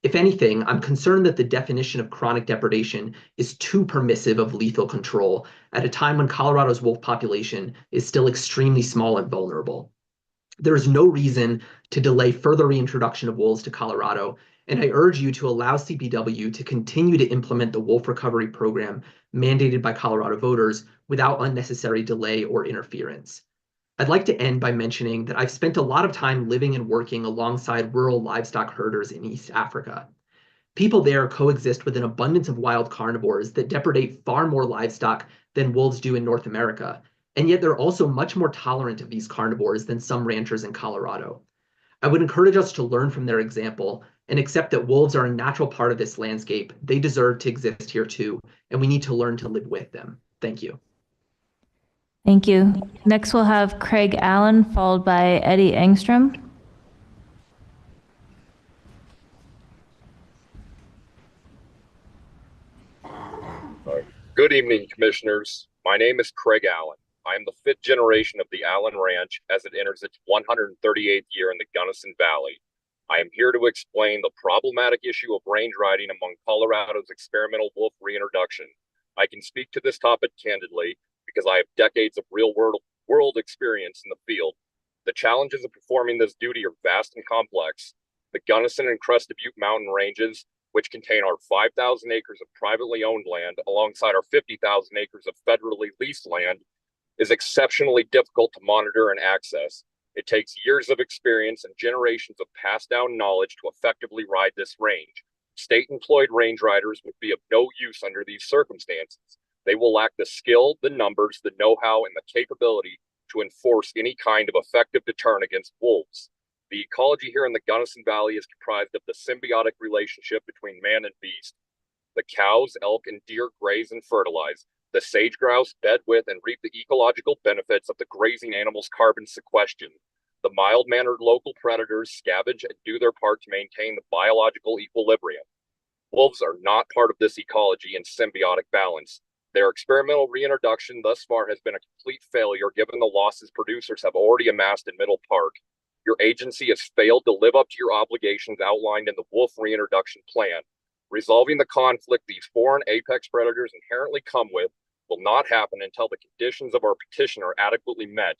If anything, I'm concerned that the definition of chronic depredation is too permissive of lethal control at a time when Colorado's wolf population is still extremely small and vulnerable. There is no reason to delay further reintroduction of wolves to Colorado, and I urge you to allow CPW to continue to implement the wolf recovery program mandated by Colorado voters without unnecessary delay or interference. I'd like to end by mentioning that I've spent a lot of time living and working alongside rural livestock herders in East Africa. People there coexist with an abundance of wild carnivores that depredate far more livestock than wolves do in North America, and yet they're also much more tolerant of these carnivores than some ranchers in Colorado. I would encourage us to learn from their example and accept that wolves are a natural part of this landscape. They deserve to exist here too, and we need to learn to live with them. Thank you. Thank you. Next, we'll have Craig Allen, followed by Eddie Engstrom. Good evening, commissioners. My name is Craig Allen. I am the fifth generation of the Allen Ranch as it enters its 138th year in the Gunnison Valley. I am here to explain the problematic issue of range riding among Colorado's experimental wolf reintroduction. I can speak to this topic candidly because I have decades of real-world experience in the field. The challenges of performing this duty are vast and complex. The Gunnison and Crested Butte mountain ranges, which contain our 5,000 acres of privately owned land alongside our 50,000 acres of federally leased land, is exceptionally difficult to monitor and access. It takes years of experience and generations of passed down knowledge to effectively ride this range. State-employed range riders would be of no use under these circumstances. They will lack the skill, the numbers, the know-how, and the capability to enforce any kind of effective deterrent against wolves. The ecology here in the Gunnison Valley is comprised of the symbiotic relationship between man and beast. The cows, elk, and deer graze and fertilize. The sage grouse bed with and reap the ecological benefits of the grazing animal's carbon sequestration. The mild-mannered local predators scavenge and do their part to maintain the biological equilibrium. Wolves are not part of this ecology and symbiotic balance. Their experimental reintroduction thus far has been a complete failure given the losses producers have already amassed in Middle Park. Your agency has failed to live up to your obligations outlined in the wolf reintroduction plan. Resolving the conflict these foreign apex predators inherently come with will not happen until the conditions of our petition are adequately met.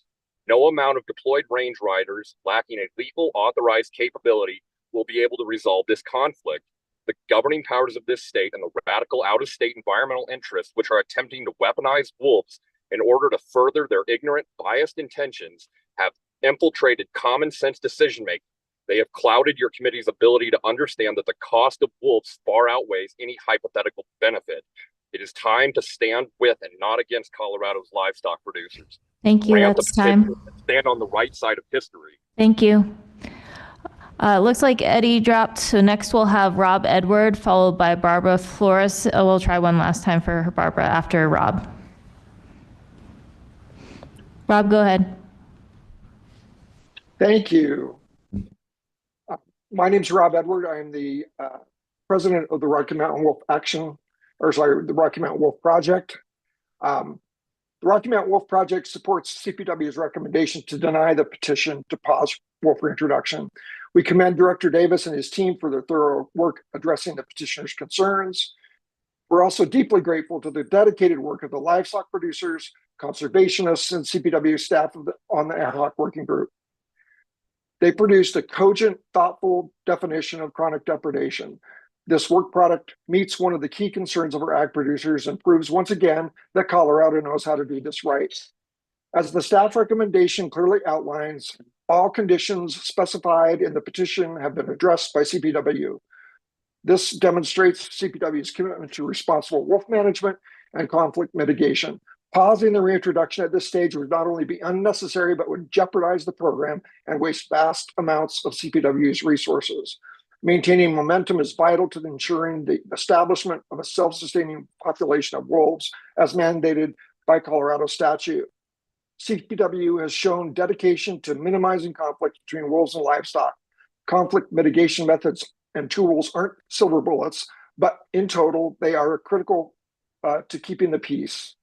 No amount of deployed range riders lacking a legal authorized capability will be able to resolve this conflict. The governing powers of this state and the radical out-of-state environmental interests which are attempting to weaponize wolves in order to further their ignorant, biased intentions have infiltrated common sense decision-making. They have clouded your committee's ability to understand that the cost of wolves far outweighs any hypothetical benefit. It is time to stand with and not against Colorado's livestock producers. Thank you. Grant the That's time. petition and stand on the right side of history. Thank you. Looks like Eddie dropped, so next we'll have Rob Edward, followed by Barbara Flores. We'll try one last time for Barbara after Rob. Rob, go ahead. Thank you. My name is Rob Edward. I am the president of the Rocky Mountain Wolf the Rocky Mountain Wolf Project. The Rocky Mountain Wolf Project supports CPW's recommendation to deny the petition to pause wolf reintroduction. We commend Director Davis and his team for their thorough work addressing the petitioner's concerns. We're also deeply grateful to the dedicated work of the livestock producers, conservationists, and CPW staff on the ad hoc working group. They produced a cogent, thoughtful definition of chronic depredation. This work product meets one of the key concerns of our ag producers and proves once again that Colorado knows how to do this right. As the staff recommendation clearly outlines, all conditions specified in the petition have been addressed by CPW. This demonstrates CPW's commitment to responsible wolf management and conflict mitigation. Pausing the reintroduction at this stage would not only be unnecessary, but would jeopardize the program and waste vast amounts of CPW's resources. Maintaining momentum is vital to ensuring the establishment of a self-sustaining population of wolves as mandated by Colorado statute. CPW has shown dedication to minimizing conflict between wolves and livestock. Conflict mitigation methods and tools aren't silver bullets, but in total, they are critical to keeping the peace.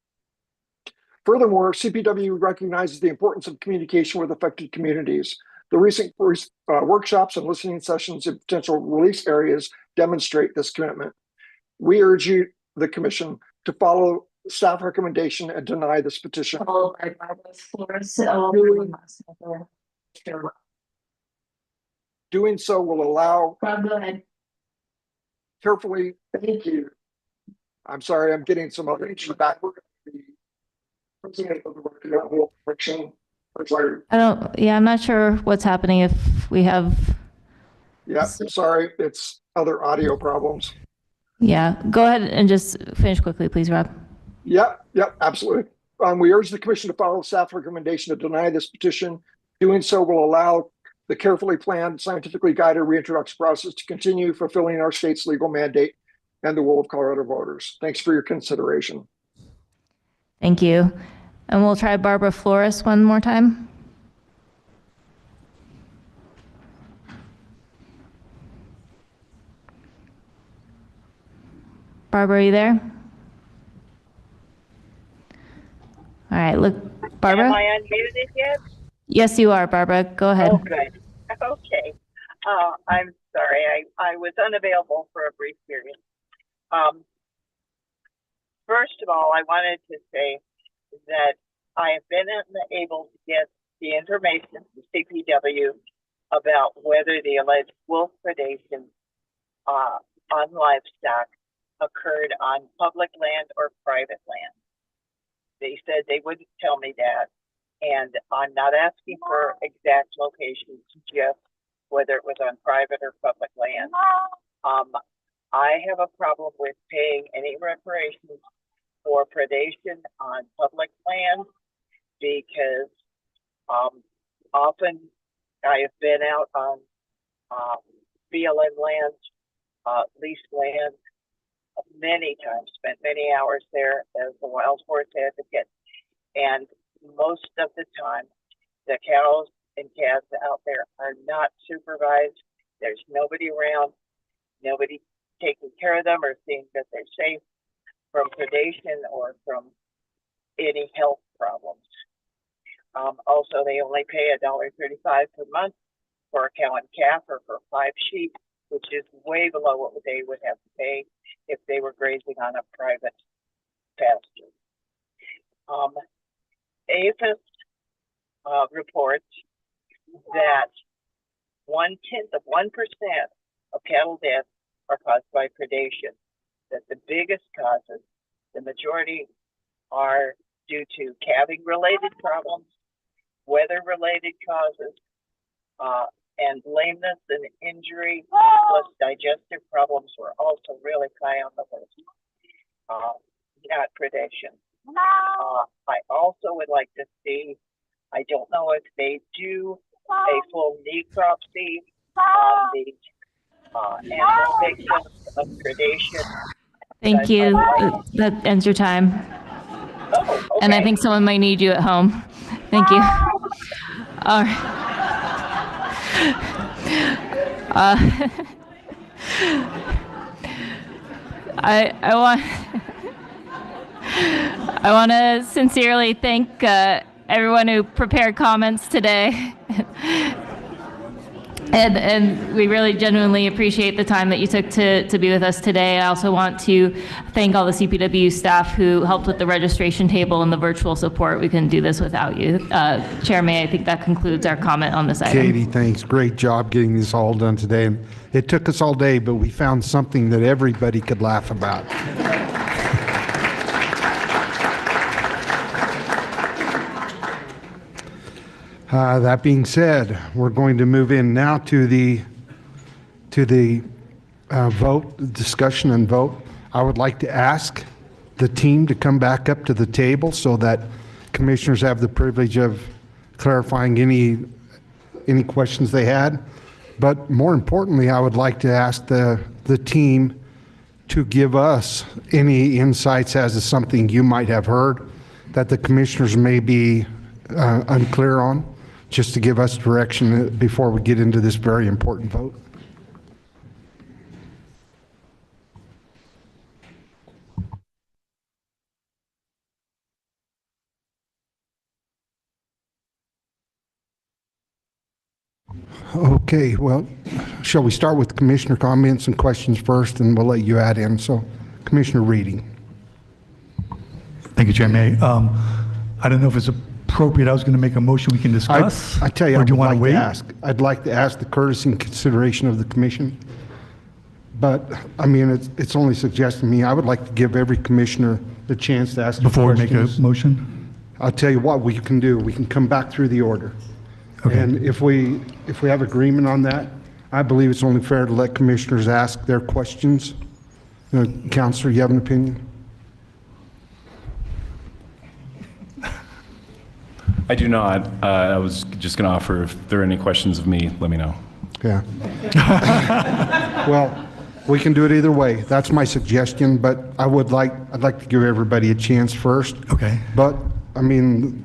Furthermore, CPW recognizes the importance of communication with affected communities. The recent workshops and listening sessions in potential release areas demonstrate this commitment. We urge you, the Commission, to follow staff recommendation and deny this petition. Doing so will allow. Go ahead. Carefully. Thank you. I'm sorry, I'm getting some other feedback. The president of the Recommend Friction. I'm not sure what's happening if we have. Yeah, sorry, it's other audio problems. Yeah, go ahead and just finish quickly, please, Rob. Yep, absolutely. We urge the Commission to follow staff recommendation to deny this petition. Doing so will allow the carefully planned, scientifically guided reintroduction process to continue fulfilling our state's legal mandate and the will of Colorado voters. Thanks for your consideration. Thank you. And we'll try Barbara Flores one more time. Barbara, are you there? All right, look, Barbara? Am I unmuted yet? Yes, you are, Barbara. Go ahead. Oh, good. Okay. I'm sorry. I was unavailable for a brief period. First of all, I wanted to say that I have been able to get the information from CPW about whether the alleged wolf predation on livestock occurred on public land or private land. They said they wouldn't tell me that, and I'm not asking for exact locations, just whether it was on private or public land. I have a problem with paying any reparations for predation on public land because often I have been out on BLM land, leased land, many times, spent many hours there as a wild horse advocate, and most of the time the cows and calves out there are not supervised. There's nobody around, nobody taking care of them or seeing that they're safe from predation or from any health problems. Also, they only pay $1.35 per month for a cow and calf or for 5 sheep, which is way below what they would have to pay if they were grazing on a private pasture. APHIS reports that 1/10 of 1% of cattle deaths are caused by predation, that the biggest causes, the majority are due to calving-related problems, weather-related causes, and lameness and injury, plus digestive problems were also really high on the list, not predation. I also would like to see, I don't know if they do a full necropsy on the animal victims of predation. Thank you. That ends your time. Oh, okay. And I think someone might need you at home. Thank you. All right. I want to sincerely thank everyone who prepared comments today. And we really genuinely appreciate the time that you took to be with us today. I also want to thank all the CPW staff who helped with the registration table and the virtual support. We couldn't do this without you. Chair May, I think that concludes our comment on this item. Katie, thanks. Great job getting this all done today. It took us all day, but we found something that everybody could laugh about. That being said, we're going to move in now to the vote, discussion and vote. I would like to ask the team to come back up to the table so that commissioners have the privilege of clarifying any questions they had. But more importantly, I would like to ask the team to give us any insights as to something you might have heard that the commissioners may be unclear on, just to give us direction before we get into this very important vote. Okay, well, shall we start with commissioner comments and questions first, and we'll let you add in. So, Commissioner Reading. Thank you, Chair May. I don't know if it's appropriate. I was going to make a motion we can discuss. I tell you, or do you want to wait? I'd like to ask the courtesy and consideration of the commission. But I mean, it's only suggested to me. I would like to give every commissioner the chance to ask before we make a questions. motion. I'll tell you what we can do. We can come back through the order. Okay. And if we have agreement on that, I believe it's only fair to let commissioners ask their questions. Counselor, you have an opinion? I do not. I was just going to offer, if there are any questions of me, let me know. Yeah. Well, we can do it either way. That's my suggestion, but I'd like to give everybody a chance first. Okay. But I mean,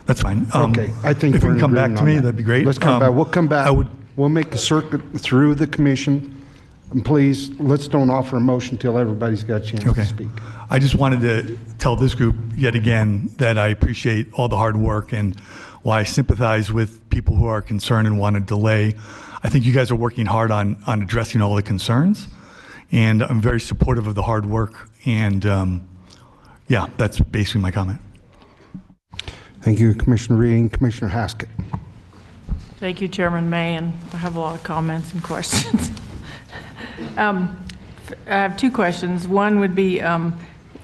that's fine. Okay. I think if you we're can in come back agreement to on me, that. that'd be great. Let's come back. We'll come back. We'll make a circuit through the commission. And please, let's don't offer a motion until everybody's got a chance to speak. I just wanted to tell this group yet again that I appreciate all the hard work and why I sympathize with people who are concerned and want to delay. I think you guys are working hard on addressing all the concerns, and I'm very supportive of the hard work. And yeah, that's basically my comment. Thank you, Commissioner Reading. Commissioner Haskett. Thank you, Chairman May, and I have a lot of comments and questions. I have two questions. One would be,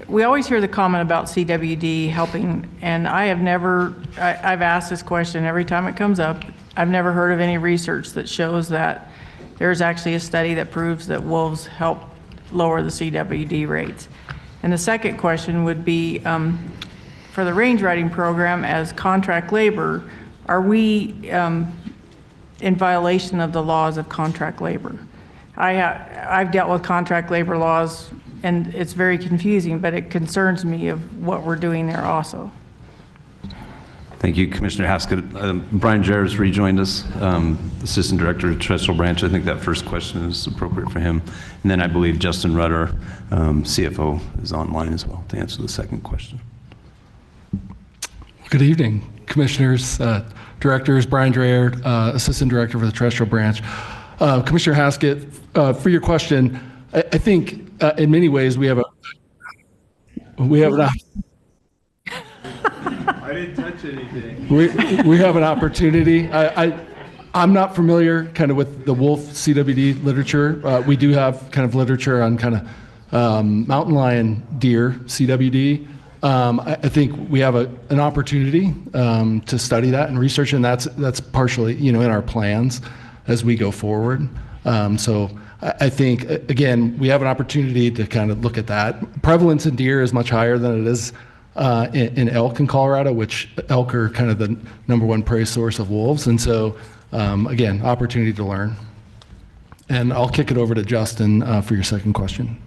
we always hear the comment about CWD helping, and I've asked this question every time it comes up. I've never heard of any research that shows that there's actually a study that proves that wolves help lower the CWD rates. And the second question would be, for the range riding program as contract labor, are we in violation of the laws of contract labor? I've dealt with contract labor laws, and it's very confusing, but it concerns me of what we're doing there also. Thank you, Commissioner Haskett. Brian Jarrett's rejoined us, Assistant Director of Terrestrial Branch. I think that first question is appropriate for him. And then I believe Justin Rudder, CFO, is online as well to answer the second question. Good evening, Commissioners, Directors. Brian Jarrett, Assistant Director for the Terrestrial Branch. Commissioner Haskett, for your question, I think in many ways we have an I didn't touch anything. we have an opportunity. I'm not familiar kind of with the wolf CWD literature. We do have kind of literature on kind of mountain lion deer CWD. I think we have an opportunity to study that and research, and that's partially in our plans as we go forward. So I think again we have an opportunity to kind of look at that. Prevalence in deer is much higher than it is in elk in Colorado, which elk are kind of the #1 prey source of wolves. And so, again, opportunity to learn. And I'll kick it over to Justin for your second question.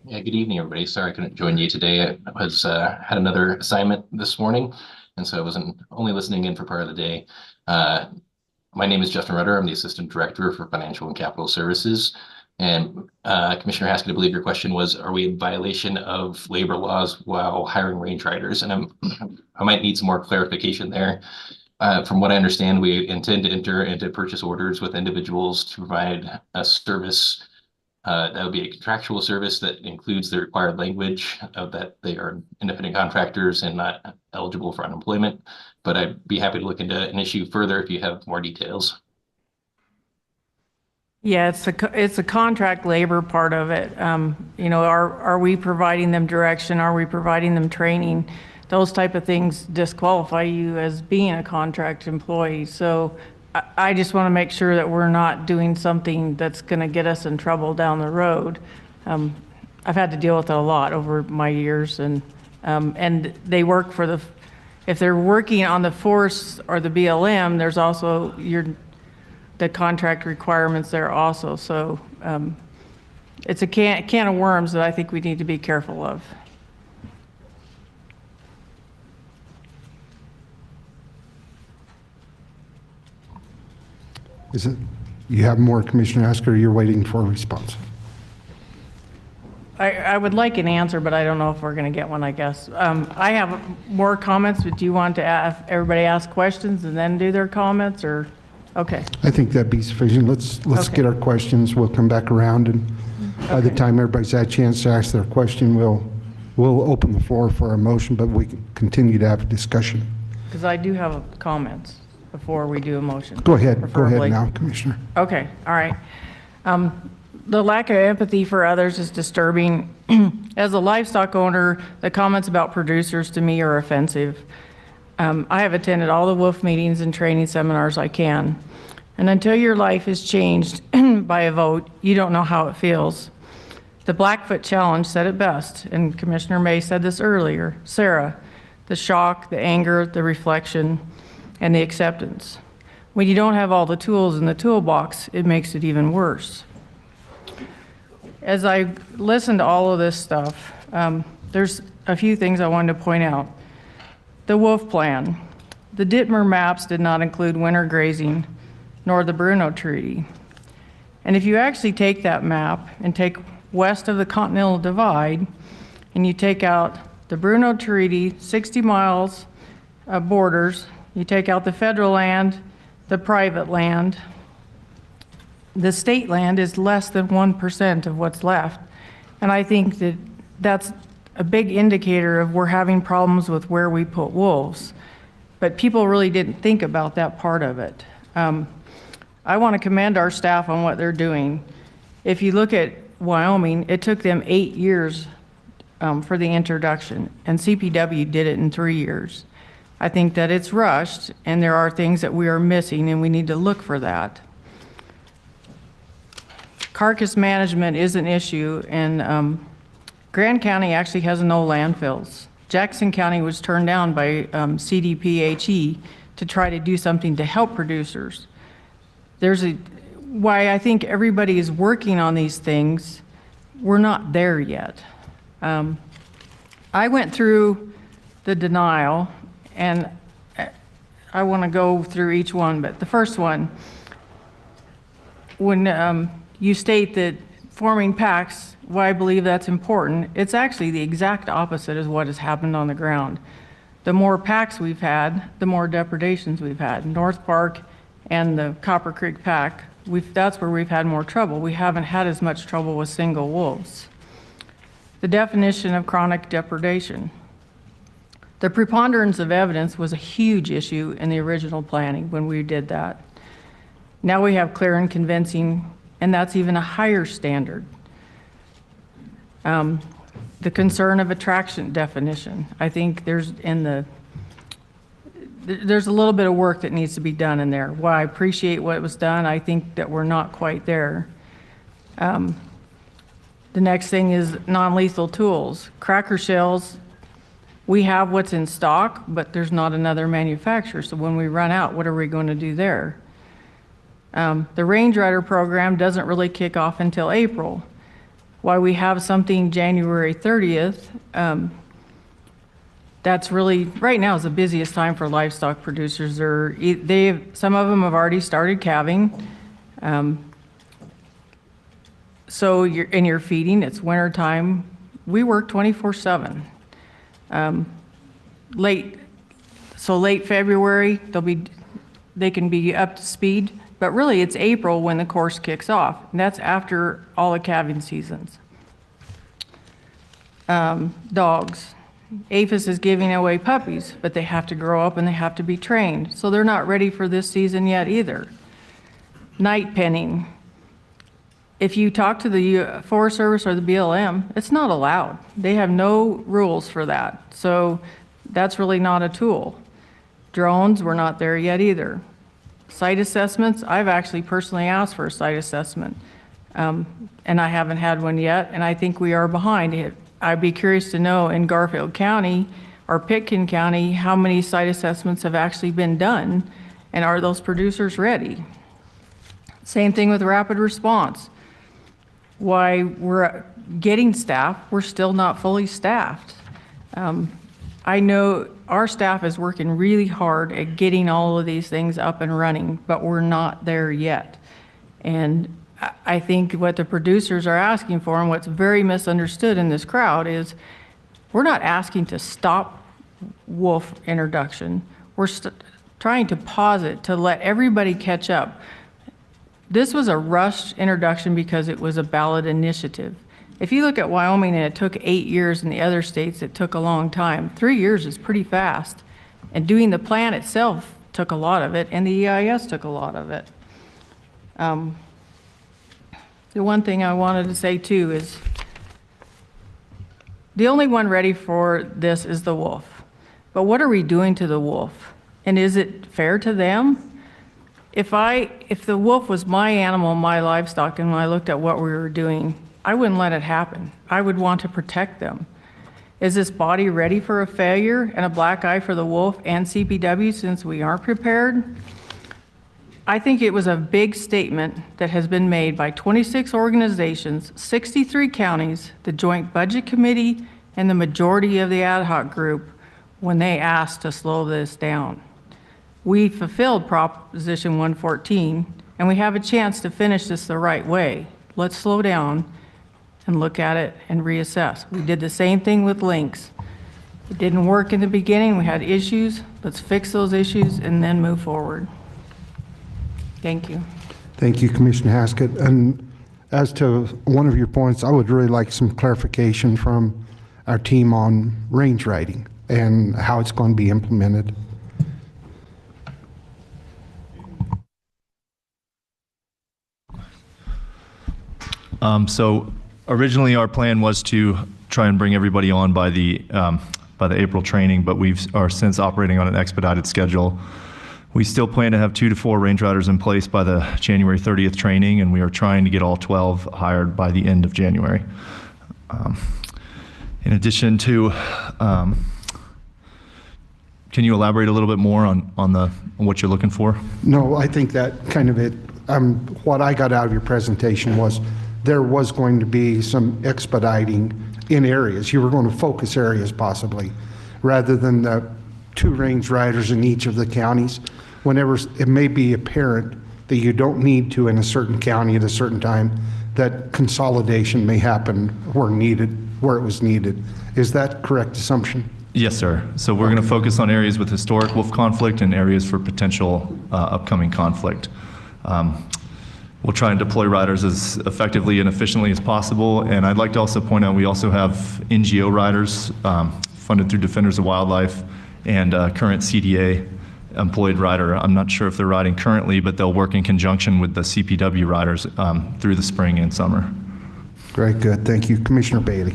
Yeah, good evening, everybody. Sorry I couldn't join you today. I was had another assignment this morning, and so I wasn't only listening in for part of the day. My name is Justin Rudder. I'm the Assistant Director for Financial and Capital Services. And Commissioner Haskett, I believe your question was, are we in violation of labor laws while hiring range riders? And I might need some more clarification there. From what I understand, we intend to enter into purchase orders with individuals to provide a service that would be a contractual service that includes the required language of that they are independent contractors and not eligible for unemployment. But I'd be happy to look into an issue further if you have more details. Yeah, it's a contract labor part of it. Are we providing them direction? Are we providing them training? Those type of things disqualify you as being a contract employee. So I just want to make sure that we're not doing something that's going to get us in trouble down the road. I've had to deal with it a lot over my years, and they work for if they're working on the force or the BLM, there's also the contract requirements there also. So it's a can of worms that I think we need to be careful of. Is it, you have more, Commissioner Asker, you're waiting for a response? I would like an answer, but I don't know if we're going to get one, I guess. I have more comments, but do you want to have everybody ask questions and then do their comments, or? Okay. I think that'd be sufficient. Let's Okay. get our questions. We'll come back around, and by the time everybody's had a chance to ask their question, we'll open the floor for a motion, but we can continue to have a discussion. Because I do have comments before we do a motion. Go ahead preferably. now, Commissioner. Okay, all right. The lack of empathy for others is disturbing. As a livestock owner, the comments about producers to me are offensive. I have attended all the wolf meetings and training seminars I can. And until your life is changed by a vote, you don't know how it feels. The Blackfoot Challenge said it best, and Commissioner May said this earlier. Sarah, the shock, the anger, the reflection, and the acceptance. When you don't have all the tools in the toolbox, it makes it even worse. As I listened to all of this stuff, there's a few things I wanted to point out. The wolf plan. The Dittmer maps did not include winter grazing, nor the Bruno Treaty. And if you actually take that map and take west of the Continental Divide, and you take out the Bruno Treaty, 60 miles of borders, you take out the federal land, the private land, the state land is less than 1% of what's left. And I think that that's a big indicator of we're having problems with where we put wolves. But people really didn't think about that part of it. I want to commend our staff on what they're doing. If you look at Wyoming, it took them 8 years for the introduction, and CPW did it in 3 years. I think that it's rushed, and there are things that we are missing, and we need to look for that. Carcass management is an issue, and Grand County actually has no landfills. Jackson County was turned down by CDPHE to try to do something to help producers. Why I think everybody is working on these things, we're not there yet. I went through the denial, and I want to go through each one, but the first one, when you state that forming packs, why I believe that's important, it's actually the exact opposite of what has happened on the ground. The more packs we've had, the more depredations we've had. North Park and the Copper Creek pack, that's where we've had more trouble. We haven't had as much trouble with single wolves. The definition of chronic depredation. The preponderance of evidence was a huge issue in the original planning when we did that. Now we have clear and convincing, and that's even a higher standard. The concern of attraction definition. I think there's a little bit of work that needs to be done in there. While I appreciate what was done, I think that we're not quite there. The next thing is non-lethal tools. Cracker shells, we have what's in stock, but there's not another manufacturer. So when we run out, what are we going to do there? The Range Rider program doesn't really kick off until April. Why we have something January 30th, that's really, right now is the busiest time for livestock producers. Some of them have already started calving. So you're feeding, it's winter time. We work 24/7. Late February, they can be up to speed. But really, it's April when the course kicks off, and that's after all the calving seasons. Dogs. APHIS is giving away puppies, but they have to grow up and they have to be trained, so they're not ready for this season yet either. Night penning. If you talk to the Forest Service or the BLM, it's not allowed. They have no rules for that, so that's really not a tool. Drones, we're not there yet either. Site assessments, I've actually personally asked for a site assessment, and I haven't had one yet, and I think we are behind it. I'd be curious to know in Garfield County or Pitkin County how many site assessments have actually been done, and are those producers ready? Same thing with rapid response. Why we're getting staff, we're still not fully staffed. I know our staff is working really hard at getting all of these things up and running, but we're not there yet. And I think what the producers are asking for, and what's very misunderstood in this crowd, is we're not asking to stop wolf introduction. We're trying to pause it to let everybody catch up. This was a rushed introduction because it was a ballot initiative. If you look at Wyoming and it took 8 years, and the other states it took a long time, 3 years is pretty fast. And doing the plan itself took a lot of it, and the EIS took a lot of it. The one thing I wanted to say too is the only one ready for this is the wolf. But what are we doing to the wolf? And is it fair to them? If the wolf was my animal, my livestock, and when I looked at what we were doing, I wouldn't let it happen. I would want to protect them. Is this body ready for a failure and a black eye for the wolf and CPW since we aren't prepared? I think it was a big statement that has been made by 26 organizations, 63 counties, the Joint Budget Committee, and the majority of the ad hoc group when they asked to slow this down. We fulfilled Proposition 114, and we have a chance to finish this the right way. Let's slow down and look at it and reassess. We did the same thing with links. It didn't work in the beginning. We had issues. Let's fix those issues and then move forward. Thank you. Thank you, Commissioner Haskett. And as to one of your points, I would really like some clarification from our team on range riding and how it's going to be implemented. So originally our plan was to try and bring everybody on by the April training, but are since operating on an expedited schedule. We still plan to have 2 to 4 range riders in place by the January 30th training, and we are trying to get all 12 hired by the end of January. In addition to, can you elaborate a little bit more on what you're looking for? No, I think that kind of it. What I got out of your presentation was there was going to be some expediting in areas. You were going to focus areas possibly, rather than the 2 range riders in each of the counties. Whenever it may be apparent that you don't need to in a certain county at a certain time, that consolidation may happen where it was needed. Is that correct assumption? Yes, sir. So we're going to focus on areas with historic wolf conflict and areas for potential upcoming conflict. We'll try and deploy riders as effectively and efficiently as possible. And I'd like to also point out we also have NGO riders funded through Defenders of Wildlife and current CDA employed rider. I'm not sure if they're riding currently, but they'll work in conjunction with the CPW riders through the spring and summer. Very good. Thank you. Commissioner Bailey.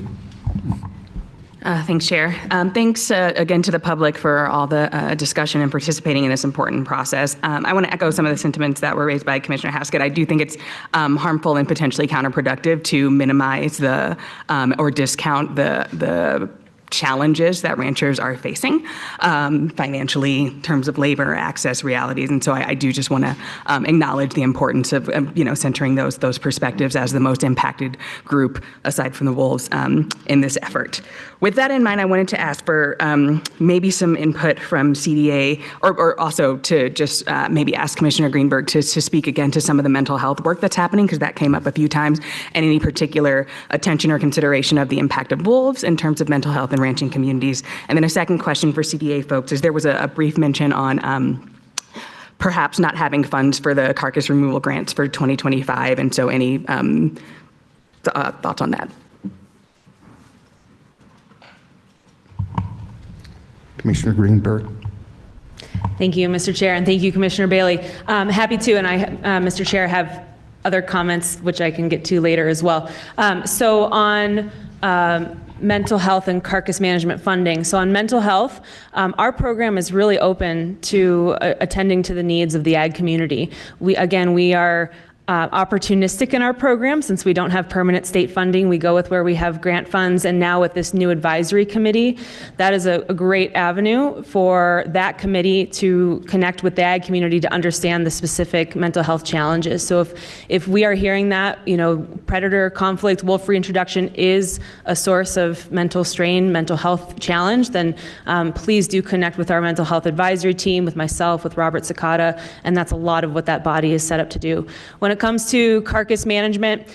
Thanks, Chair. Thanks again to the public for all the discussion and participating in this important process. I want to echo some of the sentiments that were raised by Commissioner Haskett. I do think it's harmful and potentially counterproductive to minimize or discount the challenges that ranchers are facing financially in terms of labor, access, realities. And so I do just want to acknowledge the importance of centering those perspectives as the most impacted group, aside from the wolves, in this effort. With that in mind, I wanted to ask for maybe some input from CDA, or also to just maybe ask Commissioner Greenberg to speak again to some of the mental health work that's happening, because that came up a few times, and any particular attention or consideration of the impact of wolves in terms of mental health in ranching communities. And then a second question for CDA folks is there was a brief mention on perhaps not having funds for the carcass removal grants for 2025, and so any thoughts on that? Commissioner Greenberg. Thank you, Mr. Chair, and thank you, Commissioner Bailey. Happy to, and I, Mr. Chair, have other comments which I can get to later as well. So on mental health and carcass management funding. So on mental health, our program is really open to attending to the needs of the ag community. We are opportunistic in our program. Since we don't have permanent state funding, we go with where we have grant funds. And now with this new advisory committee, that is a great avenue for that committee to connect with the ag community to understand the specific mental health challenges. So if we are hearing that, predator conflict, wolf reintroduction is a source of mental strain, mental health challenge, then please do connect with our mental health advisory team, with myself, with Robert Sakata, and that's a lot of what that body is set up to do. When it comes to carcass management,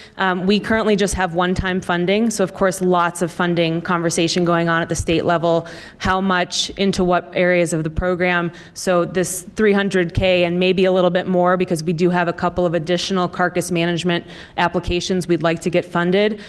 we currently just have one-time funding. So of course, lots of funding conversation going on at the state level, how much into what areas of the program. So this $300K and maybe a little bit more, because we do have a couple of additional carcass management applications we'd like to get funded.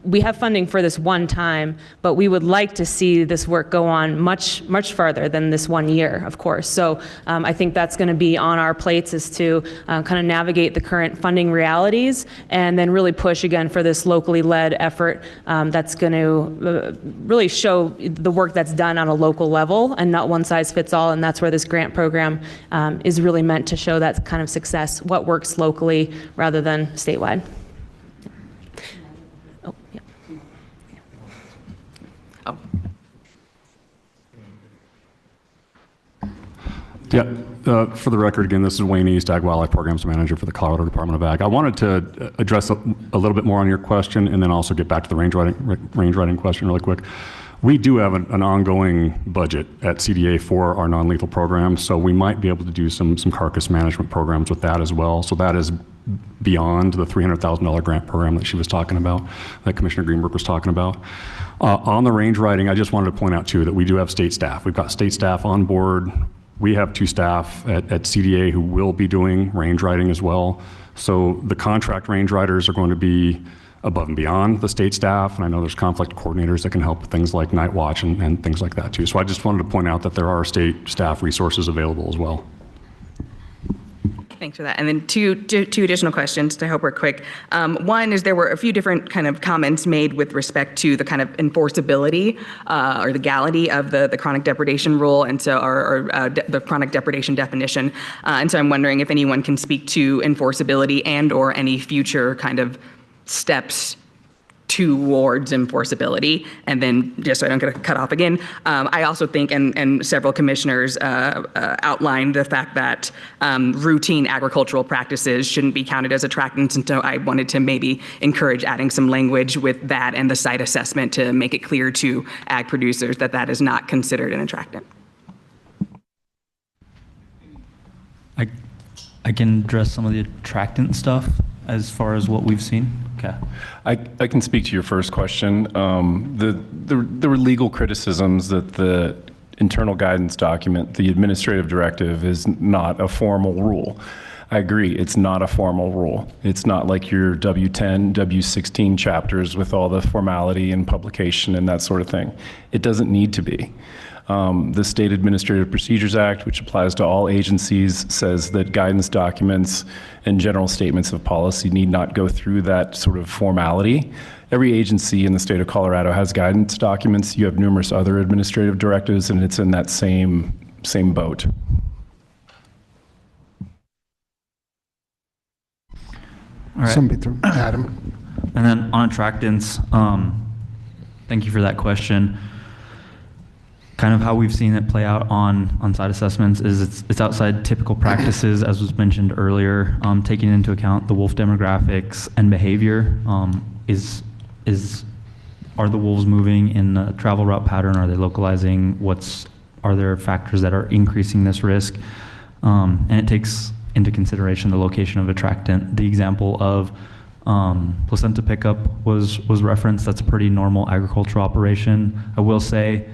We have funding for this one time, but we would like to see this work go on much, much farther than this 1 year, of course. So I think that's going to be on our plates, is to kind of navigate the current funding realities and then really push again for this locally led effort that's going to really show the work that's done on a local level and not one size fits all. And that's where this grant program is really meant to show that kind of success, what works locally rather than statewide. Oh, yeah. Oh. Yeah, for the record, again, this is Wayne East, Ag Wildlife Programs Manager for the Colorado Department of Ag. I wanted to address a little bit more on your question and then also get back to the range riding question really quick. We do have an ongoing budget at CDA for our non-lethal programs, so we might be able to do some carcass management programs with that as well. So that is beyond the $300,000 grant program that she was talking about, that Commissioner Greenberg was talking about. On the range riding, I just wanted to point out too that we do have state staff. We've got state staff on board. We have 2 staff at CDA who will be doing range riding as well. So the contract range riders are going to be above and beyond the state staff. And I know there's conflict coordinators that can help with things like night watch and things like that too. So I just wanted to point out that there are state staff resources available as well. Thanks for that. And then two additional questions to hope we're quick. One is there were a few different kind of comments made with respect to the kind of enforceability or legality of the chronic depredation rule, and so the chronic depredation definition. And so I'm wondering if anyone can speak to enforceability and or any future kind of steps towards enforceability. And then just so I don't get cut off again, I also think, and several commissioners outlined the fact that routine agricultural practices shouldn't be counted as attractants. And so I wanted to maybe encourage adding some language with that and the site assessment to make it clear to ag producers that that is not considered an attractant. I can address some of the attractant stuff as far as what we've seen. Okay. I can speak to your first question. There were legal criticisms that the internal guidance document, the administrative directive, is not a formal rule. I agree, it's not a formal rule. It's not like your W10, W16 chapters with all the formality and publication and that sort of thing. It doesn't need to be. The State Administrative Procedures Act, which applies to all agencies, says that guidance documents and general statements of policy need not go through that sort of formality. Every agency in the state of Colorado has guidance documents. You have numerous other administrative directives, and it's in that same boat. All right. Somebody through Adam. And then on attractants, thank you for that question. Kind of how we've seen it play out on site assessments is it's outside typical practices, as was mentioned earlier, taking into account the wolf demographics and behavior. Are the wolves moving in a travel route pattern? Are they localizing? Are there factors that are increasing this risk? And it takes into consideration the location of attractant. The example of placenta pickup was referenced. That's a pretty normal agricultural operation. I will say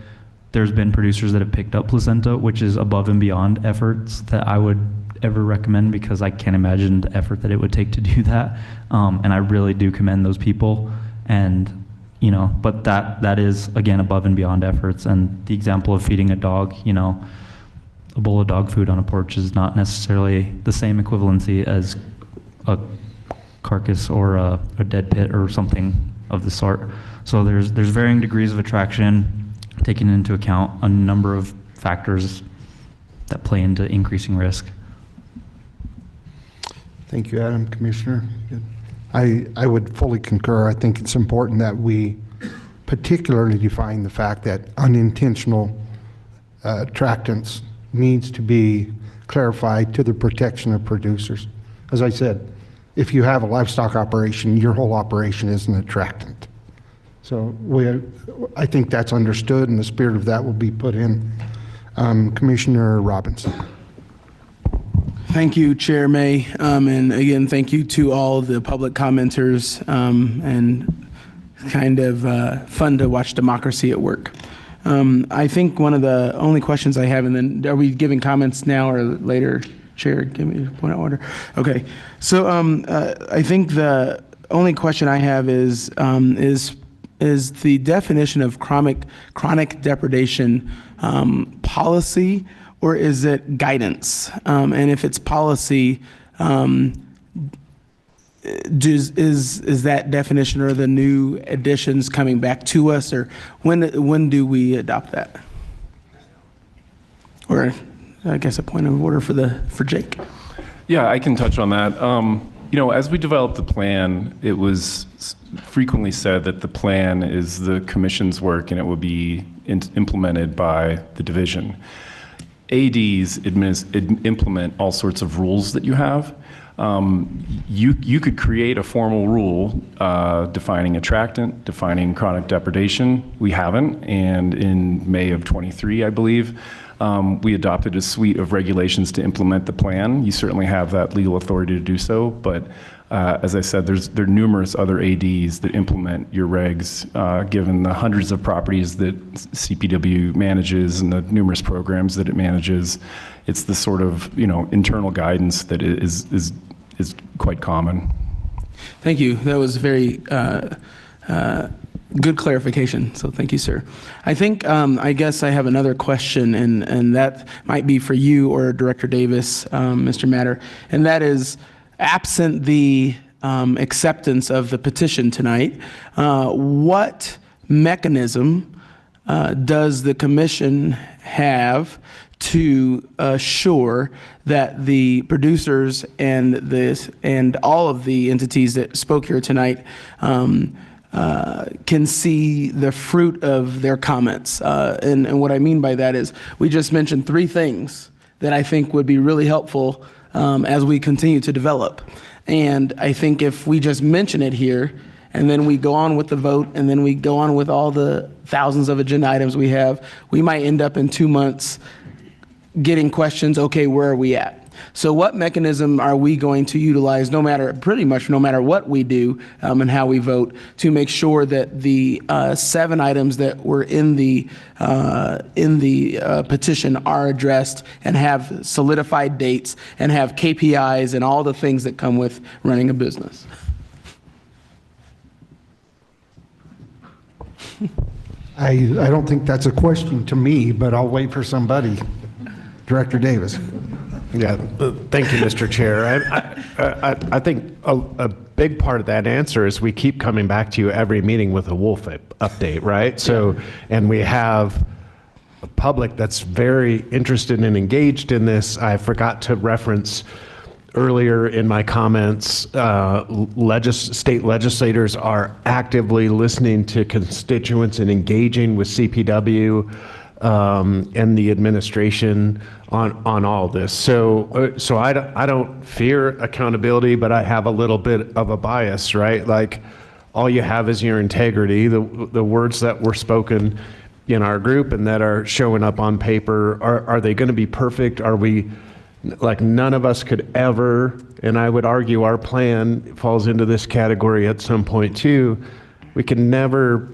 there's been producers that have picked up placenta, which is above and beyond efforts that I would ever recommend, because I can't imagine the effort that it would take to do that. And I really do commend those people. And, but that is, again, above and beyond efforts. And the example of feeding a dog, a bowl of dog food on a porch is not necessarily the same equivalency as a carcass or a dead pit or something of the sort. So there's varying degrees of attraction, taking into account a number of factors that play into increasing risk. Thank you, Adam. Commissioner. I would fully concur. I think it's important that we particularly define the fact that unintentional attractants needs to be clarified to the protection of producers. As I said, if you have a livestock operation, your whole operation is an attractant. So I think that's understood, and the spirit of that will be put in. Commissioner Robinson. Thank you, Chair May. And again, thank you to all the public commenters, and kind of fun to watch democracy at work. I think one of the only questions I have, and then are we giving comments now or later? Chair, give me a point of order. Okay, so I think the only question I have is the definition of chronic depredation policy, or is it guidance? And if it's policy, is that definition or the new additions coming back to us, or when do we adopt that? Or I guess a point of order for Jake. Yeah, I can touch on that. As we developed the plan, it was frequently said that the plan is the commission's work and it will be implemented by the division. ADs implement all sorts of rules that you have. You could create a formal rule defining attractant, defining chronic depredation. We haven't, and in May of 23, I believe, we adopted a suite of regulations to implement the plan. You certainly have that legal authority to do so, but as I said, there are numerous other ADs that implement your regs, given the hundreds of properties that CPW manages and the numerous programs that it manages. It's the sort of internal guidance that is quite common. Thank you. That was very good clarification. So thank you, sir. I think I guess I have another question, and that might be for you or Director Davis, Mr. Matter, and that is, absent the acceptance of the petition tonight, what mechanism does the commission have to assure that the producers and all of the entities that spoke here tonight can see the fruit of their comments? And what I mean by that is, we just mentioned 3 things that I think would be really helpful as we continue to develop. And I think if we just mention it here, and then we go on with the vote, and then we go on with all the thousands of agenda items we have, we might end up in 2 months getting questions, okay, where are we at? So what mechanism are we going to utilize, pretty much no matter what we do and how we vote, to make sure that the 7 items that were in the petition are addressed and have solidified dates and have KPIs and all the things that come with running a business? I don't think that's a question to me, but I'll wait for somebody. Director Davis. Yeah, thank you, Mr. Chair. I think a big part of that answer is we keep coming back to you every meeting with a wolf update, right? So, and we have a public that's very interested and engaged in this. I forgot to reference earlier in my comments, state legislators are actively listening to constituents and engaging with CPW and the administration on all this. So I don't fear accountability, but I have a little bit of a bias, right? Like, all you have is your integrity. The words that were spoken in our group and that are showing up on paper, are they going to be perfect? Are we, like, none of us could ever, and I would argue our plan falls into this category at some point too, we can never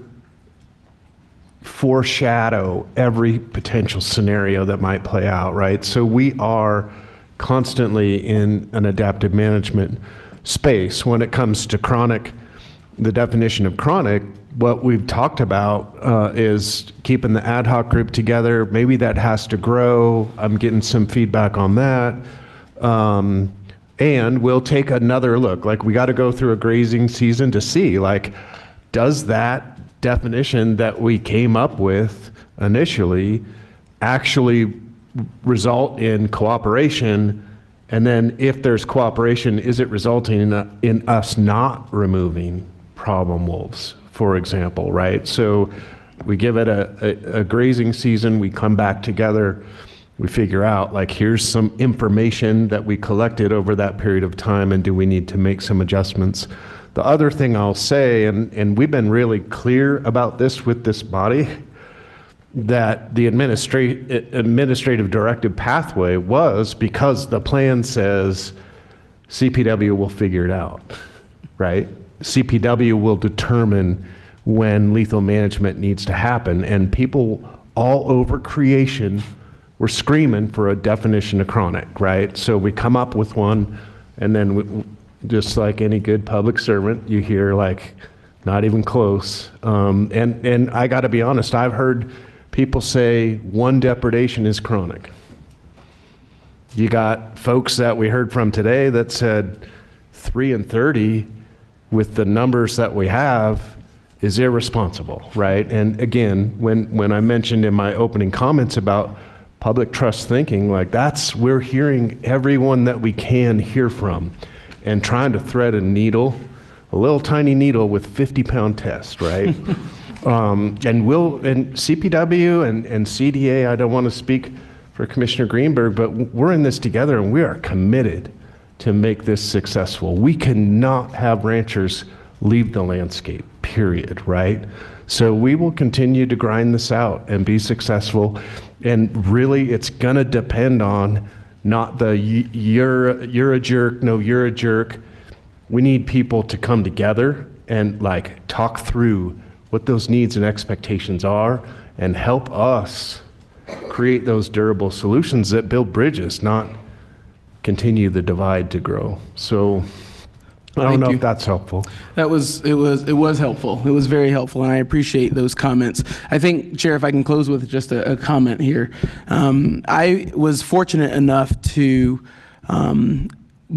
foreshadow every potential scenario that might play out, right? So we are constantly in an adaptive management space. When it comes to chronic, the definition of chronic, what we've talked about is keeping the ad hoc group together. Maybe that has to grow. I'm getting some feedback on that. And we'll take another look. Like, we got to go through a grazing season to see, like, does that definition that we came up with initially actually result in cooperation And then if there's cooperation, is it resulting in us not removing problem wolves, for example, right? So we give it a grazing season, we come back together, we figure out, like, here's some information that we collected over that period of time, and do we need to make some adjustments? The other thing I'll say, and we've been really clear about this with this body, that the administrative directive pathway was because the plan says CPW will figure it out, right? CPW will determine when lethal management needs to happen, and people all over creation were screaming for a definition of chronic, right? So we come up with one, and then just like any good public servant, you hear like, not even close. And I gotta be honest, I've heard people say one depredation is chronic. You got folks that we heard from today that said 3 and 30 with the numbers that we have is irresponsible, right? And again, when I mentioned in my opening comments about public trust thinking, like we're hearing everyone that we can hear from and trying to thread a needle, a little tiny needle with 50-pound test, right? And CPW and CDA, I don't want to speak for Commissioner Greenberg, but we're in this together and we are committed to make this successful. We cannot have ranchers leave the landscape, period, right? So we will continue to grind this out and be successful. And really, it's going to depend on not the you're a jerk, no, you're a jerk. We need people to come together and like talk through what those needs and expectations are and help us create those durable solutions that build bridges, not continue the divide to grow. So I don't know if that's helpful. It was helpful. It was very helpful, and I appreciate those comments. I think, Chair, if I can close with just a comment here. I was fortunate enough to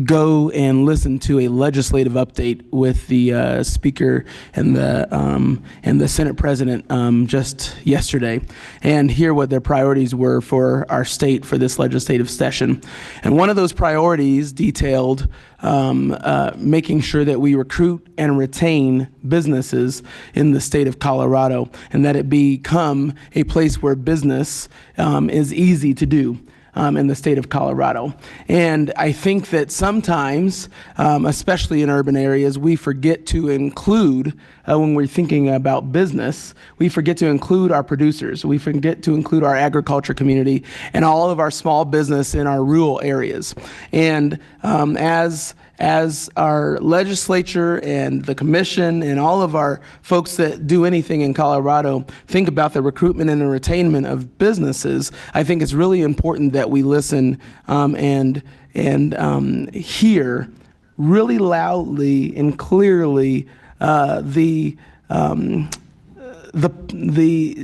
go and listen to a legislative update with the Speaker and the Senate President just yesterday, and hear what their priorities were for our state for this legislative session. And one of those priorities detailed making sure that we recruit and retain businesses in the state of Colorado, and that it become a place where business is easy to do. In the state of Colorado. And I think that sometimes, especially in urban areas, we forget to include, when we're thinking about business, we forget to include our producers. We forget to include our agriculture community and all of our small business in our rural areas. And as our legislature and the commission and all of our folks that do anything in Colorado think about the recruitment and the retainment of businesses, I think it's really important that we listen and hear really loudly and clearly the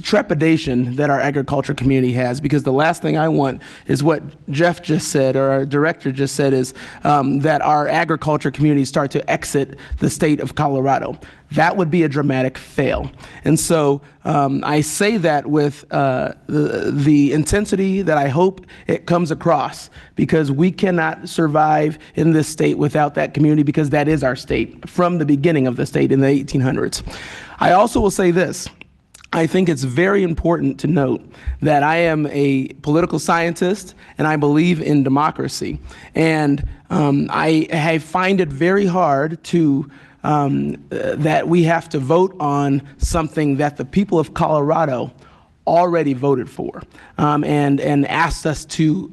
trepidation that our agriculture community has, because the last thing I want is what Jeff just said, or our director just said, is that our agriculture community start to exit the state of Colorado. That would be a dramatic fail. And so I say that with the intensity that I hope it comes across, because we cannot survive in this state without that community, because that is our state from the beginning of the state in the 1800s. I also will say this. I think it's very important to note that I am a political scientist and I believe in democracy. And I find it very hard to that we have to vote on something that the people of Colorado already voted for and asked us to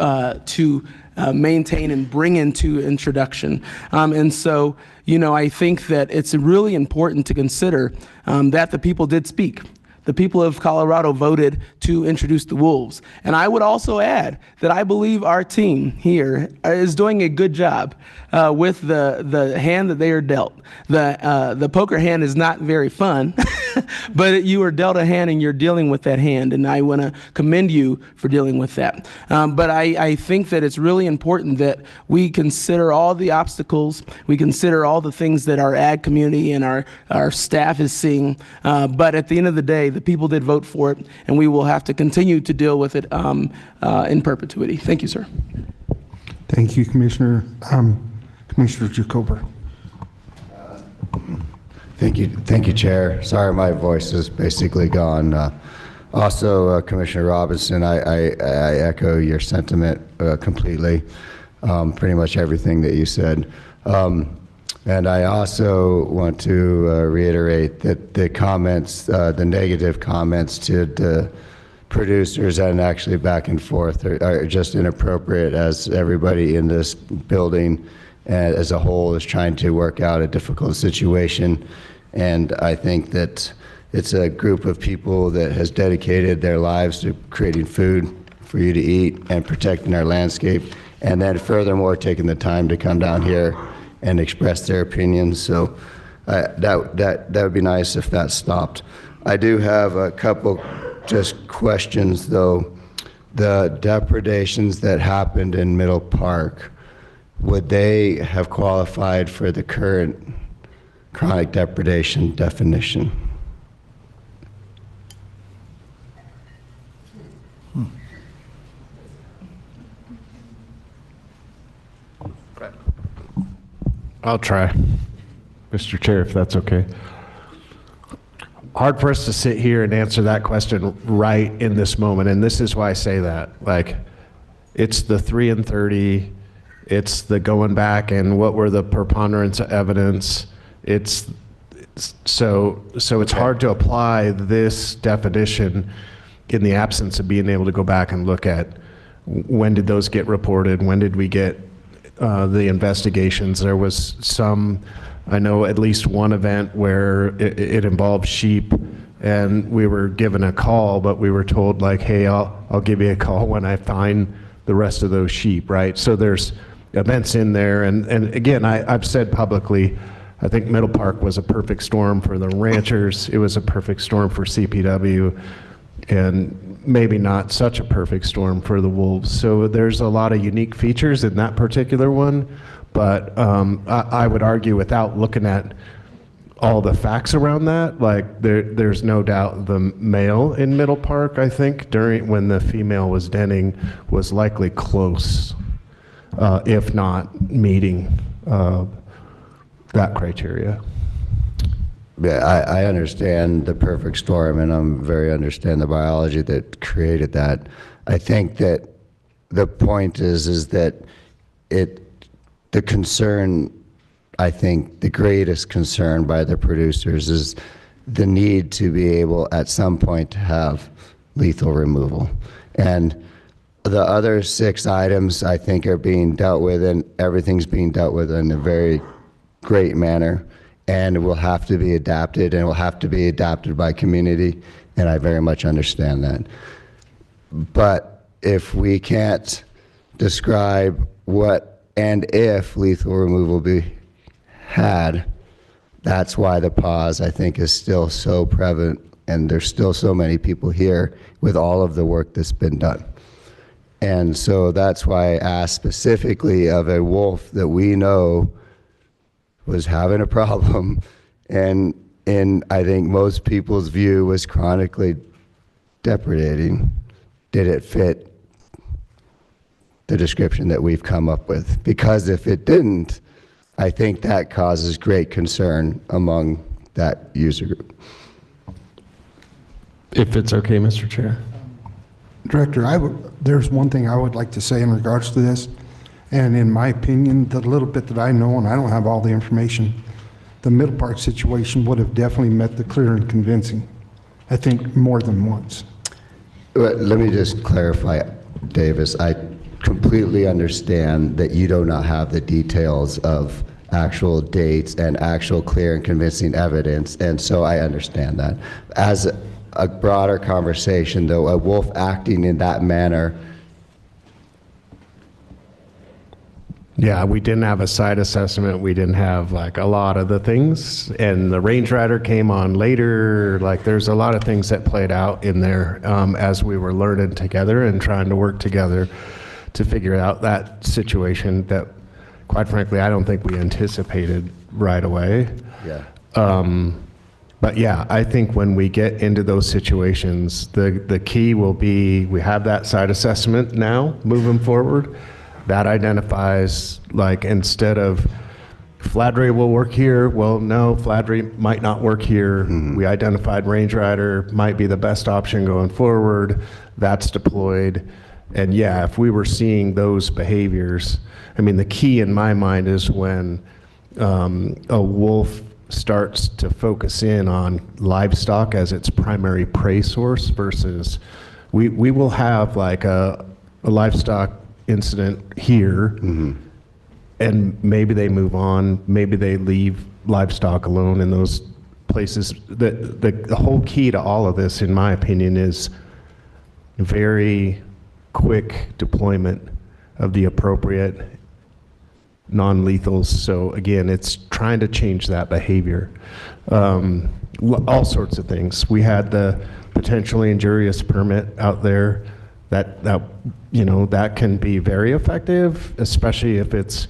maintain and bring into introduction. And so, I think that it's really important to consider that the people did speak. The people of Colorado voted to introduce the wolves. And I would also add that I believe our team here is doing a good job with the hand that they are dealt. The poker hand is not very fun, but you are dealt a hand and you're dealing with that hand. And I want to commend you for dealing with that. But I think that it's really important that we consider all the obstacles. We consider all the things that our ag community and our staff is seeing. But at the end of the day, the people did vote for it, and we will have to continue to deal with it in perpetuity. Thank you, sir. Thank you, Commissioner. Commissioner Jacober. Thank you, Chair. Sorry, my voice is basically gone. Also, Commissioner Robinson, I echo your sentiment completely, pretty much everything that you said. And I also want to reiterate that the comments, the negative comments to the producers and actually back and forth are just inappropriate, as everybody in this building as a whole is trying to work out a difficult situation. And I think that it's a group of people that has dedicated their lives to creating food for you to eat and protecting our landscape, and then furthermore taking the time to come down here and express their opinions. So that would be nice if that stopped. I do have a couple just questions though. The depredations that happened in Middle Park, would they have qualified for the current chronic depredation definition? I'll try, Mr. Chair, if that's okay. Hard for us to sit here and answer that question right in this moment, and this is why I say that. Like, it's the 3 and 30, it's the going back and what were the preponderance of evidence. So it's hard to apply this definition in the absence of being able to go back and look at when did those get reported, when did we get the investigations. There was some, I know at least one event where it involved sheep, and we were given a call, but we were told like, hey, I'll give you a call when I find the rest of those sheep, right? So there's events in there, and again, I've said publicly, I think Middle Park was a perfect storm for the ranchers. It was a perfect storm for CPW, and maybe not such a perfect storm for the wolves. So there's a lot of unique features in that particular one, but I would argue without looking at all the facts around that, like there's no doubt the male in Middle Park, I think, when the female was denning, was likely close, if not meeting that criteria. Yeah, I understand the perfect storm, and understand the biology that created that. I think that the point is that the concern, I think the greatest concern by the producers is the need to be able at some point to have lethal removal. And the other 6 items I think are being dealt with, and everything's being dealt with in a very great manner. And it will have to be adapted, and it will have to be adapted by community, and I very much understand that. But if we can't describe what and if lethal removal be had, that's why the pause, I think, is still so prevalent, and there's still so many people here with all of the work that's been done. And so that's why I asked specifically of a wolf that we know was having a problem, and I think most people's view was chronically depredating. Did it fit the description that we've come up with? Because if it didn't, I think that causes great concern among that user group. If it's okay, Mr. Chair. Director, there's one thing I would like to say in regards to this. And in my opinion, the little bit that I know, and I don't have all the information, the Middle Park situation would have definitely met the clear and convincing, I think, more than once. Let me just clarify, Davis. I completely understand that you do not have the details of actual dates and actual clear and convincing evidence, and so I understand that. As a broader conversation, though, a wolf acting in that manner. Yeah, we didn't have a site assessment. We didn't have like a lot of the things, and the range rider came on later. Like there's a lot of things that played out in there as we were learning together and trying to work together to figure out that situation that, quite frankly, I don't think we anticipated right away. Yeah. But yeah, I think when we get into those situations, the key will be we have that site assessment now moving forward. that identifies, like, instead of Fladry will work here, well, no, Fladry might not work here. We identified Range Rider might be the best option going forward. That's deployed. And yeah, if we were seeing those behaviors, I mean, the key in my mind is when a wolf starts to focus in on livestock as its primary prey source versus we will have like a livestock incident here, and maybe they move on, maybe they leave livestock alone in those places. The whole key to all of this, in my opinion, is very quick deployment of the appropriate non-lethals. So again, it's trying to change that behavior. All sorts of things. We had the potentially injurious permit out there that you know, that can be very effective, especially if it's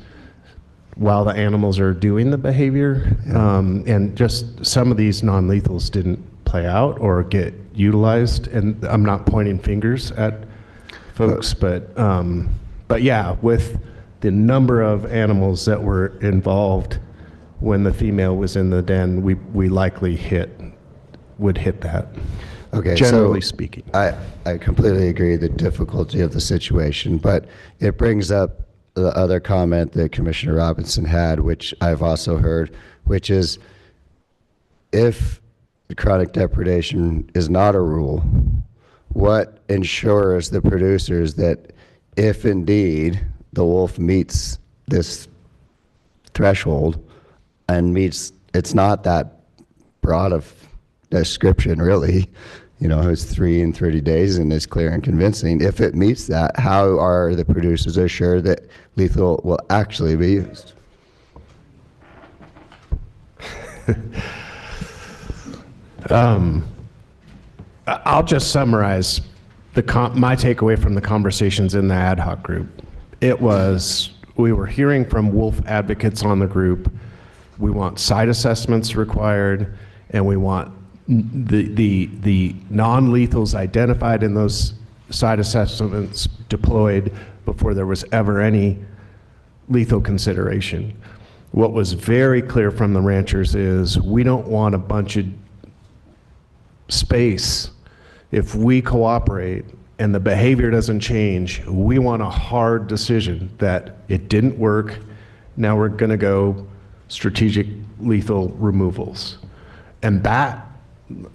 while the animals are doing the behavior. And just some of these non-lethals didn't play out or get utilized. And I'm not pointing fingers at folks, but yeah, with the number of animals that were involved when the female was in the den, we likely would hit that. Okay, generally so speaking. I completely agree the difficulty of the situation, but it brings up the other comment that Commissioner Robinson had, which I've also heard, which is if chronic depredation is not a rule, what ensures the producers that if indeed the wolf meets this threshold and meets, it's not that broad of description really, you know, it's 3 and 30 days and it's clear and convincing. If it meets that, how are the producers assured that lethal will actually be used? I'll just summarize my takeaway from the conversations in the ad hoc group. It was, we were hearing from wolf advocates on the group. We want site assessments required, and we want the non-lethals identified in those site assessments deployed before there was ever any lethal consideration. What was very clear from the ranchers is we don't want a bunch of space. If we cooperate and the behavior doesn't change, we want a hard decision that it didn't work. Now we're going to go strategic lethal removals. And that,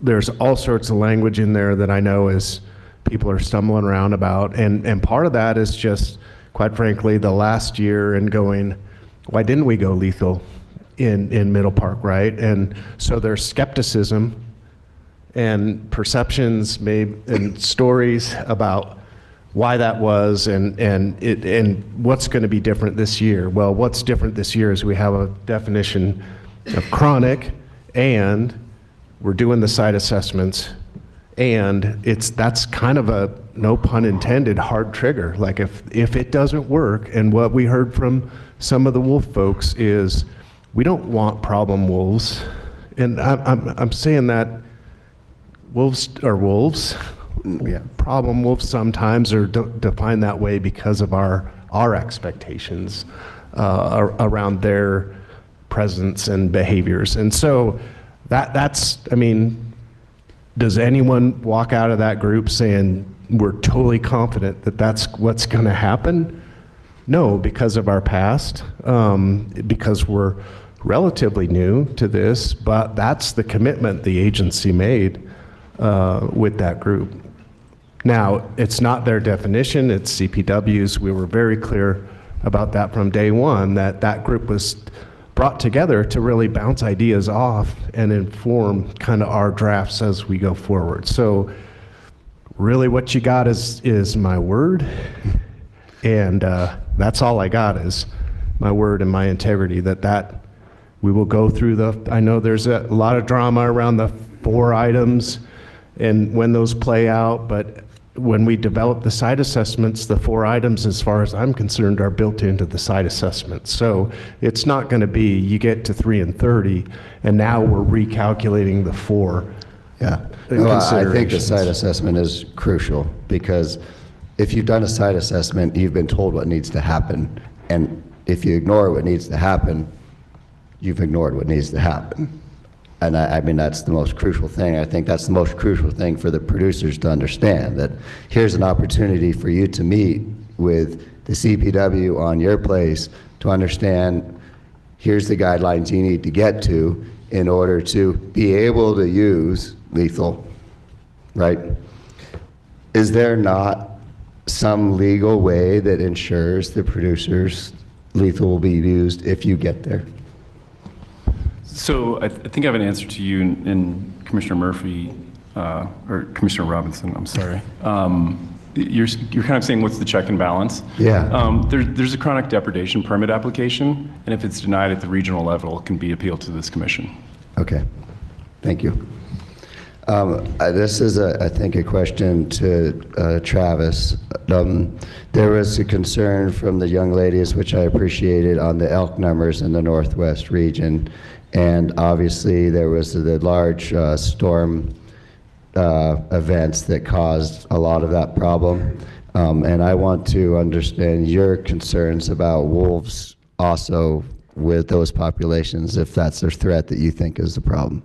there's all sorts of language in there that I know is people are stumbling around about. And part of that is just, quite frankly, the last year and going, why didn't we go lethal in Middle Park, right? And so there's skepticism and perceptions and stories about why that was and what's going to be different this year. Well, what's different this year is we have a definition of chronic, and we're doing the site assessments, and that's kind of a, no pun intended, hard trigger. Like if it doesn't work, and what we heard from some of the wolf folks is we don't want problem wolves, and I'm saying that wolves are wolves. Yeah. Problem wolves sometimes are defined that way because of our expectations around their presence and behaviors. And so that's, I mean, does anyone walk out of that group saying we're totally confident that that's what's going to happen? No, because of our past, because we're relatively new to this, but that's the commitment the agency made with that group. Now, it's not their definition, it's CPW's. We were very clear about that from day one, that group was brought together to really bounce ideas off and inform kind of our drafts as we go forward. So really what you got is my word, and that's all I got is my word and my integrity that we will go through I know there's a lot of drama around the 4 items and when those play out, but when we develop the site assessments, the 4 items, as far as I'm concerned, are built into the site assessment. So it's not going to be you get to 3 and 30, and now we're recalculating the 4. Yeah, well, I think the site assessment is crucial because if you've done a site assessment, you've been told what needs to happen. And if you ignore what needs to happen, you've ignored what needs to happen. And I mean, that's the most crucial thing. I think that's the most crucial thing for the producers to understand, that here's an opportunity for you to meet with the CPW on your place to understand here's the guidelines you need to get to in order to be able to use lethal, right? Is there not some legal way that ensures the producers lethal will be used if you get there? So I think I have an answer to you in Commissioner Murphy, or Commissioner Robinson, I'm sorry. You're kind of saying what's the check and balance? Yeah. There's a chronic depredation permit application, and if it's denied at the regional level, it can be appealed to this commission. Okay, thank you. This is, I think, a question to Travis. There was a concern from the young ladies, which I appreciated, on the elk numbers in the Northwest region. And obviously, there was the large storm events that caused a lot of that problem. And I want to understand your concerns about wolves also with those populations, if that's a threat that you think is the problem.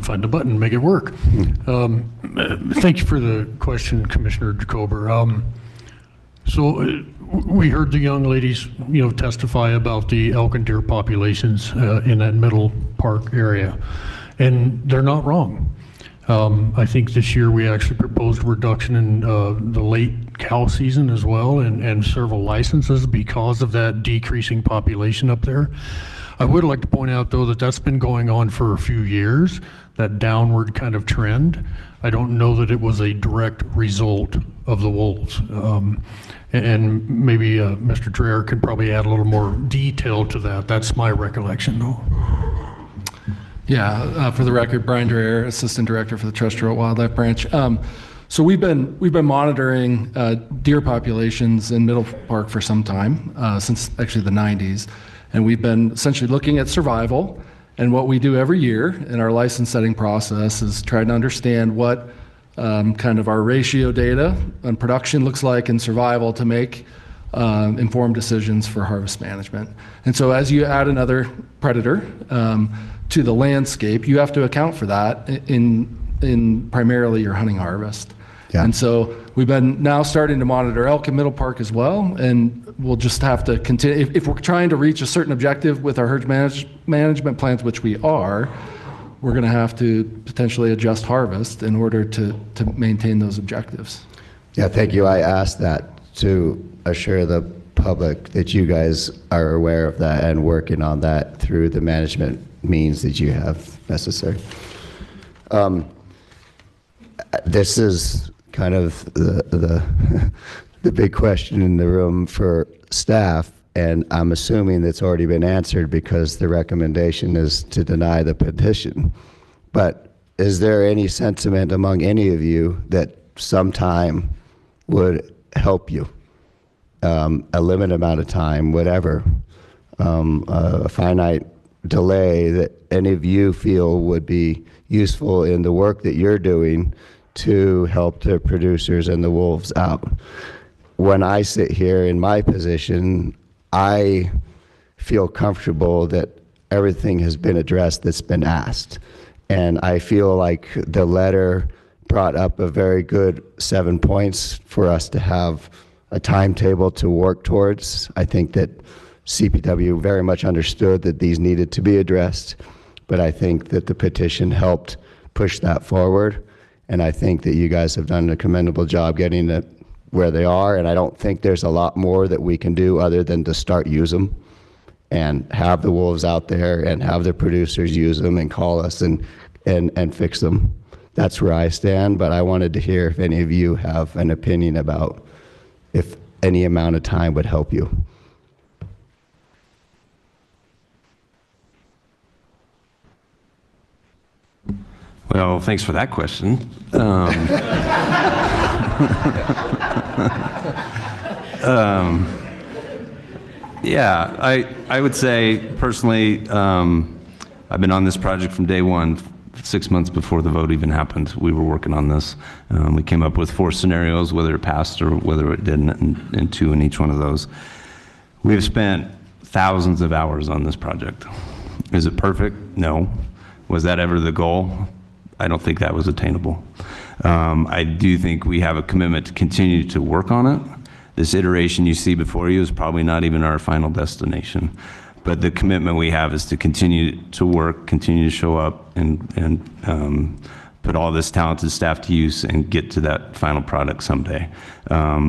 Find the button, make it work. Thank you for the question, Commissioner Jacober. We heard the young ladies, testify about the elk and deer populations in that middle park area, and they're not wrong. I think this year we actually proposed a reduction in the late cow season as well, and several licenses because of that decreasing population up there. I would like to point out, though, that that's been going on for a few years, that downward kind of trend. I don't know that it was a direct result of the wolves. And maybe Mr. Dreher could probably add a little more detail to that. That's my recollection, though. Yeah, for the record, Brian Dreher, Assistant Director for the Terrestrial Wildlife Branch. So we've been monitoring deer populations in Middle Park for some time, since actually the 90s. And we've been essentially looking at survival. And what we do every year in our license setting process is try to understand what kind of our ratio data on production looks like in survival to make informed decisions for harvest management. And so as you add another predator to the landscape, you have to account for that in primarily your hunting harvest. Yeah. And so we've been now starting to monitor elk in Middle Park as well, and we'll just have to continue. If we're trying to reach a certain objective with our herd management plans, which we are, we're going to have to potentially adjust harvest in order to maintain those objectives. Yeah, thank you. I asked that to assure the public that you guys are aware of that and working on that through the management means that you have necessary. This is kind of the big question in the room for staff, and I'm assuming that's already been answered because the recommendation is to deny the petition. But is there any sentiment among any of you that sometime would help you? A limited amount of time, whatever, a finite delay that any of you feel would be useful in the work that you're doing to help the producers and the wolves out. When I sit here in my position, I feel comfortable that everything has been addressed that's been asked. And I feel like the letter brought up a very good 7 points for us to have a timetable to work towards. I think that CPW very much understood that these needed to be addressed, but I think that the petition helped push that forward. And I think that you guys have done a commendable job getting it where they are. And I don't think there's a lot more that we can do other than to start use them and have the wolves out there and have the producers use them and call us and fix them. That's where I stand. But I wanted to hear if any of you have an opinion about if any amount of time would help you. Well, thanks for that question. Yeah, I would say personally, I've been on this project from day one. 6 months before the vote even happened, we were working on this. We came up with 4 scenarios, whether it passed or whether it didn't, and 2 in each one of those. We've spent thousands of hours on this project. Is it perfect? No. Was that ever the goal? I don't think that was attainable. I do think we have a commitment to continue to work on it. This iteration you see before you is probably not even our final destination. But the commitment we have is to continue to work, continue to show up, and put all this talented staff to use and get to that final product someday.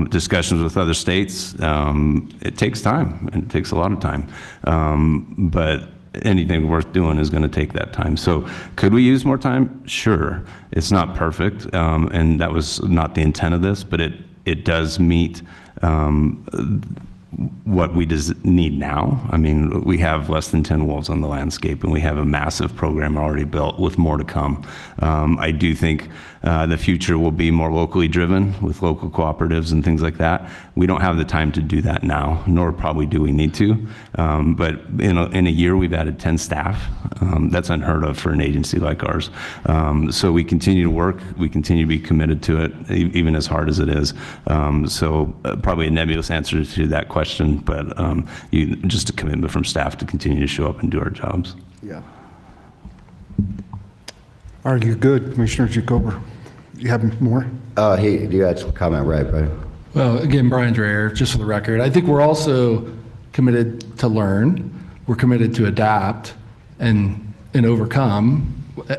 Discussions with other states, it takes time, and it takes a lot of time. But anything worth doing is going to take that time. So could we use more time? Sure. It's not perfect, and that was not the intent of this, but it does meet what we need now. I mean, we have less than 10 wolves on the landscape, and we have a massive program already built with more to come. I do think the future will be more locally driven with local cooperatives and things like that. We don't have the time to do that now, nor probably do we need to. But in a year, we've added 10 staff. That's unheard of for an agency like ours. So we continue to work. We continue to be committed to it, even as hard as it is. So probably a nebulous answer to that question, but just a commitment from staff to continue to show up and do our jobs. Yeah. Are you good, Commissioner Jacober? You have more? You had some comment, right, Brian? Well, again, Brian Dreher, just for the record, I think we're also committed to learn. We're committed to adapt and overcome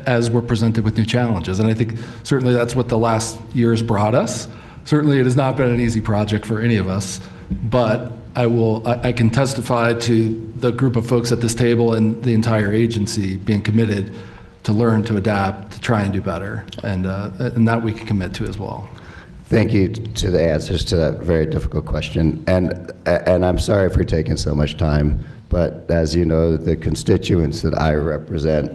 as we're presented with new challenges. And I think certainly that's what the last years brought us. Certainly it has not been an easy project for any of us, but I can testify to the group of folks at this table and the entire agency being committed to learn, to adapt, to try and do better, and that we can commit to as well. Thank you to the answers to that very difficult question. And I'm sorry for taking so much time, but as you know, the constituents that I represent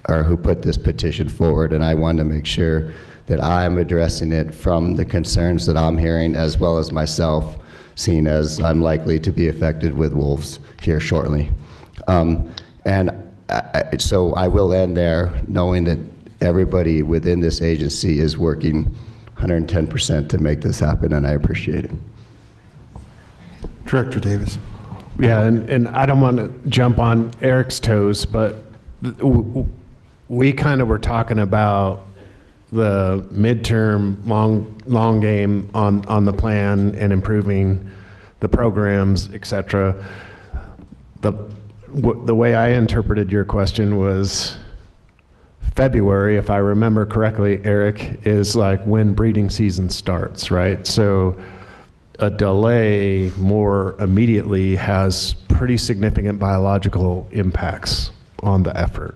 are who put this petition forward, and I want to make sure that I'm addressing it from the concerns that I'm hearing, as well as myself, seeing as I'm likely to be affected with wolves here shortly. So I will end there, knowing that everybody within this agency is working 110% to make this happen, and I appreciate it. Director Davis. Yeah, and I don't want to jump on Eric's toes, but we kind of were talking about the midterm long game on the plan and improving the programs, et cetera. The way I interpreted your question was February, if I remember correctly, Eric, is like when breeding season starts, right? So a delay more immediately has pretty significant biological impacts on the effort.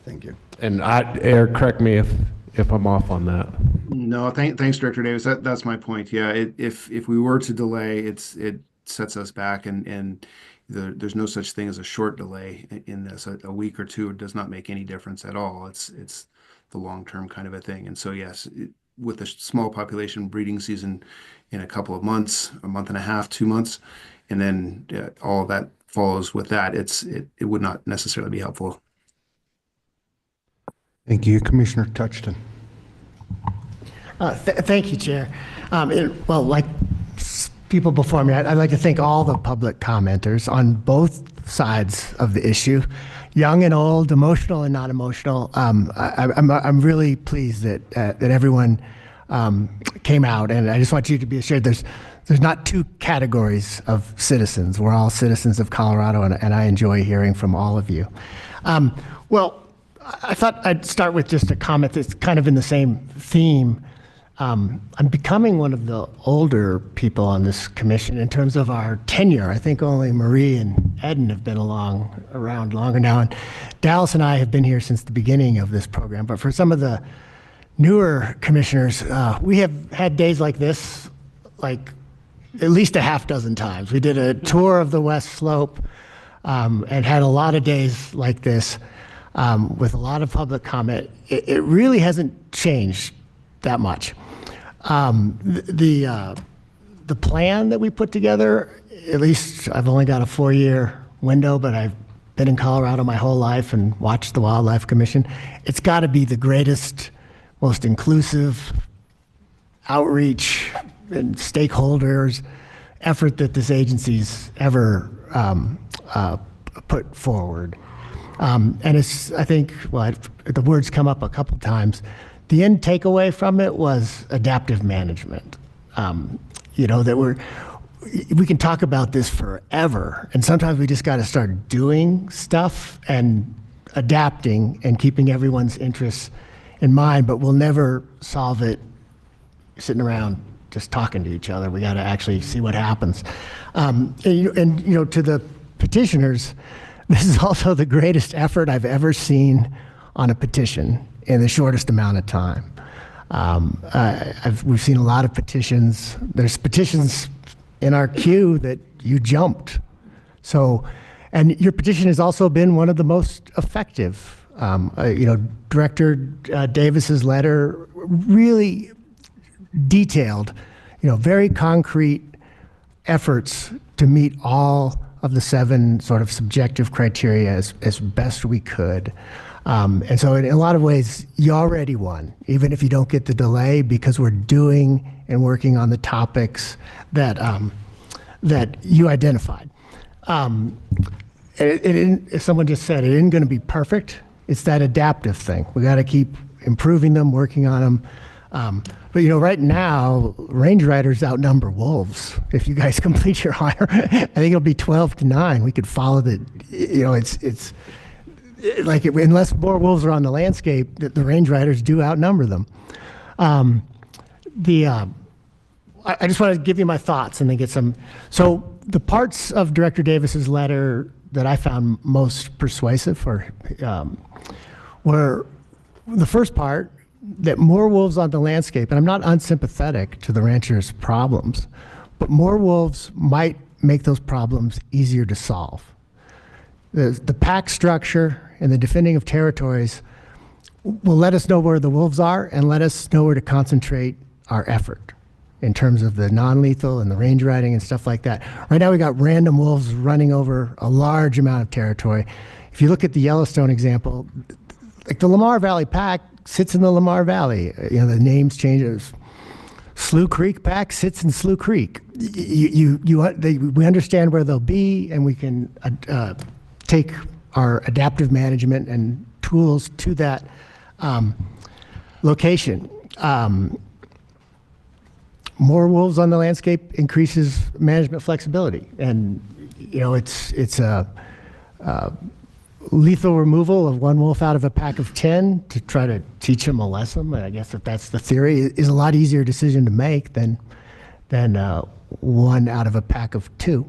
Thank you. And Eric, correct me if I'm off on that. No, thanks, Director Davis. That's my point. Yeah, if we were to delay, it sets us back, and there's no such thing as a short delay in this. A week or two does not make any difference at all. It's the long-term kind of a thing. And so yes, with a small population, breeding season in a couple of months, a month and a half, 2 months, and then all of that follows with that, it would not necessarily be helpful. Thank you, Commissioner Touchton. Thank you, Chair. Well, like people before me, I'd like to thank all the public commenters on both sides of the issue, young and old, emotional and not emotional. I'm really pleased that everyone came out, and I just want you to be assured there's not two categories of citizens. We're all citizens of Colorado, and I enjoy hearing from all of you. Well, I thought I'd start with just a comment that's kind of in the same theme. I'm becoming one of the older people on this commission in terms of our tenure. I think only Marie and Eden have been around longer now, and Dallas and I have been here since the beginning of this program. But for some of the newer commissioners, we have had days like this, like at least a half dozen times. We did a tour of the West Slope and had a lot of days like this. With a lot of public comment. It really hasn't changed that much. The plan that we put together, at least I've only got a 4-year window, but I've been in Colorado my whole life and watched the Wildlife Commission. It's got to be the greatest, most inclusive outreach and stakeholders effort that this agency's ever put forward. And it's, I think, well, the words come up a couple times. The end takeaway from it was adaptive management. That we can talk about this forever, and sometimes we just got to start doing stuff and adapting and keeping everyone's interests in mind, but we'll never solve it sitting around just talking to each other. We got to actually see what happens. To the petitioners, this is also the greatest effort I've ever seen on a petition in the shortest amount of time. We've seen a lot of petitions. There's petitions in our queue that you jumped. So, and your petition has also been one of the most effective. Director Davis's letter really detailed, very concrete efforts to meet all of the 7 sort of subjective criteria as best we could. And so in a lot of ways, you already won, even if you don't get the delay, because we're doing and working on the topics that you identified. As someone just said, it isn't going to be perfect. It's that adaptive thing. We got to keep improving them, working on them. But right now, range riders outnumber wolves. If you guys complete your hire, I think it'll be 12-9. We could follow the. It's like unless more wolves are on the landscape, the range riders do outnumber them. I just want to give you my thoughts and then get some. So the parts of Director Davis's letter that I found most persuasive were the first part, that more wolves on the landscape, and I'm not unsympathetic to the ranchers' problems, but more wolves might make those problems easier to solve. The pack structure and the defending of territories will let us know where the wolves are and let us know where to concentrate our effort in terms of the non-lethal and the range riding and stuff like that. Right now we got random wolves running over a large amount of territory. If you look at the Yellowstone example, like the Lamar Valley Pack sits in the Lamar Valley. The names changes. Slough Creek Pack sits in Slough Creek. We understand where they'll be, and we can take our adaptive management and tools to that location. More wolves on the landscape increases management flexibility, and it's a lethal removal of one wolf out of a pack of 10 to try to teach them a lesson. I guess if that's the theory, is a lot easier decision to make than one out of a pack of 2.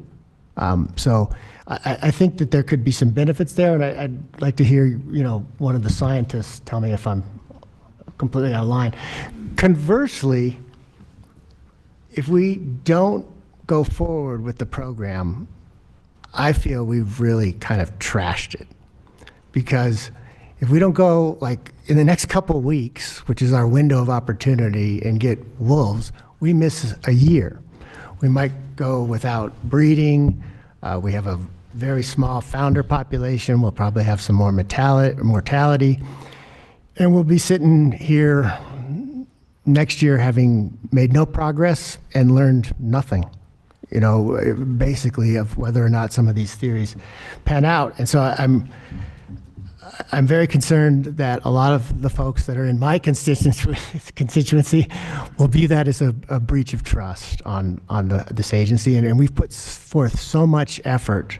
So I think that there could be some benefits there, and I'd like to hear one of the scientists tell me if I'm completely out of line. Conversely, if we don't go forward with the program, I feel we've really kind of trashed it. Because if we don't go in the next couple of weeks, which is our window of opportunity, and get wolves, we miss a year. We might go without breeding. We have a very small founder population. We'll probably have some more mortality. And we'll be sitting here next year having made no progress and learned nothing, basically of whether or not some of these theories pan out. And so I'm very concerned that a lot of the folks that are in my constituency will view that as a breach of trust on this agency. And we've put forth so much effort.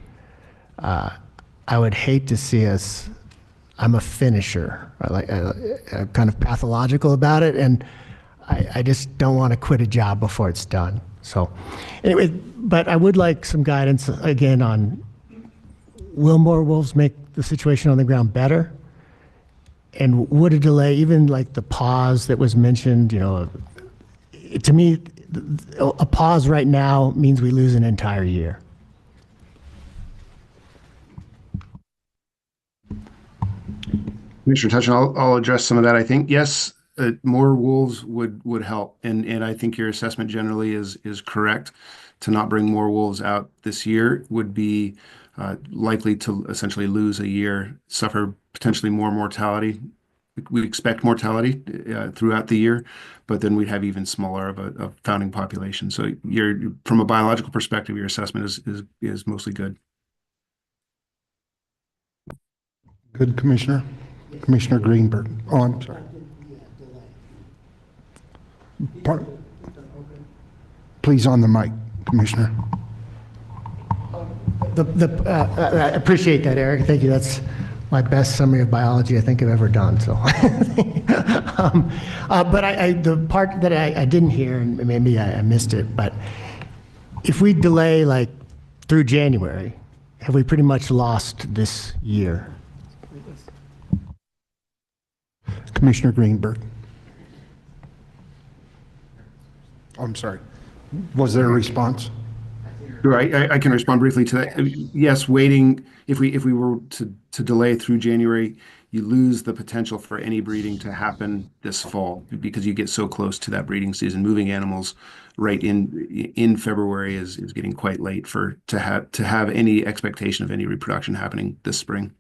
I would hate to see us, I'm a finisher, I'm kind of pathological about it, and I just don't want to quit a job before it's done. So anyway, but I would like some guidance again on, will more wolves make the situation on the ground better? And would a delay, even like the pause that was mentioned, to me, a pause right now means we lose an entire year. Commissioner Touchin, I'll address some of that. I think, yes, more wolves would help, and I think your assessment generally is correct. To not bring more wolves out this year would be likely to essentially lose a year, suffer potentially more mortality. We expect mortality throughout the year, but then we'd have even smaller of a founding population. So from a biological perspective, your assessment is mostly good. Good, Commissioner. Commissioner Greenberg. Oh, I'm sorry. Please on the mic, Commissioner. I appreciate that, Eric. Thank you. That's my best summary of biology I think I've ever done. So, but the part that I didn't hear, and maybe I missed it, but if we delay like through January, have we pretty much lost this year? Commissioner Greenberg. I'm sorry. Was there a response? Sure, I can respond briefly to that. Yes, waiting, if we were to delay through January, you lose the potential for any breeding to happen this fall because you get so close to that breeding season. Moving animals right in February is getting quite late to have any expectation of any reproduction happening this spring.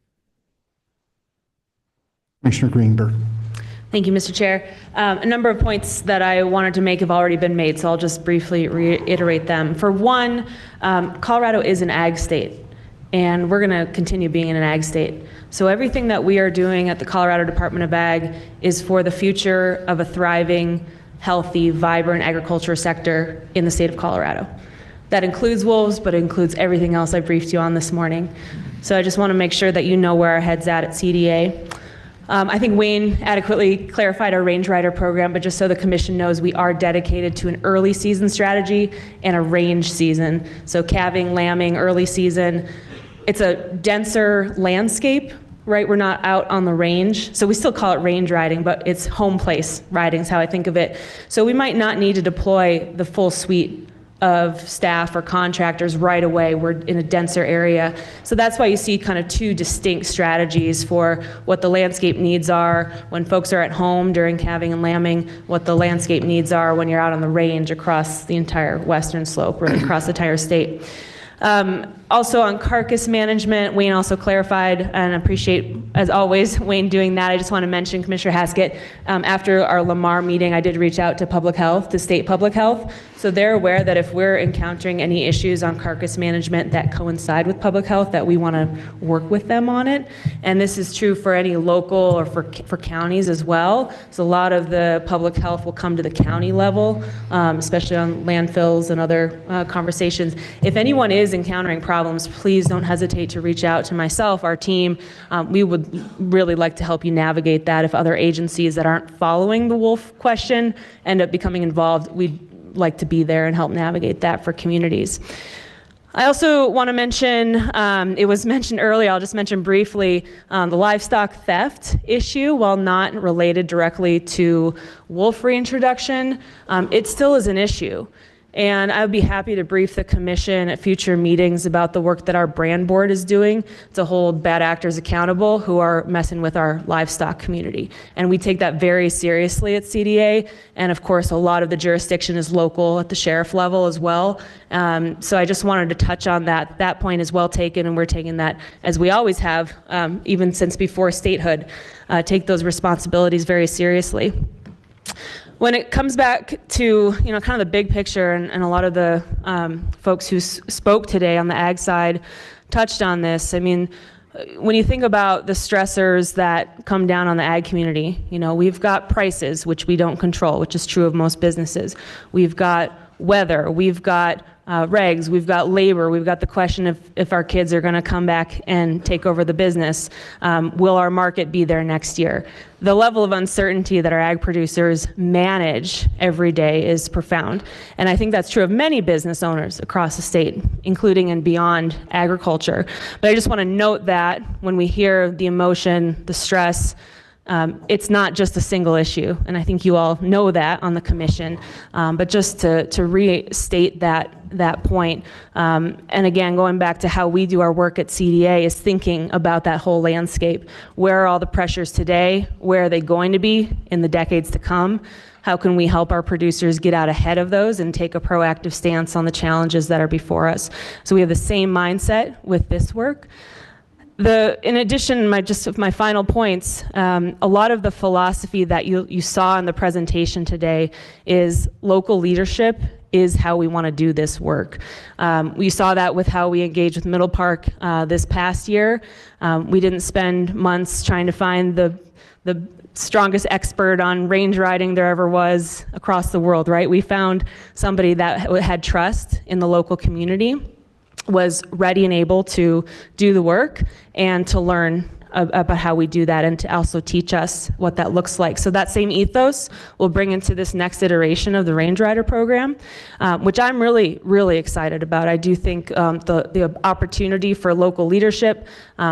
Commissioner Greenberg. Thank you, Mr. Chair. A number of points that I wanted to make have already been made, so I'll just briefly reiterate them. For one, Colorado is an ag state, and we're going to continue being in an ag state. So everything that we are doing at the Colorado Department of Ag is for the future of a thriving, healthy, vibrant agriculture sector in the state of Colorado. That includes wolves, but it includes everything else I briefed you on this morning. So I just want to make sure that you know where our head's at CDA. I think Wayne adequately clarified our range rider program, but just so the commission knows, we are dedicated to an early season strategy and a range season. So calving, lambing, early season. It's a denser landscape, right? We're not out on the range. So we still call it range riding, but it's home place riding is how I think of it. So we might not need to deploy the full suite of staff or contractors right away. We're in a denser area. So that's why you see kind of two distinct strategies for what the landscape needs are when folks are at home during calving and lambing, what the landscape needs are when you're out on the range across the entire western slope, really across the entire state. Also on carcass management, Wayne also clarified, and I appreciate, as always, Wayne doing that. I just want to mention, Commissioner Haskett, after our Lamar meeting, I did reach out to public health, to state public health. So they're aware that if we're encountering any issues on carcass management that coincide with public health, that we want to work with them on it. And this is true for any local or for counties as well. So a lot of the public health will come to the county level, especially on landfills and other conversations. If anyone is encountering problems, please don't hesitate to reach out to myself, our team. We would really like to help you navigate that. If other agencies that aren't following the wolf question end up becoming involved, we'd like to be there and help navigate that for communities. I also want to mention, it was mentioned earlier, I'll just mention briefly, the livestock theft issue. While not related directly to wolf reintroduction, it still is an issue. And I would be happy to brief the commission at future meetings about the work that our brand board is doing to hold bad actors accountable who are messing with our livestock community. And we take that very seriously at CDA. And of course, a lot of the jurisdiction is local at the sheriff level as well. So I just wanted to touch on that. That point is well taken, and we're taking that, as we always have, even since before statehood, take those responsibilities very seriously. When it comes back to, kind of the big picture, and a lot of the folks who spoke today on the ag side touched on this. I mean, when you think about the stressors that come down on the ag community, we've got prices, which we don't control, which is true of most businesses. We've got weather, we've got regs, we've got labor, we've got the question if our kids are going to come back and take over the business. Will our market be there next year? The level of uncertainty that our ag producers manage every day is profound. And I think that's true of many business owners across the state, including and beyond agriculture. But I just want to note that when we hear the emotion, the stress, it's not just a single issue, and I think you all know that on the commission, but just to restate that point, and again, going back to how we do our work at CDA is thinking about that whole landscape. Where are all the pressures today? Where are they going to be in the decades to come? How can we help our producers get out ahead of those and take a proactive stance on the challenges that are before us? So we have the same mindset with this work. In addition, my final points, a lot of the philosophy that you saw in the presentation today is local leadership is how we want to do this work. We saw that with how we engaged with Middle Park this past year. We didn't spend months trying to find the strongest expert on range riding there ever was across the world, right? We found somebody that had trust in the local community, was ready and able to do the work and to learn about how we do that and to also teach us what that looks like. So that same ethos we'll bring into this next iteration of the Range Rider program, which I'm really, really excited about. I do think the opportunity for local leadership,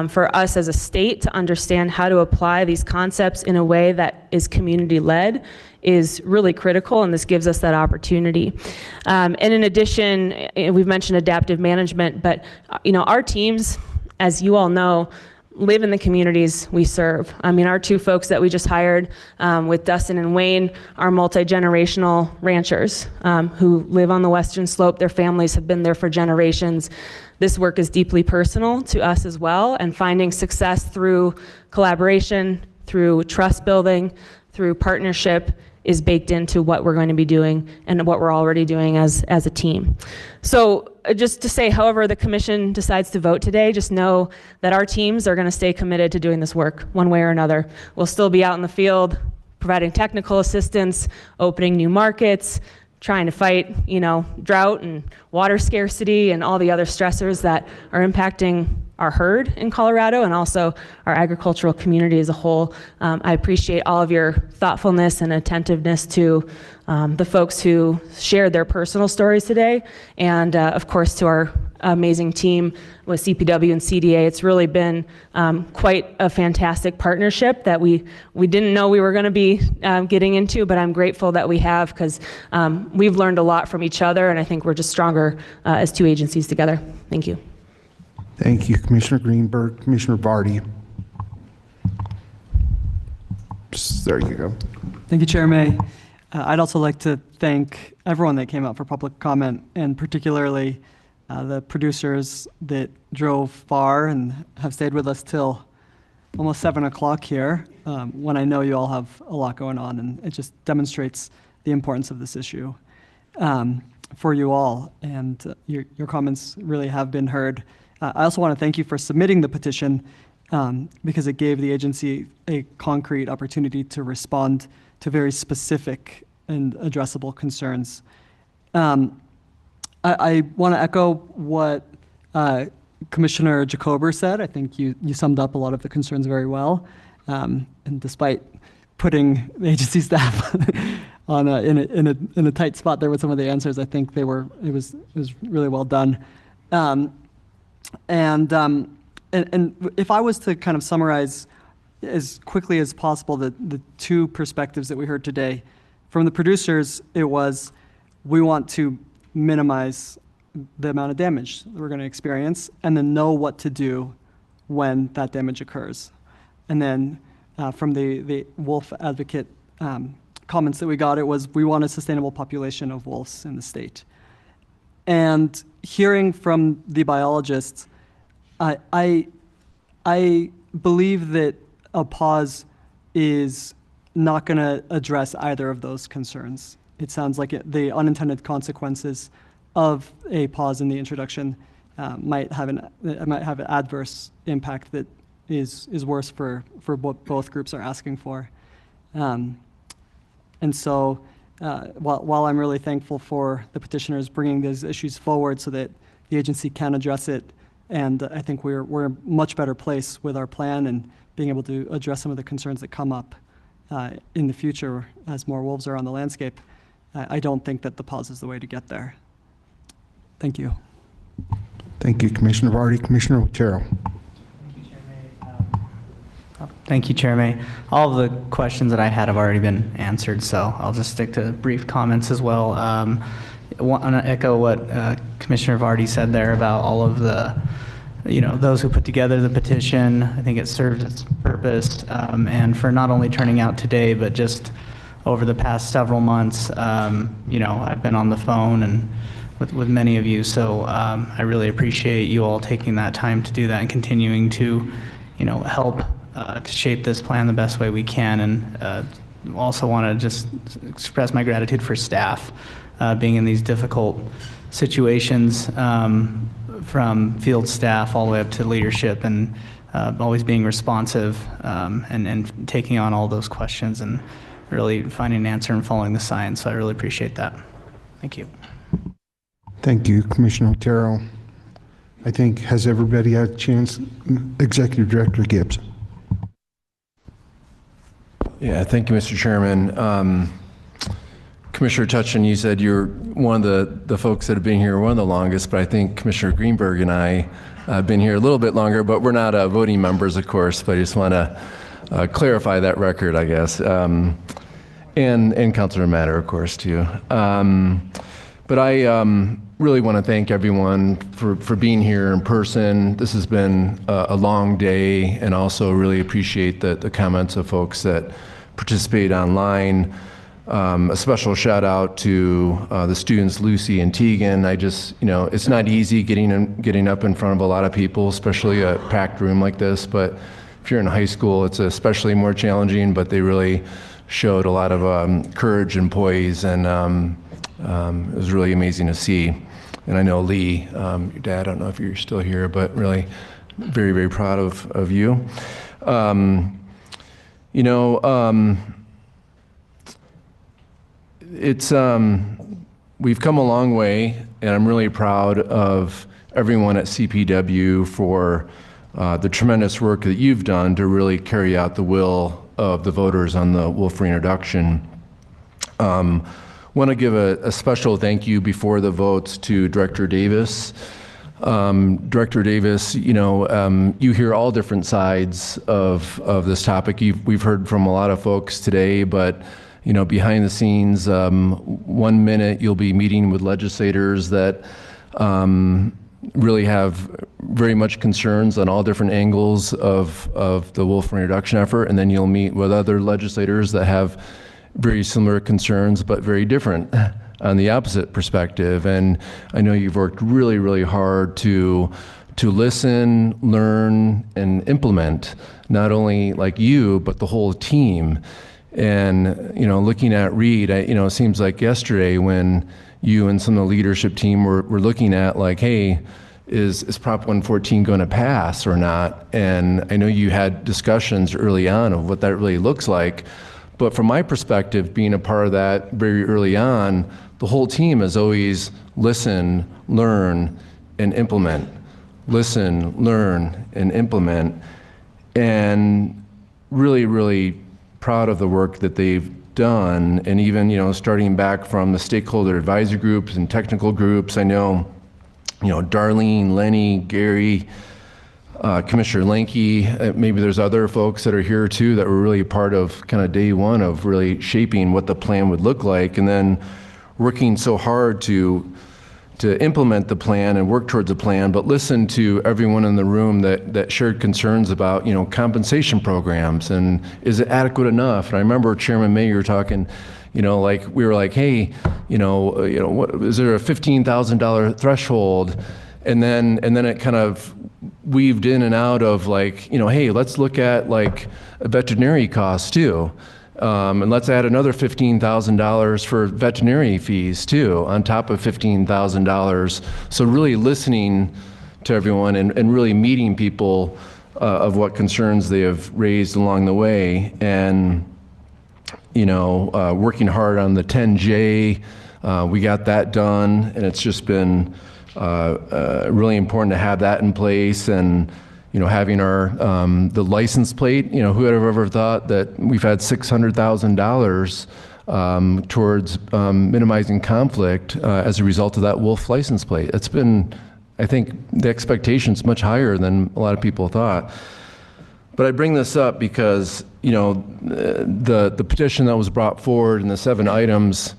for us as a state to understand how to apply these concepts in a way that is community-led is really critical, and this gives us that opportunity. And in addition, we've mentioned adaptive management, but our teams, as you all know, live in the communities we serve. I mean, our two folks that we just hired with Dustin and Wayne are multi-generational ranchers who live on the Western Slope. Their families have been there for generations. This work is deeply personal to us as well, and finding success through collaboration, through trust building, through partnership is baked into what we're going to be doing and what we're already doing as a team. So just to say, however the commission decides to vote today, just know that our teams are going to stay committed to doing this work one way or another. We'll still be out in the field providing technical assistance, opening new markets, trying to fight, drought and water scarcity and all the other stressors that are impacting our herd in Colorado and also our agricultural community as a whole. I appreciate all of your thoughtfulness and attentiveness to the folks who shared their personal stories today, and of course to our amazing team with CPW and CDA. It's really been quite a fantastic partnership that we didn't know we were going to be getting into, but I'm grateful that we have, because we've learned a lot from each other, and I think we're just stronger as two agencies together. Thank you. Thank you, Commissioner Greenberg. Commissioner Vardy. There you go. Thank you, Chair May. I'd also like to thank everyone that came out for public comment, and particularly the producers that drove far and have stayed with us till almost 7 o'clock here, when I know you all have a lot going on, and it just demonstrates the importance of this issue for you all, and your comments really have been heard. I also want to thank you for submitting the petition because it gave the agency a concrete opportunity to respond to very specific and addressable concerns. I want to echo what Commissioner Jacober said. I think you summed up a lot of the concerns very well. And despite putting the agency staff on in a tight spot there with some of the answers, I think it was really well done. And if I was to kind of summarize as quickly as possible the two perspectives that we heard today, from the producers, it was we want to minimize the amount of damage that we're going to experience and then know what to do when that damage occurs. And then from the wolf advocate comments that we got, it was we want a sustainable population of wolves in the state. And hearing from the biologists, I believe that a pause is not going to address either of those concerns. It sounds like the unintended consequences of a pause in the introduction might have an adverse impact that is worse for what both groups are asking for. And so while I'm really thankful for the petitioners bringing these issues forward so that the agency can address it, and I think we're in a much better place with our plan and being able to address some of the concerns that come up in the future as more wolves are on the landscape, I don't think that the pause is the way to get there. Thank you. Thank you, Commissioner Vardy. Commissioner Otero. Thank you, Chair May. All of the questions that I had have already been answered, so I'll just stick to brief comments as well. I want to echo what Commissioner Vardy said there about all of the, those who put together the petition. I think it served its purpose, and for not only turning out today, but just over the past several months. I've been on the phone and with many of you, so I really appreciate you all taking that time to do that and continuing to, help to shape this plan the best way we can. And also want to just express my gratitude for staff being in these difficult situations, from field staff all the way up to leadership, and always being responsive and taking on all those questions and really finding an answer and following the science. So I really appreciate that. Thank you. Thank you, Commissioner Otero. I think, has everybody had a chance? Executive Director Gibbs. Yeah, thank you, Mr. Chairman. Commissioner Tutchin, you said you're one of the folks that have been here one of the longest, but I think Commissioner Greenberg and I have been here a little bit longer, but we're not voting members, of course, but I just want to clarify that record, I guess. And Councilor Matter, of course, too. But I really want to thank everyone for being here in person. This has been a long day, and also really appreciate the comments of folks that participate online. A special shout out to the students, Lucy and Tegan. It's not easy getting up in front of a lot of people, especially a packed room like this, but if you're in high school, it's especially more challenging, but they really showed a lot of courage and poise, and it was really amazing to see. And I know Lee, your dad, I don't know if you're still here, but really very, very proud of you. We've come a long way, and I'm really proud of everyone at CPW for the tremendous work that you've done to really carry out the will of the voters on the wolf reintroduction. Want to give a special thank you before the votes to Director Davis. Director Davis, you hear all different sides of this topic. We've heard from a lot of folks today, but behind the scenes, 1 minute you'll be meeting with legislators that really have very much concerns on all different angles of the wolf reintroduction effort, and then you'll meet with other legislators that have very similar concerns, but very different on the opposite perspective. And I know you've worked really, really hard to listen, learn, and implement, not only like you, but the whole team. And, looking at Reed, it seems like yesterday when you and some of the leadership team were looking at like, hey, is Prop 114 going to pass or not? And I know you had discussions early on of what that really looks like. But from my perspective, being a part of that very early on, the whole team has always listen, learn, and implement. Listen, learn, and implement. And really, really proud of the work that they've done. And even, starting back from the stakeholder advisory groups and technical groups, I know, Darlene, Lenny, Gary, Commissioner Lanke, maybe there's other folks that are here too that were really part of kind of day one of really shaping what the plan would look like, and then working so hard to implement the plan and work towards a plan, but listen to everyone in the room that shared concerns about, compensation programs and is it adequate enough? And I remember Chairman May, you were talking, we were like, hey, what is there a $15,000 threshold? And then it kind of weaved in and out of like, hey, let's look at like veterinary costs too. And let's add another $15,000 for veterinary fees too, on top of $15,000. So really listening to everyone and really meeting people of what concerns they have raised along the way, and working hard on the 10J. We got that done, and it's just been really important to have that in place, and having our the license plate. Who would have ever thought that we've had $600,000 towards minimizing conflict as a result of that wolf license plate? It's been, I think, the expectation's much higher than a lot of people thought. But I bring this up because, the petition that was brought forward and the 7 items,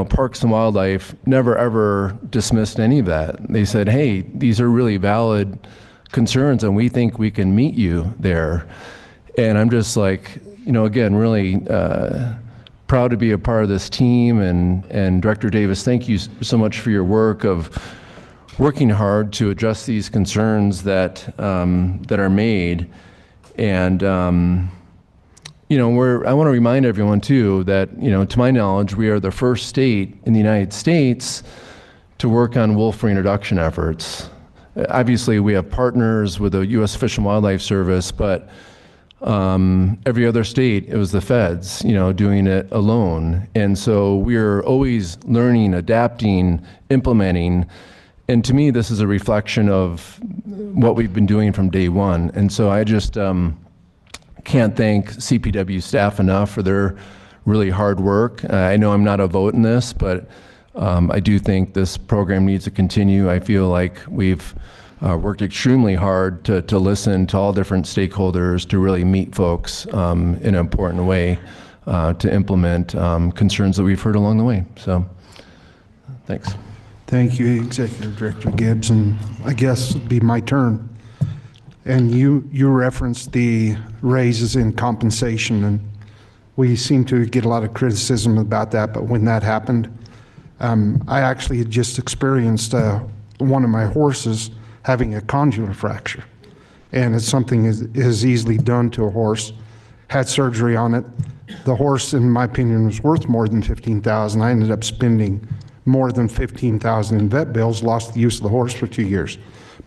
Parks and Wildlife never ever dismissed any of that. They said, hey, these are really valid concerns and we think we can meet you there. And I'm just like, again, really proud to be a part of this team. And Director Davis, thank you so much for your work of working hard to address these concerns that are made. And I want to remind everyone too that to my knowledge, we are the first state in the United States to work on wolf reintroduction efforts. Obviously, we have partners with the U.S. Fish and Wildlife Service, but every other state, it was the feds, doing it alone. And so we're always learning, adapting, implementing. And to me, this is a reflection of what we've been doing from day one. And so I just can't thank CPW staff enough for their really hard work. I know I'm not a vote in this, but I do think this program needs to continue. I feel like we've worked extremely hard to listen to all different stakeholders, to really meet folks in an important way, to implement concerns that we've heard along the way. So, thanks. Thank you, Executive Director Gibbs, and I guess it'd be my turn. And you referenced the raises in compensation, and we seem to get a lot of criticism about that, but when that happened, I actually had just experienced one of my horses having a condylar fracture, and it's something is easily done to a horse. Had surgery on it. The horse, in my opinion, was worth more than $15,000. I ended up spending more than $15,000 in vet bills, lost the use of the horse for 2 years.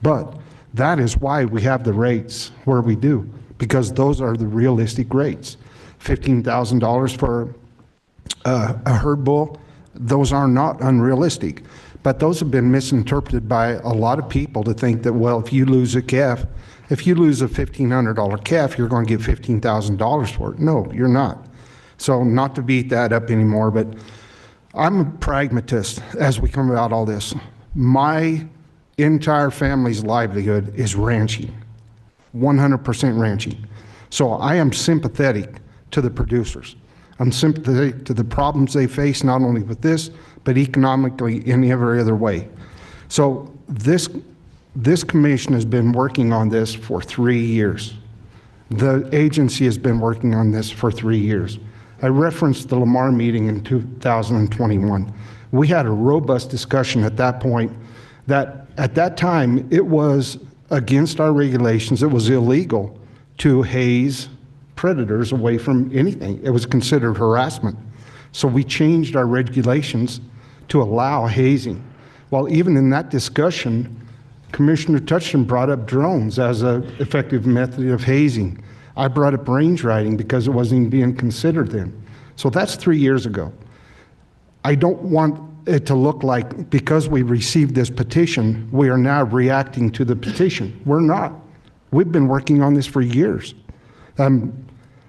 But that is why we have the rates where we do, because those are the realistic rates. $15,000 for a herd bull, those are not unrealistic. But those have been misinterpreted by a lot of people to think that, well, if you lose a calf, if you lose a $1,500 calf, you're going to get $15,000 for it. No, you're not. So not to beat that up anymore, but I'm a pragmatist as we come about all this. My entire family's livelihood is ranching, 100% ranching. So I am sympathetic to the producers. I'm sympathetic to the problems they face, not only with this, but economically in every other way. So this commission has been working on this for 3 years. The agency has been working on this for 3 years. I referenced the Lamar meeting in 2021. We had a robust discussion at that point that at that time it was against our regulations. It was illegal to haze predators away from anything. It was considered harassment. So we changed our regulations to allow hazing. Well, even in that discussion, Commissioner Touchton brought up drones as an effective method of hazing. I brought up range riding because it wasn't even being considered then. So that's 3 years ago. I don't want it to look like because we received this petition, we are now reacting to the petition. We're not. We've been working on this for years.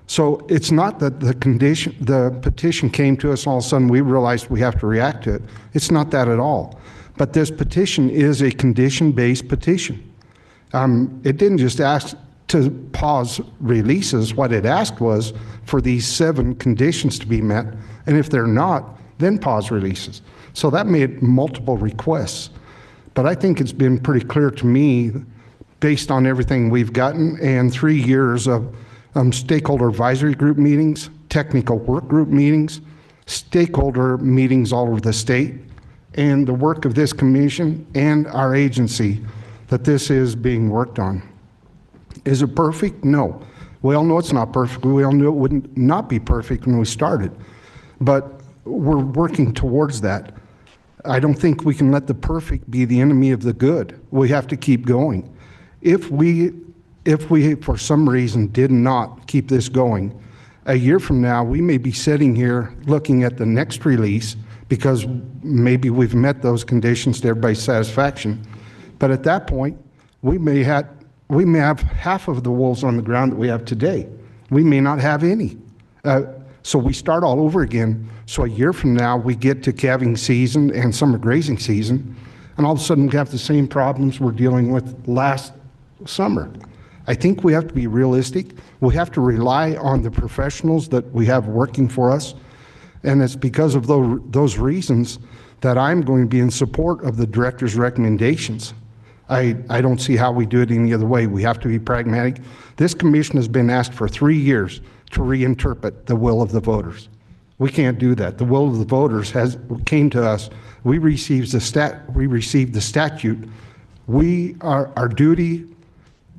So it's not that the petition came to us, all of a sudden we realized we have to react to it. It's not that at all. But this petition is a condition-based petition. It didn't just ask to pause releases. What it asked was for these 7 conditions to be met, and if they're not, then pause releases. So that made multiple requests. But I think it's been pretty clear to me, based on everything we've gotten and 3 years of stakeholder advisory group meetings, technical work group meetings, stakeholder meetings all over the state, and the work of this commission and our agency, that this is being worked on. Is it perfect? No. We all know it's not perfect. We all knew it would not be perfect when we started. But we're working towards that. I don't think we can let the perfect be the enemy of the good. We have to keep going. If we, for some reason, did not keep this going, a year from now, we may be sitting here looking at the next release because maybe we've met those conditions to everybody's satisfaction. But at that point, we may have half of the wolves on the ground that we have today. We may not have any. So we start all over again. So a year from now, we get to calving season and summer grazing season, and all of a sudden we have the same problems we're dealing with last summer. I think we have to be realistic. We have to rely on the professionals that we have working for us. And it's because of those reasons that I'm going to be in support of the director's recommendations. I don't see how we do it any other way. We have to be pragmatic. This commission has been asked for 3 years to reinterpret the will of the voters. We can't do that. The will of the voters came to us. We received the statute. Our duty,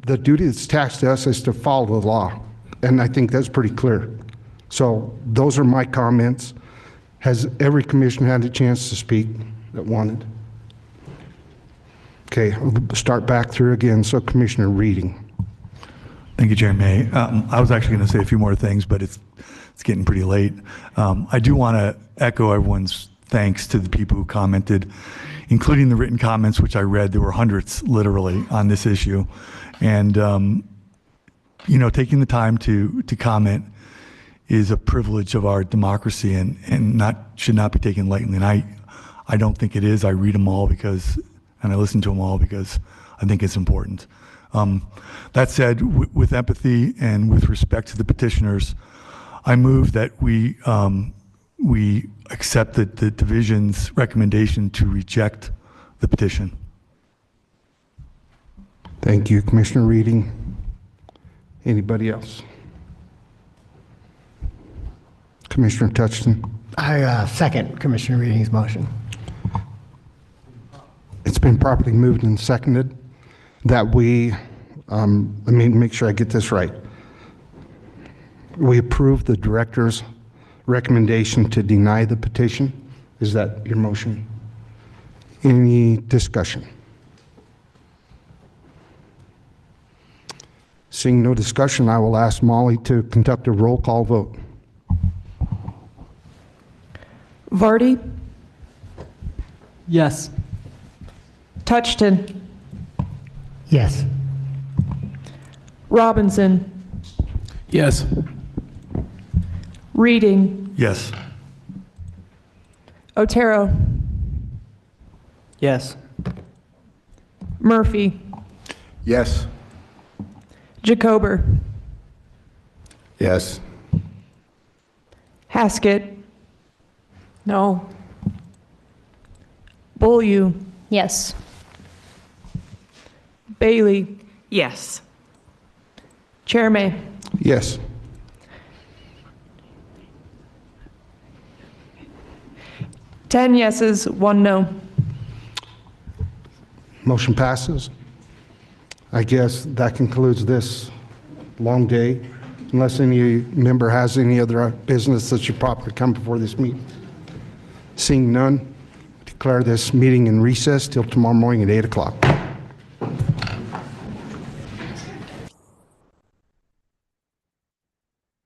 the duty that's taxed to us is to follow the law. And I think that's pretty clear. So those are my comments. Has every commissioner had a chance to speak that wanted? Okay, I'll start back through again. So Commissioner Reading. Thank you, Chair May. I was actually going to say a few more things, but it's getting pretty late. I do want to echo everyone's thanks to the people who commented, including the written comments, which I read. There were hundreds, literally, on this issue. And, you know, taking the time to comment is a privilege of our democracy and should not be taken lightly. And I don't think it is. I read them all and I listen to them all because I think it's important. That said, with empathy and with respect to the petitioners, I move that we accept the division's recommendation to reject the petition. Thank you, Commissioner Reading. Anybody else? Commissioner Touchton. I second Commissioner Reading's motion. It's been properly moved and seconded that we, let me make sure I get this right. We approve the director's recommendation to deny the petition. Is that your motion? Any discussion? Seeing no discussion, I will ask Molly to conduct a roll call vote. Vardy? Yes. Touchton? Yes. Robinson? Yes. Reading? Yes. Otero? Yes. Murphy? Yes. Jacober? Yes. Haskett? No. Beaulieu? Yes. Bailey? Yes. Chair May? Yes. Ten yeses, 1 no. Motion passes. I guess that concludes this long day, unless any member has any other business that should properly come before this meeting. Seeing none, declare this meeting in recess till tomorrow morning at 8 o'clock.